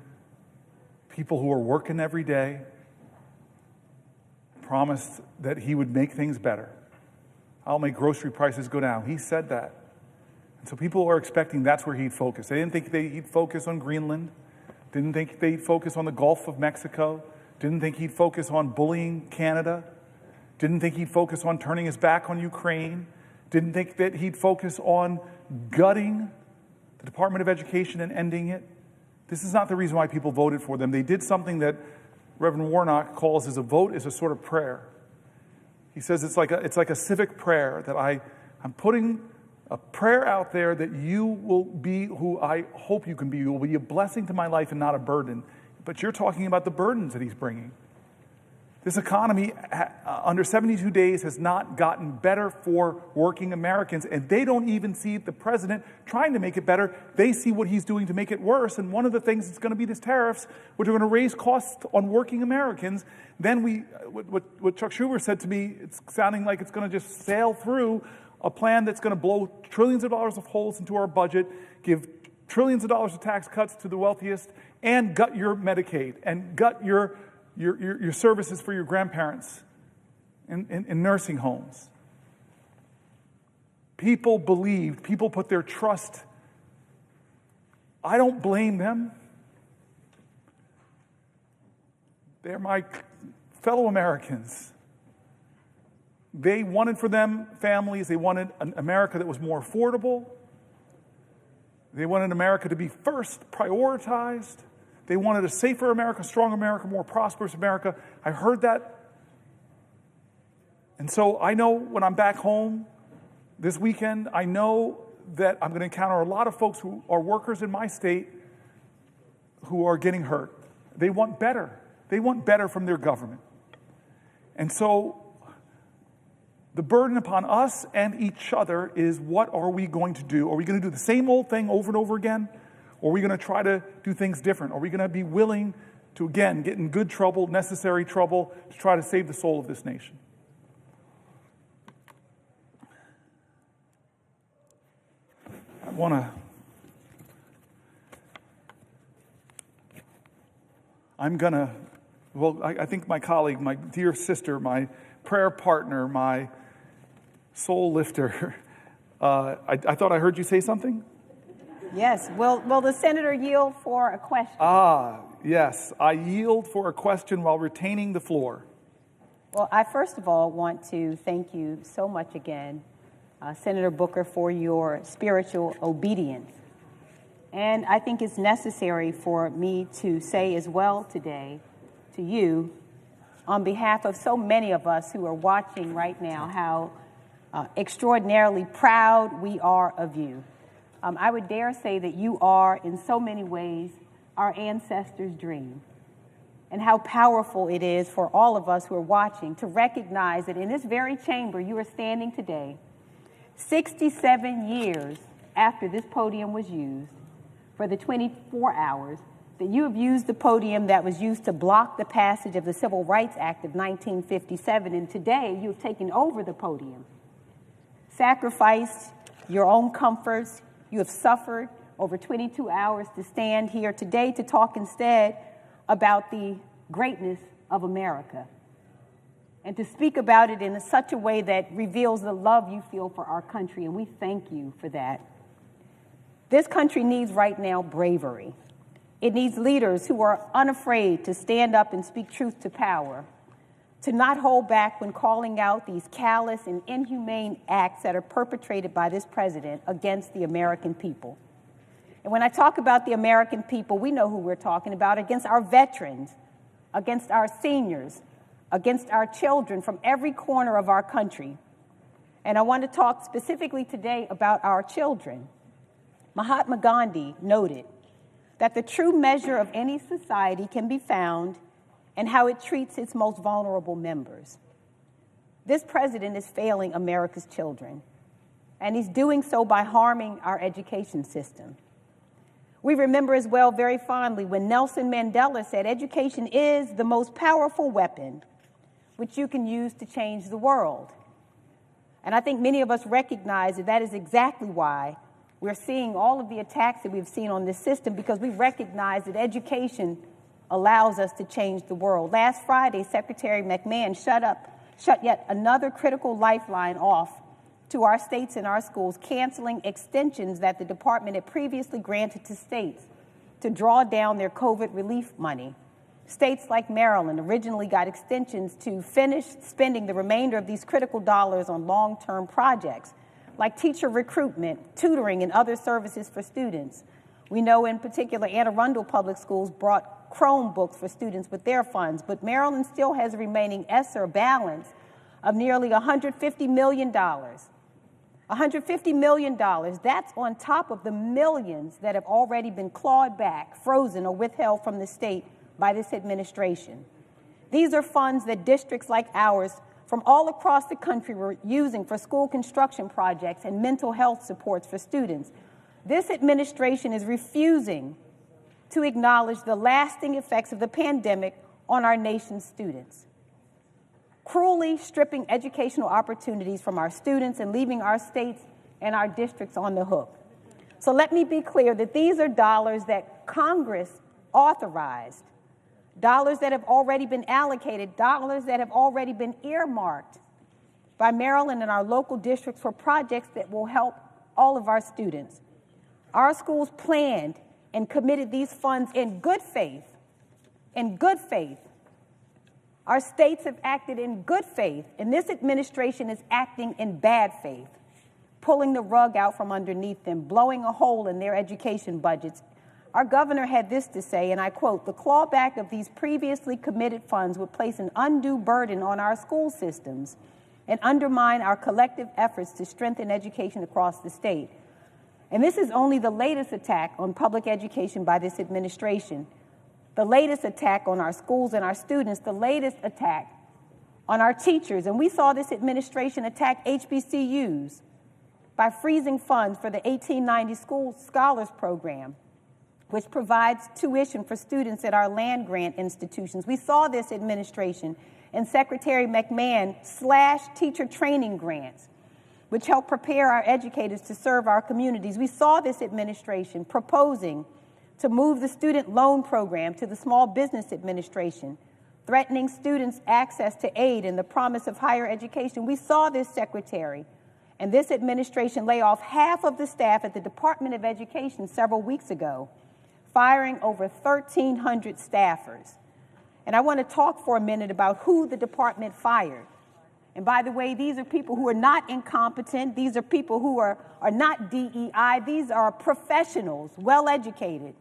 people who are working every day. Promised that he would make things better. I'll make grocery prices go down. He said that. And so people are expecting that's where he'd focus. They didn't think he'd focus on Greenland, didn't think they'd focus on the Gulf of Mexico, didn't think he'd focus on bullying Canada, didn't think he'd focus on turning his back on Ukraine, didn't think that he'd focus on gutting the Department of Education and ending it. This is not the reason why people voted for them. They did something that Reverend Warnock calls as a vote is a sort of prayer. He says it's like a civic prayer that I'm putting a prayer out there that you will be who I hope you can be. You will be a blessing to my life and not a burden. But you're talking about the burdens that he's bringing. This economy under 72 days has not gotten better for working Americans, and they don't even see the president trying to make it better. They see what he's doing to make it worse, and one of the things is going to be these tariffs, which are going to raise costs on working Americans. Then what Chuck Schumer said to me, it's sounding like it's going to just sail through a plan that's going to blow trillions of dollars of holes into our budget, give trillions of dollars of tax cuts to the wealthiest, and gut your Medicaid, and gut your services for your grandparents in nursing homes. People believed, people put their trust. I don't blame them. They're my fellow Americans. They wanted for them families, they wanted an America that was more affordable. They wanted America to be first prioritized. They wanted a safer America, stronger America, more prosperous America. I heard that. And so I know when I'm back home this weekend, I know that I'm going to encounter a lot of folks who are workers in my state who are getting hurt. They want better. They want better from their government. And so the burden upon us and each other is, what are we going to do? Are we going to do the same old thing over and over again? Or are we going to try to do things different? Are we going to be willing to, again, get in good trouble, necessary trouble, to try to save the soul of this nation? I think my colleague, my dear sister, my prayer partner, my soul lifter, I thought I heard you say something? Yes. Will the senator yield for a question? Yes. I yield for a question while retaining the floor. Well, I first of all want to thank you so much again, Senator Booker, for your spiritual obedience. And I think it's necessary for me to say as well today to you, on behalf of so many of us who are watching right now, how extraordinarily proud we are of you. I would dare say that you are, in so many ways, our ancestors' dream. And how powerful it is for all of us who are watching to recognize that in this very chamber you are standing today, 67 years after this podium was used, for the 24 hours that you have used the podium that was used to block the passage of the Civil Rights Act of 1957, and today you have taken over the podium, sacrificed your own comforts. You have suffered over 22 hours to stand here today to talk instead about the greatness of America and to speak about it in such a way that reveals the love you feel for our country, and we thank you for that. This country needs right now bravery. It needs leaders who are unafraid to stand up and speak truth to power, to not hold back when calling out these callous and inhumane acts that are perpetrated by this president against the American people. And when I talk about the American people, we know who we're talking about, against our veterans, against our seniors, against our children from every corner of our country. And I want to talk specifically today about our children. Mahatma Gandhi noted that the true measure of any society can be found in how it treats its most vulnerable members. This president is failing America's children, and he's doing so by harming our education system. We remember as well very fondly when Nelson Mandela said, "Education is the most powerful weapon which you can use to change the world." And I think many of us recognize that that is exactly why we're seeing all of the attacks that we've seen on this system, because we recognize that education allows us to change the world. Last Friday, Secretary McMahon shut yet another critical lifeline off to our states and our schools, canceling extensions that the department had previously granted to states to draw down their COVID relief money. States like Maryland originally got extensions to finish spending the remainder of these critical dollars on long-term projects, like teacher recruitment, tutoring, and other services for students. We know in particular Anne Arundel Public Schools brought Chromebooks for students with their funds, but Maryland still has a remaining ESSER balance of nearly $150 million. $150 million, that's on top of the millions that have already been clawed back, frozen, or withheld from the state by this administration. These are funds that districts like ours from all across the country were using for school construction projects and mental health supports for students. This administration is refusing to acknowledge the lasting effects of the pandemic on our nation's students, cruelly stripping educational opportunities from our students and leaving our states and our districts on the hook. So let me be clear that these are dollars that Congress authorized, dollars that have already been allocated, dollars that have already been earmarked by Maryland and our local districts for projects that will help all of our students. Our schools planned and committed these funds in good faith. In good faith. Our states have acted in good faith, and this administration is acting in bad faith, pulling the rug out from underneath them, blowing a hole in their education budgets. Our governor had this to say, and I quote, "The clawback of these previously committed funds would place an undue burden on our school systems and undermine our collective efforts to strengthen education across the state." And this is only the latest attack on public education by this administration, the latest attack on our schools and our students, the latest attack on our teachers. And we saw this administration attack HBCUs by freezing funds for the 1890 School Scholars Program, which provides tuition for students at our land-grant institutions. We saw this administration and Secretary McMahon slash teacher training grants, which help prepare our educators to serve our communities. We saw this administration proposing to move the student loan program to the Small Business Administration, threatening students' access to aid and the promise of higher education. We saw this secretary and this administration lay off half of the staff at the Department of Education several weeks ago, firing over 1,300 staffers. And I want to talk for a minute about who the department fired. And by the way, these are people who are not incompetent. These are people who are not DEI. These are professionals, well-educated.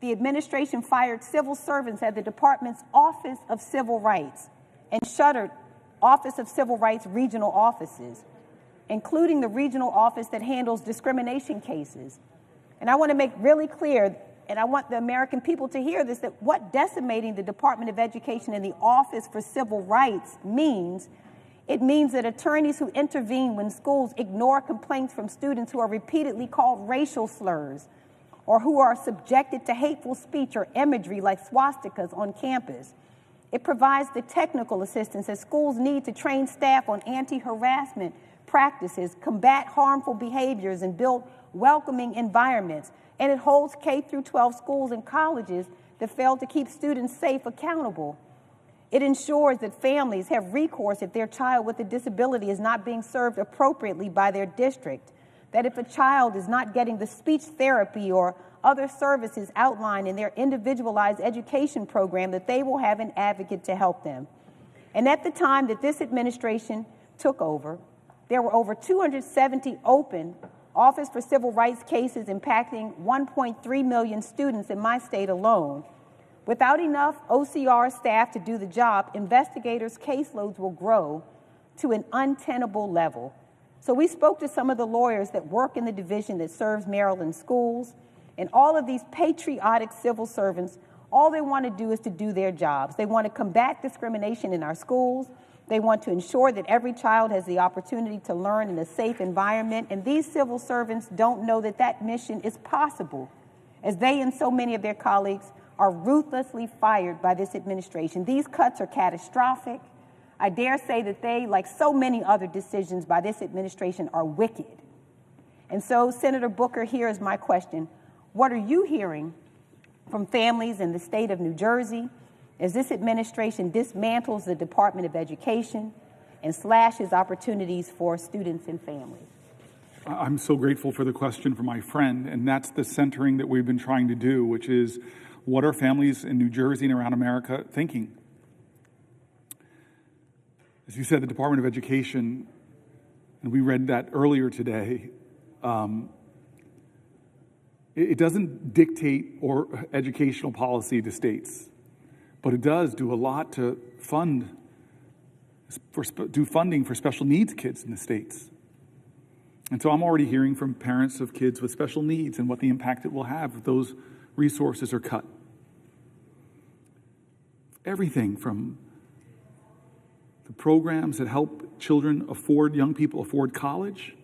The administration fired civil servants at the department's Office of Civil Rights and shuttered Office of Civil Rights regional offices, including the regional office that handles discrimination cases. And I want to make really clear, and I want the American people to hear this, that what decimating the Department of Education and the Office for Civil Rights means, it means that attorneys who intervene when schools ignore complaints from students who are repeatedly called racial slurs or who are subjected to hateful speech or imagery like swastikas on campus. It provides the technical assistance that schools need to train staff on anti-harassment practices, combat harmful behaviors, and build welcoming environments. And it holds K-12 schools and colleges that fail to keep students safe accountable. It ensures that families have recourse if their child with a disability is not being served appropriately by their district, that if a child is not getting the speech therapy or other services outlined in their individualized education program, that they will have an advocate to help them. And at the time that this administration took over, there were over 270 open Office for Civil Rights cases impacting 1.3 million students in my state alone. Without enough OCR staff to do the job, investigators' caseloads will grow to an untenable level. So we spoke to some of the lawyers that work in the division that serves Maryland schools, and all of these patriotic civil servants, all they want to do is to do their jobs. They want to combat discrimination in our schools. They want to ensure that every child has the opportunity to learn in a safe environment, and these civil servants don't know that that mission is possible, as they and so many of their colleagues are ruthlessly fired by this administration. These cuts are catastrophic. I dare say that they, like so many other decisions by this administration, are wicked. And so, Senator Booker, here is my question. What are you hearing from families in the state of New Jersey as this administration dismantles the Department of Education and slashes opportunities for students and families? I'm so grateful for the question from my friend, and that's the centering that we've been trying to do, which is what are families in New Jersey and around America thinking? As you said, the Department of Education, and we read that earlier today, it doesn't dictate or educational policy to states, but it does do a lot to do funding for special needs kids in the states. And so I'm already hearing from parents of kids with special needs and what the impact it will have if those resources are cut. Everything from the programs that help young people afford college,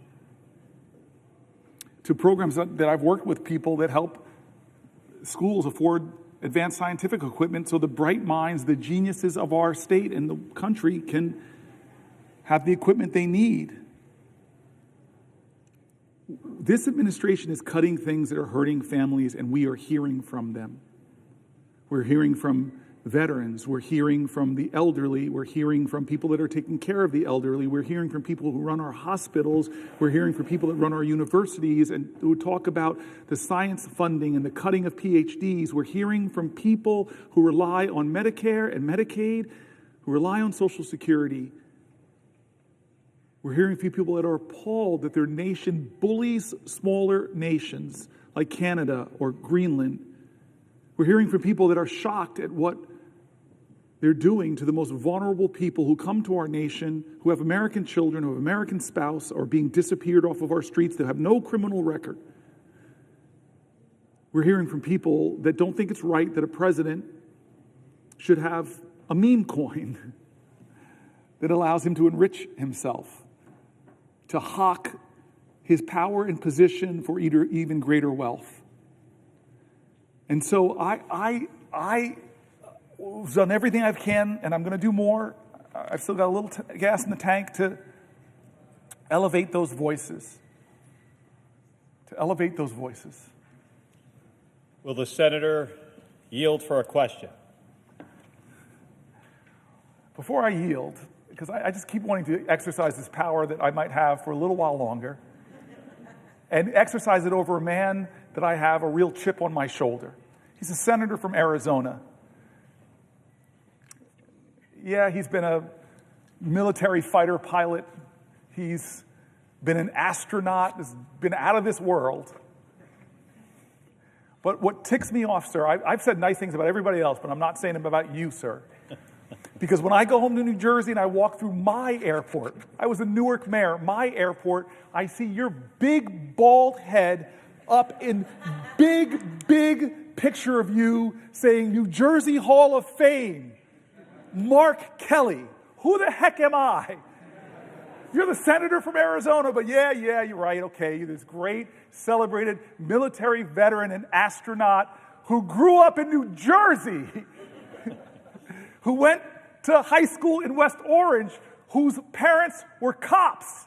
to programs that I've worked with people that help schools afford advanced scientific equipment so the bright minds, the geniuses of our state and the country can have the equipment they need. This administration is cutting things that are hurting families, and we are hearing from them. We're hearing from veterans. We're hearing from the elderly. We're hearing from people that are taking care of the elderly. We're hearing from people who run our hospitals. We're hearing from people that run our universities and who talk about the science funding and the cutting of PhDs. We're hearing from people who rely on Medicare and Medicaid, who rely on Social Security. We're hearing from people that are appalled that their nation bullies smaller nations like Canada or Greenland. We're hearing from people that are shocked at what they're doing to the most vulnerable people who come to our nation, who have American children, who have American spouse, or being disappeared off of our streets, that have no criminal record. We're hearing from people that don't think it's right that a president should have a meme coin that allows him to enrich himself, to hawk his power and position for even greater wealth. And so I've done everything I can, and I'm going to do more. I've still got a little gas in the tank to elevate those voices. Will the senator yield for a question? Before I yield, because I just keep wanting to exercise this power that I might have for a little while longer, and exercise it over a man that I have a real chip on my shoulder. He's a senator from Arizona. Yeah, he's been a military fighter pilot. He's been an astronaut, has been out of this world. But what ticks me off, sir, I've said nice things about everybody else, but I'm not saying them about you, sir. Because when I go home to New Jersey and I walk through my airport, I was a Newark mayor, my airport, I see your big, bald head up in big picture of you saying New Jersey Hall of Fame, Mark Kelly. Who the heck am I? You're the senator from Arizona, but yeah, you're right, okay. You're this great, celebrated military veteran and astronaut who grew up in New Jersey, who went to high school in West Orange, whose parents were cops.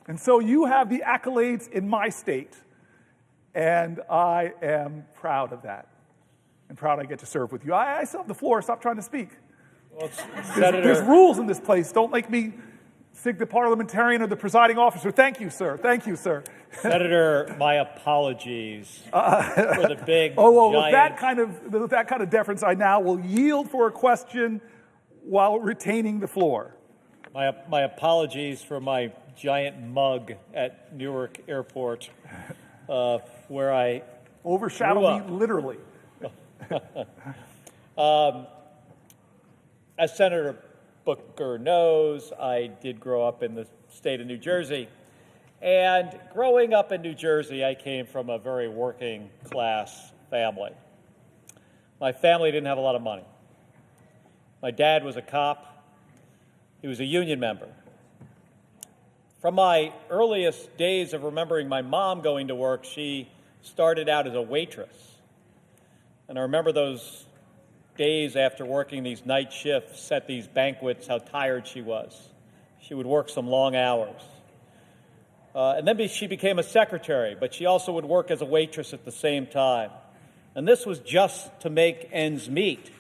And so you have the accolades in my state, and I am proud of that, and proud I get to serve with you. I still have the floor. Stop trying to speak. Well, there's rules in this place. Don't make me sig the parliamentarian or the presiding officer. Thank you, sir. Thank you, sir. Senator, my apologies for the big with giant... that kind of deference, I now will yield for a question while retaining the floor. My apologies for my giant mug at Newark Airport, where I overshadowed me literally. As Senator Booker knows, I did grow up in the state of New Jersey. And growing up in New Jersey, I came from a very working class family. My family didn't have a lot of money. My dad was a cop. He was a union member. From my earliest days of remembering my mom going to work, she started out as a waitress. And I remember those days after working these night shifts at these banquets, how tired she was. She would work some long hours. And then she became a secretary, but she also would work as a waitress at the same time. And this was just to make ends meet.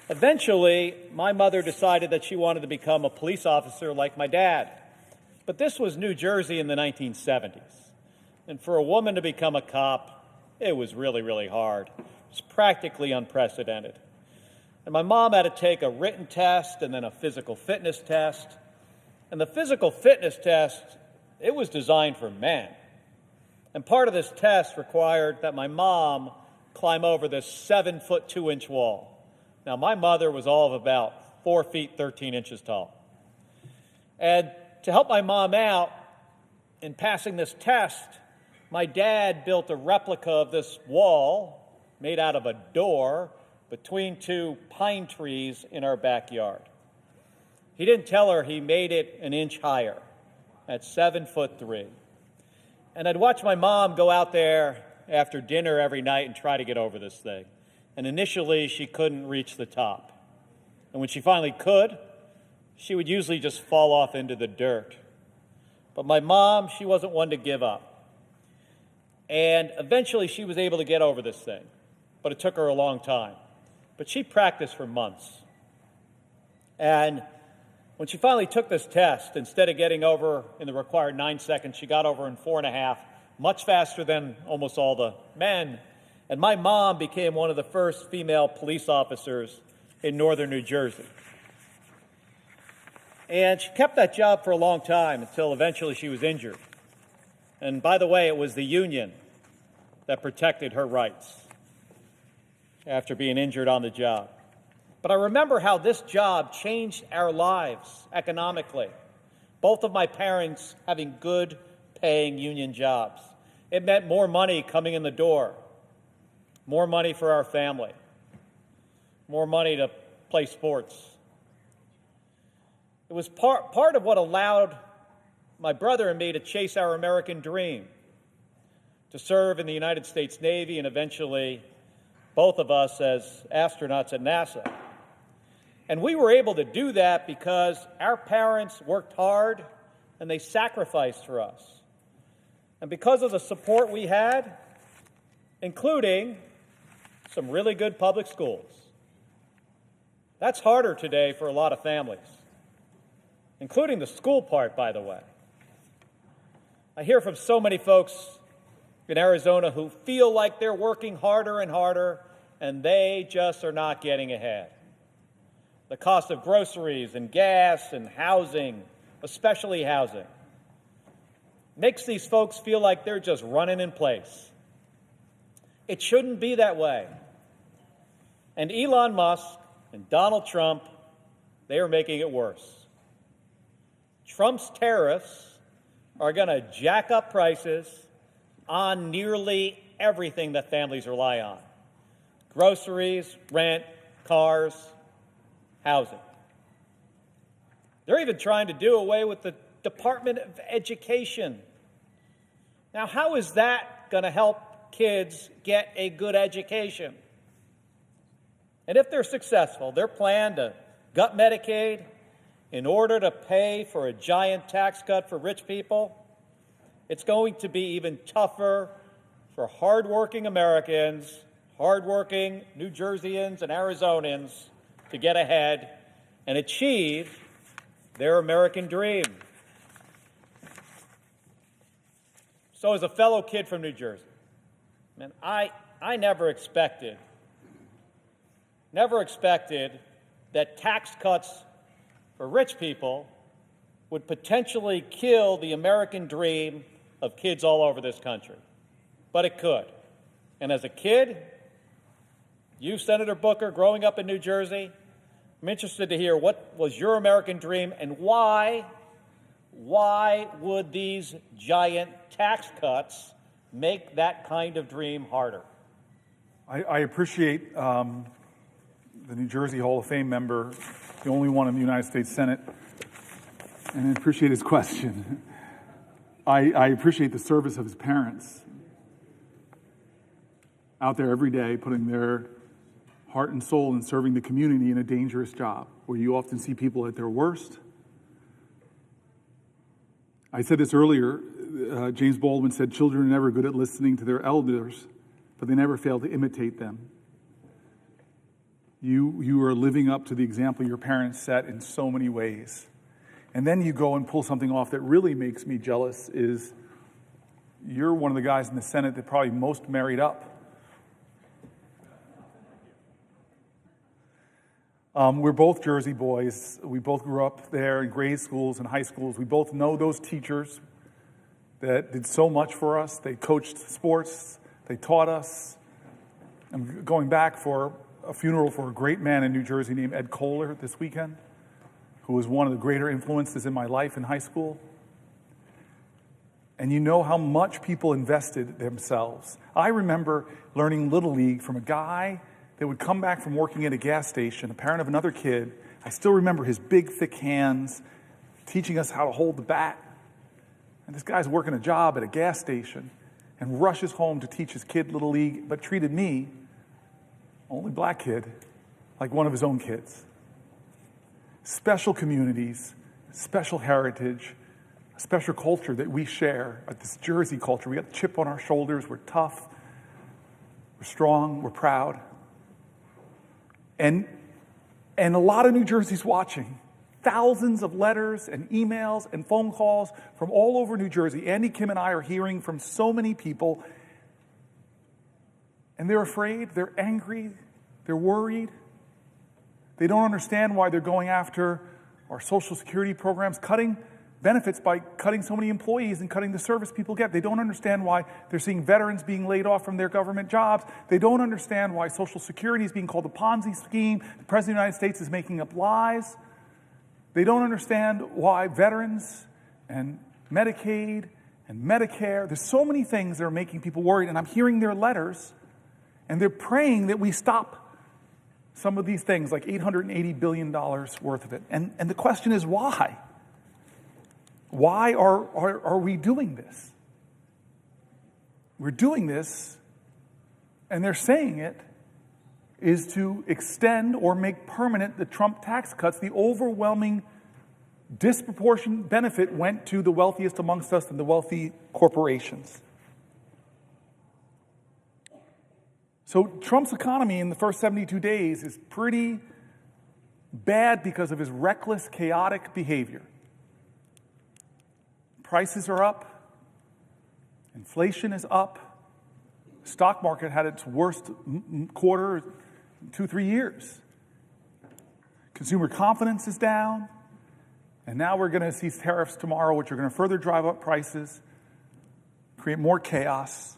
Eventually, my mother decided that she wanted to become a police officer like my dad. But this was New Jersey in the 1970s. And for a woman to become a cop, it was really, really hard. It was practically unprecedented. And my mom had to take a written test and then a physical fitness test. And the physical fitness test, it was designed for men. And part of this test required that my mom climb over this 7-foot 2-inch wall. Now, my mother was all of about 4 feet 13 inches tall. And to help my mom out in passing this test, my dad built a replica of this wall made out of a door between 2 pine trees in our backyard. He didn't tell her he made it an inch higher at 7'3". And I'd watch my mom go out there after dinner every night and try to get over this thing. And initially, she couldn't reach the top. And when she finally could, she would usually just fall off into the dirt. But my mom, she wasn't one to give up. And eventually, she was able to get over this thing. But it took her a long time. But she practiced for months. And when she finally took this test, instead of getting over in the required 9 seconds, she got over in 4.5, much faster than almost all the men. And my mom became one of the first female police officers in northern New Jersey. And she kept that job for a long time until eventually she was injured. And by the way, it was the union that protected her rights after being injured on the job. But I remember how this job changed our lives economically. Both of my parents having good paying union jobs. It meant more money coming in the door, more money for our family, more money to play sports. It was part of what allowed my brother and me to chase our American dream, to serve in the United States Navy and eventually both of us as astronauts at NASA. And we were able to do that because our parents worked hard and they sacrificed for us. And because of the support we had, including some really good public schools. That's harder today for a lot of families, including the school part, by the way. I hear from so many folks in Arizona who feel like they're working harder and harder, and they just are not getting ahead. The cost of groceries and gas and housing, especially housing, makes these folks feel like they're just running in place. It shouldn't be that way. And Elon Musk and Donald Trump, they are making it worse. Trump's tariffs are going to jack up prices on nearly everything that families rely on. Groceries, rent, cars, housing. They're even trying to do away with the Department of Education. Now, how is that going to help kids get a good education? And if they're successful, their plan to gut Medicaid in order to pay for a giant tax cut for rich people, it's going to be even tougher for hardworking Americans, hardworking New Jerseyans and Arizonans to get ahead and achieve their American dream. So as a fellow kid from New Jersey, man, I never expected that tax cuts for rich people would potentially kill the American dream of kids all over this country. But it could. And as a kid, you, Senator Booker, growing up in New Jersey, I'm interested to hear what was your American dream and why would these giant tax cuts make that kind of dream harder? I appreciate the New Jersey Hall of Fame member, the only one in the United States Senate, and I appreciate his question. I appreciate the service of his parents out there every day putting their heart and soul in serving the community in a dangerous job where you often see people at their worst. I said this earlier, James Baldwin said, children are never good at listening to their elders, but they never fail to imitate them. You are living up to the example your parents set in so many ways. And then you go and pull something off that really makes me jealous is you're one of the guys in the Senate that probably most married up. We're both Jersey boys. We both grew up there in grade schools and high schools. We both know those teachers that did so much for us. They coached sports. They taught us. I'm going back for a funeral for a great man in New Jersey named Ed Kohler this weekend, who was one of the greater influences in my life in high school. And you know how much people invested themselves. I remember learning Little League from a guy that would come back from working at a gas station, a parent of another kid. I still remember his big, thick hands teaching us how to hold the bat. And this guy's working a job at a gas station and rushes home to teach his kid Little League, but treated me, only black kid, like one of his own kids. Special communities, special heritage, a special culture that we share, this Jersey culture. We got the chip on our shoulders. We're tough. We're strong. We're proud. And a lot of New Jersey's watching. Thousands of letters and emails and phone calls from all over New Jersey. Andy, Kim, and I are hearing from so many people. And they're afraid. They're angry. They're worried. They don't understand why they're going after our Social Security programs, cutting benefits by cutting so many employees and cutting the service people get. They don't understand why they're seeing veterans being laid off from their government jobs. They don't understand why Social Security is being called a Ponzi scheme. The President of the United States is making up lies. They don't understand why veterans and Medicaid and Medicare, there's so many things that are making people worried, and I'm hearing their letters, and they're praying that we stop some of these things, like $880 billion worth of it. And the question is, why? Why are we doing this? We're doing this, and they're saying it, is to extend or make permanent the Trump tax cuts. The overwhelming disproportionate benefit went to the wealthiest amongst us and the wealthy corporations. So Trump's economy in the first 72 days is pretty bad because of his reckless, chaotic behavior. Prices are up. Inflation is up. The stock market had its worst quarter in 2-3 years. Consumer confidence is down. And now we're going to see tariffs tomorrow, which are going to further drive up prices, create more chaos.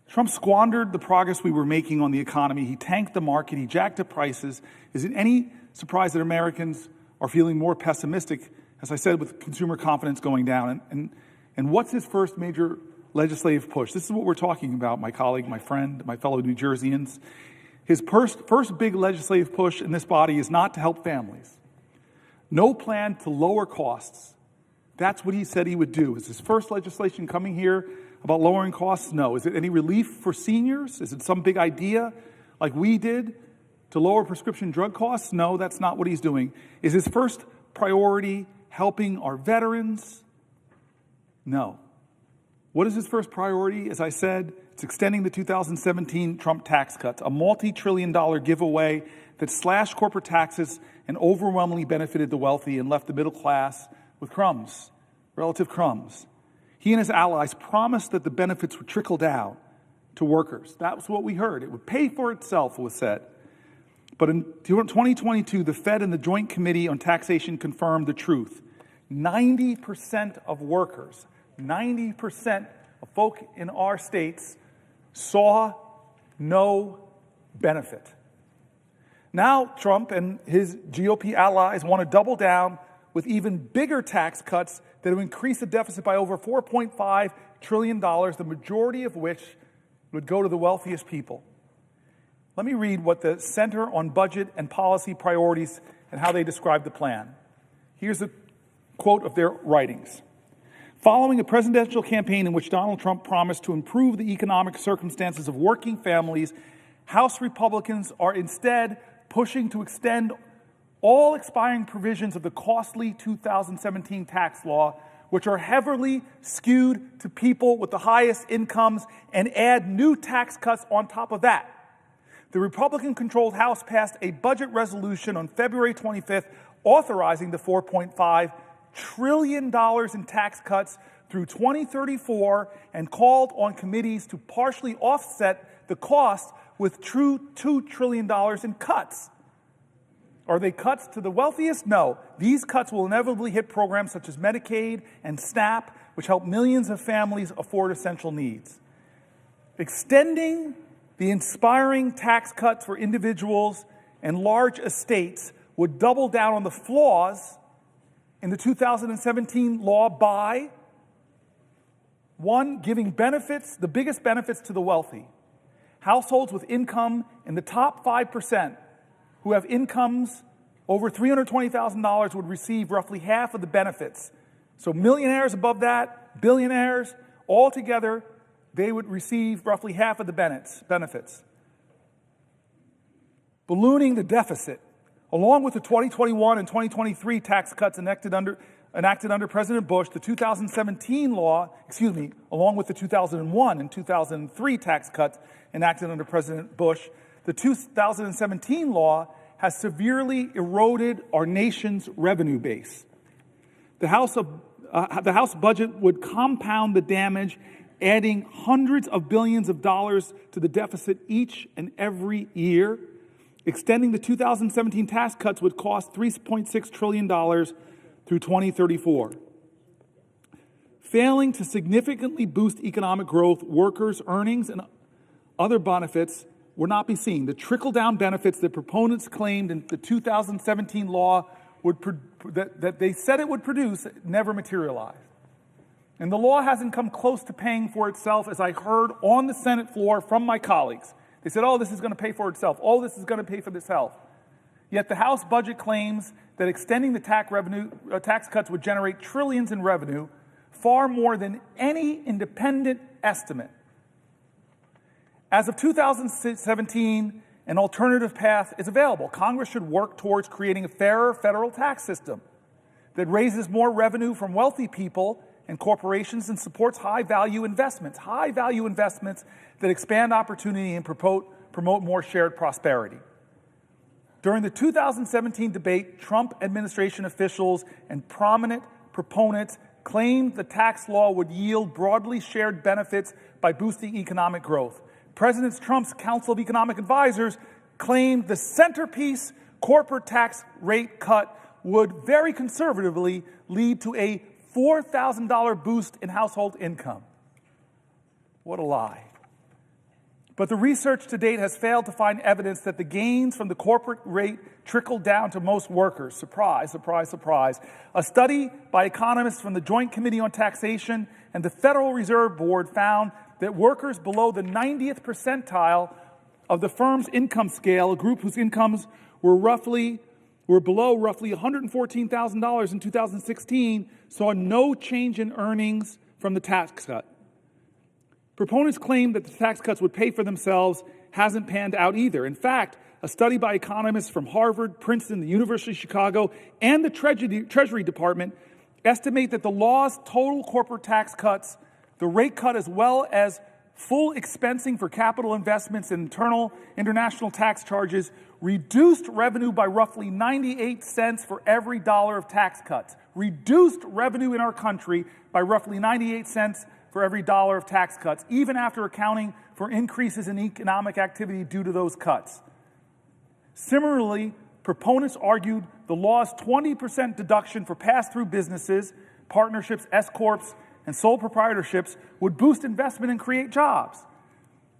Trump squandered the progress we were making on the economy. He tanked the market. He jacked up prices. Is it any surprise that Americans are feeling more pessimistic, as I said, with consumer confidence going down? And what's his first major legislative push? This is what we're talking about, my colleague, my friend, my fellow New Jerseyans. His first big legislative push in this body is not to help families. No plan to lower costs. That's what he said he would do. Is his first legislation coming here about lowering costs? No. Is it any relief for seniors? Is it some big idea like we did to lower prescription drug costs? No, that's not what he's doing. Is his first priority helping our veterans? No. What is his first priority? As I said, it's extending the 2017 Trump tax cuts, a multi-trillion-dollar giveaway that slashed corporate taxes and overwhelmingly benefited the wealthy and left the middle class with crumbs, relative crumbs. He and his allies promised that the benefits would trickle down to workers. That was what we heard. It would pay for itself, it was said. But in 2022, the Fed and the Joint Committee on Taxation confirmed the truth. 90% of workers, 90% of folk in our states saw no benefit. Now Trump and his GOP allies want to double down with even bigger tax cuts that would increase the deficit by over $4.5 trillion, the majority of which would go to the wealthiest people. Let me read what the Center on Budget and Policy Priorities and how they describe the plan. Here's a quote of their writings. Following a presidential campaign in which Donald Trump promised to improve the economic circumstances of working families, House Republicans are instead pushing to extend all expiring provisions of the costly 2017 tax law, which are heavily skewed to people with the highest incomes, and add new tax cuts on top of that. the Republican-controlled House passed a budget resolution on February 25th authorizing the $4.5 trillion in tax cuts through 2034 and called on committees to partially offset the cost with true $2 trillion in cuts. Are they cuts to the wealthiest? No. These cuts will inevitably hit programs such as Medicaid and SNAP, which help millions of families afford essential needs. Extending the inspiring tax cuts for individuals and large estates would double down on the flaws in the 2017 law by, one, giving benefits, the biggest benefits to the wealthy. Households with income in the top 5% who have incomes over $320,000 would receive roughly half of the benefits. So millionaires above that, billionaires, all together, they would receive roughly half of the benefits. Ballooning the deficit, along with the 2021 and 2023 tax cuts enacted under President Bush, the 2017 law, along with the 2001 and 2003 tax cuts enacted under President Bush, the 2017 law has severely eroded our nation's revenue base. The House budget would compound the damage, adding hundreds of billions of dollars to the deficit each and every year. Extending the 2017 tax cuts would cost $3.6 trillion through 2034. Failing to significantly boost economic growth, workers' earnings, and other benefits will not be seen. The trickle-down benefits that proponents claimed in the 2017 law that they said it would produce never materialized. And the law hasn't come close to paying for itself, as I heard on the Senate floor from my colleagues. They said, oh, this is going to pay for itself. Oh, this is going to pay for itself. Yet the House budget claims that extending the tax cuts would generate trillions in revenue, far more than any independent estimate. As of 2017, an alternative path is available. Congress should work towards creating a fairer federal tax system that raises more revenue from wealthy people and corporations and supports high-value investments that expand opportunity and promote more shared prosperity. During the 2017 debate, Trump administration officials and prominent proponents claimed the tax law would yield broadly shared benefits by boosting economic growth. President Trump's Council of Economic Advisors claimed the centerpiece corporate tax rate cut would very conservatively lead to a $4,000 boost in household income. What a lie. But the research to date has failed to find evidence that the gains from the corporate rate trickled down to most workers. Surprise, surprise, surprise. A study by economists from the Joint Committee on Taxation and the Federal Reserve Board found that workers below the 90th percentile of the firm's income scale, a group whose incomes were below roughly $114,000 in 2016, saw no change in earnings from the tax cut. Proponents claim that the tax cuts would pay for themselves hasn't panned out either. In fact, a study by economists from Harvard, Princeton, the University of Chicago, and the Treasury Department estimate that the law's total corporate tax cuts, the rate cut as well as full expensing for capital investments and international tax charges, reduced revenue by roughly 98 cents for every dollar of tax cuts. Reduced revenue in our country by roughly 98 cents for every dollar of tax cuts, even after accounting for increases in economic activity due to those cuts. Similarly, proponents argued the law's 20% deduction for pass-through businesses, partnerships, S-corps, and sole proprietorships would boost investment and create jobs.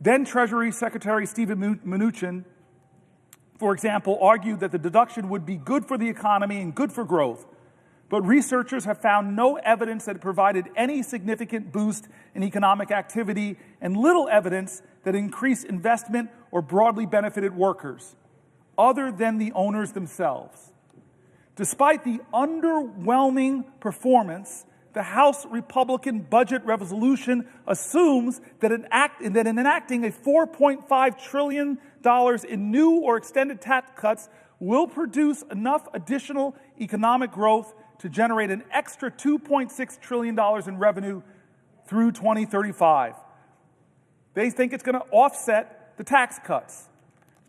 Then Treasury Secretary Steven Mnuchin, for example, argued that the deduction would be good for the economy and good for growth. But researchers have found no evidence that it provided any significant boost in economic activity and little evidence that increased investment or broadly benefited workers, other than the owners themselves. Despite the underwhelming performance, the House Republican budget resolution assumes that in enacting a $4.5 trillion in new or extended tax cuts will produce enough additional economic growth to generate an extra $2.6 trillion in revenue through 2035. They think it's going to offset the tax cuts.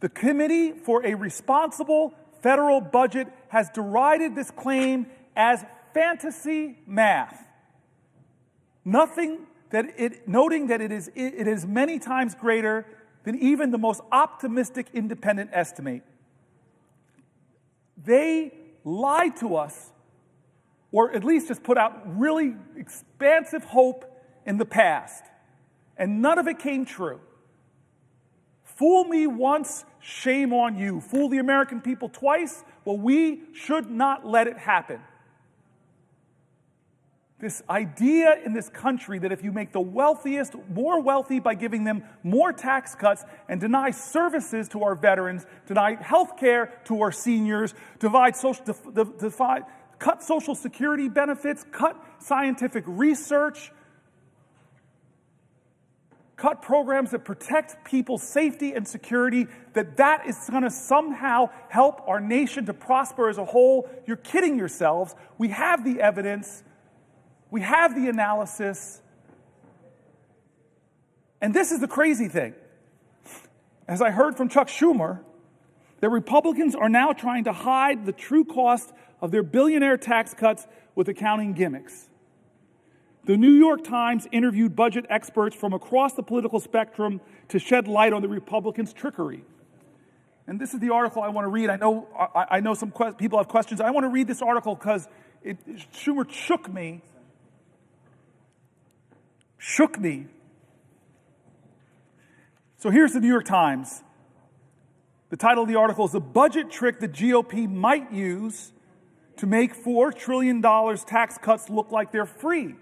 The Committee for a Responsible Federal Budget has derided this claim as fantasy math, noting that it is many times greater than even the most optimistic independent estimate. They lied to us, or at least just put out really expansive hope in the past, and none of it came true. Fool me once, shame on you. Fool the American people twice, well, we should not let it happen. This idea in this country that if you make the wealthiest more wealthy by giving them more tax cuts and deny services to our veterans, deny health care to our seniors, cut Social Security benefits, cut scientific research, cut programs that protect people's safety and security, that is going to somehow help our nation to prosper as a whole. You're kidding yourselves. We have the evidence. We have the analysis. And this is the crazy thing. As I heard from Chuck Schumer, that Republicans are now trying to hide the true cost of their billionaire tax cuts with accounting gimmicks. The New York Times interviewed budget experts from across the political spectrum to shed light on the Republicans' trickery. And this is the article I want to read. I know some people have questions. I want to read this article because Schumer shook me. So here's the New York Times. The title of the article is "The Budget Trick the GOP Might Use to Make $4 Trillion Tax Cuts Look Like They're Free."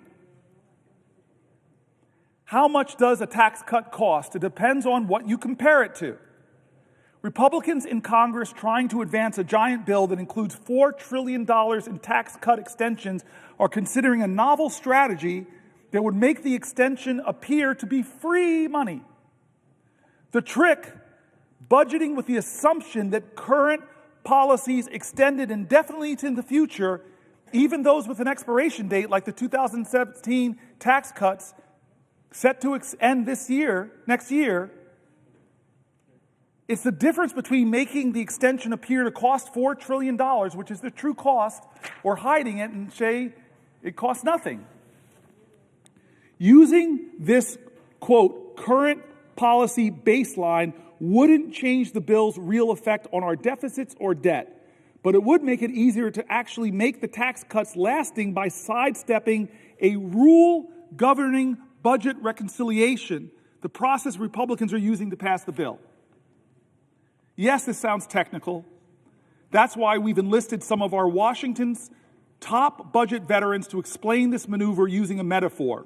How much does a tax cut cost? It depends on what you compare it to. Republicans in Congress trying to advance a giant bill that includes $4 trillion in tax cut extensions are considering a novel strategy that would make the extension appear to be free money. The trick, budgeting with the assumption that current policies extended indefinitely into the future, even those with an expiration date like the 2017 tax cuts, set to end next year, it's the difference between making the extension appear to cost $4 trillion, which is the true cost, or hiding it and say it costs nothing. Using this, quote, current policy baseline wouldn't change the bill's real effect on our deficits or debt, but it would make it easier to actually make the tax cuts lasting by sidestepping a rule governing budget reconciliation, the process Republicans are using to pass the bill. Yes, this sounds technical. That's why we've enlisted some of our Washington's top budget veterans to explain this maneuver using a metaphor.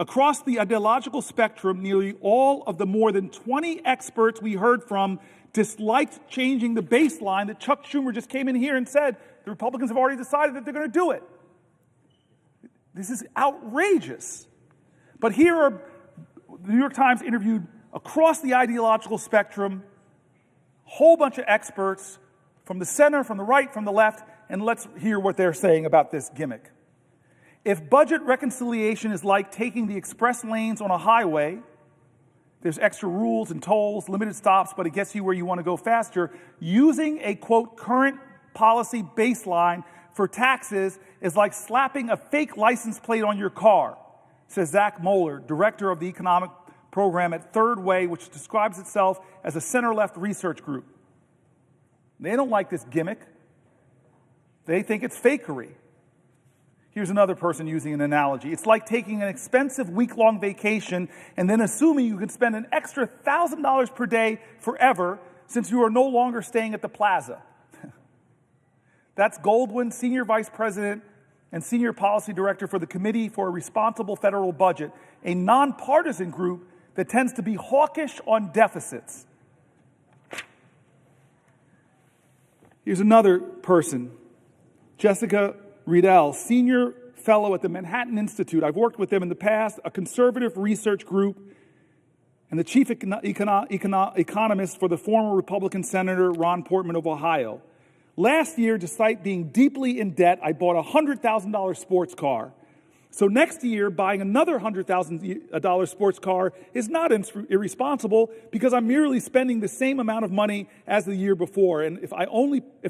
Across the ideological spectrum, nearly all of the more than 20 experts we heard from disliked changing the baseline that Chuck Schumer just came in here and said the Republicans have already decided that they're going to do it. This is outrageous. But here are the New York Times interviewed across the ideological spectrum, a whole bunch of experts from the center, from the right, from the left, and let's hear what they're saying about this gimmick. If budget reconciliation is like taking the express lanes on a highway, there's extra rules and tolls, limited stops, but it gets you where you want to go faster, using a, quote, current policy baseline for taxes is like slapping a fake license plate on your car, says Zach Moeller, director of the economic program at Third Way, which describes itself as a center-left research group. They don't like this gimmick. They think it's fakery. Here's another person using an analogy. It's like taking an expensive week-long vacation and then assuming you can spend an extra $1,000 per day forever since you are no longer staying at the plaza. That's Goldwyn, Senior Vice President and Senior Policy Director for the Committee for a Responsible Federal Budget, a nonpartisan group that tends to be hawkish on deficits. Here's another person, Jessica Riedel, Senior Fellow at the Manhattan Institute. I've worked with them in the past, a conservative research group, and the chief economist for the former Republican Senator Ron Portman of Ohio. Last year, despite being deeply in debt, I bought a $100,000 sports car. So next year, buying another $100,000 sports car is not irresponsible because I'm merely spending the same amount of money as the year before. And if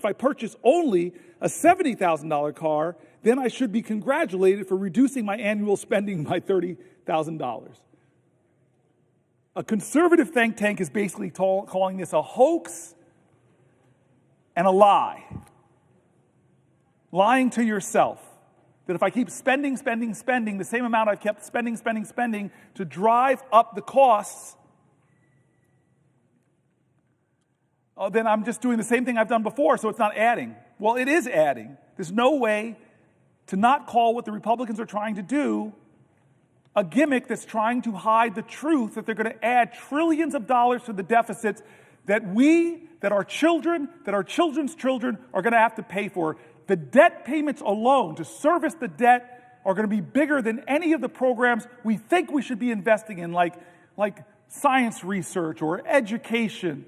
I purchase only a $70,000 car, then I should be congratulated for reducing my annual spending by $30,000. A conservative think tank is basically calling this a hoax and a lie. Lying to yourself. That if I keep spending the same amount I've kept spending to drive up the costs, then I'm just doing the same thing I've done before, so it's not adding. Well, it is adding. There's no way to not call what the Republicans are trying to do a gimmick that's trying to hide the truth that they're going to add trillions of dollars to the deficits that our children, that our children's children are going to have to pay for. The debt payments alone to service the debt are going to be bigger than any of the programs we think we should be investing in, like science research or education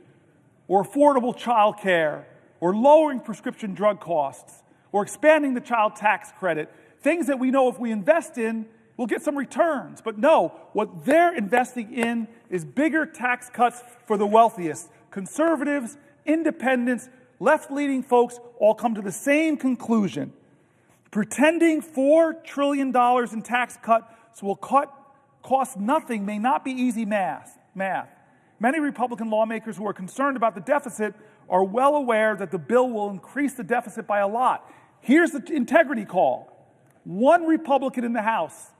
or affordable child care or lowering prescription drug costs or expanding the child tax credit, things that we know if we invest in, we'll get some returns. But no, what they're investing in is bigger tax cuts for the wealthiest. Conservatives, independents, left-leaning folks all come to the same conclusion. Pretending $4 trillion in tax cuts will cost nothing may not be easy math. Many Republican lawmakers who are concerned about the deficit are well aware that the bill will increase the deficit by a lot. Here's the integrity call. One Republican in the House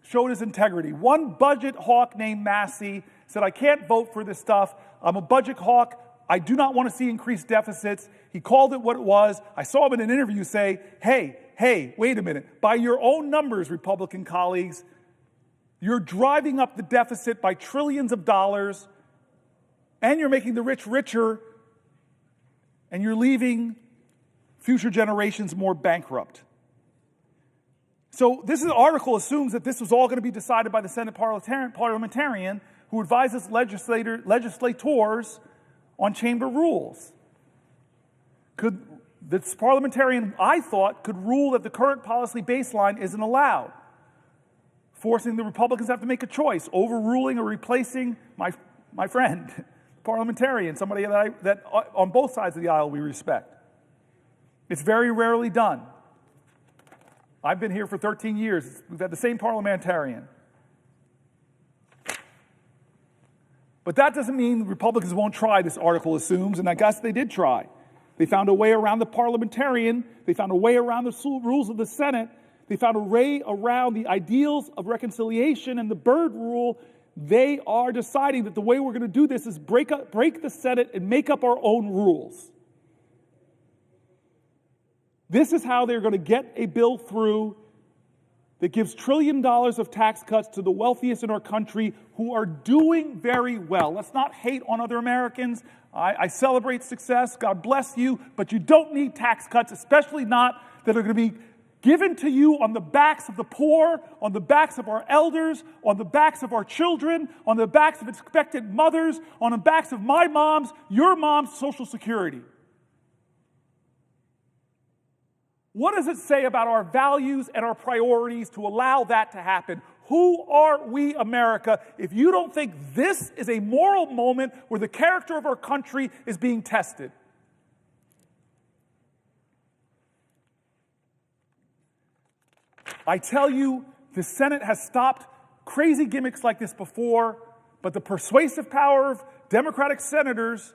showed his integrity. One budget hawk named Massey said, I can't vote for this stuff. I'm a budget hawk. I do not want to see increased deficits. He called it what it was. I saw him in an interview say, hey, wait a minute. By your own numbers, Republican colleagues, you're driving up the deficit by trillions of dollars, and you're making the rich richer, and you're leaving future generations more bankrupt. So this article assumes that this was all going to be decided by the Senate parliamentarian who advises legislators on chamber rules. This parliamentarian, I thought, could rule that the current policy baseline isn't allowed, forcing the Republicans to have to make a choice, overruling or replacing my friend, parliamentarian, somebody that on both sides of the aisle we respect. It's very rarely done. I've been here for 13 years. We've had the same parliamentarian. But that doesn't mean Republicans won't try, this article assumes, and I guess they did try. They found a way around the parliamentarian. They found a way around the rules of the Senate. They found a way around the ideals of reconciliation and the Byrd rule. They are deciding that the way we're going to do this is break the Senate and make up our own rules. This is how they're going to get a bill through that gives $1 trillion of tax cuts to the wealthiest in our country who are doing very well. Let's not hate on other Americans. I celebrate success. God bless you. But you don't need tax cuts, especially not that are going to be given to you on the backs of the poor, on the backs of our elders, on the backs of our children, on the backs of expectant mothers, on the backs of my mom's, your mom's Social Security. What does it say about our values and our priorities to allow that to happen? Who are we, America, if you don't think this is a moral moment where the character of our country is being tested? I tell you, the Senate has stopped crazy gimmicks like this before, but the persuasive power of Democratic senators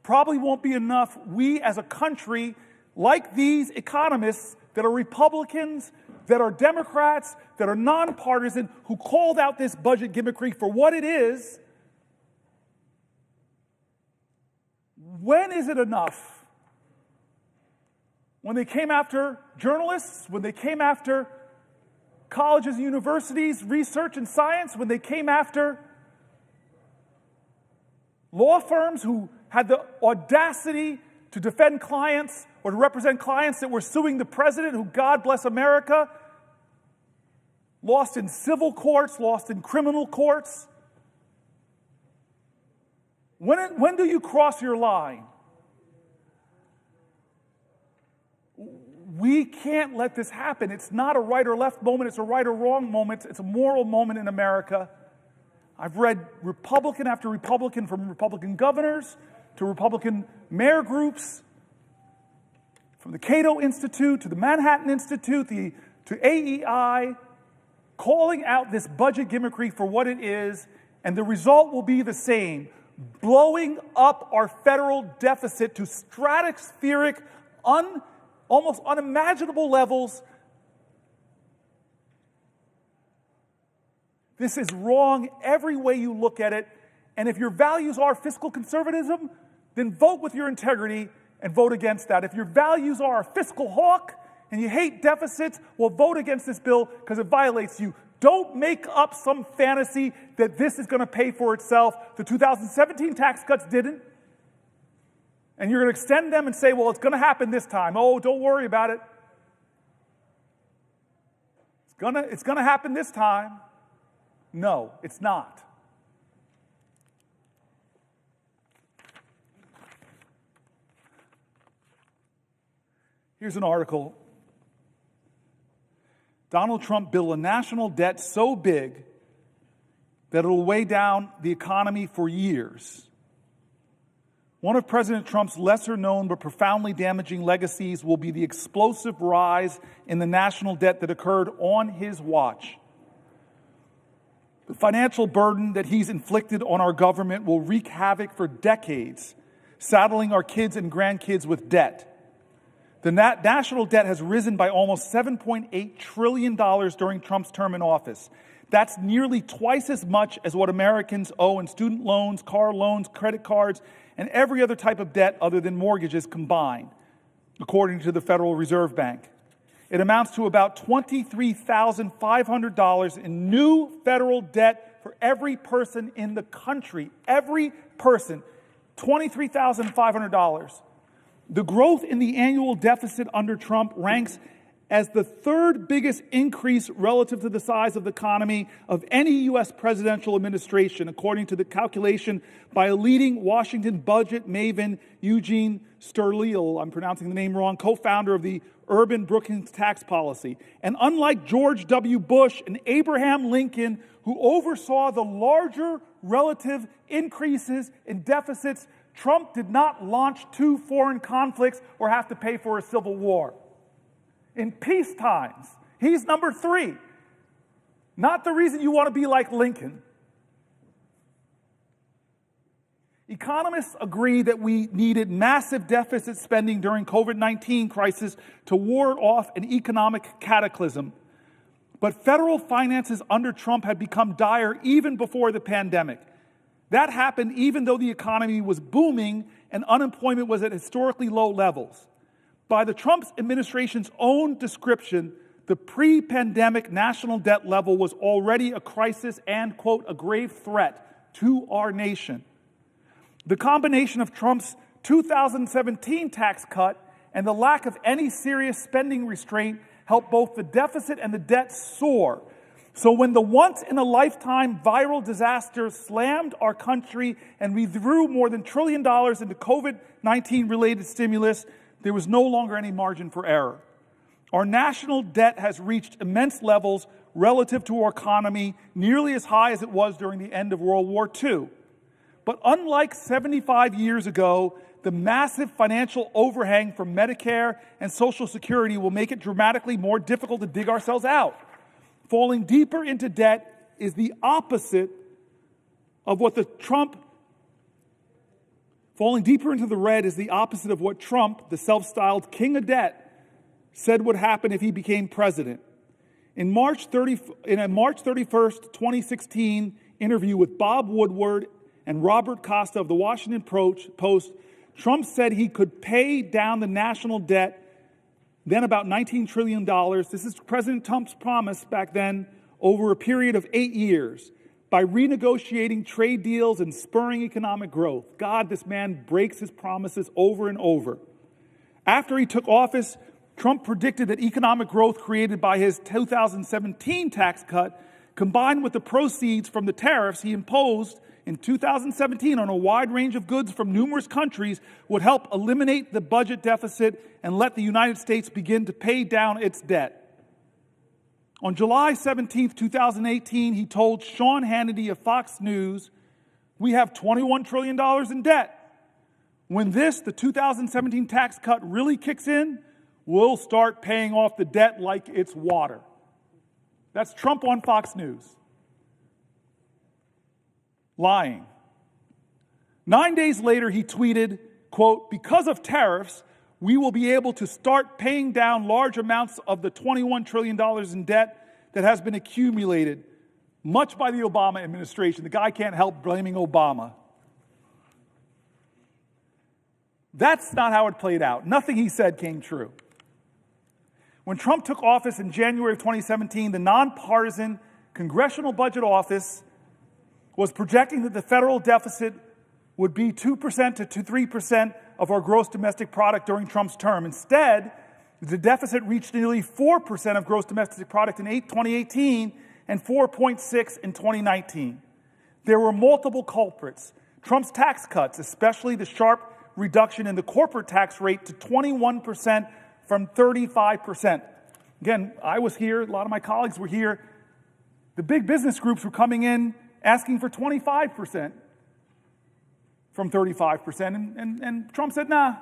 probably won't be enough. We as a country, like these economists that are Republicans, that are Democrats, that are nonpartisan, who called out this budget gimmickry for what it is, when is it enough? When they came after journalists, when they came after colleges and universities, research and science, when they came after law firms who had the audacity to defend clients or to represent clients that were suing the president, who, God bless America, lost in civil courts, lost in criminal courts. When do you cross your line? We can't let this happen. It's not a right or left moment. It's a right or wrong moment. It's a moral moment in America. I've read Republican after Republican, from Republican governors to Republican mayor groups, from the Cato Institute to the Manhattan Institute to AEI, calling out this budget gimmickry for what it is, and the result will be the same: blowing up our federal deficit to stratospheric, almost unimaginable levels. This is wrong every way you look at it. And if your values are fiscal conservatism, then vote with your integrity and vote against that. If your values are a fiscal hawk and you hate deficits, well, vote against this bill because it violates you. Don't make up some fantasy that this is going to pay for itself. The 2017 tax cuts didn't. And you're going to extend them and say, well, it's going to happen this time. Oh, don't worry about it. It's going to happen this time. No, it's not. Here's an article. Donald Trump built a national debt so big that it'll weigh down the economy for years. One of President Trump's lesser-known but profoundly damaging legacies will be the explosive rise in the national debt that occurred on his watch. The financial burden that he's inflicted on our government will wreak havoc for decades, saddling our kids and grandkids with debt. The national debt has risen by almost $7.8 trillion during Trump's term in office. That's nearly twice as much as what Americans owe in student loans, car loans, credit cards, and every other type of debt other than mortgages combined, according to the Federal Reserve Bank. It amounts to about $23,500 in new federal debt for every person in the country. Every person, $23,500. The growth in the annual deficit under Trump ranks as the third biggest increase relative to the size of the economy of any U.S. presidential administration, according to the calculation by a leading Washington budget maven, Eugene Sterlil, I'm pronouncing the name wrong, co-founder of the Urban Brookings tax policy. And unlike George W. Bush and Abraham Lincoln, who oversaw the larger relative increases in deficits, Trump did not launch 2 foreign conflicts or have to pay for a civil war. In peace times, he's number 3. Not the reason you want to be like Lincoln. Economists agree that we needed massive deficit spending during COVID-19 crisis to ward off an economic cataclysm. But federal finances under Trump had become dire even before the pandemic. That happened even though the economy was booming and unemployment was at historically low levels. By the Trump administration's own description, the pre-pandemic national debt level was already a crisis and, quote, a grave threat to our nation. The combination of Trump's 2017 tax cut and the lack of any serious spending restraint helped both the deficit and the debt soar. So when the once-in-a-lifetime viral disaster slammed our country and we threw more than $1 trillion into COVID-19-related stimulus, there was no longer any margin for error. Our national debt has reached immense levels relative to our economy, nearly as high as it was during the end of World War II. But unlike 75 years ago, the massive financial overhang from Medicare and Social Security will make it dramatically more difficult to dig ourselves out. Falling deeper into debt is the opposite of what Falling deeper into the red is the opposite of what Trump, the self-styled king of debt, said would happen if he became president. In a March 31st, 2016 interview with Bob Woodward and Robert Costa of the Washington Post, Trump said he could pay down the national debt, then about $19 trillion. This is President Trump's promise back then, over a period of 8 years, by renegotiating trade deals and spurring economic growth. God, this man breaks his promises over and over. After he took office, Trump predicted that economic growth created by his 2017 tax cut, combined with the proceeds from the tariffs he imposed in 2017 on a wide range of goods from numerous countries would help eliminate the budget deficit and let the United States begin to pay down its debt. On July 17, 2018, he told Sean Hannity of Fox News, "We have $21 trillion in debt. When the 2017 tax cut really kicks in, we'll start paying off the debt like it's water." That's Trump on Fox News. Lying. 9 days later, he tweeted, quote, "Because of tariffs, we will be able to start paying down large amounts of the $21 trillion in debt that has been accumulated, much by the Obama administration." The guy can't help blaming Obama. That's not how it played out. Nothing he said came true. When Trump took office in January of 2017, the nonpartisan Congressional Budget Office was projecting that the federal deficit would be 2% to 3% of our gross domestic product during Trump's term. Instead, the deficit reached nearly 4% of gross domestic product in 2018 and 4.6% in 2019. There were multiple culprits. Trump's tax cuts, especially the sharp reduction in the corporate tax rate to 21% from 35%. Again, I was here, a lot of my colleagues were here. The big business groups were coming in asking for 25% from 35%. And Trump said, "Nah,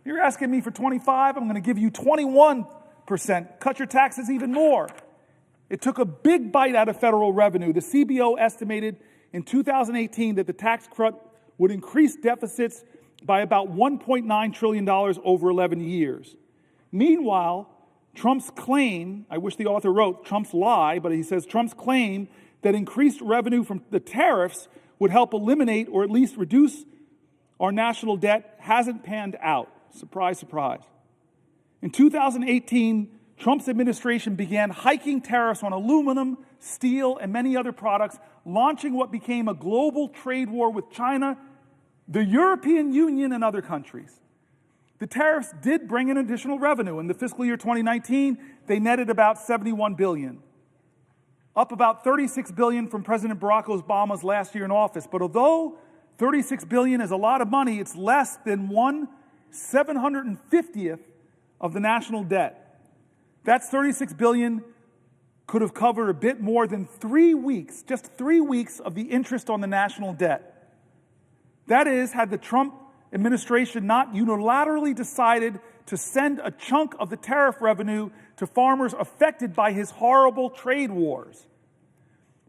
you're asking me for 25, I'm going to give you 21%. Cut your taxes even more." It took a big bite out of federal revenue. The CBO estimated in 2018 that the tax cut would increase deficits by about $1.9 trillion over 11 years. Meanwhile, Trump's claim, I wish the author wrote Trump's lie, but he says Trump's claim that increased revenue from the tariffs would help eliminate or at least reduce our national debt hasn't panned out. Surprise, surprise. In 2018, Trump's administration began hiking tariffs on aluminum, steel, and many other products, launching what became a global trade war with China, the European Union, and other countries. The tariffs did bring in additional revenue. In the fiscal year 2019, they netted about $71 billion. Up about $36 billion from President Barack Obama's last year in office. But although $36 billion is a lot of money, it's less than 1/750th of the national debt. That's $36 billion could have covered a bit more than 3 weeks, just 3 weeks of the interest on the national debt. That is, had the Trump administration not unilaterally decided to send a chunk of the tariff revenue to farmers affected by his horrible trade wars.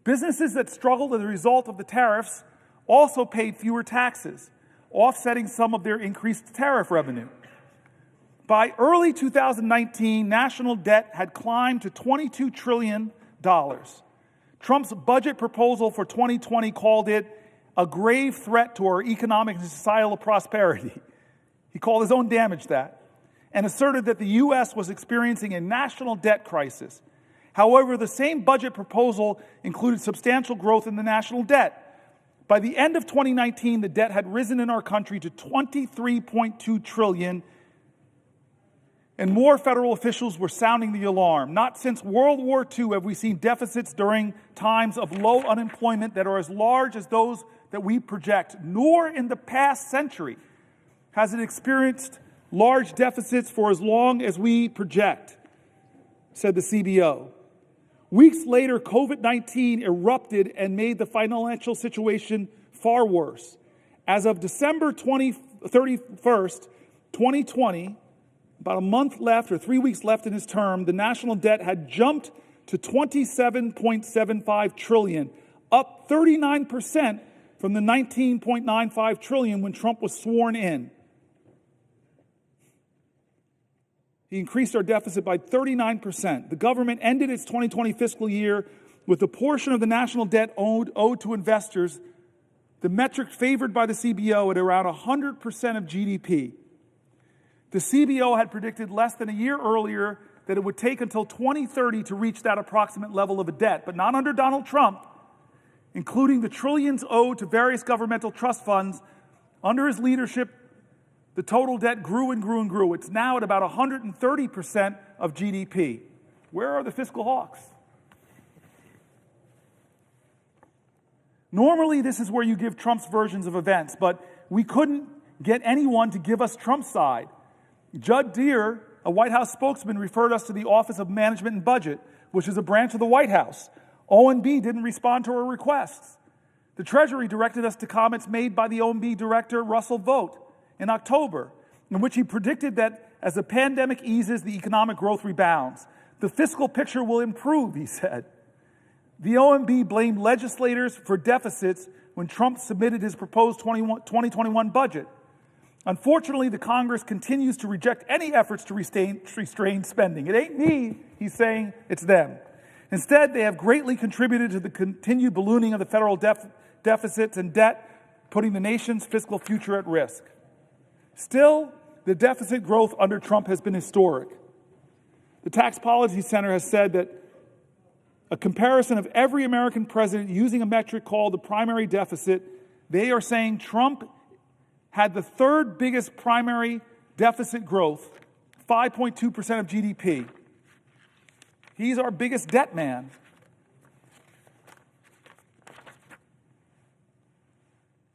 Businesses that struggled as a result of the tariffs also paid fewer taxes, offsetting some of their increased tariff revenue. By early 2019, national debt had climbed to $22 trillion. Trump's budget proposal for 2020 called it a grave threat to our economic and societal prosperity. He called his own damage that, and asserted that the U.S. was experiencing a national debt crisis. However, the same budget proposal included substantial growth in the national debt. By the end of 2019, the debt had risen in our country to $23.2 trillion, and more federal officials were sounding the alarm. Not since World War II have we seen deficits during times of low unemployment that are as large as those that we project, nor in the past century has it experienced large deficits for as long as we project, said the CBO. Weeks later, COVID-19 erupted and made the financial situation far worse. As of December 31st, 2020, about a month left or 3 weeks left in his term, the national debt had jumped to $27.75 trillion, up 39% from the $19.95 trillion when Trump was sworn in. He increased our deficit by 39%. The government ended its 2020 fiscal year with a portion of the national debt owed to investors, the metric favored by the CBO, at around 100% of GDP. The CBO had predicted less than a year earlier that it would take until 2030 to reach that approximate level of a debt, but not under Donald Trump, including the trillions owed to various governmental trust funds. Under his leadership, the total debt grew and grew and grew. It's now at about 130% of GDP. Where are the fiscal hawks? Normally, this is where you give Trump's versions of events, but we couldn't get anyone to give us Trump's side. Judd Deere, a White House spokesman, referred us to the Office of Management and Budget, which is a branch of the White House. OMB didn't respond to our requests. The Treasury directed us to comments made by the OMB director, Russell Vought, in October, in which he predicted that as the pandemic eases, the economic growth rebounds. The fiscal picture will improve, he said. The OMB blamed legislators for deficits when Trump submitted his proposed 2021 budget. Unfortunately, the Congress continues to reject any efforts to restrain spending. It ain't me, he's saying, it's them. Instead, they have greatly contributed to the continued ballooning of the federal deficits and debt, putting the nation's fiscal future at risk. Still, the deficit growth under Trump has been historic. The Tax Policy Center has said that a comparison of every American president using a metric called the primary deficit, they are saying Trump had the third biggest primary deficit growth, 5.2% of GDP. He's our biggest debt man.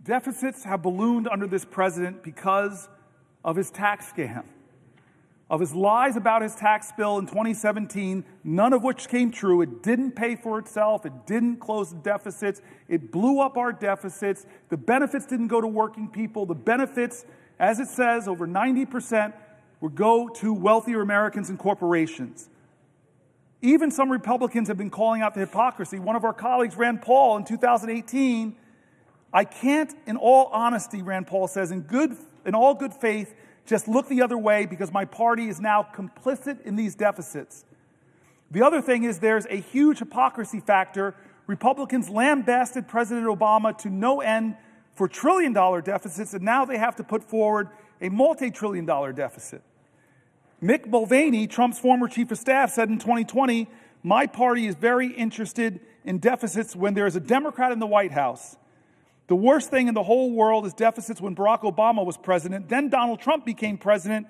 Deficits have ballooned under this president because of his tax scam, of his lies about his tax bill in 2017, none of which came true. It didn't pay for itself. It didn't close the deficits. It blew up our deficits. The benefits didn't go to working people. The benefits, as it says, over 90% would go to wealthier Americans and corporations. Even some Republicans have been calling out the hypocrisy. One of our colleagues, Rand Paul, in 2018, I can't, in all honesty, Rand Paul says, in all good faith, just look the other way because my party is now complicit in these deficits. The other thing is there's a huge hypocrisy factor. Republicans lambasted President Obama to no end for trillion-dollar deficits, and now they have to put forward a multi-trillion-dollar deficit. Mick Mulvaney, Trump's former chief of staff, said in 2020, my party is very interested in deficits when there is a Democrat in the White House. The worst thing in the whole world is deficits when Barack Obama was president. Then Donald Trump became president,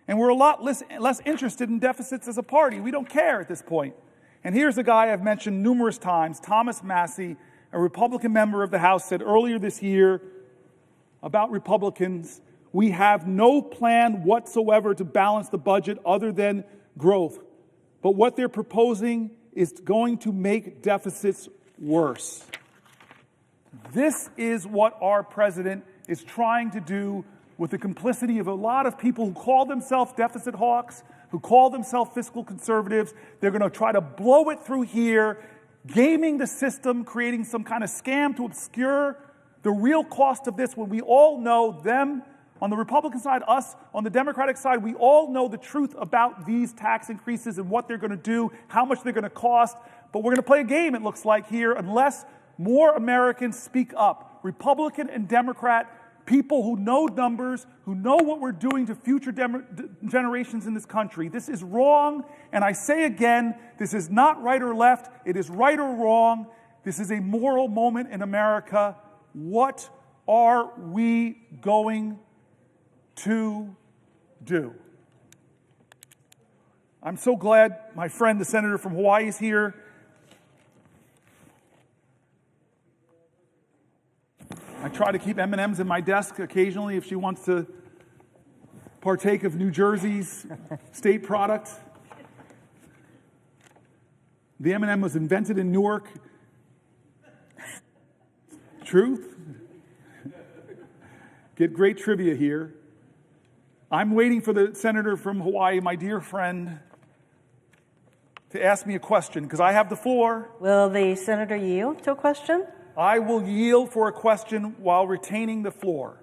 and we're a lot less interested in deficits as a party. We don't care at this point. And here's a guy I've mentioned numerous times, Thomas Massie, a Republican member of the House, said earlier this year about Republicans, we have no plan whatsoever to balance the budget other than growth. But what they're proposing is going to make deficits worse. This is what our president is trying to do with the complicity of a lot of people who call themselves deficit hawks, who call themselves fiscal conservatives. They're going to try to blow it through here, gaming the system, creating some kind of scam to obscure the real cost of this when we all know them on the Republican side, us on the Democratic side, we all know the truth about these tax increases and what they're going to do, how much they're going to cost. But we're going to play a game, it looks like, here, unless more Americans speak up. Republican and Democrat, people who know numbers, who know what we're doing to future generations in this country. This is wrong, and I say again, this is not right or left. It is right or wrong. This is a moral moment in America. What are we going to do? I'm so glad my friend, the senator from Hawaii, is here. I try to keep M&Ms in my desk occasionally if she wants to partake of New Jersey's state product. The M&M was invented in Newark. Truth? Get great trivia here. I'm waiting for the senator from Hawaii, my dear friend, to ask me a question because I have the floor. Will the senator yield to a question? I will yield for a question while retaining the floor.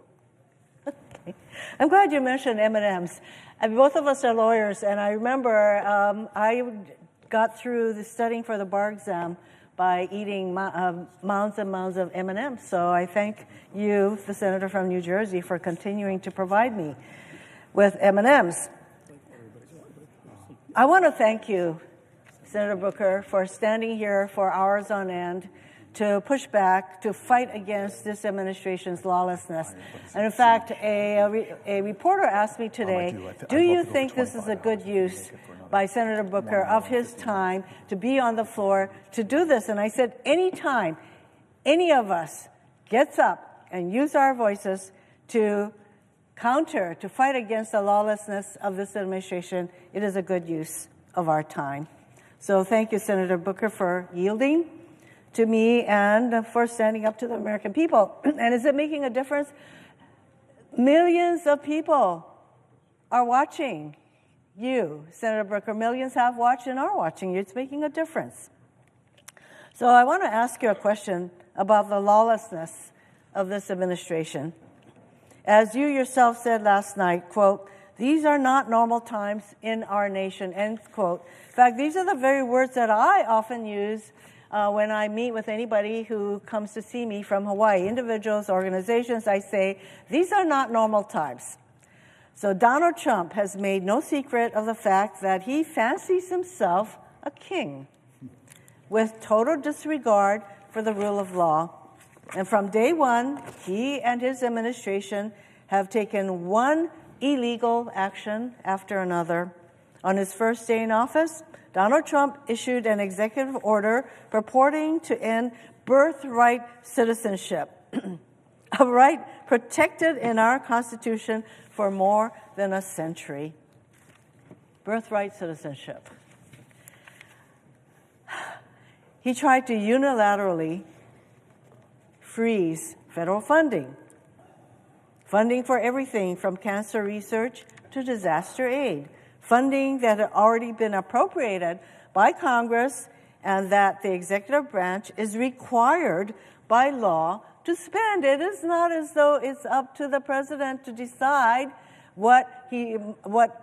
Okay. I'm glad you mentioned M&Ms. Both of us are lawyers, and I remember I got through the studying for the bar exam by eating mounds and mounds of M&Ms. So I thank you, the senator from New Jersey, for continuing to provide me with M&Ms. I want to thank you, Senator Booker, for standing here for hours on end to push back, to fight against this administration's lawlessness. And in fact, a reporter asked me today, do you think this is a good use by Senator Booker of his time to be on the floor to do this? And I said, anytime any of us gets up and use our voices to counter, to fight against the lawlessness of this administration, it is a good use of our time. So thank you, Senator Booker, for yielding to me and for standing up to the American people. And is it making a difference? Millions of people are watching you, Senator Booker. Millions have watched and are watching you. It's making a difference. So I want to ask you a question about the lawlessness of this administration. As you yourself said last night, quote, "These are not normal times in our nation," end quote. In fact, these are the very words that I often use when I meet with anybody who comes to see me from Hawaii, individuals, organizations. I say, these are not normal times. So Donald Trump has made no secret of the fact that he fancies himself a king with total disregard for the rule of law. And from day one, he and his administration have taken one illegal action after another. On his first day in office, Donald Trump issued an executive order purporting to end birthright citizenship, a right protected in our Constitution for more than a century. Birthright citizenship. He tried to unilaterally freeze federal funding for everything from cancer research to disaster aid, funding that had already been appropriated by Congress and that the executive branch is required by law to spend. It is not as though it's up to the president to decide what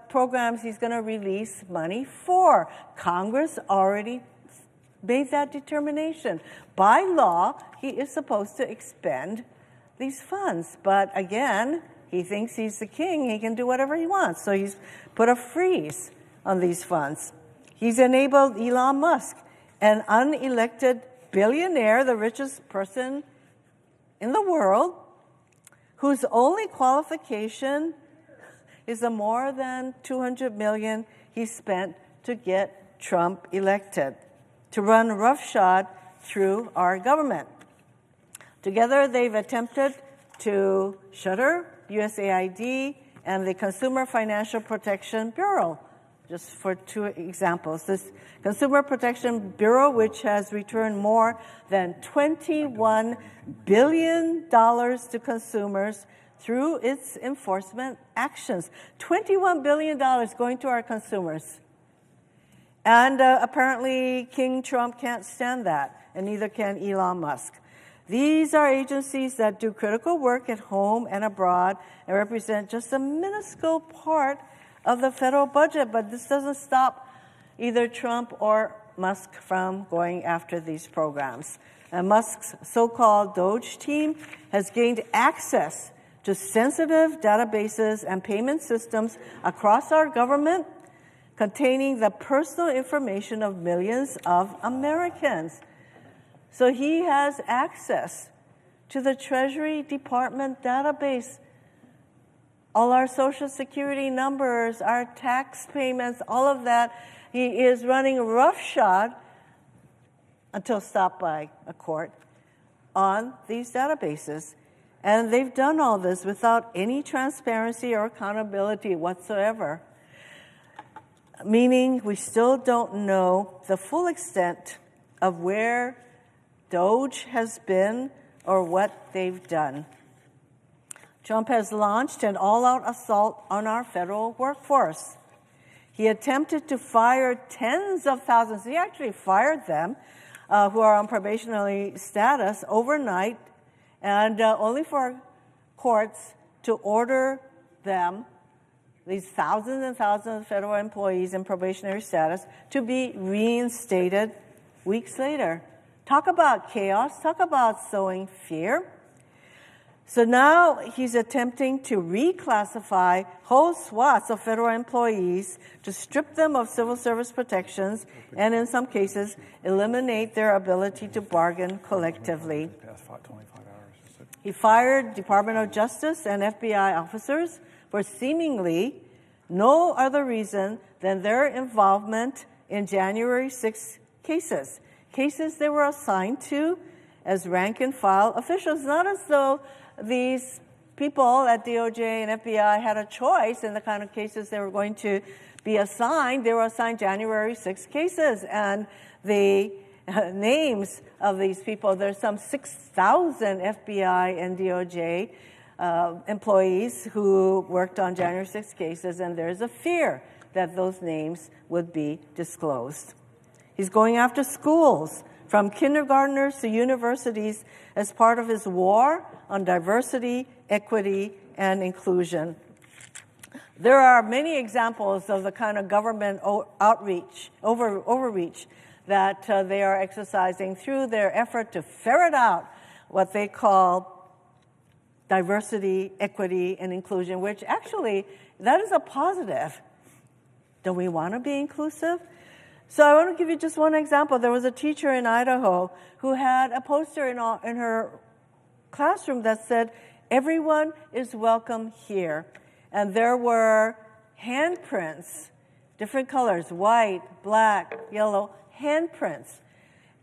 programs he's going to release money for. Congress already made that determination. By law, he is supposed to expend these funds. But again, he thinks he's the king. He can do whatever he wants. So he's put a freeze on these funds. He's enabled Elon Musk, an unelected billionaire, the richest person in the world, whose only qualification is the more than $200 million he spent to get Trump elected, to run roughshod through our government. Together, they've attempted to shutter USAID and the Consumer Financial Protection Bureau, just for two examples. This Consumer Protection Bureau, which has returned more than $21 billion to consumers through its enforcement actions. $21 billion going to our consumers. And apparently King Trump can't stand that, and neither can Elon Musk. These are agencies that do critical work at home and abroad and represent just a minuscule part of the federal budget, but this doesn't stop either Trump or Musk from going after these programs. And Musk's so-called DOGE team has gained access to sensitive databases and payment systems across our government containing the personal information of millions of Americans. So he has access to the Treasury Department database, all our Social Security numbers, our tax payments, all of that. He is running roughshod until stopped by a court on these databases. And they've done all this without any transparency or accountability whatsoever, meaning we still don't know the full extent of where DOGE has been or what they've done. Trump has launched an all-out assault on our federal workforce. He attempted to fire tens of thousands. He actually fired them who are on probationary status overnight, and only for courts to order them, these thousands and thousands of federal employees in probationary status, to be reinstated weeks later. Talk about chaos. Talk about sowing fear. So now he's attempting to reclassify whole swaths of federal employees to strip them of civil service protections and, in some cases, eliminate their ability to bargain collectively. He fired Department of Justice and FBI officers for seemingly no other reason than their involvement in January 6 cases they were assigned to as rank and file officials, not as though these people at DOJ and FBI had a choice in the kind of cases they were going to be assigned. They were assigned January 6 cases, and the names of these people, there's some 6,000 FBI and DOJ employees who worked on January 6 cases, and there's a fear that those names would be disclosed. He's going after schools, from kindergartners to universities, as part of his war on diversity, equity, and inclusion. There are many examples of the kind of government overreach that they are exercising through their effort to ferret out what they call diversity, equity, and inclusion, which actually, that is a positive. Don't we want to be inclusive? So I want to give you just one example. There was a teacher in Idaho who had a poster in her classroom that said, "Everyone is welcome here." And there were handprints, different colors, white, black, yellow, handprints.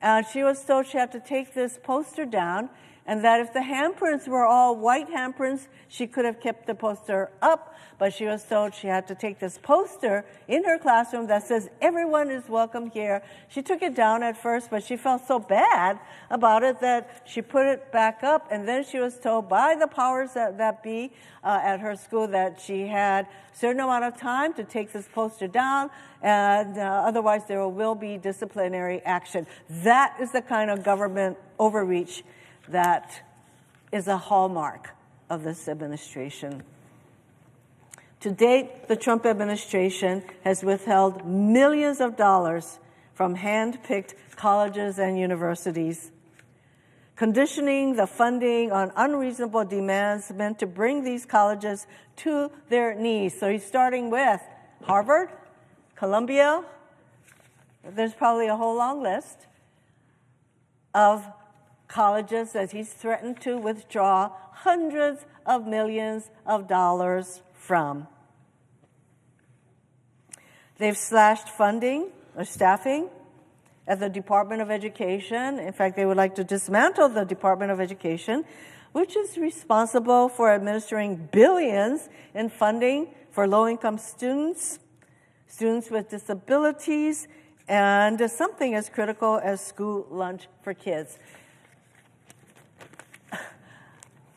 And she was told she had to take this poster down, and that if the handprints were all white handprints, she could have kept the poster up, but she was told she had to take this poster in her classroom that says, "Everyone is welcome here." She took it down at first, but she felt so bad about it that she put it back up, and then she was told by the powers that be at her school that she had a certain amount of time to take this poster down, and otherwise there will be disciplinary action. That is the kind of government overreach that is a hallmark of this administration. To date, the Trump administration has withheld millions of dollars from hand-picked colleges and universities, conditioning the funding on unreasonable demands meant to bring these colleges to their knees. So he's starting with Harvard, Columbia, there's probably a whole long list of colleges that he's threatened to withdraw hundreds of millions of dollars from. They've slashed funding or staffing at the Department of Education. In fact, they would like to dismantle the Department of Education, which is responsible for administering billions in funding for low-income students, students with disabilities, and something as critical as school lunch for kids.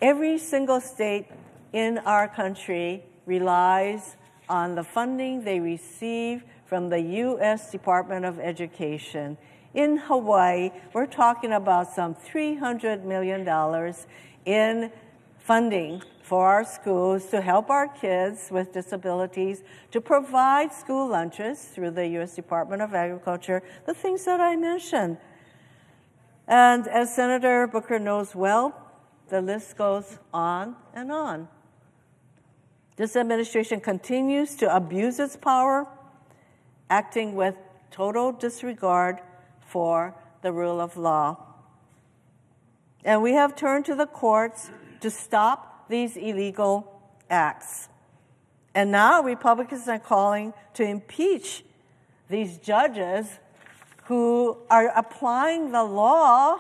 Every single state in our country relies on the funding they receive from the U.S. Department of Education. In Hawaii, we're talking about some $300 million in funding for our schools to help our kids with disabilities, to provide school lunches through the U.S. Department of Agriculture, the things that I mentioned. And as Senator Booker knows well, the list goes on and on. This administration continues to abuse its power, acting with total disregard for the rule of law. And we have turned to the courts to stop these illegal acts. And now Republicans are calling to impeach these judges who are applying the law,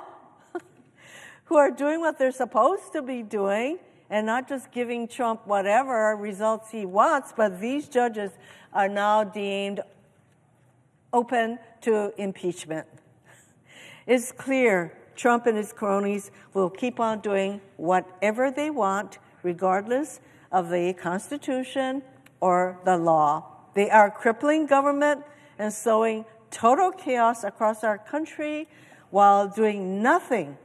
who are doing what they're supposed to be doing, and not just giving Trump whatever results he wants, but these judges are now deemed open to impeachment. It's clear Trump and his cronies will keep on doing whatever they want, regardless of the Constitution or the law. They are crippling government and sowing total chaos across our country while doing nothing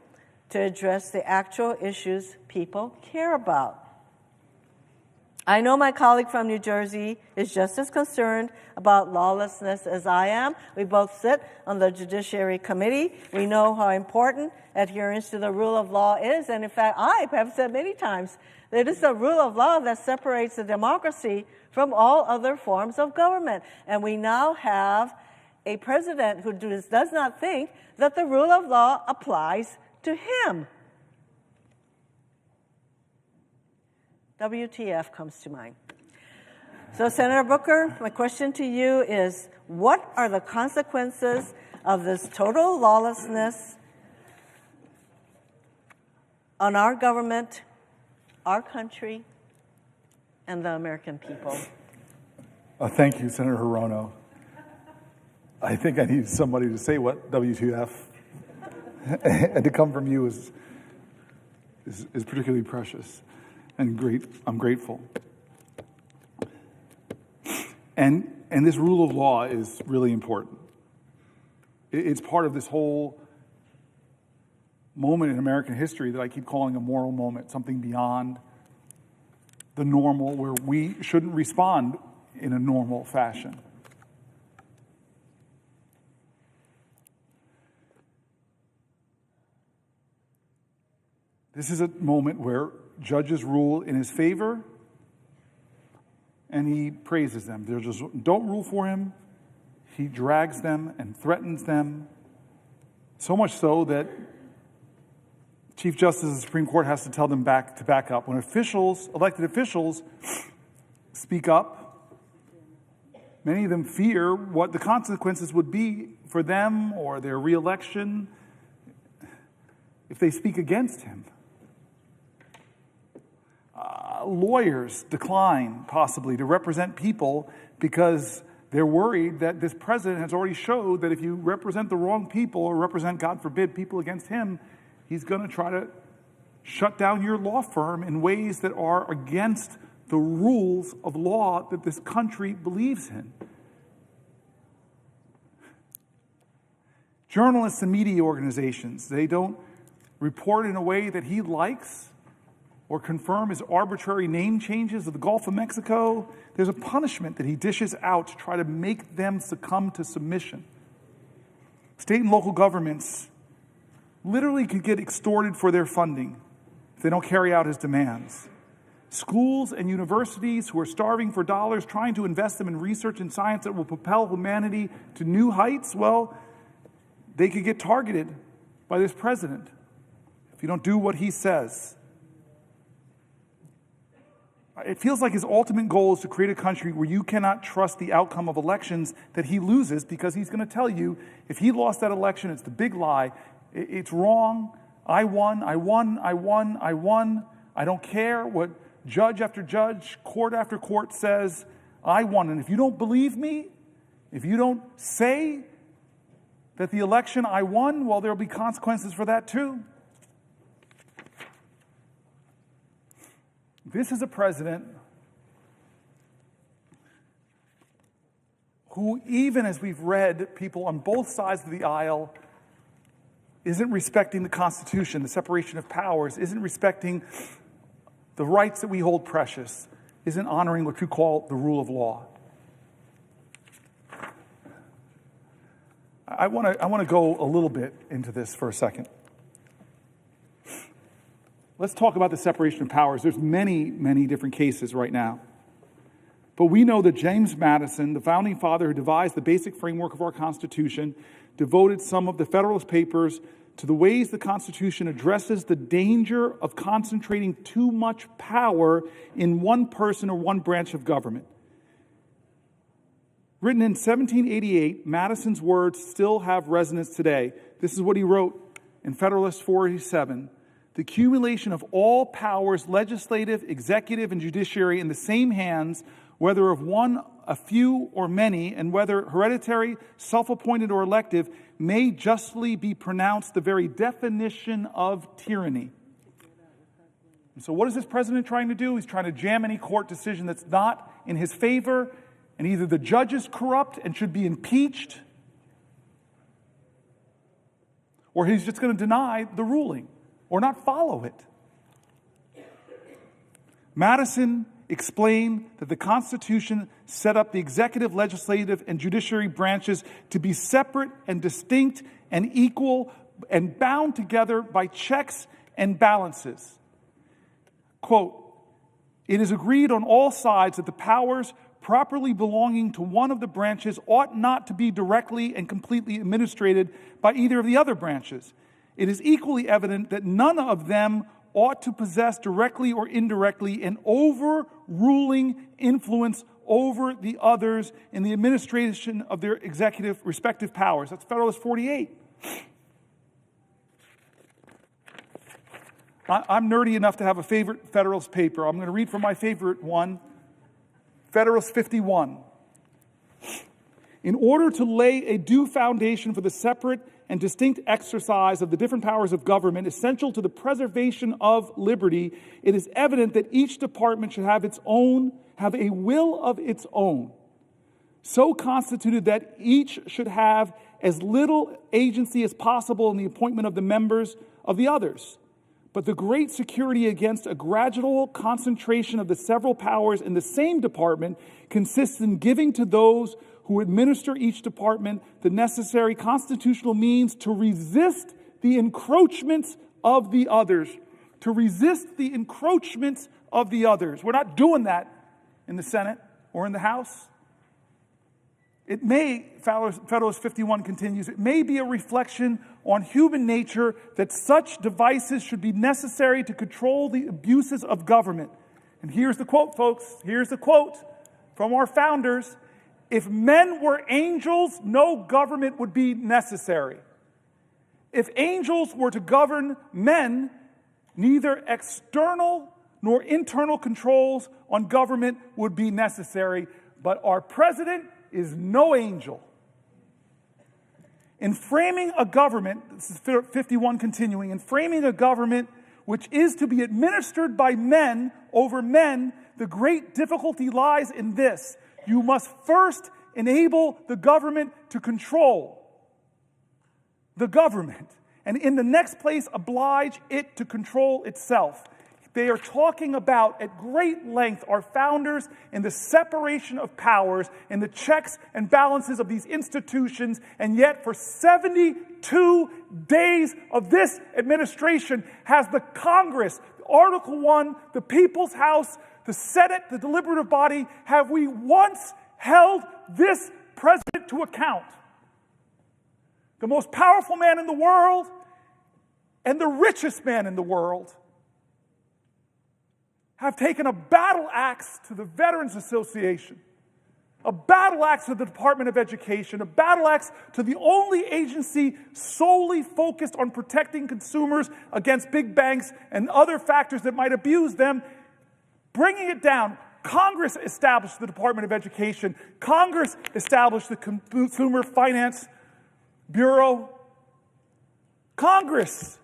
to address the actual issues people care about. I know my colleague from New Jersey is just as concerned about lawlessness as I am. We both sit on the Judiciary Committee. We know how important adherence to the rule of law is. And in fact, I have said many times that it's the rule of law that separates the democracy from all other forms of government. And we now have a president who does not think that the rule of law applies to him. WTF comes to mind. So, Senator Booker, my question to you is, what are the consequences of this total lawlessness on our government, our country, and the American people. Thank you, Senator Hirono. I think I need somebody to say what WTF, and to come from you is particularly precious and great. I'm grateful. And this rule of law is really important. It's part of this whole moment in American history that I keep calling a moral moment, something beyond the normal, where we shouldn't respond in a normal fashion. This is a moment where judges rule in his favor, and he praises them. They just don't rule for him. He drags them and threatens them, so much so that Chief Justice of the Supreme Court has to tell them to back up. When elected officials, speak up, many of them fear what the consequences would be for them or their reelection if they speak against him. Lawyers decline, possibly, to represent people because they're worried that this president has already showed that if you represent the wrong people or represent, God forbid, people against him, he's going to try to shut down your law firm in ways that are against the rules of law that this country believes in. Journalists and media organizations, they don't report in a way that he likes or confirm his arbitrary name changes of the Gulf of Mexico. There's a punishment that he dishes out to try to make them succumb to submission. State and local governments literally could get extorted for their funding if they don't carry out his demands. Schools and universities who are starving for dollars, trying to invest them in research and science that will propel humanity to new heights, well, they could get targeted by this president if you don't do what he says. It feels like his ultimate goal is to create a country where you cannot trust the outcome of elections that he loses, because he's going to tell you if he lost that election, it's the big lie. It's wrong. I won. I don't care what judge after judge, court after court says. I won. And if you don't believe me, if you don't say that the election I won, well, there'll be consequences for that too. This is a president who, even as we've read, people on both sides of the aisle, isn't respecting the Constitution, the separation of powers, isn't respecting the rights that we hold precious, isn't honoring what you call the rule of law. I want to go a little bit into this for a second. Let's talk about the separation of powers. There's many, many different cases right now. But we know that James Madison, the founding father who devised the basic framework of our Constitution, devoted some of the Federalist Papers to the ways the Constitution addresses the danger of concentrating too much power in one person or one branch of government. Written in 1788, Madison's words still have resonance today. This is what he wrote in Federalist 487. The accumulation of all powers, legislative, executive, and judiciary, in the same hands, whether of one, a few, or many, and whether hereditary, self-appointed, or elective, may justly be pronounced the very definition of tyranny. And so what is this president trying to do? He's trying to jam any court decision that's not in his favor, and either the judge is corrupt and should be impeached, or he's just going to deny the ruling or not follow it. Madison explained that the Constitution set up the executive, legislative, and judiciary branches to be separate and distinct and equal and bound together by checks and balances. Quote, "It is agreed on all sides that the powers properly belonging to one of the branches ought not to be directly and completely administered by either of the other branches. It is equally evident that none of them ought to possess directly or indirectly an overruling influence over the others in the administration of their executive respective powers." That's Federalist 48. I'm nerdy enough to have a favorite Federalist paper. I'm going to read from my favorite one, Federalist 51. In order to lay a due foundation for the separate and distinct exercise of the different powers of government essential to the preservation of liberty, it is evident that each department should have a will of its own, so constituted that each should have as little agency as possible in the appointment of the members of the others. But the great security against a gradual concentration of the several powers in the same department consists in giving to those who administer each department the necessary constitutional means to resist the encroachments of the others. To resist the encroachments of the others. We're not doing that in the Senate or in the House. It may, Federalist 51 continues, it may be a reflection on human nature that such devices should be necessary to control the abuses of government. And here's the quote, folks. Here's the quote from our founders. If men were angels, no government would be necessary. If angels were to govern men, neither external nor internal controls on government would be necessary. But our president is no angel. In framing a government, this is 51 continuing, in framing a government which is to be administered by men over men, the great difficulty lies in this. You must first enable the government to control the government, and in the next place, oblige it to control itself. They are talking about at great length, our founders, in the separation of powers and the checks and balances of these institutions, and yet for 72 days of this administration has the Congress, Article 1, the People's House, the Senate, the deliberative body, have we once held this president to account? The most powerful man in the world and the richest man in the world have taken a battle axe to the Veterans Association, a battle axe to the Department of Education, a battle axe to the only agency solely focused on protecting consumers against big banks and other factors that might abuse them, bringing it down. Congress established the Department of Education. Congress established the Consumer Finance Bureau. Congress.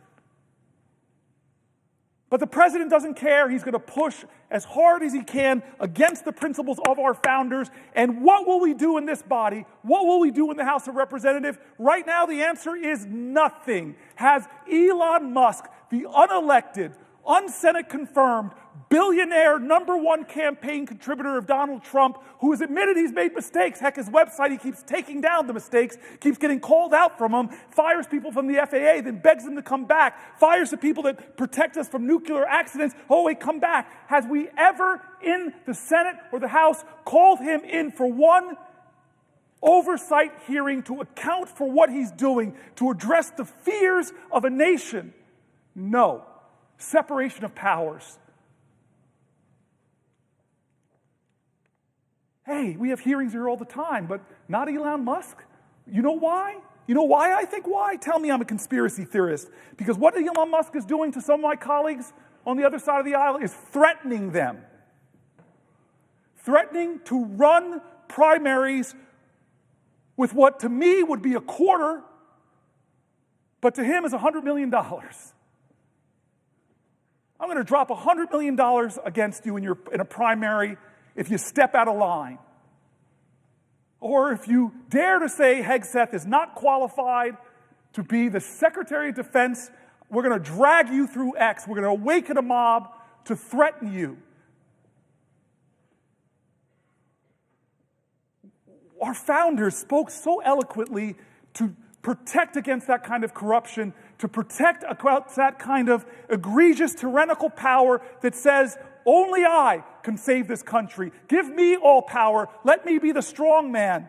But the president doesn't care. He's going to push as hard as he can against the principles of our founders. And what will we do in this body? What will we do in the House of Representatives? Right now, the answer is nothing. Has Elon Musk, the unelected, un-Senate confirmed, billionaire, #1 campaign contributor of Donald Trump, who has admitted he's made mistakes. Heck, his website, he keeps taking down the mistakes, keeps getting called out from them, fires people from the FAA, then begs them to come back, fires the people that protect us from nuclear accidents. Oh, wait, come back. Has we ever in the Senate or the House called him in for one oversight hearing to account for what he's doing, to address the fears of a nation? No. Separation of powers. Hey, we have hearings here all the time, but not Elon Musk. You know why? You know why I think why? Tell me I'm a conspiracy theorist. Because what Elon Musk is doing to some of my colleagues on the other side of the aisle is threatening them. Threatening to run primaries with what to me would be a quarter, but to him is $100 million. I'm going to drop $100 million against you in a primary if you step out of line. Or if you dare to say Hegseth is not qualified to be the Secretary of Defense, we're going to drag you through X. We're going to awaken a mob to threaten you. Our founders spoke so eloquently to protect against that kind of corruption, to protect against that kind of egregious tyrannical power that says, only I can save this country. Give me all power. Let me be the strong man.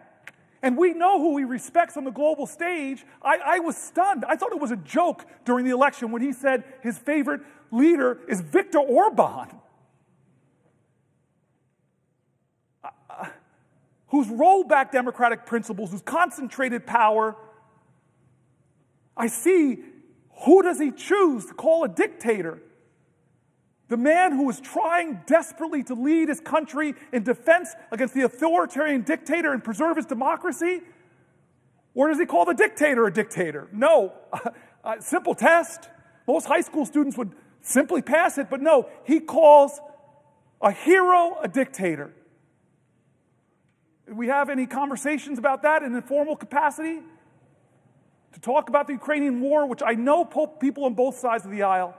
And we know who he respects on the global stage. I was stunned. I thought it was a joke during the election when he said his favorite leader is Viktor Orban, whose rollback democratic principles, whose concentrated power. I see, who does he choose to call a dictator? The man who was trying desperately to lead his country in defense against the authoritarian dictator and preserve his democracy? Or does he call the dictator a dictator? No. Simple test. Most high school students would simply pass it, but no, he calls a hero a dictator. Do we have any conversations about that in informal capacity? To talk about the Ukrainian war, which I know people on both sides of the aisle.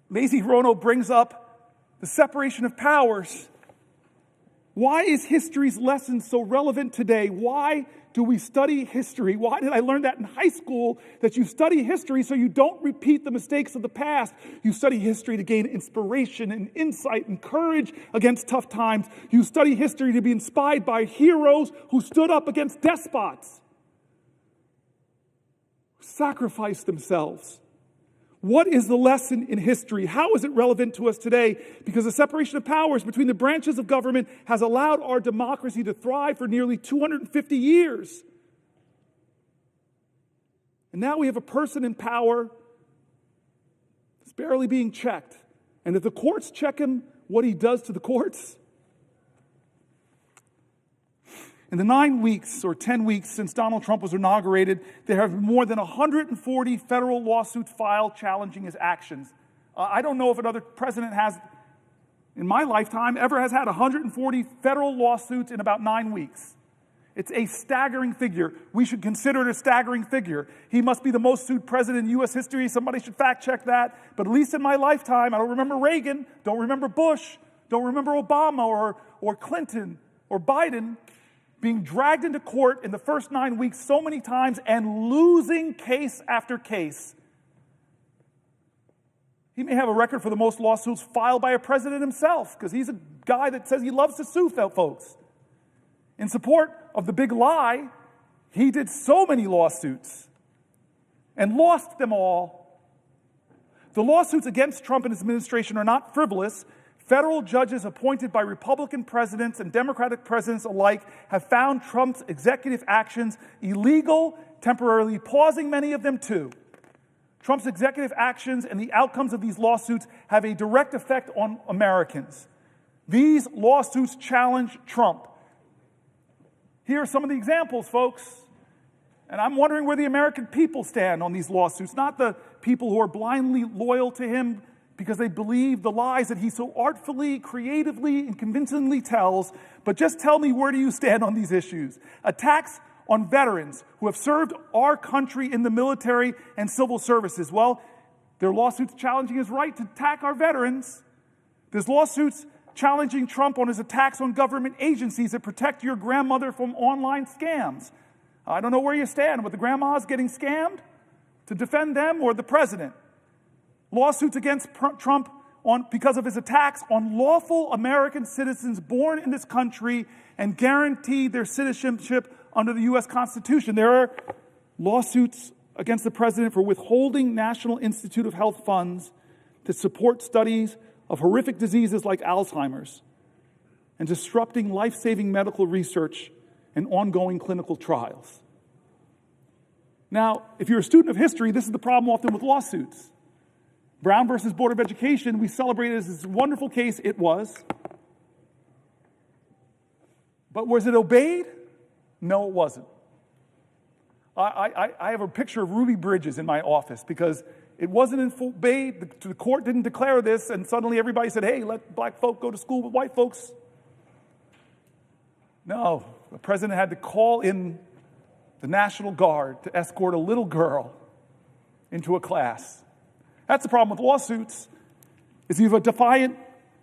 Mazie Hirono brings up the separation of powers. Why is history's lesson so relevant today? Why do we study history? Why did I learn that in high school, that you study history so you don't repeat the mistakes of the past? You study history to gain inspiration and insight and courage against tough times. You study history to be inspired by heroes who stood up against despots, who sacrificed themselves. What is the lesson in history? How is it relevant to us today? Because the separation of powers between the branches of government has allowed our democracy to thrive for nearly 250 years. And now we have a person in power that's barely being checked. And if the courts check him, what he does to the courts? In the 9 weeks or 10 weeks since Donald Trump was inaugurated, there have been more than 140 federal lawsuits filed challenging his actions. I don't know if another president has, in my lifetime, ever has had 140 federal lawsuits in about 9 weeks. It's a staggering figure. We should consider it a staggering figure. He must be the most sued president in U.S. history. Somebody should fact check that. But at least in my lifetime, I don't remember Reagan, don't remember Bush, don't remember Obama or Clinton or Biden being dragged into court in the first 9 weeks so many times and losing case after case. He may have a record for the most lawsuits filed by a president himself, because he's a guy that says he loves to sue folks. In support of the big lie, he did so many lawsuits and lost them all. The lawsuits against Trump and his administration are not frivolous. Federal judges appointed by Republican presidents and Democratic presidents alike have found Trump's executive actions illegal, temporarily pausing many of them too. Trump's executive actions and the outcomes of these lawsuits have a direct effect on Americans. These lawsuits challenge Trump. Here are some of the examples, folks. And I'm wondering where the American people stand on these lawsuits, not the people who are blindly loyal to him because they believe the lies that he so artfully, creatively, and convincingly tells. But just tell me, where do you stand on these issues? Attacks on veterans who have served our country in the military and civil services. Well, there are lawsuits challenging his right to attack our veterans. There's lawsuits challenging Trump on his attacks on government agencies that protect your grandmother from online scams. I don't know where you stand with the grandmas getting scammed, to defend them or the president. Lawsuits against Trump because of his attacks on lawful American citizens born in this country and guaranteed their citizenship under the U.S. Constitution. There are lawsuits against the president for withholding National Institute of Health funds to support studies of horrific diseases like Alzheimer's and disrupting life-saving medical research and ongoing clinical trials. Now, if you're a student of history, this is the problem often with lawsuits. Brown versus Board of Education, we celebrated as this wonderful case. It was. But was it obeyed? No, it wasn't. I have a picture of Ruby Bridges in my office because it wasn't obeyed. The court didn't declare this, and suddenly everybody said, hey, let black folk go to school with white folks. No, the president had to call in the National Guard to escort a little girl into a class. That's the problem with lawsuits, is you have a defiant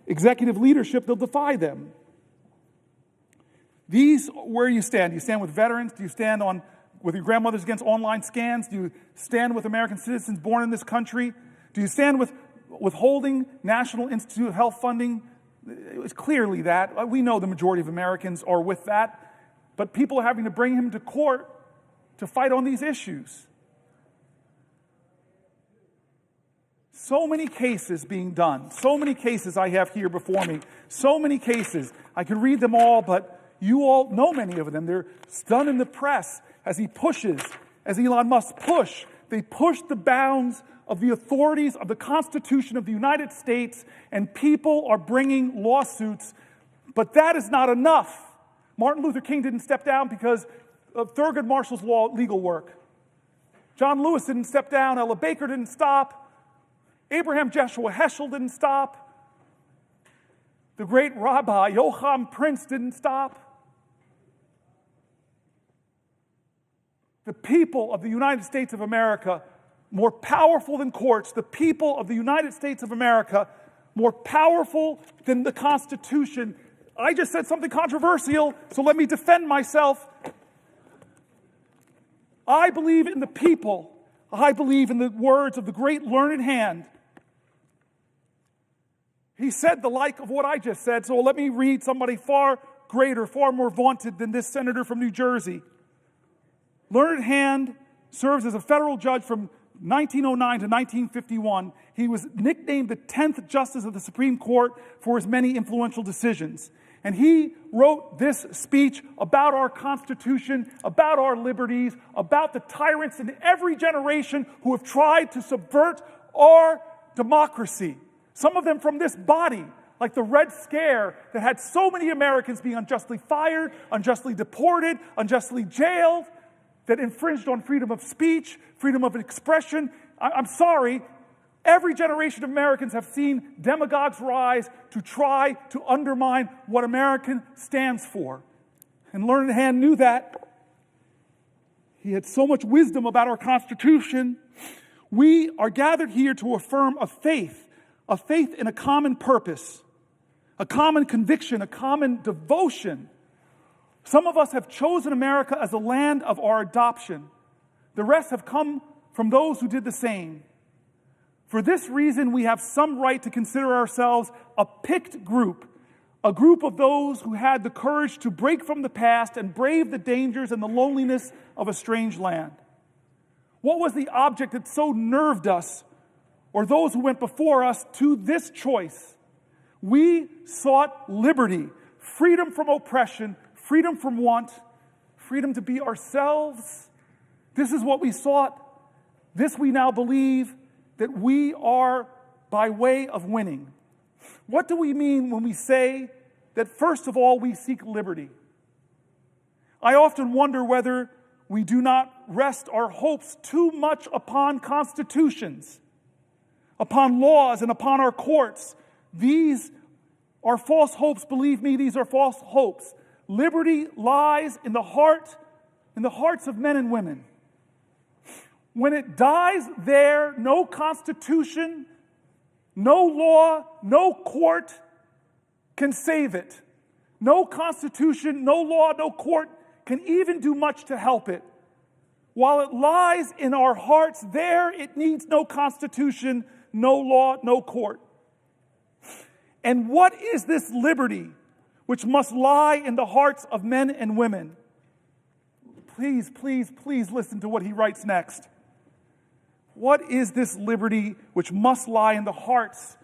executive leadership, they'll defy them. These, where you stand? Do you stand with veterans? Do you stand with your grandmothers against online scams? Do you stand with American citizens born in this country? Do you stand with withholding National Institute of Health funding? It's clearly that. We know the majority of Americans are with that. But people are having to bring him to court to fight on these issues. So many cases being done. So many cases I have here before me. So many cases. I could read them all, but you all know many of them. They're done in the press as he pushes, as Elon Musk push They push the bounds of the authorities of the Constitution of the United States, and people are bringing lawsuits. But that is not enough. Martin Luther King didn't step down because of Thurgood Marshall's law legal work. John Lewis didn't step down. Ella Baker didn't stop. Abraham Joshua Heschel didn't stop. The great Rabbi Joachim Prince didn't stop. The people of the United States of America, more powerful than courts, the people of the United States of America, more powerful than the Constitution. I just said something controversial, so let me defend myself. I believe in the people. I believe in the words of the great learned hand. He said the like of what I just said, so let me read somebody far greater, far more vaunted than this senator from New Jersey. Learned Hand serves as a federal judge from 1909 to 1951. He was nicknamed the 10th Justice of the Supreme Court for his many influential decisions. And he wrote this speech about our Constitution, about our liberties, about the tyrants in every generation who have tried to subvert our democracy. Some of them from this body, like the Red Scare that had so many Americans being unjustly fired, unjustly deported, unjustly jailed, that infringed on freedom of speech, freedom of expression. I'm sorry, every generation of Americans have seen demagogues rise to try to undermine what American stands for. And Learned Hand knew that. He had so much wisdom about our Constitution. We are gathered here to affirm a faith in a common purpose, a common conviction, a common devotion. Some of us have chosen America as the land of our adoption. The rest have come from those who did the same. For this reason, we have some right to consider ourselves a picked group, a group of those who had the courage to break from the past and brave the dangers and the loneliness of a strange land. What was the object that so nerved us, or those who went before us, to this choice? We sought liberty, freedom from oppression, freedom from want, freedom to be ourselves. This is what we sought. This we now believe that we are by way of winning. What do we mean when we say that first of all we seek liberty? I often wonder whether we do not rest our hopes too much upon constitutions, upon laws, and upon our courts. These are false hopes. Believe me, these are false hopes. Liberty lies in the hearts of men and women. When it dies there, no constitution, no law, no court can save it. No constitution, no law, no court can even do much to help it. While it lies in our hearts there, it needs no constitution, no law, no court. And what is this liberty which must lie in the hearts of men and women? Please, please, please listen to what he writes next. What is this liberty which must lie in the hearts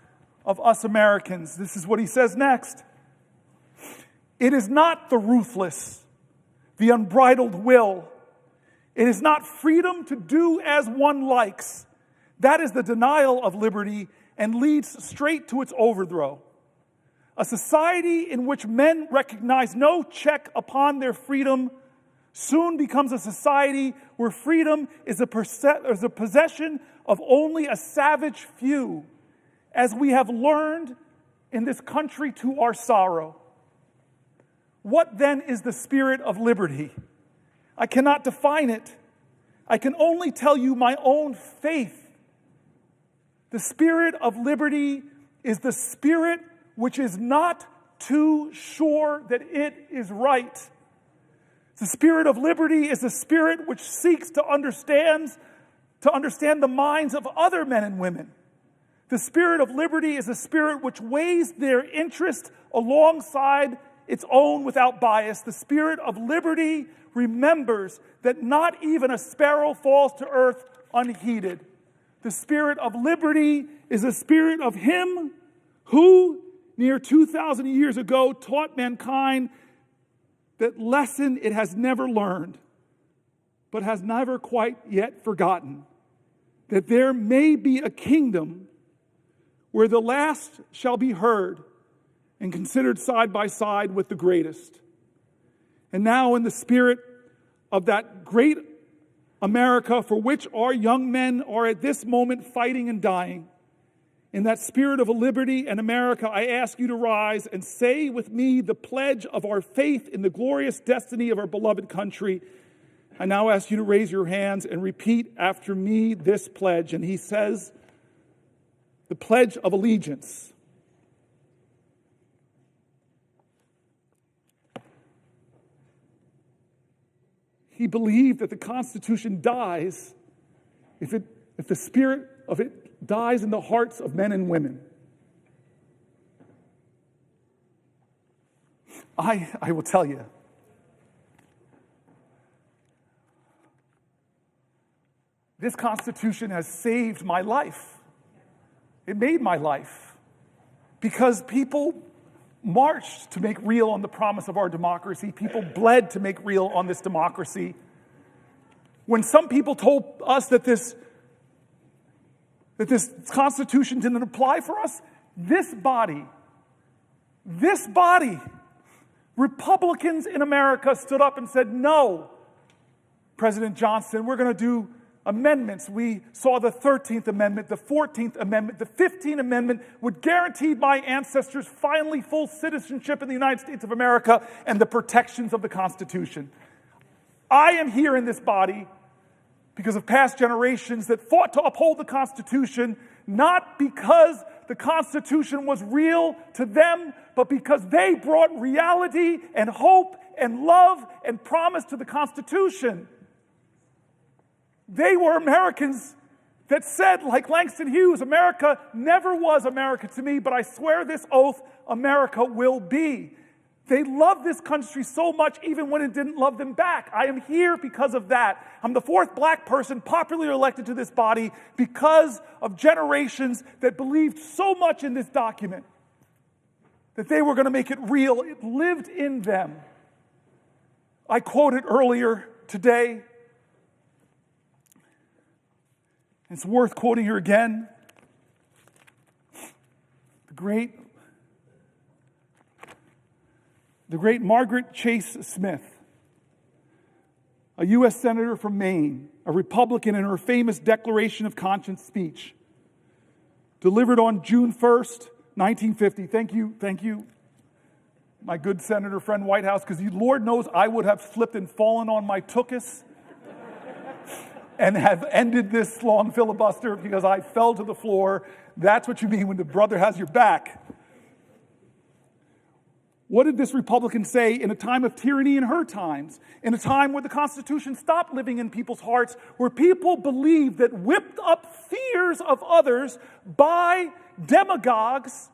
of us Americans? This is what he says next. It is not the ruthless, the unbridled will. It is not freedom to do as one likes. That is the denial of liberty and leads straight to its overthrow. A society in which men recognize no check upon their freedom soon becomes a society where freedom is a possession of only a savage few, as we have learned in this country to our sorrow. What then is the spirit of liberty? I cannot define it. I can only tell you my own faith. The spirit of liberty is the spirit which is not too sure that it is right. The spirit of liberty is a spirit which seeks to understand the minds of other men and women. The spirit of liberty is a spirit which weighs their interest alongside its own without bias. The spirit of liberty remembers that not even a sparrow falls to earth unheeded. The spirit of liberty is the spirit of him who, near 2,000 years ago, taught mankind that lesson it has never learned, but has never quite yet forgotten. that there may be a kingdom where the last shall be heard and considered side by side with the greatest. And now, in the spirit of that great America for which our young men are at this moment fighting and dying, in that spirit of a liberty and America, I ask you to rise and say with me the pledge of our faith in the glorious destiny of our beloved country. I now ask you to raise your hands and repeat after me this pledge. And he says, the Pledge of Allegiance. He believed that the Constitution dies if the spirit of it dies in the hearts of men and women. I will tell you, this Constitution has saved my life. It made my life because people marched to make real on the promise of our democracy. People bled to make real on this democracy. When some people told us that this Constitution didn't apply for us, this body, Republicans in America stood up and said, no, President Johnson, we're going to do amendments. We saw the 13th Amendment, the 14th Amendment, the 15th Amendment would guarantee my ancestors finally full citizenship in the United States of America and the protections of the Constitution. I am here in this body because of past generations that fought to uphold the Constitution, not because the Constitution was real to them, but because they brought reality and hope and love and promise to the Constitution. They were Americans that said, like Langston Hughes, America never was America to me, but I swear this oath, America will be. They loved this country so much even when it didn't love them back. I am here because of that. I'm the fourth black person popularly elected to this body because of generations that believed so much in this document that they were going to make it real. It lived in them. I quoted earlier today. It's worth quoting here again. The great Margaret Chase Smith, a U.S. Senator from Maine, a Republican, in her famous Declaration of Conscience speech, delivered on June 1st, 1950. Thank you, my good Senator friend Whitehouse, because Lord knows I would have slipped and fallen on my tuchus and have ended this long filibuster because I fell to the floor. That's what you mean when the brother has your back. What did this Republican say in a time of tyranny in her times, in a time where the Constitution stopped living in people's hearts, where people believed that whipped up fears of others by demagogues,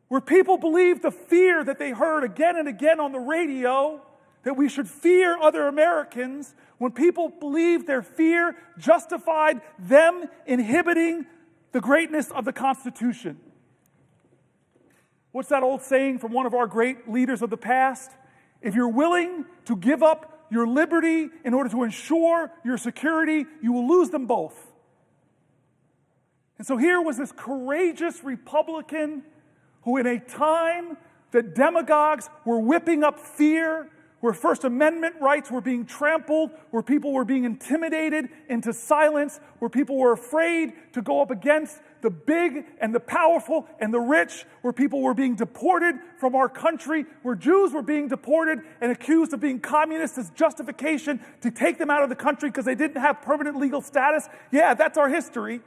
where people believed the fear that they heard again and again on the radio, that we should fear other Americans, when people believed their fear justified them inhibiting the greatness of the Constitution. What's that old saying from one of our great leaders of the past? If you're willing to give up your liberty in order to ensure your security, you will lose them both. And so here was this courageous Republican who, in a time that demagogues were whipping up fear, where First Amendment rights were being trampled, where people were being intimidated into silence, where people were afraid to go up against the big and the powerful and the rich, where people were being deported from our country, where Jews were being deported and accused of being communists as justification to take them out of the country because they didn't have permanent legal status. Yeah, that's our history.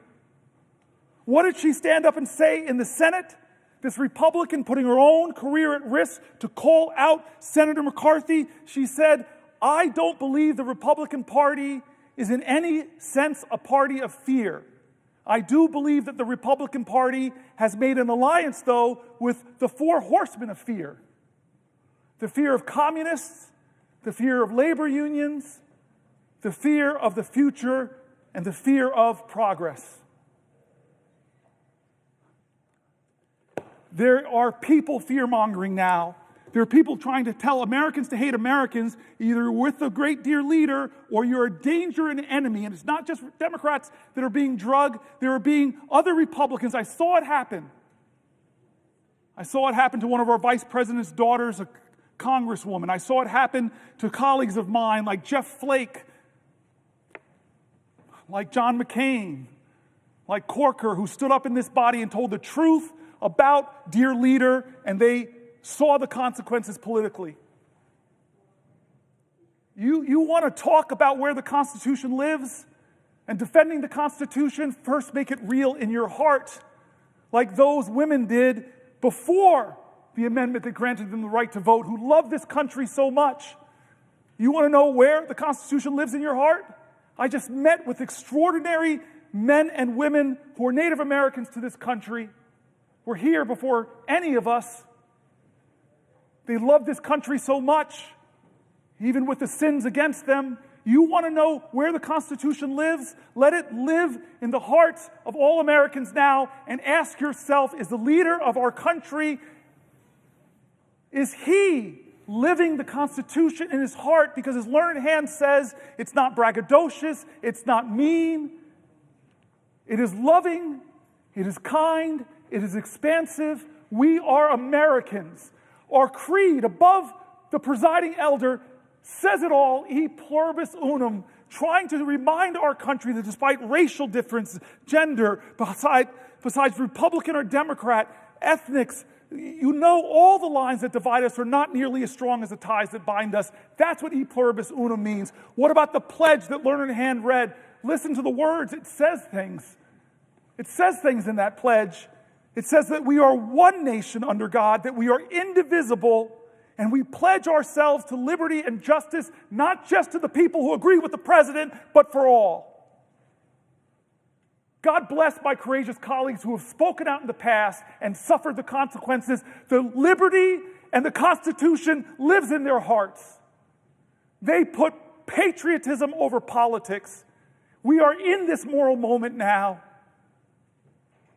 What did she stand up and say in the Senate? This Republican putting her own career at risk to call out Senator McCarthy. She said, I don't believe the Republican Party is in any sense a party of fear. I do believe that the Republican Party has made an alliance, though, with the four horsemen of fear. The fear of communists, the fear of labor unions, the fear of the future, and the fear of progress. There are people fear-mongering now There are people trying to tell Americans to hate Americans, either with the great dear leader or you're a danger and an enemy. And it's not just Democrats that are being drugged. There are being other Republicans. I saw it happen. I saw it happen to one of our vice president's daughters, a congresswoman. I saw it happen to colleagues of mine like Jeff Flake, like John McCain, like Corker, who stood up in this body and told the truth about dear leader, and they saw the consequences politically. You want to talk about where the Constitution lives and defending the Constitution? First, make it real in your heart, like those women did before the amendment that granted them the right to vote, who love this country so much. You want to know where the Constitution lives in your heart? I just met with extraordinary men and women who are Native Americans to this country, were here before any of us. They love this country so much, even with the sins against them. You want to know where the Constitution lives? Let it live in the hearts of all Americans now, and ask yourself, is the leader of our country, is he living the Constitution in his heart? Because his learned hand says it's not braggadocious, it's not mean, it is loving, it is kind, it is expansive. We are Americans. Our creed, above the presiding elder, says it all, e pluribus unum, trying to remind our country that despite racial difference, gender, besides Republican or Democrat, ethnics, you know all the lines that divide us are not nearly as strong as the ties that bind us. That's what e pluribus unum means. What about the pledge that learned hand read? Listen to the words. It says things. It says things in that pledge. It says that we are one nation under God, that we are indivisible, and we pledge ourselves to liberty and justice, not just to the people who agree with the president, but for all. God bless my courageous colleagues who have spoken out in the past and suffered the consequences. The liberty and the Constitution lives in their hearts. They put patriotism over politics. We are in this moral moment now.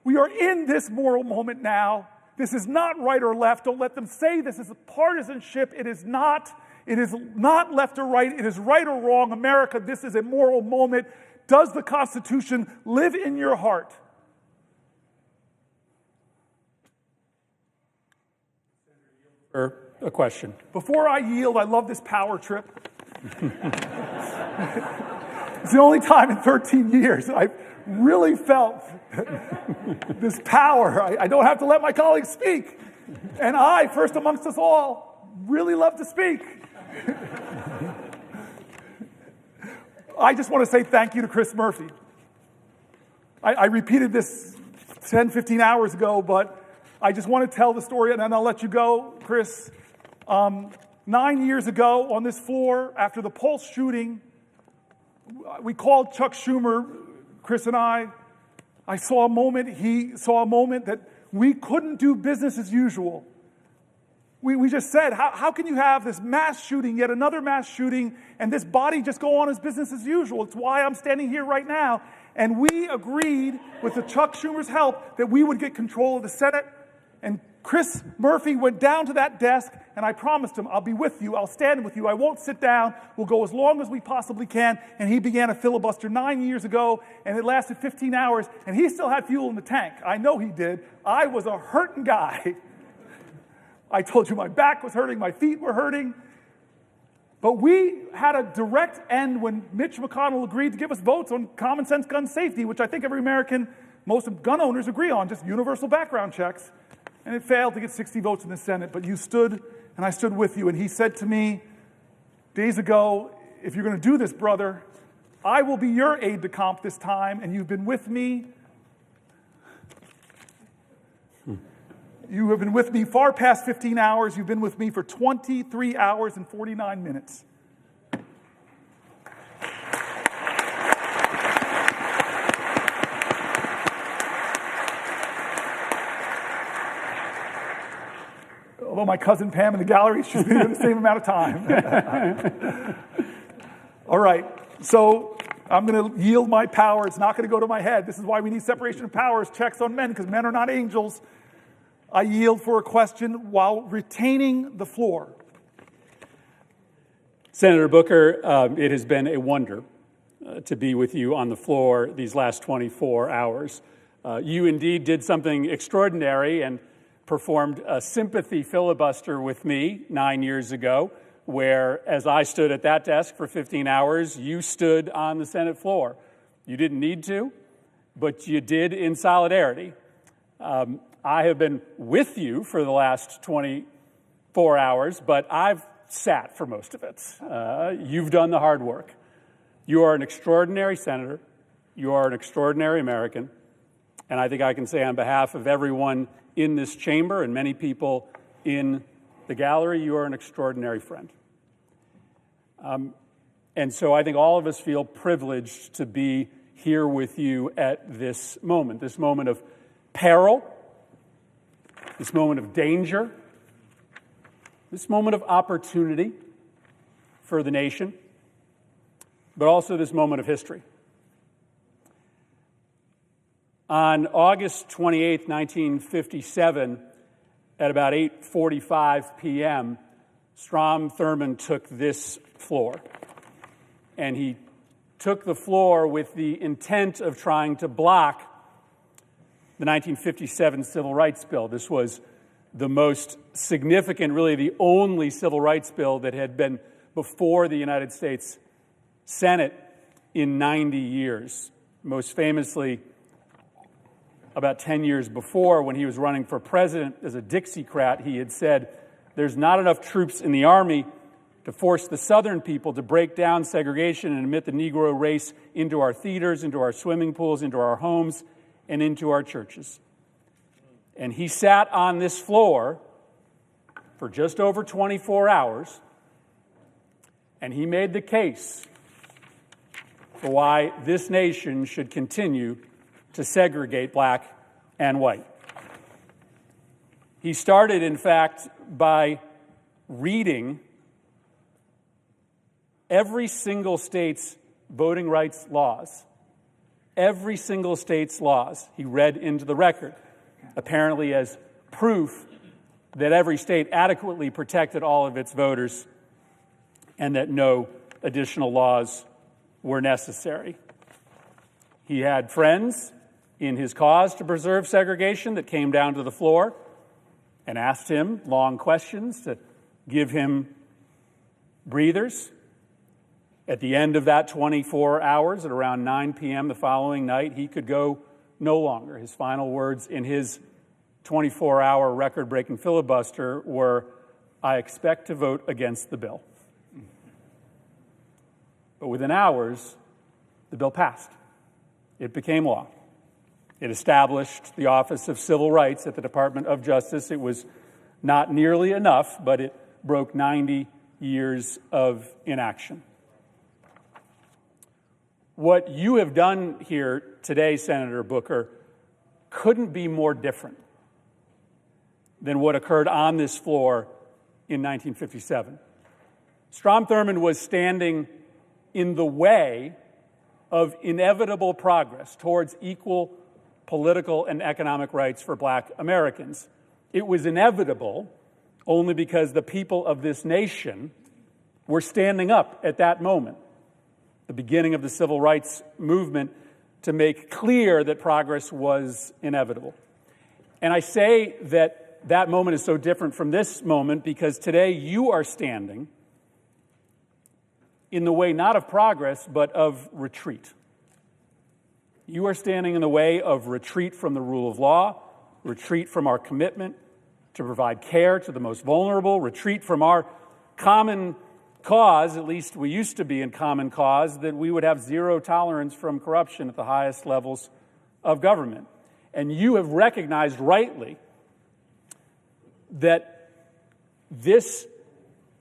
We are in this moral moment now. This is not right or left. Don't let them say this is a partisanship. It is not. It is not left or right. It is right or wrong. America, this is a moral moment. Does the Constitution live in your heart? A question. Before I yield, I love this power trip. It's the only time in 13 years I've really felt this power. I don't have to let my colleagues speak. And I, first amongst us all, really love to speak. I just want to say thank you to Chris Murphy. I repeated this 10, 15 hours ago, but I just want to tell the story, and then I'll let you go, Chris. 9 years ago on this floor, after the Pulse shooting, we called Chuck Schumer, Chris and I saw a moment, he saw a moment that we couldn't do business as usual. We just said, how can you have this mass shooting, yet another mass shooting, and this body just go on as business as usual? It's why I'm standing here right now. And we agreed, with the Chuck Schumer's help, that we would get control of the Senate. And Chris Murphy went down to that desk, and I promised him, I'll be with you, I'll stand with you, I won't sit down, we'll go as long as we possibly can. And he began a filibuster 9 years ago, and it lasted 15 hours, and he still had fuel in the tank. I know he did. I was a hurting guy. I told you my back was hurting, my feet were hurting. But we had a direct end when Mitch McConnell agreed to give us votes on common sense gun safety, which I think every American, most gun owners agree on, just universal background checks. And it failed to get 60 votes in the Senate, but you stood, and I stood with you. And he said to me days ago, if you're going to do this, brother, I will be your aide-de-camp this time, and you've been with me. You have been with me far past 15 hours. You've been with me for 23 hours and 49 minutes. Although my cousin Pam in the gallery, she's been here the same amount of time. All right, so I'm going to yield my power. It's not going to go to my head. This is why we need separation of powers, checks on men, because men are not angels. I yield for a question while retaining the floor. Senator Booker, it has been a wonder to be with you on the floor these last 24 hours. You indeed did something extraordinary and performed a sympathy filibuster with me 9 years ago, where as I stood at that desk for 15 hours, you stood on the Senate floor. You didn't need to, but you did in solidarity. I have been with you for the last 24 hours, but I've sat for most of it. You've done the hard work. You are an extraordinary senator. You are an extraordinary American. And I think I can say on behalf of everyone in this chamber and many people in the gallery, you are an extraordinary friend. And so I think all of us feel privileged to be here with you at this moment of peril, this moment of danger, this moment of opportunity for the nation, but also this moment of history. On August 28, 1957, at about 8:45 p.m., Strom Thurmond took this floor. And he took the floor with the intent of trying to block the 1957 Civil Rights Bill. This was the most significant, really the only civil rights bill that had been before the United States Senate in 90 years. Most famously, about 10 years before, when he was running for president as a Dixiecrat, he had said, "There's not enough troops in the Army to force the Southern people to break down segregation and admit the Negro race into our theaters, into our swimming pools, into our homes, and into our churches." And he sat on this floor for just over 24 hours, and he made the case for why this nation should continue to segregate black and white. He started, in fact, by reading every single state's voting rights laws. Every single state's laws he read into the record, apparently as proof that every state adequately protected all of its voters and that no additional laws were necessary. He had friends in his cause to preserve segregation that came down to the floor and asked him long questions to give him breathers. At the end of that 24 hours, at around 9 p.m. the following night, he could go no longer. His final words in his 24-hour record-breaking filibuster were, "I expect to vote against the bill." But within hours, the bill passed. It became law. It established the Office of Civil Rights at the Department of Justice. It was not nearly enough, but it broke 90 years of inaction. What you have done here today, Senator Booker, couldn't be more different than what occurred on this floor in 1957. Strom Thurmond was standing in the way of inevitable progress towards equal political and economic rights for black Americans. It was inevitable only because the people of this nation were standing up at that moment, the beginning of the civil rights movement, to make clear that progress was inevitable. And I say that that moment is so different from this moment because today you are standing in the way not of progress, but of retreat. You are standing in the way of retreat from the rule of law, retreat from our commitment to provide care to the most vulnerable, retreat from our common cause, at least we used to be in common cause, that we would have zero tolerance from corruption at the highest levels of government. And you have recognized rightly that this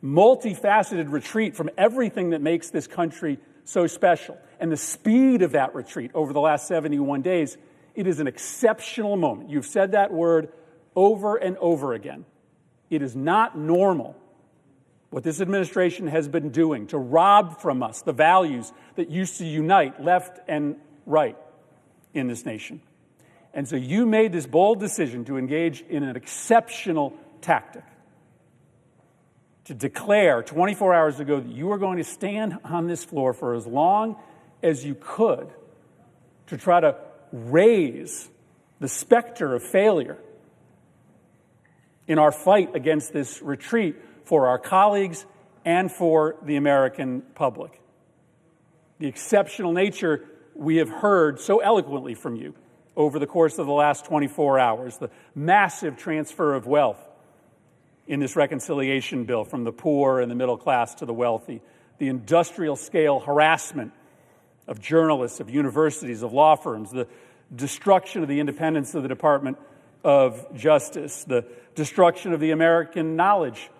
multifaceted retreat from everything that makes this country so special, and the speed of that retreat over the last 71 days, it is an exceptional moment. You've said that word over and over again. It is not normal what this administration has been doing to rob from us the values that used to unite left and right in this nation. And so you made this bold decision to engage in an exceptional tactic, to declare 24 hours ago that you were going to stand on this floor for as long as you could to try to raise the specter of failure in our fight against this retreat for our colleagues and for the American public. The exceptional nature we have heard so eloquently from you over the course of the last 24 hours, the massive transfer of wealth in this reconciliation bill from the poor and the middle class to the wealthy, the industrial scale harassment of journalists, of universities, of law firms, the destruction of the independence of the Department of Justice, the destruction of the American knowledge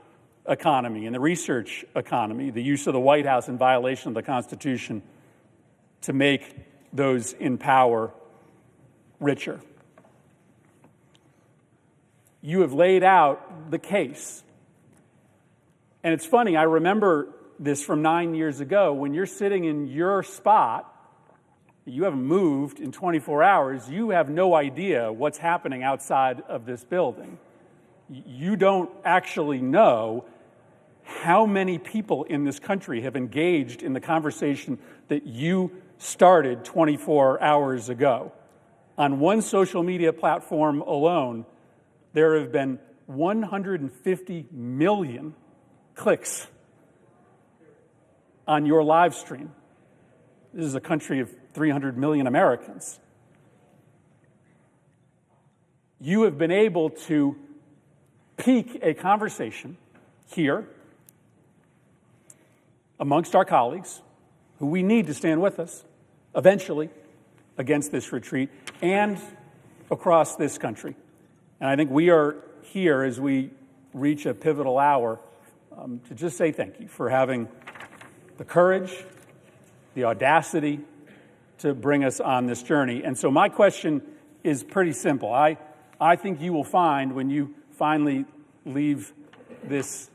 economy and the research economy, the use of the White House in violation of the Constitution to make those in power richer. You have laid out the case. And it's funny, I remember this from 9 years ago. When you're sitting in your spot, you haven't moved in 24 hours, you have no idea what's happening outside of this building. You don't actually know how many people in this country have engaged in the conversation that you started 24 hours ago. On one social media platform alone, there have been 150 million clicks on your live stream. This is a country of 300 million Americans. You have been able to pique a conversation here amongst our colleagues, who we need to stand with us eventually against this retreat, and across this country. And I think we are here as we reach a pivotal hour to just say thank you for having the courage, the audacity to bring us on this journey. And so my question is pretty simple. I think you will find when you finally leave this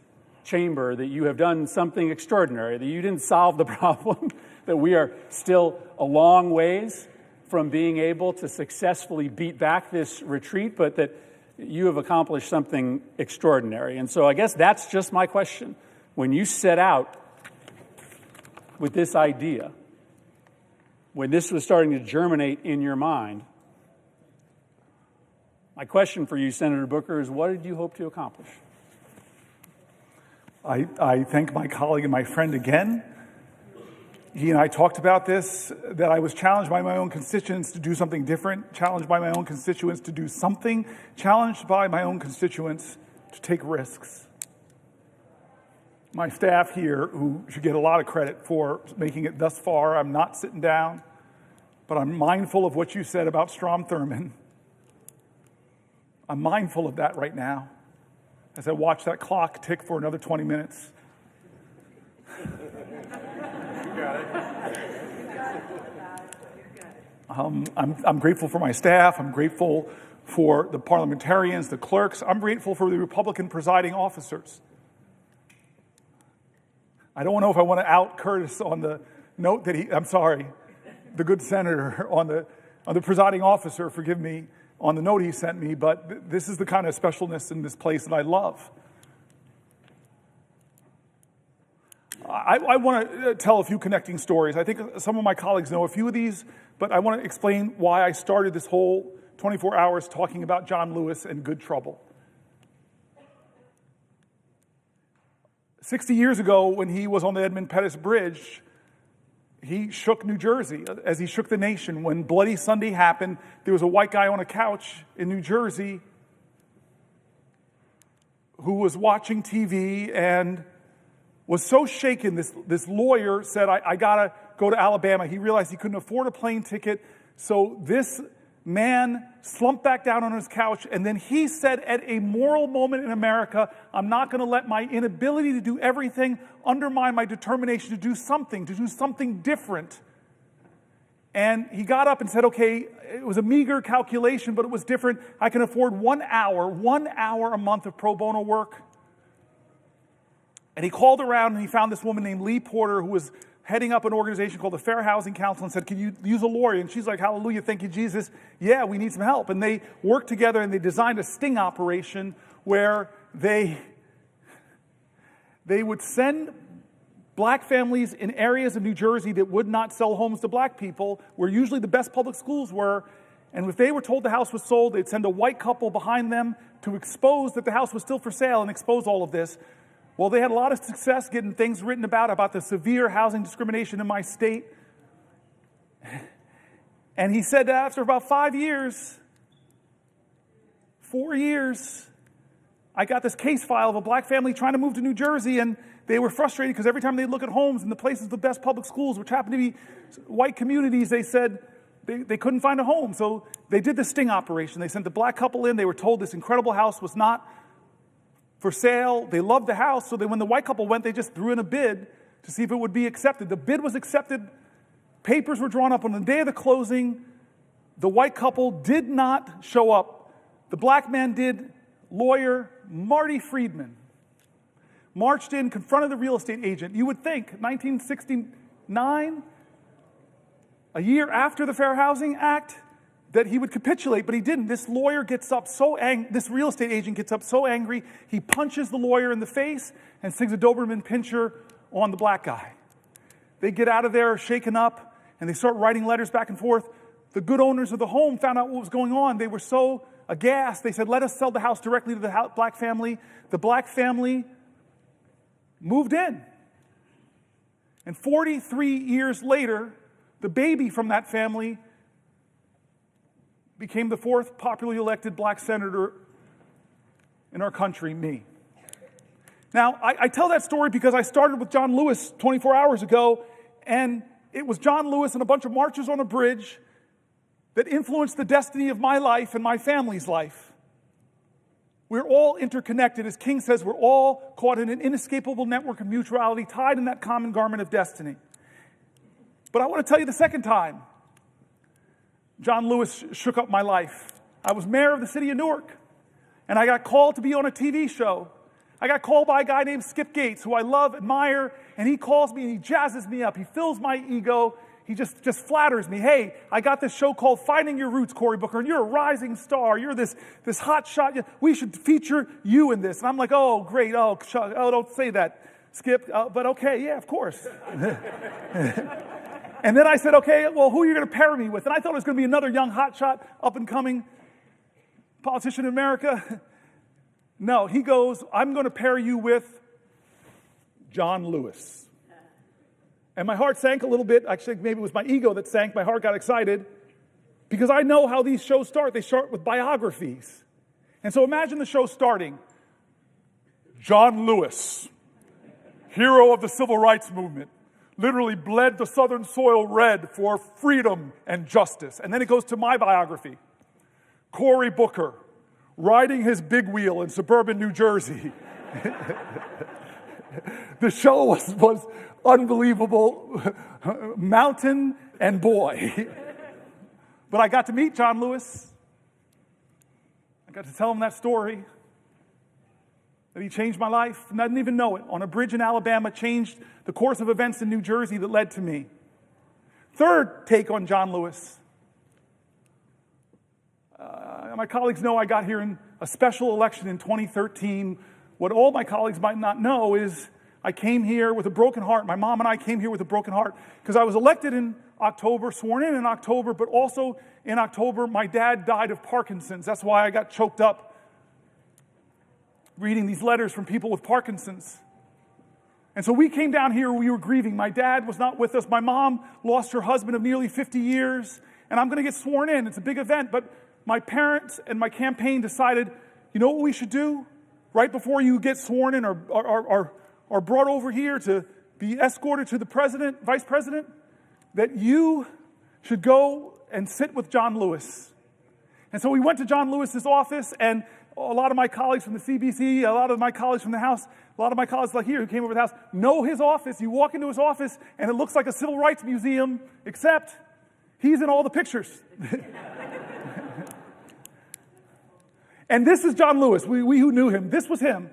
chamber that you have done something extraordinary, that you didn't solve the problem, that we are still a long ways from being able to successfully beat back this retreat, but that you have accomplished something extraordinary. And so I guess that's just my question. When you set out with this idea, when this was starting to germinate in your mind, my question for you, Senator Booker, is what did you hope to accomplish? I thank my colleague and my friend again. He and I talked about this, that I was challenged by my own constituents to do something different, challenged by my own constituents to do something, challenged by my own constituents to take risks. My staff here, who should get a lot of credit for making it thus far, I'm not sitting down, but I'm mindful of what you said about Strom Thurmond. I'm mindful of that right now as I watch that clock tick for another 20 minutes. I'm grateful for my staff. I'm grateful for the parliamentarians, the clerks. I'm grateful for the Republican presiding officers. I don't know if I want to out Curtis on the note that the good senator on the presiding officer, forgive me, on the note he sent me, but this is the kind of specialness in this place that I love. I want to tell a few connecting stories. I think some of my colleagues know a few of these, but I want to explain why I started this whole 24 hours talking about John Lewis and good trouble. 60 years ago, when he was on the Edmund Pettus Bridge, he shook New Jersey as he shook the nation. When Bloody Sunday happened, there was a white guy on a couch in New Jersey who was watching TV and was so shaken. This lawyer said, I got to go to Alabama. He realized he couldn't afford a plane ticket. So this man slumped back down on his couch, and then he said, at a moral moment in America, I'm not going to let my inability to do everything undermine my determination to do something different. And he got up and said, okay, it was a meager calculation, but it was different. I can afford 1 hour a month of pro bono work. And he called around and he found this woman named Lee Porter, who was heading up an organization called the Fair Housing Council and said, can you use a lawyer? And she's like, hallelujah, thank you, Jesus. Yeah, we need some help. And they worked together and they designed a sting operation where they would send black families in areas of New Jersey that would not sell homes to black people, where usually the best public schools were. And if they were told the house was sold, they'd send a white couple behind them to expose that the house was still for sale and expose all of this. Well, they had a lot of success getting things written about the severe housing discrimination in my state. And he said that after about 4 years, I got this case file of a black family trying to move to New Jersey, and they were frustrated because every time they'd look at homes in the places with the best public schools, which happened to be white communities, they said they couldn't find a home. So they did the sting operation. They sent the black couple in. They were told this incredible house was not for sale. They loved the house, so when the white couple went, they just threw in a bid to see if it would be accepted. The bid was accepted. Papers were drawn up on the day of the closing. The white couple did not show up. The black man did. Lawyer Marty Friedman marched in, confronted the real estate agent. You would think 1969, a year after the Fair Housing Act, that he would capitulate, but he didn't. This lawyer gets up so angry, this real estate agent gets up so angry, he punches the lawyer in the face and sings a Doberman Pinscher on the black guy. They get out of there shaken up, and they start writing letters back and forth. The good owners of the home found out what was going on. They were so aghast. They said, let us sell the house directly to the black family. The black family moved in. And 43 years later, the baby from that family became the 4th popularly elected black senator in our country, me. Now, I tell that story because I started with John Lewis 24 hours ago, and it was John Lewis and a bunch of marchers on a bridge that influenced the destiny of my life and my family's life. We're all interconnected. As King says, we're all caught in an inescapable network of mutuality, tied in that common garment of destiny. But I want to tell you the second time John Lewis shook up my life. I was mayor of the city of Newark, and I got called to be on a TV show. I got called by a guy named Skip Gates, who I love, admire, and he calls me and he jazzes me up. He fills my ego. He just flatters me. Hey, I got this show called Finding Your Roots, Cory Booker, and you're a rising star. You're this hot shot. We should feature you in this. And I'm like, oh, great. Oh, don't say that, Skip. But okay, yeah, of course. And then I said, okay, well, who are you going to pair me with? And I thought it was going to be another young hotshot, up-and-coming politician in America. No, he goes, I'm going to pair you with John Lewis. And my heart sank a little bit. Actually, maybe it was my ego that sank. My heart got excited because I know how these shows start. They start with biographies. And so imagine the show starting. John Lewis, hero of the civil rights movement, literally bled the southern soil red for freedom and justice. And then it goes to my biography. Cory Booker, riding his big wheel in suburban New Jersey. The show was unbelievable, mountain and boy. But I got to meet John Lewis. I got to tell him that story, that he changed my life, and I didn't even know it. On a bridge in Alabama, changed the course of events in New Jersey that led to me. Third take on John Lewis. My colleagues know I got here in a special election in 2013. What all my colleagues might not know is I came here with a broken heart. My mom and I came here with a broken heart because I was elected in October, sworn in October, but also in October, my dad died of Parkinson's. That's why I got choked up reading these letters from people with Parkinson's. And so we came down here, we were grieving. My dad was not with us. My mom lost her husband of nearly 50 years, and I'm going to get sworn in. It's a big event, but my parents and my campaign decided, you know what we should do? Right before you get sworn in or brought over here to be escorted to the president, vice president, that you should go and sit with John Lewis. And so we went to John Lewis's office, and a lot of my colleagues from the CBC, a lot of my colleagues from the House, a lot of my colleagues like here who came over to the House know his office. You walk into his office, and it looks like a civil rights museum, except he's in all the pictures. And this is John Lewis. We who knew him, this was him.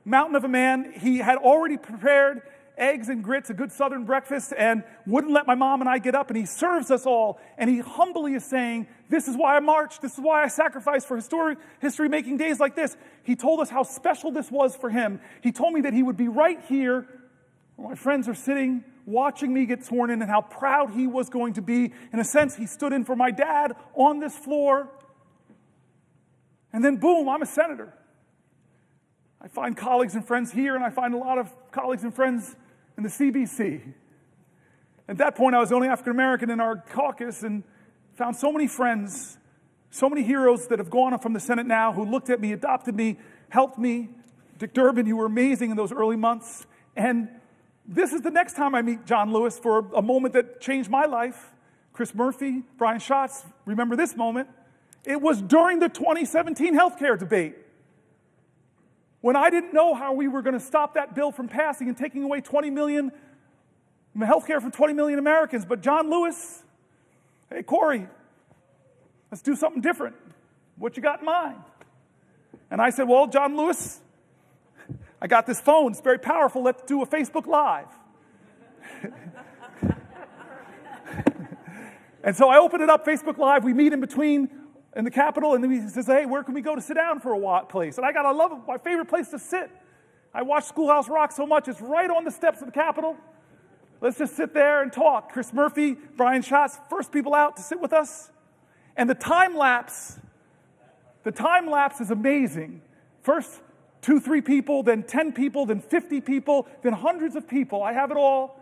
Mountain of a man. He had already prepared eggs and grits, a good Southern breakfast, and wouldn't let my mom and I get up, and he serves us all, and he humbly is saying, this is why I march, this is why I sacrifice for history-making days like this. He told us how special this was for him. He told me that he would be right here where my friends are sitting, watching me get sworn in, and how proud he was going to be. In a sense, he stood in for my dad on this floor. And then boom, I'm a senator. I find colleagues and friends here, and I find a lot of colleagues and friends in the CBC. At that point, I was the only African American in our caucus, and found so many friends, so many heroes that have gone up from the Senate now who looked at me, adopted me, helped me. Dick Durbin, you were amazing in those early months. And this is the next time I meet John Lewis for a moment that changed my life. Chris Murphy, Brian Schatz, remember this moment. It was during the 2017 healthcare debate, when I didn't know how we were going to stop that bill from passing and taking away 20 million health care from 20 million Americans. But John Lewis, hey, Cory, let's do something different. What you got in mind? And I said, well, John Lewis, I got this phone. It's very powerful. Let's do a Facebook Live. And so I open it up, Facebook Live. We meet in the Capitol, and then he says, hey, where can we go to sit down for a place? And I love it, my favorite place to sit. I watch Schoolhouse Rock so much, it's right on the steps of the Capitol. Let's just sit there and talk. Chris Murphy, Brian Schatz, first people out to sit with us. And the time lapse is amazing. First 2-3 people, then 10 people, then 50 people, then hundreds of people. I have it all.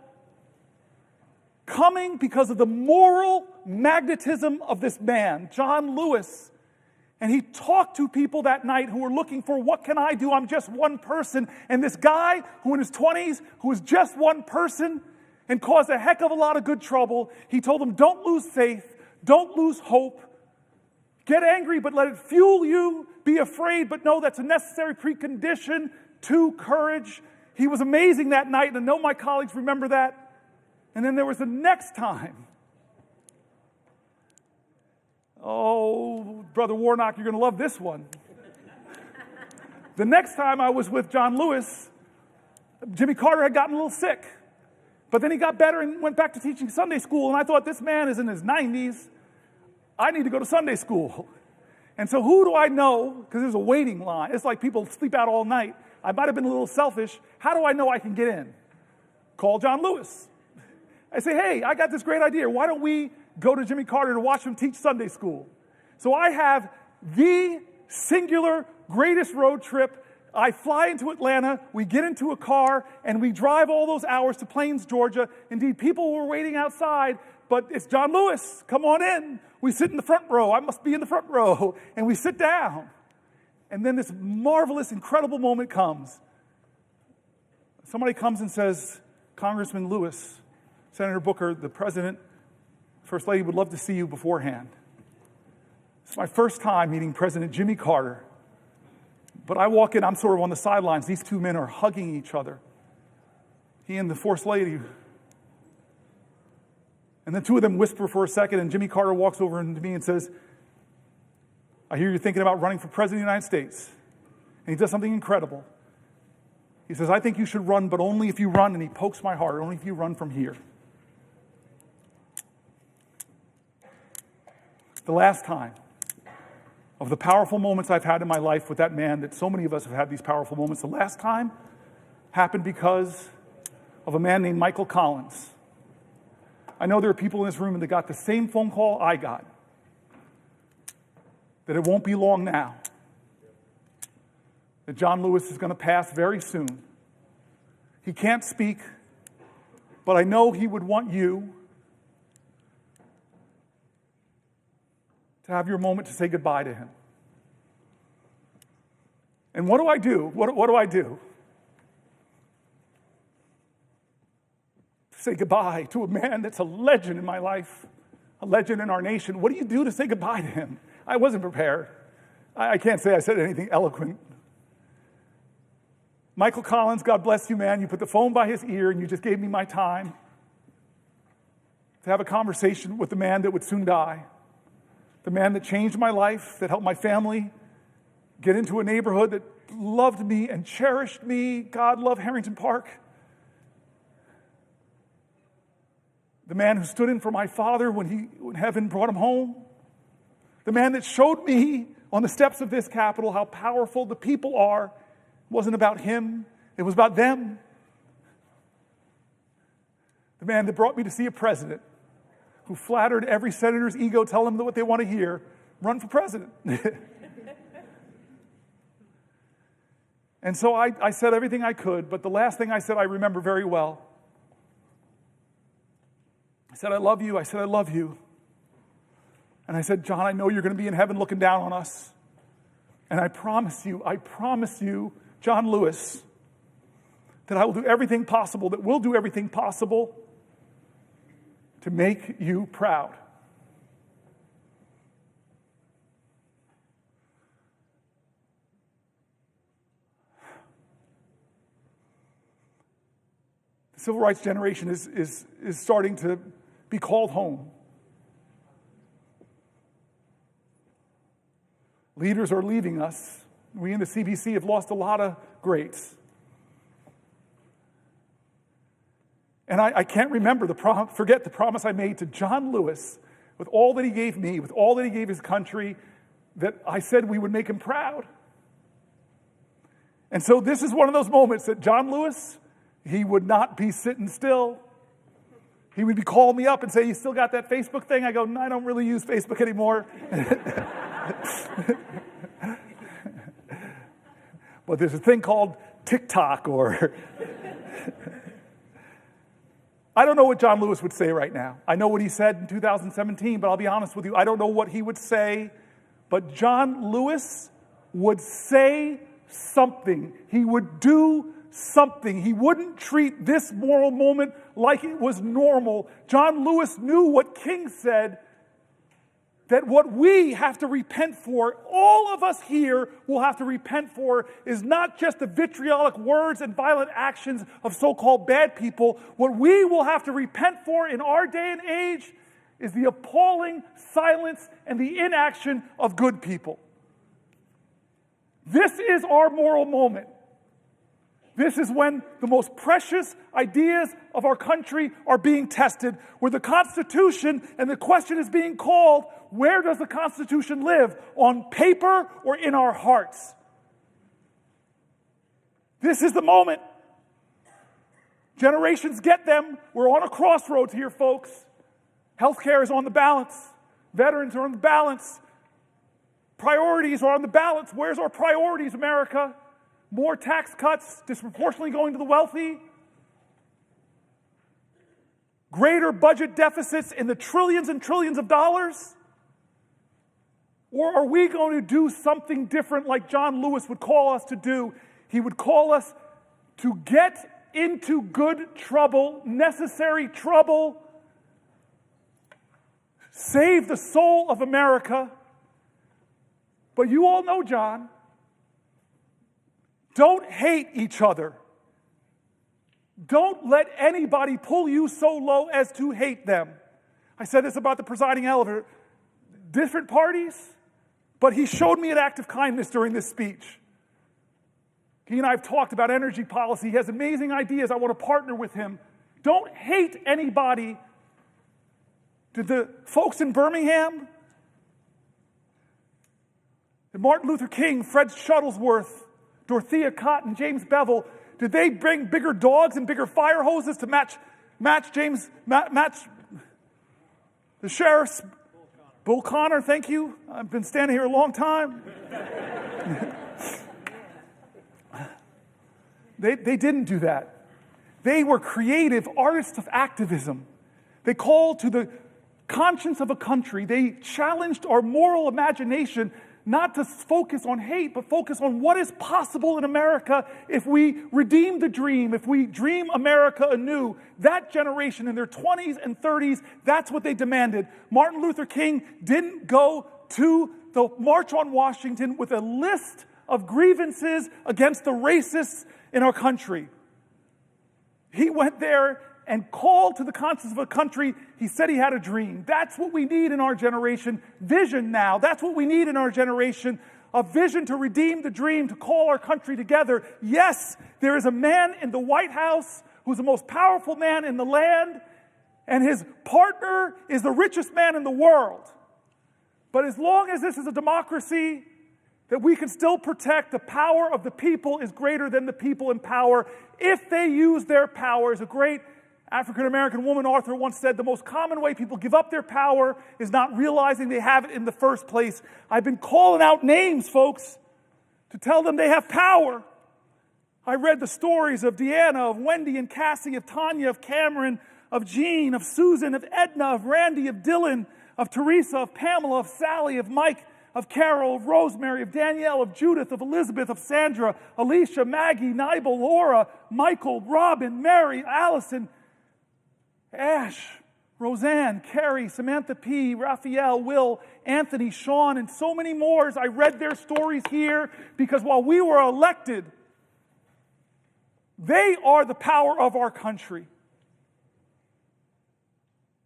Coming because of the moral magnetism of this man, John Lewis. And he talked to people that night who were looking for, what can I do? I'm just one person. And this guy who in his 20s, who was just one person and caused a heck of a lot of good trouble, he told them, don't lose faith, don't lose hope. Get angry, but let it fuel you. Be afraid, but know that's a necessary precondition to courage. He was amazing that night, and I know my colleagues remember that. And then there was the next time. Oh, Brother Warnock, you're going to love this one. The next time I was with John Lewis, Jimmy Carter had gotten a little sick. But then he got better and went back to teaching Sunday school. And I thought, this man is in his 90s. I need to go to Sunday school. And so who do I know? Because there's a waiting line. It's like people sleep out all night. I might have been a little selfish. How do I know I can get in? Call John Lewis. I say, hey, I got this great idea. Why don't we go to Jimmy Carter to watch him teach Sunday school? So I have the singular greatest road trip. I fly into Atlanta, we get into a car, and we drive all those hours to Plains, Georgia. Indeed, people were waiting outside, but it's John Lewis. Come on in. We sit in the front row. I must be in the front row. And we sit down. And then this marvelous, incredible moment comes. Somebody comes and says, Congressman Lewis, Senator Booker, the President, First Lady would love to see you beforehand. It's my first time meeting President Jimmy Carter. But I walk in, I'm sort of on the sidelines. These two men are hugging each other. He and the First Lady. And the two of them whisper for a second, and Jimmy Carter walks over to me and says, I hear you're thinking about running for President of the United States. And he does something incredible. He says, I think you should run, but only if you run, and he pokes my heart, only if you run from here. The last time of the powerful moments I've had in my life with that man, that so many of us have had these powerful moments, the last time happened because of a man named Michael Collins. I know there are people in this room that got the same phone call I got, that it won't be long now, that John Lewis is going to pass very soon. He can't speak, but I know he would want you to have your moment to say goodbye to him. And what do I do? What do I do? Say goodbye to a man that's a legend in my life, a legend in our nation. What do you do to say goodbye to him? I wasn't prepared. I can't say I said anything eloquent. Michael Collins, God bless you, man. You put the phone by his ear and you just gave me my time to have a conversation with the man that would soon die. The man that changed my life, that helped my family get into a neighborhood that loved me and cherished me. God love Harrington Park. The man who stood in for my father when heaven brought him home. The man that showed me on the steps of this Capitol how powerful the people are. It wasn't about him, it was about them. The man that brought me to see a president who flattered every senator's ego, tell them what they want to hear, run for president. And so I said everything I could, but the last thing I said I remember very well. I said, I love you. I said, I love you. And I said, John, I know you're going to be in heaven looking down on us. And I promise you, John Lewis, that I will do everything possible, that we'll do everything possible to make you proud. The civil rights generation is starting to be called home. Leaders are leaving us. We in the CBC have lost a lot of greats. And I can't remember forget the promise I made to John Lewis, with all that he gave me, with all that he gave his country, that I said we would make him proud. And so this is one of those moments that John Lewis, he would not be sitting still. He would be calling me up and say, you still got that Facebook thing? I go, no, I don't really use Facebook anymore. But there's a thing called TikTok or... I don't know what John Lewis would say right now. I know what he said in 2017, but I'll be honest with you, I don't know what he would say. But John Lewis would say something. He would do something. He wouldn't treat this moral moment like it was normal. John Lewis knew what King said, that what we have to repent for, all of us here will have to repent for, is not just the vitriolic words and violent actions of so-called bad people. What we will have to repent for in our day and age is the appalling silence and the inaction of good people. This is our moral moment. This is when the most precious ideas of our country are being tested, where the Constitution, and the question is being called, where does the Constitution live? On paper or in our hearts? This is the moment. Generations get them. We're on a crossroads here, folks. Healthcare is on the balance. Veterans are on the balance. Priorities are on the balance. Where's our priorities, America? More tax cuts, disproportionately going to the wealthy. Greater budget deficits in the trillions and trillions of dollars. Or are we going to do something different like John Lewis would call us to do? He would call us to get into good trouble, necessary trouble, save the soul of America. But you all know John. Don't hate each other. Don't let anybody pull you so low as to hate them. I said this about the presiding elder. Different parties, but he showed me an act of kindness during this speech. He and I have talked about energy policy. He has amazing ideas. I want to partner with him. Don't hate anybody. Did the folks in Birmingham, did Martin Luther King, Fred Shuttlesworth, Dorothea Cotton, James Bevel, did they bring bigger dogs and bigger fire hoses to match the sheriff's? Bull Connor, thank you. I've been standing here a long time. They didn't do that. They were creative artists of activism. They called to the conscience of a country. They challenged our moral imagination, not to focus on hate, but focus on what is possible in America if we redeem the dream, if we dream America anew. That generation in their 20s and 30s, that's what they demanded. Martin Luther King didn't go to the March on Washington with a list of grievances against the racists in our country. He went there and called to the conscience of a country. He said he had a dream. That's what we need in our generation. Vision now. That's what we need in our generation. A vision to redeem the dream, to call our country together. Yes, there is a man in the White House who's the most powerful man in the land, and his partner is the richest man in the world. But as long as this is a democracy, that we can still protect the power of the people is greater than the people in power if they use their power. As a great African-American woman author once said, the most common way people give up their power is not realizing they have it in the first place. I've been calling out names, folks, to tell them they have power. I read the stories of Deanna, of Wendy and Cassie, of Tanya, of Cameron, of Jean, of Susan, of Edna, of Randy, of Dylan, of Teresa, of Pamela, of Sally, of Mike, of Carol, of Rosemary, of Danielle, of Judith, of Elizabeth, of Sandra, Alicia, Maggie, Nibel, Laura, Michael, Robin, Mary, Allison, Ash, Roseanne, Carrie, Samantha P., Raphael, Will, Anthony, Sean, and so many more. I read their stories here because while we were elected, they are the power of our country.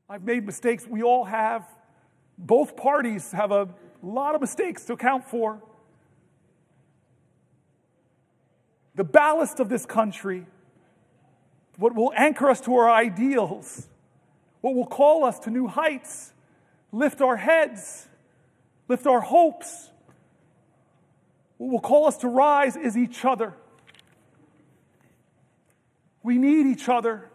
I've made mistakes. We all have. Both parties have a lot of mistakes to account for. The ballast of this country, what will anchor us to our ideals, what will call us to new heights, lift our heads, lift our hopes, what will call us to rise is each other. We need each other.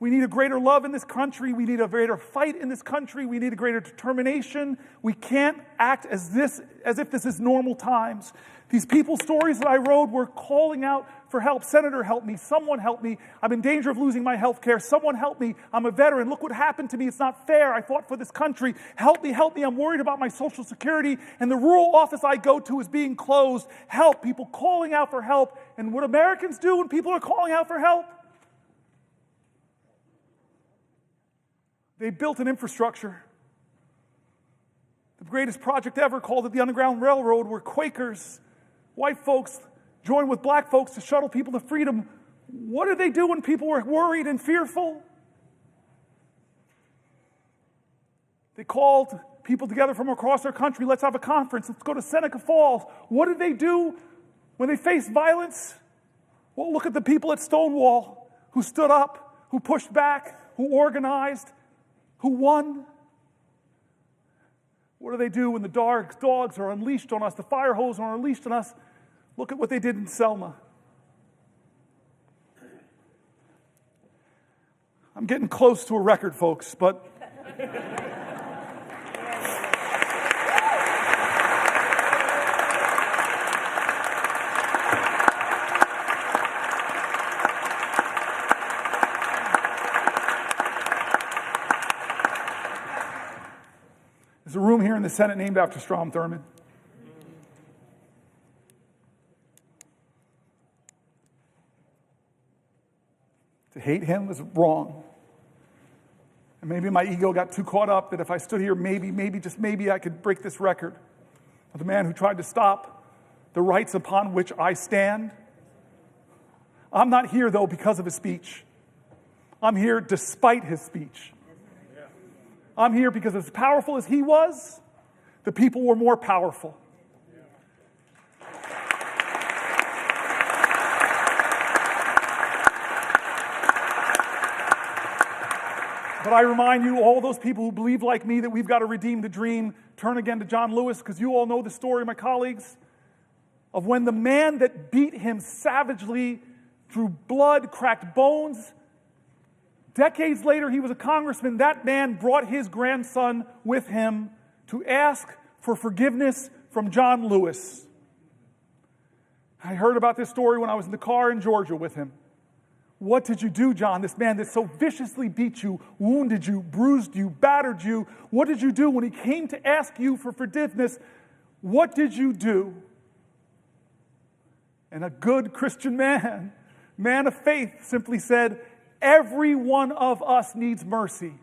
We need a greater love in this country. We need a greater fight in this country. We need a greater determination. We can't act as if this is normal times. These people's stories that I wrote were calling out for help. Senator, help me. Someone help me. I'm in danger of losing my health care. Someone help me. I'm a veteran. Look what happened to me. It's not fair. I fought for this country. Help me, help me. I'm worried about my Social Security. And the rural office I go to is being closed. Help. People calling out for help. And what Americans do when people are calling out for help? They built an infrastructure. The greatest project ever, called it the Underground Railroad, where Quakers, white folks, joined with black folks to shuttle people to freedom. What did they do when people were worried and fearful? They called people together from across our country. Let's have a conference. Let's go to Seneca Falls. What did they do when they faced violence? Well, look at the people at Stonewall who stood up, who pushed back, who organized, who won. What do they do when the dogs are unleashed on us, the fire hose are unleashed on us? Look at what they did in Selma. I'm getting close to a record, folks, but there's a room here in the Senate named after Strom Thurmond. To hate him was wrong. And maybe my ego got too caught up that if I stood here, maybe, just maybe I could break this record of the man who tried to stop the rights upon which I stand. I'm not here, though, because of his speech. I'm here despite his speech. I'm here because as powerful as he was, the people were more powerful. But I remind you, all those people who believe like me that we've got to redeem the dream, turn again to John Lewis, because you all know the story, my colleagues, of when the man that beat him savagely through blood, cracked bones, decades later, he was a congressman. That man brought his grandson with him to ask for forgiveness from John Lewis. I heard about this story when I was in the car in Georgia with him. What did you do, John? This man that so viciously beat you, wounded you, bruised you, battered you. What did you do when he came to ask you for forgiveness? What did you do? And a good Christian man of faith, simply said, every one of us needs mercy.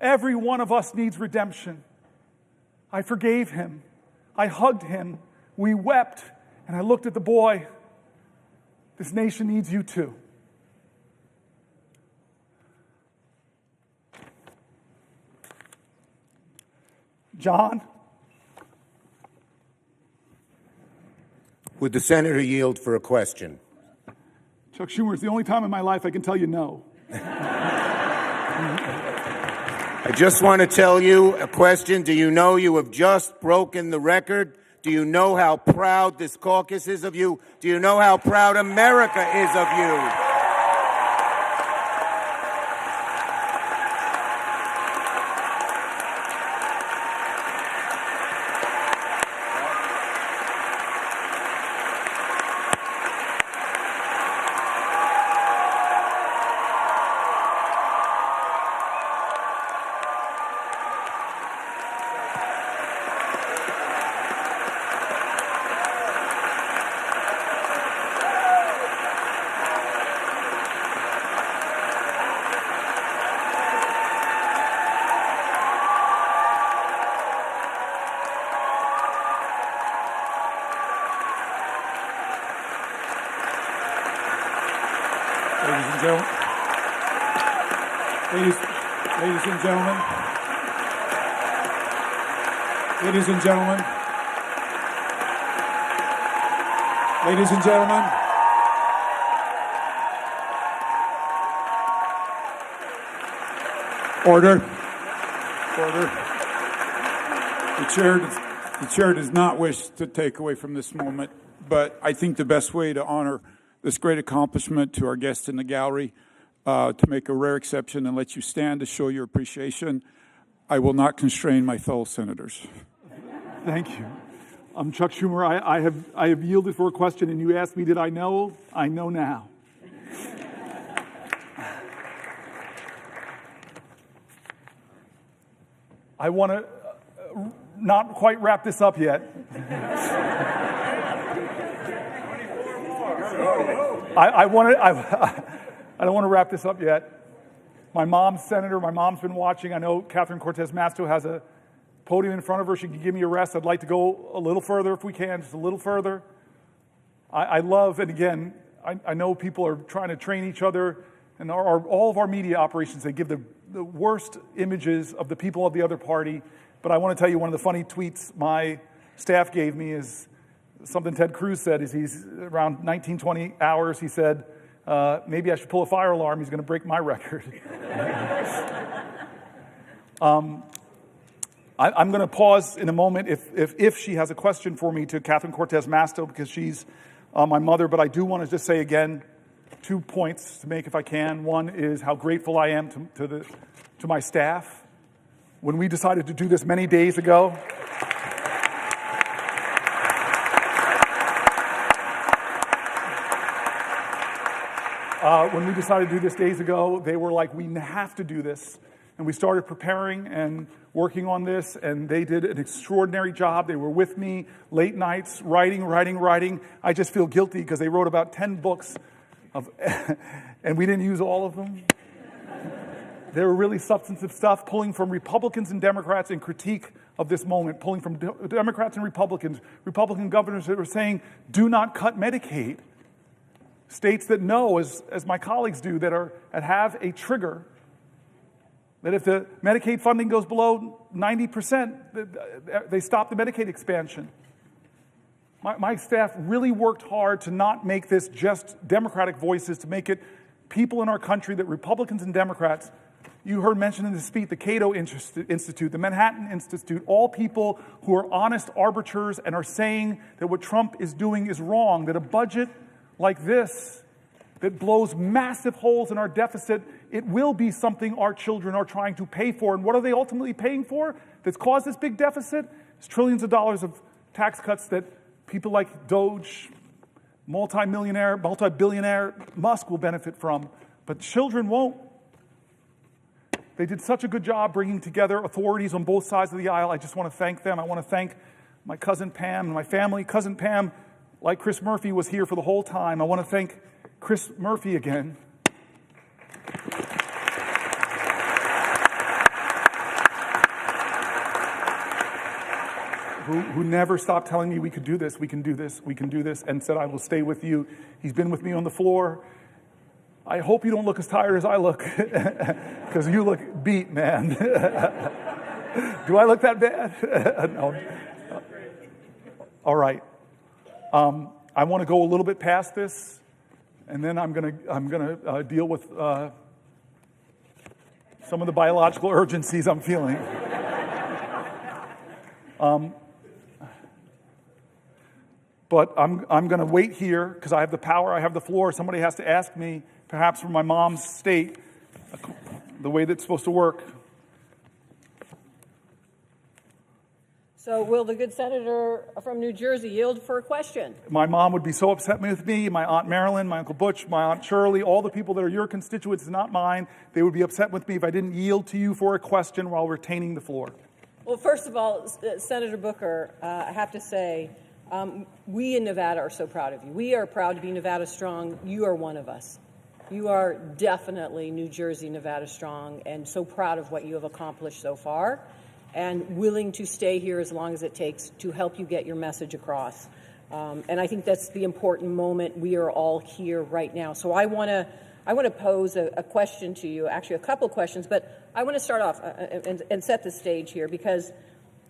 Every one of us needs redemption. I forgave him. I hugged him. We wept. And I looked at the boy. This nation needs you too. John? Would the senator yield for a question? Chuck Schumer, it's the only time in my life I can tell you no. I just want to tell you a question. Do you know you have just broken the record? Do you know how proud this caucus is of you? Do you know how proud America is of you? Ladies and gentlemen, ladies and gentlemen, ladies and gentlemen, ladies and gentlemen, order. The chair does not wish to take away from this moment, but I think the best way to honor this great accomplishment to our guests in the gallery, to make a rare exception and let you stand to show your appreciation, I will not constrain my fellow senators. Thank you. I'm Chuck Schumer. I have yielded for a question, and you asked me, did I know? I know now. I want to not quite wrap this up yet. I don't want to wrap this up yet. My mom's senator. My mom's been watching. I know Catherine Cortez Masto has a podium in front of her. She can give me a rest. I'd like to go a little further if we can, just a little further. I love, and again, I know people are trying to train each other, and all of our media operations, they give the worst images of the people of the other party. But I want to tell you, one of the funny tweets my staff gave me is something Ted Cruz said. Is he's around 19-20 hours, he said, maybe I should pull a fire alarm. He's going to break my record. I'm going to pause in a moment if she has a question for me to Catherine Cortez Masto, because she's my mother. But I do want to just say again, 2 points to make if I can. One is how grateful I am to my staff. When we decided to do this many days ago, they were like, we have to do this. And we started preparing and working on this, and they did an extraordinary job. They were with me late nights, writing. I just feel guilty because they wrote about 10 books, and we didn't use all of them. They were really substantive stuff, pulling from Republicans and Democrats in critique of this moment, pulling from Democrats and Republicans, Republican governors that were saying, do not cut Medicaid. States that know, as my colleagues do, that have a trigger, that if the Medicaid funding goes below 90%, they stop the Medicaid expansion. My staff really worked hard to not make this just Democratic voices, to make it people in our country, that Republicans and Democrats, you heard mentioned in the speech, the Cato Institute, the Manhattan Institute, all people who are honest arbiters and are saying that what Trump is doing is wrong, that a budget like this that blows massive holes in our deficit, it will be something our children are trying to pay for. And what are they ultimately paying for that's caused this big deficit? It's trillions of dollars of tax cuts that people like DOGE, multi-billionaire Musk will benefit from, but children won't. They did such a good job bringing together authorities on both sides of the aisle. I just want to thank them. I want to thank my cousin Pam and my family. Cousin Pam, like Chris Murphy, was here for the whole time. I want to thank Chris Murphy again. Who never stopped telling me we could do this, we can do this, we can do this, and said, I will stay with you. He's been with me on the floor. I hope you don't look as tired as I look, because you look beat, man. Do I look that bad? No. All right. I want to go a little bit past this, and then I'm gonna deal with some of the biological urgencies I'm feeling. But I'm going to wait here because I have the power, I have the floor. Somebody has to ask me, perhaps from my mom's state, the way that's supposed to work. So will the good senator from New Jersey yield for a question? My mom would be so upset with me, my Aunt Marilyn, my Uncle Butch, my Aunt Shirley, all the people that are your constituents, not mine, they would be upset with me if I didn't yield to you for a question while retaining the floor. Well, first of all, Senator Booker, I have to say, we in Nevada are so proud of you. We are proud to be Nevada Strong. You are one of us. You are definitely New Jersey, Nevada Strong, and so proud of what you have accomplished so far, and willing to stay here as long as it takes to help you get your message across. And I think that's the important moment. We are all here right now. So I want to pose a question to you, actually a couple questions, but I want to start off and set the stage here because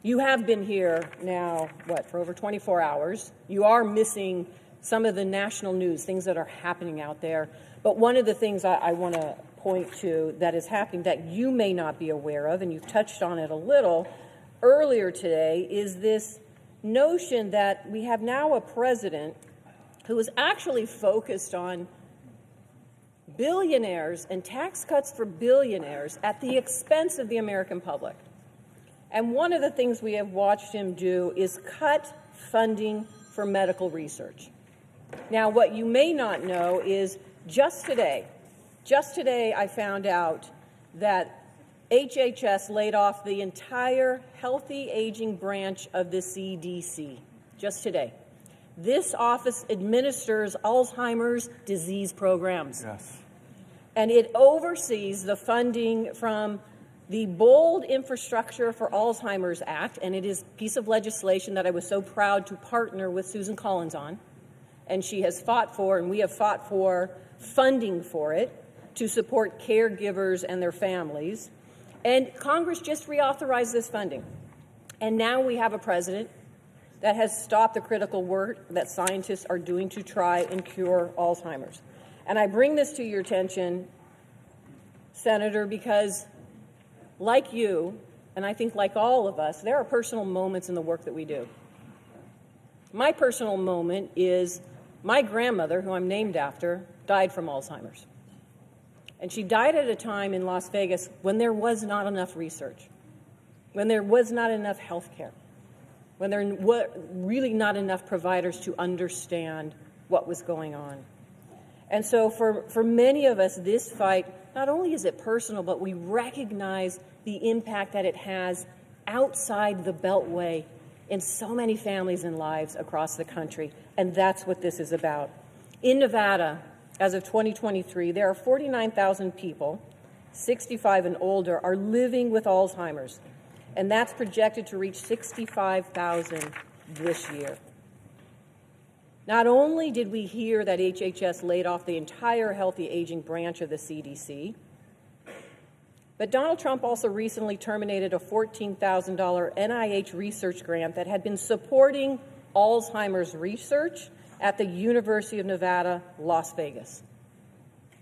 you have been here now, for over 24 hours. You are missing some of the national news, things that are happening out there. But one of the things I want to point to that is happening that you may not be aware of, and you've touched on it a little earlier today, is this notion that we have now a president who is actually focused on billionaires and tax cuts for billionaires at the expense of the American public. And one of the things we have watched him do is cut funding for medical research. Now, what you may not know is just today I found out that HHS laid off the entire healthy aging branch of the CDC just today. This office administers Alzheimer's disease programs. Yes. And it oversees the funding from the Bold Infrastructure for Alzheimer's Act, and it is a piece of legislation that I was so proud to partner with Susan Collins on. And she has fought for, and we have fought for, funding for it to support caregivers and their families. And Congress just reauthorized this funding. And now we have a president that has stopped the critical work that scientists are doing to try and cure Alzheimer's. And I bring this to your attention, Senator, because like you, and I think like all of us, there are personal moments in the work that we do. My personal moment is my grandmother, who I'm named after, died from Alzheimer's. And she died at a time in Las Vegas when there was not enough research, when there was not enough health care, when there were really not enough providers to understand what was going on. And so for many of us, this fight, not only is it personal, but we recognize the impact that it has outside the Beltway in so many families and lives across the country. And that's what this is about. In Nevada, as of 2023, there are 49,000 people, 65 and older, are living with Alzheimer's. And that's projected to reach 65,000 this year. Not only did we hear that HHS laid off the entire healthy aging branch of the CDC, but Donald Trump also recently terminated a $14,000 NIH research grant that had been supporting Alzheimer's research at the University of Nevada, Las Vegas.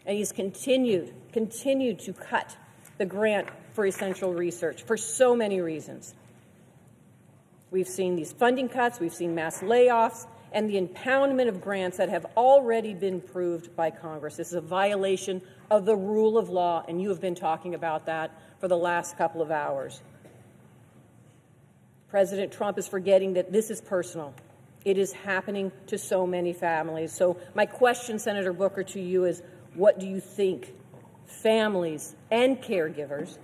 And he's continued to cut the grant for essential research for so many reasons. We've seen these funding cuts, we've seen mass layoffs, and the impoundment of grants that have already been approved by Congress. This is a violation of the rule of law, and you have been talking about that for the last couple of hours. President Trump is forgetting that this is personal. It is happening to so many families. So my question, Senator Booker, to you is, what do you think families and caregivers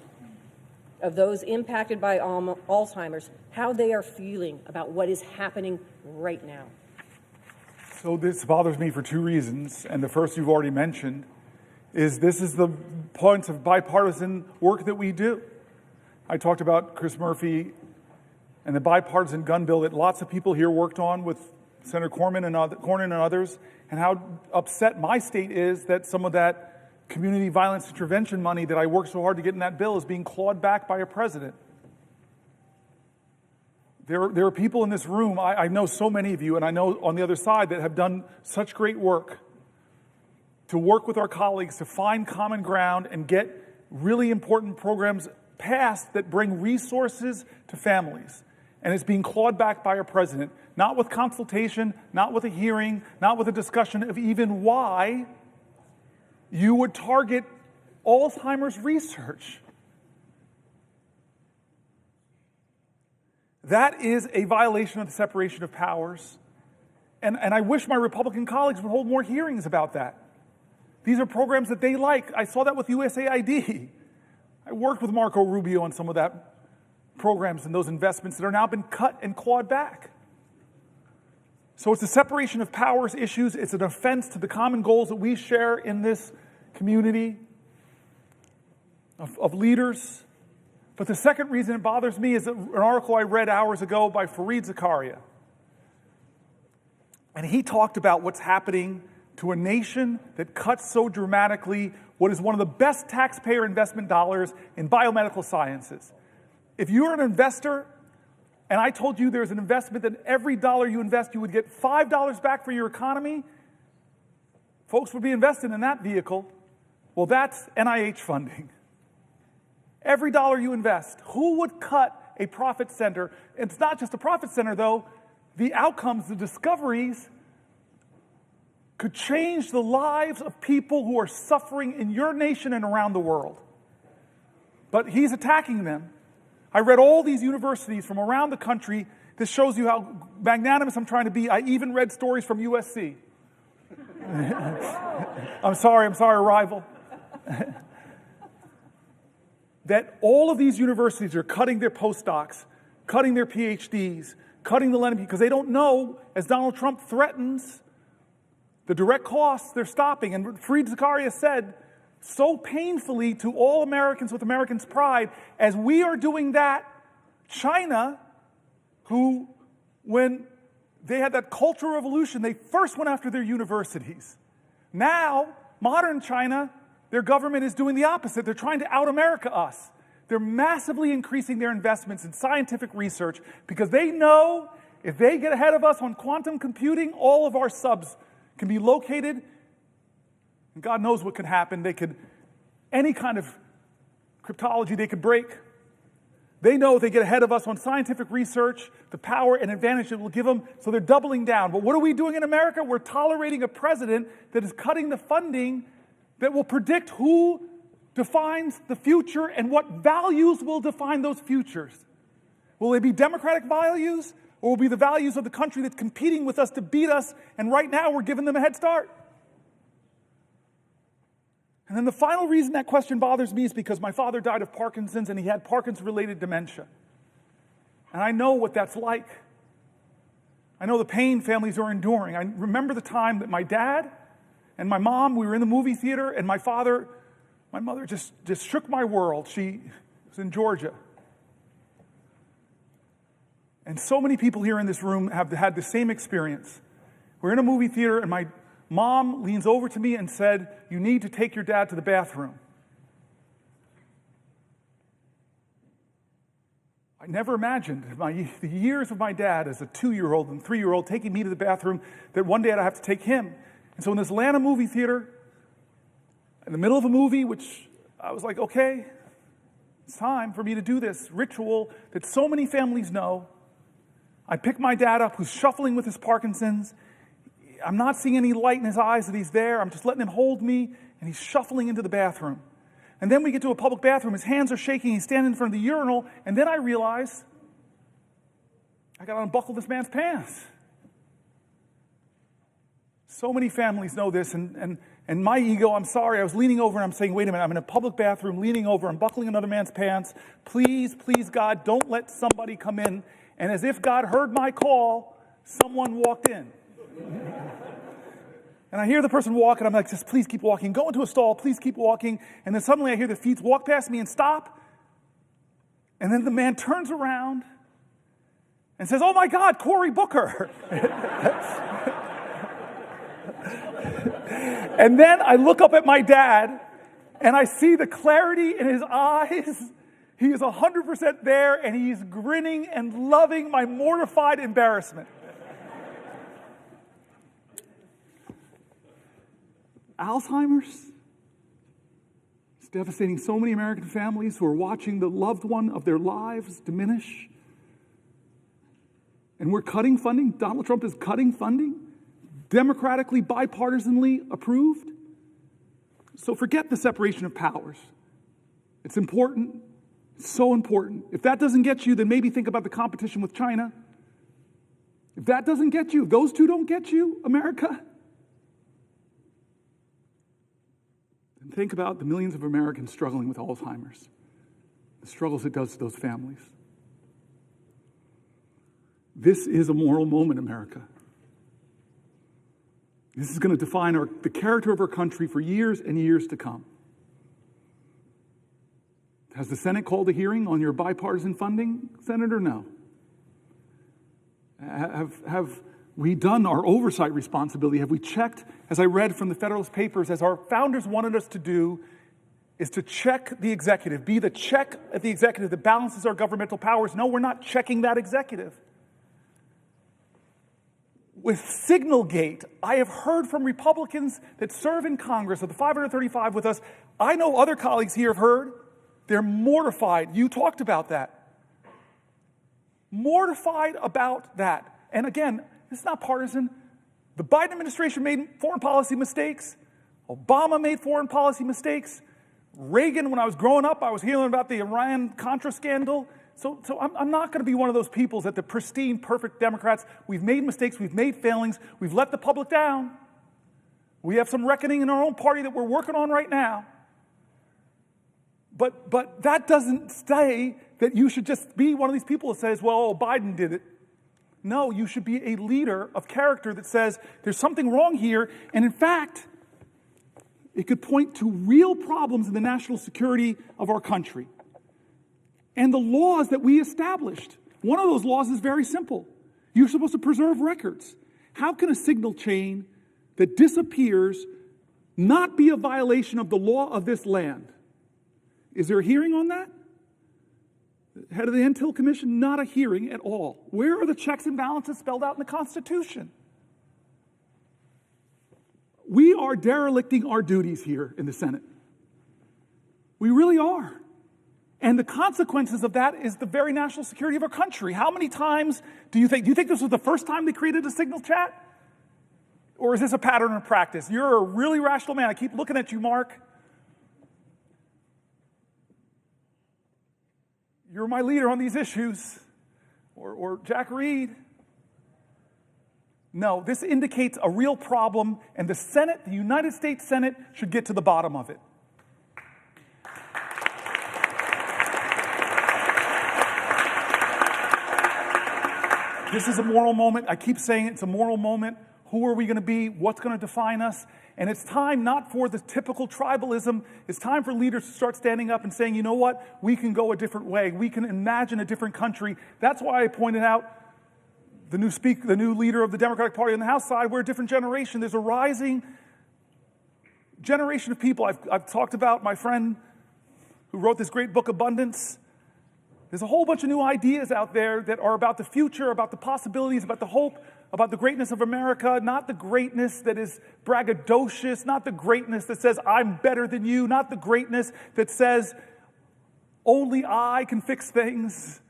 of those impacted by Alzheimer's, how they are feeling about what is happening right now? So this bothers me for two reasons, and the first you've already mentioned is this is the points of bipartisan work that we do. I talked about Chris Murphy and the bipartisan gun bill that lots of people here worked on with Senator Cornyn and others, and how upset my state is that some of that community violence intervention money that I worked so hard to get in that bill is being clawed back by a president. There are people in this room, I know so many of you, and I know on the other side, that have done such great work to work with our colleagues to find common ground and get really important programs passed that bring resources to families. And it's being clawed back by our president, not with consultation, not with a hearing, not with a discussion of even why you would target Alzheimer's research. That is a violation of the separation of powers. And I wish my Republican colleagues would hold more hearings about that. These are programs that they like. I saw that with USAID. I worked with Marco Rubio on some of that programs and those investments that are now been cut and clawed back. So it's a separation of powers issues. It's an offense to the common goals that we share in this community of leaders. But the second reason it bothers me is an article I read hours ago by Fareed Zakaria. And he talked about what's happening to a nation that cuts so dramatically what is one of the best taxpayer investment dollars in biomedical sciences. If you're an investor, and I told you there's an investment that every dollar you invest, you would get $5 back for your economy, folks would be invested in that vehicle. Well, that's NIH funding. Every dollar you invest, who would cut a profit center? It's not just a profit center, though. The outcomes, the discoveries, could change the lives of people who are suffering in your nation and around the world. But he's attacking them. I read all these universities from around the country. This shows you how magnanimous I'm trying to be. I even read stories from USC. I'm sorry, rival. That all of these universities are cutting their postdocs, cutting their PhDs, cutting the lending, because they don't know, as Donald Trump threatens, the direct costs they're stopping. And Fareed Zakaria said so painfully to all Americans with Americans' pride, as we are doing that, China, who, when they had that Cultural Revolution, they first went after their universities. Now, modern China, their government is doing the opposite. They're trying to out-America us. They're massively increasing their investments in scientific research because they know if they get ahead of us on quantum computing, all of our subs can be located, and God knows what could happen. They could, any kind of cryptology they could break. They know if they get ahead of us on scientific research, the power and advantage it will give them, so they're doubling down. But what are we doing in America? We're tolerating a president that is cutting the funding that will predict who defines the future and what values will define those futures. Will they be democratic values, or will it be the values of the country that's competing with us to beat us, and right now we're giving them a head start? And then the final reason that question bothers me is because my father died of Parkinson's, and he had Parkinson's-related dementia. And I know what that's like. I know the pain families are enduring. I remember the time that my dad and my mom, we were in the movie theater, and my mother just shook my world. She was in Georgia. And so many people here in this room have had the same experience. We're in a movie theater, and my mom leans over to me and said, "You need to take your dad to the bathroom." I never imagined the years of my dad as a 2-year-old and 3-year-old taking me to the bathroom, that one day I'd have to take him. And so in this Atlanta movie theater, in the middle of a movie, which I was like, okay, it's time for me to do this ritual that so many families know. I pick my dad up, who's shuffling with his Parkinson's. I'm not seeing any light in his eyes that he's there. I'm just letting him hold me, and he's shuffling into the bathroom. And then we get to a public bathroom. His hands are shaking. He's standing in front of the urinal, and then I realize I got to unbuckle this man's pants. So many families know this, and my ego, I'm sorry, I was leaning over and I'm saying, wait a minute, I'm in a public bathroom, leaning over, I'm buckling another man's pants. Please, please, God, don't let somebody come in. And as if God heard my call, someone walked in. And I hear the person walk, and I'm like, just please keep walking. Go into a stall, please keep walking. And then suddenly I hear the feet walk past me and stop. And then the man turns around and says, "Oh my God, Cory Booker." And then I look up at my dad, and I see the clarity in his eyes. He is 100% there, and he's grinning and loving my mortified embarrassment. Alzheimer's? It's devastating so many American families who are watching the loved one of their lives diminish. And we're cutting funding. Donald Trump is cutting funding, democratically, bipartisanly approved. So forget the separation of powers. It's important. It's so important. If that doesn't get you, then maybe think about the competition with China. If that doesn't get you, if those two don't get you, America, then think about the millions of Americans struggling with Alzheimer's, the struggles it does to those families. This is a moral moment, America. This is going to define the character of our country for years and years to come. Has the Senate called a hearing on your bipartisan funding, Senator? No. Have we done our oversight responsibility? Have we checked, as I read from the Federalist Papers, as our founders wanted us to do, is to check the executive, be the check at the executive that balances our governmental powers? No, we're not checking that executive. With Signalgate, I have heard from Republicans that serve in Congress, of the 535 with us, I know other colleagues here have heard, they're mortified. You talked about that. Mortified about that. And again, it's not partisan. The Biden administration made foreign policy mistakes. Obama made foreign policy mistakes. Reagan, when I was growing up, I was hearing about the Iran-Contra scandal. So I'm not going to be one of those people that the pristine, perfect Democrats, we've made mistakes, we've made failings, we've let the public down. We have some reckoning in our own party that we're working on right now. But that doesn't say that you should just be one of these people that says, well, Biden did it. No, you should be a leader of character that says there's something wrong here. And in fact, it could point to real problems in the national security of our country. And the laws that we established. One of those laws is very simple. You're supposed to preserve records. How can a signal chain that disappears not be a violation of the law of this land? Is there a hearing on that? Head of the Intel Commission, not a hearing at all. Where are the checks and balances spelled out in the Constitution? We are derelicting our duties here in the Senate. We really are. And the consequences of that is the very national security of our country. How many times do you think this was the first time they created a signal chat? Or is this a pattern of practice? You're a really rational man. I keep looking at you, Mark. You're my leader on these issues. Or Jack Reed. No, this indicates a real problem, and the Senate, the United States Senate, should get to the bottom of it. This is a moral moment. I keep saying it's a moral moment. Who are we going to be? What's going to define us? And it's time not for the typical tribalism. It's time for leaders to start standing up and saying, you know what? We can go a different way. We can imagine a different country. That's why I pointed out the new leader of the Democratic Party on the House side. We're a different generation. There's a rising generation of people. I've talked about my friend who wrote this great book, Abundance. There's a whole bunch of new ideas out there that are about the future, about the possibilities, about the hope, about the greatness of America, not the greatness that is braggadocious, not the greatness that says, I'm better than you, not the greatness that says, only I can fix things.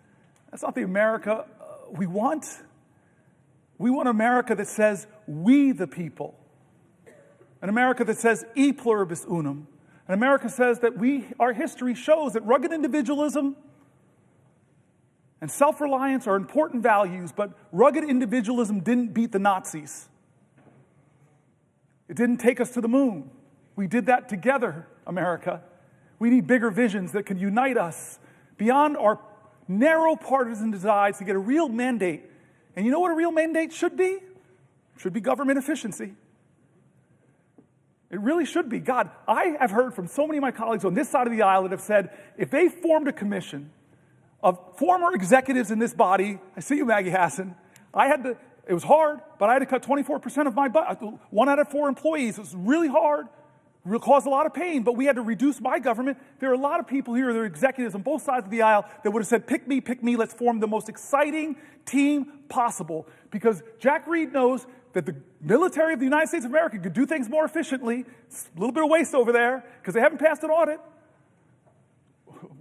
That's not the America we want. We want America that says, we the people. An America that says, e pluribus unum. An America says that our history shows that rugged individualism and self-reliance are important values, but rugged individualism didn't beat the Nazis. It didn't take us to the moon. We did that together, America. We need bigger visions that can unite us beyond our narrow partisan divides to get a real mandate. And you know what a real mandate should be? It should be government efficiency. It really should be. God, I have heard from so many of my colleagues on this side of the aisle that have said, if they formed a commission of former executives in this body, I see you, Maggie Hassan, it was hard, but I had to cut 24% of my budget, 1 out of 4 employees. It was really hard, it caused a lot of pain, but we had to reduce my government. There are a lot of people here, there are executives on both sides of the aisle that would have said, pick me, let's form the most exciting team possible. Because Jack Reed knows that the military of the United States of America could do things more efficiently. It's a little bit of waste over there, because they haven't passed an audit.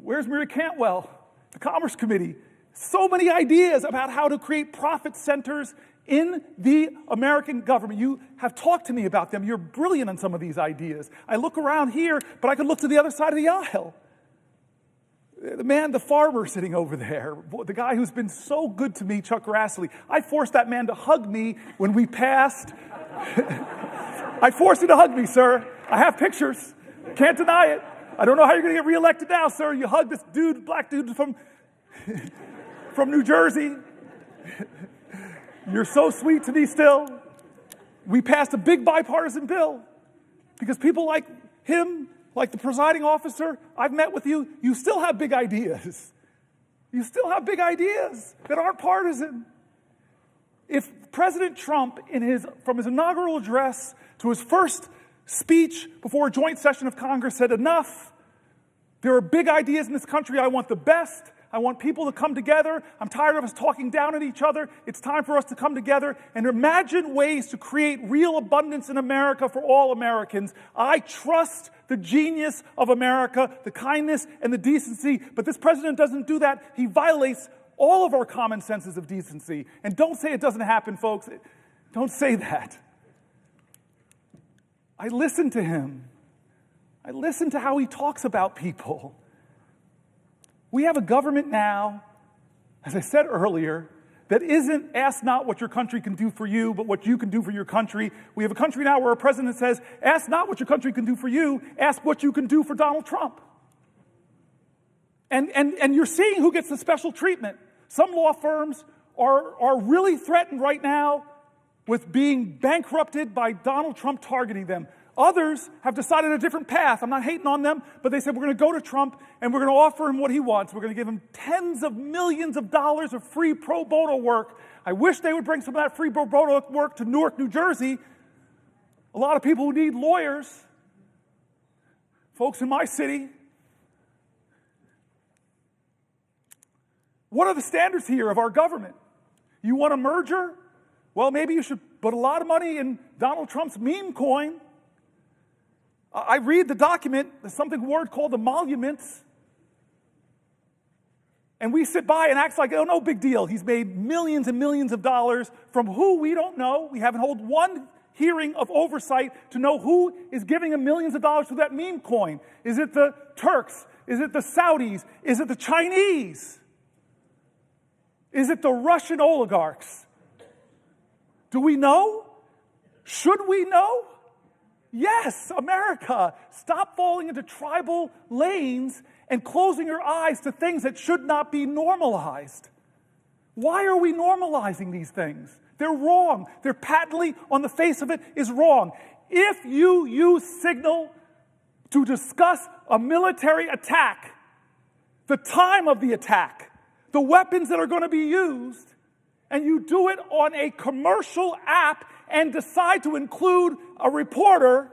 Where's Mary Cantwell? The Commerce Committee. So many ideas about how to create profit centers in the American government. You have talked to me about them. You're brilliant on some of these ideas. I look around here, but I could look to the other side of the aisle. The farmer sitting over there, the guy who's been so good to me, Chuck Grassley. I forced that man to hug me when we passed. I forced him to hug me, sir. I have pictures. Can't deny it. I don't know how you're going to get reelected now, sir. You hug this dude, black dude from New Jersey. You're so sweet to me still. We passed a big bipartisan bill because people like him, like the presiding officer, I've met with you, you still have big ideas. You still have big ideas that aren't partisan. If President Trump, from his inaugural address to his first speech before a joint session of Congress said, enough, there are big ideas in this country, I want the best, I want people to come together. I'm tired of us talking down at each other. It's time for us to come together and imagine ways to create real abundance in America for all Americans. I trust the genius of America, the kindness and the decency, but this president doesn't do that. He violates all of our common senses of decency. And don't say it doesn't happen, folks. Don't say that. I listen to him. I listen to how he talks about people. We have a government now, as I said earlier, that isn't ask not what your country can do for you, but what you can do for your country. We have a country now where a president says, ask not what your country can do for you, ask what you can do for Donald Trump. And you're seeing who gets the special treatment. Some law firms are really threatened right now with being bankrupted by Donald Trump targeting them. Others have decided a different path. I'm not hating on them, but they said we're going to go to Trump and we're going to offer him what he wants. We're going to give him tens of millions of dollars of free pro bono work. I wish they would bring some of that free pro bono work to Newark, New Jersey. A lot of people who need lawyers, folks in my city. What are the standards here of our government? You want a merger? Well, maybe you should put a lot of money in Donald Trump's meme coin. I read the document, there's something word called emoluments. And we sit by and act like, oh, no big deal. He's made millions and millions of dollars from who we don't know. We haven't held one hearing of oversight to know who is giving him millions of dollars to that meme coin. Is it the Turks? Is it the Saudis? Is it the Chinese? Is it the Russian oligarchs? Do we know? Should we know? Yes, America, stop falling into tribal lanes and closing your eyes to things that should not be normalized. Why are we normalizing these things? They're wrong. They're patently, on the face of it, is wrong. If you use signal to discuss a military attack, the time of the attack, the weapons that are going to be used, and you do it on a commercial app and decide to include a reporter,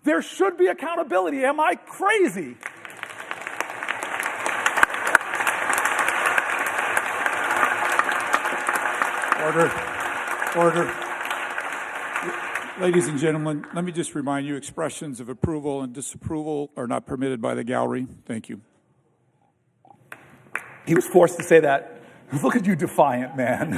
there should be accountability. Am I crazy? Order. Ladies and gentlemen, let me just remind you, expressions of approval and disapproval are not permitted by the gallery. Thank you. He was forced to say that. Look at you, defiant man.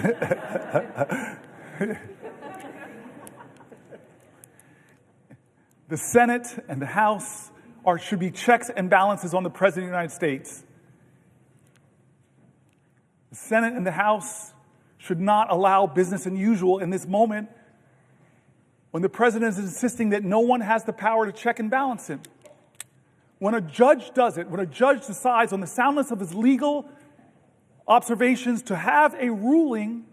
The Senate and the House should be checks and balances on the President of the United States. The Senate and the House should not allow business as usual in this moment when the President is insisting that no one has the power to check and balance him. When a judge does it, when a judge decides on the soundness of his legal observations to have a ruling,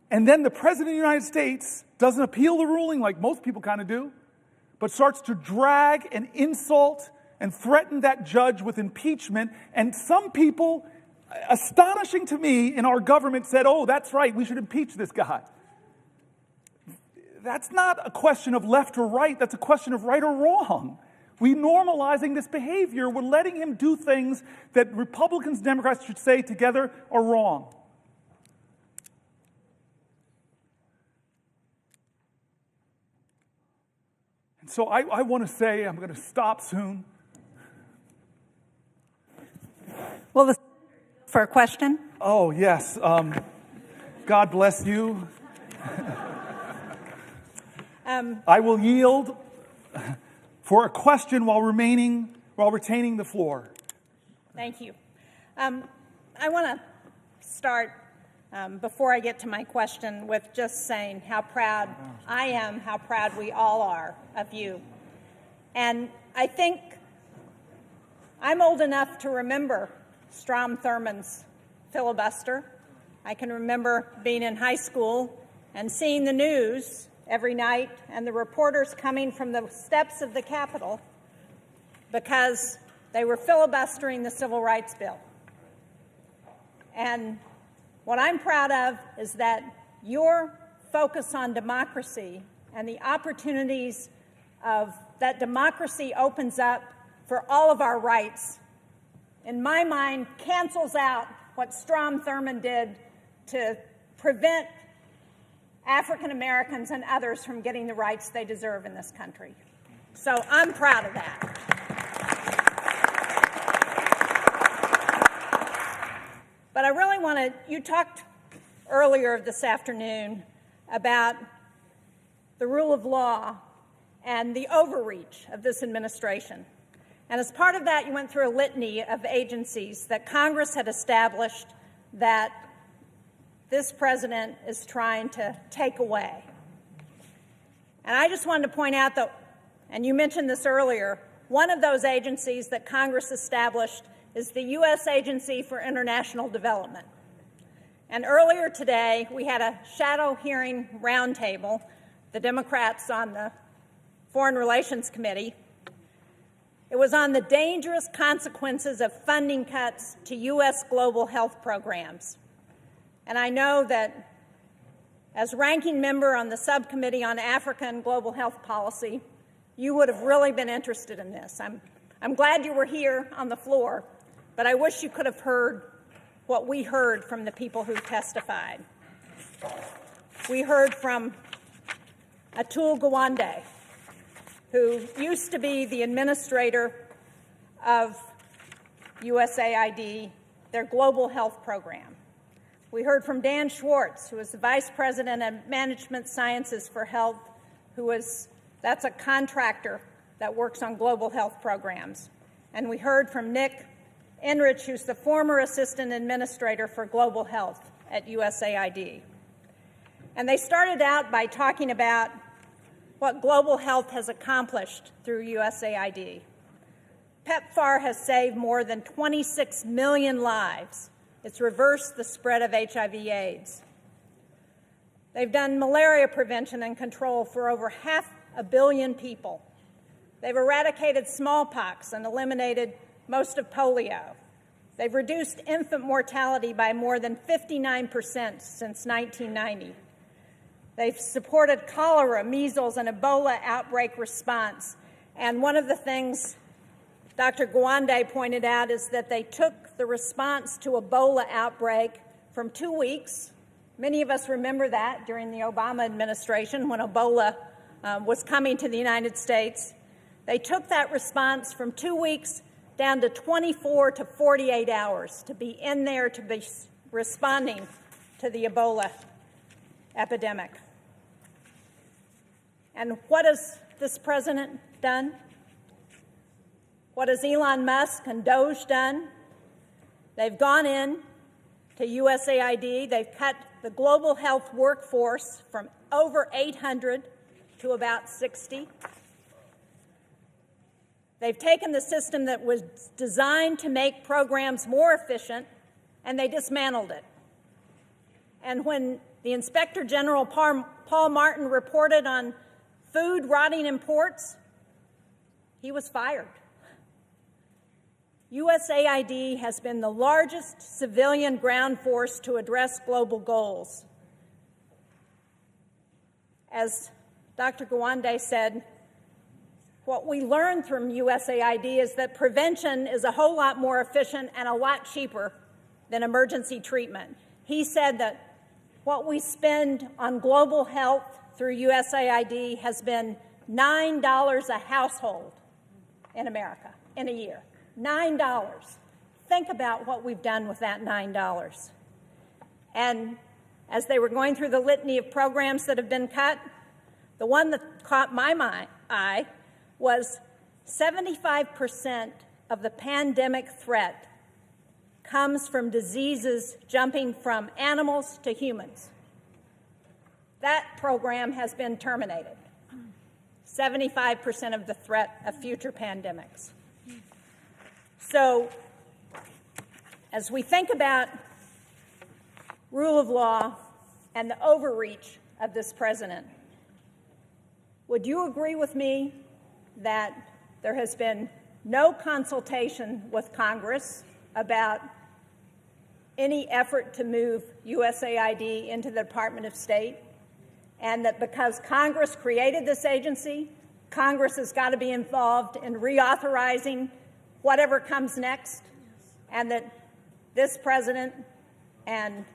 and then the President of the United States doesn't appeal the ruling like most people kind of do, but starts to drag and insult and threaten that judge with impeachment. And some people, astonishing to me, in our government said, oh, that's right, we should impeach this guy. That's not a question of left or right, that's a question of right or wrong. We're normalizing this behavior. We're letting him do things that Republicans and Democrats should say together are wrong. So I want to say, I'm going to stop soon. Well, for a question? Oh, yes. God bless you. I will yield for a question while retaining the floor. Thank you. I want to start, before I get to my question, with just saying how proud I am, how proud we all are of you. And I think I'm old enough to remember Strom Thurmond's filibuster. I can remember being in high school and seeing the news every night and the reporters coming from the steps of the Capitol because they were filibustering the Civil Rights Bill. And what I'm proud of is that your focus on democracy and the opportunities of that democracy opens up for all of our rights, in my mind, cancels out what Strom Thurmond did to prevent African Americans and others from getting the rights they deserve in this country. So I'm proud of that. But I really want to, you talked earlier this afternoon about the rule of law and the overreach of this administration. And as part of that, you went through a litany of agencies that Congress had established that this president is trying to take away. And I just wanted to point out that, and you mentioned this earlier, one of those agencies that Congress established is the U.S. Agency for International Development. And earlier today, we had a shadow hearing roundtable, the Democrats on the Foreign Relations Committee. It was on the dangerous consequences of funding cuts to U.S. global health programs. And I know that as ranking member on the subcommittee on Africa and global health policy, you would have really been interested in this. I'm glad you were here on the floor, but I wish you could have heard what we heard from the people who testified. We heard from Atul Gawande, who used to be the administrator of USAID, their global health program. We heard from Dan Schwartz, who is the Vice President of Management Sciences for Health, that's a contractor that works on global health programs. And we heard from Nick Enrich, who's the former Assistant Administrator for Global Health at USAID. And they started out by talking about what global health has accomplished through USAID. PEPFAR has saved more than 26 million lives. It's reversed the spread of HIV/AIDS. They've done malaria prevention and control for over 500 million people. They've eradicated smallpox and eliminated most of polio. They've reduced infant mortality by more than 59% since 1990. They've supported cholera, measles, and Ebola outbreak response. And one of the things Dr. Gawande pointed out is that they took the response to Ebola outbreak from 2 weeks. Many of us remember that during the Obama administration when Ebola was coming to the United States. They took that response from 2 weeks down to 24 to 48 hours to be in there to be responding to the Ebola epidemic. And what has this president done? What has Elon Musk and DOGE done? They've gone in to USAID. They've cut the global health workforce from over 800 to about 60. They've taken the system that was designed to make programs more efficient, and they dismantled it. And when the Inspector General Paul Martin reported on food rotting in ports, he was fired. USAID has been the largest civilian ground force to address global goals. As Dr. Gawande said, what we learned from USAID is that prevention is a whole lot more efficient and a lot cheaper than emergency treatment. He said that what we spend on global health through USAID has been $9 a household in America in a year. $9. Think about what we've done with that $9. And as they were going through the litany of programs that have been cut, the one that caught my eye was 75% of the pandemic threat comes from diseases jumping from animals to humans. That program has been terminated. 75% of the threat of future pandemics. So, as we think about rule of law and the overreach of this president, would you agree with me that there has been no consultation with Congress about any effort to move USAID into the Department of State, and that because Congress created this agency, Congress has got to be involved in reauthorizing whatever comes next, and that this president and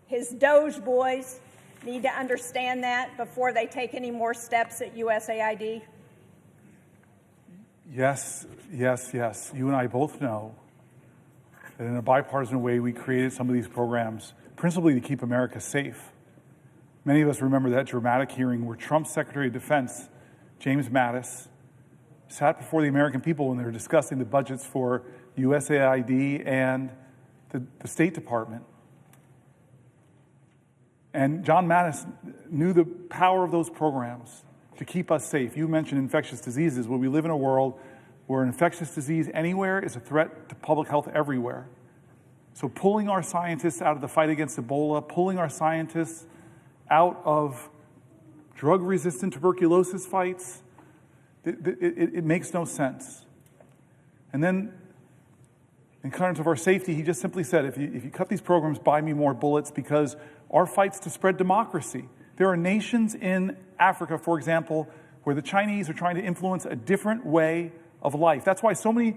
his DOGE boys need to understand that before they take any more steps at USAID? Yes, yes, yes. You and I both know that in a bipartisan way, we created some of these programs principally to keep America safe. Many of us remember that dramatic hearing where Trump's Secretary of Defense, James Mattis, sat before the American people when they were discussing the budgets for USAID and the State Department. And John Mattis knew the power of those programs to keep us safe. You mentioned infectious diseases. Well, we live in a world where an infectious disease anywhere is a threat to public health everywhere. So pulling our scientists out of the fight against Ebola, pulling our scientists out of drug-resistant tuberculosis fights, it makes no sense. And then, in terms of our safety, he just simply said, if you cut these programs, buy me more bullets, because our fight's to spread democracy. There are nations in Africa, for example, where the Chinese are trying to influence a different way of life. That's why so many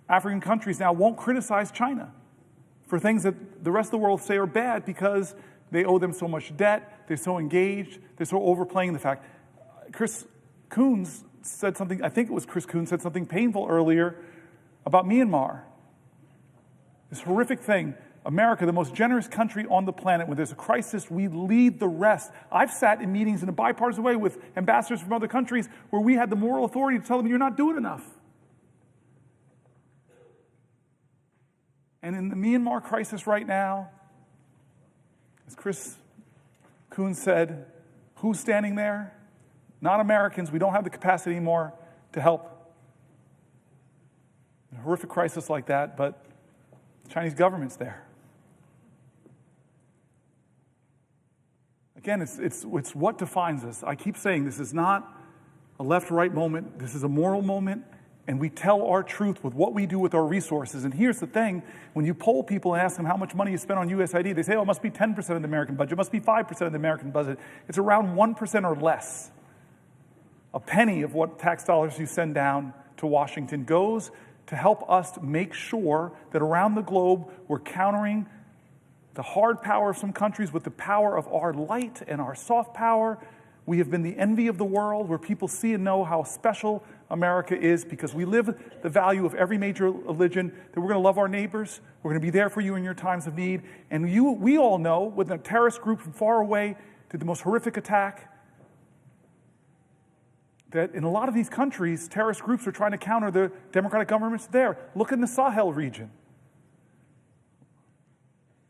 African countries now won't criticize China for things that the rest of the world say are bad, because they owe them so much debt, they're so engaged, they're so overplaying the fact. Chris Coons said something, I think it was Chris Coons said something painful earlier about Myanmar. This horrific thing. America, the most generous country on the planet, when there's a crisis, we lead the rest. I've sat in meetings in a bipartisan way with ambassadors from other countries where we had the moral authority to tell them, you're not doing enough. And in the Myanmar crisis right now, as Chris Coons said, who's standing there? Not Americans. We don't have the capacity anymore to help in a horrific crisis like that, but the Chinese government's there. Again, it's what defines us. I keep saying this is not a left-right moment. This is a moral moment, and we tell our truth with what we do with our resources. And here's the thing. When you poll people and ask them how much money you spend on USAID, they say, oh, it must be 10% of the American budget. It must be 5% of the American budget. It's around 1% or less. A penny of what tax dollars you send down to Washington goes to help us make sure that around the globe we're countering the hard power of some countries with the power of our light and our soft power. We have been the envy of the world, where people see and know how special America is, because we live the value of every major religion, that we're going to love our neighbors, we're going to be there for you in your times of need. And we all know, with a terrorist group from far away to the most horrific attack, that in a lot of these countries, terrorist groups are trying to counter the democratic governments there. Look in the Sahel region.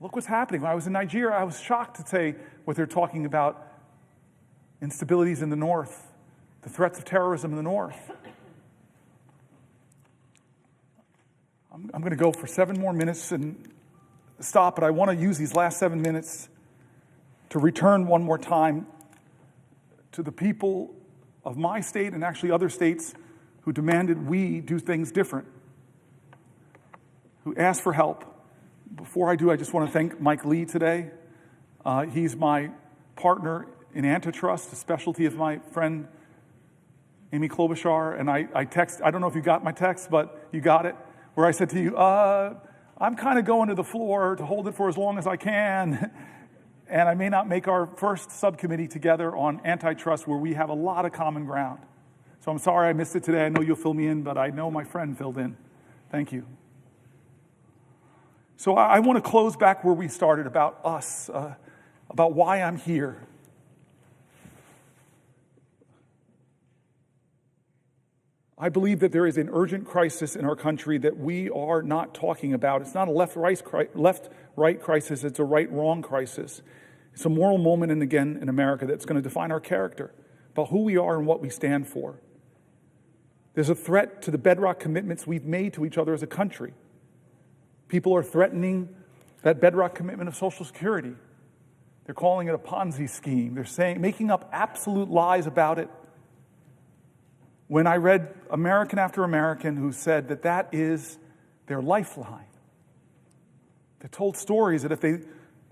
Look what's happening. When I was in Nigeria, I was shocked to say what they're talking about: instabilities in the north, the threats of terrorism in the north. I'm going to go for 7 more minutes and stop, but I want to use these last 7 minutes to return one more time to the people of my state and actually other states who demanded we do things different, who asked for help. Before I do, I just want to thank Mike Lee today. He's my partner in antitrust, a specialty of my friend Amy Klobuchar. And I don't know if you got my text, but you got it, where I said to you, I'm kind of going to the floor to hold it for as long as I can. And I may not make our first subcommittee together on antitrust where we have a lot of common ground. So I'm sorry I missed it today. I know you'll fill me in, but I know my friend filled in. Thank you. So I want to close back where we started, about us, about why I'm here. I believe that there is an urgent crisis in our country that we are not talking about. It's not a left-right crisis, it's a right-wrong crisis. It's a moral moment, and again, in America that's going to define our character, about who we are and what we stand for. There's a threat to the bedrock commitments we've made to each other as a country. People are threatening that bedrock commitment of Social Security. They're calling it a Ponzi scheme. They're making up absolute lies about it. When I read American after American who said that that is their lifeline, they told stories that if they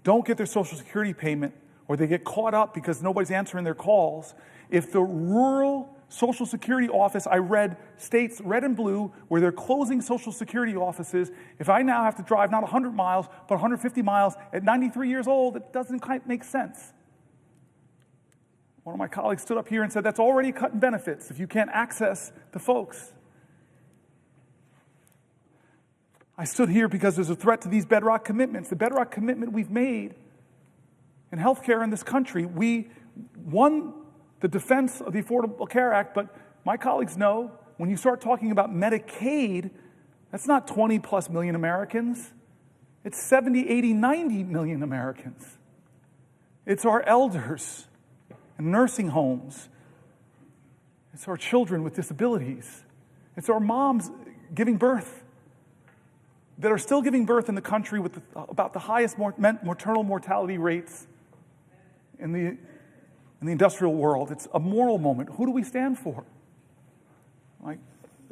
don't get their Social Security payment or they get caught up because nobody's answering their calls, if the rural Social Security office, I read states red and blue where they're closing Social Security offices, if I now have to drive not 100 miles but 150 miles at 93 years old, it doesn't quite make sense. One of my colleagues stood up here and said, that's already cutting benefits if you can't access the folks. I stood here because there's a threat to these bedrock commitments. The bedrock commitment we've made in healthcare in this country. We won the defense of the Affordable Care Act, but my colleagues know when you start talking about Medicaid, that's not 20 plus million Americans. It's 70, 80, 90 million Americans. It's our elders and nursing homes. It's our children with disabilities. It's our moms giving birth that are still giving birth in the country with about the highest maternal mortality rates in the industrial world. It's a moral moment. Who do we stand for? Like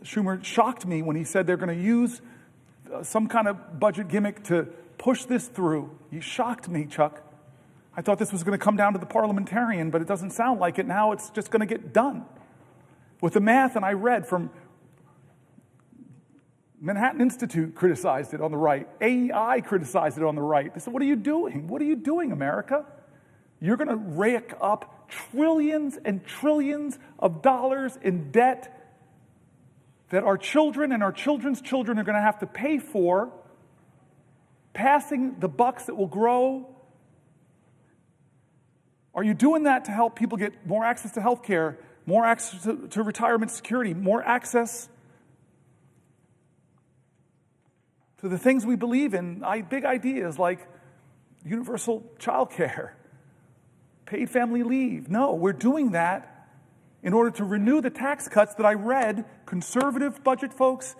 Schumer shocked me when he said they're going to use some kind of budget gimmick to push this through. He shocked me, Chuck. I thought this was going to come down to the parliamentarian, but it doesn't sound like it. Now it's just going to get done. With the math, and I read from Manhattan Institute criticized it on the right. AEI criticized it on the right. They said, what are you doing? What are you doing, America? You're going to rake up trillions and trillions of dollars in debt that our children and our children's children are going to have to pay for, passing the bucks that will grow. Are you doing that to help people get more access to health care, more access to retirement security, more access to the things we believe in, big ideas like universal child care, paid family leave? No, we're doing that in order to renew the tax cuts that I read conservative budget folks,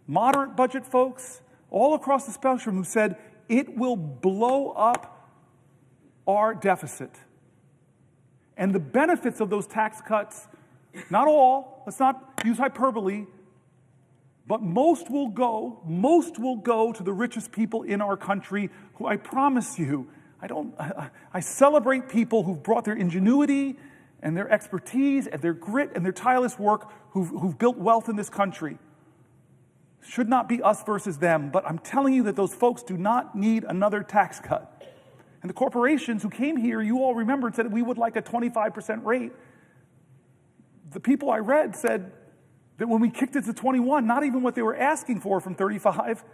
moderate budget folks, all across the spectrum who said it will blow up our deficit. And the benefits of those tax cuts, not all, let's not use hyperbole, but most will go to the richest people in our country who I promise you, I celebrate people who've brought their ingenuity and their expertise and their grit and their tireless work who've built wealth in this country. Should not be us versus them, but I'm telling you that those folks do not need another tax cut. And the corporations who came here, you all remembered, said we would like a 25% rate. The people I read said that when we kicked it to 21, not even what they were asking for from 35,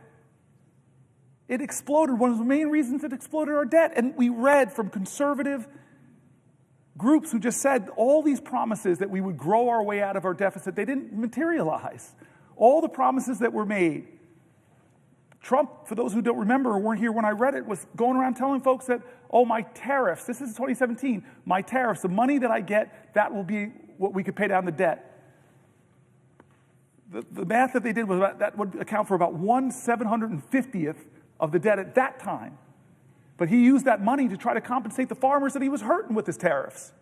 it exploded. One of the main reasons it exploded our debt. And we read from conservative groups who just said all these promises that we would grow our way out of our deficit, they didn't materialize. All the promises that were made. Trump, for those who don't remember or weren't here when I read it, was going around telling folks that, oh, my tariffs, this is 2017, my tariffs, the money that I get, that will be what we could pay down the debt. The math that they did was that would account for about 1/750th of the debt at that time. But he used that money to try to compensate the farmers that he was hurting with his tariffs.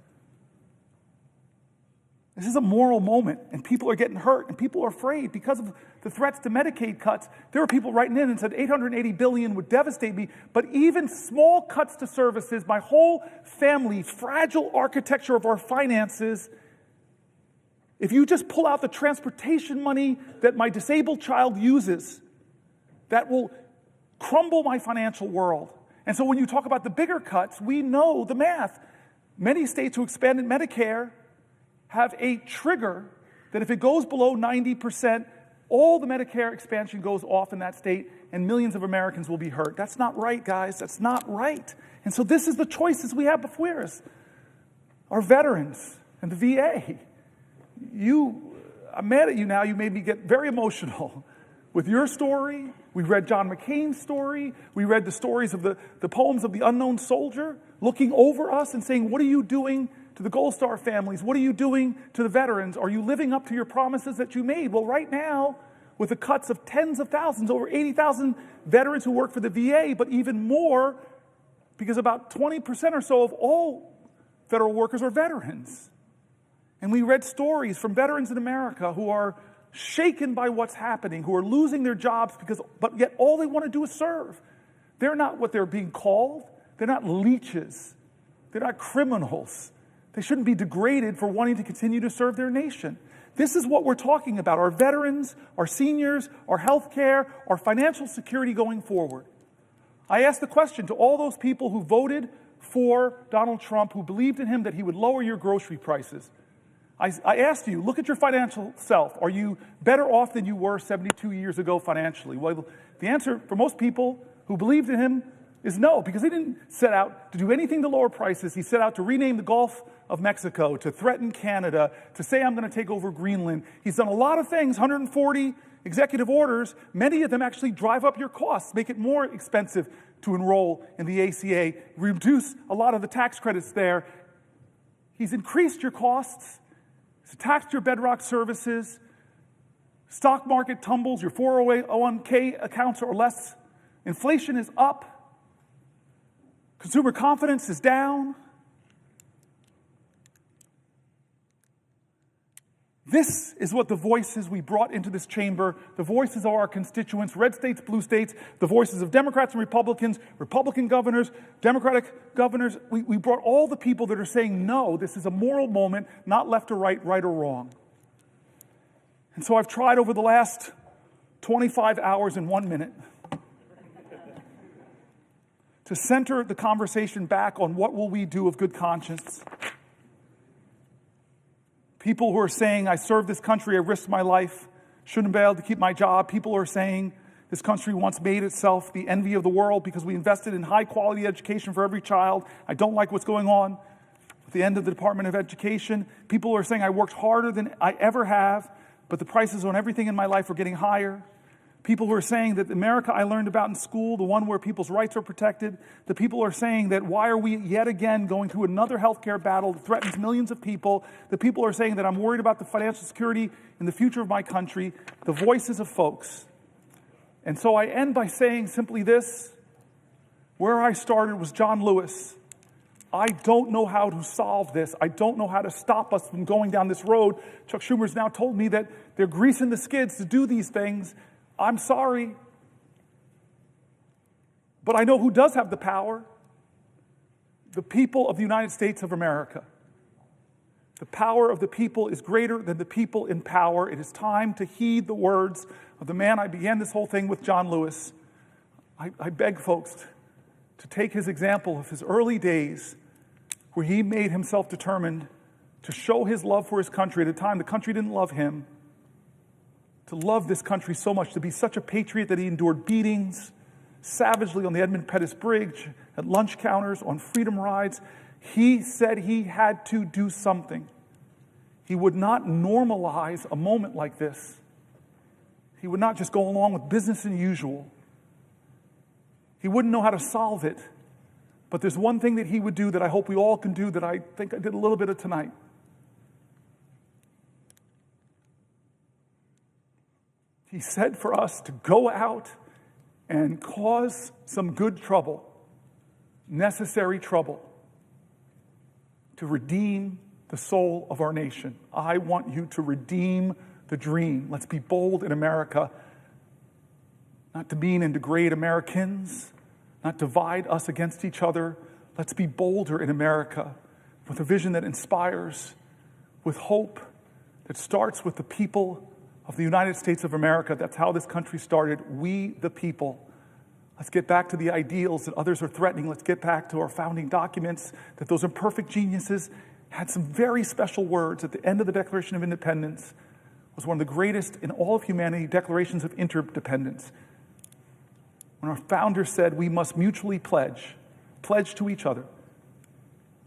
This is a moral moment, and people are getting hurt, and people are afraid because of the threats to Medicaid cuts. There were people writing in and said $880 billion would devastate me, but even small cuts to services, my whole family, fragile architecture of our finances, if you just pull out the transportation money that my disabled child uses, that will crumble my financial world. And so when you talk about the bigger cuts, we know the math. Many states who expanded Medicare have a trigger that if it goes below 90%, all the Medicare expansion goes off in that state and millions of Americans will be hurt. That's not right, guys. That's not right. And so this is the choices we have before us. Our veterans and the VA. I'm mad at you now. You made me get very emotional with your story. We read John McCain's story. We read the stories of the poems of the unknown soldier looking over us and saying, what are you doing to the Gold Star families? What are you doing to the veterans? Are you living up to your promises that you made? Well, right now, with the cuts of tens of thousands, over 80,000 veterans who work for the VA, but even more, because about 20% or so of all federal workers are veterans. And we read stories from veterans in America who are shaken by what's happening, who are losing their jobs but yet all they want to do is serve. They're not what they're being called. They're not leeches. They're not criminals. They shouldn't be degraded for wanting to continue to serve their nation. This is what we're talking about, our veterans, our seniors, our health care, our financial security going forward. I asked the question to all those people who voted for Donald Trump, who believed in him that he would lower your grocery prices. I asked you, look at your financial self. Are you better off than you were 72 years ago financially? Well, the answer for most people who believed in him is no, because he didn't set out to do anything to lower prices. He set out to rename the Gulf of Mexico, to threaten Canada, to say, I'm going to take over Greenland. He's done a lot of things, 140 executive orders. Many of them actually drive up your costs, make it more expensive to enroll in the ACA, reduce a lot of the tax credits there. He's increased your costs. He's taxed your bedrock services. Stock market tumbles, your 401k accounts are less. Inflation is up. Consumer confidence is down. This is what the voices we brought into this chamber, the voices of our constituents, red states, blue states, the voices of Democrats and Republicans, Republican governors, Democratic governors. We brought all the people that are saying, no, this is a moral moment, not left or right, right or wrong. And so I've tried over the last 25 hours and 1 minute to center the conversation back on what will we do of good conscience. People who are saying, I served this country, I risked my life, shouldn't be able to keep my job. People who are saying, this country once made itself the envy of the world because we invested in high-quality education for every child. I don't like what's going on at the end of the Department of Education. People who are saying, I worked harder than I ever have, but the prices on everything in my life are getting higher. People who are saying that the America I learned about in school, the one where people's rights are protected, the people are saying that why are we yet again going through another healthcare battle that threatens millions of people, the people are saying that I'm worried about the financial security and the future of my country, the voices of folks. And so I end by saying simply this, where I started was John Lewis. I don't know how to solve this. I don't know how to stop us from going down this road. Chuck Schumer's now told me that they're greasing the skids to do these things. I'm sorry, but I know who does have the power. The people of the United States of America. The power of the people is greater than the people in power. It is time to heed the words of the man I began this whole thing with, John Lewis. I beg folks to take his example of his early days where he made himself determined to show his love for his country at a time the country didn't love him. To love this country so much, to be such a patriot that he endured beatings savagely on the Edmund Pettus Bridge, at lunch counters, on freedom rides. He said he had to do something. He would not normalize a moment like this. He would not just go along with business as usual. He wouldn't know how to solve it. But there's one thing that he would do that I hope we all can do that I think I did a little bit of tonight. He said for us to go out and cause some good trouble, necessary trouble, to redeem the soul of our nation. I want you to redeem the dream. Let's be bold in America, not demean and degrade Americans, not divide us against each other. Let's be bolder in America with a vision that inspires, with hope that starts with the people of the United States of America. That's how this country started. We, the people. Let's get back to the ideals that others are threatening. Let's get back to our founding documents, that those imperfect geniuses had some very special words at the end of the Declaration of Independence. It was one of the greatest in all of humanity declarations of interdependence. When our founders said we must mutually pledge to each other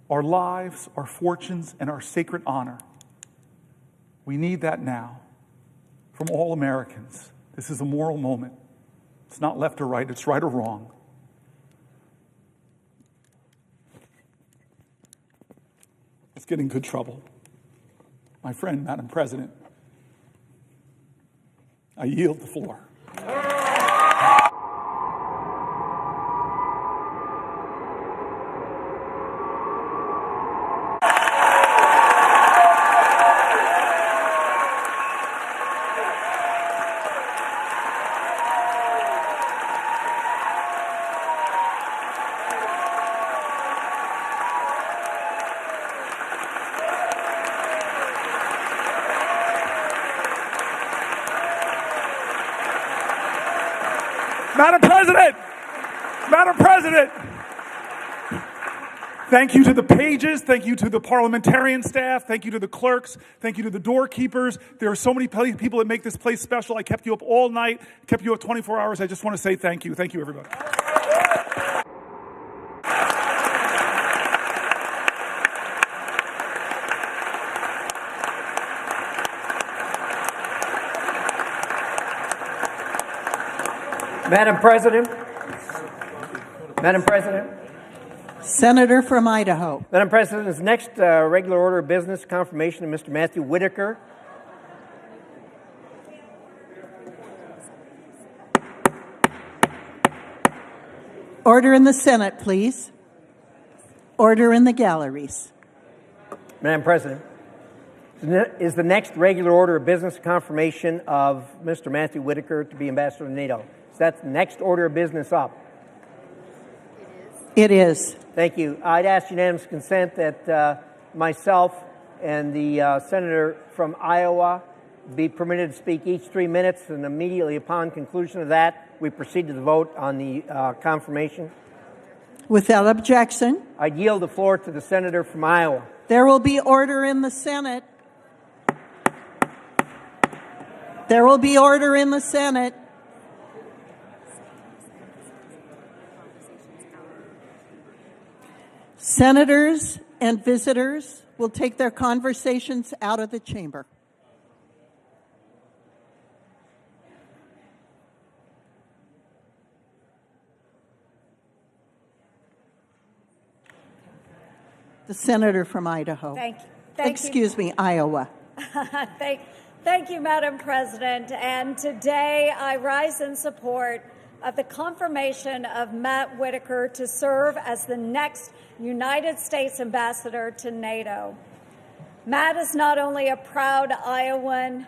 our lives, our fortunes, and our sacred honor. We need that now from all Americans. This is a moral moment. It's not left or right, it's right or wrong. Let's get in good trouble. My friend, Madam President, I yield the floor. Madam President, thank you to the pages, thank you to the parliamentarian staff, thank you to the clerks, thank you to the doorkeepers. There are so many people that make this place special. I kept you up all night, kept you up 24 hours. I just want to say thank you. Thank you, everybody. Madam President. Madam President. Senator from Idaho. Madam President, this next regular order of business, confirmation of Mr. Matthew Whitaker. Order in the Senate, please. Order in the galleries. Madam President, is the next regular order of business confirmation of Mr. Matthew Whitaker to be ambassador to NATO? So that's the next order of business up. It is. Thank you. I'd ask unanimous consent that myself and the senator from Iowa be permitted to speak each 3 minutes, and immediately upon conclusion of that, we proceed to the vote on the confirmation. Without objection. I yield the floor to the senator from Iowa. There will be order in the Senate. There will be order in the Senate. Senators and visitors will take their conversations out of the chamber. The senator from Idaho. Excuse me, Iowa. Thank you, Madam President. And today I rise in support of the confirmation of Matt Whitaker to serve as the next United States ambassador to NATO. Matt is not only a proud Iowan,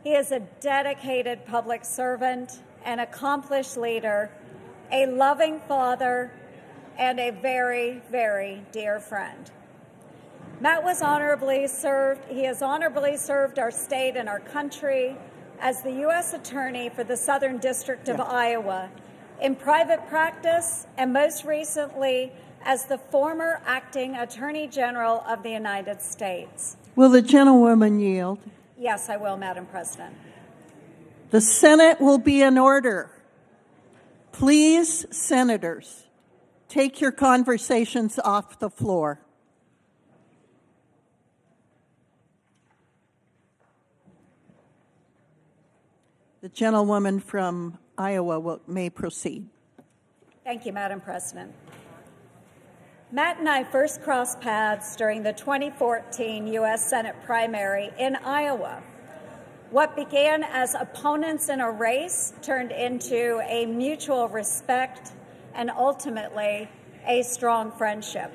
he is a dedicated public servant, an accomplished leader, a loving father, and a very, very dear friend. Matt has honorably served our state and our country as the U.S. Attorney for the Southern District of Iowa, in private practice, and most recently as the former Acting Attorney General of the United States. Will the gentlewoman yield? Yes, I will, Madam President. The Senate will be in order. Please, senators, take your conversations off the floor. The gentlewoman from Iowa may proceed. Thank you, Madam President. Matt and I first crossed paths during the 2014 U.S. Senate primary in Iowa. What began as opponents in a race turned into a mutual respect and ultimately a strong friendship.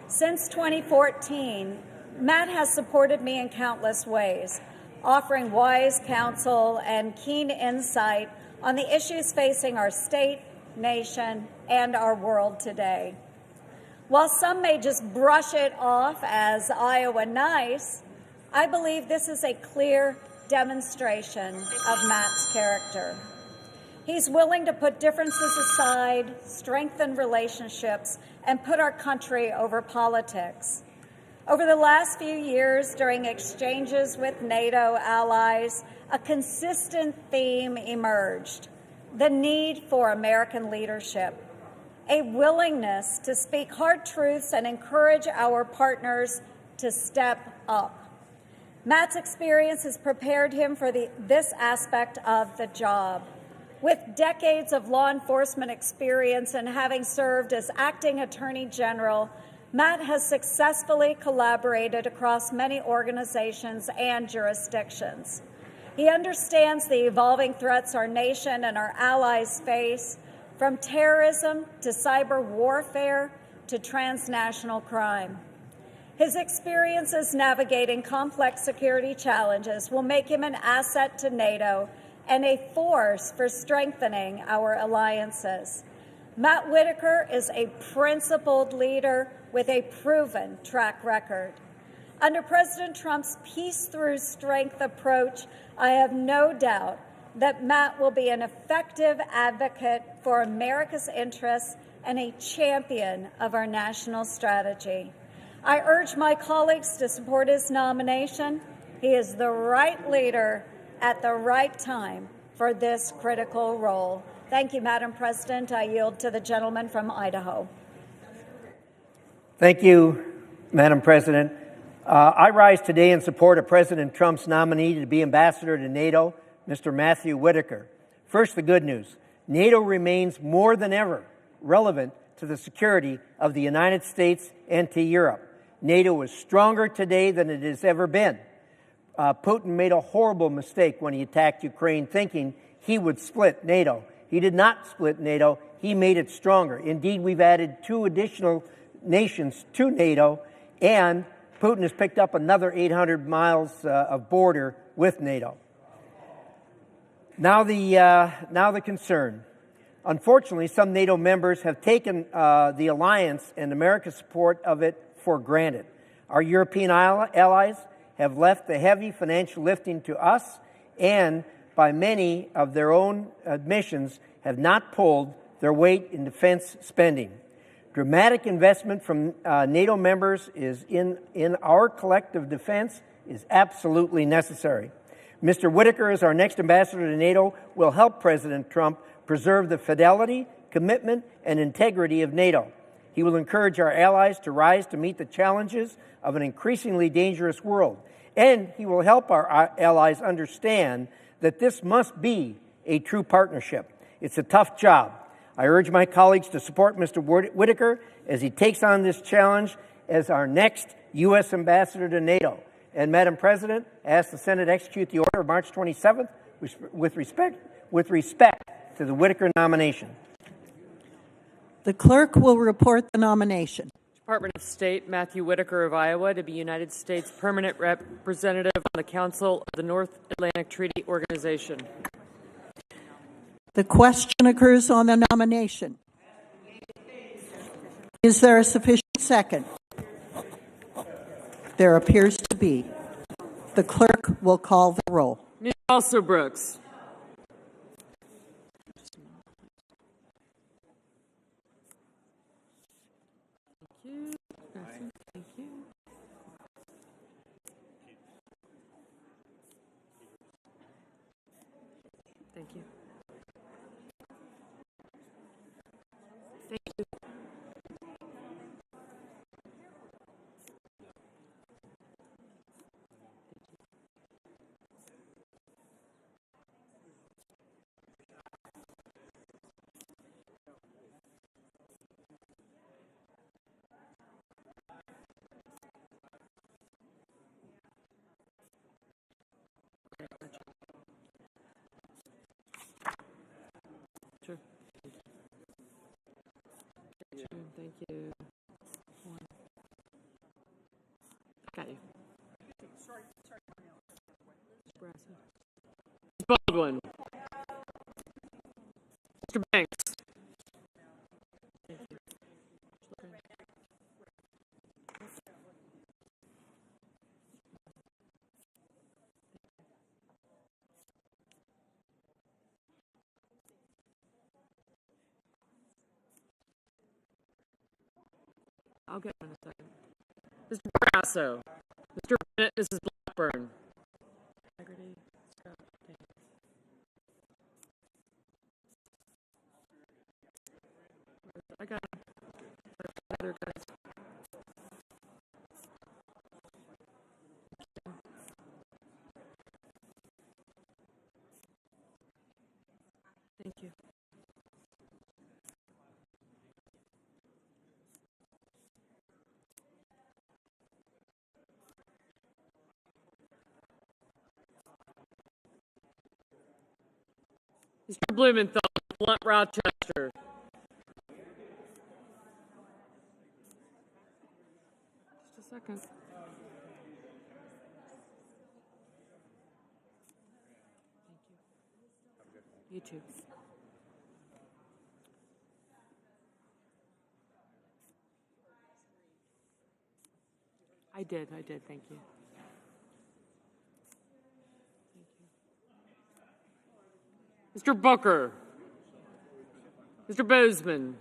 Since 2014, Matt has supported me in countless ways, offering wise counsel and keen insight on the issues facing our state, nation, and our world today. While some may just brush it off as Iowa nice, I believe this is a clear demonstration of Matt's character. He's willing to put differences aside, strengthen relationships, and put our country over politics. Over the last few years, during exchanges with NATO allies, a consistent theme emerged: the need for American leadership, a willingness to speak hard truths and encourage our partners to step up. Matt's experience has prepared him for this aspect of the job. With decades of law enforcement experience and having served as acting Attorney General, Matt has successfully collaborated across many organizations and jurisdictions. He understands the evolving threats our nation and our allies face, from terrorism to cyber warfare to transnational crime. His experiences navigating complex security challenges will make him an asset to NATO and a force for strengthening our alliances. Matt Whitaker is a principled leader with a proven track record. Under President Trump's peace through strength approach, I have no doubt that Matt will be an effective advocate for America's interests and a champion of our national strategy. I urge my colleagues to support his nomination. He is the right leader at the right time for this critical role. Thank you, Madam President. I yield to the gentleman from Idaho. Thank you, Madam President. I rise today in support of President Trump's nominee to be ambassador to NATO, Mr. Matthew Whitaker. First, the good news. NATO remains more than ever relevant to the security of the United States and to Europe. NATO is stronger today than it has ever been. Putin made a horrible mistake when he attacked Ukraine, thinking he would split NATO. He did not split NATO. He made it stronger. Indeed, we've added 2 additional nations to NATO, and Putin has picked up another 800 miles of border with NATO. Now the concern. Unfortunately, some NATO members have taken the alliance and America's support of it for granted. Our European allies have left the heavy financial lifting to us, and by many of their own admissions, have not pulled their weight in defense spending. Dramatic investment from NATO members is in our collective defense is absolutely necessary. Mr. Whitaker, as our next ambassador to NATO, will help President Trump preserve the fidelity, commitment, and integrity of NATO. He will encourage our allies to rise to meet the challenges of an increasingly dangerous world. And he will help our allies understand that this must be a true partnership. It's a tough job. I urge my colleagues to support Mr. Whitaker as he takes on this challenge as our next U.S. ambassador to NATO. And Madam President, I ask the Senate execute the order of March 27th with respect to the Whitaker nomination. The clerk will report the nomination. Department of State Matthew Whitaker of Iowa to be United States Permanent Representative on the Council of the North Atlantic Treaty Organization. The question occurs on the nomination. Is there a sufficient second? There appears to be. The clerk will call the roll. Ms. Alsobrooks. Thank you. Thank you. Thank you. Sure. Thank you. Got you. Baldwin. Mr. Banks. Thank you. I'll get him in a second. Mr. Barrasso, Mr. Bennett, Mrs. Blackburn. Integrity, Scott, thank you. I got him. Other guys. Thank you. Mr. Blumenthal, Blunt Rochester. Just a second. Thank you. You too. I did, thank you. Mr. Booker, Mr. Bozeman,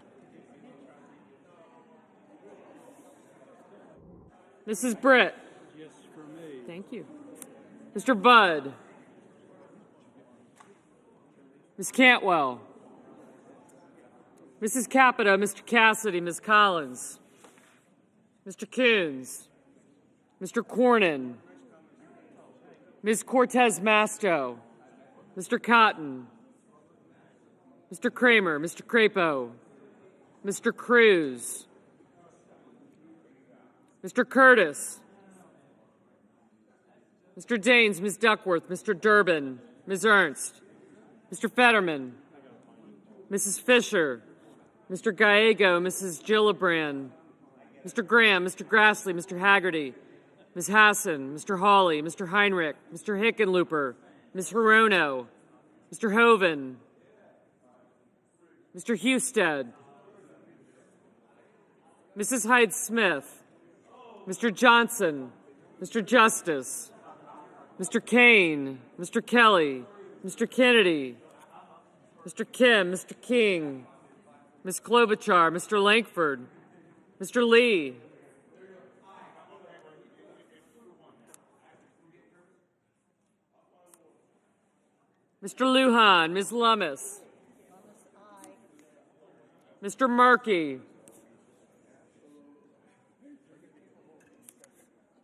Mrs. Britt. Yes, for me. Thank you. Mr. Budd, Ms. Cantwell, Mrs. Capito, Mr. Cassidy, Ms. Collins, Mr. Coons, Mr. Cornyn, Ms. Cortez Masto, Mr. Cotton, Mr. Kramer, Mr. Crapo, Mr. Cruz, Mr. Curtis, Mr. Daines, Ms. Duckworth, Mr. Durbin, Ms. Ernst, Mr. Fetterman, Mrs. Fisher, Mr. Gallego, Mrs. Gillibrand, Mr. Graham, Mr. Grassley, Mr. Haggerty, Ms. Hassan, Mr. Hawley, Mr. Heinrich, Mr. Hickenlooper, Ms. Hirono, Mr. Hoven, Mr. Husted, Mrs. Hyde-Smith, Mr. Johnson, Mr. Justice, Mr. Kane, Mr. Kelly, Mr. Kennedy, Mr. Kim, Mr. King, Ms. Klobuchar, Mr. Lankford, Mr. Lee, Mr. Lujan, Ms. Lummis, Mr. Markey,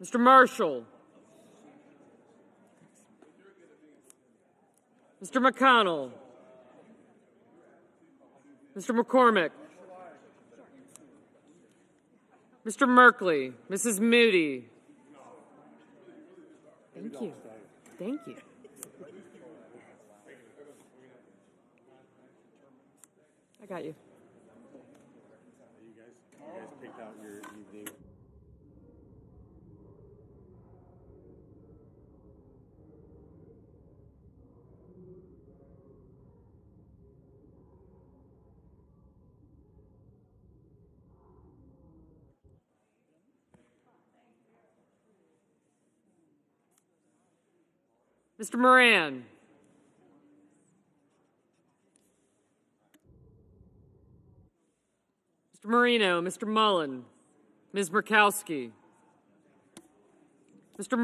Mr. Marshall, Mr. McConnell, Mr. McCormick, Mr. Merkley, Mrs. Moody. Thank you. Thank you. I got you. You guys picked out your evening. Mr. Moran. Mr. Marino, Mr. Mullen, Ms. Murkowski, Mr.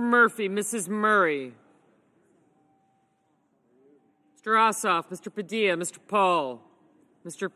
Murphy, Mrs. Murray, Mr. Ossoff, Mr. Padilla, Mr. Paul, Mr.